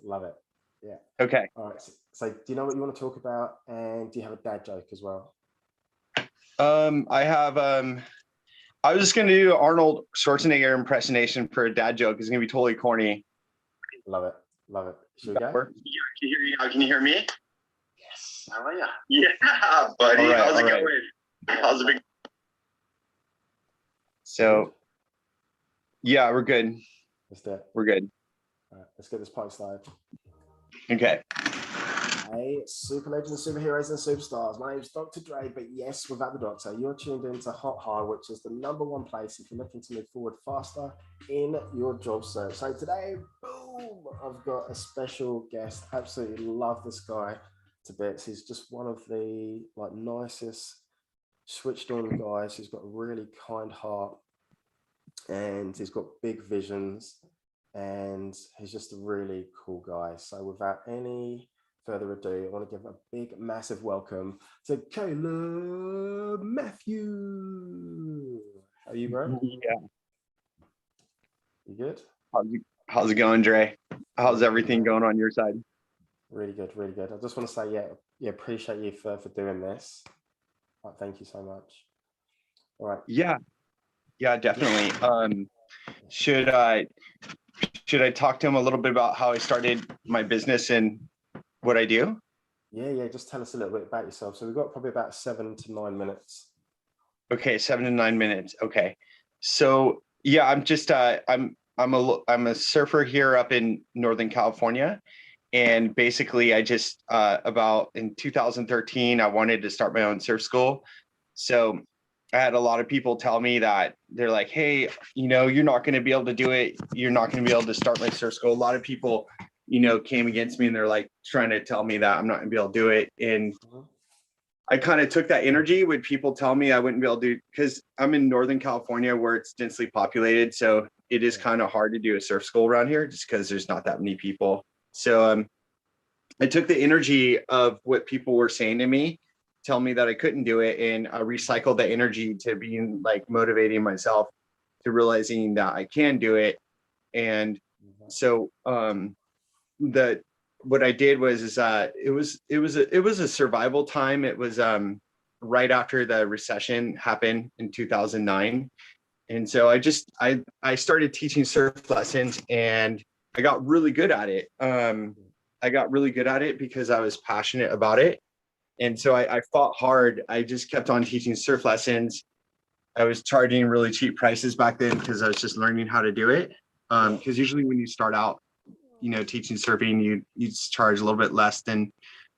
Love it. Yeah.
Okay.
All right. So do you know what you want to talk about, and do you have a dad joke as well?
I have I was just gonna do Arnold Schwarzenegger impersonation for a dad joke. It's gonna be totally corny.
Love it. Should we go?
Yeah, can you hear me?
Yes. How are you?
Yeah, buddy.
All right,
How's it
all right.
going? How's the big? So, yeah, we're good.
Let's do it.
We're good.
All right, let's get this party started.
Okay.
Hey, super legends, superheroes, and superstars. My name is Dr. Dre, but yes, without the doctor. You're tuned into Hot High, which is the #1 place if you're looking to move forward faster in your job search. So today, boom, I've got a special guest. Absolutely love this guy to bits. He's just one of the nicest, switched on guys. He's got a really kind heart, and he's got big visions, and he's just a really cool guy. So without any further ado, I want to give a big, massive welcome to Caleb Matthew. How are you, bro?
Yeah.
You good?
How's it going, Dre? How's everything going on your side?
Really good, really good. I just want to say, yeah, appreciate you for doing this. Thank you so much. All right.
Yeah, definitely. Should I talk to him a little bit about how I started my business and what I do?
Yeah, just tell us a little bit about yourself. So we've got probably about 7 to 9 minutes.
Okay, 7 to 9 minutes. Okay. So yeah, I'm just I'm a surfer here up in Northern California. And basically I just about in 2013, I wanted to start my own surf school. So I had a lot of people tell me that they're like, hey, you're not going to be able to do it. You're not going to be able to start my surf school. A lot of people, came against me, and they're like trying to tell me that I'm not going to be able to do it. And I kind of took that energy when people tell me I wouldn't be able to do, because I'm in Northern California where it's densely populated. So it is kind of hard to do a surf school around here just because there's not that many people. So I took the energy of what people were saying to me, tell me that I couldn't do it, and I recycled the energy to being motivating myself to realizing that I can do it. And so what I did was it was a survival time. It was right after the recession happened in 2009. And so I started teaching surf lessons, and I got really good at it. I got really good at it because I was passionate about it. And so I fought hard. I just kept on teaching surf lessons. I was charging really cheap prices back then because I was just learning how to do it. Because usually when you start out, teaching surfing, you charge a little bit less than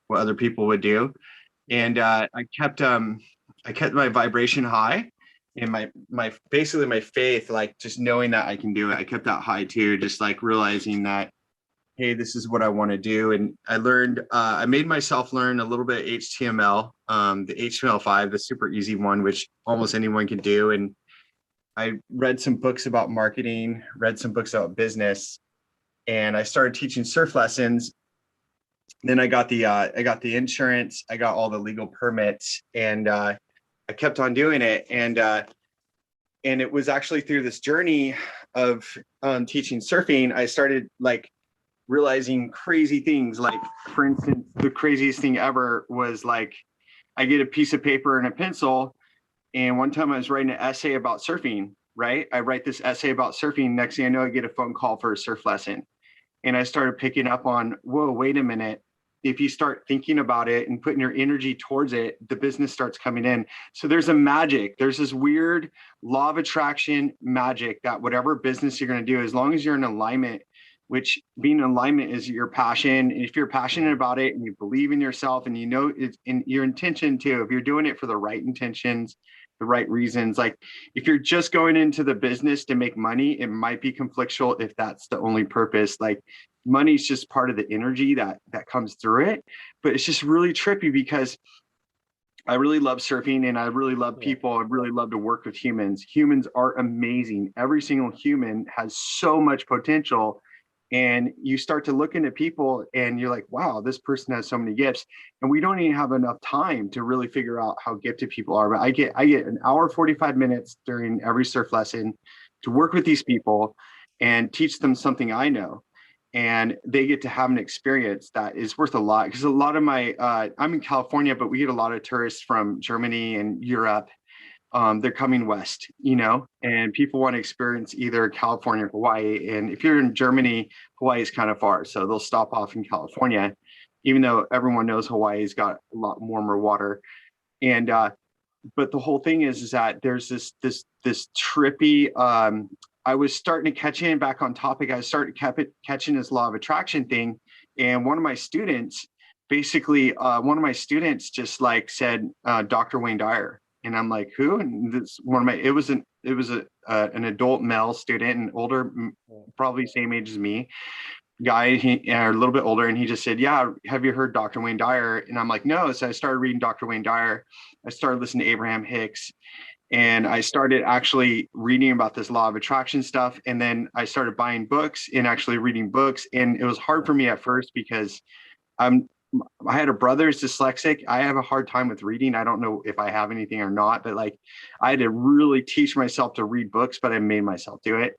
what other people would do. And I kept my vibration high, and my basically my faith, just knowing that I can do it. I kept that high too, just realizing that, hey, this is what I want to do. And I learned, I made myself learn a little bit of HTML, the HTML5, the super easy one, which almost anyone can do. And I read some books about marketing, read some books about business, and I started teaching surf lessons. Then I got the insurance, I got all the legal permits, and I kept on doing it. And it was actually through this journey of teaching surfing, I started realizing crazy things. For instance, the craziest thing ever was I get a piece of paper and a pencil, and one time I was writing an essay about surfing, right? I write this essay about surfing. Next thing I know, I get a phone call for a surf lesson. And I started picking up on, whoa, wait a minute. If you start thinking about it and putting your energy towards it, the business starts coming in. So there's this weird law of attraction magic that whatever business you're going to do, as long as you're in alignment, which being in alignment is your passion. And if you're passionate about it and you believe in yourself, and it's in your intention too, if you're doing it for the right intentions, the right reasons, if you're just going into the business to make money, it might be conflictual if that's the only purpose. Money is just part of the energy that comes through it. But it's just really trippy because I really love surfing, and I really love people. I really love to work with humans. Humans are amazing. Every single human has so much potential. And you start to look into people and you're like, wow, this person has so many gifts. And we don't even have enough time to really figure out how gifted people are. But I get an hour, 45 minutes during every surf lesson to work with these people and teach them something I know. And they get to have an experience that is worth a lot. Because a lot of I'm in California, but we get a lot of tourists from Germany and Europe. They're coming west, and people want to experience either California or Hawaii. And if you're in Germany, Hawaii is kind of far. So they'll stop off in California, even though everyone knows Hawaii's got a lot warmer water. And but the whole thing is that there's this trippy I was starting to catch in back on topic. I started catching this law of attraction thing. And one of my students, basically, just like said, Dr. Wayne Dyer. And I'm like, who? And this it was an adult male student, and older, probably same age as me, guy, a little bit older. And he just said, yeah, have you heard Dr. Wayne Dyer? And I'm like, no. So I started reading Dr. Wayne Dyer. I started listening to Abraham Hicks. And I started actually reading about this law of attraction stuff. And then I started buying books and actually reading books. And it was hard for me at first because I had a brother who's dyslexic. I have a hard time with reading. I don't know if I have anything or not, but like I had to really teach myself to read books, but I made myself do it.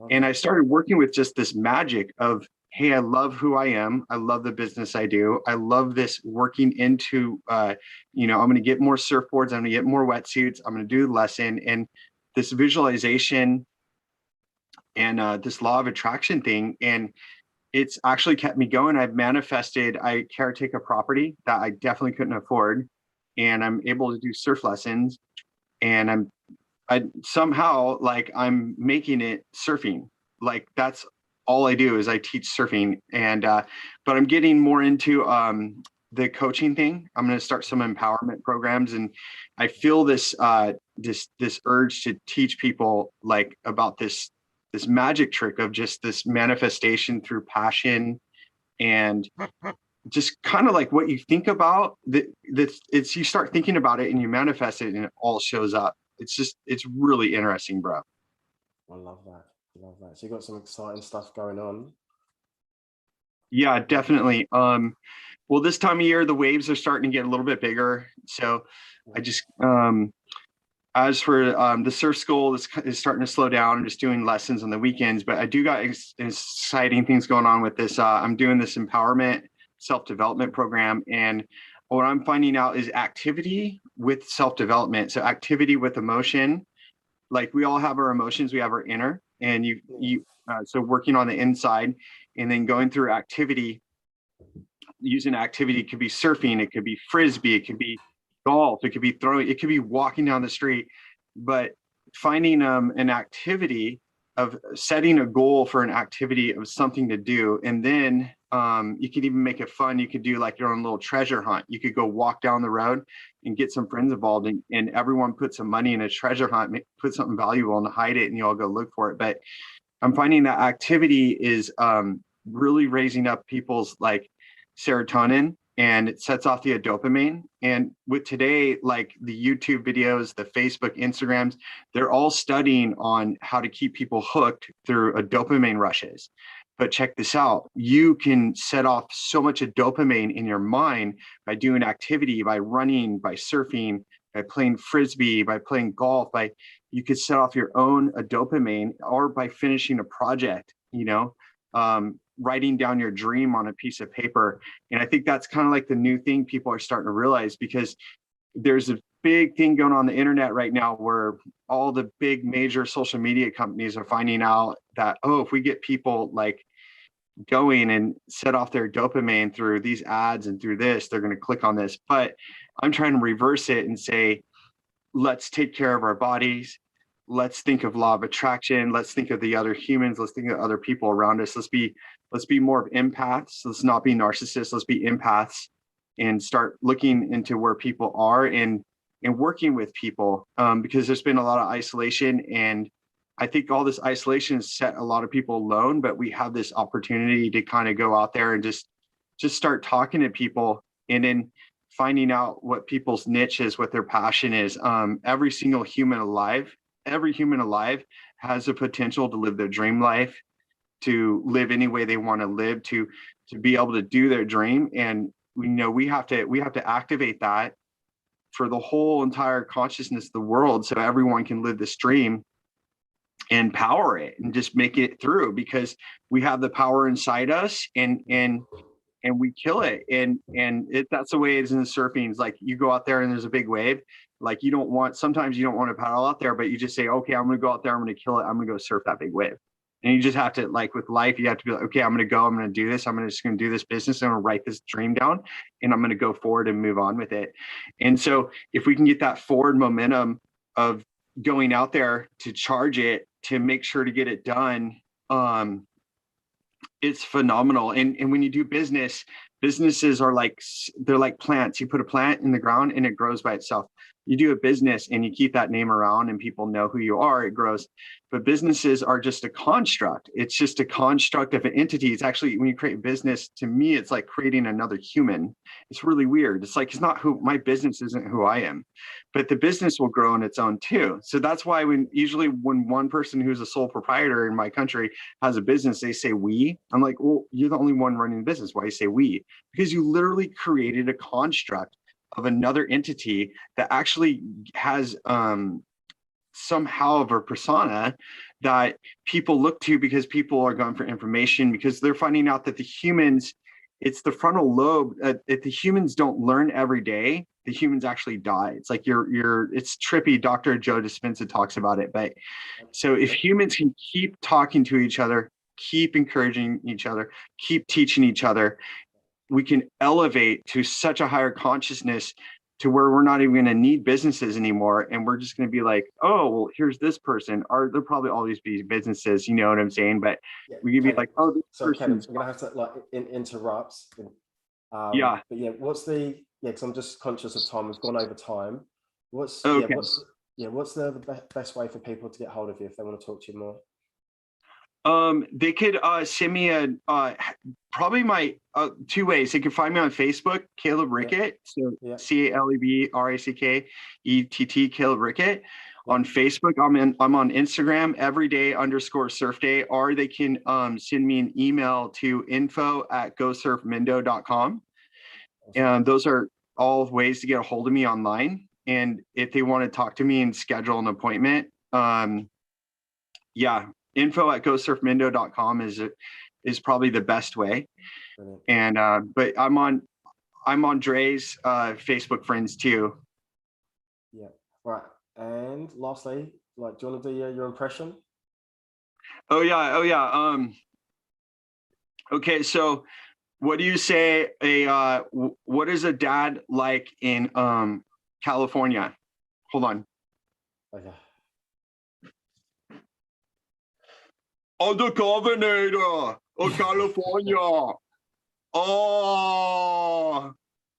And I started working with just this magic of, hey, I love who I am. I love the business I do. I love this working into, I'm going to get more surfboards. I'm going to get more wetsuits. I'm going to do the lesson. And this visualization and this law of attraction thing. And it's actually kept me going. I've manifested, I caretake a property that I definitely couldn't afford. And I'm able to do surf lessons. And I somehow, like, I'm making it surfing. Like, that's all I do is I teach surfing. And but I'm getting more into the coaching thing. I'm going to start some empowerment programs, and I feel this this urge to teach people like about this magic trick of just this manifestation through passion, and just kind of like what you think about. It's you start thinking about it and you manifest it, and it all shows up. It's really interesting, bro.
I love that. Love that. So you got some exciting stuff going on.
Yeah, definitely. Well, this time of year, the waves are starting to get a little bit bigger. So I just, as for the surf school, is starting to slow down. I'm just doing lessons on the weekends, but I do got exciting things going on with this. I'm doing this empowerment self-development program. And what I'm finding out is activity with self-development. So activity with emotion. Like, we all have our emotions, we have our inner, and so working on the inside and then going through activity, using activity. It could be surfing, it could be frisbee, it could be golf, it could be throwing, it could be walking down the street, but finding an activity of setting a goal for an activity of something to do. And then you could even make it fun. You could do like your own little treasure hunt. You could go walk down the road and get some friends involved, and everyone put some money in a treasure hunt, put something valuable and hide it, and you all go look for it. But I'm finding that activity is really raising up people's like serotonin, and it sets off the dopamine. And with today, like the YouTube videos, the Facebook, Instagrams, they're all studying on how to keep people hooked through a dopamine rushes. But check this out. You can set off so much of dopamine in your mind by doing activity, by running, by surfing, by playing frisbee, by playing golf. You could set off your own dopamine, or by finishing a project, writing down your dream on a piece of paper. And I think that's kind of like the new thing people are starting to realize, because there's a big thing going on the internet right now where all the big major social media companies are finding out that, oh, if we get people like going and set off their dopamine through these ads and through this, they're going to click on this. But I'm trying to reverse it and say, let's take care of our bodies. Let's think of law of attraction. Let's think of the other humans. Let's think of other people around us. Let's be more of empaths. Let's not be narcissists. Let's be empaths, and start looking into where people are and working with people, because there's been a lot of isolation, and I think all this isolation has set a lot of people alone. But we have this opportunity to kind of go out there and just start talking to people, and then finding out what people's niche is, what their passion is. Every single human alive has a potential to live their dream life, to live any way they want to live, to be able to do their dream. And we have to activate that for the whole entire consciousness of the world, so everyone can live this dream and power it and just make it through, because we have the power inside us, and we kill it. And that's the way it is in the surfing. It's like you go out there and there's a big wave. Like sometimes you don't want to paddle out there, but you just say, okay, I'm going to go out there. I'm going to kill it. I'm going to go surf that big wave. And you just have to, like with life, you have to be like, okay, I'm going to do this. I'm just going to do this business. I'm going to write this dream down, and I'm going to go forward and move on with it. And so if we can get that forward momentum of going out there to charge it to make sure to get it done, it's phenomenal. And when you do businesses are like, they're like plants. You put a plant in the ground and it grows by itself. You do a business and you keep that name around and people know who you are, it grows. But businesses are just a construct. It's just a construct of an entity. It's actually, when you create a business, to me, it's like creating another human. It's really weird. It's like, it's not who, my business isn't who I am, but the business will grow on its own too. So that's why usually when one person who's a sole proprietor in my country has a business, they say we. I'm like, well, you're the only one running the business. Why you say we? Because you literally created a construct of another entity that actually has somehow of a persona that people look to, because people are going for information, because they're finding out that the humans, it's the frontal lobe, if the humans don't learn every day, the humans actually die. It's like it's trippy. Dr. Joe Dispenza talks about it. But so if humans can keep talking to each other, keep encouraging each other, keep teaching each other, we can elevate to such a higher consciousness to where we're not even going to need businesses anymore. And we're just going to be like, oh, well, here's this person. There'll probably always be businesses, you know what I'm saying? But
yeah,
we can be like, oh, this
so
person's...
we're going to have to like interrupt.
Yeah.
But yeah, because I'm just conscious of time. We've gone over time. What's
okay.
What's the best way for people to get hold of you if they want to talk to you more?
They could send me probably my two ways. They can find me on Facebook, Caleb Rickett. So CALEBRICKETT, Caleb Rickett. On Facebook, I'm on Instagram, everyday_surfday, or they can send me an email to info@gosurfmendo.com. And those are all ways to get a hold of me online. And if they want to talk to me and schedule an appointment, info@gosurfmendo.com is probably the best way. And but I'm on Dre's Facebook friends too.
Yeah, right. And lastly, like, do you want to do your impression?
Oh yeah. Okay, so what do you say what is a dad like in California? Hold on.
Okay.
On the governor of California. Oh,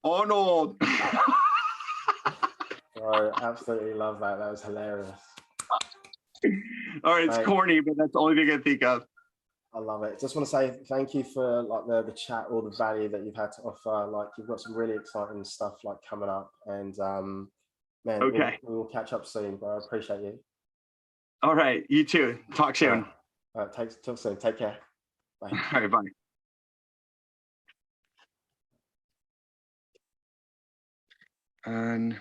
Arnold.
Oh, absolutely love that. That was hilarious.
All right, it's corny, but that's the only thing I think of.
I love it. Just want to say thank you for like the chat, all the value that you've had to offer. Like, you've got some really exciting stuff like coming up, and man,
okay,
we'll catch up soon. But I appreciate you.
All right, you too. Talk soon.
All right, talk soon. Take care. Bye.
All right, bye. And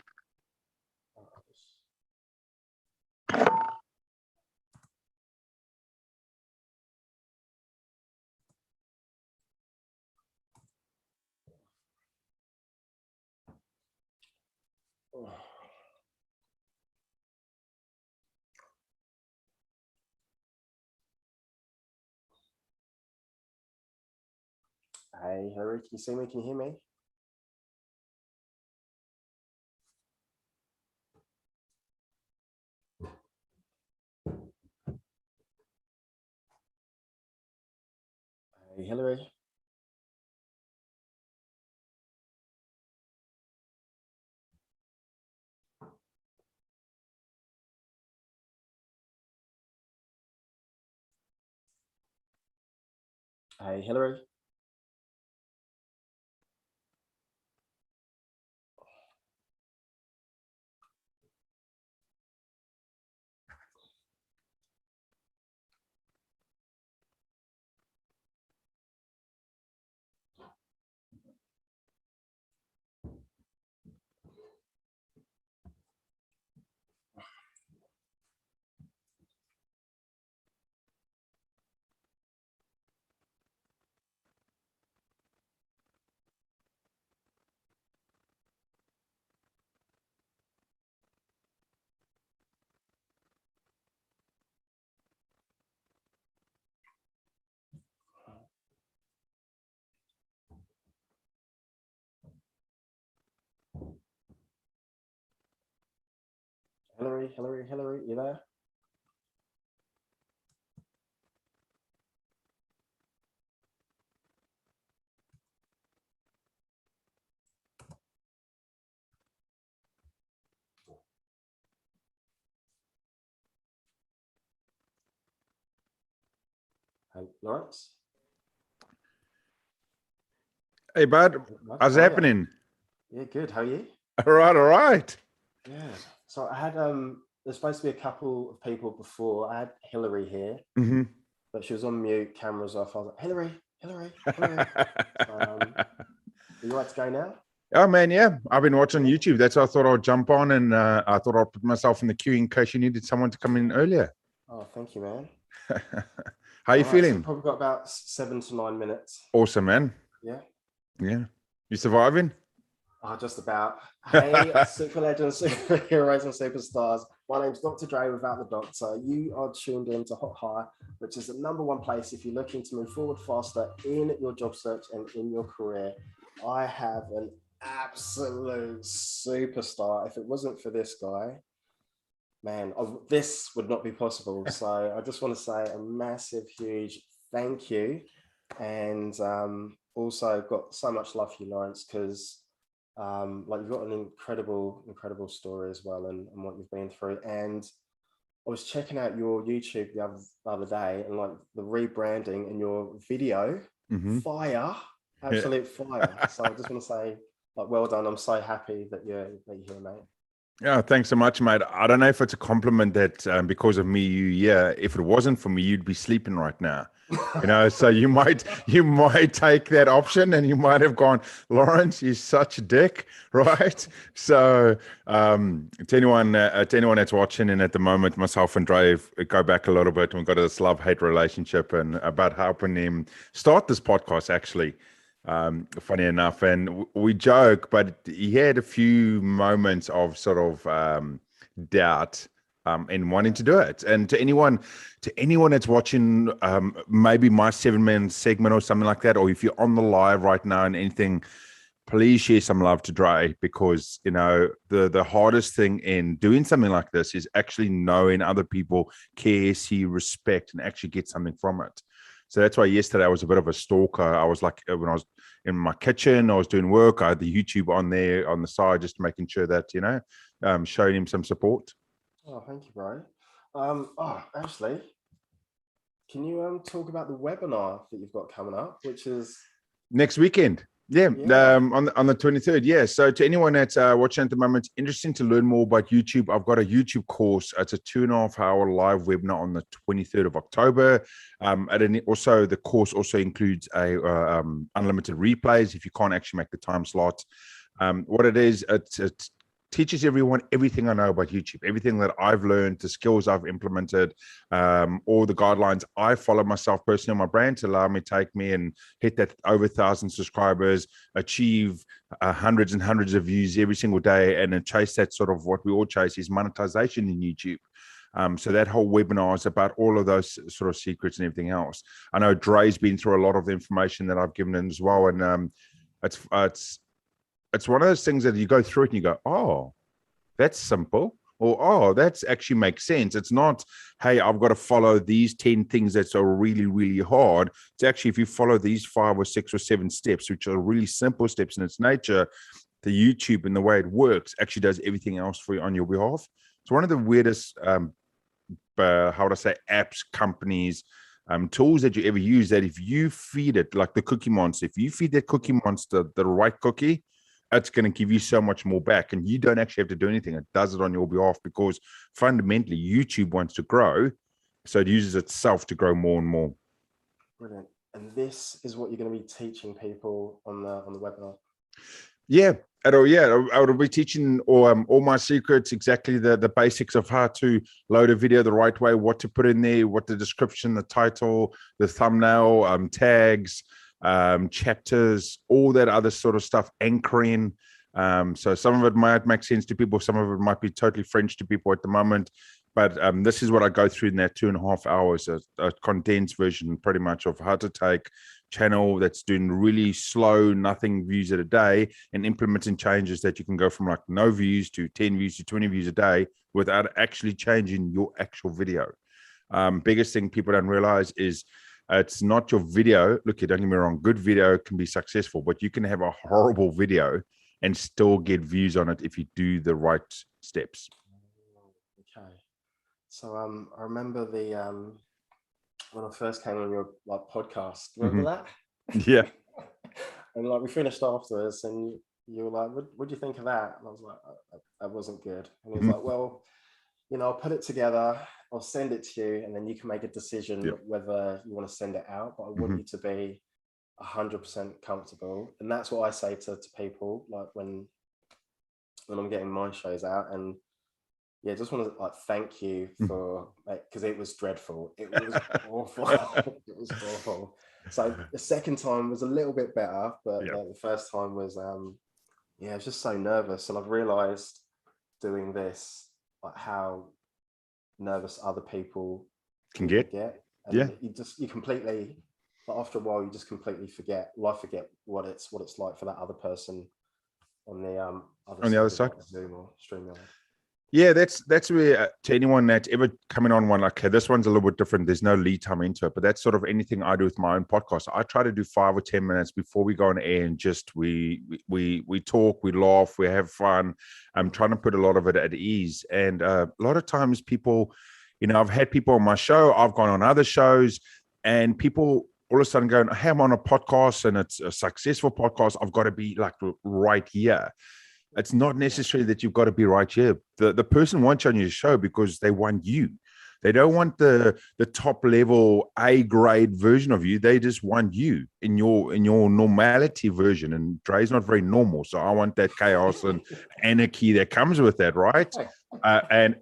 hey, Harry, can you see me? Can you hear me? Hey, Hillary. Hey, Hillary. Hillary, you there? Hey, Lawrence?
Hey, bud. How's it happening?
Yeah, good. How are you?
All right, all right.
Yeah. So I had there's supposed to be a couple of people before. I had Hillary here, but she was on mute, cameras off. I was like, Hillary. Are you right to go now?
Oh man, yeah. I've been watching YouTube. That's why I thought I'd jump on, and I thought I'd put myself in the queue in case you needed someone to come in earlier.
Oh, thank you, man.
How you feeling?
So we've probably got about 7 to 9 minutes.
Awesome, man.
Yeah.
Yeah. You surviving?
Oh, just about. Hey, super legends, superheroes, and superstars. My name's Dr. Dre without the doctor. You are tuned in to Hot Hire, which is the #1 place if you're looking to move forward faster in your job search and in your career. I have an absolute superstar. If it wasn't for this guy, man, this would not be possible. So I just want to say a massive, huge thank you. And also got so much love for you, Lawrence, because like you've got an incredible story as well, and what you've been through. And I was checking out your YouTube the other day, and like the rebranding and your video, fire, absolute fire. So I just want to say, like, well done. I'm so happy that you're here, mate.
Yeah, thanks so much, mate. I don't know if it's a compliment that because of me, if it wasn't for me, you'd be sleeping right now. You know, so you might take that option, and you might have gone, Lawrence, you're such a dick, right? So to anyone that's watching, and at the moment, myself and Dre go back a little bit. We've got this love-hate relationship, and about helping him start this podcast, actually. Funny enough, and we joke, but he had a few moments of sort of doubt in wanting to do it. And to anyone that's watching, maybe my 7-man segment or something like that, or if you're on the live right now and anything, please share some love to Dre, because you know the hardest thing in doing something like this is actually knowing other people care, see, respect, and actually get something from it. So that's why yesterday I was a bit of a stalker. I was like, when I was in my kitchen, I was doing work, I had the YouTube on there on the side, just making sure that, you know, showing him some support.
Oh, thank you, bro. Actually, can you talk about the webinar that you've got coming up, which is
next weekend? Yeah. On the 23rd. Yeah. So to anyone that's watching at the moment, interesting to learn more about YouTube, I've got a YouTube course. It's a 2.5-hour live webinar on the 23rd of October. And also the course also includes a unlimited replays if you can't actually make the time slot. What it is, it teaches everyone everything I know about YouTube, everything that I've learned, the skills I've implemented, all the guidelines I follow myself personally on my brand to allow me to take me and hit that over 1,000 subscribers, achieve hundreds and hundreds of views every single day, and then chase that sort of what we all chase is monetization in YouTube. So that whole webinar is about all of those sort of secrets and everything else. I know Dre's been through a lot of the information that I've given him as well, and it's one of those things that you go through it and you go, oh, that's simple, or oh, that's actually makes sense. It's not, hey, I've got to follow these 10 things that's are really, really hard. It's actually, if you follow these 5 or 6 or 7 steps, which are really simple steps in its nature, the YouTube and the way it works actually does everything else for you on your behalf. It's one of the weirdest, how would I say, apps, companies, tools that you ever use, that if you feed it, like the Cookie Monster, if you feed that Cookie Monster the right cookie, it's going to give you so much more back, and you don't actually have to do anything. It does it on your behalf, because fundamentally YouTube wants to grow, so it uses itself to grow more and more.
Brilliant. And this is what you're going to be teaching people on the webinar.
Yeah, I would be teaching all my secrets, exactly the basics of how to load a video the right way, what to put in there, what the description, the title, the thumbnail, tags, chapters, all that other sort of stuff, anchoring. So some of it might make sense to people, some of it might be totally French to people at the moment, but this is what I go through in that 2.5 hours, a condensed version pretty much of how to take channel that's doing really slow, nothing views at a day, and implementing changes that you can go from like no views to 10 views to 20 views a day without actually changing your actual video. Biggest thing people don't realize is it's not your video. Look, don't get me wrong, good video can be successful, but you can have a horrible video and still get views on it if you do the right steps.
Okay. So I remember when I first came on your like podcast. Remember that?
Yeah.
And like we finished afterwards, and you were like, "What do you think of that?" And I was like, "That wasn't good." And he was like, "Well, you know, I'll put it together. I'll send it to you, and then you can make a decision whether you want to send it out. But I want you to be 100% comfortable." And that's what I say to people, like when I'm getting my shows out. And yeah, just want to like thank you for, because it was dreadful. It was awful. It was awful. So the second time was a little bit better, but the first time was I was just so nervous. And I've realized doing this, like how nervous other people
can get.
And you completely, like after a while, you just completely forget what it's like for that other person on the other side, like Zoom or StreamYard.
Yeah, that's where to anyone that's ever coming on one, like, okay, this one's a little bit different. There's no lead time into it, but that's sort of anything I do with my own podcast. I try to do 5 or 10 minutes before we go on air, and just we talk, we laugh, we have fun. I'm trying to put a lot of it at ease. And a lot of times people, you know, I've had people on my show, I've gone on other shows, and people all of a sudden going, hey, I'm on a podcast and it's a successful podcast. I've got to be like right here. It's not necessary that you've got to be right here. The person wants you on your show because they want you. They don't want the top level A grade version of you. They just want you in your normality version. And Dre's not very normal, so I want that chaos and anarchy that comes with that, right? And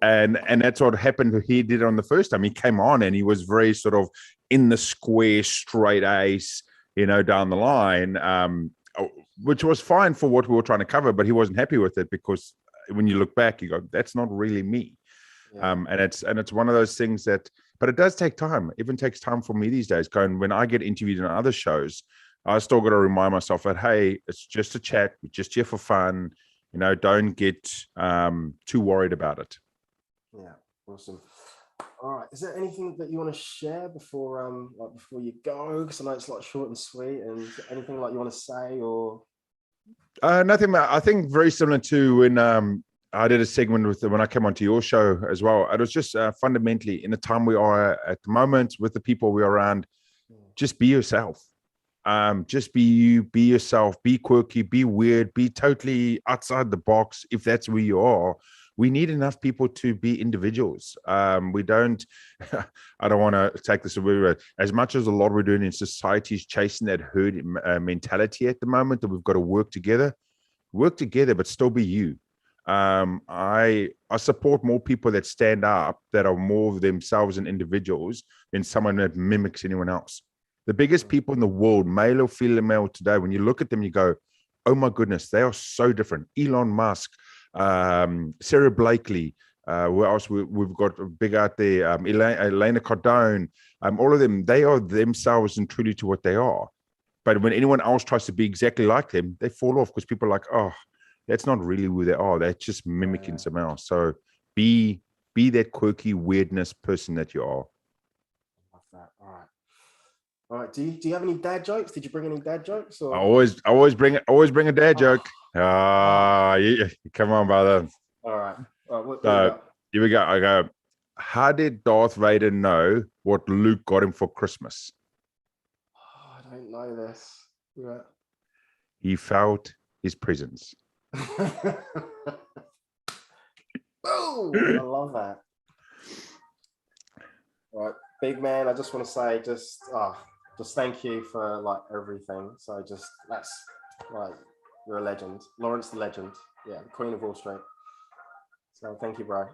that's what happened. He did on the first time. He came on and he was very sort of in the square, straight ace, you know, down the line. Which was fine for what we were trying to cover, but he wasn't happy with it because when you look back, you go, that's not really me. And it's one of those things that, but it does take time. It even takes time for me these days. Going, when I get interviewed on other shows, I still got to remind myself that, hey, it's just a chat. We're just here for fun. You know, don't get too worried about it.
Yeah, awesome. All right. Is there anything that you want to share before you go? Because I know it's like short and sweet. And anything like you want to say or?
Nothing. I think very similar to when I did a segment when I came onto your show as well. It was just fundamentally in the time we are at the moment with the people we're around. Just be yourself. Just be you. Be yourself. Be quirky. Be weird. Be totally outside the box. If that's where you are. We need enough people to be individuals. We don't, I don't want to take this away. As much as a lot we're doing in society is chasing that herd mentality at the moment, that we've got to work together, but still be you. I support more people that stand up, that are more of themselves and individuals than someone that mimics anyone else. The biggest people in the world, male or female today, when you look at them, you go, oh my goodness, they are so different. Elon Musk, Sarah Blakely, who else we've got big out there, Elena Cardone, all of them, they are themselves and truly to what they are. But when anyone else tries to be exactly like them, they fall off because people are like, oh, that's not really who they are. They're just mimicking someone else. So be that quirky weirdness person that you are.
Love that. All right. Do you have any dad jokes? Did you bring any dad jokes? Or?
I always bring a dad joke. Yeah, come on, brother.
All right.
So here we go. I go. How did Darth Vader know what Luke got him for Christmas?
Oh, I don't know this. Yeah.
He felt his presence.
Oh, I love that. All right, big man. I just want to say, just thank you for like everything. So that's like, you're a legend, Lawrence the legend. Yeah, the Queen of Wall Street. So thank you, bro.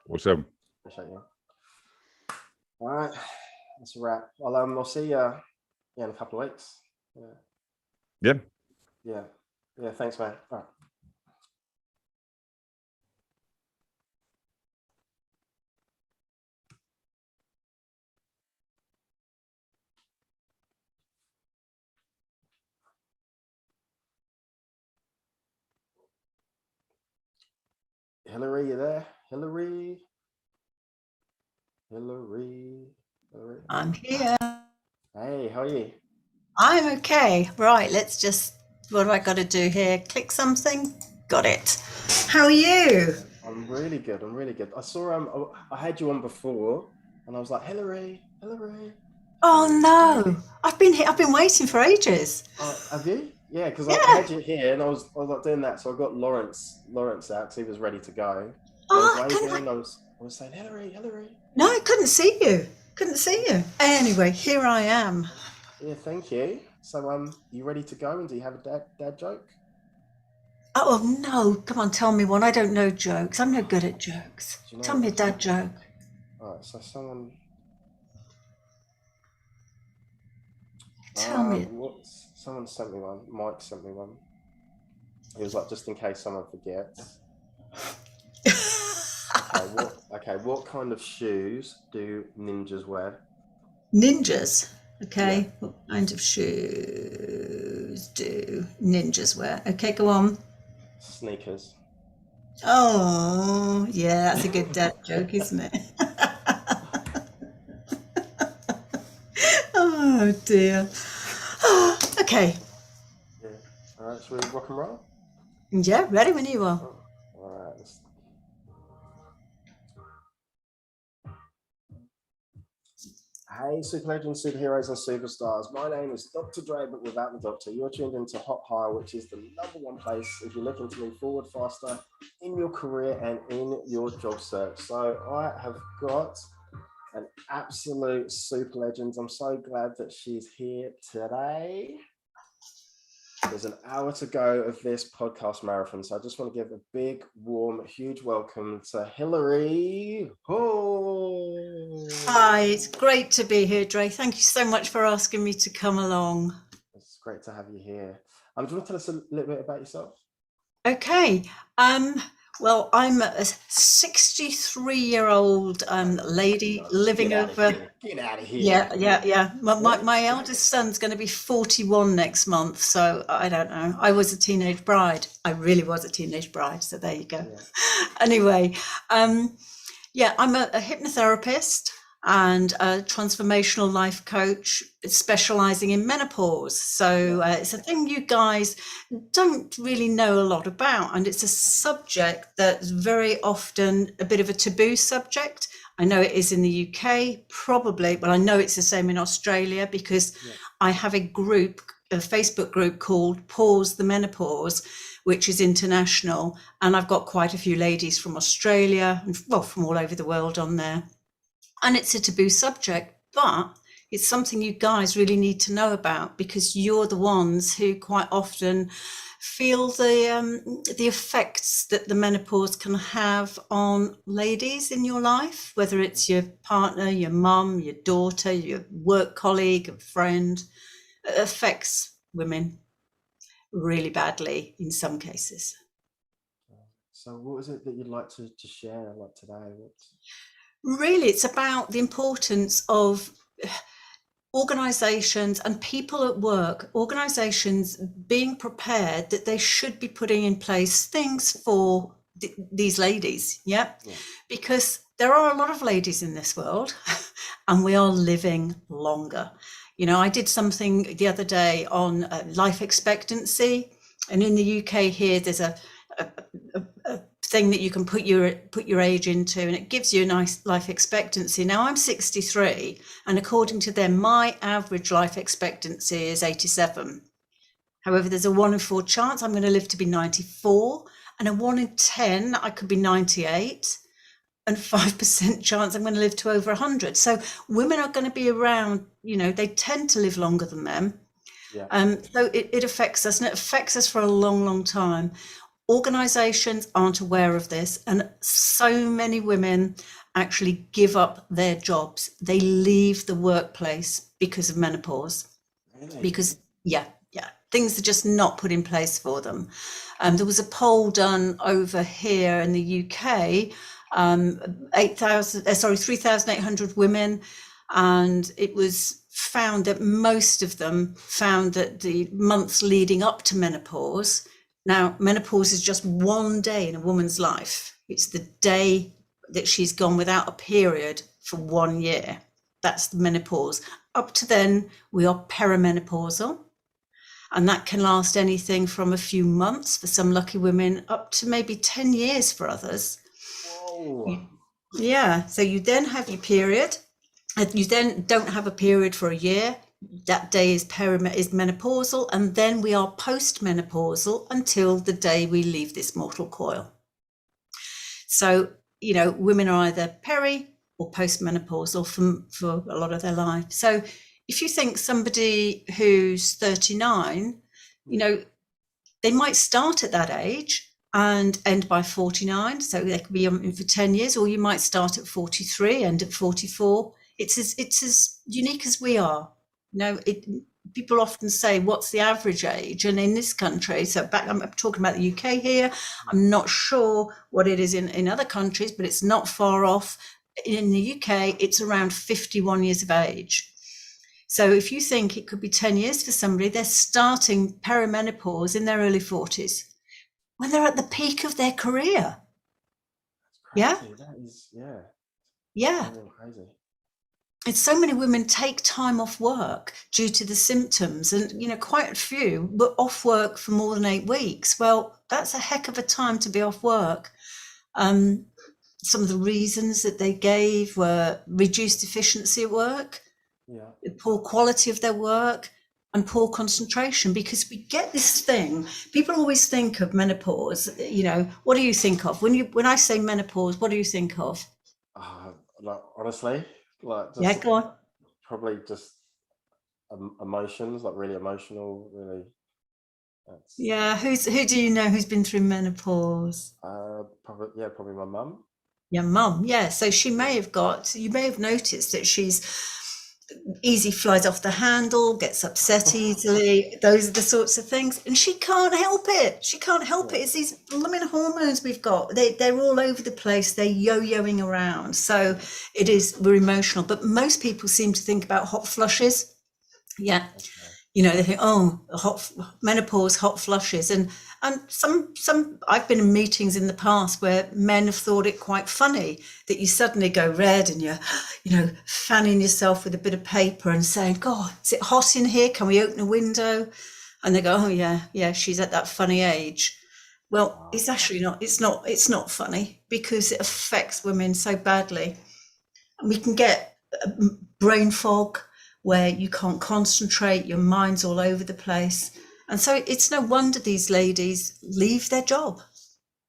Awesome.
Appreciate you. All right, that's a wrap. I'll see you in a couple of weeks. Yeah. Thanks, man. All right. Hillary, you there? Hillary.
I'm here.
Hey, how are you?
I'm okay. Right, let's just, what do I got to do here? Click something. Got it. How are you?
I'm really good. I saw I had you on before and I was like, Hillary. Hillary.
Oh no, I've been here. I've been waiting for ages.
Have you? Yeah, because
Yeah.
I had you here, and I was like doing that, so I got Lawrence out because he was ready to go.
Oh,
I was waving. I was saying Hillary.
No, I couldn't see you. Anyway, here I am.
Yeah, thank you. So, you ready to go? And do you have a dad joke?
Oh no, come on, tell me one. I don't know jokes. I'm no good at jokes.
Do you know
Tell me a dad joke.
All right, so someone.
Tell me.
Someone sent me one. Mike sent me one. It was like, just in case someone forgets. What kind of shoes do ninjas wear?
Ninjas. Okay. Yeah. What kind of shoes do ninjas wear? Okay, go on.
Sneakers.
Oh, yeah, that's a good dad joke, isn't it? Oh dear. Okay.
Yeah. All right, shall we rock and roll?
Yeah, ready when you are.
All right. Hey, super legends, superheroes, and superstars. My name is Dr. Dre, but without the doctor. You're tuned into Hot Hire, which is the #1 place if you're looking to move forward faster in your career and in your job search. So I have got an absolute super legend. I'm so glad that she's here today. There's an hour to go of this podcast marathon, so I just want to give a big, warm, huge welcome to Hillary. Oh.
Hi, it's great to be here, Dre. Thank you so much for asking me to come along.
It's great to have you here. Do you want to tell us a little bit about yourself?
Okay. Well, I'm a 63-year-old lady living over.
Get out of here.
Yeah. My eldest son's going to be 41 next month, so I don't know. I was a teenage bride. I really was a teenage bride. So there you go. Yeah. Anyway, I'm a hypnotherapist and a transformational life coach specializing in menopause. So it's a thing you guys don't really know a lot about, and it's a subject that's very often a bit of a taboo subject. I know it is in the UK, probably, but I know it's the same in Australia because I have a Facebook group called Pause the Menopause, which is international, and I've got quite a few ladies from Australia and from all over the world on there. And it's a taboo subject, but it's something you guys really need to know about because you're the ones who quite often feel the effects that the menopause can have on ladies in your life, whether it's your partner, your mum, your daughter, your work colleague, a friend. It affects women really badly in some cases.
So what is it that you'd like to share like today?
Really, it's about the importance of organizations and people at work, organizations being prepared that they should be putting in place things for these ladies. Yeah, because there are a lot of ladies in this world and we are living longer. You know, I did something the other day on life expectancy, and in the UK here, there's a thing that you can put your age into, and it gives you a nice life expectancy. Now I'm 63, and according to them, my average life expectancy is 87. However, there's a 1 in 4 chance I'm going to live to be 94, and a 1 in 10 I could be 98, and 5% chance I'm going to live to over 100. So women are going to be around, you know, they tend to live longer than men. So it affects us, and it affects us for a long, long time. Organizations aren't aware of this, and so many women actually give up their jobs. They leave the workplace because of menopause. Really? Because things are just not put in place for them. There was a poll done over here in the UK, 3,800 women, and it was found that most of them found that the months leading up to menopause. Now, menopause is just one day in a woman's life. It's the day that she's gone without a period for 1 year. That's the menopause. Up to then, we are perimenopausal, and that can last anything from a few months for some lucky women up to maybe 10 years for others.
Whoa.
Yeah, so you then have your period, You then don't have a period for a year. That day is menopausal, and then we are postmenopausal until the day we leave this mortal coil. So, you know, women are either peri or postmenopausal for a lot of their life. So if you think somebody who's 39, you know, they might start at that age and end by 49. So they could be on for 10 years, or you might start at 43, end at 44. It's as unique as we are. You know, people often say, what's the average age? And in this country, so I'm talking about the UK here, I'm not sure what it is in other countries, but it's not far off. In the UK, it's around 51 years of age. So if you think it could be 10 years for somebody, they're starting perimenopause in their early 40s when they're at the peak of their career. Yeah?
That is, yeah.
Yeah.
Crazy.
And so many women take time off work due to the symptoms, and, you know, quite a few were off work for more than 8 weeks. Well, that's a heck of a time to be off work. Some of the reasons that they gave were reduced efficiency at work, poor quality of their work, and poor concentration, because we get this thing. People always think of menopause, you know, what do you think of? When I say menopause, what do you think of?
Like, honestly, like, just,
yeah, go on.
Probably just emotions, like really emotional, really.
Yeah, who do you know who's been through menopause?
Probably my mum.
Your mum, yeah. So you may have noticed that she's easy, flies off the handle, gets upset easily. Those are the sorts of things, and she can't help it. She can't help it. It's these blooming hormones we've got. They're all over the place. They're yo-yoing around. So we're emotional. But most people seem to think about hot flushes. Yeah. Okay. You know, they think, oh, menopause, hot flushes. And some I've been in meetings in the past where men have thought it quite funny that you suddenly go red and you're, you know, fanning yourself with a bit of paper and saying, God, is it hot in here? Can we open a window? And they go, oh yeah, she's at that funny age. Well, it's actually not, it's not funny, because it affects women so badly. And we can get brain fog, where you can't concentrate, your mind's all over the place. And so it's no wonder these ladies leave their job.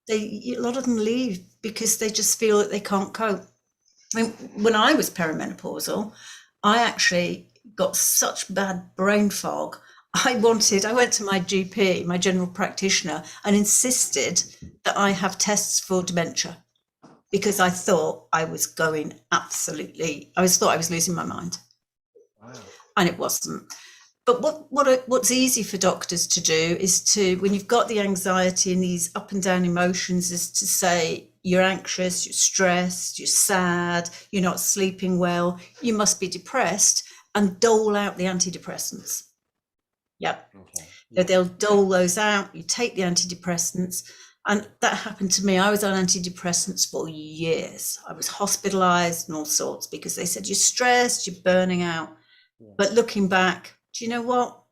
A lot of them leave because they just feel that they can't cope. I mean, when I was perimenopausal, I actually got such bad brain fog. I went to my GP, my general practitioner, and insisted that I have tests for dementia, because I thought I was losing my mind. And it wasn't. But what's easy for doctors to do is to, when you've got the anxiety and these up and down emotions, is to say you're anxious, you're stressed, you're sad, you're not sleeping well, you must be depressed, and dole out the antidepressants. Yep. Okay. So they'll dole those out, you take the antidepressants. And that happened to me. I was on antidepressants for years. I was hospitalized and all sorts, because they said, you're stressed, you're burning out. Yeah. But looking back, do you know what?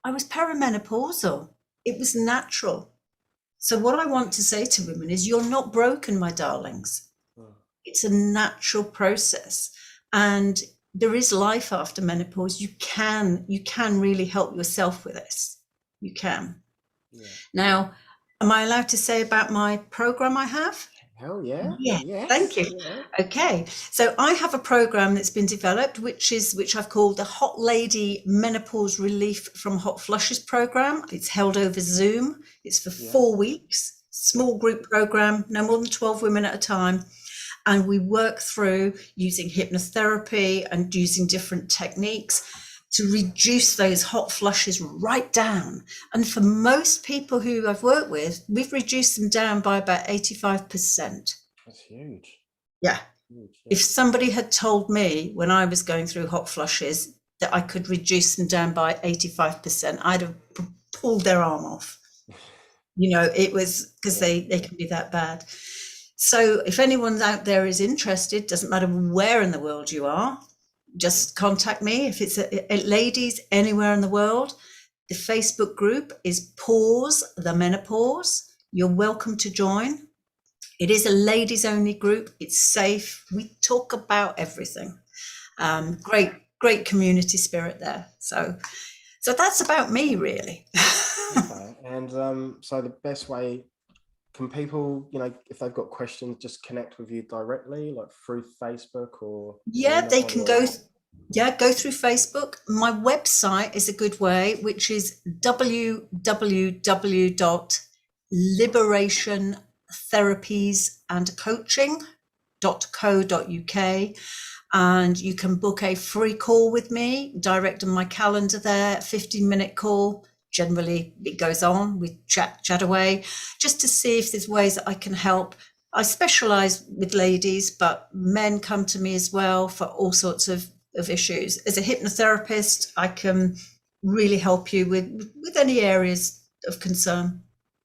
I was perimenopausal. It was natural. So what I want to say to women is, you're not broken, my darlings. It's a natural process. And there is life after menopause. You can really help yourself with this. You can. Yeah. Now, am I allowed to say about my program I have?
Hell yeah.
Yeah, yes. Thank you. Yeah. Okay, so I have a program that's been developed, which I've called the Hot Lady Menopause Relief from Hot Flushes program. It's held over Zoom. It's for 4 weeks, small group program, no more than 12 women at a time. And we work through using hypnotherapy and using different techniques to reduce those hot flushes right down. And for most people who I've worked with, we've reduced them down by about 85%.
That's huge.
Yeah. Huge, yeah. If somebody had told me when I was going through hot flushes that I could reduce them down by 85%, I'd have pulled their arm off. You know, it was because they can be that bad. So if anyone out there is interested, doesn't matter where in the world you are, just contact me. If it's ladies anywhere in the world, the Facebook group is Pause the Menopause. You're welcome to join. It is a ladies only group. It's safe. We talk about everything. Great community spirit there. So that's about me, really.
Okay. And so the best way, can people, if they've got questions, just connect with you directly, like through Facebook or?
Yeah, they can go through Facebook. My website is a good way, which is www.liberationtherapiesandcoaching.co.uk. And you can book a free call with me, direct on my calendar there, 15-minute call. Generally, it goes on, we chat away, just to see if there's ways that I can help. I specialize with ladies, but men come to me as well for all sorts of issues. As a hypnotherapist, I can really help you with any areas of concern.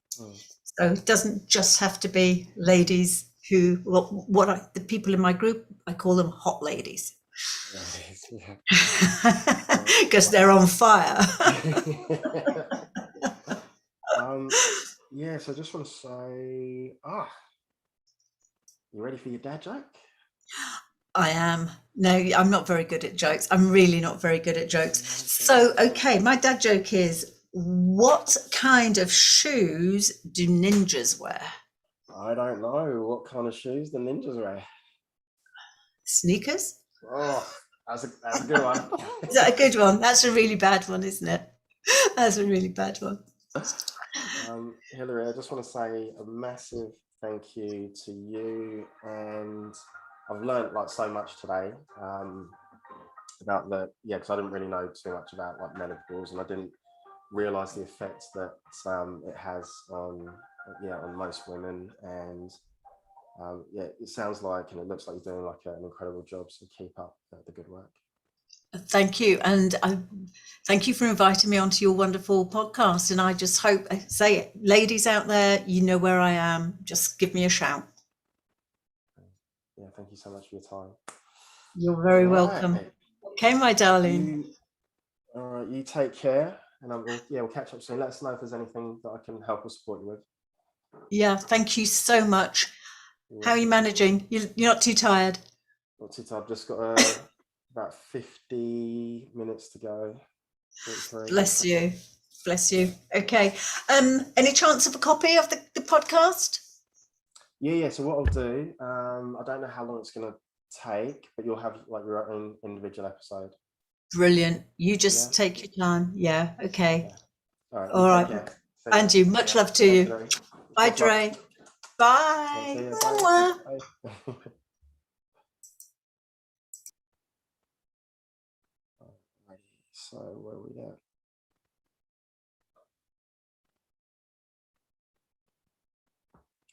So it doesn't just have to be ladies who, the people in my group, I call them hot ladies. Because they're on fire.
So I just want to say, you ready for your dad joke?
I am. No, I'm not very good at jokes. I'm really not very good at jokes. So, okay, my dad joke is, what kind of shoes do ninjas wear?
I don't know. What kind of shoes do ninjas wear?
Sneakers?
Oh, that's a good one.
Is that a good one? That's a really bad one, isn't it? That's a really bad one.
Hilary, I just want to say a massive thank you to you, and I've learned so much today about because I didn't really know too much about menopause, and I didn't realize the effects that it has on most women. And it sounds like, and it looks like you're doing an incredible job, so keep up the good work.
Thank you, and thank you for inviting me onto your wonderful podcast. And I just hope, ladies out there, you know where I am. Just give me a shout.
Yeah, thank you so much for your time.
You're very welcome. Okay, my darling.
All right, you take care, and we'll catch up soon. Let us know if there's anything that I can help or support you with.
Yeah, thank you so much. How are you managing? You're not too tired?
Not too tired. I've just got about 50 minutes to go.
Bless you. Bless you. Okay. Any chance of a copy of the podcast?
Yeah. So what I'll do, I don't know how long it's going to take, but you'll have your own individual episode.
Brilliant. You just take your time. Yeah. Okay.
Yeah.
All right. And you. Much love to you. Bye, Dre. Bye.
Bye. So where are we at?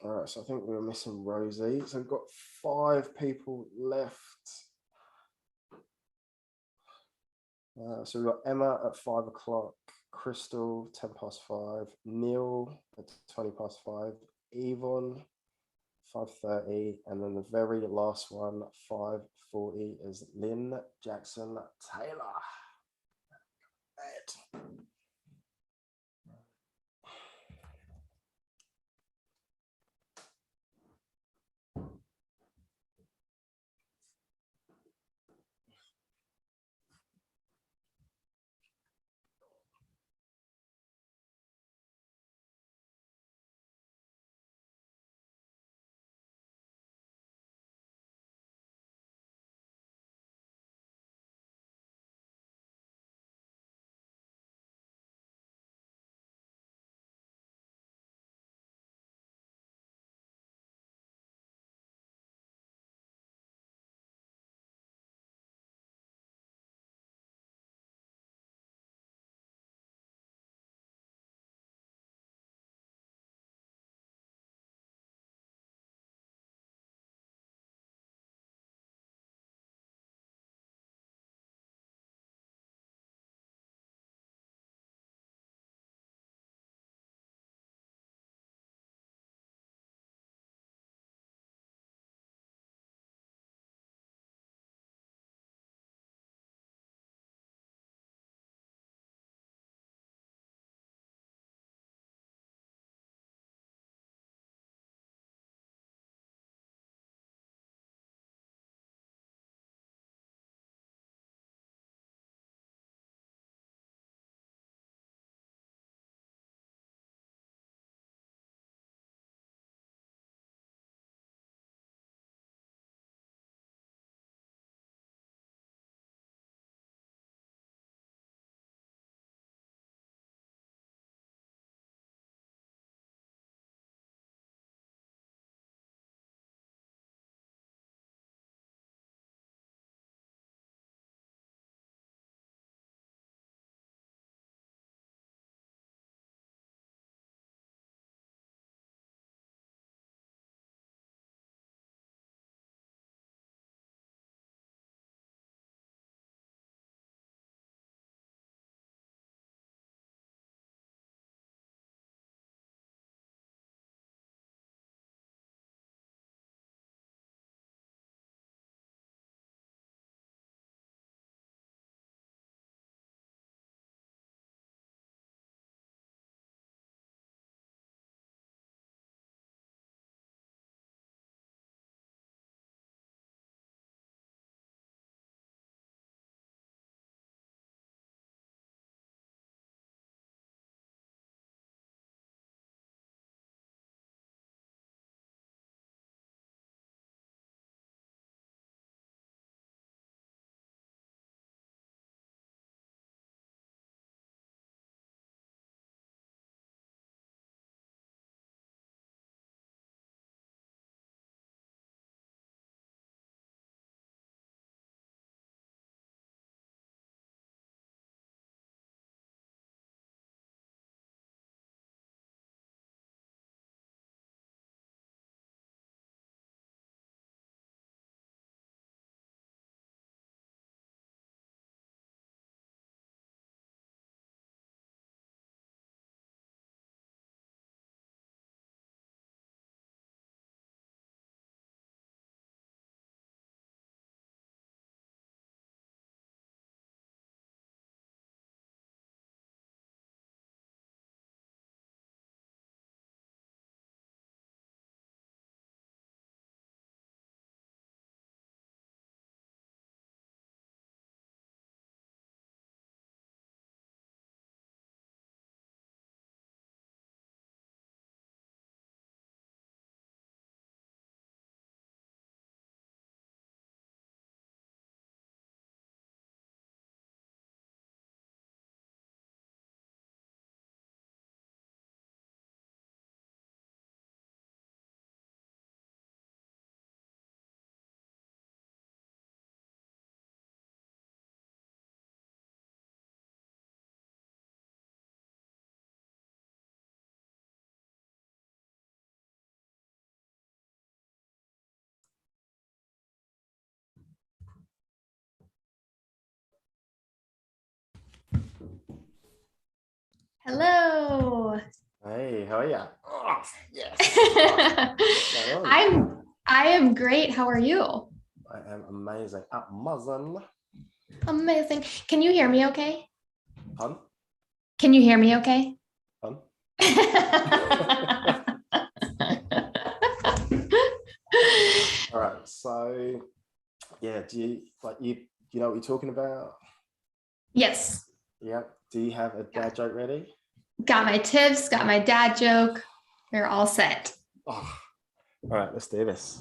All right, so I think we were missing Rosie. So we've got 5 people left. So we've got Emma at 5 o'clock, Crystal 5:10, Neil at 5:20, Yvonne 5:30, and then the very last one, 5:40, is Lynn Jackson Taylor.
Hello.
Hey, how are you? Oh, yes.
I am great. How are you?
I am amazing. Amazing.
Amazing. Can you hear me okay?
Pun?
Can you hear me okay?
Pun? All right. So, yeah, do you know what you're talking about?
Yes.
Yeah. Do you have a dad joke ready?
Got my tips, got my dad joke. We're all set.
Oh, all right, let's do this.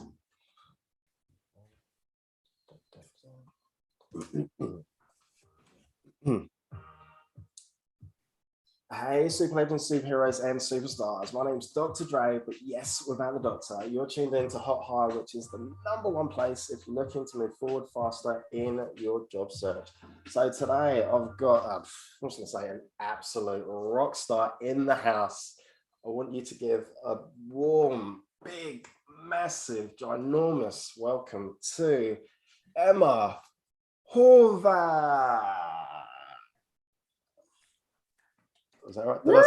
Hey, super legends, superheroes, and superstars. My name's Dr. Dre, but yes, without the doctor. You're tuned in to Hot Hire, which is the #1 place if you're looking to move forward faster in your job search. So today I've got, I'm just going to say, an absolute rock star in the house. I want you to give a warm, big, massive, ginormous welcome to Emma Horvath. Is that right?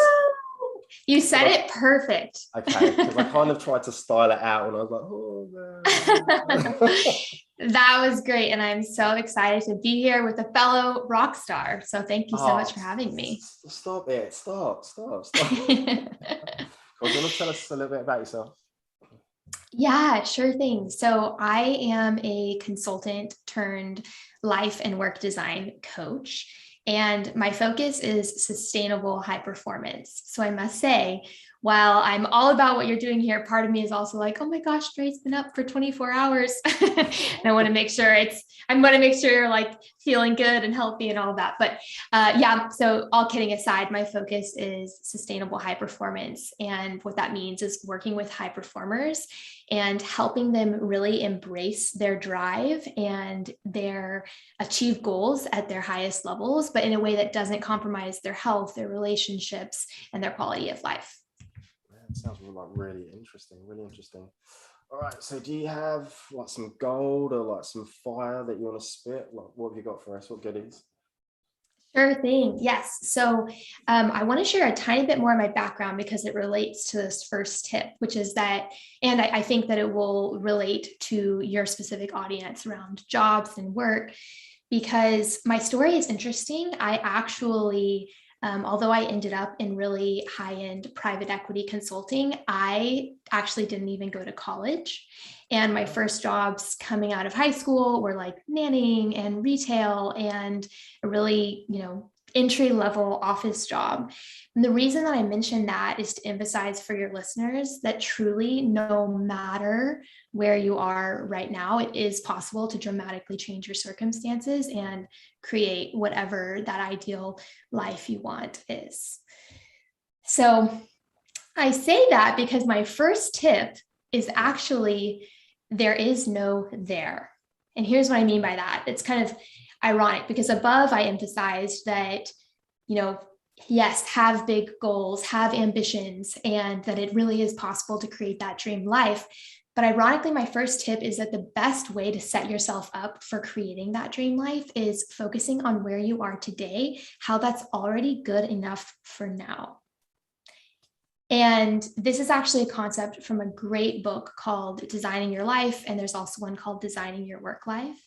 You said it perfect.
Okay, because I kind of tried to style it out and I was like, oh, no.
That was great. And I'm so excited to be here with a fellow rock star. So thank you so much for having me.
Stop it. Stop. Cool. Do you want to tell us a little bit about yourself?
Yeah, sure thing. So I am a consultant turned life and work design coach. And my focus is sustainable high performance. So I must say, while I'm all about what you're doing here, part of me is also like, oh my gosh, Dre's been up for 24 hours. And I want to make sure you're like feeling good and healthy and all of that. But yeah, so all kidding aside, my focus is sustainable high performance. And what that means is working with high performers and helping them really embrace their drive and their achieve goals at their highest levels, but in a way that doesn't compromise their health, their relationships, and their quality of life.
That sounds really interesting, really interesting. All right, so do you have like some gold or like some fire that you want to spit? Like, what have you got for us? What goodies?
Sure thing. Yes. So I want to share a tiny bit more of my background because it relates to this first tip, which is that, and I think that it will relate to your specific audience around jobs and work, because my story is interesting. I actually, although I ended up in really high-end private equity consulting, I actually didn't even go to college. And my first jobs coming out of high school were like nannying and retail and a really, entry-level office job. And the reason that I mention that is to emphasize for your listeners that truly, no matter where you are right now, it is possible to dramatically change your circumstances and create whatever that ideal life you want is. So I say that because my first tip is actually, there is no there. And here's what I mean by that. It's kind of ironic because above I emphasized that, yes, have big goals, have ambitions, and that it really is possible to create that dream life. But ironically, my first tip is that the best way to set yourself up for creating that dream life is focusing on where you are today, how that's already good enough for now. And this is actually a concept from a great book called Designing Your Life. And there's also one called Designing Your Work Life.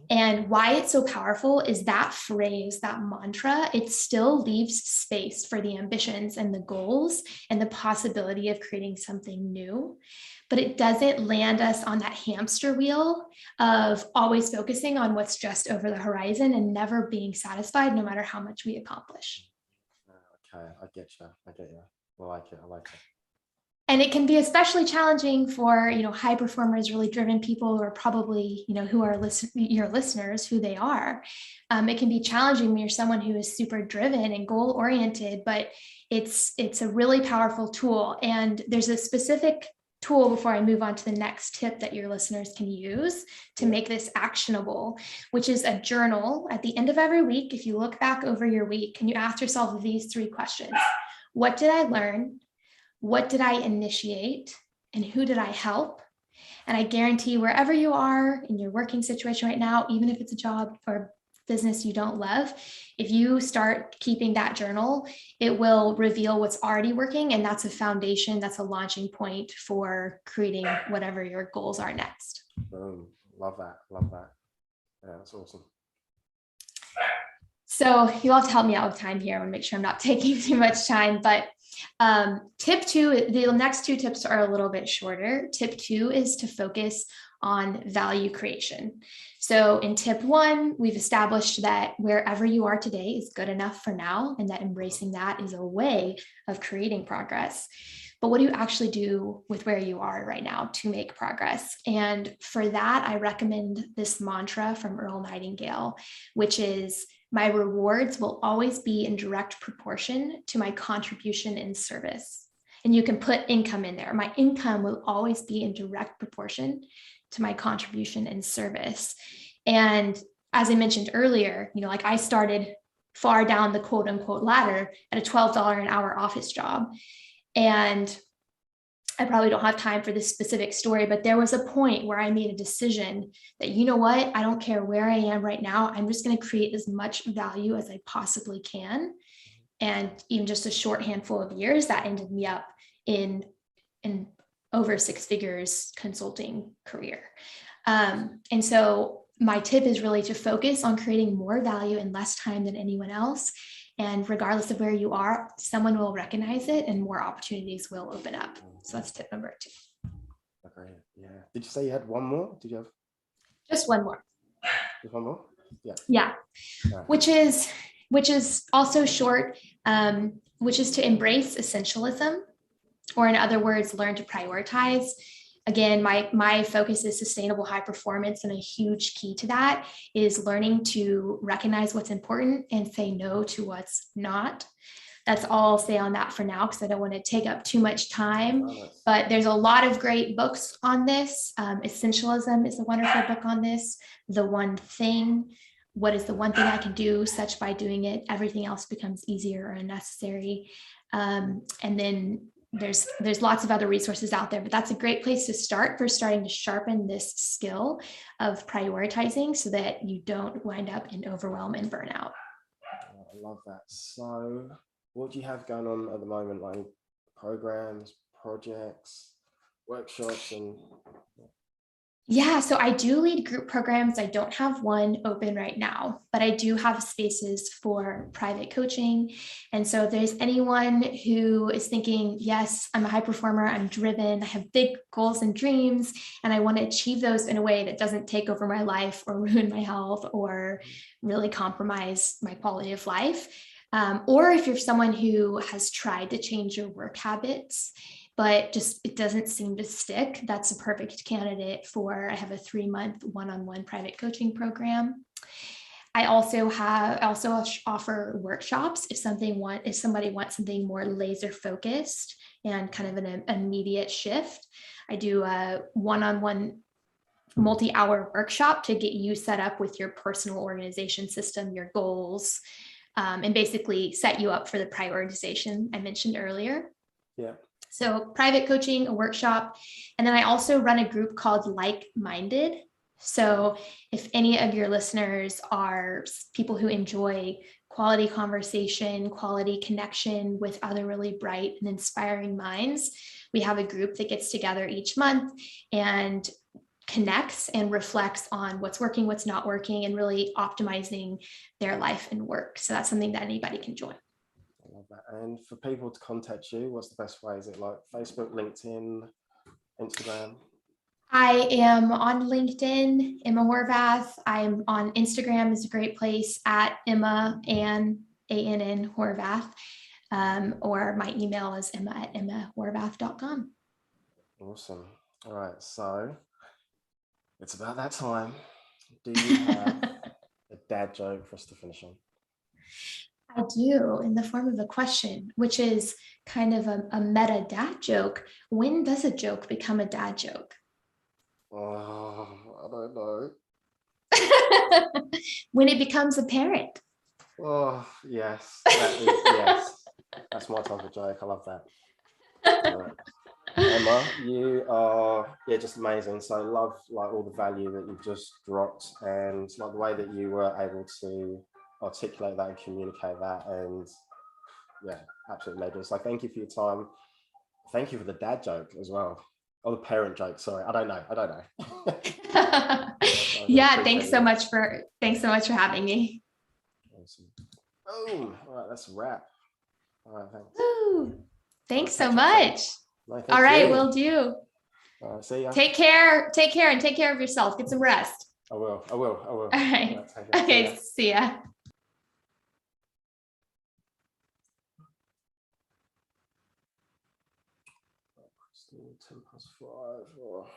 And why it's so powerful is that phrase, that mantra, it still leaves space for the ambitions and the goals and the possibility of creating something new. But it doesn't land us on that hamster wheel of always focusing on what's just over the horizon and never being satisfied no matter how much we accomplish.
Okay, I get you. I like it.
And it can be especially challenging for, high performers, really driven people who are probably, who are your listeners, who they are. It can be challenging when you're someone who is super driven and goal oriented, but it's a really powerful tool. And there's a specific tool before I move on to the next tip that your listeners can use to make this actionable, which is a journal. At the end of every week, if you look back over your week, can you ask yourself these 3 questions? What did I learn? What did I initiate? And who did I help? And I guarantee wherever you are in your working situation right now, even if it's a job or business you don't love, if you start keeping that journal, it will reveal what's already working. And that's a foundation, that's a launching point for creating whatever your goals are next.
Boom. Love that. Love that. Yeah, that's awesome.
So you'll have to help me out with time here. I want to make sure I'm not taking too much time, but tip 2, the next 2 tips are a little bit shorter. Tip 2 is to focus on value creation. So in tip 1, we've established that wherever you are today is good enough for now, and that embracing that is a way of creating progress. But what do you actually do with where you are right now to make progress? And for that, I recommend this mantra from Earl Nightingale, which is, my rewards will always be in direct proportion to my contribution in service. And you can put income in there. My income will always be in direct proportion to my contribution in service. And as I mentioned earlier, like I started far down the quote unquote ladder at a $12 an hour office job. And I probably don't have time for this specific story, but there was a point where I made a decision that, you know what, I don't care where I am right now. I'm just going to create as much value as I possibly can. And even just a short handful of years, that ended me up in over 6 figures consulting career. And so my tip is really to focus on creating more value in less time than anyone else. And regardless of where you are, someone will recognize it and more opportunities will open up. So that's tip number 2.
Okay. Yeah. Did you say you had one more? Did you have?
Just one more.
Just one more? Yeah.
Yeah.
Yeah.
Which is also short, which is to embrace essentialism, or in other words, learn to prioritize. Again, my focus is sustainable high performance, and a huge key to that is learning to recognize what's important and say no to what's not. That's all I'll say on that for now, because I don't want to take up too much time, but there's a lot of great books on this. Essentialism is a wonderful book on this. The One Thing, what is the one thing I can do, such by doing it, everything else becomes easier or unnecessary. And then there's lots of other resources out there, but that's a great place to start for starting to sharpen this skill of prioritizing so that you don't wind up in overwhelm and burnout.
I love that. So what do you have going on at the moment? Like programs, projects, workshops, and
Yeah, so I do lead group programs. I don't have one open right now, but I do have spaces for private coaching. And so if there's anyone who is thinking, yes, I'm a high performer, I'm driven, I have big goals and dreams, and I want to achieve those in a way that doesn't take over my life or ruin my health or really compromise my quality of life. Or if you're someone who has tried to change your work habits, but just it doesn't seem to stick, that's a perfect candidate for, I have a 3-month one-on-one private coaching program. I also offer workshops if somebody wants something more laser focused and kind of an immediate shift. I do a one-on-one multi-hour workshop to get you set up with your personal organization system, your goals, and basically set you up for the prioritization I mentioned earlier.
Yeah.
So private coaching, a workshop, and then I also run a group called Like Minded. So if any of your listeners are people who enjoy quality conversation, quality connection with other really bright and inspiring minds, we have a group that gets together each month and connects and reflects on what's working, what's not working, and really optimizing their life and work. So that's something that anybody can join.
I love that. And for people to contact you, what's the best way? Is it like Facebook, LinkedIn, Instagram?
I am on LinkedIn, Emma Horvath. I'm on Instagram, is a great place, at Emma Ann Horvath. Or my email is emma@emmahorvath.com.
Awesome. All right, so it's about that time. Do you have a dad joke for us to finish on?
I do, in the form of a question, which is kind of a meta dad joke. When does a joke become a dad joke?
Oh, I don't know.
When it becomes apparent.
Oh, yes. Yes. That's my type of joke. I love that. Emma, you are just amazing. So I love like all the value that you've just dropped, and like the way that you were able to articulate that and communicate that, and yeah, absolutely legend. So thank you for your time. Thank you for the dad joke as well. Or the parent joke, sorry. I don't know.
Yeah, thanks so much for having me.
Awesome. Oh, all right, that's a wrap. All right, thanks.
Woo. Thanks so much.
No,
all right, we'll do.
See ya.
Take care, and take care of yourself. Get some rest.
I will. All
right. Okay, see ya.
Still 10+5. Oh.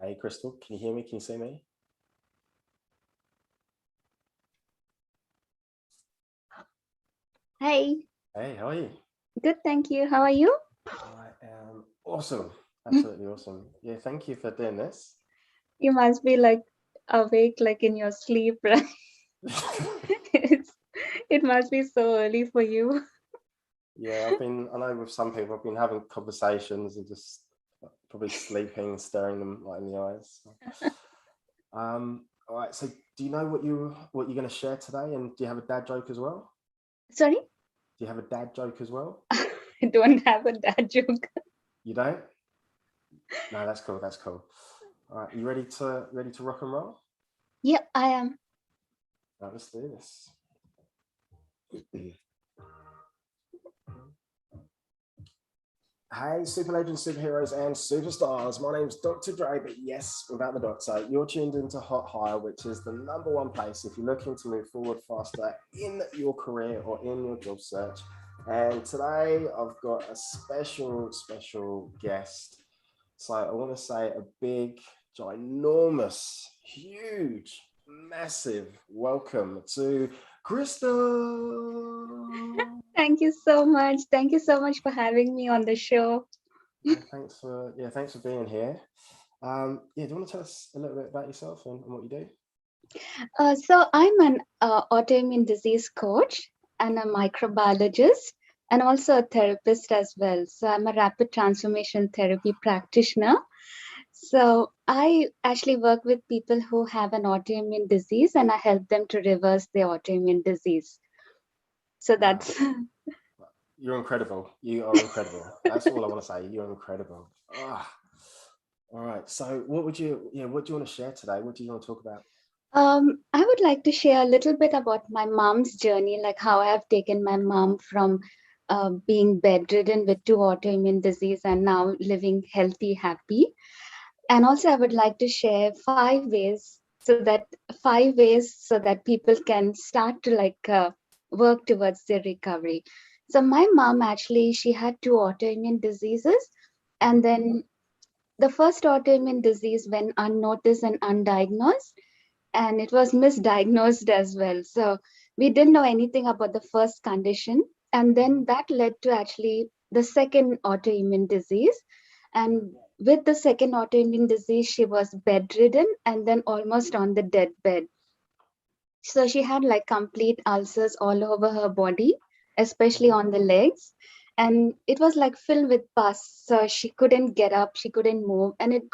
Hey, Crystal, can you hear me? Can you see me?
Hey,
Hey, how are you?
good, thank you. How are you?
I am awesome. Absolutely awesome. Yeah, thank you for doing this.
You must be like awake, like in your sleep, right? It must be so early for you.
Yeah, I know with some people, I've been having conversations and just probably sleeping, staring them right in the eyes. All right, so do you know what you're going to share today? And do you have a dad joke as well?
Sorry?
Do you have a dad joke as well?
I don't have a dad joke.
You don't? No, that's cool. That's cool. All right, you ready to rock and roll?
Yeah, I am.
Right, let's do this. Hey, super legends, superheroes, and superstars. My name's Dr. Dre, but yes, without the doctor. You're tuned into Hot Hire, which is the #1 place if you're looking to move forward faster in your career or in your job search. And today I've got a special guest. So I want to say a big, ginormous, huge, massive welcome to Crystal.
Thank you so much. Thank you so much for having me on the show.
Thanks for being here. Do you want to tell us a little bit about yourself and what you do?
So I'm an autoimmune disease coach and a microbiologist and also a therapist as well. So I'm a rapid transformation therapy practitioner. So I actually work with people who have an autoimmune disease and I help them to reverse their autoimmune disease. So that's...
You're incredible. You are incredible. That's all I want to say. You're incredible. All right. So what do you want to share today? What do you want to talk about?
I would like to share a little bit about my mom's journey, like how I have taken my mom from being bedridden with 2 autoimmune disease and now living healthy, happy. And also I would like to share 5 ways so that people can start to work towards their recovery. So my mom actually, she had 2 autoimmune diseases, and then the first autoimmune disease went unnoticed and undiagnosed, and it was misdiagnosed as well. So we didn't know anything about the first condition. And then that led to actually the second autoimmune disease. And with the second autoimmune disease, she was bedridden and then almost on the deathbed. So she had like complete ulcers all over her body, especially on the legs. And it was like filled with pus. So she couldn't get up, she couldn't move. And it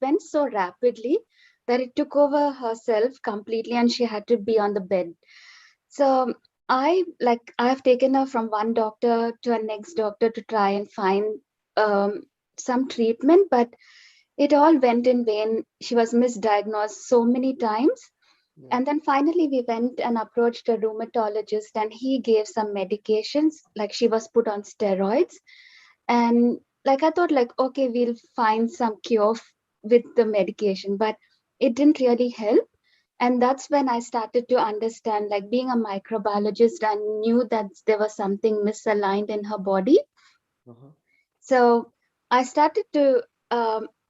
went so rapidly that it took over herself completely and she had to be on the bed. So I've taken her from one doctor to a next doctor to try and find some treatment, but it all went in vain. She was misdiagnosed so many times. And then finally we went and approached a rheumatologist and he gave some medications, like she was put on steroids. And I thought okay, we'll find some cure with the medication, but it didn't really help. And that's when I started to understand, being a microbiologist, I knew that there was something misaligned in her body. So I started to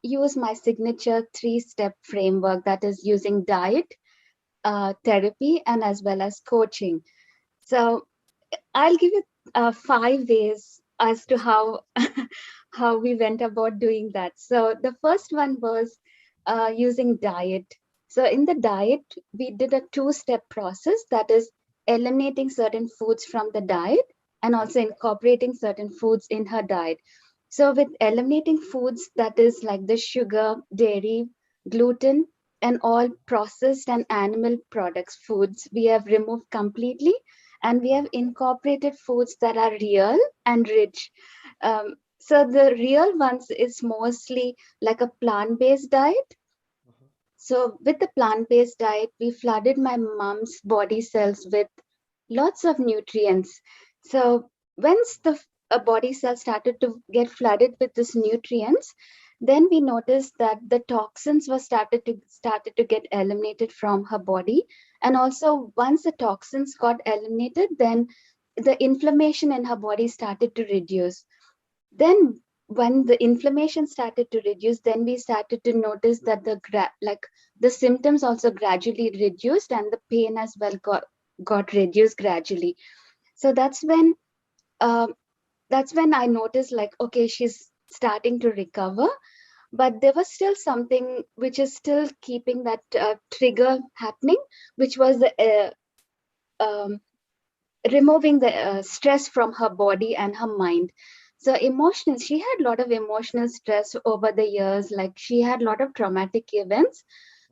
use my signature 3-step framework, that is using diet, therapy, and as well as coaching. So I'll give you 5 ways as to how we went about doing that. So the first one was using diet. So in the diet, we did a 2-step process, that is eliminating certain foods from the diet and also incorporating certain foods in her diet. So with eliminating foods, that is like the sugar, dairy, gluten, and all processed and animal products foods, we have removed completely, and we have incorporated foods that are real and rich. So the real ones is mostly like a plant-based diet. So with the plant-based diet, we flooded my mom's body cells with lots of nutrients. So once the body cells started to get flooded with these nutrients, then we noticed that the toxins were started to get eliminated from her body. And also once the toxins got eliminated, then the inflammation in her body started to reduce. Then when the inflammation started to reduce, then we started to notice that the symptoms also gradually reduced, and the pain as well got reduced gradually. So that's when I noticed, like, okay, she's starting to recover, but there was still something which is still keeping that trigger happening, which was the removing the stress from her body and her mind. So emotional, she had a lot of emotional stress over the years, like she had a lot of traumatic events.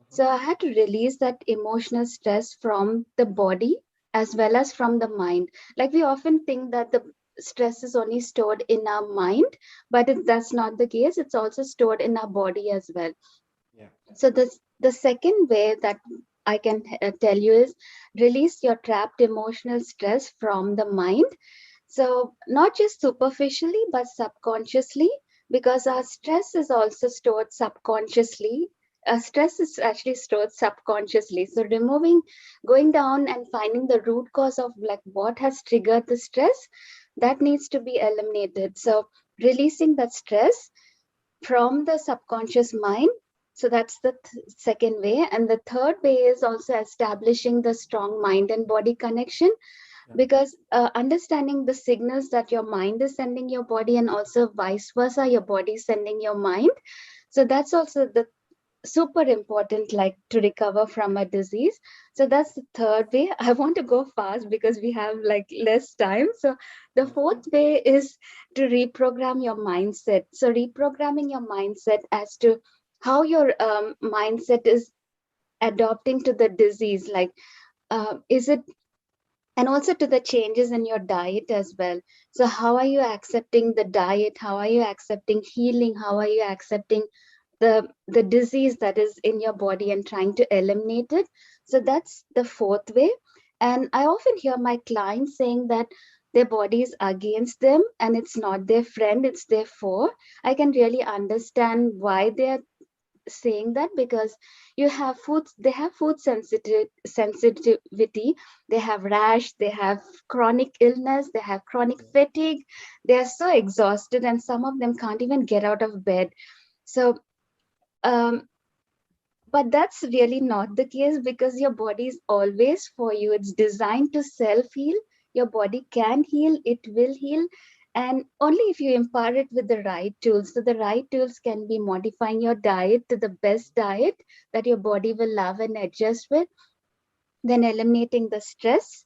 So I had to release that emotional stress from the body as well as from the mind. Like, we often think that the stress is only stored in our mind, but that's not the case. It's also stored in our body as well.
Yeah.
So the second way that I can tell you is release your trapped emotional stress from the mind. So not just superficially, but subconsciously, because our stress is also stored subconsciously. Stress is actually stored subconsciously. So going down and finding the root cause of like what has triggered the stress, that needs to be eliminated. So releasing that stress from the subconscious mind. So that's the second way. And the third way is also establishing the strong mind and body connection, because understanding the signals that your mind is sending your body, and also vice versa, your body is sending your mind. So that's also the super important, like, to recover from a disease. So that's the third way. I want to go fast because we have like less time. So the fourth way is to reprogram your mindset. So reprogramming your mindset as to how your mindset is adapting to the disease, like is it, and also to the changes in your diet as well. So how are you accepting the diet? How are you accepting healing? How are you accepting the disease that is in your body and trying to eliminate it? So that's the fourth way. And I often hear my clients saying that their body is against them and it's not their friend, it's their foe. I can really understand why they're saying that, because they have food sensitivity, they have rash, they have chronic illness, they have chronic fatigue, they are so exhausted, and some of them can't even get out of bed. So but that's really not the case, because your body is always for you. It's designed to self-heal. Your body can heal, it will heal, and only if you empower it with the right tools. So the right tools can be modifying your diet to the best diet that your body will love and adjust with, then eliminating the stress,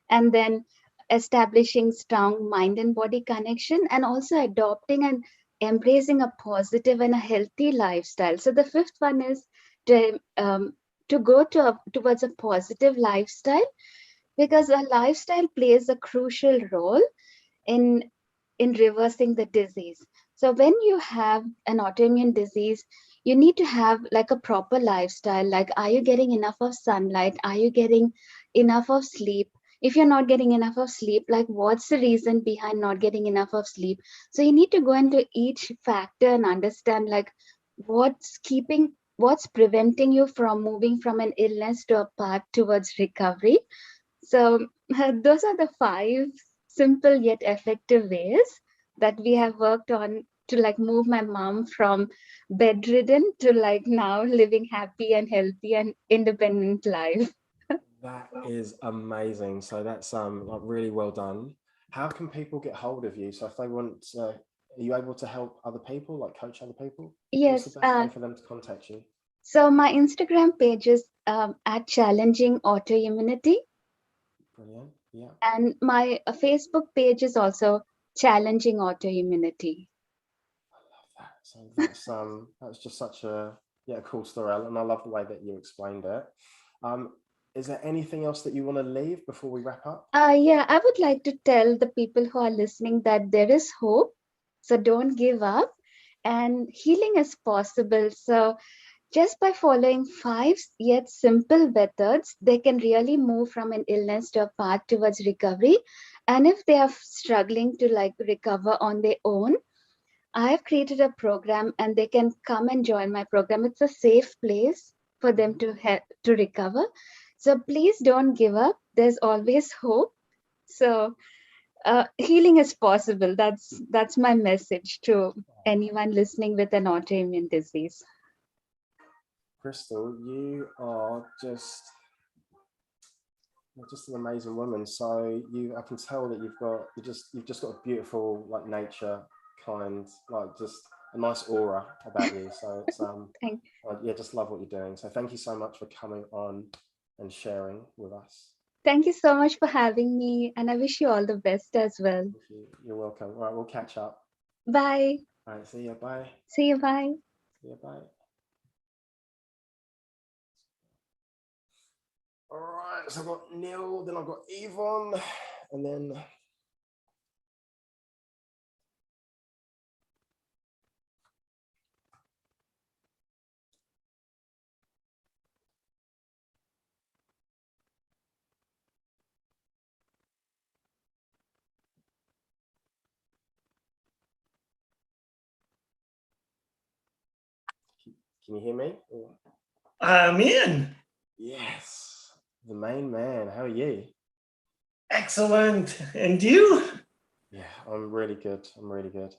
and then establishing strong mind and body connection, and also adopting and embracing a positive and a healthy lifestyle. So the fifth one is to go towards a positive lifestyle, because a lifestyle plays a crucial role in reversing the disease. So when you have an autoimmune disease, you need to have like a proper lifestyle. Like, are you getting enough of sunlight? Are you getting enough of sleep? If you're not getting enough of sleep, like, what's the reason behind not getting enough of sleep? So you need to go into each factor and understand, like, what's preventing you from moving from an illness to a path towards recovery. So those are the 5 simple yet effective ways that we have worked on to like move my mom from bedridden to like now living happy and healthy and independent life.
That is amazing. So that's like really well done. How can people get hold of you? So if they want, are you able to help other people, like coach other people?
Yes.
What's the best way for them to contact you?
So my Instagram page is at Challenging Autoimmunity.
Brilliant. Yeah.
And my Facebook page is also Challenging Autoimmunity.
I love that. So that's just such a cool story, and I love the way that you explained it. Is there anything else that you want to leave before we wrap up?
Yeah, I would like to tell the people who are listening that there is hope. So don't give up, and healing is possible. So just by following 5 yet simple methods, they can really move from an illness to a path towards recovery. And if they are struggling to like recover on their own, I have created a program and they can come and join my program. It's a safe place for them to recover. So please don't give up. There's always hope. So healing is possible. That's my message to anyone listening with an autoimmune disease.
Crystal, you are just an amazing woman. So I can tell that you've just got a beautiful, like, nature, kind, like, just a nice aura about you. So it's yeah, just love what you're doing. So thank you so much for coming on and sharing with us.
Thank you so much for having me, and I wish you all the best as well.
You're welcome. All right, we'll catch up.
Bye.
All right, see you. Bye.
See you. Bye.
See you. Bye. All right, so I've got Neil, then I've got Yvonne, and then can you hear me?
I'm in.
Yes, the main man. How are you?
Excellent. And you?
Yeah, I'm really good. I'm really good.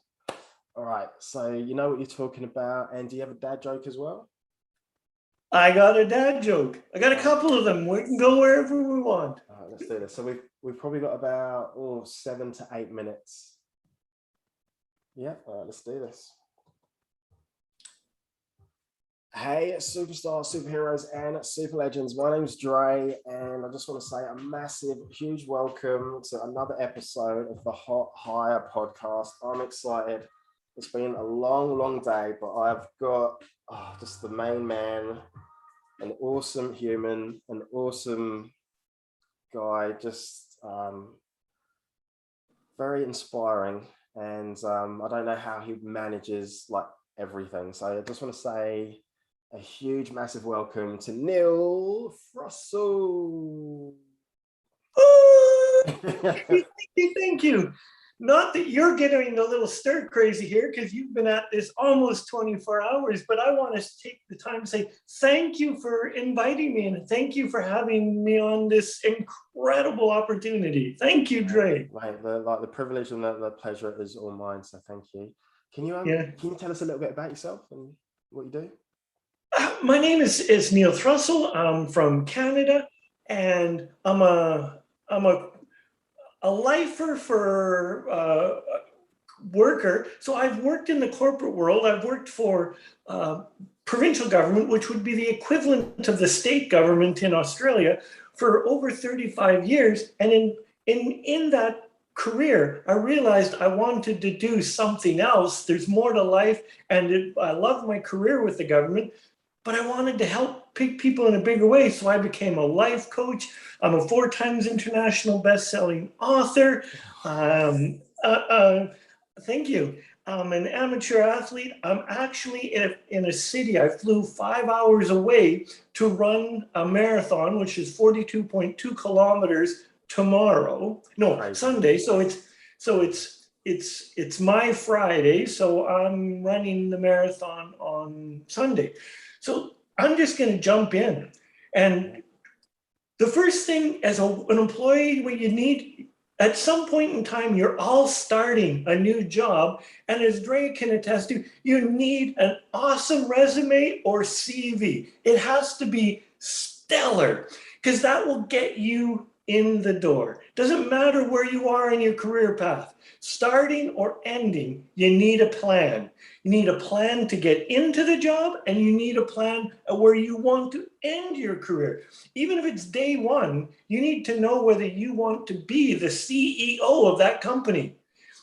All right, so you know what you're talking about, and do you have a dad joke as well?
I got a dad joke. I got a couple of them. We can go wherever we want.
All right, let's do this. So we've probably got about 7 to 8 minutes. Yeah, all right, let's do this. Hey, superstars, superheroes, and super legends. My name's Dre, and I just want to say a massive, huge welcome to another episode of the Hot Hire podcast. I'm excited. It's been a long, long day, but I've got just the main man, an awesome human, an awesome guy, just very inspiring. And I don't know how he manages like everything. So I just want to say a huge, massive welcome to Neil Russell.
Thank you. Not that you're getting a little stir crazy here, because you've been at this almost 24 hours, but I want to take the time to say thank you for inviting me, and thank you for having me on this incredible opportunity. Thank you, Dre.
Right, the privilege and the pleasure is all mine, so thank you. Can you tell us a little bit about yourself and what you do?
My name is Neil Russell. I'm from Canada, and I'm a lifer for worker. So I've worked in the corporate world. I've worked for provincial government, which would be the equivalent of the state government in Australia, for over 35 years. And in that career, I realized I wanted to do something else. There's more to life, and I love my career with the government, but I wanted to help people in a bigger way. So I became a life coach. I'm a 4 times international best-selling author. Thank you. I'm an amateur athlete. I'm actually in a city. I flew 5 hours away to run a marathon, which is 42.2 kilometers tomorrow. No, Sunday. So it's my Friday. So I'm running the marathon on Sunday. So I'm just going to jump in. And the first thing as an employee, what you need, at some point in time, you're all starting a new job. And as Dre can attest to, you need an awesome resume or CV. It has to be stellar, because that will get you in the door. Doesn't matter where you are in your career path, starting or ending, you need a plan. You need a plan to get into the job, and you need a plan where you want to end your career. Even if it's day one, you need to know whether you want to be the CEO of that company.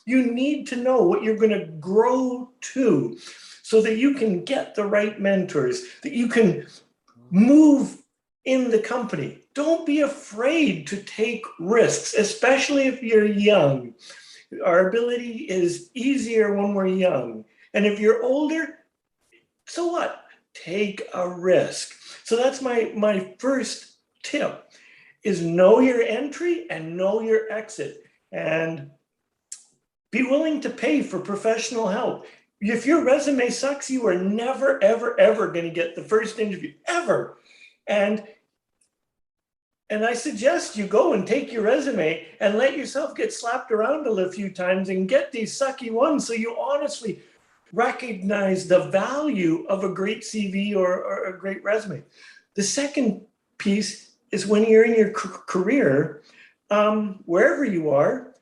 You need to know what you're going to grow to, so that you can get the right mentors, that you can move in the company. Don't be afraid to take risks, especially if you're young. Our ability is easier when we're young. And if you're older, so what? Take a risk. So that's my first tip, is know your entry and know your exit, and be willing to pay for professional help. If your resume sucks, you are never, ever, ever going to get the first interview, ever. And And I suggest you go and take your resume and let yourself get slapped around a few times and get these sucky ones so you honestly recognize the value of a great CV or a great resume. The second piece is when you're in your career, wherever you are,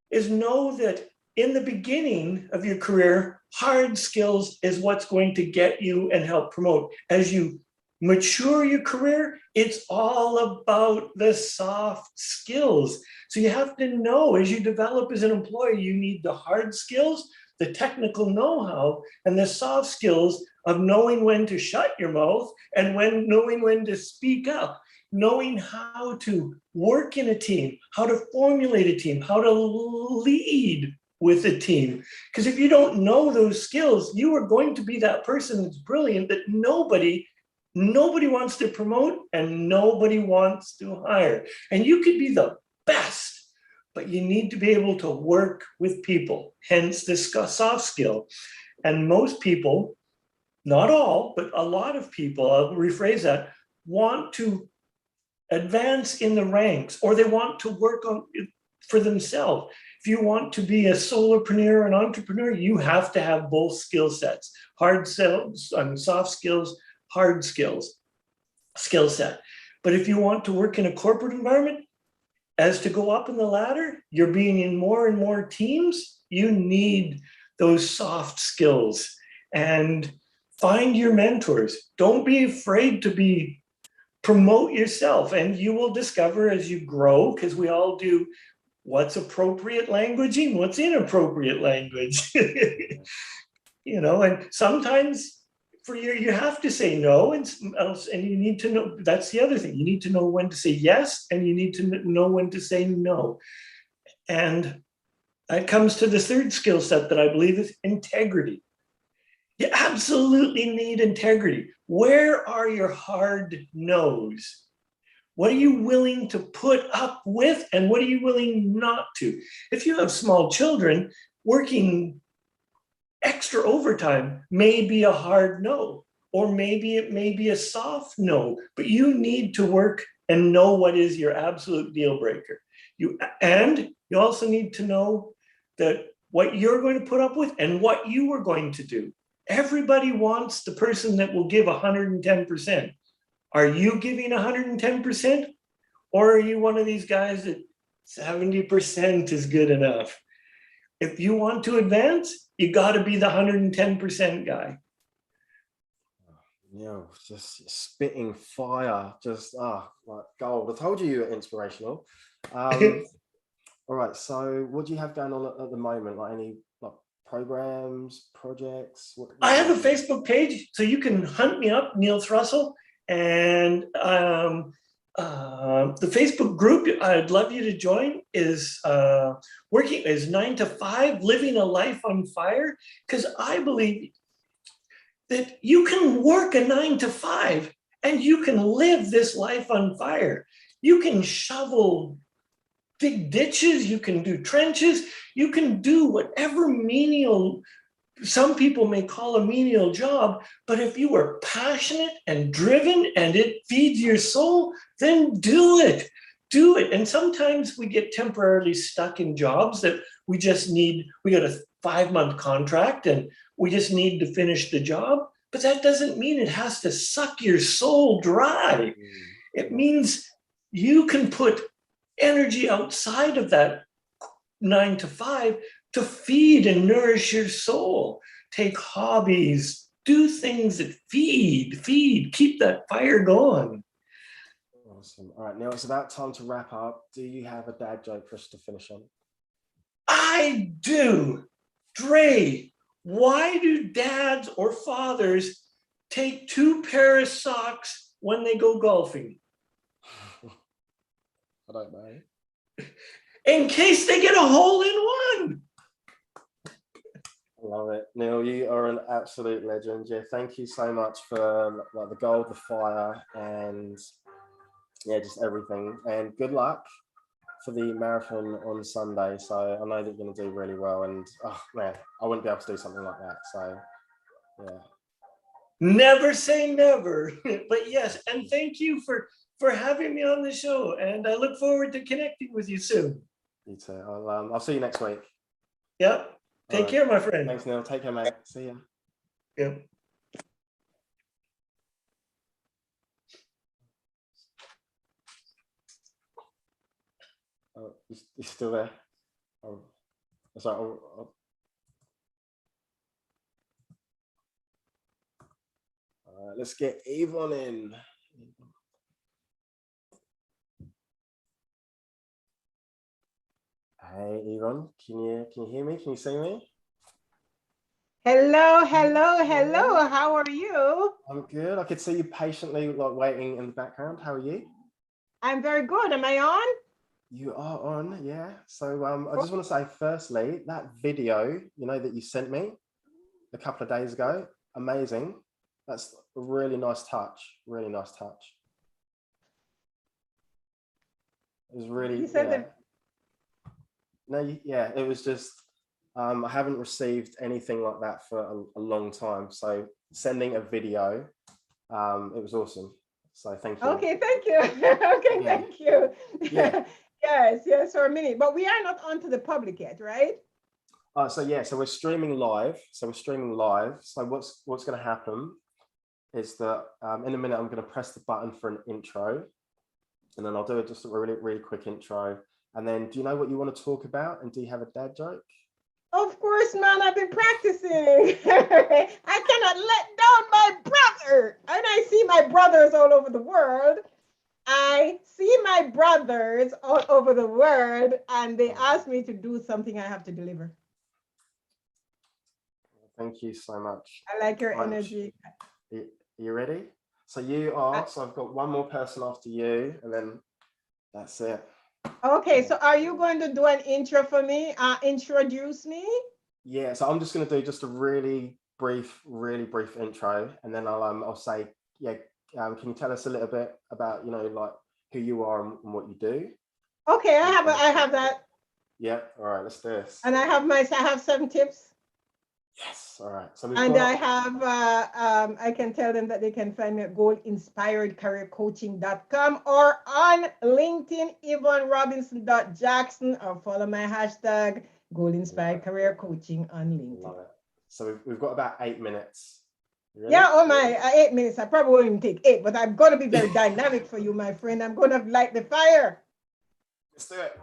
is know that in the beginning of your career, hard skills is what's going to get you and help promote. As you mature your career, it's all about the soft skills. So you have to know, as you develop as an employee, you need the hard skills, the technical know-how, and the soft skills of knowing when to shut your mouth and knowing when to speak up, knowing how to work in a team, how to formulate a team, how to lead with a team. Because if you don't know those skills, you are going to be that person that's brilliant that nobody wants to promote and nobody wants to hire. And you could be the best, but you need to be able to work with people, hence this soft skill. And most people, not all, but a lot of people, I'll rephrase that, want to advance in the ranks, or they want to work on it for themselves. If you want to be a solopreneur, an entrepreneur, you have to have both skill sets, hard skills, soft skills, hard skills, skill set. But if you want to work in a corporate environment, as to go up in the ladder, you're being in more and more teams, you need those soft skills. And find your mentors. Don't be afraid to promote yourself, and you will discover as you grow, because we all do, what's appropriate languaging, what's inappropriate language. And sometimes for you have to say no, and you need to know, that's the other thing, you need to know when to say yes, and you need to know when to say no. And that comes to the third skill set that I believe is integrity. You absolutely need integrity. Where are your hard no's? What are you willing to put up with, and what are you willing not to? If you have small children, working extra overtime may be a hard no, or maybe it may be a soft no, but you need to work and know what is your absolute deal breaker. You also need to know that what you're going to put up with and what you are going to do. Everybody wants the person that will give 110%. Are you giving 110%? Or are you one of these guys that 70% is good enough? If you want to advance, you got to be the 110% guy.
Yeah, just spitting fire, just like gold. I told you were inspirational. All right, so what do you have going on at the moment? Like any programs, projects?
I have a Facebook page, so you can hunt me up, Neil Thrussell, and the Facebook group I'd love you to join is 9 to 5, living a life on fire, because I believe that you can work a 9 to 5 and you can live this life on fire. You can shovel, dig ditches, you can do trenches, you can do whatever menial, some people may call a menial job, but if you are passionate and driven and it feeds your soul, then do it. Do it. And sometimes we get temporarily stuck in jobs that we got a 5-month contract and we just need to finish the job. But that doesn't mean it has to suck your soul dry. It means you can put energy outside of that 9 to 5 to feed and nourish your soul. Take hobbies, do things that feed, keep that fire going.
Awesome. All right, Neil, it's about time to wrap up. Do you have a dad joke for us to finish on?
I do. Dre, why do dads or fathers take 2 pairs of socks when they go golfing?
I don't know.
In case they get a hole in one.
I love it. Neil, you are an absolute legend. Yeah, thank you so much for the gold, the fire, and just everything. And good luck for the marathon on Sunday. So I know that you're going to do really well. And man, I wouldn't be able to do something like that. So yeah.
Never say never. But yes, and thank you for for having me on the show, and I look forward to connecting with you soon.
You too. I'll see you next week.
Yep. Take care, my friend.
Thanks, Neil. Take care, mate. See ya.
Yep.
Oh, he's still there. Oh, sorry. Oh. All right, let's get Yvonne in. Hey, Yvonne, can you hear me? Can you see me?
Hello. How are you?
I'm good. I could see you patiently waiting in the background. How are you?
I'm very good. Am I on?
You are on, yeah. So I just want to say, firstly, that video, that you sent me a couple of days ago, amazing. That's a really nice touch. Really nice touch. It was really,
You sent it.
No, yeah, it was just, I haven't received anything like that for a long time. So sending a video, it was awesome. So thank you.
Okay, thank you. Okay,
Yeah.
thank you.
Yeah.
Yes, for a minute. But we are not on to the public yet, right?
So we're streaming live. So what's going to happen is that in a minute, I'm going to press the button for an intro, and then I'll do just a really, really quick intro. And then, do you know what you want to talk about? And do you have a dad joke?
Of course, man, I've been practicing. I cannot let down my brother. And I see my brothers all over the world. And they asked me to do something I have to deliver.
Thank you so much.
I like your energy.
Are you ready? So I've got one more person after you, and then that's it.
Okay, so are you going to do an intro for me? Introduce me?
Yeah, so I'm just going to do just a really brief intro, and then I'll say, can you tell us a little bit about, like who you are and what you do?
Okay, I have that.
Yeah, all right, let's do this.
And I have 7 tips.
Yes, all right. So
I have, I can tell them that they can find me at goalinspiredcareercoaching.com or on LinkedIn, YvonneRobinson.Jackson, or follow my hashtag goalinspiredcareercoaching on LinkedIn.
Love it. So we've got about 8 minutes.
Yeah, oh my, 8 minutes. I probably won't even take 8, but I'm going to be very dynamic for you, my friend. I'm going to light the fire.
Let's do it.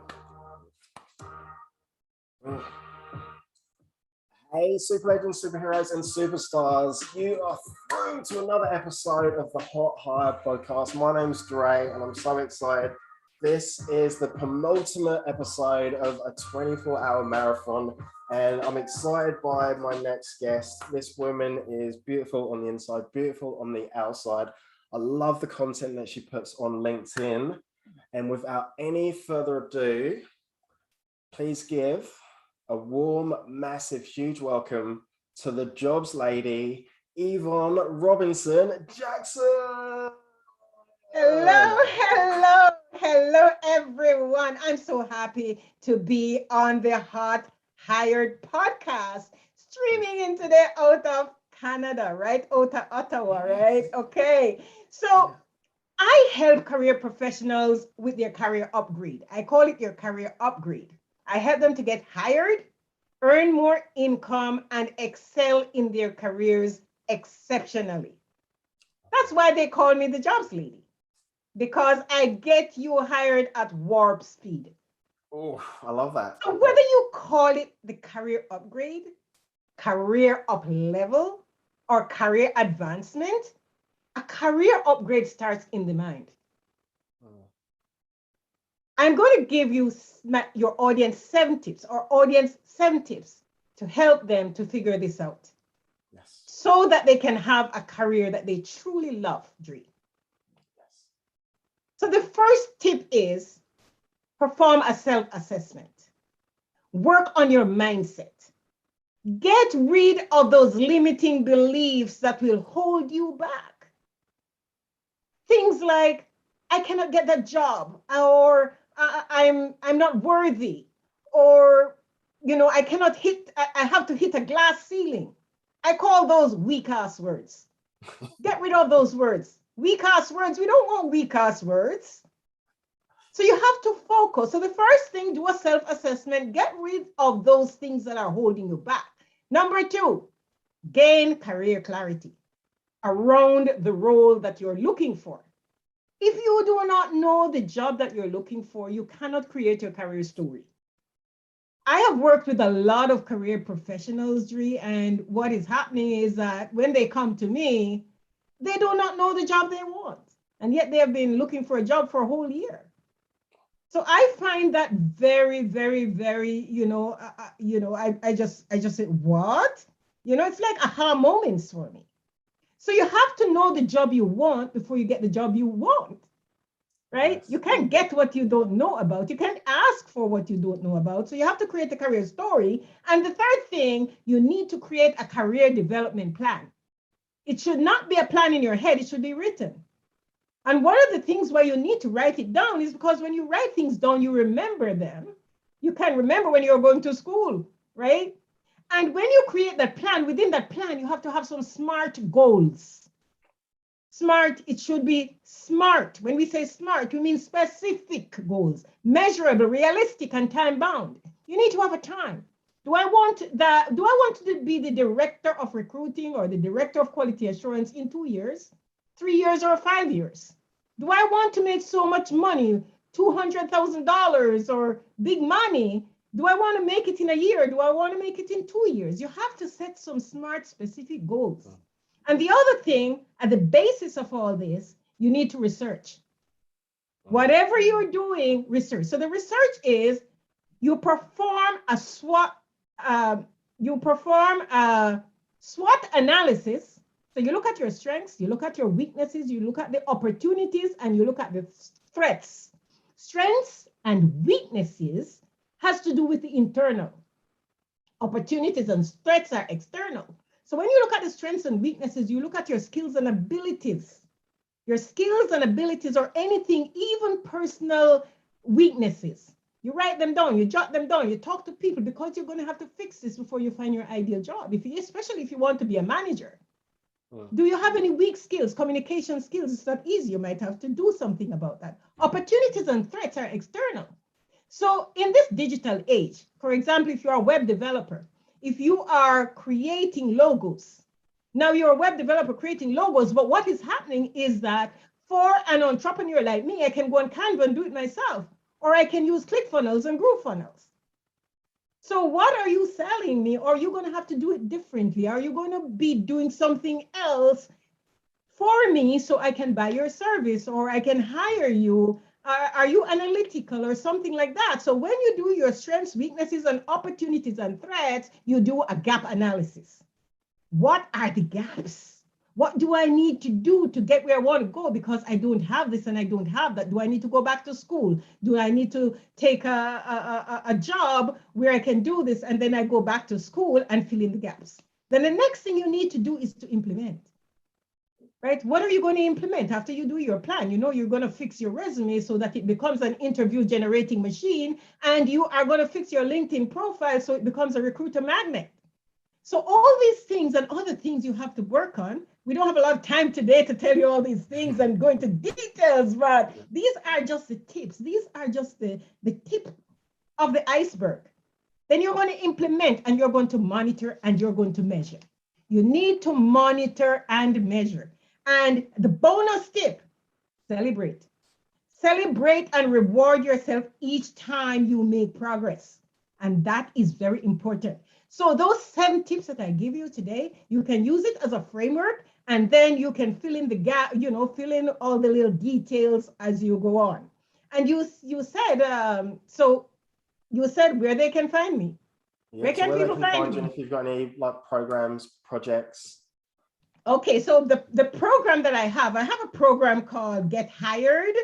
Hey, super legends, superheroes, and superstars. You are through to another episode of the Hot Hire podcast. My name's Dre, and I'm so excited. This is the penultimate episode of a 24-hour marathon, and I'm excited by my next guest. This woman is beautiful on the inside, beautiful on the outside. I love the content that she puts on LinkedIn. And without any further ado, please give a warm, massive, huge welcome to the jobs lady, Yvonne Robinson Jackson.
Hello, everyone. I'm so happy to be on the Hot Hired podcast, streaming in today out of Canada, right? Out of Ottawa, right? Okay. So I help career professionals with their career upgrade. I call it your career upgrade. I help them to get hired, earn more income, and excel in their careers exceptionally. That's why they call me the jobs lady, because I get you hired at warp speed.
Oh, I love that.
So whether you call it the career upgrade, career up level, or career advancement, a career upgrade starts in the mind. I'm going to give you your audience 7 tips to help them to figure this out.
Yes.
So that they can have a career that they truly love, Dre.
Yes.
So the first tip is perform a self-assessment. Work on your mindset. Get rid of those limiting beliefs that will hold you back. Things like, I cannot get that job, or I'm not worthy, or I cannot I have to hit a glass ceiling. I call those weak ass words. Get rid of those words. weak ass words. We don't want weak ass words. So you have to focus. So the first thing, do a self-assessment, get rid of those things that are holding you back. Number 2, gain career clarity around the role that you're looking for. If you do not know the job that you're looking for, you cannot create your career story. I have worked with a lot of career professionals, Dre, and what is happening is that when they come to me, they do not know the job they want. And yet they have been looking for a job for a whole year. So I find that very, very, very, I just say, what? It's like aha moments for me. So you have to know the job you want before you get the job you want, right? Yes. You can't get what you don't know about. You can't ask for what you don't know about. So you have to create a career story. And the third thing, you need to create a career development plan. It should not be a plan in your head. It should be written. And one of the things why you need to write it down is because when you write things down, you remember them. You can remember when you're going to school, right? And when you create that plan, within that plan, you have to have some SMART goals. SMART, it should be SMART. When we say SMART, we mean specific goals, measurable, realistic, and time-bound. You need to have a time. Do I want to be the director of recruiting or the director of quality assurance in 2 years, 3 years, or 5 years? Do I want to make so much money, $200,000 or big money? Do I want to make it in a year? Do I want to make it in 2 years? You have to set some SMART specific goals. And the other thing, at the basis of all this, you need to research. Whatever you're doing, research. So the research is you perform a SWOT analysis. So you look at your strengths, you look at your weaknesses, you look at the opportunities, and you look at the threats. Strengths and weaknesses has to do with the internal. Opportunities and threats are external. So when you look at the strengths and weaknesses, you look at your skills and abilities. Your skills and abilities or anything, even personal weaknesses. You write them down, you jot them down, you talk to people because you're going to have to fix this before you find your ideal job, especially if you want to be a manager. Do you have any weak skills, communication skills? It's not easy. You might have to do something about that. Opportunities and threats are external. So in this digital age, for example, if you're a web developer, if you are creating logos, now you're a web developer creating logos, but what is happening is that for an entrepreneur like me, I can go on Canva and do it myself, or I can use ClickFunnels and GrooveFunnels. So what are you selling me? Or are you going to have to do it differently? Are you going to be doing something else for me so I can buy your service or I can hire you? Are you analytical or something like that? So when you do your strengths, weaknesses, and opportunities and threats, you do a gap analysis. What are the gaps? What do I need to do to get where I want to go? Because I don't have this and I don't have that. Do I need to go back to school? Do I need to take a job where I can do this and then I go back to school and fill in the gaps? Then the next thing you need to do is to implement. Right? What are you going to implement after you do your plan? You know, you're going to fix your resume so that it becomes an interview generating machine, and you are going to fix your LinkedIn profile so it becomes a recruiter magnet. So all these things and other things you have to work on. We don't have a lot of time today to tell you all these things and go into details, but these are just the tips. These are just the tip of the iceberg. Then you're going to implement and you're going to monitor and you're going to measure. You need to monitor and measure. And the bonus tip, celebrate. Celebrate and reward yourself each time you make progress. And that is very important. So those 7 tips that I give you today, you can use it as a framework, and then you can fill in the gap, fill in all the little details as you go on. And you said, so you said where they can find me.
Yeah,
where can people find
you?
me?
If you've got any programs, projects.
Okay, so the program that I have a program called Get Hired,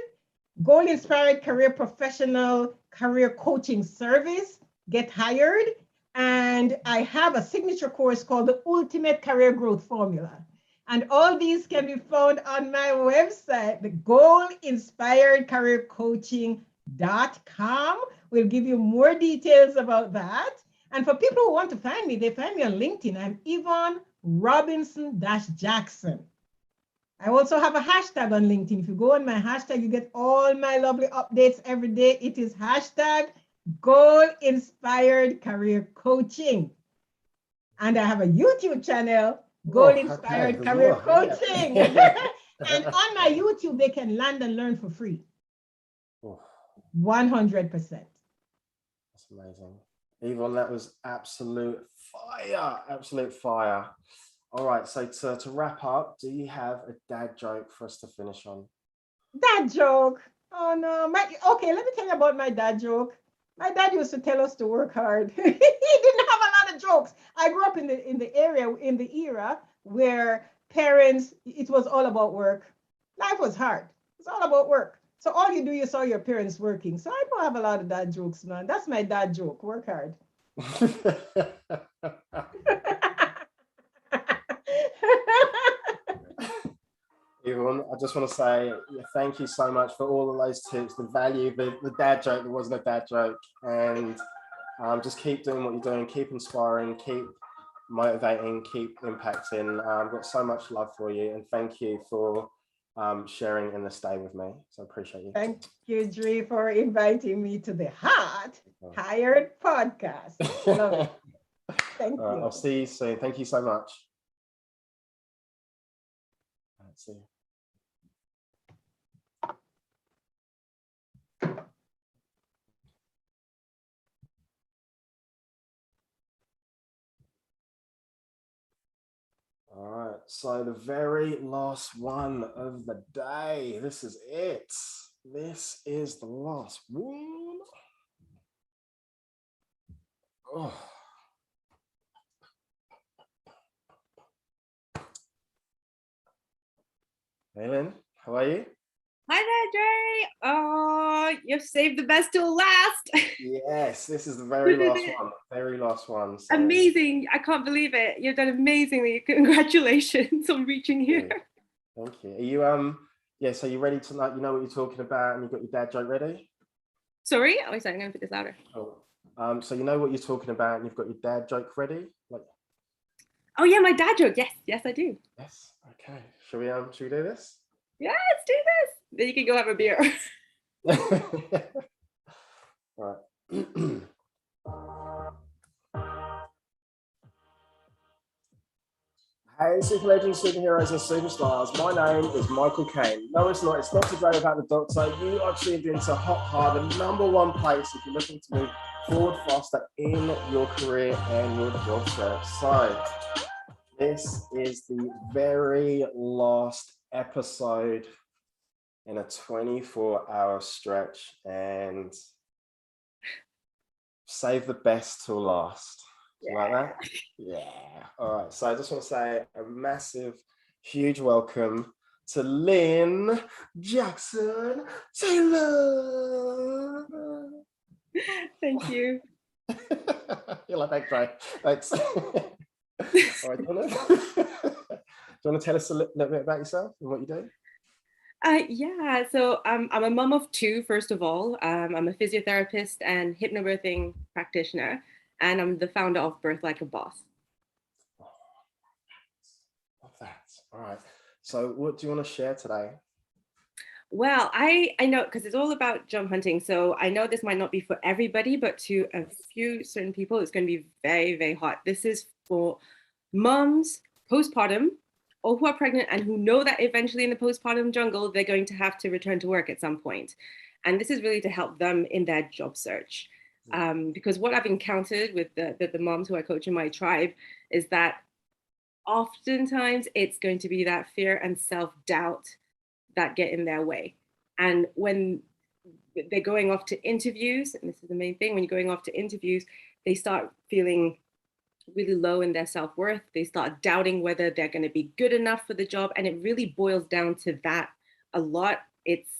Goal Inspired Career Professional Career Coaching Service, Get Hired. And I have a signature course called the Ultimate Career Growth Formula. And all these can be found on my website, the GoalInspiredCareerCoaching.com. We'll give you more details about that. And for people who want to find me, they find me on LinkedIn. I'm Yvonne Robinson-Jackson. I also have a hashtag on LinkedIn. If you go on my hashtag, you get all my lovely updates every day. It is hashtag Goal Inspired Career Coaching. And I have a YouTube channel, Goal Inspired Career Coaching. And on my YouTube, they can land and learn for free. 100%.
That's amazing. Yvonne, that was absolute fire. Absolute fire. All right, so to wrap up, do you have a dad joke for us to finish on?
Dad joke? Oh no. Okay, let me tell you about my dad joke. My dad used to tell us to work hard. He didn't have a lot of jokes. I grew up in the era where parents, it was all about work. Life was hard. It's all about work. So all you do, you saw your parents working. So I don't have a lot of dad jokes, man. That's my dad joke. Work hard.
Yvonne, I just want to say thank you so much for all of those tips, the value, the dad joke that wasn't a dad joke, and just keep doing what you're doing, keep inspiring, keep motivating, keep impacting. I've got so much love for you, and thank you for sharing in this day with me. So I appreciate you.
Thank you, Dre, for inviting me to the Hot Hired Podcast. Love it. Thank you.
I'll see you soon. Thank you so much. See you. All right, so the very last one of the day. This is it. This is the last one. Oh. Hey Lynn, how are you?
Hi there, Dre. Oh, you've saved the best till last.
Yes, this is the very last one. Very last one. So.
Amazing. I can't believe it. You've done amazingly. Congratulations on reaching here.
Thank you. Are you yeah, so you ready tonight? You know what you're talking about and you've got your dad joke ready?
Sorry? Oh, sorry, I'm gonna put this louder.
Oh. So you know what you're talking about and you've got your dad joke ready?
Oh yeah, my dad joke. Yes, I do.
Yes. Okay. Should we do this?
Yeah, let's do this. Then you can go have a beer.
All right. Hey, super legends, superheroes, and superstars. My name is Michael Caine. No, it's not. It's not to brag about the doctor. You are tuned into Hot Hard, the #1 place if you're looking to move forward faster in your career and your job search. So, this is the very last episode in a 24-hour stretch, and save the best till last. Yeah. Like that? Yeah. All right. So I just want to say a massive, huge welcome to Lynn Jackson Taylor.
Thank you.
You're like, thanks, Ray. Thanks. All right. Do you want to tell us a little bit about yourself and what you do?
Yeah, so I'm a mom of two, first of all. I'm a physiotherapist and hypnobirthing practitioner, and I'm the founder of Birth Like a Boss.
Love that. All right. So what do you want to share today?
Well, I know, because it's all about job hunting. So I know this might not be for everybody, but to a few certain people, it's going to be very, very hot. This is for moms, postpartum, or who are pregnant and who know that eventually in the postpartum jungle, they're going to have to return to work at some point. And this is really to help them in their job search. Because what I've encountered with the moms who I coach in my tribe is that oftentimes it's going to be that fear and self-doubt that get in their way. And when they're going off to interviews, and this is the main thing, when you're going off to interviews, they start feeling really low in their self-worth. They start doubting whether they're going to be good enough for the job. And it really boils down to that a lot. It's,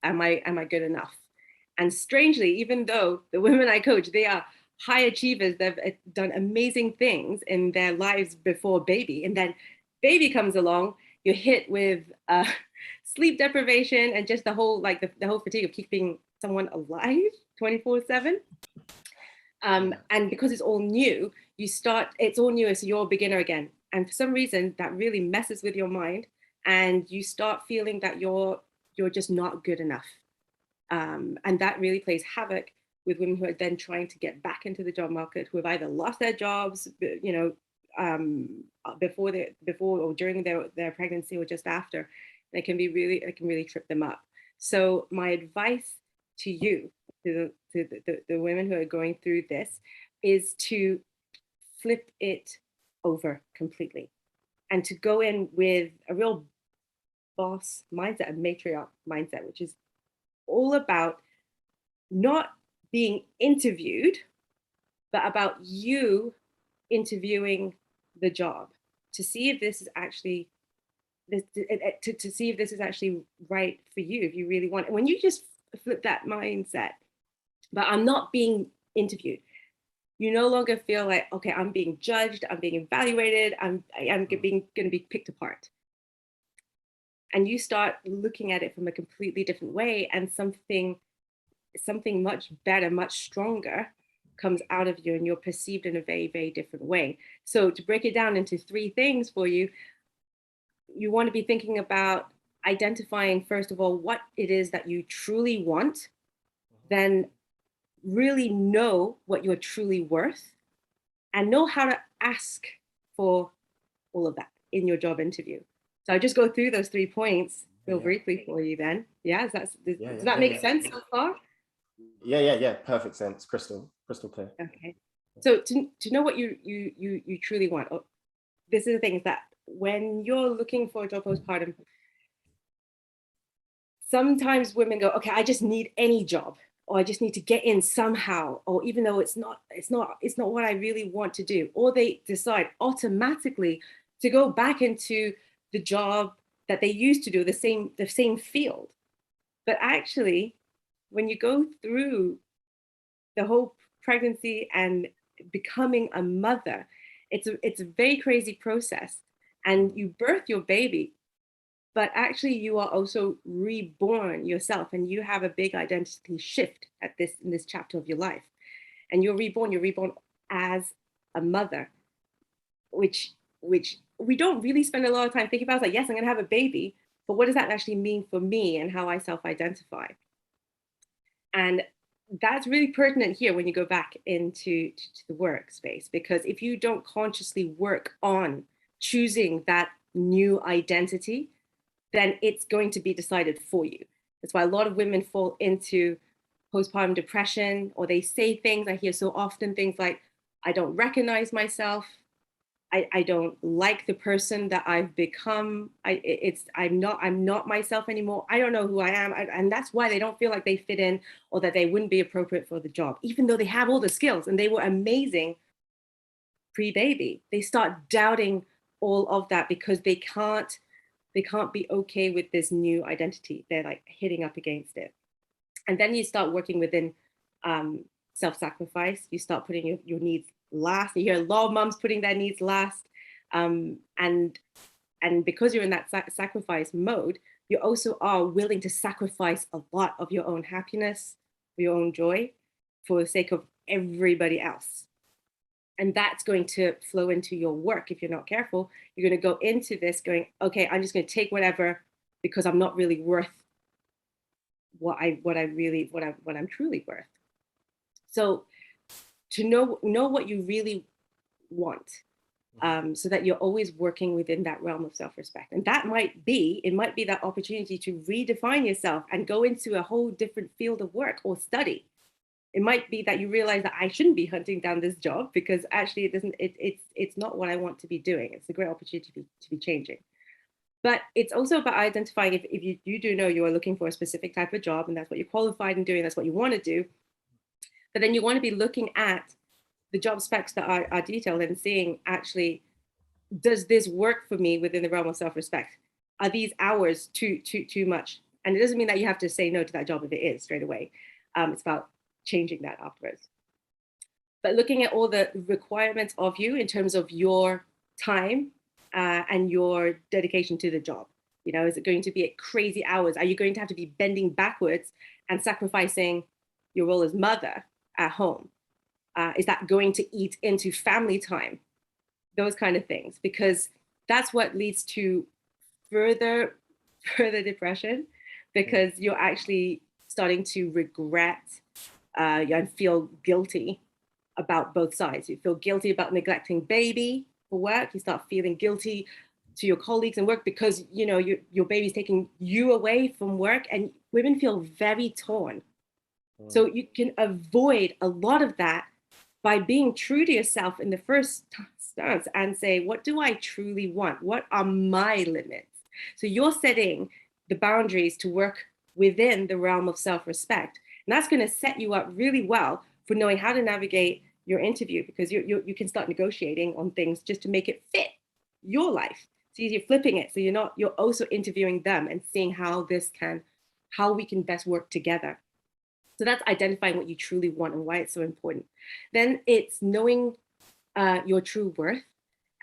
am I good enough? And strangely, even though the women I coach, they are high achievers, they've done amazing things in their lives before baby. And then baby comes along, you're hit with sleep deprivation and just the whole fatigue of keeping someone alive 24/7. And because it's all new, it's all new, so you're a beginner again. And for some reason, that really messes with your mind and you start feeling that you're just not good enough. And that really plays havoc with women who are then trying to get back into the job market, who have either lost their jobs, before or during their pregnancy or just after. It can really trip them up. So my advice to you, to the women who are going through this, is to flip it over completely and to go in with a real boss mindset, a matriarch mindset, which is all about not being interviewed, but about you interviewing the job to see if this is actually to see if this is actually right for you, if you really want it. When you just flip that mindset, but I'm not being interviewed, you no longer feel like, okay, I'm being judged, I'm being evaluated, I'm going to be picked apart. And you start looking at it from a completely different way, and something much better, much stronger comes out of you, and you're perceived in a very, very different way. So to break it down into 3 things for you, you want to be thinking about identifying, first of all, what it is that you truly want, then really know what you're truly worth, and know how to ask for all of that in your job interview. So I just go through those 3 points real briefly for you then. Yeah, does that make sense so far?
Yeah. Perfect sense. Crystal clear.
Okay. So to know what you truly want, this is the thing, is that when you're looking for a job postpartum, sometimes women go, okay, I just need any job, or I just need to get in somehow, or even though it's not what I really want to do, or they decide automatically to go back into the job that they used to do, the same field. But actually, when you go through the whole pregnancy and becoming a mother, it's a very crazy process, and you birth your baby, but actually you are also reborn yourself, and you have a big identity shift in this chapter of your life, and you're reborn as a mother, which we don't really spend a lot of time thinking about. It's like, yes, I'm gonna have a baby, but what does that actually mean for me and how I self-identify? And that's really pertinent here when you go back into the workspace, because if you don't consciously work on choosing that new identity, then it's going to be decided for you. That's why a lot of women fall into postpartum depression, or they say things, I hear so often things like, I don't recognize myself, I don't like the person that I've become, I'm not myself anymore, I don't know who I am, and that's why they don't feel like they fit in, or that they wouldn't be appropriate for the job, even though they have all the skills and they were amazing pre-baby. They start doubting all of that because they can't be okay with this new identity. They're like hitting up against it. And then you start working within self-sacrifice. You start putting your needs last. You hear a lot of moms putting their needs last. And because you're in that sacrifice mode, you also are willing to sacrifice a lot of your own happiness, your own joy, for the sake of everybody else. And that's going to flow into your work. If you're not careful, you're going to go into this going, okay, I'm just going to take whatever, because I'm not really worth what I'm truly worth. So to know what you really want, so that you're always working within that realm of self-respect. And that might be that opportunity to redefine yourself and go into a whole different field of work or study. It might be that you realize that I shouldn't be hunting down this job, because actually it's not what I want to be doing. It's a great opportunity to be changing. But it's also about identifying if you do know you are looking for a specific type of job, and that's what you're qualified in doing, that's what you want to do. But then you want to be looking at the job specs that are detailed and seeing, actually, does this work for me within the realm of self-respect? Are these hours too much? And it doesn't mean that you have to say no to that job if it is straight away. It's about changing that afterwards. But looking at all the requirements of you in terms of your time and your dedication to the job. You know, is it going to be at crazy hours? Are you going to have to be bending backwards and sacrificing your role as mother at home? Is that going to eat into family time? Those kind of things, because that's what leads to further depression, because you're actually starting to regret and feel guilty about both sides. You feel guilty about neglecting baby for work. You start feeling guilty to your colleagues and work because your baby's taking you away from work, and women feel very torn. So you can avoid a lot of that by being true to yourself in the first stance and say, what do I truly want? What are my limits? So you're setting the boundaries to work within the realm of self-respect. And that's going to set you up really well for knowing how to navigate your interview, because you can start negotiating on things just to make it fit your life. So you're flipping it. So you're also interviewing them and seeing how we can best work together. So that's identifying what you truly want and why it's so important. Then it's knowing your true worth.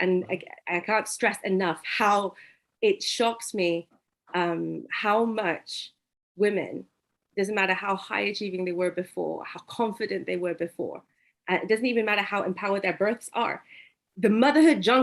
And I can't stress enough how it shocks me how much women, doesn't matter how high achieving they were before, how confident they were before, it doesn't even matter how empowered their births are. The motherhood jungle